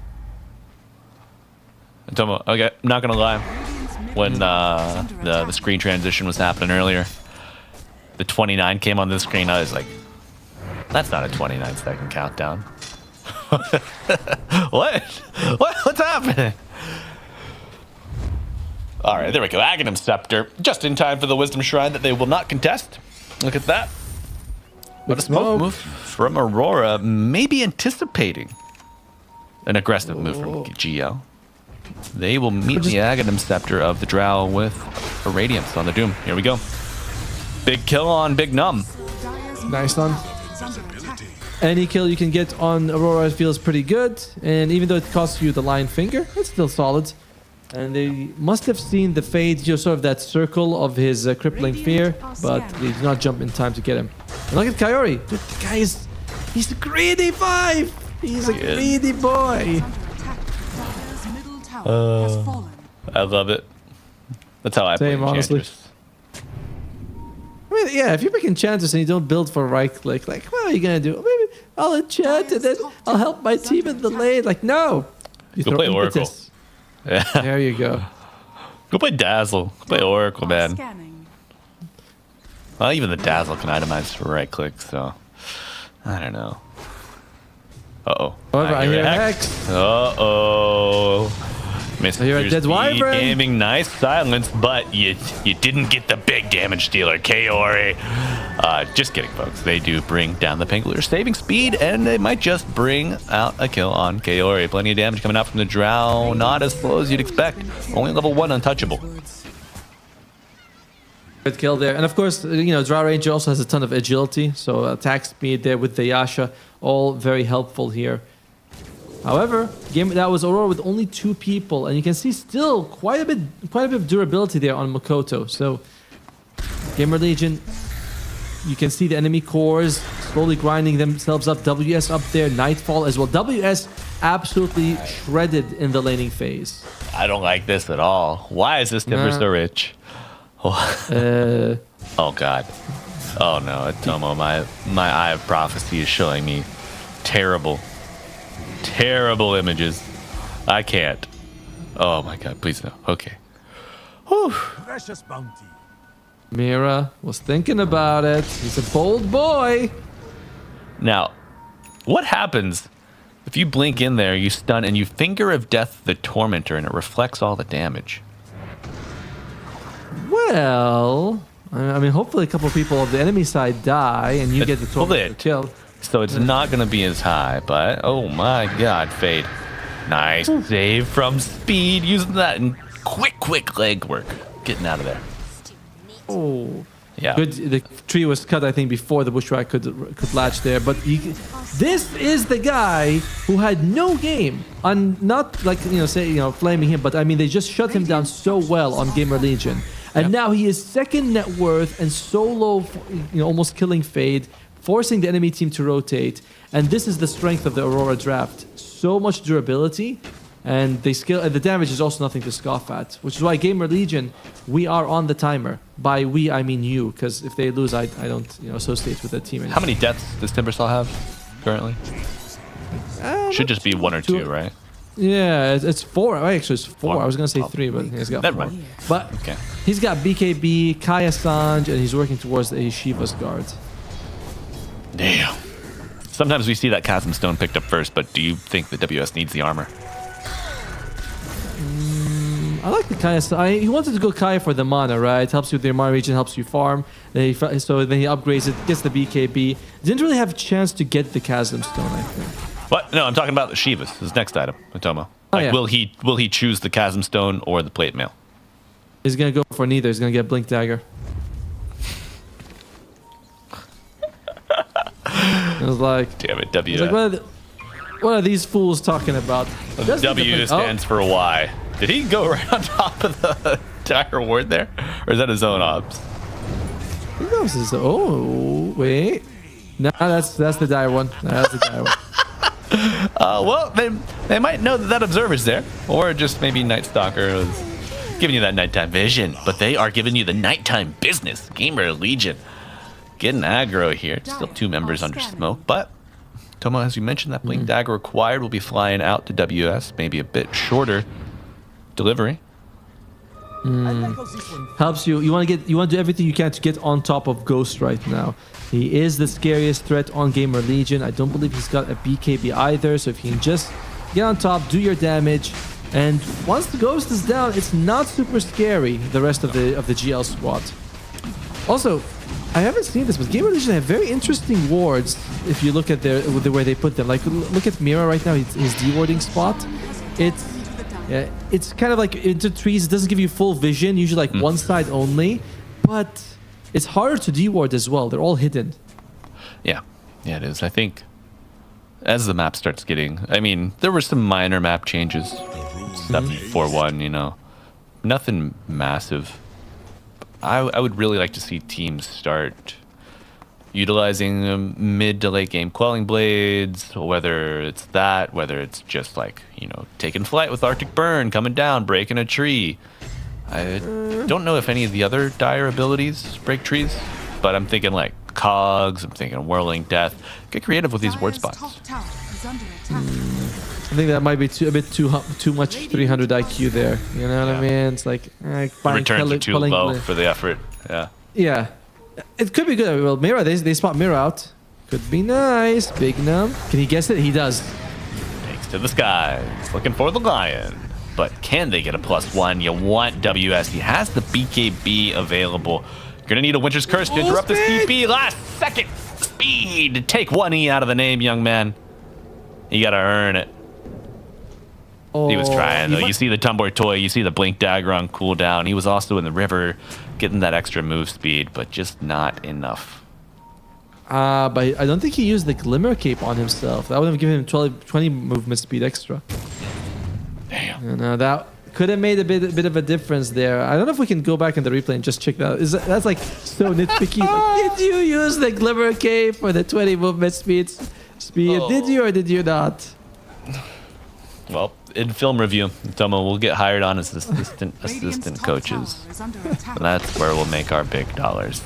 Tomo, okay, I'm not gonna lie. When the screen transition was happening earlier, the 29 came on the screen. I was like, that's not a 29-second countdown. What? What's happening? All right, there we go. Aghanim Scepter, just in time for the Wisdom Shrine that they will not contest. Look at that. What a smoke move from Aurora, maybe anticipating an aggressive move from GL. They will meet the Aghanim Scepter of the Drow with a Radiance on the Doom. Here we go. Big kill on Big Num. Nice one. Any kill you can get on Aurora feels pretty good, and even though it costs you the Lion Finger, it's still solid. And they must have seen the Fade, you know, sort of that circle of his crippling fear, but they did not jump in time to get him. And look at Kaori. Dude, the guy he's a greedy 5. He's a greedy boy. I love it. That's how I play Enchantress. I mean, yeah, if you're picking Enchantress and you don't build for right click, like, what are you gonna do? Maybe I'll enchant and then I'll help my team in the lane. Like, no. You Go play Oracle. Yeah. There you go. Go play Dazzle. Go play Oracle, man. Well, even the Dazzle can itemize for right click, so I don't know. Uh-oh. However, I hear a Hex. Uh-oh. Mr. You're a dead Wyvern. Gaming, nice silence, but you didn't get the big damage dealer, Kaori. Just kidding, folks. They do bring down the Pangolier saving speed, and they might just bring out a kill on Kaori. Plenty of damage coming out from the Drow. Not as slow as you'd expect. Only level 1 untouchable. Good kill there. And of course, you know, Drow Ranger also has a ton of agility, so attack speed there with the Yasha, all very helpful here. However, that was Aurora with only 2 people, and you can see still quite a bit of durability there on Makoto. So, GamerLegion, you can see the enemy cores slowly grinding themselves up. WS up there, Nightfall as well. WS absolutely shredded in the laning phase. I don't like this at all. Why is this timber so rich? Oh God. Oh no, Tomo, my Eye of Prophecy is showing me terrible images. I can't. Oh my God, please no. Okay. Whew. Precious bounty. Mira was thinking about it. He's a bold boy. Now, what happens if you blink in there, you stun, and you Finger of Death the Tormentor, and it reflects all the damage? Well, I mean, hopefully a couple people of the enemy side die, and you get the Tormentor killed. So it's not going to be as high, but oh my God, Fade. Nice save from Speed, using that in quick leg work. Getting out of there. Oh. Yeah. Good. The tree was cut, I think, before the bushwhack could latch there. But this is the guy who had no game. On not like flaming him, but I mean they just shut him down so well on GamerLegion, and now he is second net worth and solo, almost killing Fade, forcing the enemy team to rotate. And this is the strength of the Aurora draft. So much durability. And the damage is also nothing to scoff at, which is why GamerLegion, we are on the timer. By we, I mean you, because if they lose, I don't associate with the team anymore. How many deaths does Timbersaw have currently? Should just be 1 or 2, right? Yeah, it's 4. Actually, it's 4. I was gonna say 3, but he's got 4. Never mind. But Okay. he's got BKB, Kaya Sanj, and he's working towards the Shiva's guard. Damn. Sometimes we see that Chasm Stone picked up first, but do you think the WS needs the armor? I like the Kaya. He wanted to go Kaya for the mana, right? Helps you with the mana region, helps you farm. So then he upgrades it, gets the BKB. Didn't really have a chance to get the Chasm Stone, I think. What? No, I'm talking about the Shivas, his next item, Otomo. Like, yeah. will he choose the Chasm Stone or the Plate Mail? He's gonna go for neither. He's gonna get Blink Dagger. I was like, damn it, I W. was like, what are these fools talking about? That's the W difference. stands for Y. Did he go right on top of the dire ward there? Or is that his own ops? Who knows? Oh, wait. No, that's the dire one. That's the dire one. Well, they might know that observer's there. Or just maybe Night Stalker was giving you that nighttime vision. But they are giving you the nighttime business. GamerLegion. Getting aggro here. Still 2 members under smoke, but Tomo, as you mentioned, that Blink Dagger required will be flying out to WS. Maybe a bit shorter delivery. Helps you. You want to do everything you can to get on top of Ghost right now. He is the scariest threat on GamerLegion. I don't believe he's got a BKB either. So if you can just get on top, do your damage, and once the Ghost is down, it's not super scary. The rest of the GL squad. Also, I haven't seen this, but GamerLegion have very interesting wards. If you look at the way they put them, like look at Mira right now, his dewarding spot. It's kind of like into trees. It doesn't give you full vision. Usually like one side only, but it's harder to deward as well. They're all hidden. Yeah, it is. I think as the map starts getting, I mean, there were some minor map changes. 741, you know, nothing massive. I would really like to see teams start utilizing mid to late game quelling blades, whether it's that, whether it's just like, you know, taking flight with Arctic Burn, coming down, breaking a tree. I don't know if any of the other dire abilities break trees, but I'm thinking like Cogs, I'm thinking Whirling Death. Get creative with these ward spots. I think that might be a bit too much 300 IQ there. You know what I mean? It's like Returns are too low for the effort. Yeah, it could be good. Well, Mira, they spot Mira out. Could be nice. Big Num. Can he guess it? He does. Takes to the skies, looking for the lion. But can they get a +1? You want WS. He has the BKB available. You're gonna need a Winter's Curse to interrupt this TP. Last second speed. Take 1E out of the name, young man. You gotta earn it. He was trying though. You see the Tomboy Toy, you see the Blink Dagger on cooldown. He was also in the river getting that extra move speed, but just not enough. But I don't think he used the Glimmer Cape on himself. That would have given him 20 movement speed extra. Damn. You know, that could have made a bit of a difference there. I don't know if we can go back in the replay and just check that out. That's like so nitpicky. Like, did you use the Glimmer Cape for the 20 movement speed? Did you or did you not? Well, in film review, Tomo will get hired on as assistant coaches. And that's where we'll make our big dollars.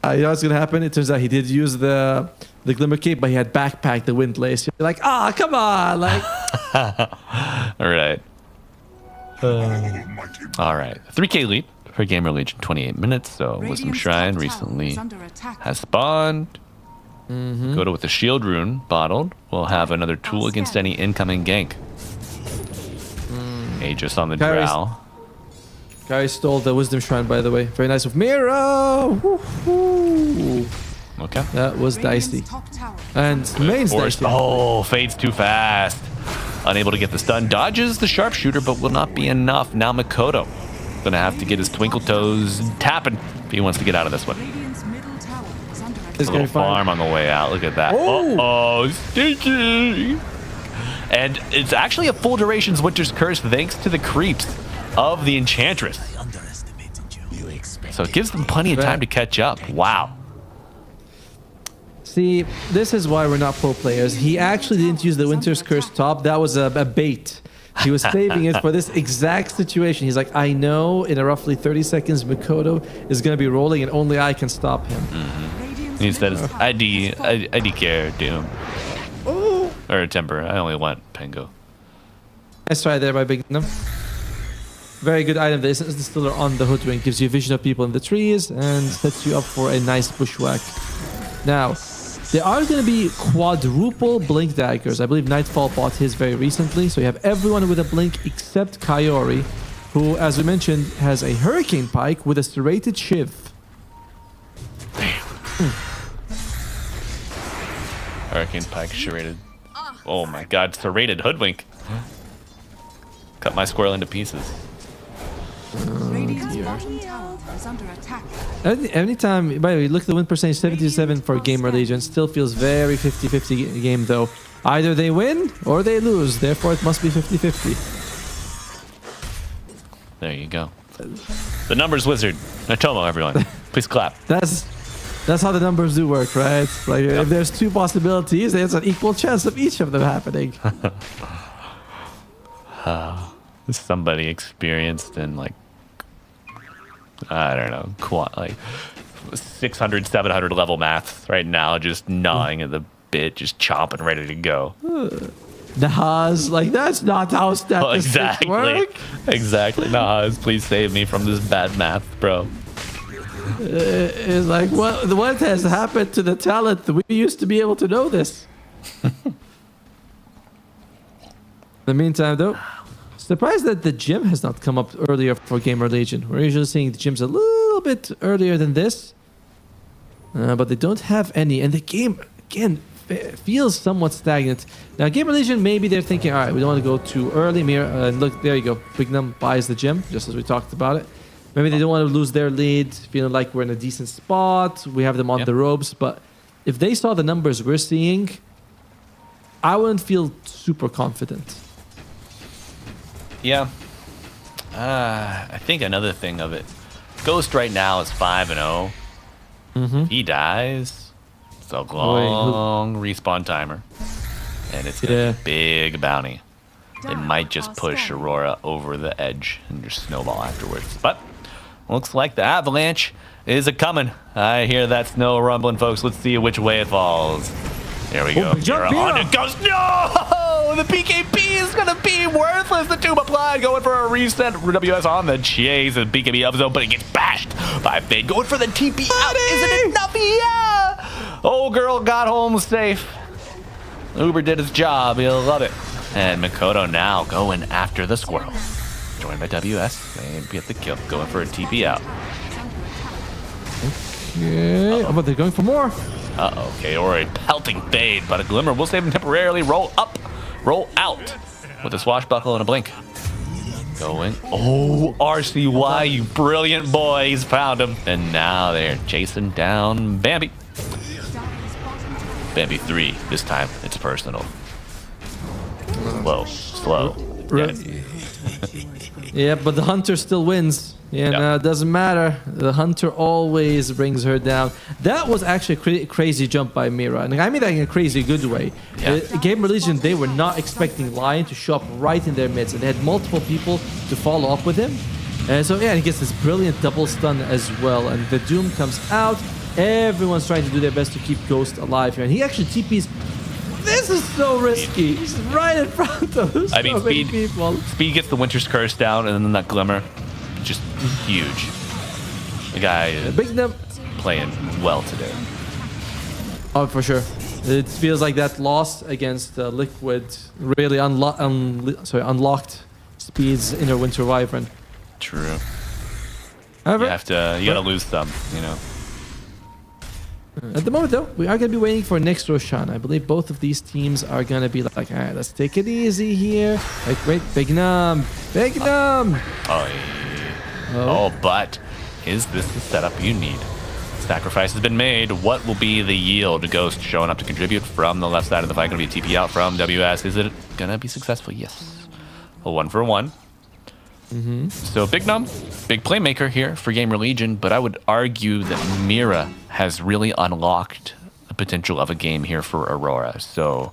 You know what's gonna happen? It turns out he did use the Glimmer Cape, but he had backpacked the Windlace. You're like, come on, like. All right. All right. 3K lead for GamerLegion, 28 minutes. So Wisdom Shrine recently has spawned. Goda with the shield rune bottled. We'll have another tool against any incoming gank. Aegis on the drow. Guy stole the Wisdom Shrine, by the way. Very nice of Mira. Woo-hoo. Okay. That was dicey. And main's dicey. Oh, fades too fast. Unable to get the stun. Dodges the sharpshooter, but will not be enough. Now Mikoto gonna have to get his twinkle toes tapping if he wants to get out of this one. A little farm on the way out. Look at that. Oh, stinky. And it's actually a full duration's Winter's Curse thanks to the creeps of the Enchantress. So it gives them plenty of time to catch up. Wow. See, this is why we're not pro players. He actually didn't use the Winter's Curse top. That was a bait. He was saving it for this exact situation. He's like, I know in a roughly 30 seconds, Mikoto is going to be rolling and only I can stop him. He says, ID care, Doom. Or Temper. I only want Pengo. Nice try there by Big Num. Very good item. The Essence Distiller on the Hoodwink gives you a vision of people in the trees and sets you up for a nice bushwhack. Now, there are going to be quadruple blink daggers. I believe Nightfall bought his very recently. So you have everyone with a blink except Kaori, who, as we mentioned, has a Hurricane Pike with a serrated shiv. Hurricane Pike, serrated. Oh my god, serrated Hoodwink. Cut my squirrel into pieces. Radiant's bottom tower is under attack. Anytime, by the way, look at the win percentage, 77 for GamerLegion. Still feels very 50-50 game though. Either they win or they lose, therefore it must be 50-50. There you go. The numbers wizard. Natomo, everyone. Please clap. That's how the numbers do work, right? Like if there's two possibilities, there's an equal chance of each of them happening. Somebody experienced in like, I don't know, like 600, 700 level maths right now, just gnawing at the bit, just chomping, ready to go. Nahaz, like that's not how statistics work. Exactly. Nahaz, please save me from this bad math, bro. It's like, what has happened to the talent? We used to be able to know this. In the meantime, though, surprised that the gym has not come up earlier for GamerLegion. We're usually seeing the gyms a little bit earlier than this. But they don't have any. And the game, again, feels somewhat stagnant. Now, GamerLegion, maybe they're thinking, all right, we don't want to go too early. Look, there you go. Big Num buys the gym, just as we talked about it. Maybe they don't want to lose their lead, feeling like we're in a decent spot. We have them on the ropes. But if they saw the numbers we're seeing, I wouldn't feel super confident. Yeah. I think another thing of it, Ghost right now is 5-0. Mm-hmm. He dies. It's a long respawn timer. And it's going to be a big bounty. It might just push Aurora over the edge and just snowball afterwards. But looks like the avalanche is a-coming. I hear that snow rumbling, folks. Let's see which way it falls. There we go. Mira on it goes. No! The PKP is going to be worthless. The tomb applied. Going for a reset. WS on the chase. And PKP up zone, but it gets bashed by Fade. Going for the TP out. Is it enough? Yeah! Old girl got home safe. Uber did his job. He'll love it. And Makoto now going after the squirrel. Joined by WS. They get the kill. Going for a TP out. Okay. Oh, but they're going for more. Uh-oh. Kaori pelting Fade, but a Glimmer will save him temporarily. Roll up. Roll out. With a swashbuckle and a blink. Going. Oh, RCY, you brilliant boy. He's found him. And now they're chasing down Bambi. Bambi 3. This time, it's personal. Slow. Yeah, but the hunter still wins. Yeah, it doesn't matter. The hunter always brings her down. That was actually a crazy jump by Mira. And I mean that in a crazy good way. GamerLegion, they were not expecting Lion to show up right in their midst. And they had multiple people to follow up with him. And so, yeah, he gets this brilliant double stun as well. And the Doom comes out. Everyone's trying to do their best to keep Ghost alive here. And he actually TPs. This is so risky. He's right in front of us. I mean, Speed gets the Winter's Curse down, and then that Glimmer, just huge. The guy is playing well today. Oh, for sure. It feels like that loss against Liquid really unlocked Speed's inner Winter Wyvern. True. However, you gotta lose some, you know. At the moment, though, we are going to be waiting for next Roshan. I believe both of these teams are going to be like, all right, let's take it easy here. Like, wait, Big Num. Oh, but is this the setup you need? Sacrifice has been made. What will be the yield? Ghost showing up to contribute from the left side of the fight. Going to be a TP out from WS. Is it going to be successful? Yes. A 1-for-1. So Big Num, big playmaker here for GamerLegion, but I would argue that Mira has really unlocked the potential of a game here for Aurora. So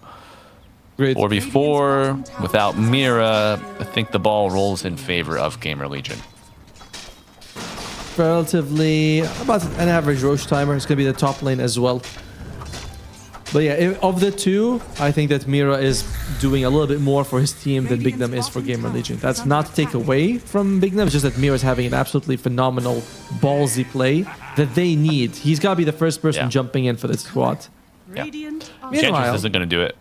4v4 without Mira, I think the ball rolls in favor of GamerLegion. Relatively about an average Roche timer. It's going to be the top lane as well. But yeah, of the two, I think that Mira is doing a little bit more for his team than Bignum is for GamerLegion. That's not to take away from Bignum, it's just that Mira is having an absolutely phenomenal ballsy play that they need. He's got to be the first person jumping in for this squad. Yeah. Enchantress isn't going to do it.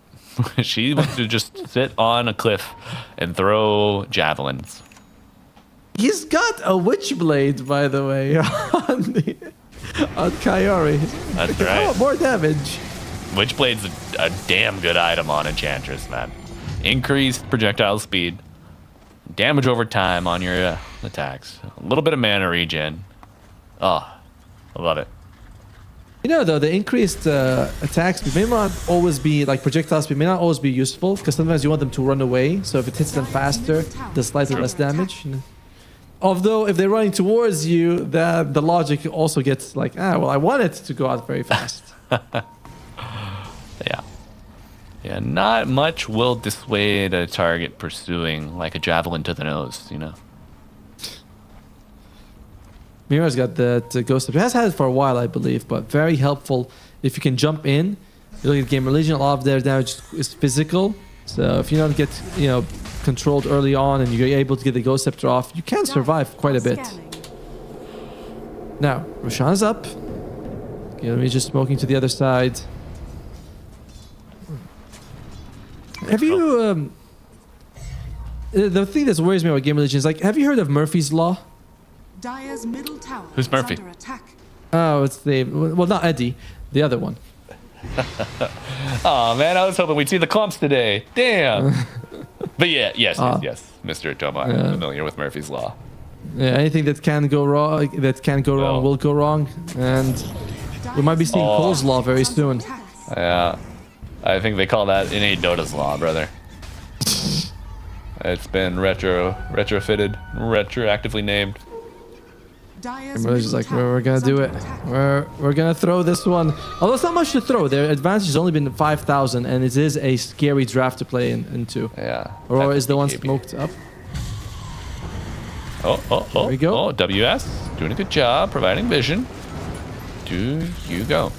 She wants to just sit on a cliff and throw javelins. He's got a Witchblade, by the way, on Kyori. That's right. Oh, more damage. Witchblade's a damn good item on Enchantress, man. Increased projectile speed, damage over time on your attacks, a little bit of mana regen. Oh, I love it. You know, though, the increased attack speed may not always be, like projectile speed, may not always be useful, because sometimes you want them to run away, so if it hits them faster, does slightly less damage. Although, if they're running towards you, the logic also gets like, well, I want it to go out very fast. Yeah, not much will dissuade a target pursuing like a javelin to the nose, you know. Mira's got that ghost. It has had it for a while, I believe, but very helpful if you can jump in. You look at GamerLegion, a lot of their damage is physical. So if you don't get, controlled early on and you're able to get the Ghost Scepter off, you can survive quite a bit. Now, Roshan's up. GamerLegion just smoking to the other side. Have you, the thing that worries me about GamerLegion is, like, have you heard of Murphy's Law? Dire's middle tower Who's Murphy? is under attack. Oh, it's well, not Eddie, the other one. Oh man, I was hoping we'd see the clumps today. Damn. But yeah, yes, Mr. Toma, I'm familiar with Murphy's Law. Yeah, anything that can go wrong, will go wrong, and we might be seeing Cole's Law very soon. Yeah, I think they call that innate Dota's Law, brother. It's been retrofitted, retroactively named. We're just like, we're gonna do it. We're gonna throw this one. Although it's not much to throw. Their advantage has only been 5,000, and it is a scary draft to play into. Yeah. Aurora is the one smoked up. There we go. WS doing a good job providing vision. Do you go?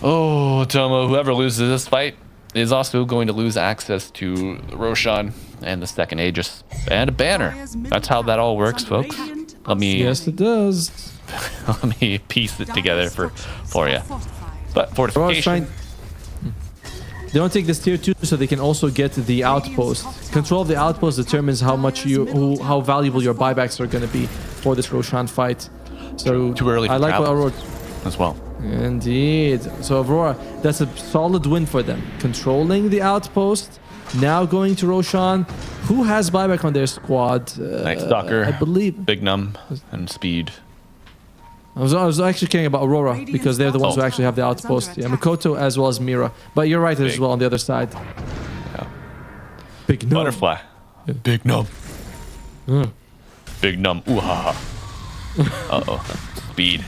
Oh, Tomo, whoever loses this fight is also going to lose access to Roshan and the second Aegis and a banner. That's how that all works, folks. Let me Yes, it does. let me piece it together for you. But fortification. They don't take this tier 2, so they can also get the outpost. Control of the outpost determines how much how valuable your buybacks are going to be for this Roshan fight. So too early for I like what Aurora as well. Indeed. So Aurora, that's a solid win for them. Controlling the outpost. Now going to Roshan, who has buyback on their squad. Night Stalker, I believe. Bignum, and Speed. I was actually caring about Aurora because they're the ones who actually have the outpost. Yeah, Mikoto as well as Mira. But you're right as well on the other side. Yeah. Big Num. Butterfly. Yeah. Big Num. Big Num. Ooh ha ha. Uh-oh. Speed.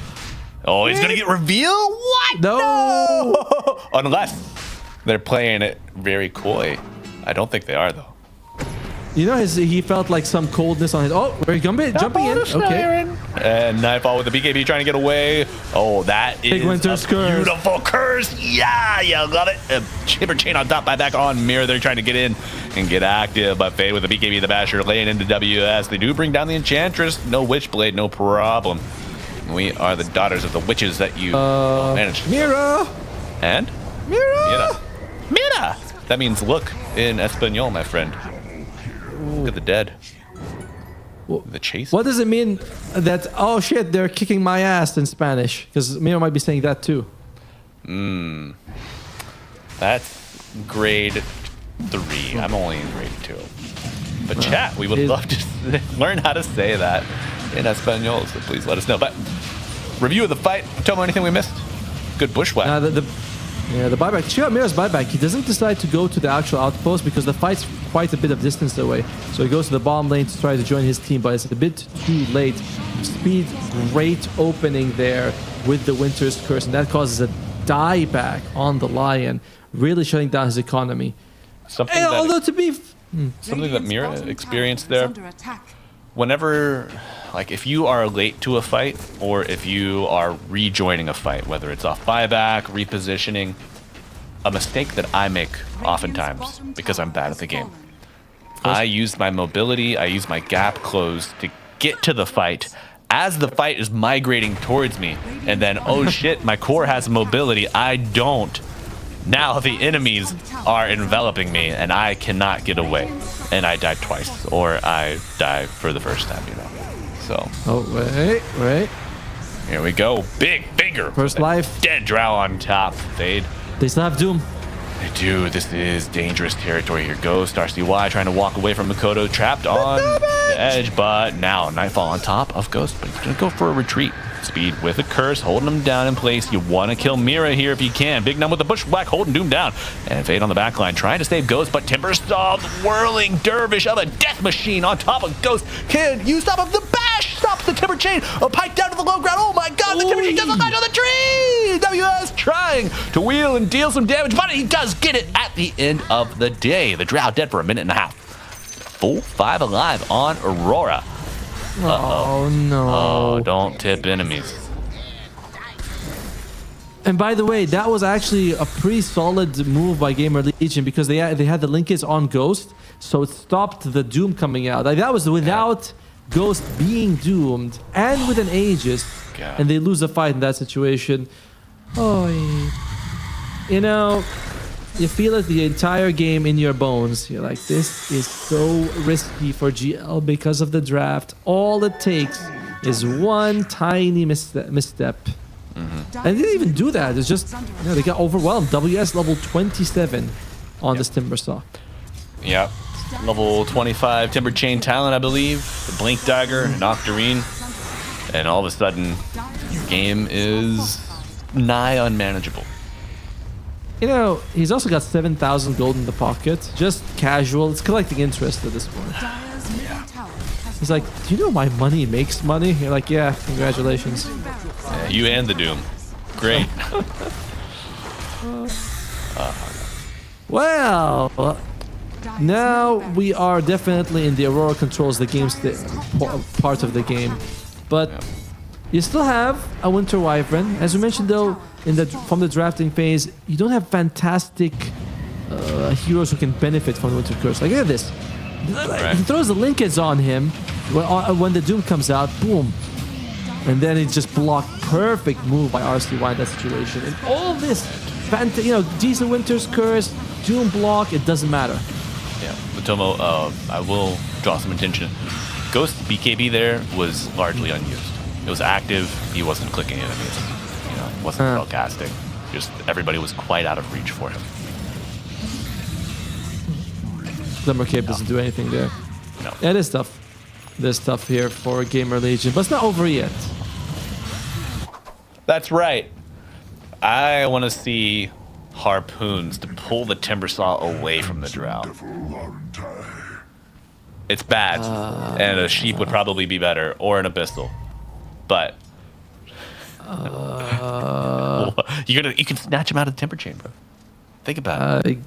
Oh, he's gonna get revealed? What? No! Unless they're playing it very coy. I don't think they are, though. You know, he felt like some coldness on his... Oh, we're jumping in. Okay. And Nightfall with the BKB trying to get away. Oh, that is Big Winter's Curse. Beautiful curse. Yeah, you got it. Chipper chain on top, back on Mirror. They're trying to get in and get active. But Faye with the BKB, the Basher, laying into WS. They do bring down the Enchantress. No Witchblade, no problem. We are the daughters of the witches that you managed. Mira! And? Mira! Mira! That means look in Espanol, my friend. Look at the dead. The chase. What does it mean that, oh shit, they're kicking my ass in Spanish? Because Mira might be saying that too. That's grade 3. I'm only in grade 2. But chat, we would love to learn how to say that in Espanol, so please let us know. But review of the fight. Tomo, anything we missed? Good bushwhack. The buyback. Check out Mira's buyback. He doesn't decide to go to the actual outpost because the fight's quite a bit of distance away. So he goes to the bottom lane to try to join his team, but it's a bit too late. Speed, great opening there with the Winter's Curse, and that causes a dieback on the Lion, really shutting down his economy. Something that Mira experienced there. Whenever like if you are late to a fight or if you are rejoining a fight, whether it's off buyback, repositioning, a mistake that I make oftentimes because I'm bad at the game. I use my mobility, I use my gap close to get to the fight as the fight is migrating towards me, and then, oh shit, my core has mobility, I don't. Now the enemies are enveloping me and I cannot get away, and I died twice, or I die for the first time, you know. So. Oh, wait. Here we go. Big finger. First life. Dead drow on top. Fade. They still have Doom. They do. This is dangerous territory here. Ghost, RCY trying to walk away from Makoto, trapped on the edge, but now Nightfall on top of Ghost, but he's going to go for a retreat. Speed with a curse, holding him down in place. You want to kill Mira here if you can. Big Numb with the Bushwhack, holding Doom down. And Fade on the back line, trying to save Ghost, but Timbersaw, whirling dervish of a death machine on top of Ghost. Can you stop him? The bash stops the Timber Chain. A pike down to the low ground. Oh my god, the Timber Chain doesn't land on the tree. WS trying to wheel and deal some damage, but he does get it at the end of the day. The Drow dead for a minute and a half. Full 5 alive on Aurora. Oh no. Oh, don't tip enemies. And by the way, that was actually a pretty solid move by GamerLegion because they had the linkage on Ghost, so it stopped the Doom coming out. Like that was without Ghost being doomed and with an Aegis, and they lose a fight in that situation. Oh, you know, you feel it the entire game in your bones. You're like, this is so risky for GL because of the draft. All it takes is one tiny misstep. And they didn't even do that. It's just, you know, they got overwhelmed. WS level 27 on this Timbersaw. Yep. Level 25 Timber Chain talent, I believe. The Blink Dagger, an Octarine. And all of a sudden, your game is nigh unmanageable. You know, he's also got 7,000 gold in the pocket. Just casual. It's collecting interest at this point. He's like, do you know my money makes money? You're like, yeah, congratulations. Yeah, you and the Doom. Great. Well, now we are definitely in the Aurora controls the game part of the game. But you still have a Winter Wyvern. As we mentioned though, from the drafting phase, you don't have fantastic heroes who can benefit from the Winter Curse. Like, look at this. Right. He throws the linkage on him when the Doom comes out, boom. And then it's just blocked. Perfect move by RCY in that situation. And all this, you know, decent Winter's Curse, Doom block, it doesn't matter. Yeah, Matomo, I will draw some attention. Ghost BKB there was largely unused. It was active, he wasn't clicking enemies. You know, wasn't spell casting. Just everybody was quite out of reach for him. Glimmer Cape doesn't do anything there. No. Yeah, it is tough. There's stuff here for GamerLegion, but it's not over yet. That's right. I want to see harpoons to pull the Timbersaw away from the Drow. It's bad, and a sheep would probably be better, or an abyssal. But you can snatch him out of the Timber Chain, bro. Think about it.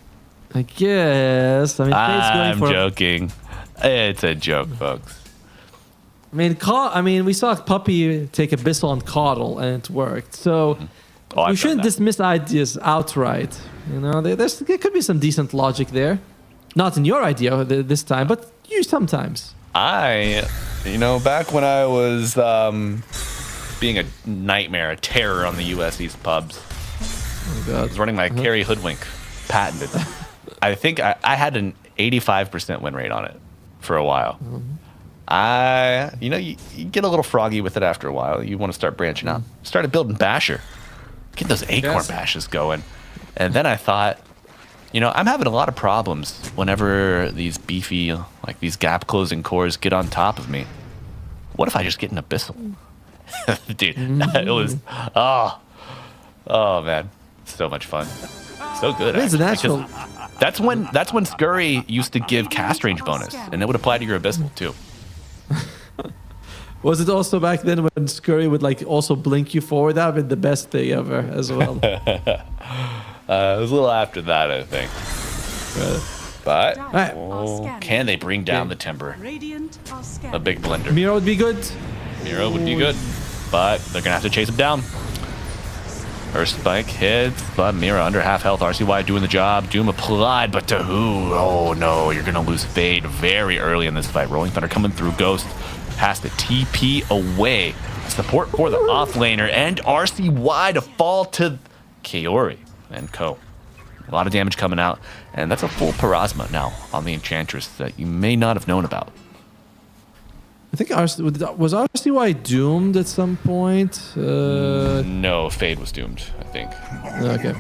I guess. I mean, I'm joking. It's a joke, folks. I mean, we saw Puppy take Abyssal and Coddle, and it worked. So we shouldn't dismiss ideas outright. You know, there could be some decent logic there. Not in your idea this time, but you sometimes. You know, back when I was being a nightmare, a terror on the U.S. East pubs, I was running my Carry Hoodwink, patented. I think I had an 85% win rate on it for a while. You know, you get a little froggy with it after a while. You want to start branching out. Started building Basher. Get those Acorn Bashes going. And then I thought, you know, I'm having a lot of problems whenever these beefy, like these gap closing cores get on top of me. What if I just get an Abyssal? Dude, it was, oh man, so much fun. So good. It's natural. That's when Scurry used to give cast range bonus, and it would apply to your Abyssal too. Was it also back then when Scurry would like also blink you forward? That would be the best thing ever as well. It was a little after that, I think. But can they bring down the Timber? A big blender. Mira would be good. Mira would be good, but they're gonna have to chase him down. First spike hits, but Mira under half health. RCY doing the job. Doom applied, but to who? Oh no, you're gonna lose Fade very early in this fight. Rolling Thunder coming through. Ghost has to TP away. Support for the offlaner and RCY to fall to Kaori and co. A lot of damage coming out, and that's a full Parasma now on the Enchantress that you may not have known about. I think was RCY doomed at some point? No, Fade was doomed, I think. Okay.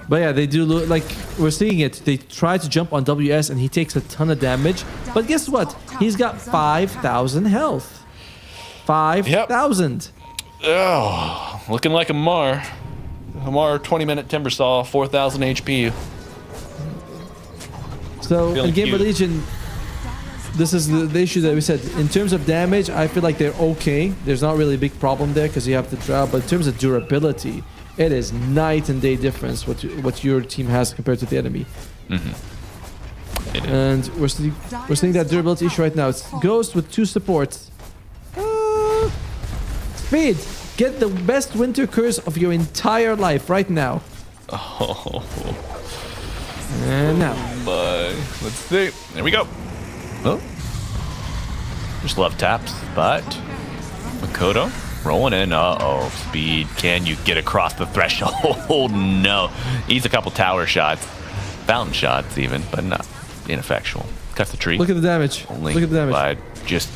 But yeah, they do look like we're seeing it. They try to jump on WS and he takes a ton of damage. But guess what? He's got 5,000 health. 5,000. Oh, looking like Amar. Amar 20-minute Timbersaw, 4,000 HP. So in GamerLegion, this is the issue that we said. In terms of damage, I feel like they're okay. There's not really a big problem there because you have the drought. But in terms of durability, it is night and day difference what your team has compared to the enemy. And we're seeing that durability issue right now. It's Ghost with 2 supports. Speed, get the best winter curse of your entire life right now. Oh. And now. Let's see. There we go. Oh. Just love taps, but Makoto rolling in. Uh-oh. Speed. Can you get across the threshold? Oh, no. He's a couple tower shots. Fountain shots even, but not ineffectual. Cuts the tree. Look at the damage. Only Look at the damage. by just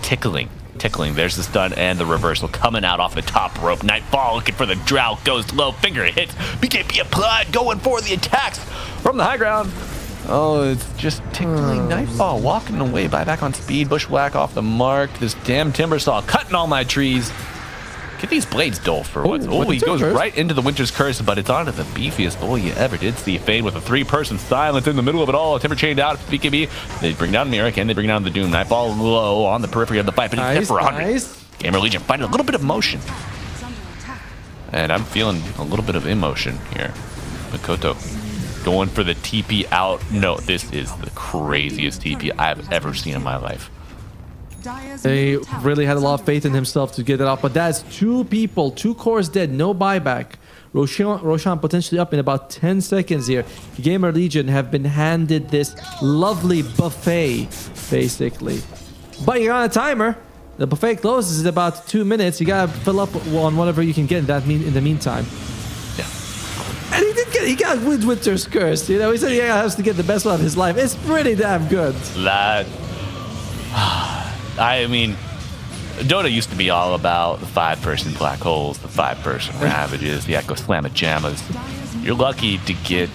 tickling. There's the stun and the reversal coming out off the top rope. Nightfall looking for the drought. Goes low. Finger hits. BKB applied. Going for the attacks from the high ground. Oh, it's just tickling. Nightfall walking away. Buyback on speed. Bushwhack off the mark. This damn Timbersaw cutting all my trees. Get these blades dull for once. Oh, he goes right into the Winter's Curse, but it's onto the beefiest boy you ever did see. Fade with a 3-person silence in the middle of it all. Timber chained out. BKB. They bring down Mira. Can they bring down the Doom? Nightfall low on the periphery of the fight, but he's hit for 100. GamerLegion finding a little bit of motion. And I'm feeling a little bit of emotion here. Makoto going for the TP out. No, this is the craziest TP I've ever seen in my life. They really had a lot of faith in himself to get it off, but that's 2 people, 2 cores dead, no buyback. Roshan potentially up in about 10 seconds here. GamerLegion have been handed this lovely buffet, basically. But you're on a timer. The buffet closes in about 2 minutes. You gotta fill up on whatever you can get in the meantime. Yeah. And he got Winter's Curse. You know, he said he has to get the best one of his life. It's pretty damn good. That. I mean, Dota used to be all about the 5-person black holes, the 5-person ravages, the echo slammajamas. You're lucky to get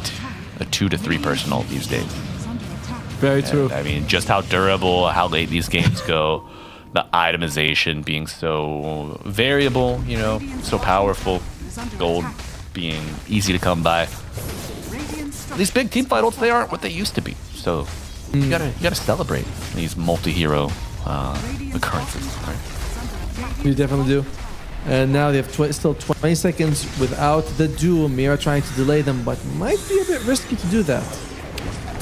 a 2 to 3-person ult these days. Very true. I mean, just how durable, how late these games go, the itemization being so variable, you know, so powerful, gold being easy to come by. These big team fight ults, they aren't what they used to be. So you gotta celebrate these multi-hero occurrences. Right? You definitely do. And now they have still 20 seconds without the Doom. Mira trying to delay them, but might be a bit risky to do that.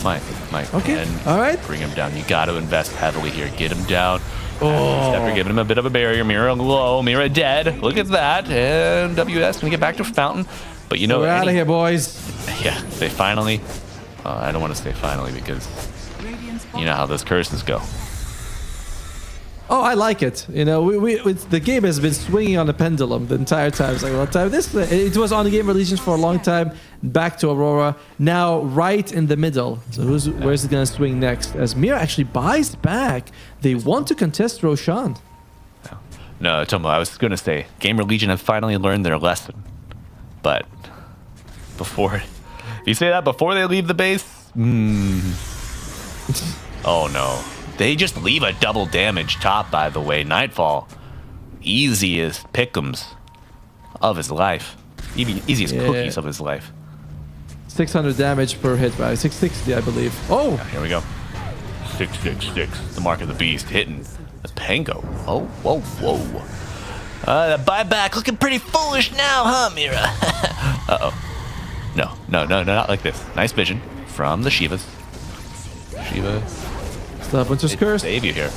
Might. Okay. And all right. Bring him down. You got to invest heavily here. Get him down. After giving him a bit of a barrier. Mira low. Mira dead. Look at that. And WS gonna get back to Fountain. But you know, we're out of here, boys. Yeah, they finally. I don't want to say finally because you know how those curses go. Oh, I like it. You know, the game has been swinging on the pendulum the entire time. It's like, well, it was on the GamerLegion for a long time. Back to Aurora. Now, right in the middle. So where's it gonna swing next? As Mira actually buys back. They want to contest Roshan. No, Tomo, I was gonna say GamerLegion have finally learned their lesson, but before you say that before they leave the base, oh no. They just leave a double damage top, by the way. Nightfall. Easiest pick'ems of his life. Easiest cookies of his life. 600 damage per hit, right? 660, I believe. Oh! Yeah, here we go. 666. The mark of the beast. Hitting the Pango. Oh, whoa. The buyback looking pretty foolish now, huh, Mira? Uh-oh. No, not like this. Nice vision from the Shivas. Shiva. Winter's Curse. Save you here.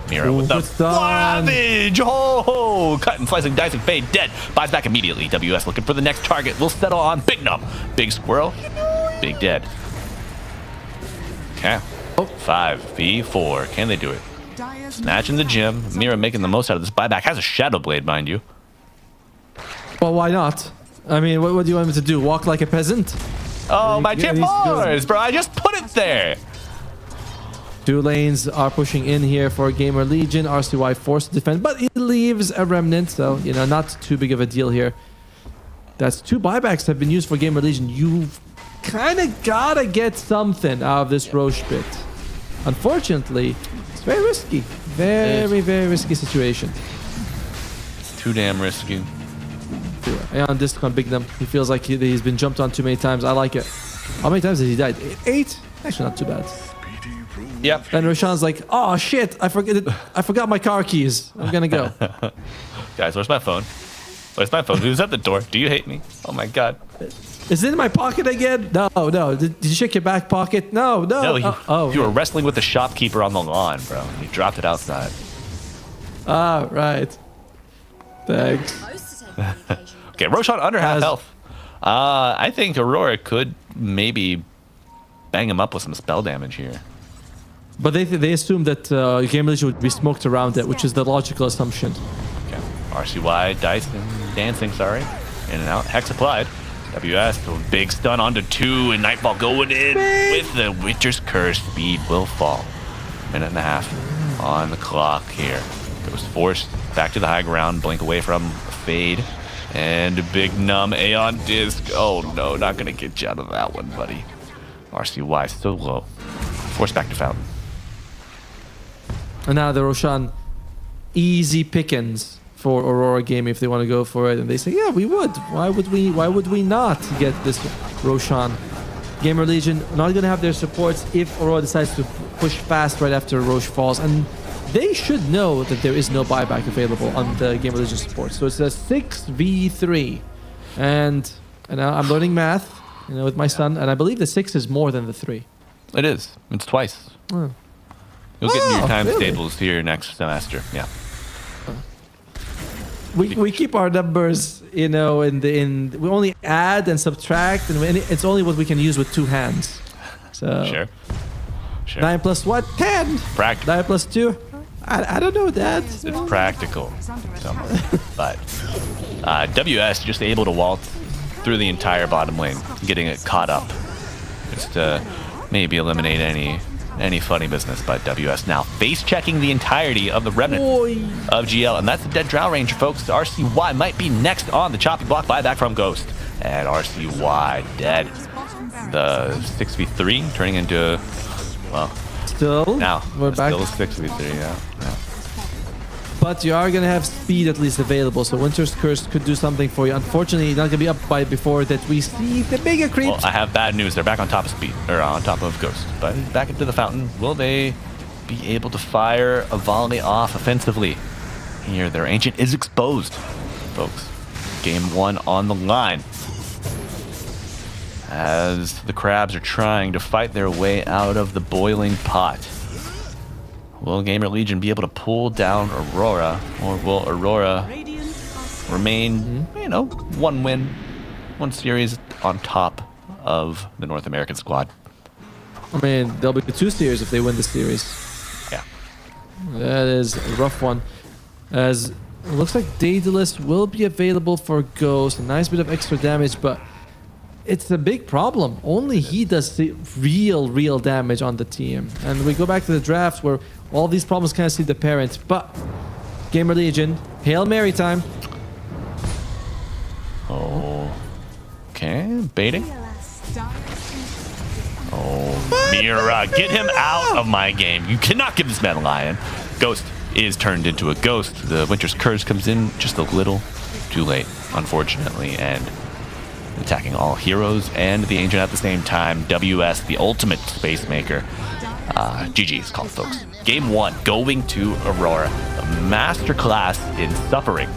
Mira with the good stun. savage. Oh, cutting, slicing, dicing, fade, dead. Buys back immediately. WS looking for the next target. We'll settle on Big Num. Big Squirrel. Big Dead. Okay. 5v4. Can they do it? Snatch in the gym. Mira making the most out of this buyback. Has a Shadow Blade, mind you. Well, why not? I mean, what do you want me to do? Walk like a peasant? Oh, my tip bars, bro. I just put it there. Two lanes are pushing in here for GamerLegion. RCY forced to defend, but it leaves a remnant, so, you know, not too big of a deal here. That's 2 buybacks have been used for GamerLegion. You've kind of got to get something out of this Roche bit. Unfortunately, it's very risky. Very, very risky situation. Too damn risky. On Discon Big Num, he feels like he's been jumped on too many times. I like it. How many times has he died? 8? Actually, not too bad. Yep. And Roshan's like, oh shit, I forgot my car keys. I'm gonna go. Guys, where's my phone? Where's my phone? Who's at the door? Do you hate me? Oh my god. Is it in my pocket again? No. Did you check your back pocket? No. No, you were wrestling with the shopkeeper on the lawn, bro. You dropped it outside. Ah, right. Thanks. Okay, Roshan under half health. I think Aurora could maybe bang him up with some spell damage here. But they assume that GamerLegion would be smoked around it, which is the logical assumption. Okay. RCY dancing, sorry. In and out. Hex applied. WS, a big stun onto 2, and Nightfall going in with the Winter's Curse. Speed will fall. 1.5 minutes on the clock here. Goes forced back to the high ground, blink away from fade. And a Big Num Aeon Disc. Oh no, not gonna get you out of that one, buddy. RCY so low. Forced back to Fountain. And now the Roshan, easy pickings for Aurora Gaming if they want to go for it. And they say, yeah, we would. Why would we not get this Roshan? GamerLegion not going to have their supports if Aurora decides to push fast right after Roche falls. And they should know that there is no buyback available on the GamerLegion support. So it's a 6v3. And I'm learning math, with my son. And I believe the 6 is more than the 3. It is. It's twice. Oh. You'll get new times really? tables here next semester. Yeah. We keep our numbers, we only add and subtract, and it's only what we can use with 2 hands. So Sure. 9 plus what? 10. Practical. 9 plus 2. I don't know, Dad. It's practical. But WS just able to waltz through the entire bottom lane, getting it caught up. Just to maybe eliminate any funny business by WS. Now face checking the entirety of the remnant of GL, and that's the dead Drow Ranger, folks. RCY might be next on the choppy block buyback from Ghost, and RCY dead. The 6v3 turning into, well, we're back. Still a 6v3, yeah. But you are going to have speed at least available, so Winter's Curse could do something for you. Unfortunately, you're not going to be up by before that we see the bigger creeps. Well, I have bad news. They're back on top of speed, or on top of Ghost. But back into the fountain. Will they be able to fire a volley off offensively? Here, their Ancient is exposed, folks. Game 1 on the line. As the Crabs are trying to fight their way out of the boiling pot. Will GamerLegion be able to pull down Aurora, or will Aurora remain, 1 win, 1 series on top of the North American squad? I mean, there'll be 2 series if they win the series. Yeah. That is a rough one. As it looks like Daedalus will be available for Ghost. A nice bit of extra damage, but it's a big problem. Only he does the real damage on the team. And we go back to the drafts where all these problems kind of see the parents. But GamerLegion, Hail Mary time. Oh. Okay, baiting. Oh, Mira, get him out of my game. You cannot give this man a lion. Ghost is turned into a ghost. The Winter's Curse comes in just a little too late, unfortunately, and attacking all heroes and the Ancient at the same time. WS, the ultimate space maker. GG is called, folks. Game 1, going to Aurora. A masterclass in suffering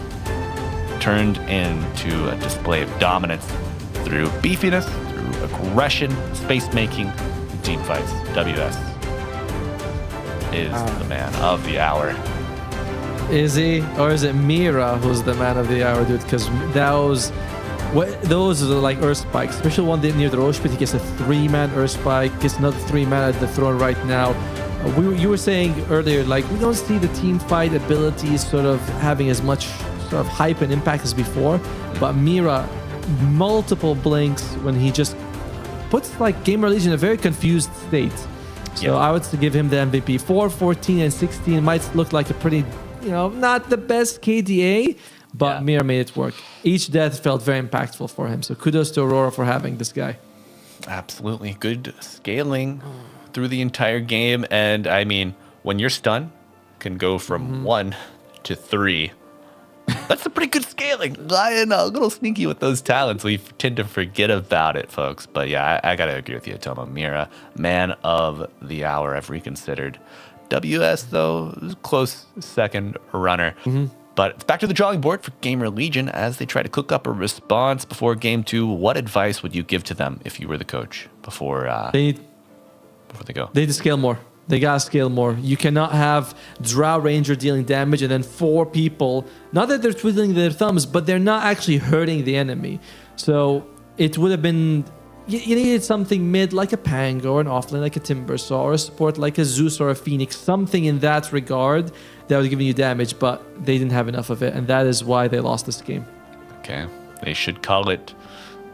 turned into a display of dominance through beefiness, through aggression, space making, and team fights. WS. is the man of the hour. Is he? Or is it Mira who's the man of the hour, dude? Because those are like Earth Spikes. Especially one near the Roche pit, he gets a 3-man Earth Spike, gets another 3-man at the throne right now. You were saying earlier, like, we don't see the team fight abilities sort of having as much sort of hype and impact as before. But Mira, multiple blinks when he just puts like GamerLegion in a very confused state. So I would give him the MVP. 4, 14, and 16 might look like a pretty, not the best KDA, but Mira made it work. Each death felt very impactful for him. So kudos to Aurora for having this guy. Absolutely. Good scaling through the entire game. And I mean, when your stun can go from 1 to 3, that's a pretty good scaling. A little sneaky with those talents. We tend to forget about it, folks. But yeah, I got to agree with you, Tomo. Mira, man of the hour, I've reconsidered. WS, though, close second runner. But it's back to the drawing board for GamerLegion as they try to cook up a response before Game 2. What advice would you give to them if you were the coach before they go? They need to scale more. They gotta scale more. You cannot have Drow Ranger dealing damage and then 4 people, not that they're twiddling their thumbs, but they're not actually hurting the enemy. So it would have been, you needed something mid like a Pang or an offlane like a Timbersaw or a support like a Zeus or a Phoenix, something in that regard that was giving you damage, but they didn't have enough of it, and that is why they lost this game. Okay, they should call it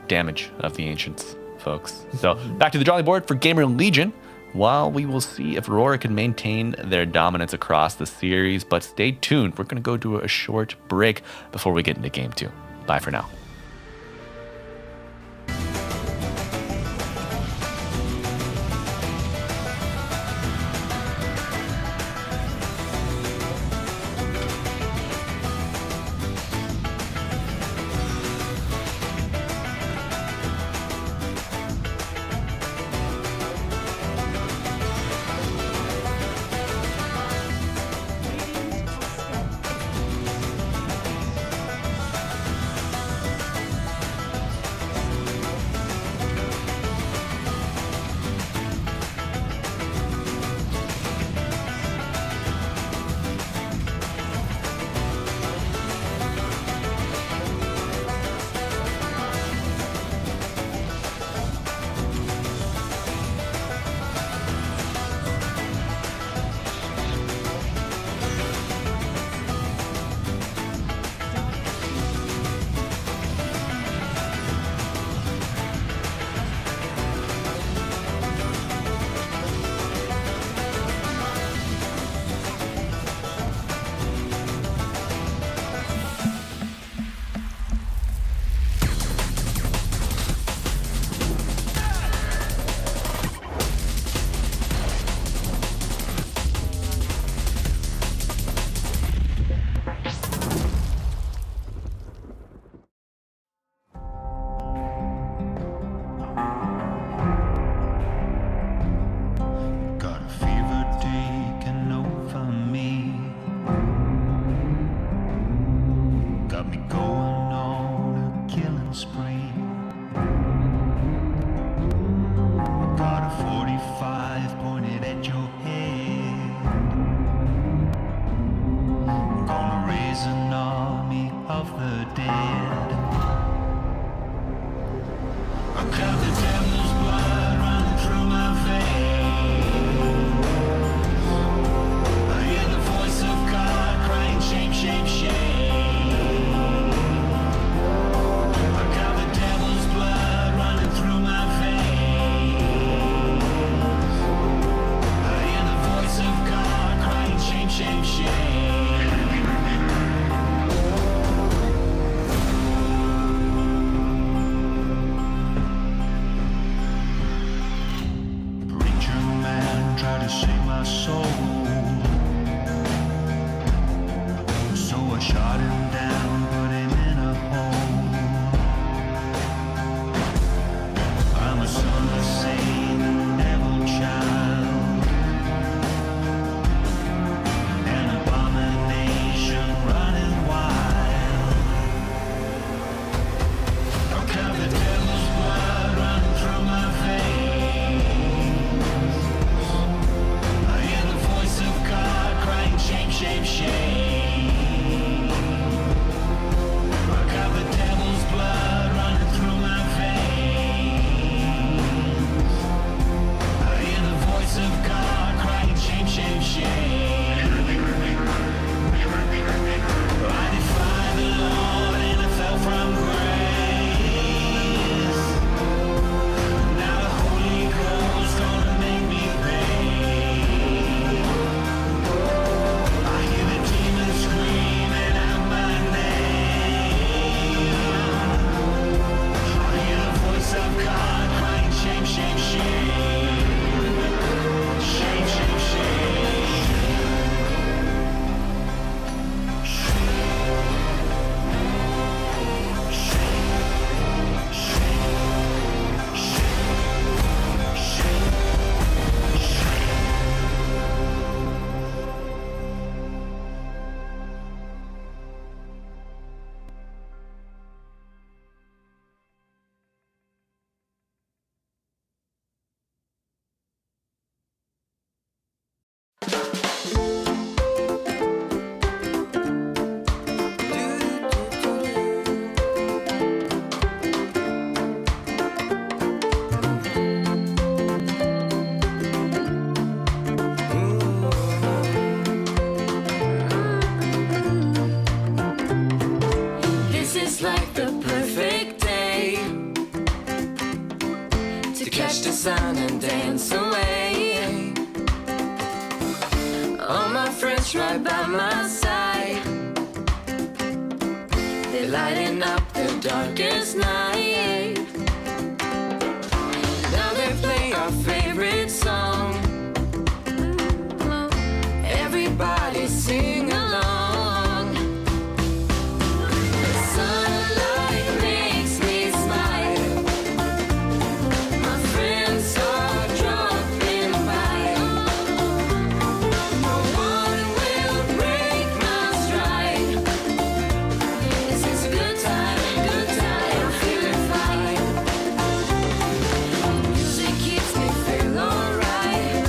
damage of the ancients, folks. So back to the drawing board for GamerLegion. While we will see if Aurora can maintain their dominance across the series, but stay tuned. We're going to go to a short break before we get into Game 2. Bye for now. Feels like the perfect day to catch the sun and dance away. All my friends right by my side, they're lighting up the darkest night. Now they play our favorite song. Everybody sing along. The sunlight makes me smile. My friends are dropping by. No one will break my stride. This is a good time, I'm feeling fine. Music keeps me feel alright.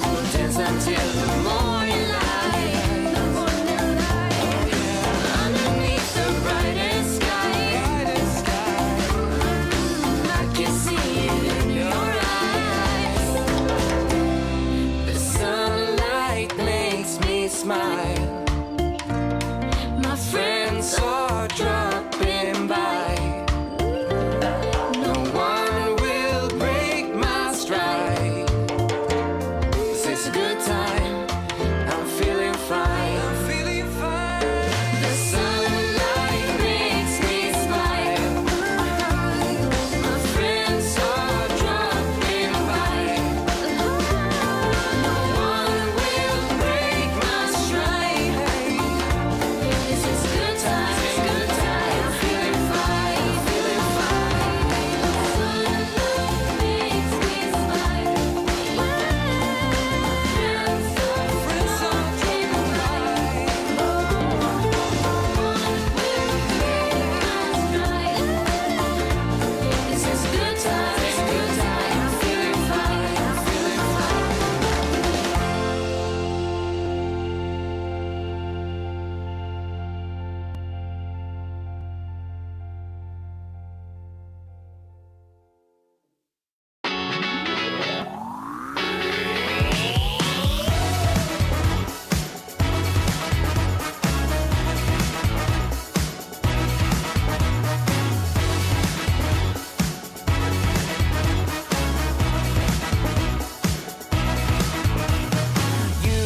We'll dance until the morning light. Underneath the brightest sky, I can see it in your eyes. The sunlight makes me smile. My friends are dropping by. No one will break my stride. This is a good time, I'm feeling fine. The sunlight makes me smile. My friends are dropping by. No one will break my stride. This is a good time, I'm feeling fine. Makes me smile. Friends are dropping by. This is a good time, I'm feeling fine. You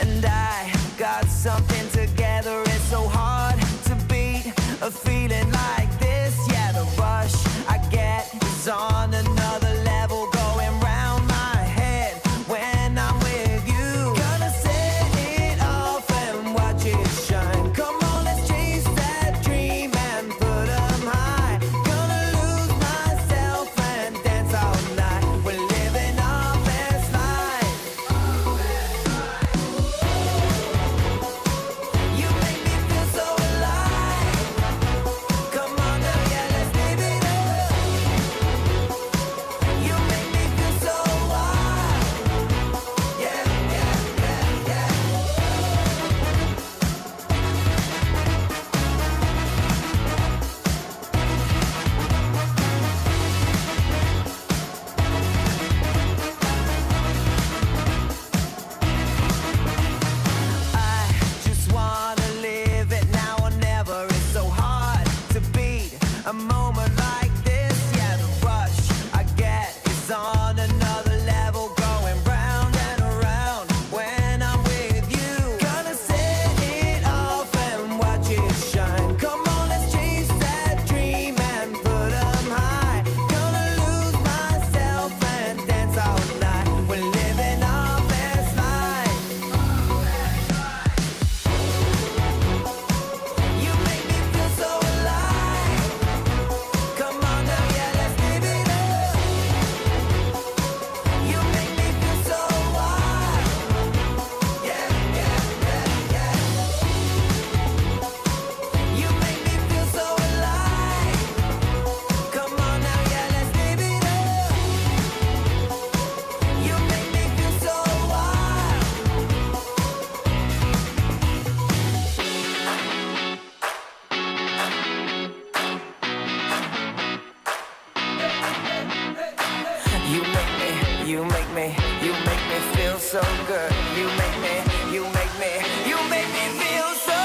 and I got something together. It's so hard to beat a feeling like this. Yeah, the rush I get is on another level, going round my head when I'm with you. Gonna set it off and watch it shine. Come on, let's chase that dream and put 'em high. Gonna lose myself and dance all night. We're living our best life. You make me feel so alive. Come on now, yeah, let's live it up. You make me feel so wild. Yeah, yeah, yeah, yeah. I just wanna live it now or never. It's so hard to beat a moment like this. Yeah, the rush I get is on another level, going round and around when I'm with you. Gonna set it off and watch it shine. Come on, let's chase that dream and put 'em high. Gonna lose myself and dance all night. We're living our best life. You make me feel so alive. Come on now, yeah, let's live it up. You make me feel so wild. Yeah, yeah, yeah, yeah. You make me feel so alive. Come on now, yeah, let's live it up. You make me feel so wild. You make me feel so good. You make me feel so.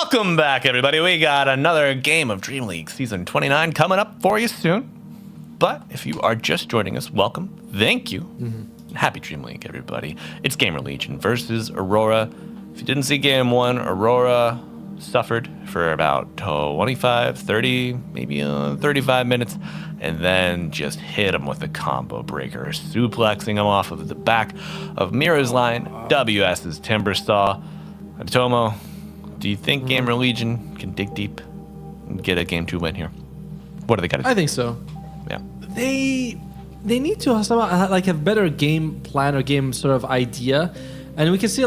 Welcome back, everybody. We got another game of Dream League Season 29 coming up for you soon. But if you are just joining us, welcome. Thank you. Happy Dream League, everybody. It's GamerLegion versus Aurora. If you didn't see Game 1, Aurora suffered for about 25, 30, maybe 35 minutes, and then just hit him with a combo breaker, suplexing him off of the back of Mira's line, WS's Timber Saw. Tomo, do you think GamerLegion can dig deep and get a Game 2 win here? What do they got to do? I think so. Yeah. They need to somehow like have better game plan or game sort of idea. And we can see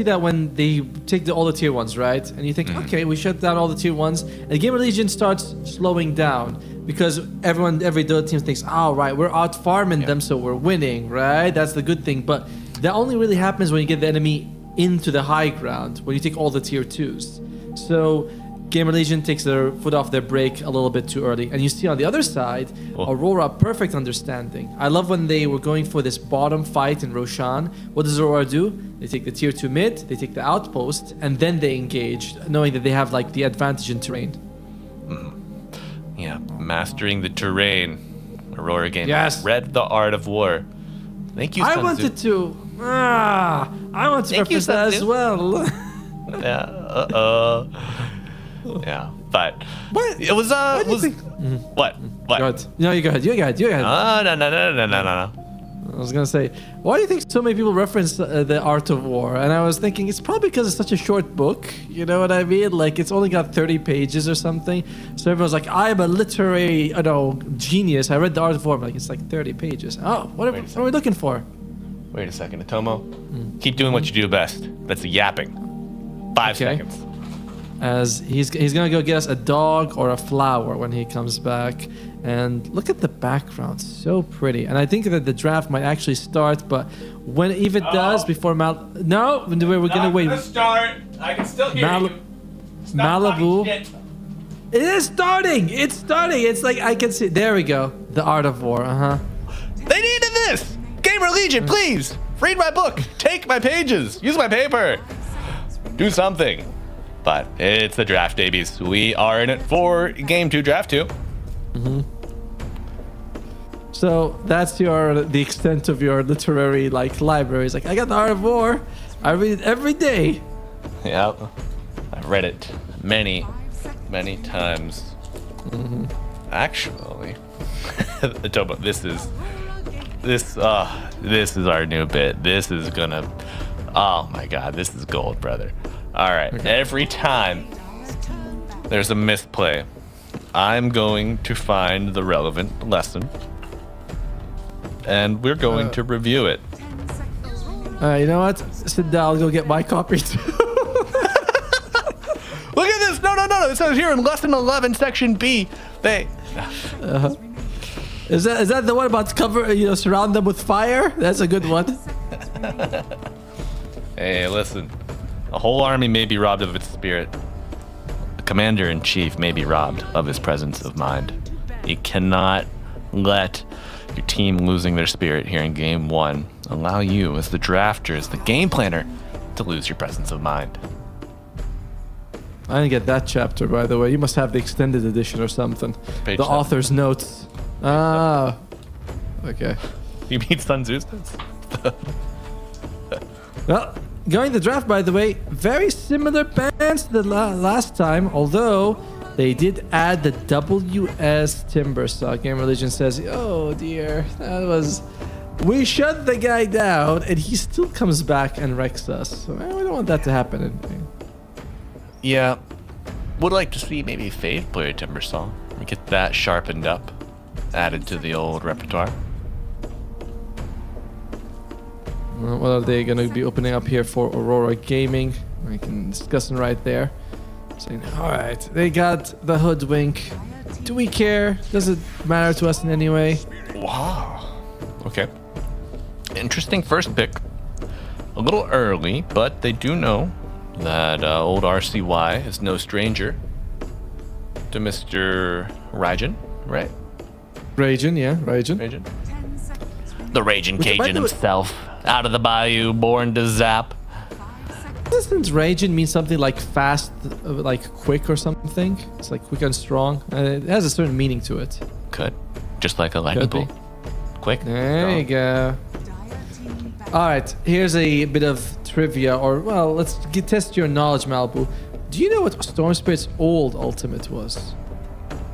that when they take all the tier 1s, right? And you think, okay, we shut down all the tier 1s. And GamerLegion starts slowing down because every Dota team thinks, oh, right, we're out farming them, so we're winning, right? That's the good thing. But that only really happens when you get the enemy into the high ground, when you take all the tier 2s. So GamerLegion takes their foot off their brake a little bit too early. And you see on the other side, Aurora, perfect understanding. I love when they were going for this bottom fight in Roshan. What does Aurora do? They take the tier 2 mid, they take the outpost, and then they engage, knowing that they have like the advantage in terrain. Yeah, mastering the terrain. Aurora game. Yes. Read the art of war. Thank you, I Sun wanted Tzu. to. I want to represent that as well. Yeah. Yeah, but it was What do you think? What? Go ahead. No, you go ahead. You go ahead. No. I was gonna say, why do you think so many people reference the Art of War? And I was thinking it's probably because it's such a short book. You know what I mean? Like it's only got 30 pages or something. So everyone's like, I'm a literary, genius. I read the Art of War. I'm like, it's like 30 pages. Oh, what are we looking for? Wait a second, Atomo. Keep doing what you do best. That's the yapping. 5 seconds. As he's gonna go get us a dog or a flower when he comes back. And look at the background, so pretty. And I think that the draft might actually start, but if it does, before we're gonna wait. Start. I can still hear you. Malibu. It is starting. It's starting. It's like I can see. There we go. The Art of War. They needed this. GamerLegion, please read my book. Take my pages. Use my paper. Do something. But it's the draft, babies. We are in it for Game 2, Draft 2. So that's the extent of your literary library. It's like, I got the Art of War. I read it every day. Yep. I've read it many, many times. Actually, this is our new bit. This is gonna, oh my God, this is gold, brother. All right, every time there's a misplay, I'm going to find the relevant lesson, and we're going to review it. You know what? Sit down, I'll go get my copy too. Look at this! No. It says here in Lesson 11, Section B, Is that the one about cover? Surround them with fire. That's a good one. Hey, listen. A whole army may be robbed of its spirit. The commander-in-chief may be robbed of his presence of mind. You cannot let your team losing their spirit here in Game 1 allow you, as the drafter, as the game planner, to lose your presence of mind. I didn't get that chapter, by the way. You must have the extended edition or something. Page the 7. author's notes. Ah. Okay. You mean Sun Tzu's? Well, going to the draft, by the way, very similar bands to the last time, although they did add the WS Timber Saw. GamerLegion says, oh dear, we shut the guy down and he still comes back and wrecks us. So we don't want that to happen. Yeah. Would like to see maybe Fade play a Timber Saw and get that sharpened up, added to the old repertoire. What are they going to be opening up here for Aurora Gaming? We can discuss it right there. Saying, all right, they got the hoodwink. Do we care? Does it matter to us in any way? Wow. Okay. Interesting first pick. A little early, but they do know that old RCY is no stranger to Mr. Raijin, right? Raijin, yeah, Raijin. The Raging Cajun himself, out of the bayou, born to zap. Doesn't raging mean something like fast, like quick or something? It's like quick and strong. It has a certain meaning to it. Could. Just like a lightning bolt. Quick. There you go. All right, here's a bit of trivia, or well, let's test your knowledge, Malibu. Do you know what Storm Spirit's old ultimate was?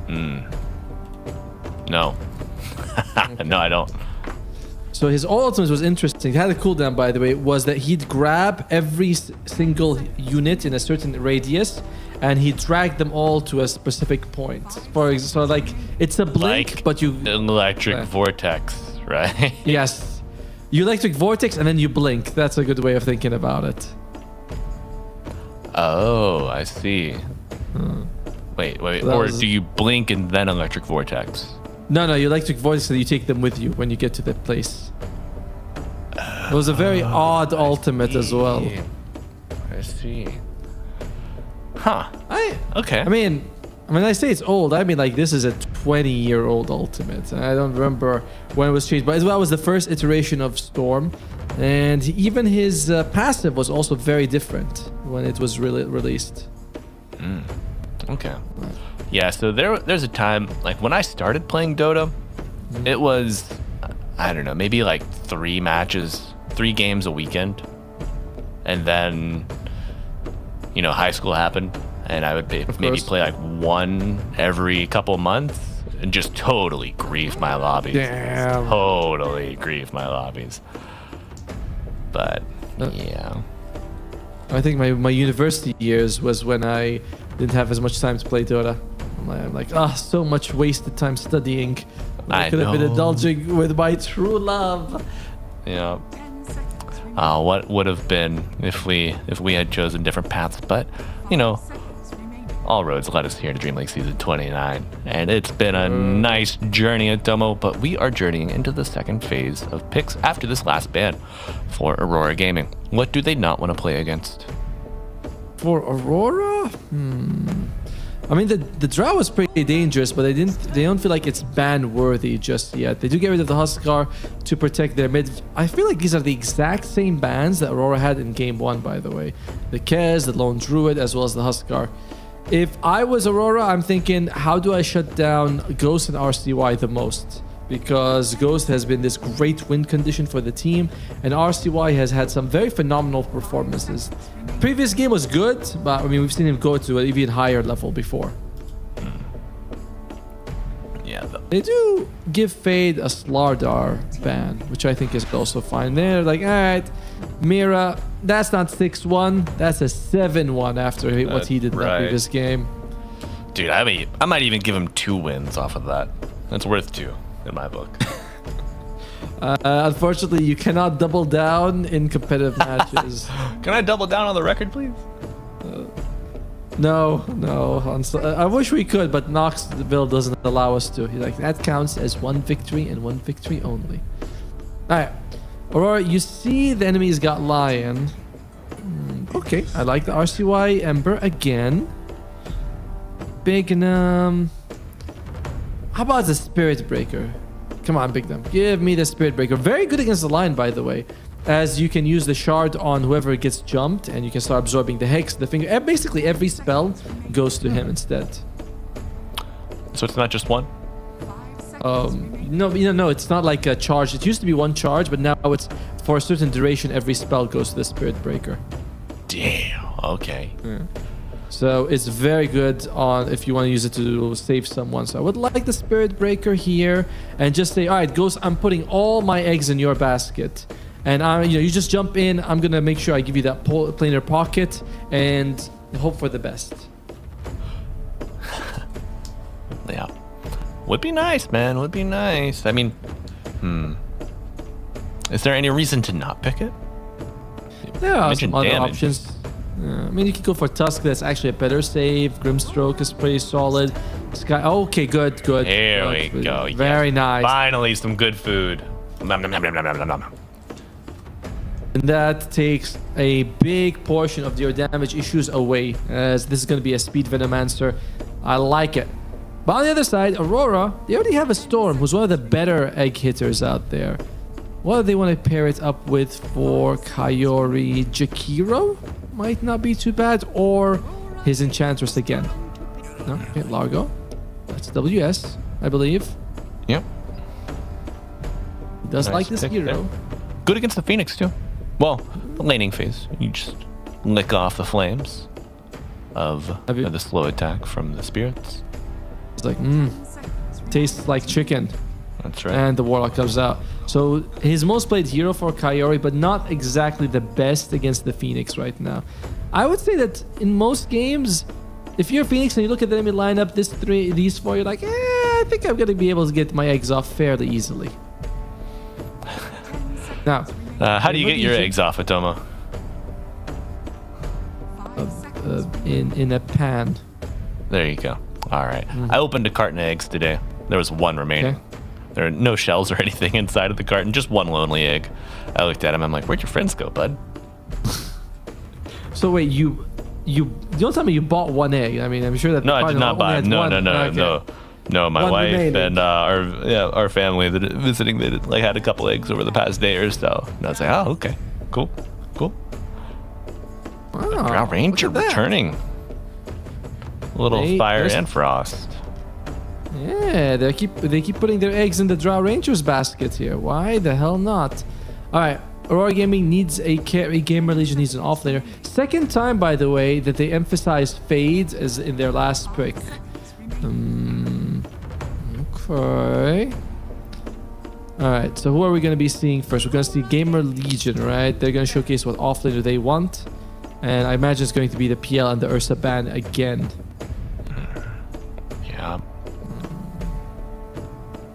No. No, I don't. So his old ultimate was interesting. It had a cooldown, by the way. Was that he'd grab every single unit in a certain radius, and he'd drag them all to a specific point. So like it's a blink, Like but you an electric vortex, right? yes, you electric vortex, and then you blink. That's a good way of thinking about it. Oh, I see. Wait. Or do you blink and then electric vortex? No, you electric vortex, so you take them with you when you get to that place. It was a very odd ultimate as well. I see. Huh. Okay. I mean, when I say it's old, I mean like this is a 20-year-old ultimate. I don't remember when it was changed, but as well, it was the first iteration of Storm, and even his passive was also very different when it was released. Okay. Yeah, so there's a time, like when I started playing Dota, it was, I don't know, maybe like 3 games a weekend. And then, you know, high school happened, and I would maybe play like 1 every couple months and just totally grief my lobbies. Damn. Totally grief my lobbies. But, yeah. I think my university years was when I didn't have as much time to play Dota. I'm like, so much wasted time studying. I could have been indulging with my true love. Yeah. What would have been if we had chosen different paths? But, you know, all roads led us here to DreamLeague Season 29. And it's been a nice journey at Domo, but we are journeying into the second phase of picks after this last ban for Aurora Gaming. What do they not want to play against? For Aurora? I mean, the draw was pretty dangerous, but they don't feel like it's ban worthy just yet. They do get rid of the Huskar to protect their mid. I feel like these are the exact same bans that Aurora had in Game 1, by the way. The Kez, the Lone Druid, as well as the Huskar. If I was Aurora, I'm thinking, how do I shut down Ghost and RCY the most? Because Ghost has been this great win condition for the team, and RCY has had some very phenomenal performances. Previous game was good, but I mean, we've seen him go to an even higher level before. Yeah. They do give Fade a Slardar ban, which I think is also fine. They're like, all right, Mira, that's not 6-1, that's a 7-1 after what he did in the previous game. Dude, I might even give him 2 wins off of that. That's worth 2. In my book. Unfortunately, you cannot double down in competitive matches. Can I double down on the record, please? No. I wish we could, but Knoxville doesn't allow us to. He's like, that counts as 1 victory and 1 victory only. Alright. Aurora, you see the enemy's got Lion. Okay, I like the RCY Ember again. Big how about the Spirit Breaker? Come on, Big Dumb. Give me the Spirit Breaker. Very good against the Lion, by the way. As you can use the shard on whoever gets jumped, and you can start absorbing the Hex, the Finger. Basically, every spell goes to him instead. So it's not just 1? No, it's not like a charge. It used to be 1 charge, but now it's for a certain duration, every spell goes to the Spirit Breaker. Damn. Okay. Yeah. So it's very good on if you want to use it to save someone. So I would like the Spirit Breaker here and just say, all right, Ghost, I'm putting all my eggs in your basket. And you just jump in. I'm going to make sure I give you that planar pocket and hope for the best. Yeah. Would be nice, man. Would be nice. I mean, is there any reason to not pick it? There are some other options. I mean, you can go for Tusk. That's actually a better save. Grimstroke is pretty solid. Sky. Okay, good. Here we go. Very nice. Finally, some good food. Nom, nom, nom, nom, nom, nom, nom. And that takes a big portion of your damage issues away, as this is going to be a speed Venomancer. I like it. But on the other side, Aurora, they already have a Storm, who's one of the better egg hitters out there. What do they want to pair it up with for Kayori? Jakiro? might not be too bad, or his Enchantress again. No, okay, Largo. That's WS, I believe. Yep. He does Nice like this pick hero. there. Good against the Phoenix too. Well, the laning phase, you just lick off the flames of the slow attack from the spirits. It's like, tastes like chicken. That's right. And the Warlock comes out. So his most played hero for Kaori, but not exactly the best against the Phoenix right now. I would say that in most games, if you're Phoenix and you look at the enemy lineup, these four, you're like, I think I'm gonna be able to get my eggs off fairly easily. Now, how do you get your eggs off, Atoma? In a pan. There you go. All right. I opened a carton of eggs today. There was one remaining. Okay. There are no shells or anything inside of the carton, just one lonely egg. I looked at him. I'm like, where'd your friends go, bud? So wait, you don't tell me you bought one egg. I mean, I'm sure that No, I did not buy. No. My One wife remaining. and our family that visiting, they had a couple eggs over the past day or so. And I was like, oh, okay, cool. Wow, Drow Ranger look at that. returning. A little fire there's- and frost. Yeah, they keep putting their eggs in the Drow Rangers basket here. Why the hell not? All right, Aurora Gaming needs a carry. GamerLegion needs an offlaner. Second time, by the way, that they emphasized Fade as in their last pick. Okay. All right, so who are we going to be seeing first? We're going to see GamerLegion, right? They're going to showcase what offlaner they want. And I imagine it's going to be the PL and the Ursa ban again. Yeah.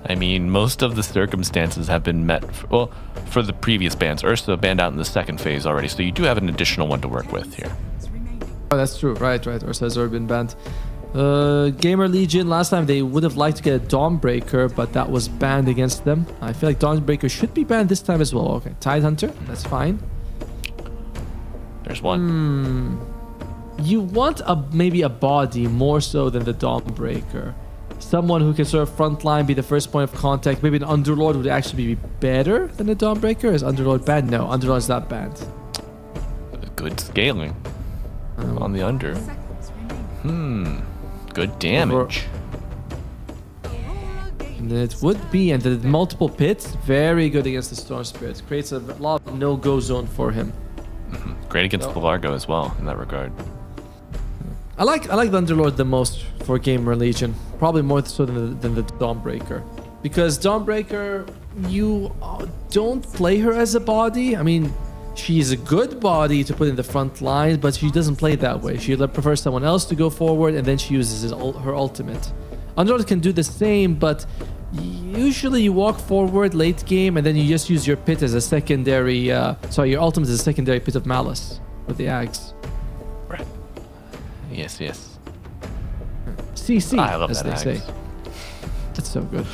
I mean, most of the circumstances have been met. For the previous bans, Ursa banned out in the second phase already, so you do have an additional one to work with here. Oh, that's true. Right. Ursa has already been banned. GamerLegion, last time they would have liked to get a Dawnbreaker, but that was banned against them. I feel like Dawnbreaker should be banned this time as well. Okay, Tidehunter, that's fine. There's one. You want maybe a body more so than the Dawnbreaker. Someone who can sort of frontline, be the first point of contact. Maybe an Underlord would actually be better than a Dawnbreaker. Is Underlord banned? No, Underlord's not banned. Good scaling on the under. Good damage. And it would be, and the multiple pits, very good against the Storm Spirits. Creates a lot of no-go zone for him. Great against the Largo as well in that regard. I like the Underlord the most for GamerLegion, probably more so than the Dawnbreaker, because Dawnbreaker, you don't play her as a body. I mean, she's a good body to put in the front line, but she doesn't play that way. She prefers someone else to go forward, and then she uses her ultimate. Underlord can do the same, but usually you walk forward late game, and then you just use your pit as a secondary. Your ultimate as a secondary pit of malice with the axe. Right. Yes. CC, I love as that they axe. say. That's so good.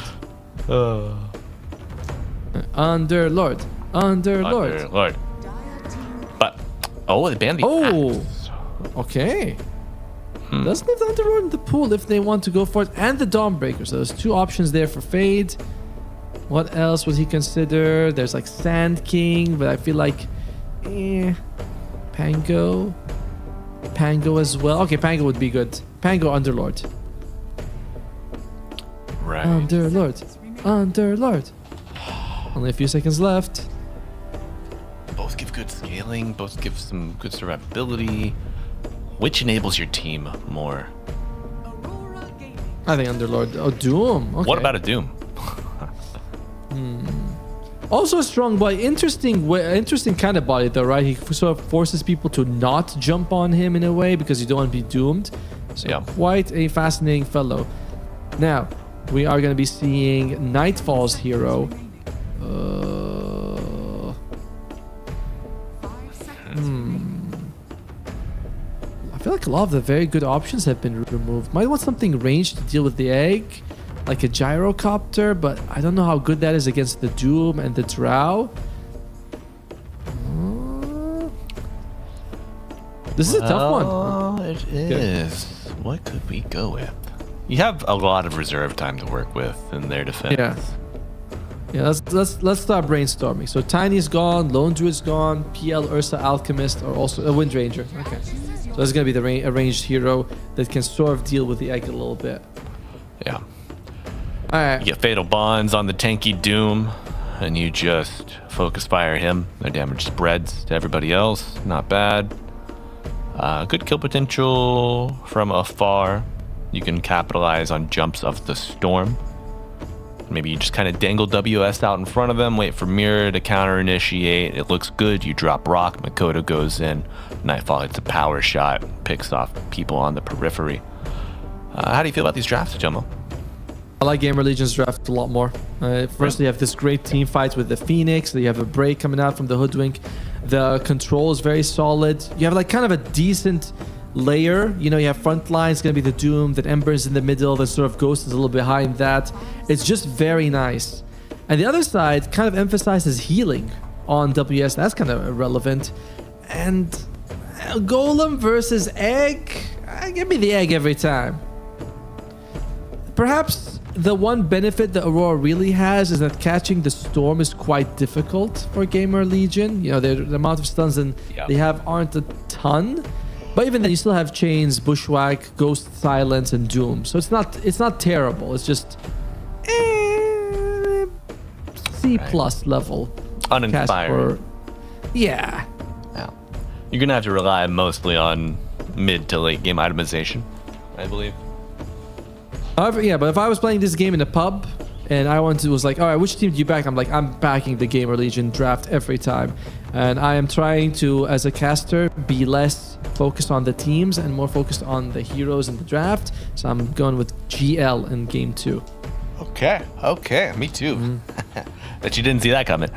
Underlord. Underlord. But they banned the axe. Okay. Doesn't have the Underlord in the pool if they want to go for it, and the Dawnbreaker. So there's two options there for Fade. What else would he consider? There's like Sand King, but I feel like Pango as well. Okay, Pango would be good. Pango Underlord. Right. Underlord. Only a few seconds left. Both give good scaling, both give some good survivability. Which enables your team more? I think Underlord. Oh, Doom. Okay. What about a Doom? Also a strong body. Interesting kind of body though, right? He sort of forces people to not jump on him in a way because you don't want to be doomed. So quite a fascinating fellow. Now, we are going to be seeing Nightfall's hero. I feel like a lot of the very good options have been removed. Might want something ranged to deal with the egg, like a gyrocopter, but I don't know how good that is against the Doom and the Drow. This is a tough one. It is. What could we go with? You have a lot of reserve time to work with in their defense. Yeah. Yeah, let's start brainstorming. So Tiny's gone, Lone Druid's gone, PL, Ursa, Alchemist, or also a Wind Ranger. Okay, so that's gonna be the a ranged hero that can sort of deal with the egg a little bit. Yeah. All right. You get Fatal Bonds on the tanky Doom, and you just focus fire him. The damage spreads to everybody else. Not bad. Good kill potential from afar. You can capitalize on jumps of the Storm. Maybe you just kind of dangle WS out in front of them, wait for Mirror to counter initiate. It looks good. You drop Rock, Makoto goes in. Nightfall hits a power shot, picks off people on the periphery. How do you feel about these drafts, Jomo? I like GamerLegion's draft a lot more. First, you have this great team fights with the Phoenix. You have a break coming out from the Hoodwink. The control is very solid. You have like kind of a decent layer. You know, you have Frontline, it's going to be the Doom, then Ember's in the middle, then sort of Ghost is a little behind that. It's just very nice. And the other side kind of emphasizes healing on WS. That's kind of irrelevant. And Golem versus Egg, give me the Egg every time. Perhaps the one benefit that Aurora really has is that catching the Storm is quite difficult for GamerLegion. You know, the amount of stuns they have aren't a ton. But even then, you still have Chains, Bushwhack, Ghost, Silence, and Doom. So it's not terrible. It's just C+ level. Uninspiring. Yeah. You're gonna have to rely mostly on mid to late game itemization, I believe. However, yeah, but if I was playing this game in a pub and I was like, all right, which team do you back? I'm like, I'm backing the GamerLegion draft every time. And I am trying to, as a caster, be less focused on the teams and more focused on the heroes in the draft. So I'm going with GL in game 2. Okay, me too. Bet you didn't see that coming.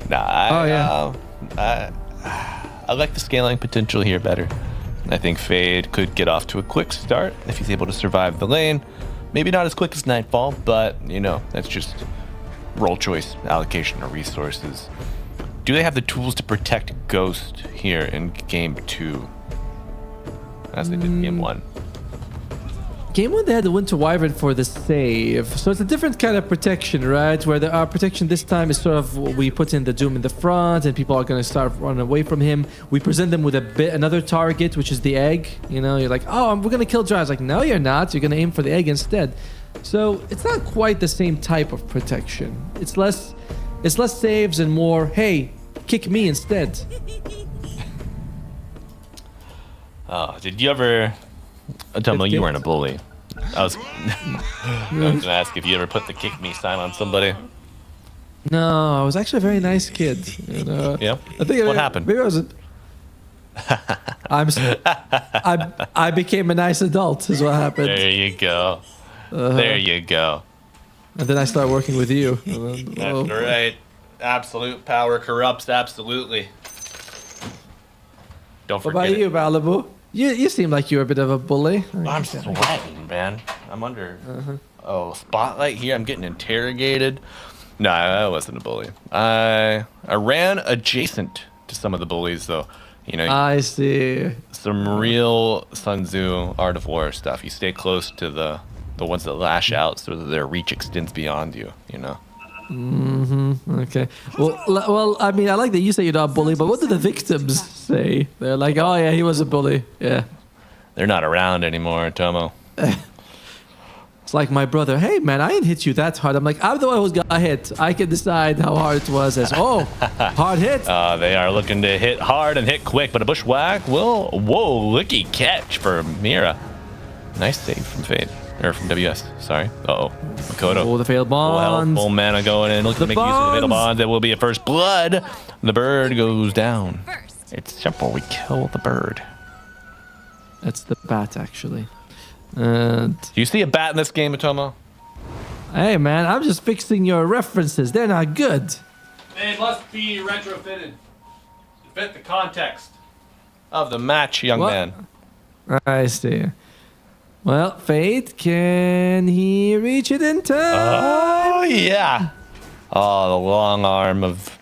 Nah, I like the scaling potential here better. I think Fade could get off to a quick start if he's able to survive the lane. Maybe not as quick as Nightfall, but, you know, that's just role choice, allocation of resources. Do they have the tools to protect Ghost here in game 2? As they did in game 1. Game 1, they had the Winter Wyvern for the save. So it's a different kind of protection, right? Where our protection this time is sort of, we put in the Doom in the front and people are going to start running away from him. We present them with another target, which is the egg. You know, you're like, oh, we're going to kill Giants. Like, no, you're not. You're going to aim for the egg instead. So it's not quite the same type of protection. It's less saves and more, hey, kick me instead. Oh, did you ever... Tomo, you weren't a bully. I was going to ask if you ever put the kick me sign on somebody. No, I was actually a very nice kid. You know? Yeah? I think What happened? Maybe I was I became a nice adult is what happened. There you go. There you go. And then I started working with you. That's right. Absolute power corrupts absolutely. Don't forget. What about you, Malibu? You seem like you're a bit of a bully. I'm sweating, man. I'm under spotlight here. I'm getting interrogated. No, I wasn't a bully. I ran adjacent to some of the bullies, though. You know, I see. Some real Sun Tzu Art of War stuff. You stay close to the ones that lash out so that their reach extends beyond you, you know? Okay. Well, I mean, I like that you say you're not a bully, but what do the victims say? They're like, oh, yeah, he was a bully. Yeah. They're not around anymore, Tomo. It's like my brother. Hey, man, I didn't hit you that hard. I'm like, I'm the one who got hit. I can decide how hard it was as, hard hit. They are looking to hit hard and hit quick, but a bushwhack will... Whoa, looky catch for Mira. Nice save from Fade. Or from WS, sorry. Uh-oh. Makoto. Oh, the failed bonds. Full mana going in. Looking to make use of the fatal bonds. There will be a first blood. The bird goes down. It's simple. We kill the bird. That's the bat, actually. And do you see a bat in this game, Atomo? Hey, man, I'm just fixing your references. They're not good. They must be retrofitted to fit the context of the match, young man. I see. Well, Fate, can he reach it in time? Oh, yeah. Oh, the long arm of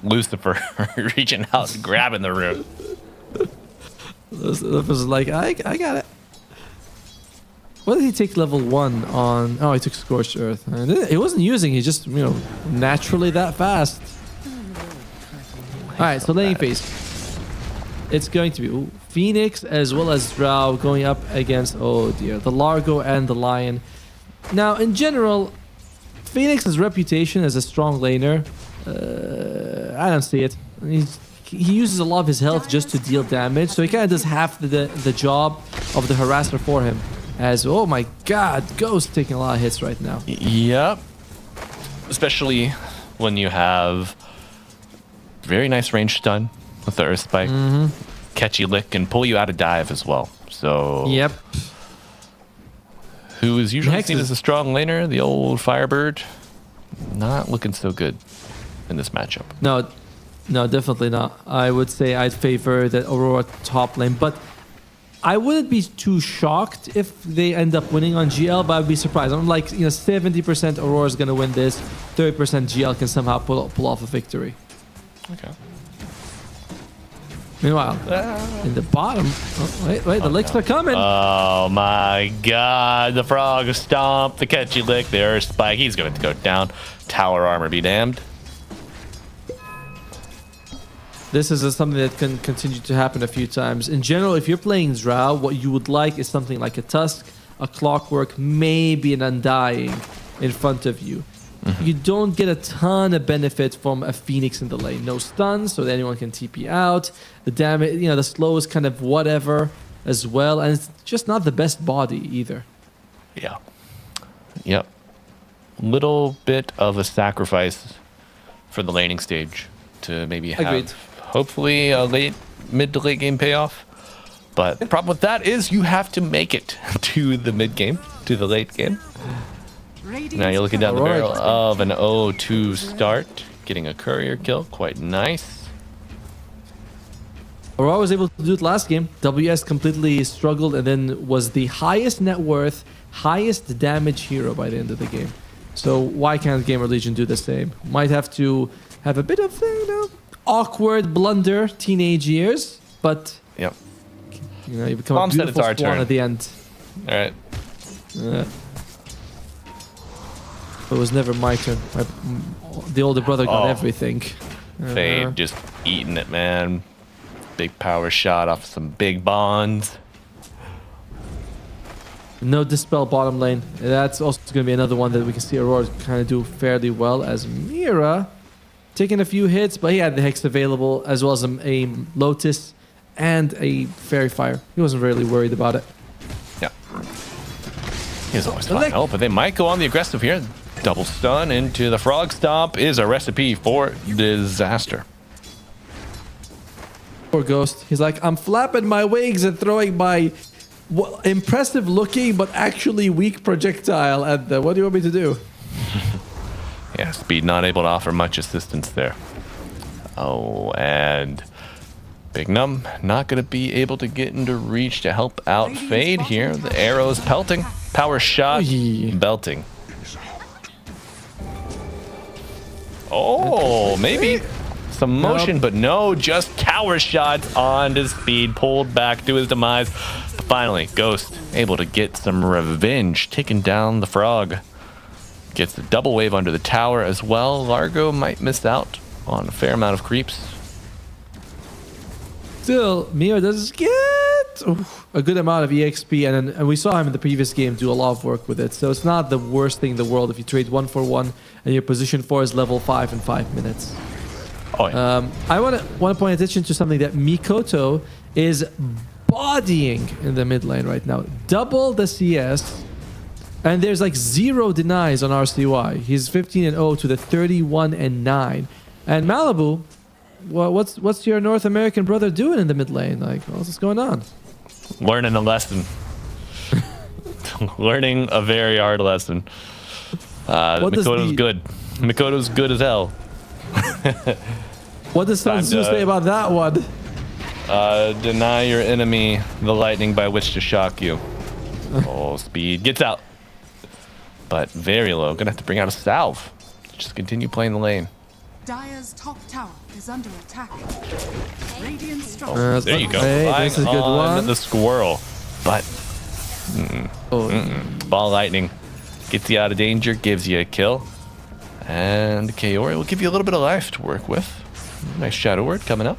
Lucifer reaching out and grabbing the rune. Lucifer's like, I got it. What did he take level 1 on? Oh, he took Scorched Earth. And he wasn't using, he just, naturally that fast. Alright, so laning phase. It's going to be Phoenix as well as Drow going up against, oh dear, the Largo and the Lion. Now, in general, Phoenix's reputation as a strong laner, I don't see it. He uses a lot of his health just to deal damage, so he kind of does half the job of the harasser for him. As, oh my god, Ghost taking a lot of hits right now. Yep. Especially when you have very nice range stun with the Earth Spike. Catchy lick and pull you out of dive as well. So yep. Who is usually seen as a strong laner, the old Firebird, not looking so good in this matchup. No, definitely not. I would say I'd favor the Aurora top lane, but I wouldn't be too shocked if they end up winning on GL, but I'd be surprised. I'm like, 70% Aurora's gonna win this, 30% GL can somehow pull off a victory. Okay. Meanwhile, in the bottom, wait, the licks are coming. Oh my god, the frog stomp, the catchy lick, the Earth Spike, he's going to go down. Tower armor be damned. This is something that can continue to happen a few times. In general, if you're playing Drow, what you would like is something like a Tusk, a Clockwork, maybe an Undying in front of you. You don't get a ton of benefit from a Phoenix in the lane. No stun, so that anyone can TP out. The damage, the slow is kind of whatever as well, and it's just not the best body either. Yeah. Yep. Little bit of a sacrifice for the laning stage to maybe have, hopefully, a mid to late game payoff. But the problem with that is you have to make it to the mid game, to the late game. Now you're looking down the barrel of an 0-2 start, getting a courier kill, quite nice. Aurora was able to do it last game. WS completely struggled and then was the highest net worth, highest damage hero by the end of the game. So why can't GamerLegion do the same? Might have to have a bit of, awkward blunder teenage years, but yep. You become a beautiful swan at the end. All right. It was never my turn. The older brother got everything. Fade just eating it, man. Big power shot off some big bonds. No dispel bottom lane. That's also going to be another one that we can see Aurora kind of do fairly well, as Mira taking a few hits, but he had the Hex available as well as a Lotus and a Fairy Fire. He wasn't really worried about it. Yeah. He's always fine. Oh, but they might go on the aggressive here. Double stun into the Frog Stomp is a recipe for disaster. Poor Ghost. He's like, I'm flapping my wings and throwing my impressive looking but actually weak projectile at the... What do you want me to do? Yeah, Speed not able to offer much assistance there. Oh, and Big Num not going to be able to get into reach to help out Fade here. The arrows pelting. Power shot belting. Oh, maybe some motion, but no, just tower shots onto Speed, pulled back to his demise. But finally, Ghost able to get some revenge, taking down the Frog. Gets the double wave under the tower as well. Largo might miss out on a fair amount of creeps. Still, Mio does get a good amount of EXP, and we saw him in the previous game do a lot of work with it. So it's not the worst thing in the world if you trade 1 for 1 and your position 4 is level 5 in 5 minutes. Oh, yeah. I want to point attention to something that Mikoto is bodying in the mid lane right now. Double the CS, and there's like 0 denies on RCY. He's 15-0 to the 31-9. And Malibu, well, what's your North American brother doing in the mid lane? Like, what's going on? Learning a lesson. Learning a very hard lesson. Mikoto's good. Mikoto's good as hell. What does Sun Tzu say about that one? Deny your enemy the lightning by which to shock you. Oh, Speed gets out. But very low. Gonna have to bring out a salve. Just continue playing the lane. Dire's top tower is under attack. Radiant structure. There you go. Hey, this is a good one. The squirrel. But Ball lightning gets you out of danger, gives you a kill. And Kaori will give you a little bit of life to work with. Nice Shadow Word coming up.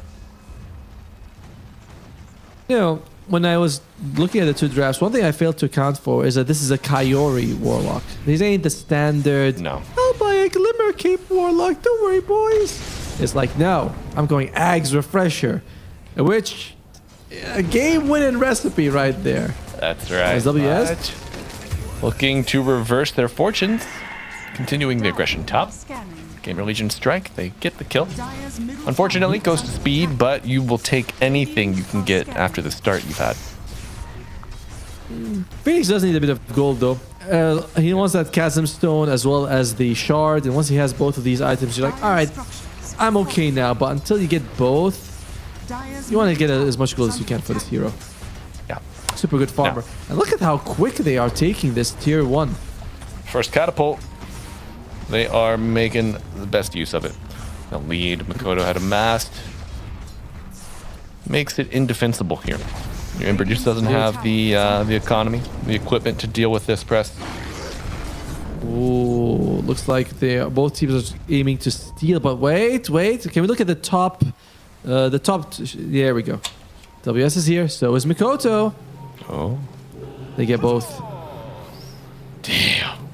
You know, when I was looking at the two drafts, one thing I failed to account for is that this is a Kaori Warlock. These ain't the standard. No. I'll buy a Glimmer Cape Warlock. Don't worry, boys. It's like, no, I'm going Ag's Refresher, which a game-winning recipe right there. That's right. SWS But looking to reverse their fortunes, continuing the aggression top. GamerLegion strike, they get the kill. Unfortunately, goes to speed, but you will take anything you can get after the start you've had. Phoenix does need a bit of gold though. He wants that Chasm Stone as well as the Shard, and once he has both of these items, you're like, alright, I'm okay now, but until you get both, you want to get as much gold as you can for this hero. Yeah. Super good farmer. And look at how quick they are taking this tier 1. First catapult. They are making the best use of it. The lead, Makoto had amassed. Makes it indefensible here. Your Ember just doesn't have the economy, the equipment to deal with this press. Ooh, looks like both teams are aiming to steal, but wait. Can we look at the top? There we go. WS is here, so is Makoto. Oh. They get both. Damn.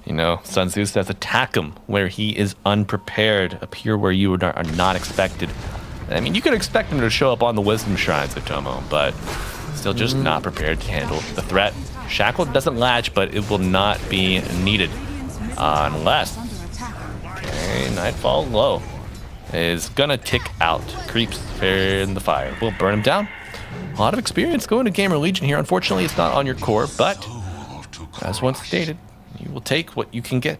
You know, Sun Tzu says attack him where he is unprepared, appear where you are not expected. I mean, you could expect him to show up on the Wisdom Shrines of Tomo, but still just not prepared to handle the threat. Shackle doesn't latch, but it will not be needed unless Nightfall Low is gonna tick out. Creeps fair in the fire. We'll burn him down. A lot of experience going to GamerLegion here. Unfortunately, it's not on your core, but as once stated, you will take what you can get.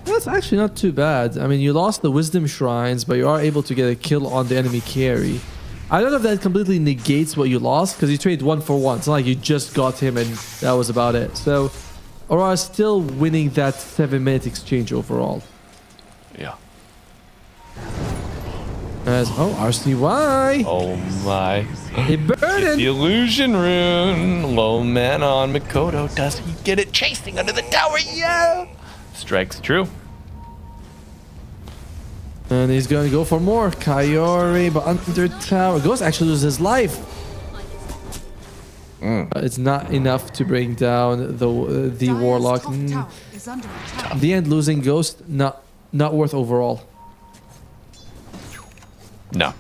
That's actually not too bad. I mean, you lost the Wisdom Shrines, but you are able to get a kill on the enemy carry. I don't know if that completely negates what you lost, because you trade 1 for 1. It's not like you just got him and that was about it. So, Aurora still winning that 7-minute exchange overall. Yeah. RCY. Oh my. They burn it. The illusion rune. Low mana on Makoto. Does he get it? Chasing under the tower. Yeah. Strikes true. And he's going to go for more. Kaori, but under tower. Ghost actually loses his life. It's not enough to bring down the Warlock. In the end, losing Ghost, not worth overall. No.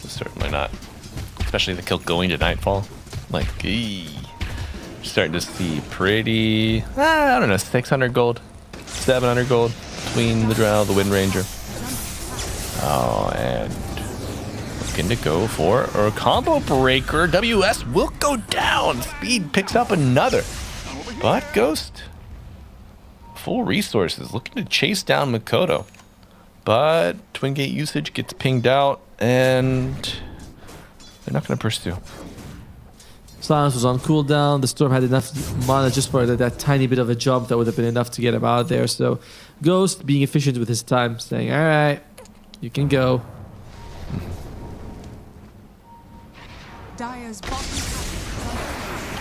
Certainly not. Especially the kill going to Nightfall. Like, starting to see pretty... I don't know, 600 gold. 700 gold between the Drow, the Wind Ranger. Oh, and looking to go for a combo breaker. WS will go down. Speed picks up another. But Ghost, full resources, looking to chase down Makoto. But Twin Gate usage gets pinged out, and they're not going to pursue. Silence was on cooldown. The Storm had enough mana just for that tiny bit of a jump that would have been enough to get him out there. So Ghost being efficient with his time, saying, all right, you can go.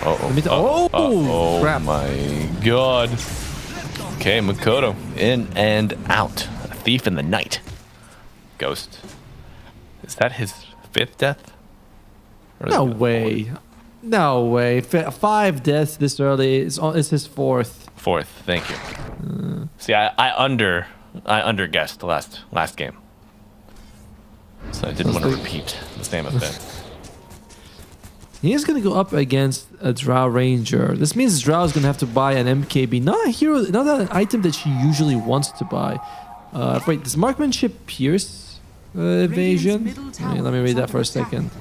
Oh crap. My God. Okay, Makoto in and out. A thief in the night. Ghost. Is that his 5th death? No way. No way. 5 deaths this early. It's his 4th. 4th, thank you. See, I under-guessed the last game. So I didn't want to repeat the same event. He is going to go up against a Drow Ranger. This means Drow is going to have to buy an MKB. Not a hero, not an item that she usually wants to buy. Wait, does Marksmanship pierce evasion? Let me read that for a second.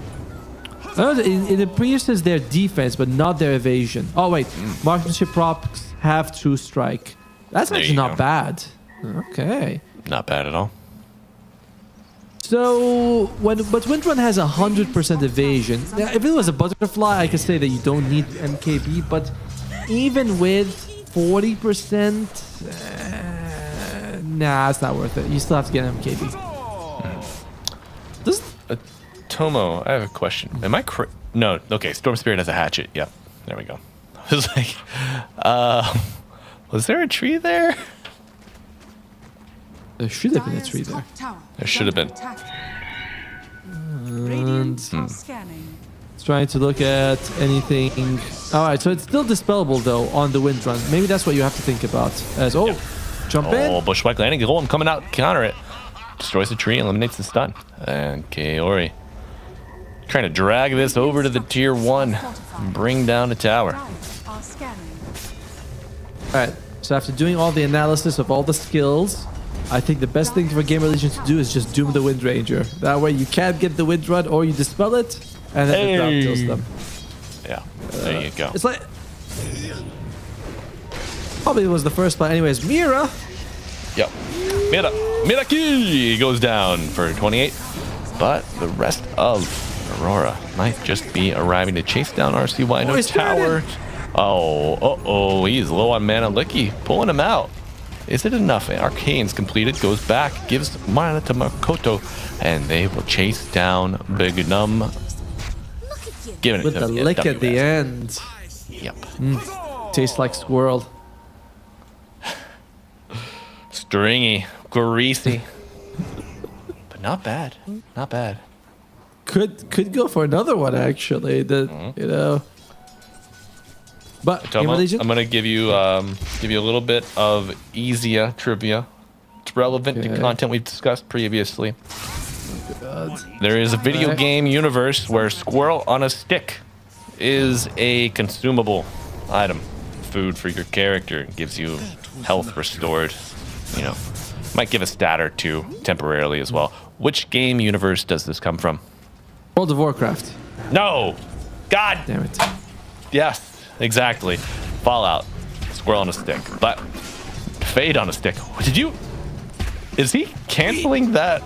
It pierces their defense, but not their evasion. Oh, wait. Marksmanship procs have True Strike. That's actually not bad. Okay. Not bad at all. So, but Windrun has 100% evasion. Now, if it was a butterfly, I could say that you don't need MKB, but even with 40%, nah, it's not worth it. You still have to get MKB. Tomo, I have a question. Am I No, okay. Storm Spirit has a hatchet. Yep. There we go. I was like, was there a tree there? There should have been a tree there. There should have been. And trying to look at anything. All right, so it's still dispellable though on the wind run. Maybe that's what you have to think about. As jump in. Oh, Bushwhack landing. Golem coming out, counter it. Destroys the tree, eliminates the stun. And Kaori trying to drag this over to the tier 1 and bring down the tower. All right, so after doing all the analysis of all the skills, I think the best thing for GamerLegion to do is just doom the Wind Ranger. That way you can't get the Wind Run or you dispel it, and then the drop kills them. Yeah, there you go. It's like... Probably was the first play. Anyways, Mira. Yep. Miraki goes down for 28. But the rest of Aurora might just be arriving to chase down RCY. No tower. Oh, he's low on mana. Licky pulling him out. Is it enough? Arcane's completed, goes back, gives mana to Makoto, and they will chase down Big Num. Giving it with to the lick WS. at the end. Yep. Tastes like squirrel. Stringy, greasy, but not bad. Not bad. Could go for another one actually. You know. But I'm gonna give you a little bit of easier trivia. It's relevant to content we've discussed previously. There is a video game universe where squirrel on a stick is a consumable item, food for your character. It gives you health restored. You know, might give a stat or two temporarily as well. Which game universe does this come from? World of Warcraft. No! God! Damn it. Yes, exactly. Fallout. Squirrel on a stick. But Fade on a stick. Did you... Is he canceling that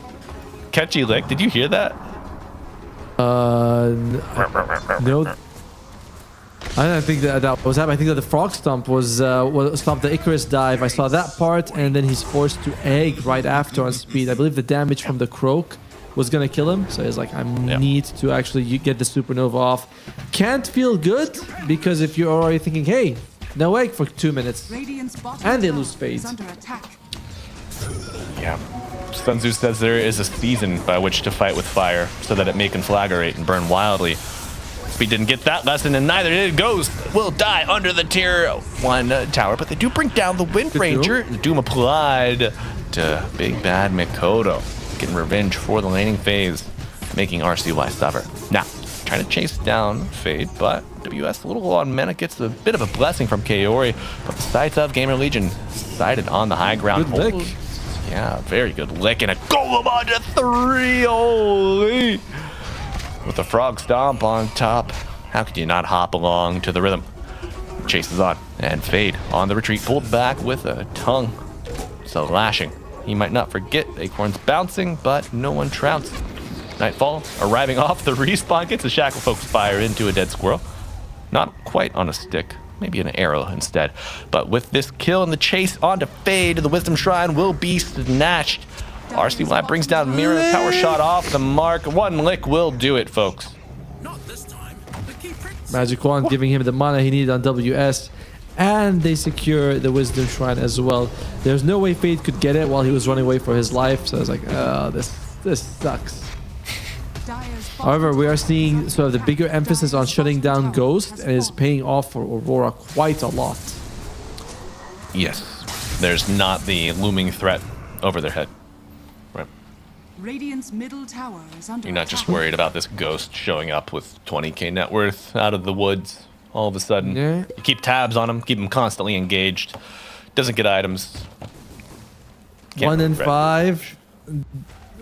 catchy lick? Did you hear that? No. I don't think that was happening. I think that the frog stomp was stopped the Icarus dive. I saw that part, and then he's forced to egg right after on speed. I believe the damage from the croak was gonna kill him, so he's like, I need to actually get the supernova off. Can't feel good because if you're already thinking, hey, no egg for 2 minutes, and they lose Fade. Yeah. Sun Tzu says there is a season by which to fight with fire so that it may conflagrate and burn wildly. We didn't get that lesson, and neither did Ghost. Will die under the tier 1 tower, but they do bring down the Wind Ranger. The Doom applied to Big Bad Mikoto, getting revenge for the laning phase, making RCY suffer. Now, trying to chase down Fade, but WS a little low on mana, gets a bit of a blessing from Kaori, but the sights of GamerLegion sighted on the high ground. Good lick. Yeah, very good lick, and a golem onto 3. Holy! With a frog stomp on top, how could you not hop along to the rhythm? Chases on, and Fade on the retreat, pulled back with a tongue. So lashing. He might not forget Acorn's bouncing, but no one trounced. Nightfall arriving off the respawn, gets a shackle focus fire into a dead squirrel. Not quite on a stick, maybe an arrow instead. But with this kill and the chase onto Fade, the Wisdom Shrine will be snatched. RCY brings down Mira, power shot off the mark. One lick will do it, folks. Magic Wand giving him the mana he needed on WS, and they secure the Wisdom Shrine as well. There's no way Fade could get it while he was running away for his life, so I was like, oh, this sucks. However, we are seeing sort of the bigger emphasis on shutting down Ghost, and is paying off for Aurora quite a lot. Yes, there's not the looming threat over their head. Right. Radiant's middle tower is under You're not just worried about this Ghost showing up with 20k net worth out of the woods all of a sudden. Yeah. You keep tabs on him, keep him constantly engaged. Doesn't get items. 1 in 5.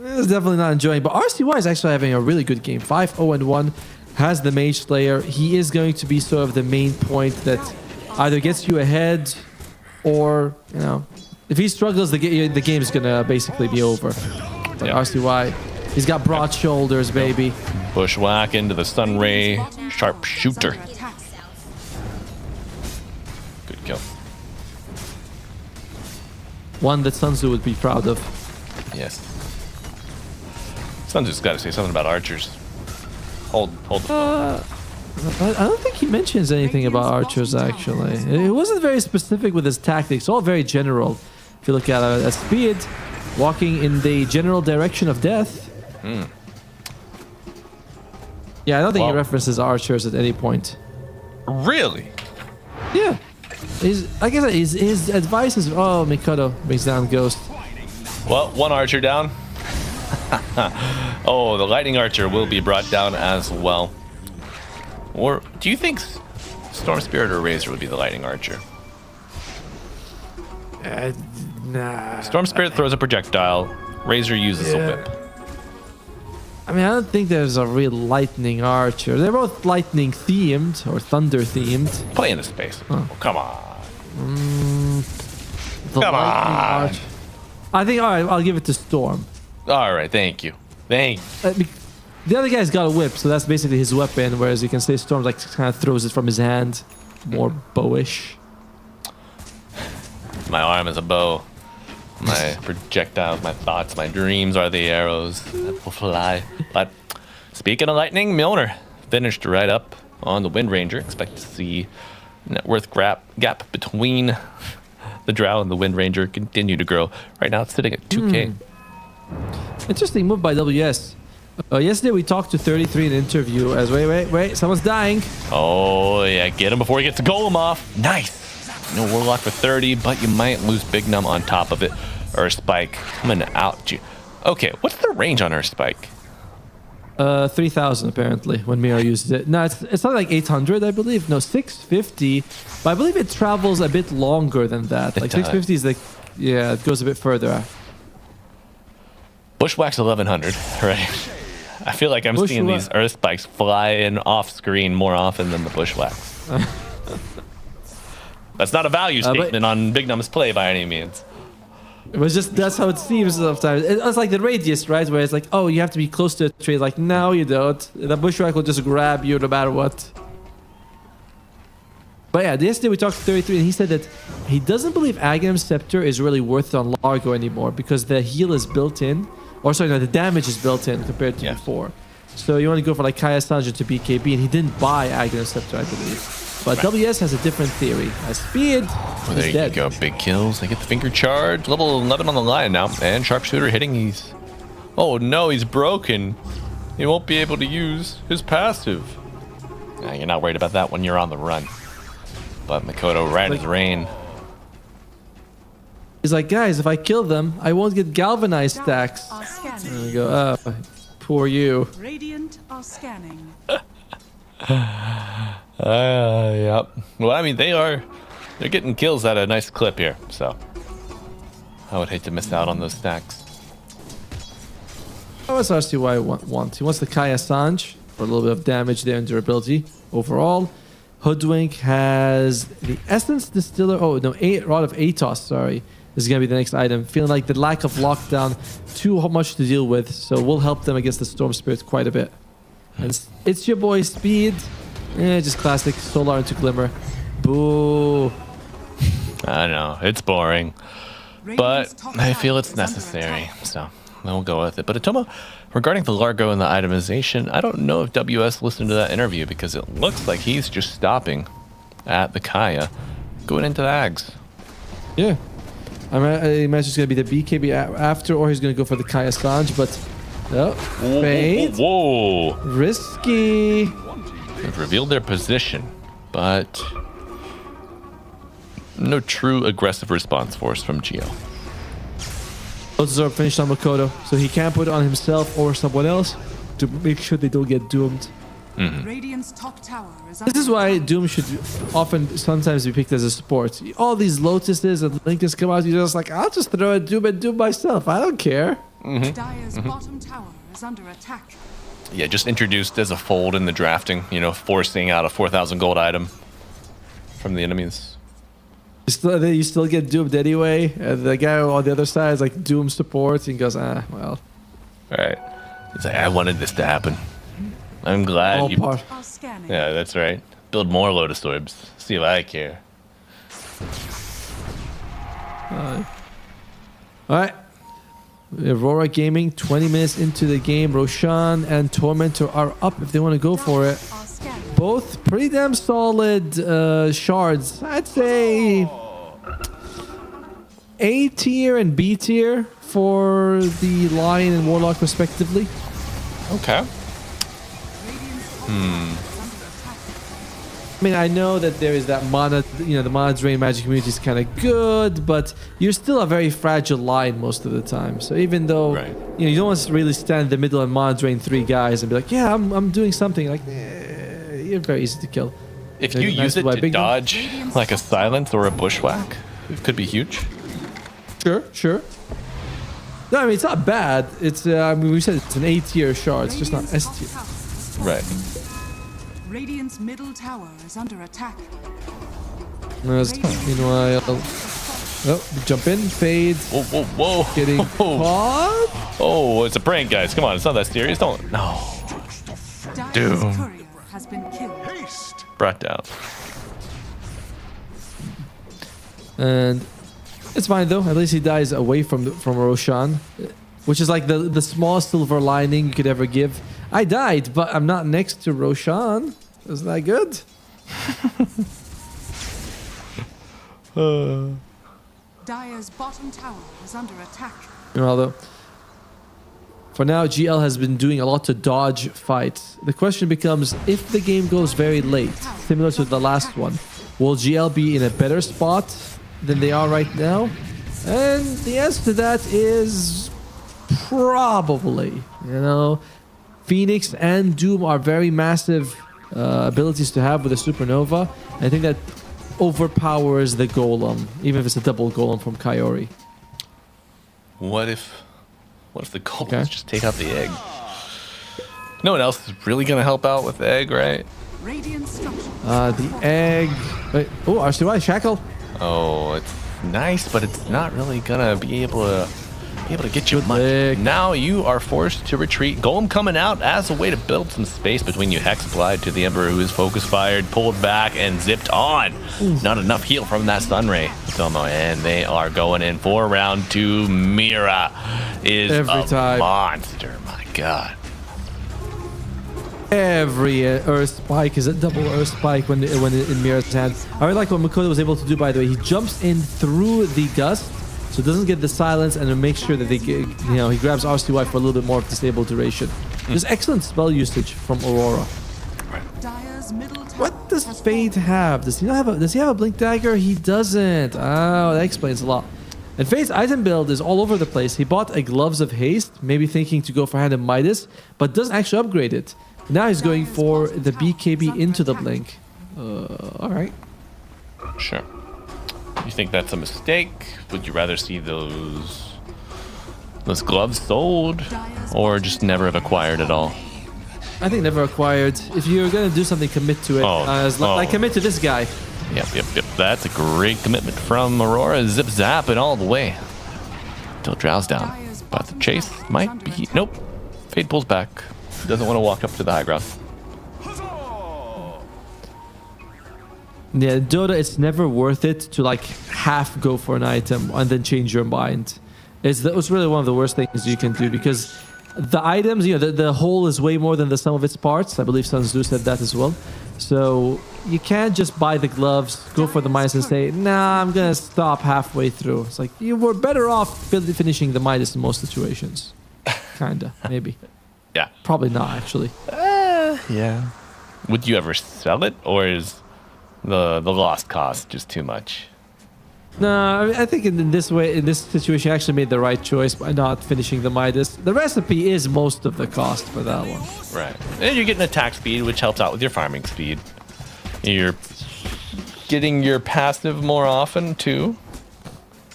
It's definitely not enjoying, but RCY is actually having a really good game. 5-0-1, has the Mage Slayer. He is going to be sort of the main point that either gets you ahead or, you know, if he struggles, the game is going to basically be over. But RCY, he's got broad shoulders, baby. Bushwhack into the Sun Ray Sharpshooter. Good kill. One that Sun Tzu would be proud of. Yes. Sun Tzu's got to say something about archers. Hold the phone. I don't think he mentions anything about archers, actually. It wasn't very specific with his tactics, all very general. If you look at speed, walking in the general direction of death. Yeah, I don't think he references archers at any point. Really? Yeah. Like I said, his advice is, oh, Mikado brings down Ghost. Well, one archer down. Oh, the lightning archer will be brought down as well. Or do you think Storm Spirit or Razor would be the lightning archer? Nah. Storm Spirit throws a projectile. Razor uses a whip. I mean, I don't think there's a real lightning archer. They're both lightning themed or thunder themed. Play into space. Oh, come on. Come on. I think, all right, I'll give it to Storm. All right, thank you. Thank you. The other guy's got a whip, so that's basically his weapon, whereas you can say Storm like kind of throws it from his hand. More bowish. My arm is a bow. My projectiles, my thoughts, my dreams are the arrows that will fly. But speaking of lightning, Milner finished right up on the Wind Ranger. Expect to see net worth gap between the Drow and the Wind Ranger continue to grow. Right now it's sitting at 2K. Interesting move by WS. Yesterday we talked to 33 in an interview as wait, someone's dying. Oh yeah, get him before he gets the golem off. Nice. No Warlock for 30, but you might lose Big Num on top of it. Or Spike coming out you. Okay, what's the range on our Spike? 3,000 apparently when Mira uses it. No, it's not like 800, I believe. No, 650. But I believe it travels a bit longer than that. Like 650 is like, yeah, it goes a bit further. Bushwhack's 1100, right? I feel like I'm seeing these Earth Spikes flying off screen more often than the Bushwhacks. That's not a value statement on Big Num's play by any means. It was just, that's how it seems sometimes. It's like the radius, right? Where it's like, oh, you have to be close to a tree. Like, no, you don't. The Bushwhack will just grab you no matter what. But yeah, yesterday we talked to 33 and he said that he doesn't believe Aghanim's Scepter is really worth it on Largo anymore because the heal is built in. Or sorry, no, the damage is built in compared to before. So you want to go for like Kaya Sanjin to BKB and he didn't buy Aghanim's Scepter, I believe. But WS has a different theory. Speed there you go. Big kills. They get the finger charge. Level 11 on the line now. And Sharpshooter hitting. He's... Oh no, he's broken. He won't be able to use his passive. Nah, you're not worried about that when you're on the run. But Makoto right as rain. He's like, guys, if I kill them, I won't get galvanized stacks. There we go. Oh, poor you. Radiant are scanning. Yep. Well, I mean, they're getting kills at a nice clip here, so I would hate to miss out on those stacks. Oh, that's actually what I want. He wants the Kaya Sanj for a little bit of damage there and durability overall. Hoodwink has the Essence Distiller. Oh, no, Rod of Atos, sorry. This is going to be the next item. Feeling like the lack of lockdown, too much to deal with, so we'll help them against the Storm Spirits quite a bit. And it's your boy Speed. Just classic Solar into Glimmer. Boo. I know, it's boring, but I feel it's necessary, so we'll go with it. But Atomo, regarding the Largo and the itemization, I don't know if WS listened to that interview because it looks like he's just stopping at the Kaya, going into the Ags. Yeah. I imagine it's going to be the BKB after, or he's going to go for the Kaya Sanj, but... Oh, fade. Whoa. Risky. They've revealed their position, but no true aggressive response force from Geo. Those are finished on Makoto, so he can't put it on himself or someone else to make sure they don't get doomed. Radiant's top tower is This is why Doom should sometimes be picked as a sport. All these Lotuses and Lincolns come out, you're just like, I'll just throw a Doom and Doom myself. I don't care. Dire's bottom tower is under attack. Yeah, just introduced as a fold in the drafting, you know, forcing out a 4,000 gold item from the enemies. You still get doomed anyway, and the guy on the other side is like Doom support, and goes, well. Right. He's like, I wanted this to happen. I'm glad you... Yeah, that's right. Build more Lotus Orbs. See if I care. Alright. Aurora Gaming, 20 minutes into the game. Roshan and Tormentor are up if they want to go for it. both pretty damn solid shards. I'd say A tier and B tier for the Lion and Warlock respectively. Okay. I mean, I know that there is that mana, the mana drain magic community is kind of good, but you're still a very fragile line most of the time. So even though, you don't want to really stand in the middle and mana drain 3 guys and be like, yeah, I'm doing something. Like, you're very easy to kill. If you use it to dodge like a silence or a bushwhack, it could be huge. Sure. No, I mean, it's not bad. It's, we said it's an A tier shard. It's just not S tier. Right. Radiant's middle tower is under attack. Meanwhile, jump in, fade. Whoa. Getting caught. Oh, it's a prank, guys. Come on, it's not that serious. Don't. No. Doom. Has been killed. Brought down. And it's fine though. At least he dies away from Roshan, which is like the smallest silver lining you could ever give. I died, but I'm not next to Roshan. Isn't that good? Dire's bottom tower is under attack. Although, for now, GL has been doing a lot to dodge fights. The question becomes, if the game goes very late, similar to the last one, will GL be in a better spot than they are right now? And the answer to that is probably. Phoenix and Doom are very massive abilities to have with a Supernova. I think that overpowers the Golem, even if it's a double Golem from Kaori. What if the golems just take out the egg? No one else is really gonna help out with the egg, right? The egg. Wait. Oh, RCY Shackle. Oh, it's nice, but it's not really gonna be able to get you much. Now you are forced to retreat. Golem coming out as a way to build some space between you. Hex applied to the Emperor, who is focus fired, pulled back, and zipped on. Not enough heal from that Sunray. And they are going in for round 2. Mira is a monster. My God. Every Earth Spike is a double Earth Spike when in Mira's hand. I really like what Makoto was able to do, by the way. He jumps in through the Gust, so it doesn't get the silence, and it makes sure that they get, he grabs RCY for a little bit more of the stable duration. There's excellent spell usage from Aurora. What does Fade have? Does he have a Blink Dagger? He doesn't. Oh, that explains a lot. And Fade's item build is all over the place. He bought a Gloves of Haste, maybe thinking to go for Hand of Midas, but doesn't actually upgrade it. Now he's going for the BKB into the Blink. Alright. Sure. You think that's a mistake? Would you rather see those gloves sold, or just never have acquired at all? I think never acquired. If you're gonna do something, commit to it. Like commit to this guy. Yep. That's a great commitment from Aurora. Zip zap it all the way till Drow's down. But the chase might be. Nope. Fade pulls back. Doesn't want to walk up to the high ground. Yeah, Dota, it's never worth it to like half go for an item and then change your mind. It's really one of the worst things you can do, because the items, the whole is way more than the sum of its parts. I believe Sunzu said that as well. So you can't just buy the gloves, go for the Midas and say, nah, I'm gonna stop halfway through. It's like, you were better off finishing the Midas in most situations. Kinda, maybe. Yeah. Probably not, actually. Yeah. Would you ever sell it, or is the lost cost just too much? No, I think in this situation, I actually made the right choice by not finishing the Midas. The recipe is most of the cost for that one. Right. And you're getting attack speed, which helps out with your farming speed. You're getting your passive more often, too.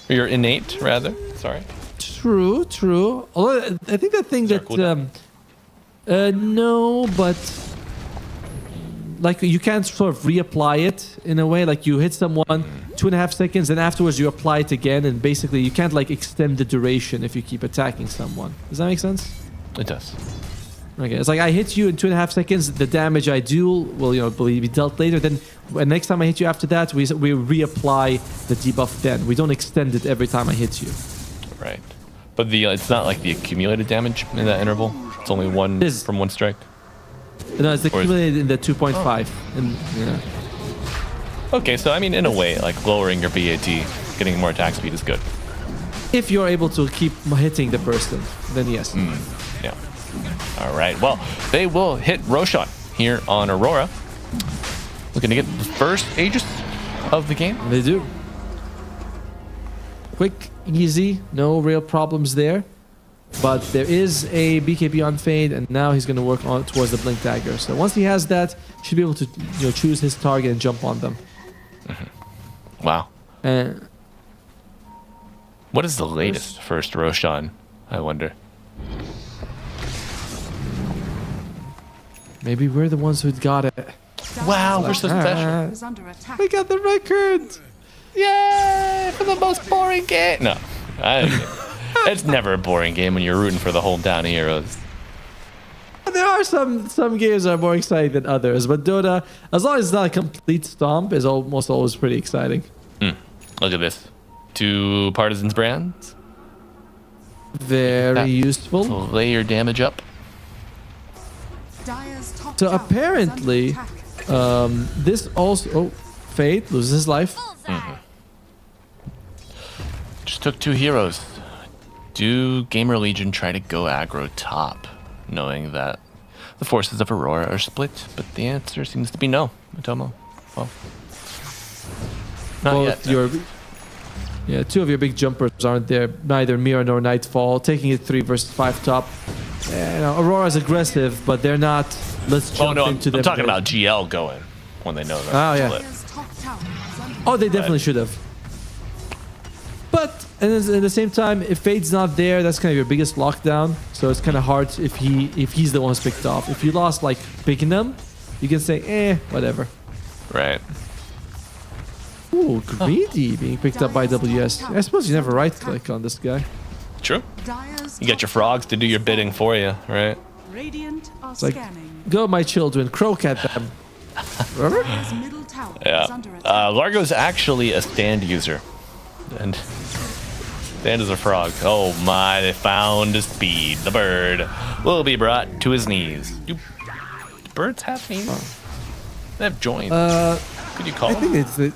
Or your innate, rather. Sorry. True. Although, I think the thing that... no, but... Like, you can't sort of reapply it in a way. Like, you hit someone 2.5 seconds, and afterwards you apply it again, and basically you can't, like, extend the duration if you keep attacking someone. Does that make sense? It does. Okay, it's like I hit you in 2.5 seconds, the damage I do will, be dealt later. Then next time I hit you after that, we reapply the debuff then. We don't extend it every time I hit you. Right. But it's not like the accumulated damage in that interval? It's only one from one strike? No, it's accumulated in the 2.5. And yeah. Okay, so I mean, in a way, like lowering your BAT, getting more attack speed is good. If you're able to keep hitting the person, then yes. Yeah. All right. Well, they will hit Roshan here on Aurora. Looking to get the first Aegis of the game. They do. Quick, easy, no real problems there. But there is a BKB on Fade, and now he's going to work on towards the Blink Dagger. So once he has that, he should be able to choose his target and jump on them. Wow. And what is the latest first Roshan, I wonder? Maybe we're the ones who got it. Wow, we're so special. Is under attack. We got the record. Yay! For the most boring game. No, it's never a boring game when you're rooting for the whole down heroes. There are some games that are more exciting than others, but Dota, as long as it's not a complete stomp, is almost always pretty exciting. Look at this. 2 Partisans brands. Very useful. Lay your damage up. Dire's top So tower is apparently, under attack. this also... Oh, Fade loses his life. Just took 2 heroes. Do GamerLegion try to go aggro top, knowing that the forces of Aurora are split? But the answer seems to be no. Matomo. Well, not yet. Yeah, 2 of your big jumpers aren't there. Neither Mira nor Nightfall. Taking it 3 versus 5 top. Aurora's aggressive, but they're not. Let's jump into them. I'm talking about GL going when they know that. Oh, yeah. Dire's top tower is under Oh, they definitely should have. But at the same time, if Fade's not there, that's kind of your biggest lockdown. So it's kind of hard if he's the one who's picked off. If you lost like picking them, you can say, whatever. Right. Ooh, Greedy being picked up by WS. I suppose you never right click on this guy. True. Dire's You get your frogs to do your bidding for you, right? Radiant are It's like, scanning. go my children, croak at them. Remember? Dire's middle tower is Yeah. under attack. Largo's actually a stand user. And stand is a frog. Oh my, they found a speed. The bird will be brought to his knees. Do birds have knees? They have joints. Could you call them?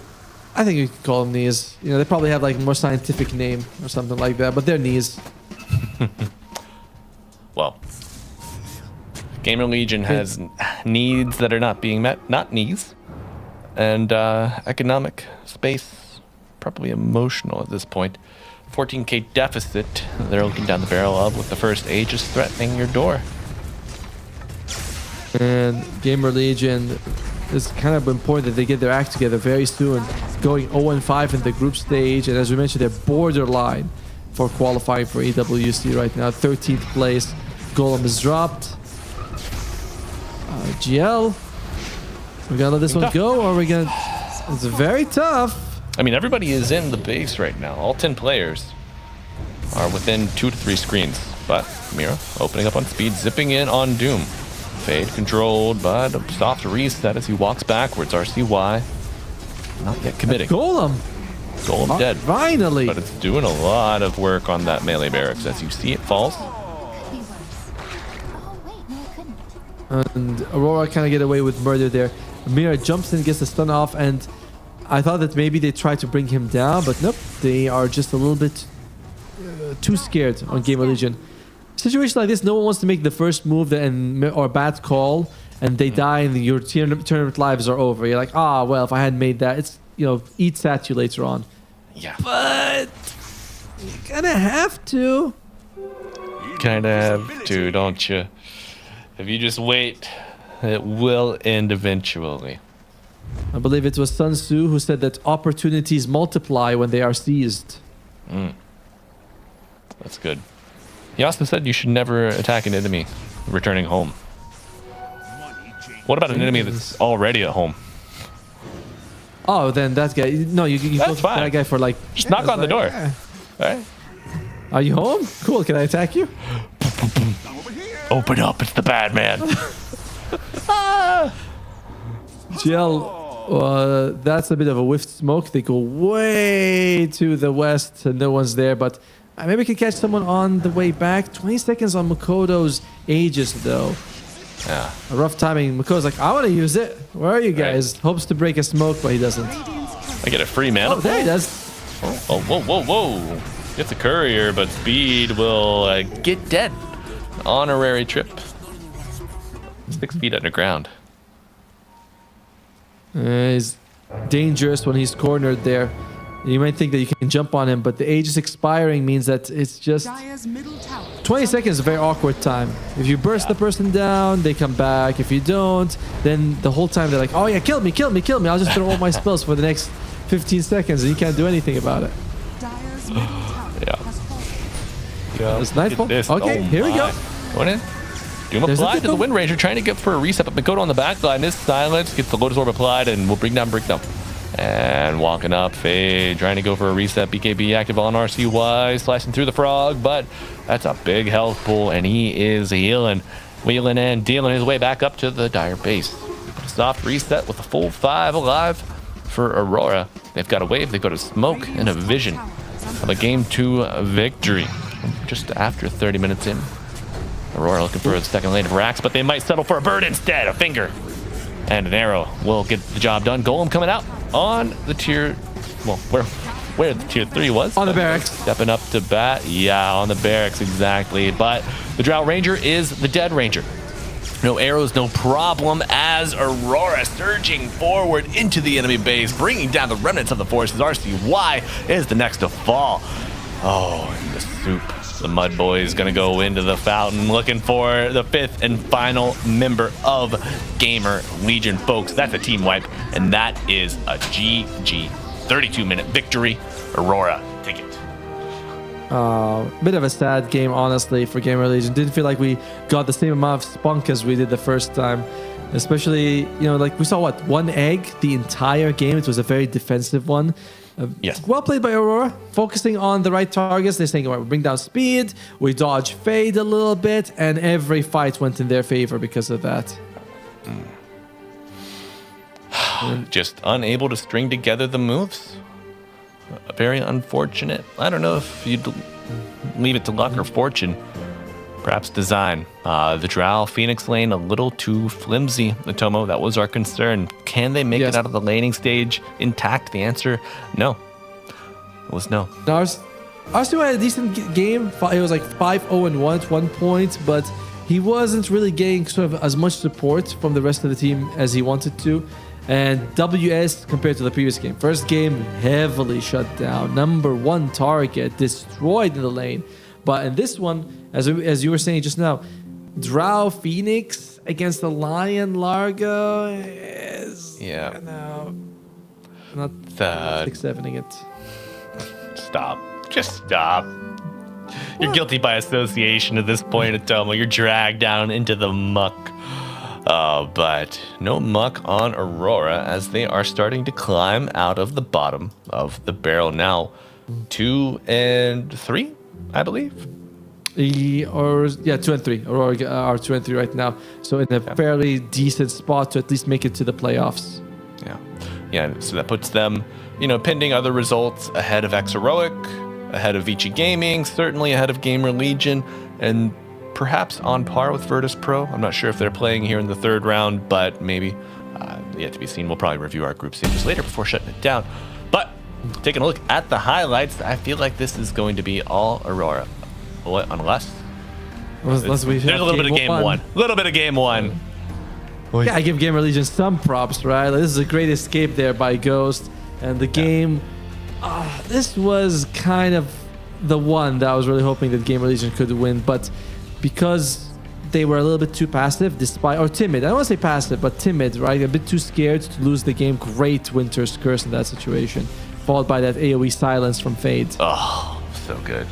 I think you could call them knees. They probably have like more scientific name or something like that, but they're knees. Well, GamerLegion has needs that are not being met, not knees, and economic space, probably emotional at this point. 14k deficit they're looking down the barrel of with the first Aegis threatening your door. And GamerLegion, it's kind of important that they get their act together very soon. Going 0-5 in the group stage, and as we mentioned, they're borderline for qualifying for AWC right now. 13th place. Golem is dropped. GL. We're gonna let this one go, or are we gonna... It's very tough. I mean, everybody is in the base right now. All 10 players are within 2 to 3 screens. But Mira opening up on speed, zipping in on Doom. Fade controlled, but a soft reset as he walks backwards. RCY not yet committing. Golem. Golem dead. Finally. But it's doing a lot of work on that melee barracks. As you see, it falls. And Aurora kind of get away with murder there. Mira jumps in, gets the stun off, and I thought that maybe they tried to bring him down, but nope. They are just a little bit too scared on GamerLegion. Situation like this, no one wants to make the first move or bad call, and they die, and your tournament lives are over. You're like, well, if I hadn't made that, it's eat sat you later on. Yeah. But you kind of have to. Kind of have to, don't you? If you just wait, it will end eventually. I believe it was Sun Tzu who said that opportunities multiply when they are seized. That's good. He also said you should never attack an enemy returning home. What about an enemy that's already at home? Oh, then that guy. No, you go to that guy for like. Just knock on the door. Yeah. All right. Are you home? Cool. Can I attack you? Open up. It's the bad man. GL, that's a bit of a whiffed smoke. They go way to the west and no one's there, but maybe we can catch someone on the way back. 20 seconds on Makoto's Aegis, though. Yeah. A rough timing. Makoto's like, I want to use it. Where are you guys? Hopes to break a smoke, but he doesn't. I get a free mana. Oh, there he does. Oh, whoa. Gets a courier, but speed will get dead. Honorary trip. 6 feet underground. He's dangerous when he's cornered there. You might think that you can jump on him, but the age is expiring means that it's just 20 seconds is a very awkward time. If you burst the person down, they come back. If you don't, then the whole time they're like, oh yeah, kill me. I'll just throw all my spells for the next 15 seconds and you can't do anything about it. Yeah. It's nightfall. Okay, here we go. Going in. Doom applied to the Wind Ranger, trying to get for a reset, but Makoto on the back line is silent. Gets the Lotus Orb applied, and we'll bring down Breakdown. And walking up, Fade trying to go for a reset. BKB active on RCY, slicing through the frog, but that's a big health pool, and he is healing, wheeling and dealing his way back up to the Dire base. A soft reset with a full 5 alive for Aurora. They've got a wave, they've got a smoke, and a vision of a Game 2 victory. Just after 30 minutes in. Aurora looking for the second lane of racks, but they might settle for a bird instead. A finger and an arrow will get the job done. Golem coming out on the tier, well, where the tier 3 was. On the barracks. Stepping up to bat. Yeah, on the barracks, exactly. But the Drow Ranger is the dead Ranger. No arrows, no problem, as Aurora surging forward into the enemy base, bringing down the remnants of the forces. RCY is the next to fall. Oh, and the soup. The Mud Boy is going to go into the fountain looking for the 5th and final member of GamerLegion, folks. That's a team wipe, and that is a GG 32-minute victory. Aurora, take it. Bit of a sad game, honestly, for GamerLegion. Didn't feel like we got the same amount of spunk as we did the first time. Especially, like we saw, one egg the entire game. It was a very defensive one. Yes. Well played by Aurora, focusing on the right targets. They're saying, all right, we bring down speed, we dodge Fade a little bit, and every fight went in their favor because of that. Just unable to string together the moves. Very unfortunate. I don't know if you'd leave it to luck or fortune. Perhaps design. The Drow Phoenix lane a little too flimsy, Atomo. That was our concern. Can they make it out of the laning stage intact? The answer, no. It was no. Arsenal had a decent game. It was like 5-0-1 at one point, but he wasn't really getting sort of as much support from the rest of the team as he wanted to. And WS compared to the previous game. First game, heavily shut down. Number 1 target, destroyed in the lane. But in this one, as you were saying just now, Drow Phoenix against the Lion Largo is not 6-7ing it. Stop. Just stop. You're guilty by association at this point, Atomo. You're dragged down into the muck. But no muck on Aurora as they are starting to climb out of the bottom of the barrel now. 2 and 3, I believe. 2 and 3. Aurora are 2 and 3 right now, so in a fairly decent spot to at least make it to the playoffs. Yeah. So that puts them, pending other results, ahead of X-Heroic, ahead of Vici Gaming, certainly ahead of GamerLegion, and perhaps on par with Virtus Pro. I'm not sure if they're playing here in the 3rd round, but maybe yet to be seen. We'll probably review our group stages later before shutting it down. But taking a look at the highlights, I feel like this is going to be all Aurora. Unless there's a little bit of game one. A little bit of game one. Yeah, I give GamerLegion some props, right? This is a great escape there by Ghost. And the game, this was kind of the one that I was really hoping that GamerLegion could win. But because they were a little bit too passive, or timid. I don't want to say passive, but timid, right? A bit too scared to lose the game. Great Winter's Curse in that situation. Followed by that AoE silence from Fade. Oh, so good.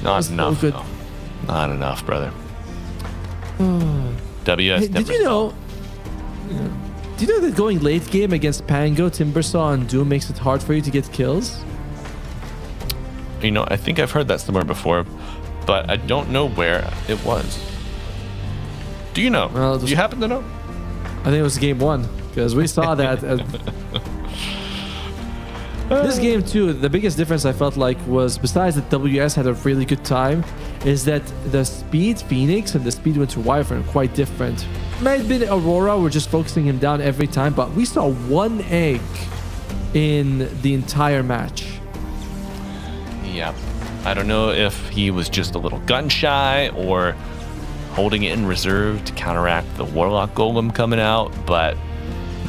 Not enough. So good. No. Not enough, brother. WS. Hey, did you know that going late game against Pango, Timbersaw, and Doom makes it hard for you to get kills? I think I've heard that somewhere before, but I don't know where it was. Do you know? Well, do you happen to know? I think it was game 1 because we saw that. This game too, the biggest difference I felt like was, besides that WS had a really good time, is that the Speed Phoenix and the Speed Winter Wyvern are quite different. Might have been Aurora, we're just focusing him down every time, but we saw one egg in the entire match. Yeah. I don't know if he was just a little gun shy or holding it in reserve to counteract the Warlock Golem coming out, but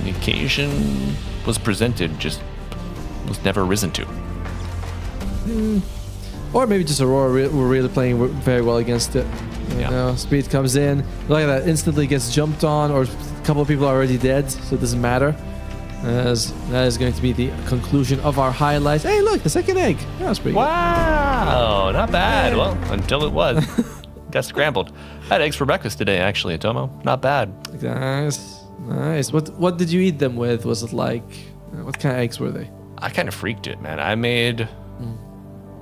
the occasion was presented, just was never risen to. Or maybe just Aurora were really playing very well against it. You know, Speed comes in, look at that, instantly gets jumped on, or a couple of people are already dead, so it doesn't matter. As that is going to be the conclusion of our highlights. Hey, look, the second egg. That was pretty good. Wow, not bad. Well, until it was. Got scrambled. I had eggs for breakfast today, actually, Atomo. Not bad. Nice. What did you eat them with? Was it like, what kind of eggs were they? I kind of freaked it, man. I made...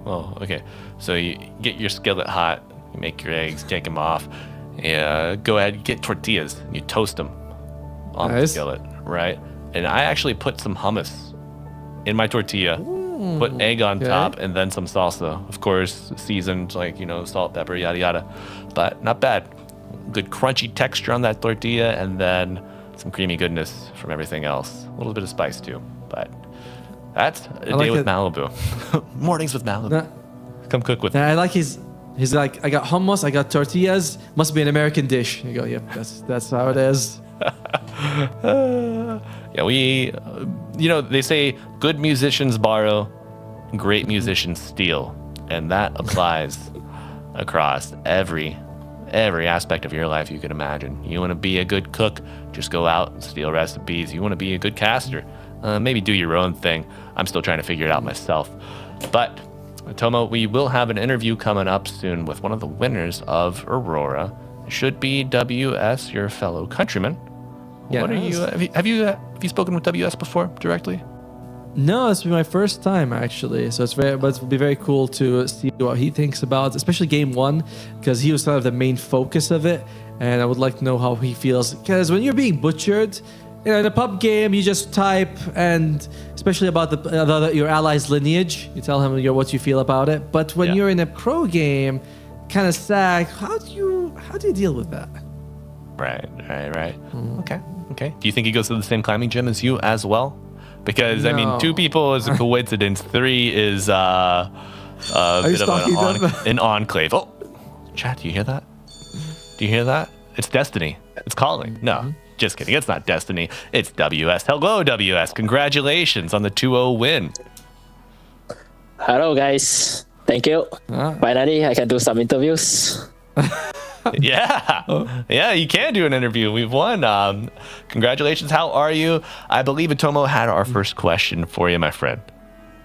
Oh, okay. So you get your skillet hot, you make your eggs, take them off. Go ahead, get tortillas. You toast them on the skillet, right? And I actually put some hummus in my tortilla, put egg on top, and then some salsa. Of course, seasoned, like, salt, pepper, yada, yada. But not bad. Good crunchy texture on that tortilla, and then some creamy goodness from everything else. A little bit of spice, too. But that's a day with Malibu. Mornings with Malibu. Come cook with me. I like he's like, I got hummus, I got tortillas, must be an American dish. You go, yep, that's how it is. Yeah, we, they say good musicians borrow, great musicians steal, and that applies across every aspect of your life you can imagine. You want to be a good cook, just go out and steal recipes. You want to be a good caster, maybe do your own thing. I'm still trying to figure it out myself. But, Tomo, we will have an interview coming up soon with one of the winners of Aurora. It should be WS, your fellow countryman. Yeah. What are you? Have you spoken with WS before directly? No, it's been my first time actually. So but it will be very cool to see what he thinks about, especially game one, because he was kind of the main focus of it, and I would like to know how he feels. Because when you're being butchered, in a pub game, you just type, and especially about your ally's lineage, you tell him what you feel about it. But when you're in a pro game, kind of sad. How do you deal with that? Right. Okay. Do you think he goes to the same climbing gym as you as well? Because, I mean, 2 people is a coincidence. 3 is a bit of an enclave. Oh, chat, do you hear that? Do you hear that? It's destiny. It's calling. No, just kidding. It's not destiny. It's WS. Hello, WS. Congratulations on the 2-0 win. Hello, guys. Thank you. Finally, I can do some interviews. Yeah, you can do an interview. We've won. Congratulations. How are you? I believe Atomo had our first question for you, my friend.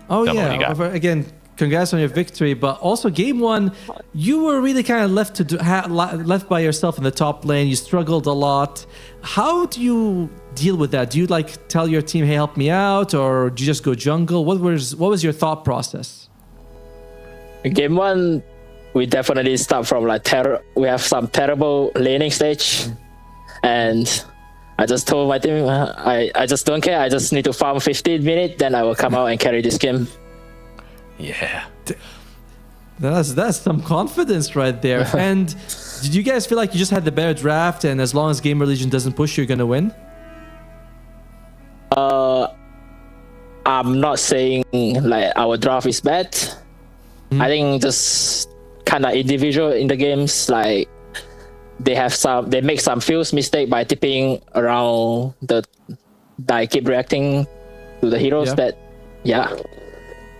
Oh, yeah. Again, congrats on your victory. But also, game one, you were really kind of left by yourself in the top lane. You struggled a lot. How do you deal with that? Do you tell your team, "Hey, help me out," or do you just go jungle? What was your thought process? Game one, we definitely start from we have some terrible laning stage, and I just told my team, I just don't care. I just need to farm 15 minutes, then I will come out and carry this game. Yeah, that's some confidence right there. And did you guys feel like you just had the better draft, and as long as GamerLegion doesn't push, you're gonna win? I'm not saying our draft is bad. I think just kind of individual in the games, they make some few mistake by tipping around I keep reacting to the heroes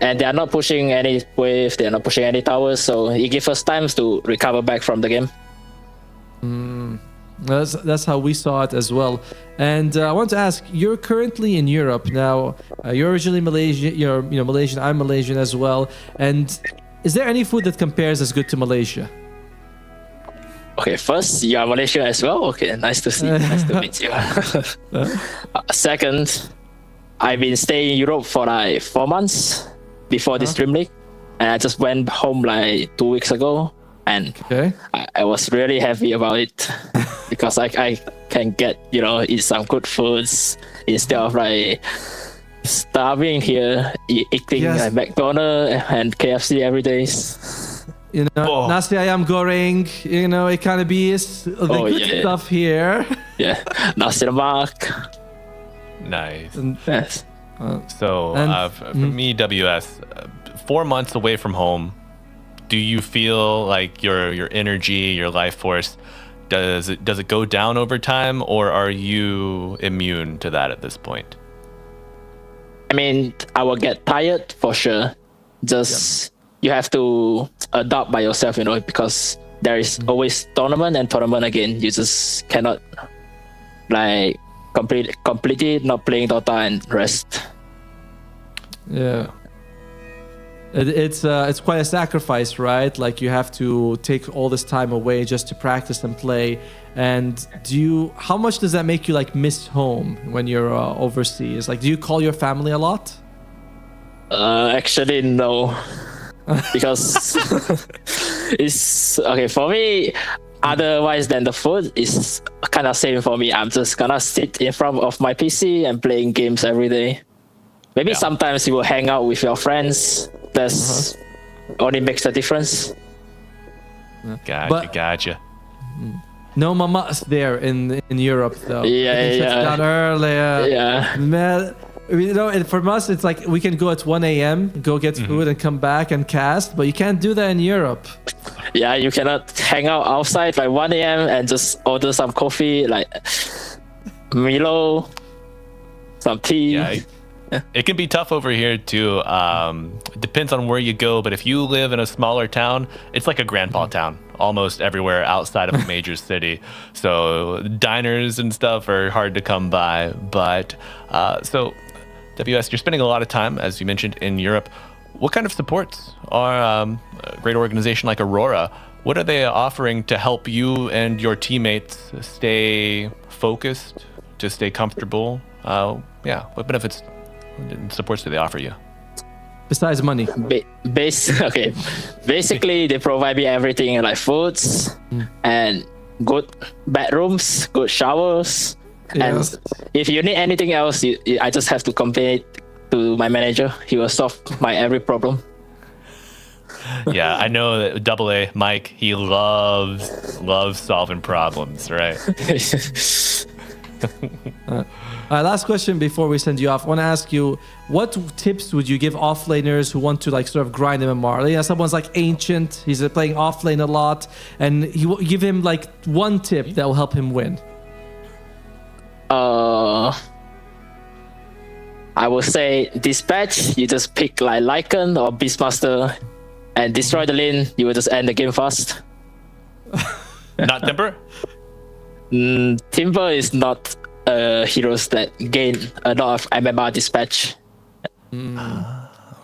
and they are not pushing any wave, they are not pushing any towers, so it gives us time to recover back from the game. That's how we saw it as well. And I want to ask, you're currently in Europe now. You're originally Malaysian. You're Malaysian. I'm Malaysian as well. And is there any food that compares as good to Malaysia? Okay, first, you are Malaysian as well. Okay, nice to see. Nice to meet you. Second, I've been staying in Europe for 4 months before this DreamLeague, and I just went home 2 weeks ago, and I was really happy about it because I can get eat some good foods instead of starving here, eating Yes. McDonald's and KFC every day. You know, nasi ayam goreng. You know, it kind of be the good stuff here. Yeah, nasi lemak. Nice. Yes. So for me, WS, 4 months away from home, do you feel like your energy, your life force, does it go down over time, or are you immune to that at this point? I mean, I will get tired for sure. Just you have to adapt by yourself, you know, because there is always tournament again. You just cannot like completely not playing Dota and rest. Yeah. It's quite a sacrifice, right? Like you have to take all this time away just to practice and play. And how much does that make you like miss home when you're overseas? Like, do you call your family a lot? Actually, no, because it's okay for me. Otherwise than the food, is kind of same for me. I'm just gonna sit in front of my PC and playing games every day. Maybe sometimes you will hang out with your friends. That's only makes a difference. Gotcha. No mamas there in Europe though. Yeah. Down earlier. Yeah. Man, you know, and for us, it's like we can go at 1 a.m., go get food and come back and cast, but you can't do that in Europe. Yeah, you cannot hang out outside by 1 a.m. and just order some coffee, like Milo, some tea. Yeah, it can be tough over here too. It depends on where you go, but if you live in a smaller town, it's like a grandpa town almost everywhere outside of a major city. So diners and stuff are hard to come by. But so WS, you're spending a lot of time, as you mentioned, in Europe. What kind of supports are a great organization like Aurora? What are they offering to help you and your teammates stay focused, to stay comfortable? What benefits and supports do they offer you? Besides money. Basically, they provide me everything like foods and good bedrooms, good showers. And if you need anything else, I just have to complain to my manager. He will solve my every problem. Yeah, I know that AA Mike, he loves solving problems, right? Last question before we send you off. I want to ask you, what tips would you give offlaners who want to like sort of grind MMR? Yeah, someone's like Ancient, he's playing offlane a lot, and you give him like one tip that will help him win. I would say dispatch. You just pick like Lycan or Beastmaster and destroy the lane. You will just end the game fast. Not Timber? Timber is not heroes that gain a lot of MMR dispatch.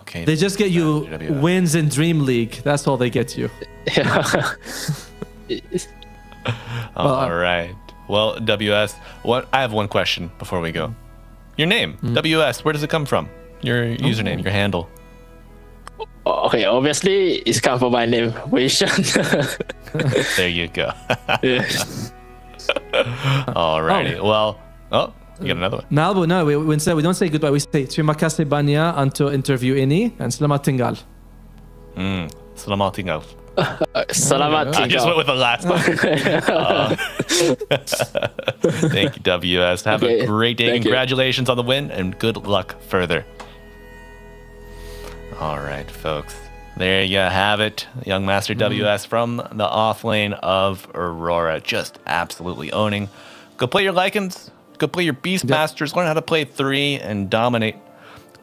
Okay. They just get you wins in DreamLeague. That's all they get you. All right. Well, WS, I have one question before we go. Your name, WS, where does it come from? Your username, your handle. Okay, obviously it's come from my name, Weishan. There you go. Alrighty. Well, you got another one. Nalbo, no, we don't say goodbye. We say terima kasih banyak untuk interview ini and selamat tinggal. Selamat tinggal. Selamat tinggal. I just went with the last one. Thank you, WS. Have a great day. Congratulations on the win and good luck further. All right, folks. There you have it. Young Master WS from the offlane of Aurora. Just absolutely owning. Go play your Lycans. Go play your Beastmasters. Learn how to play 3 and dominate.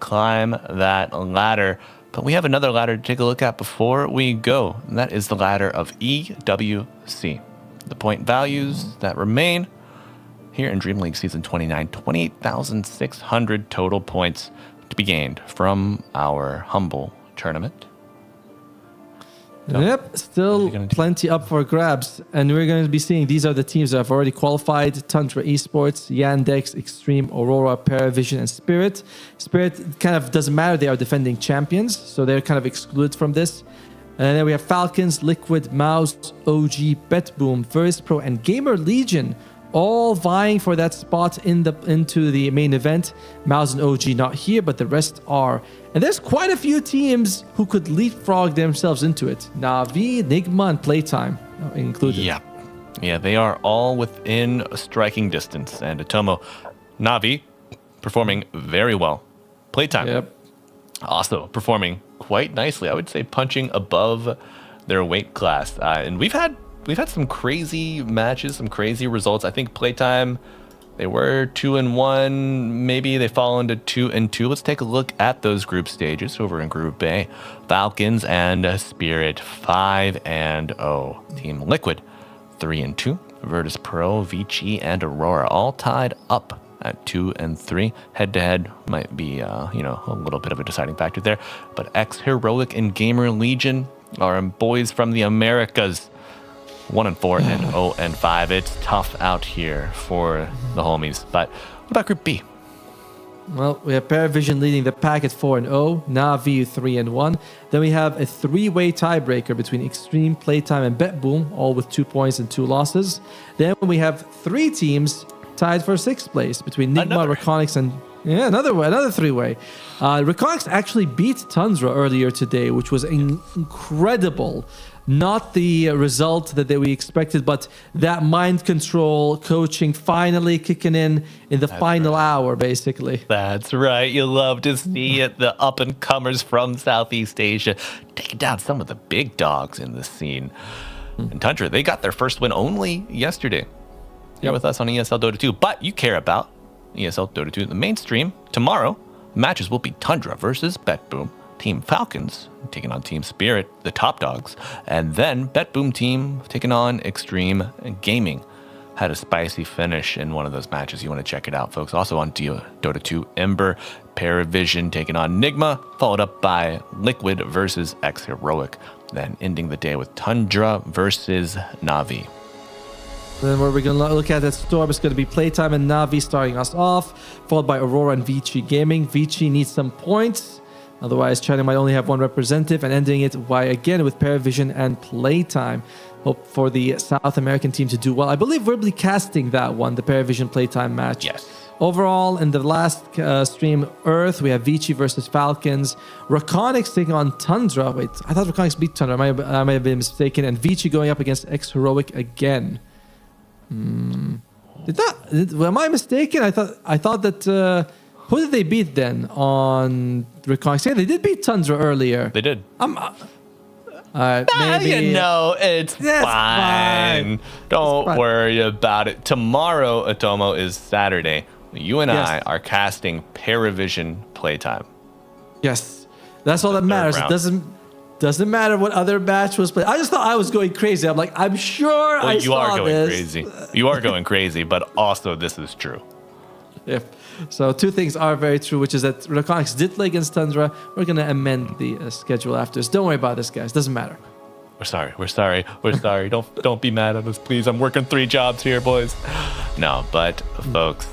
Climb that ladder. But we have another ladder to take a look at before we go, and that is the ladder of EWC. The point values that remain here in DreamLeague Season 29, 28,600 total points to be gained from our humble tournament. Yep, still plenty up for grabs. And we're going to be seeing these are the teams that have already qualified. Tundra Esports, Yandex, Extreme, Aurora, Paravision, and Spirit. Spirit kind of doesn't matter. They are defending champions, so they're kind of excluded from this. And then we have Falcons, Liquid, Mouse, OG, BetBoom, First Pro, and GamerLegion all vying for that spot into the main event. Mouse and OG not here, but the rest are. And there's quite a few teams who could leapfrog themselves into it. Na'Vi, Nigma, and Playtime included. Yeah, they are all within striking distance. And Atomo, Na'Vi performing very well. Playtime also performing quite nicely. I would say punching above their weight class. And we've had some crazy matches, some crazy results. I think Playtime, they were 2-1. Maybe they fall into 2-2. Let's take a look at those group stages over in Group A. Falcons and Spirit 5-0. Team Liquid 3-2. Virtus Pro, Vici, and Aurora all tied up at 2-3. Head-to-head might be, a little bit of a deciding factor there. But X-Heroic and GamerLegion are boys from the Americas. 1-4 and 0-5. It's tough out here for the homies. But what about Group B? Well, we have Paravision leading the pack at 4-0. Na'Vi 3-1. Then we have a three-way tiebreaker between Extreme, Playtime, and BetBoom, all with 2 points and 2 losses. Then we have 3 teams tied for 6th place between Nigma, Reconics, and another three-way. Reconics actually beat Tundra earlier today, which was incredible. Not the result that we expected, but that mind control coaching finally kicking in the final hour, basically. That's right. You love to see it. The up-and-comers from Southeast Asia taking down some of the big dogs in the scene. And Tundra, they got their first win only yesterday. Here with us on ESL Dota 2. But you care about ESL Dota 2. The mainstream, tomorrow, matches will be Tundra versus BetBoom. Team Falcons taking on Team Spirit, the top dogs. And then BetBoom team taking on Extreme Gaming. Had a spicy finish in one of those matches. You want to check it out, folks. Also on Dota 2, Ember, Paravision taking on Nigma, followed up by Liquid versus X-Heroic. Then ending the day with Tundra versus Na'Vi. Then where we're going to look at that storm is going to be Playtime and Na'Vi starting us off, followed by Aurora and Vici Gaming. Vici needs some points. Otherwise, China might only have one representative, and ending it again with Paravision and Playtime. Hope for the South American team to do well. I believe we'll be casting that one, the Paravision Playtime match. Yes. Overall, in the last stream, Earth, we have Vici versus Falcons. Reconics taking on Tundra. Wait, I thought Reconics beat Tundra. I might have been mistaken. And Vici going up against X-Heroic again. Am I mistaken? I thought that... who did they beat then on Reconics? Yeah, they did beat Tundra earlier. They did. Maybe. It's fine. Don't worry about it. Tomorrow, Atomo, is Saturday. You and I are casting Paravision Playtime. Yes. That's all that matters. It doesn't matter what other match was played. I just thought I was going crazy. I'm like, I'm sure I saw this. You are going crazy. You are going crazy, but also this is true. Yeah. So 2 things are very true, which is that Reconics did play against Tundra. We're going to amend the schedule after this. Don't worry about this, guys. Doesn't matter. We're sorry. Don't be mad at us, please. I'm working 3 jobs here, boys. No, but folks,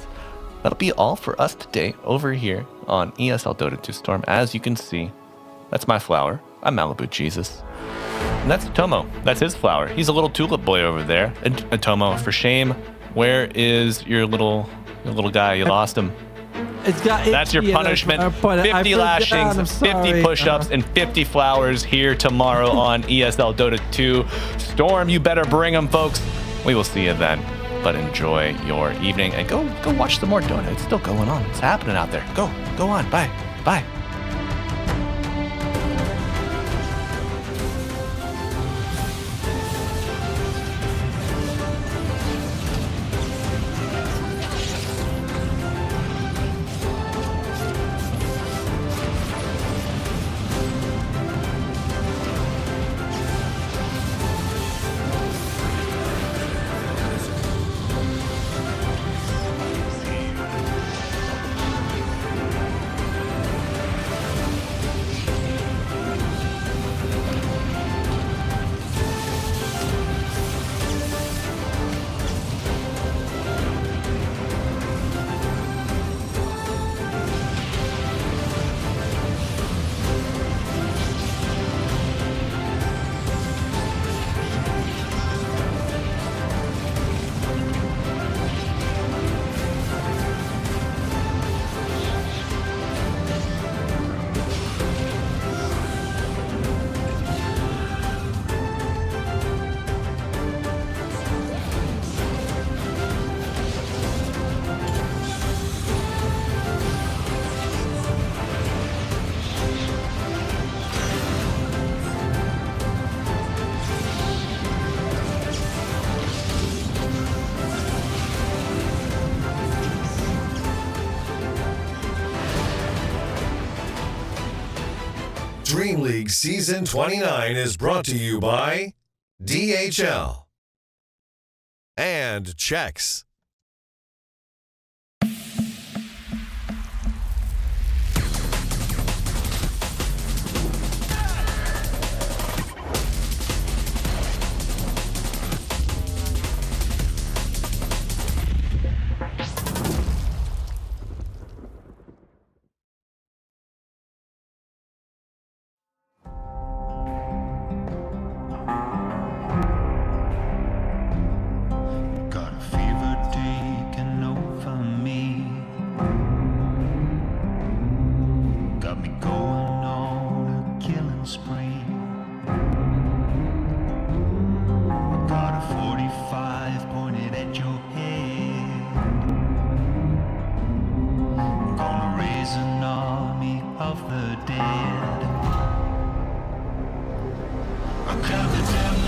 that'll be all for us today over here on ESL Dota 2 Storm. As you can see, that's my flower. I'm Malibu Jesus. And that's Atomo. That's his flower. He's a little tulip boy over there. And Atomo, for shame, where is your little guy? You lost him. That's your punishment. 50 lashings, 50 push-ups, and 50 flowers here tomorrow on ESL Dota 2 Storm. You better bring them, folks. We will see you then. But enjoy your evening and go watch some more Dota. It's still going on. It's happening out there. Go on. Bye. DreamLeague Season 29 is brought to you by DHL and Chex. Got a fever taking over me. Got me going on a killing spree. Got a 45 pointed at your head. I'm gonna raise an army of the dead. I count the damn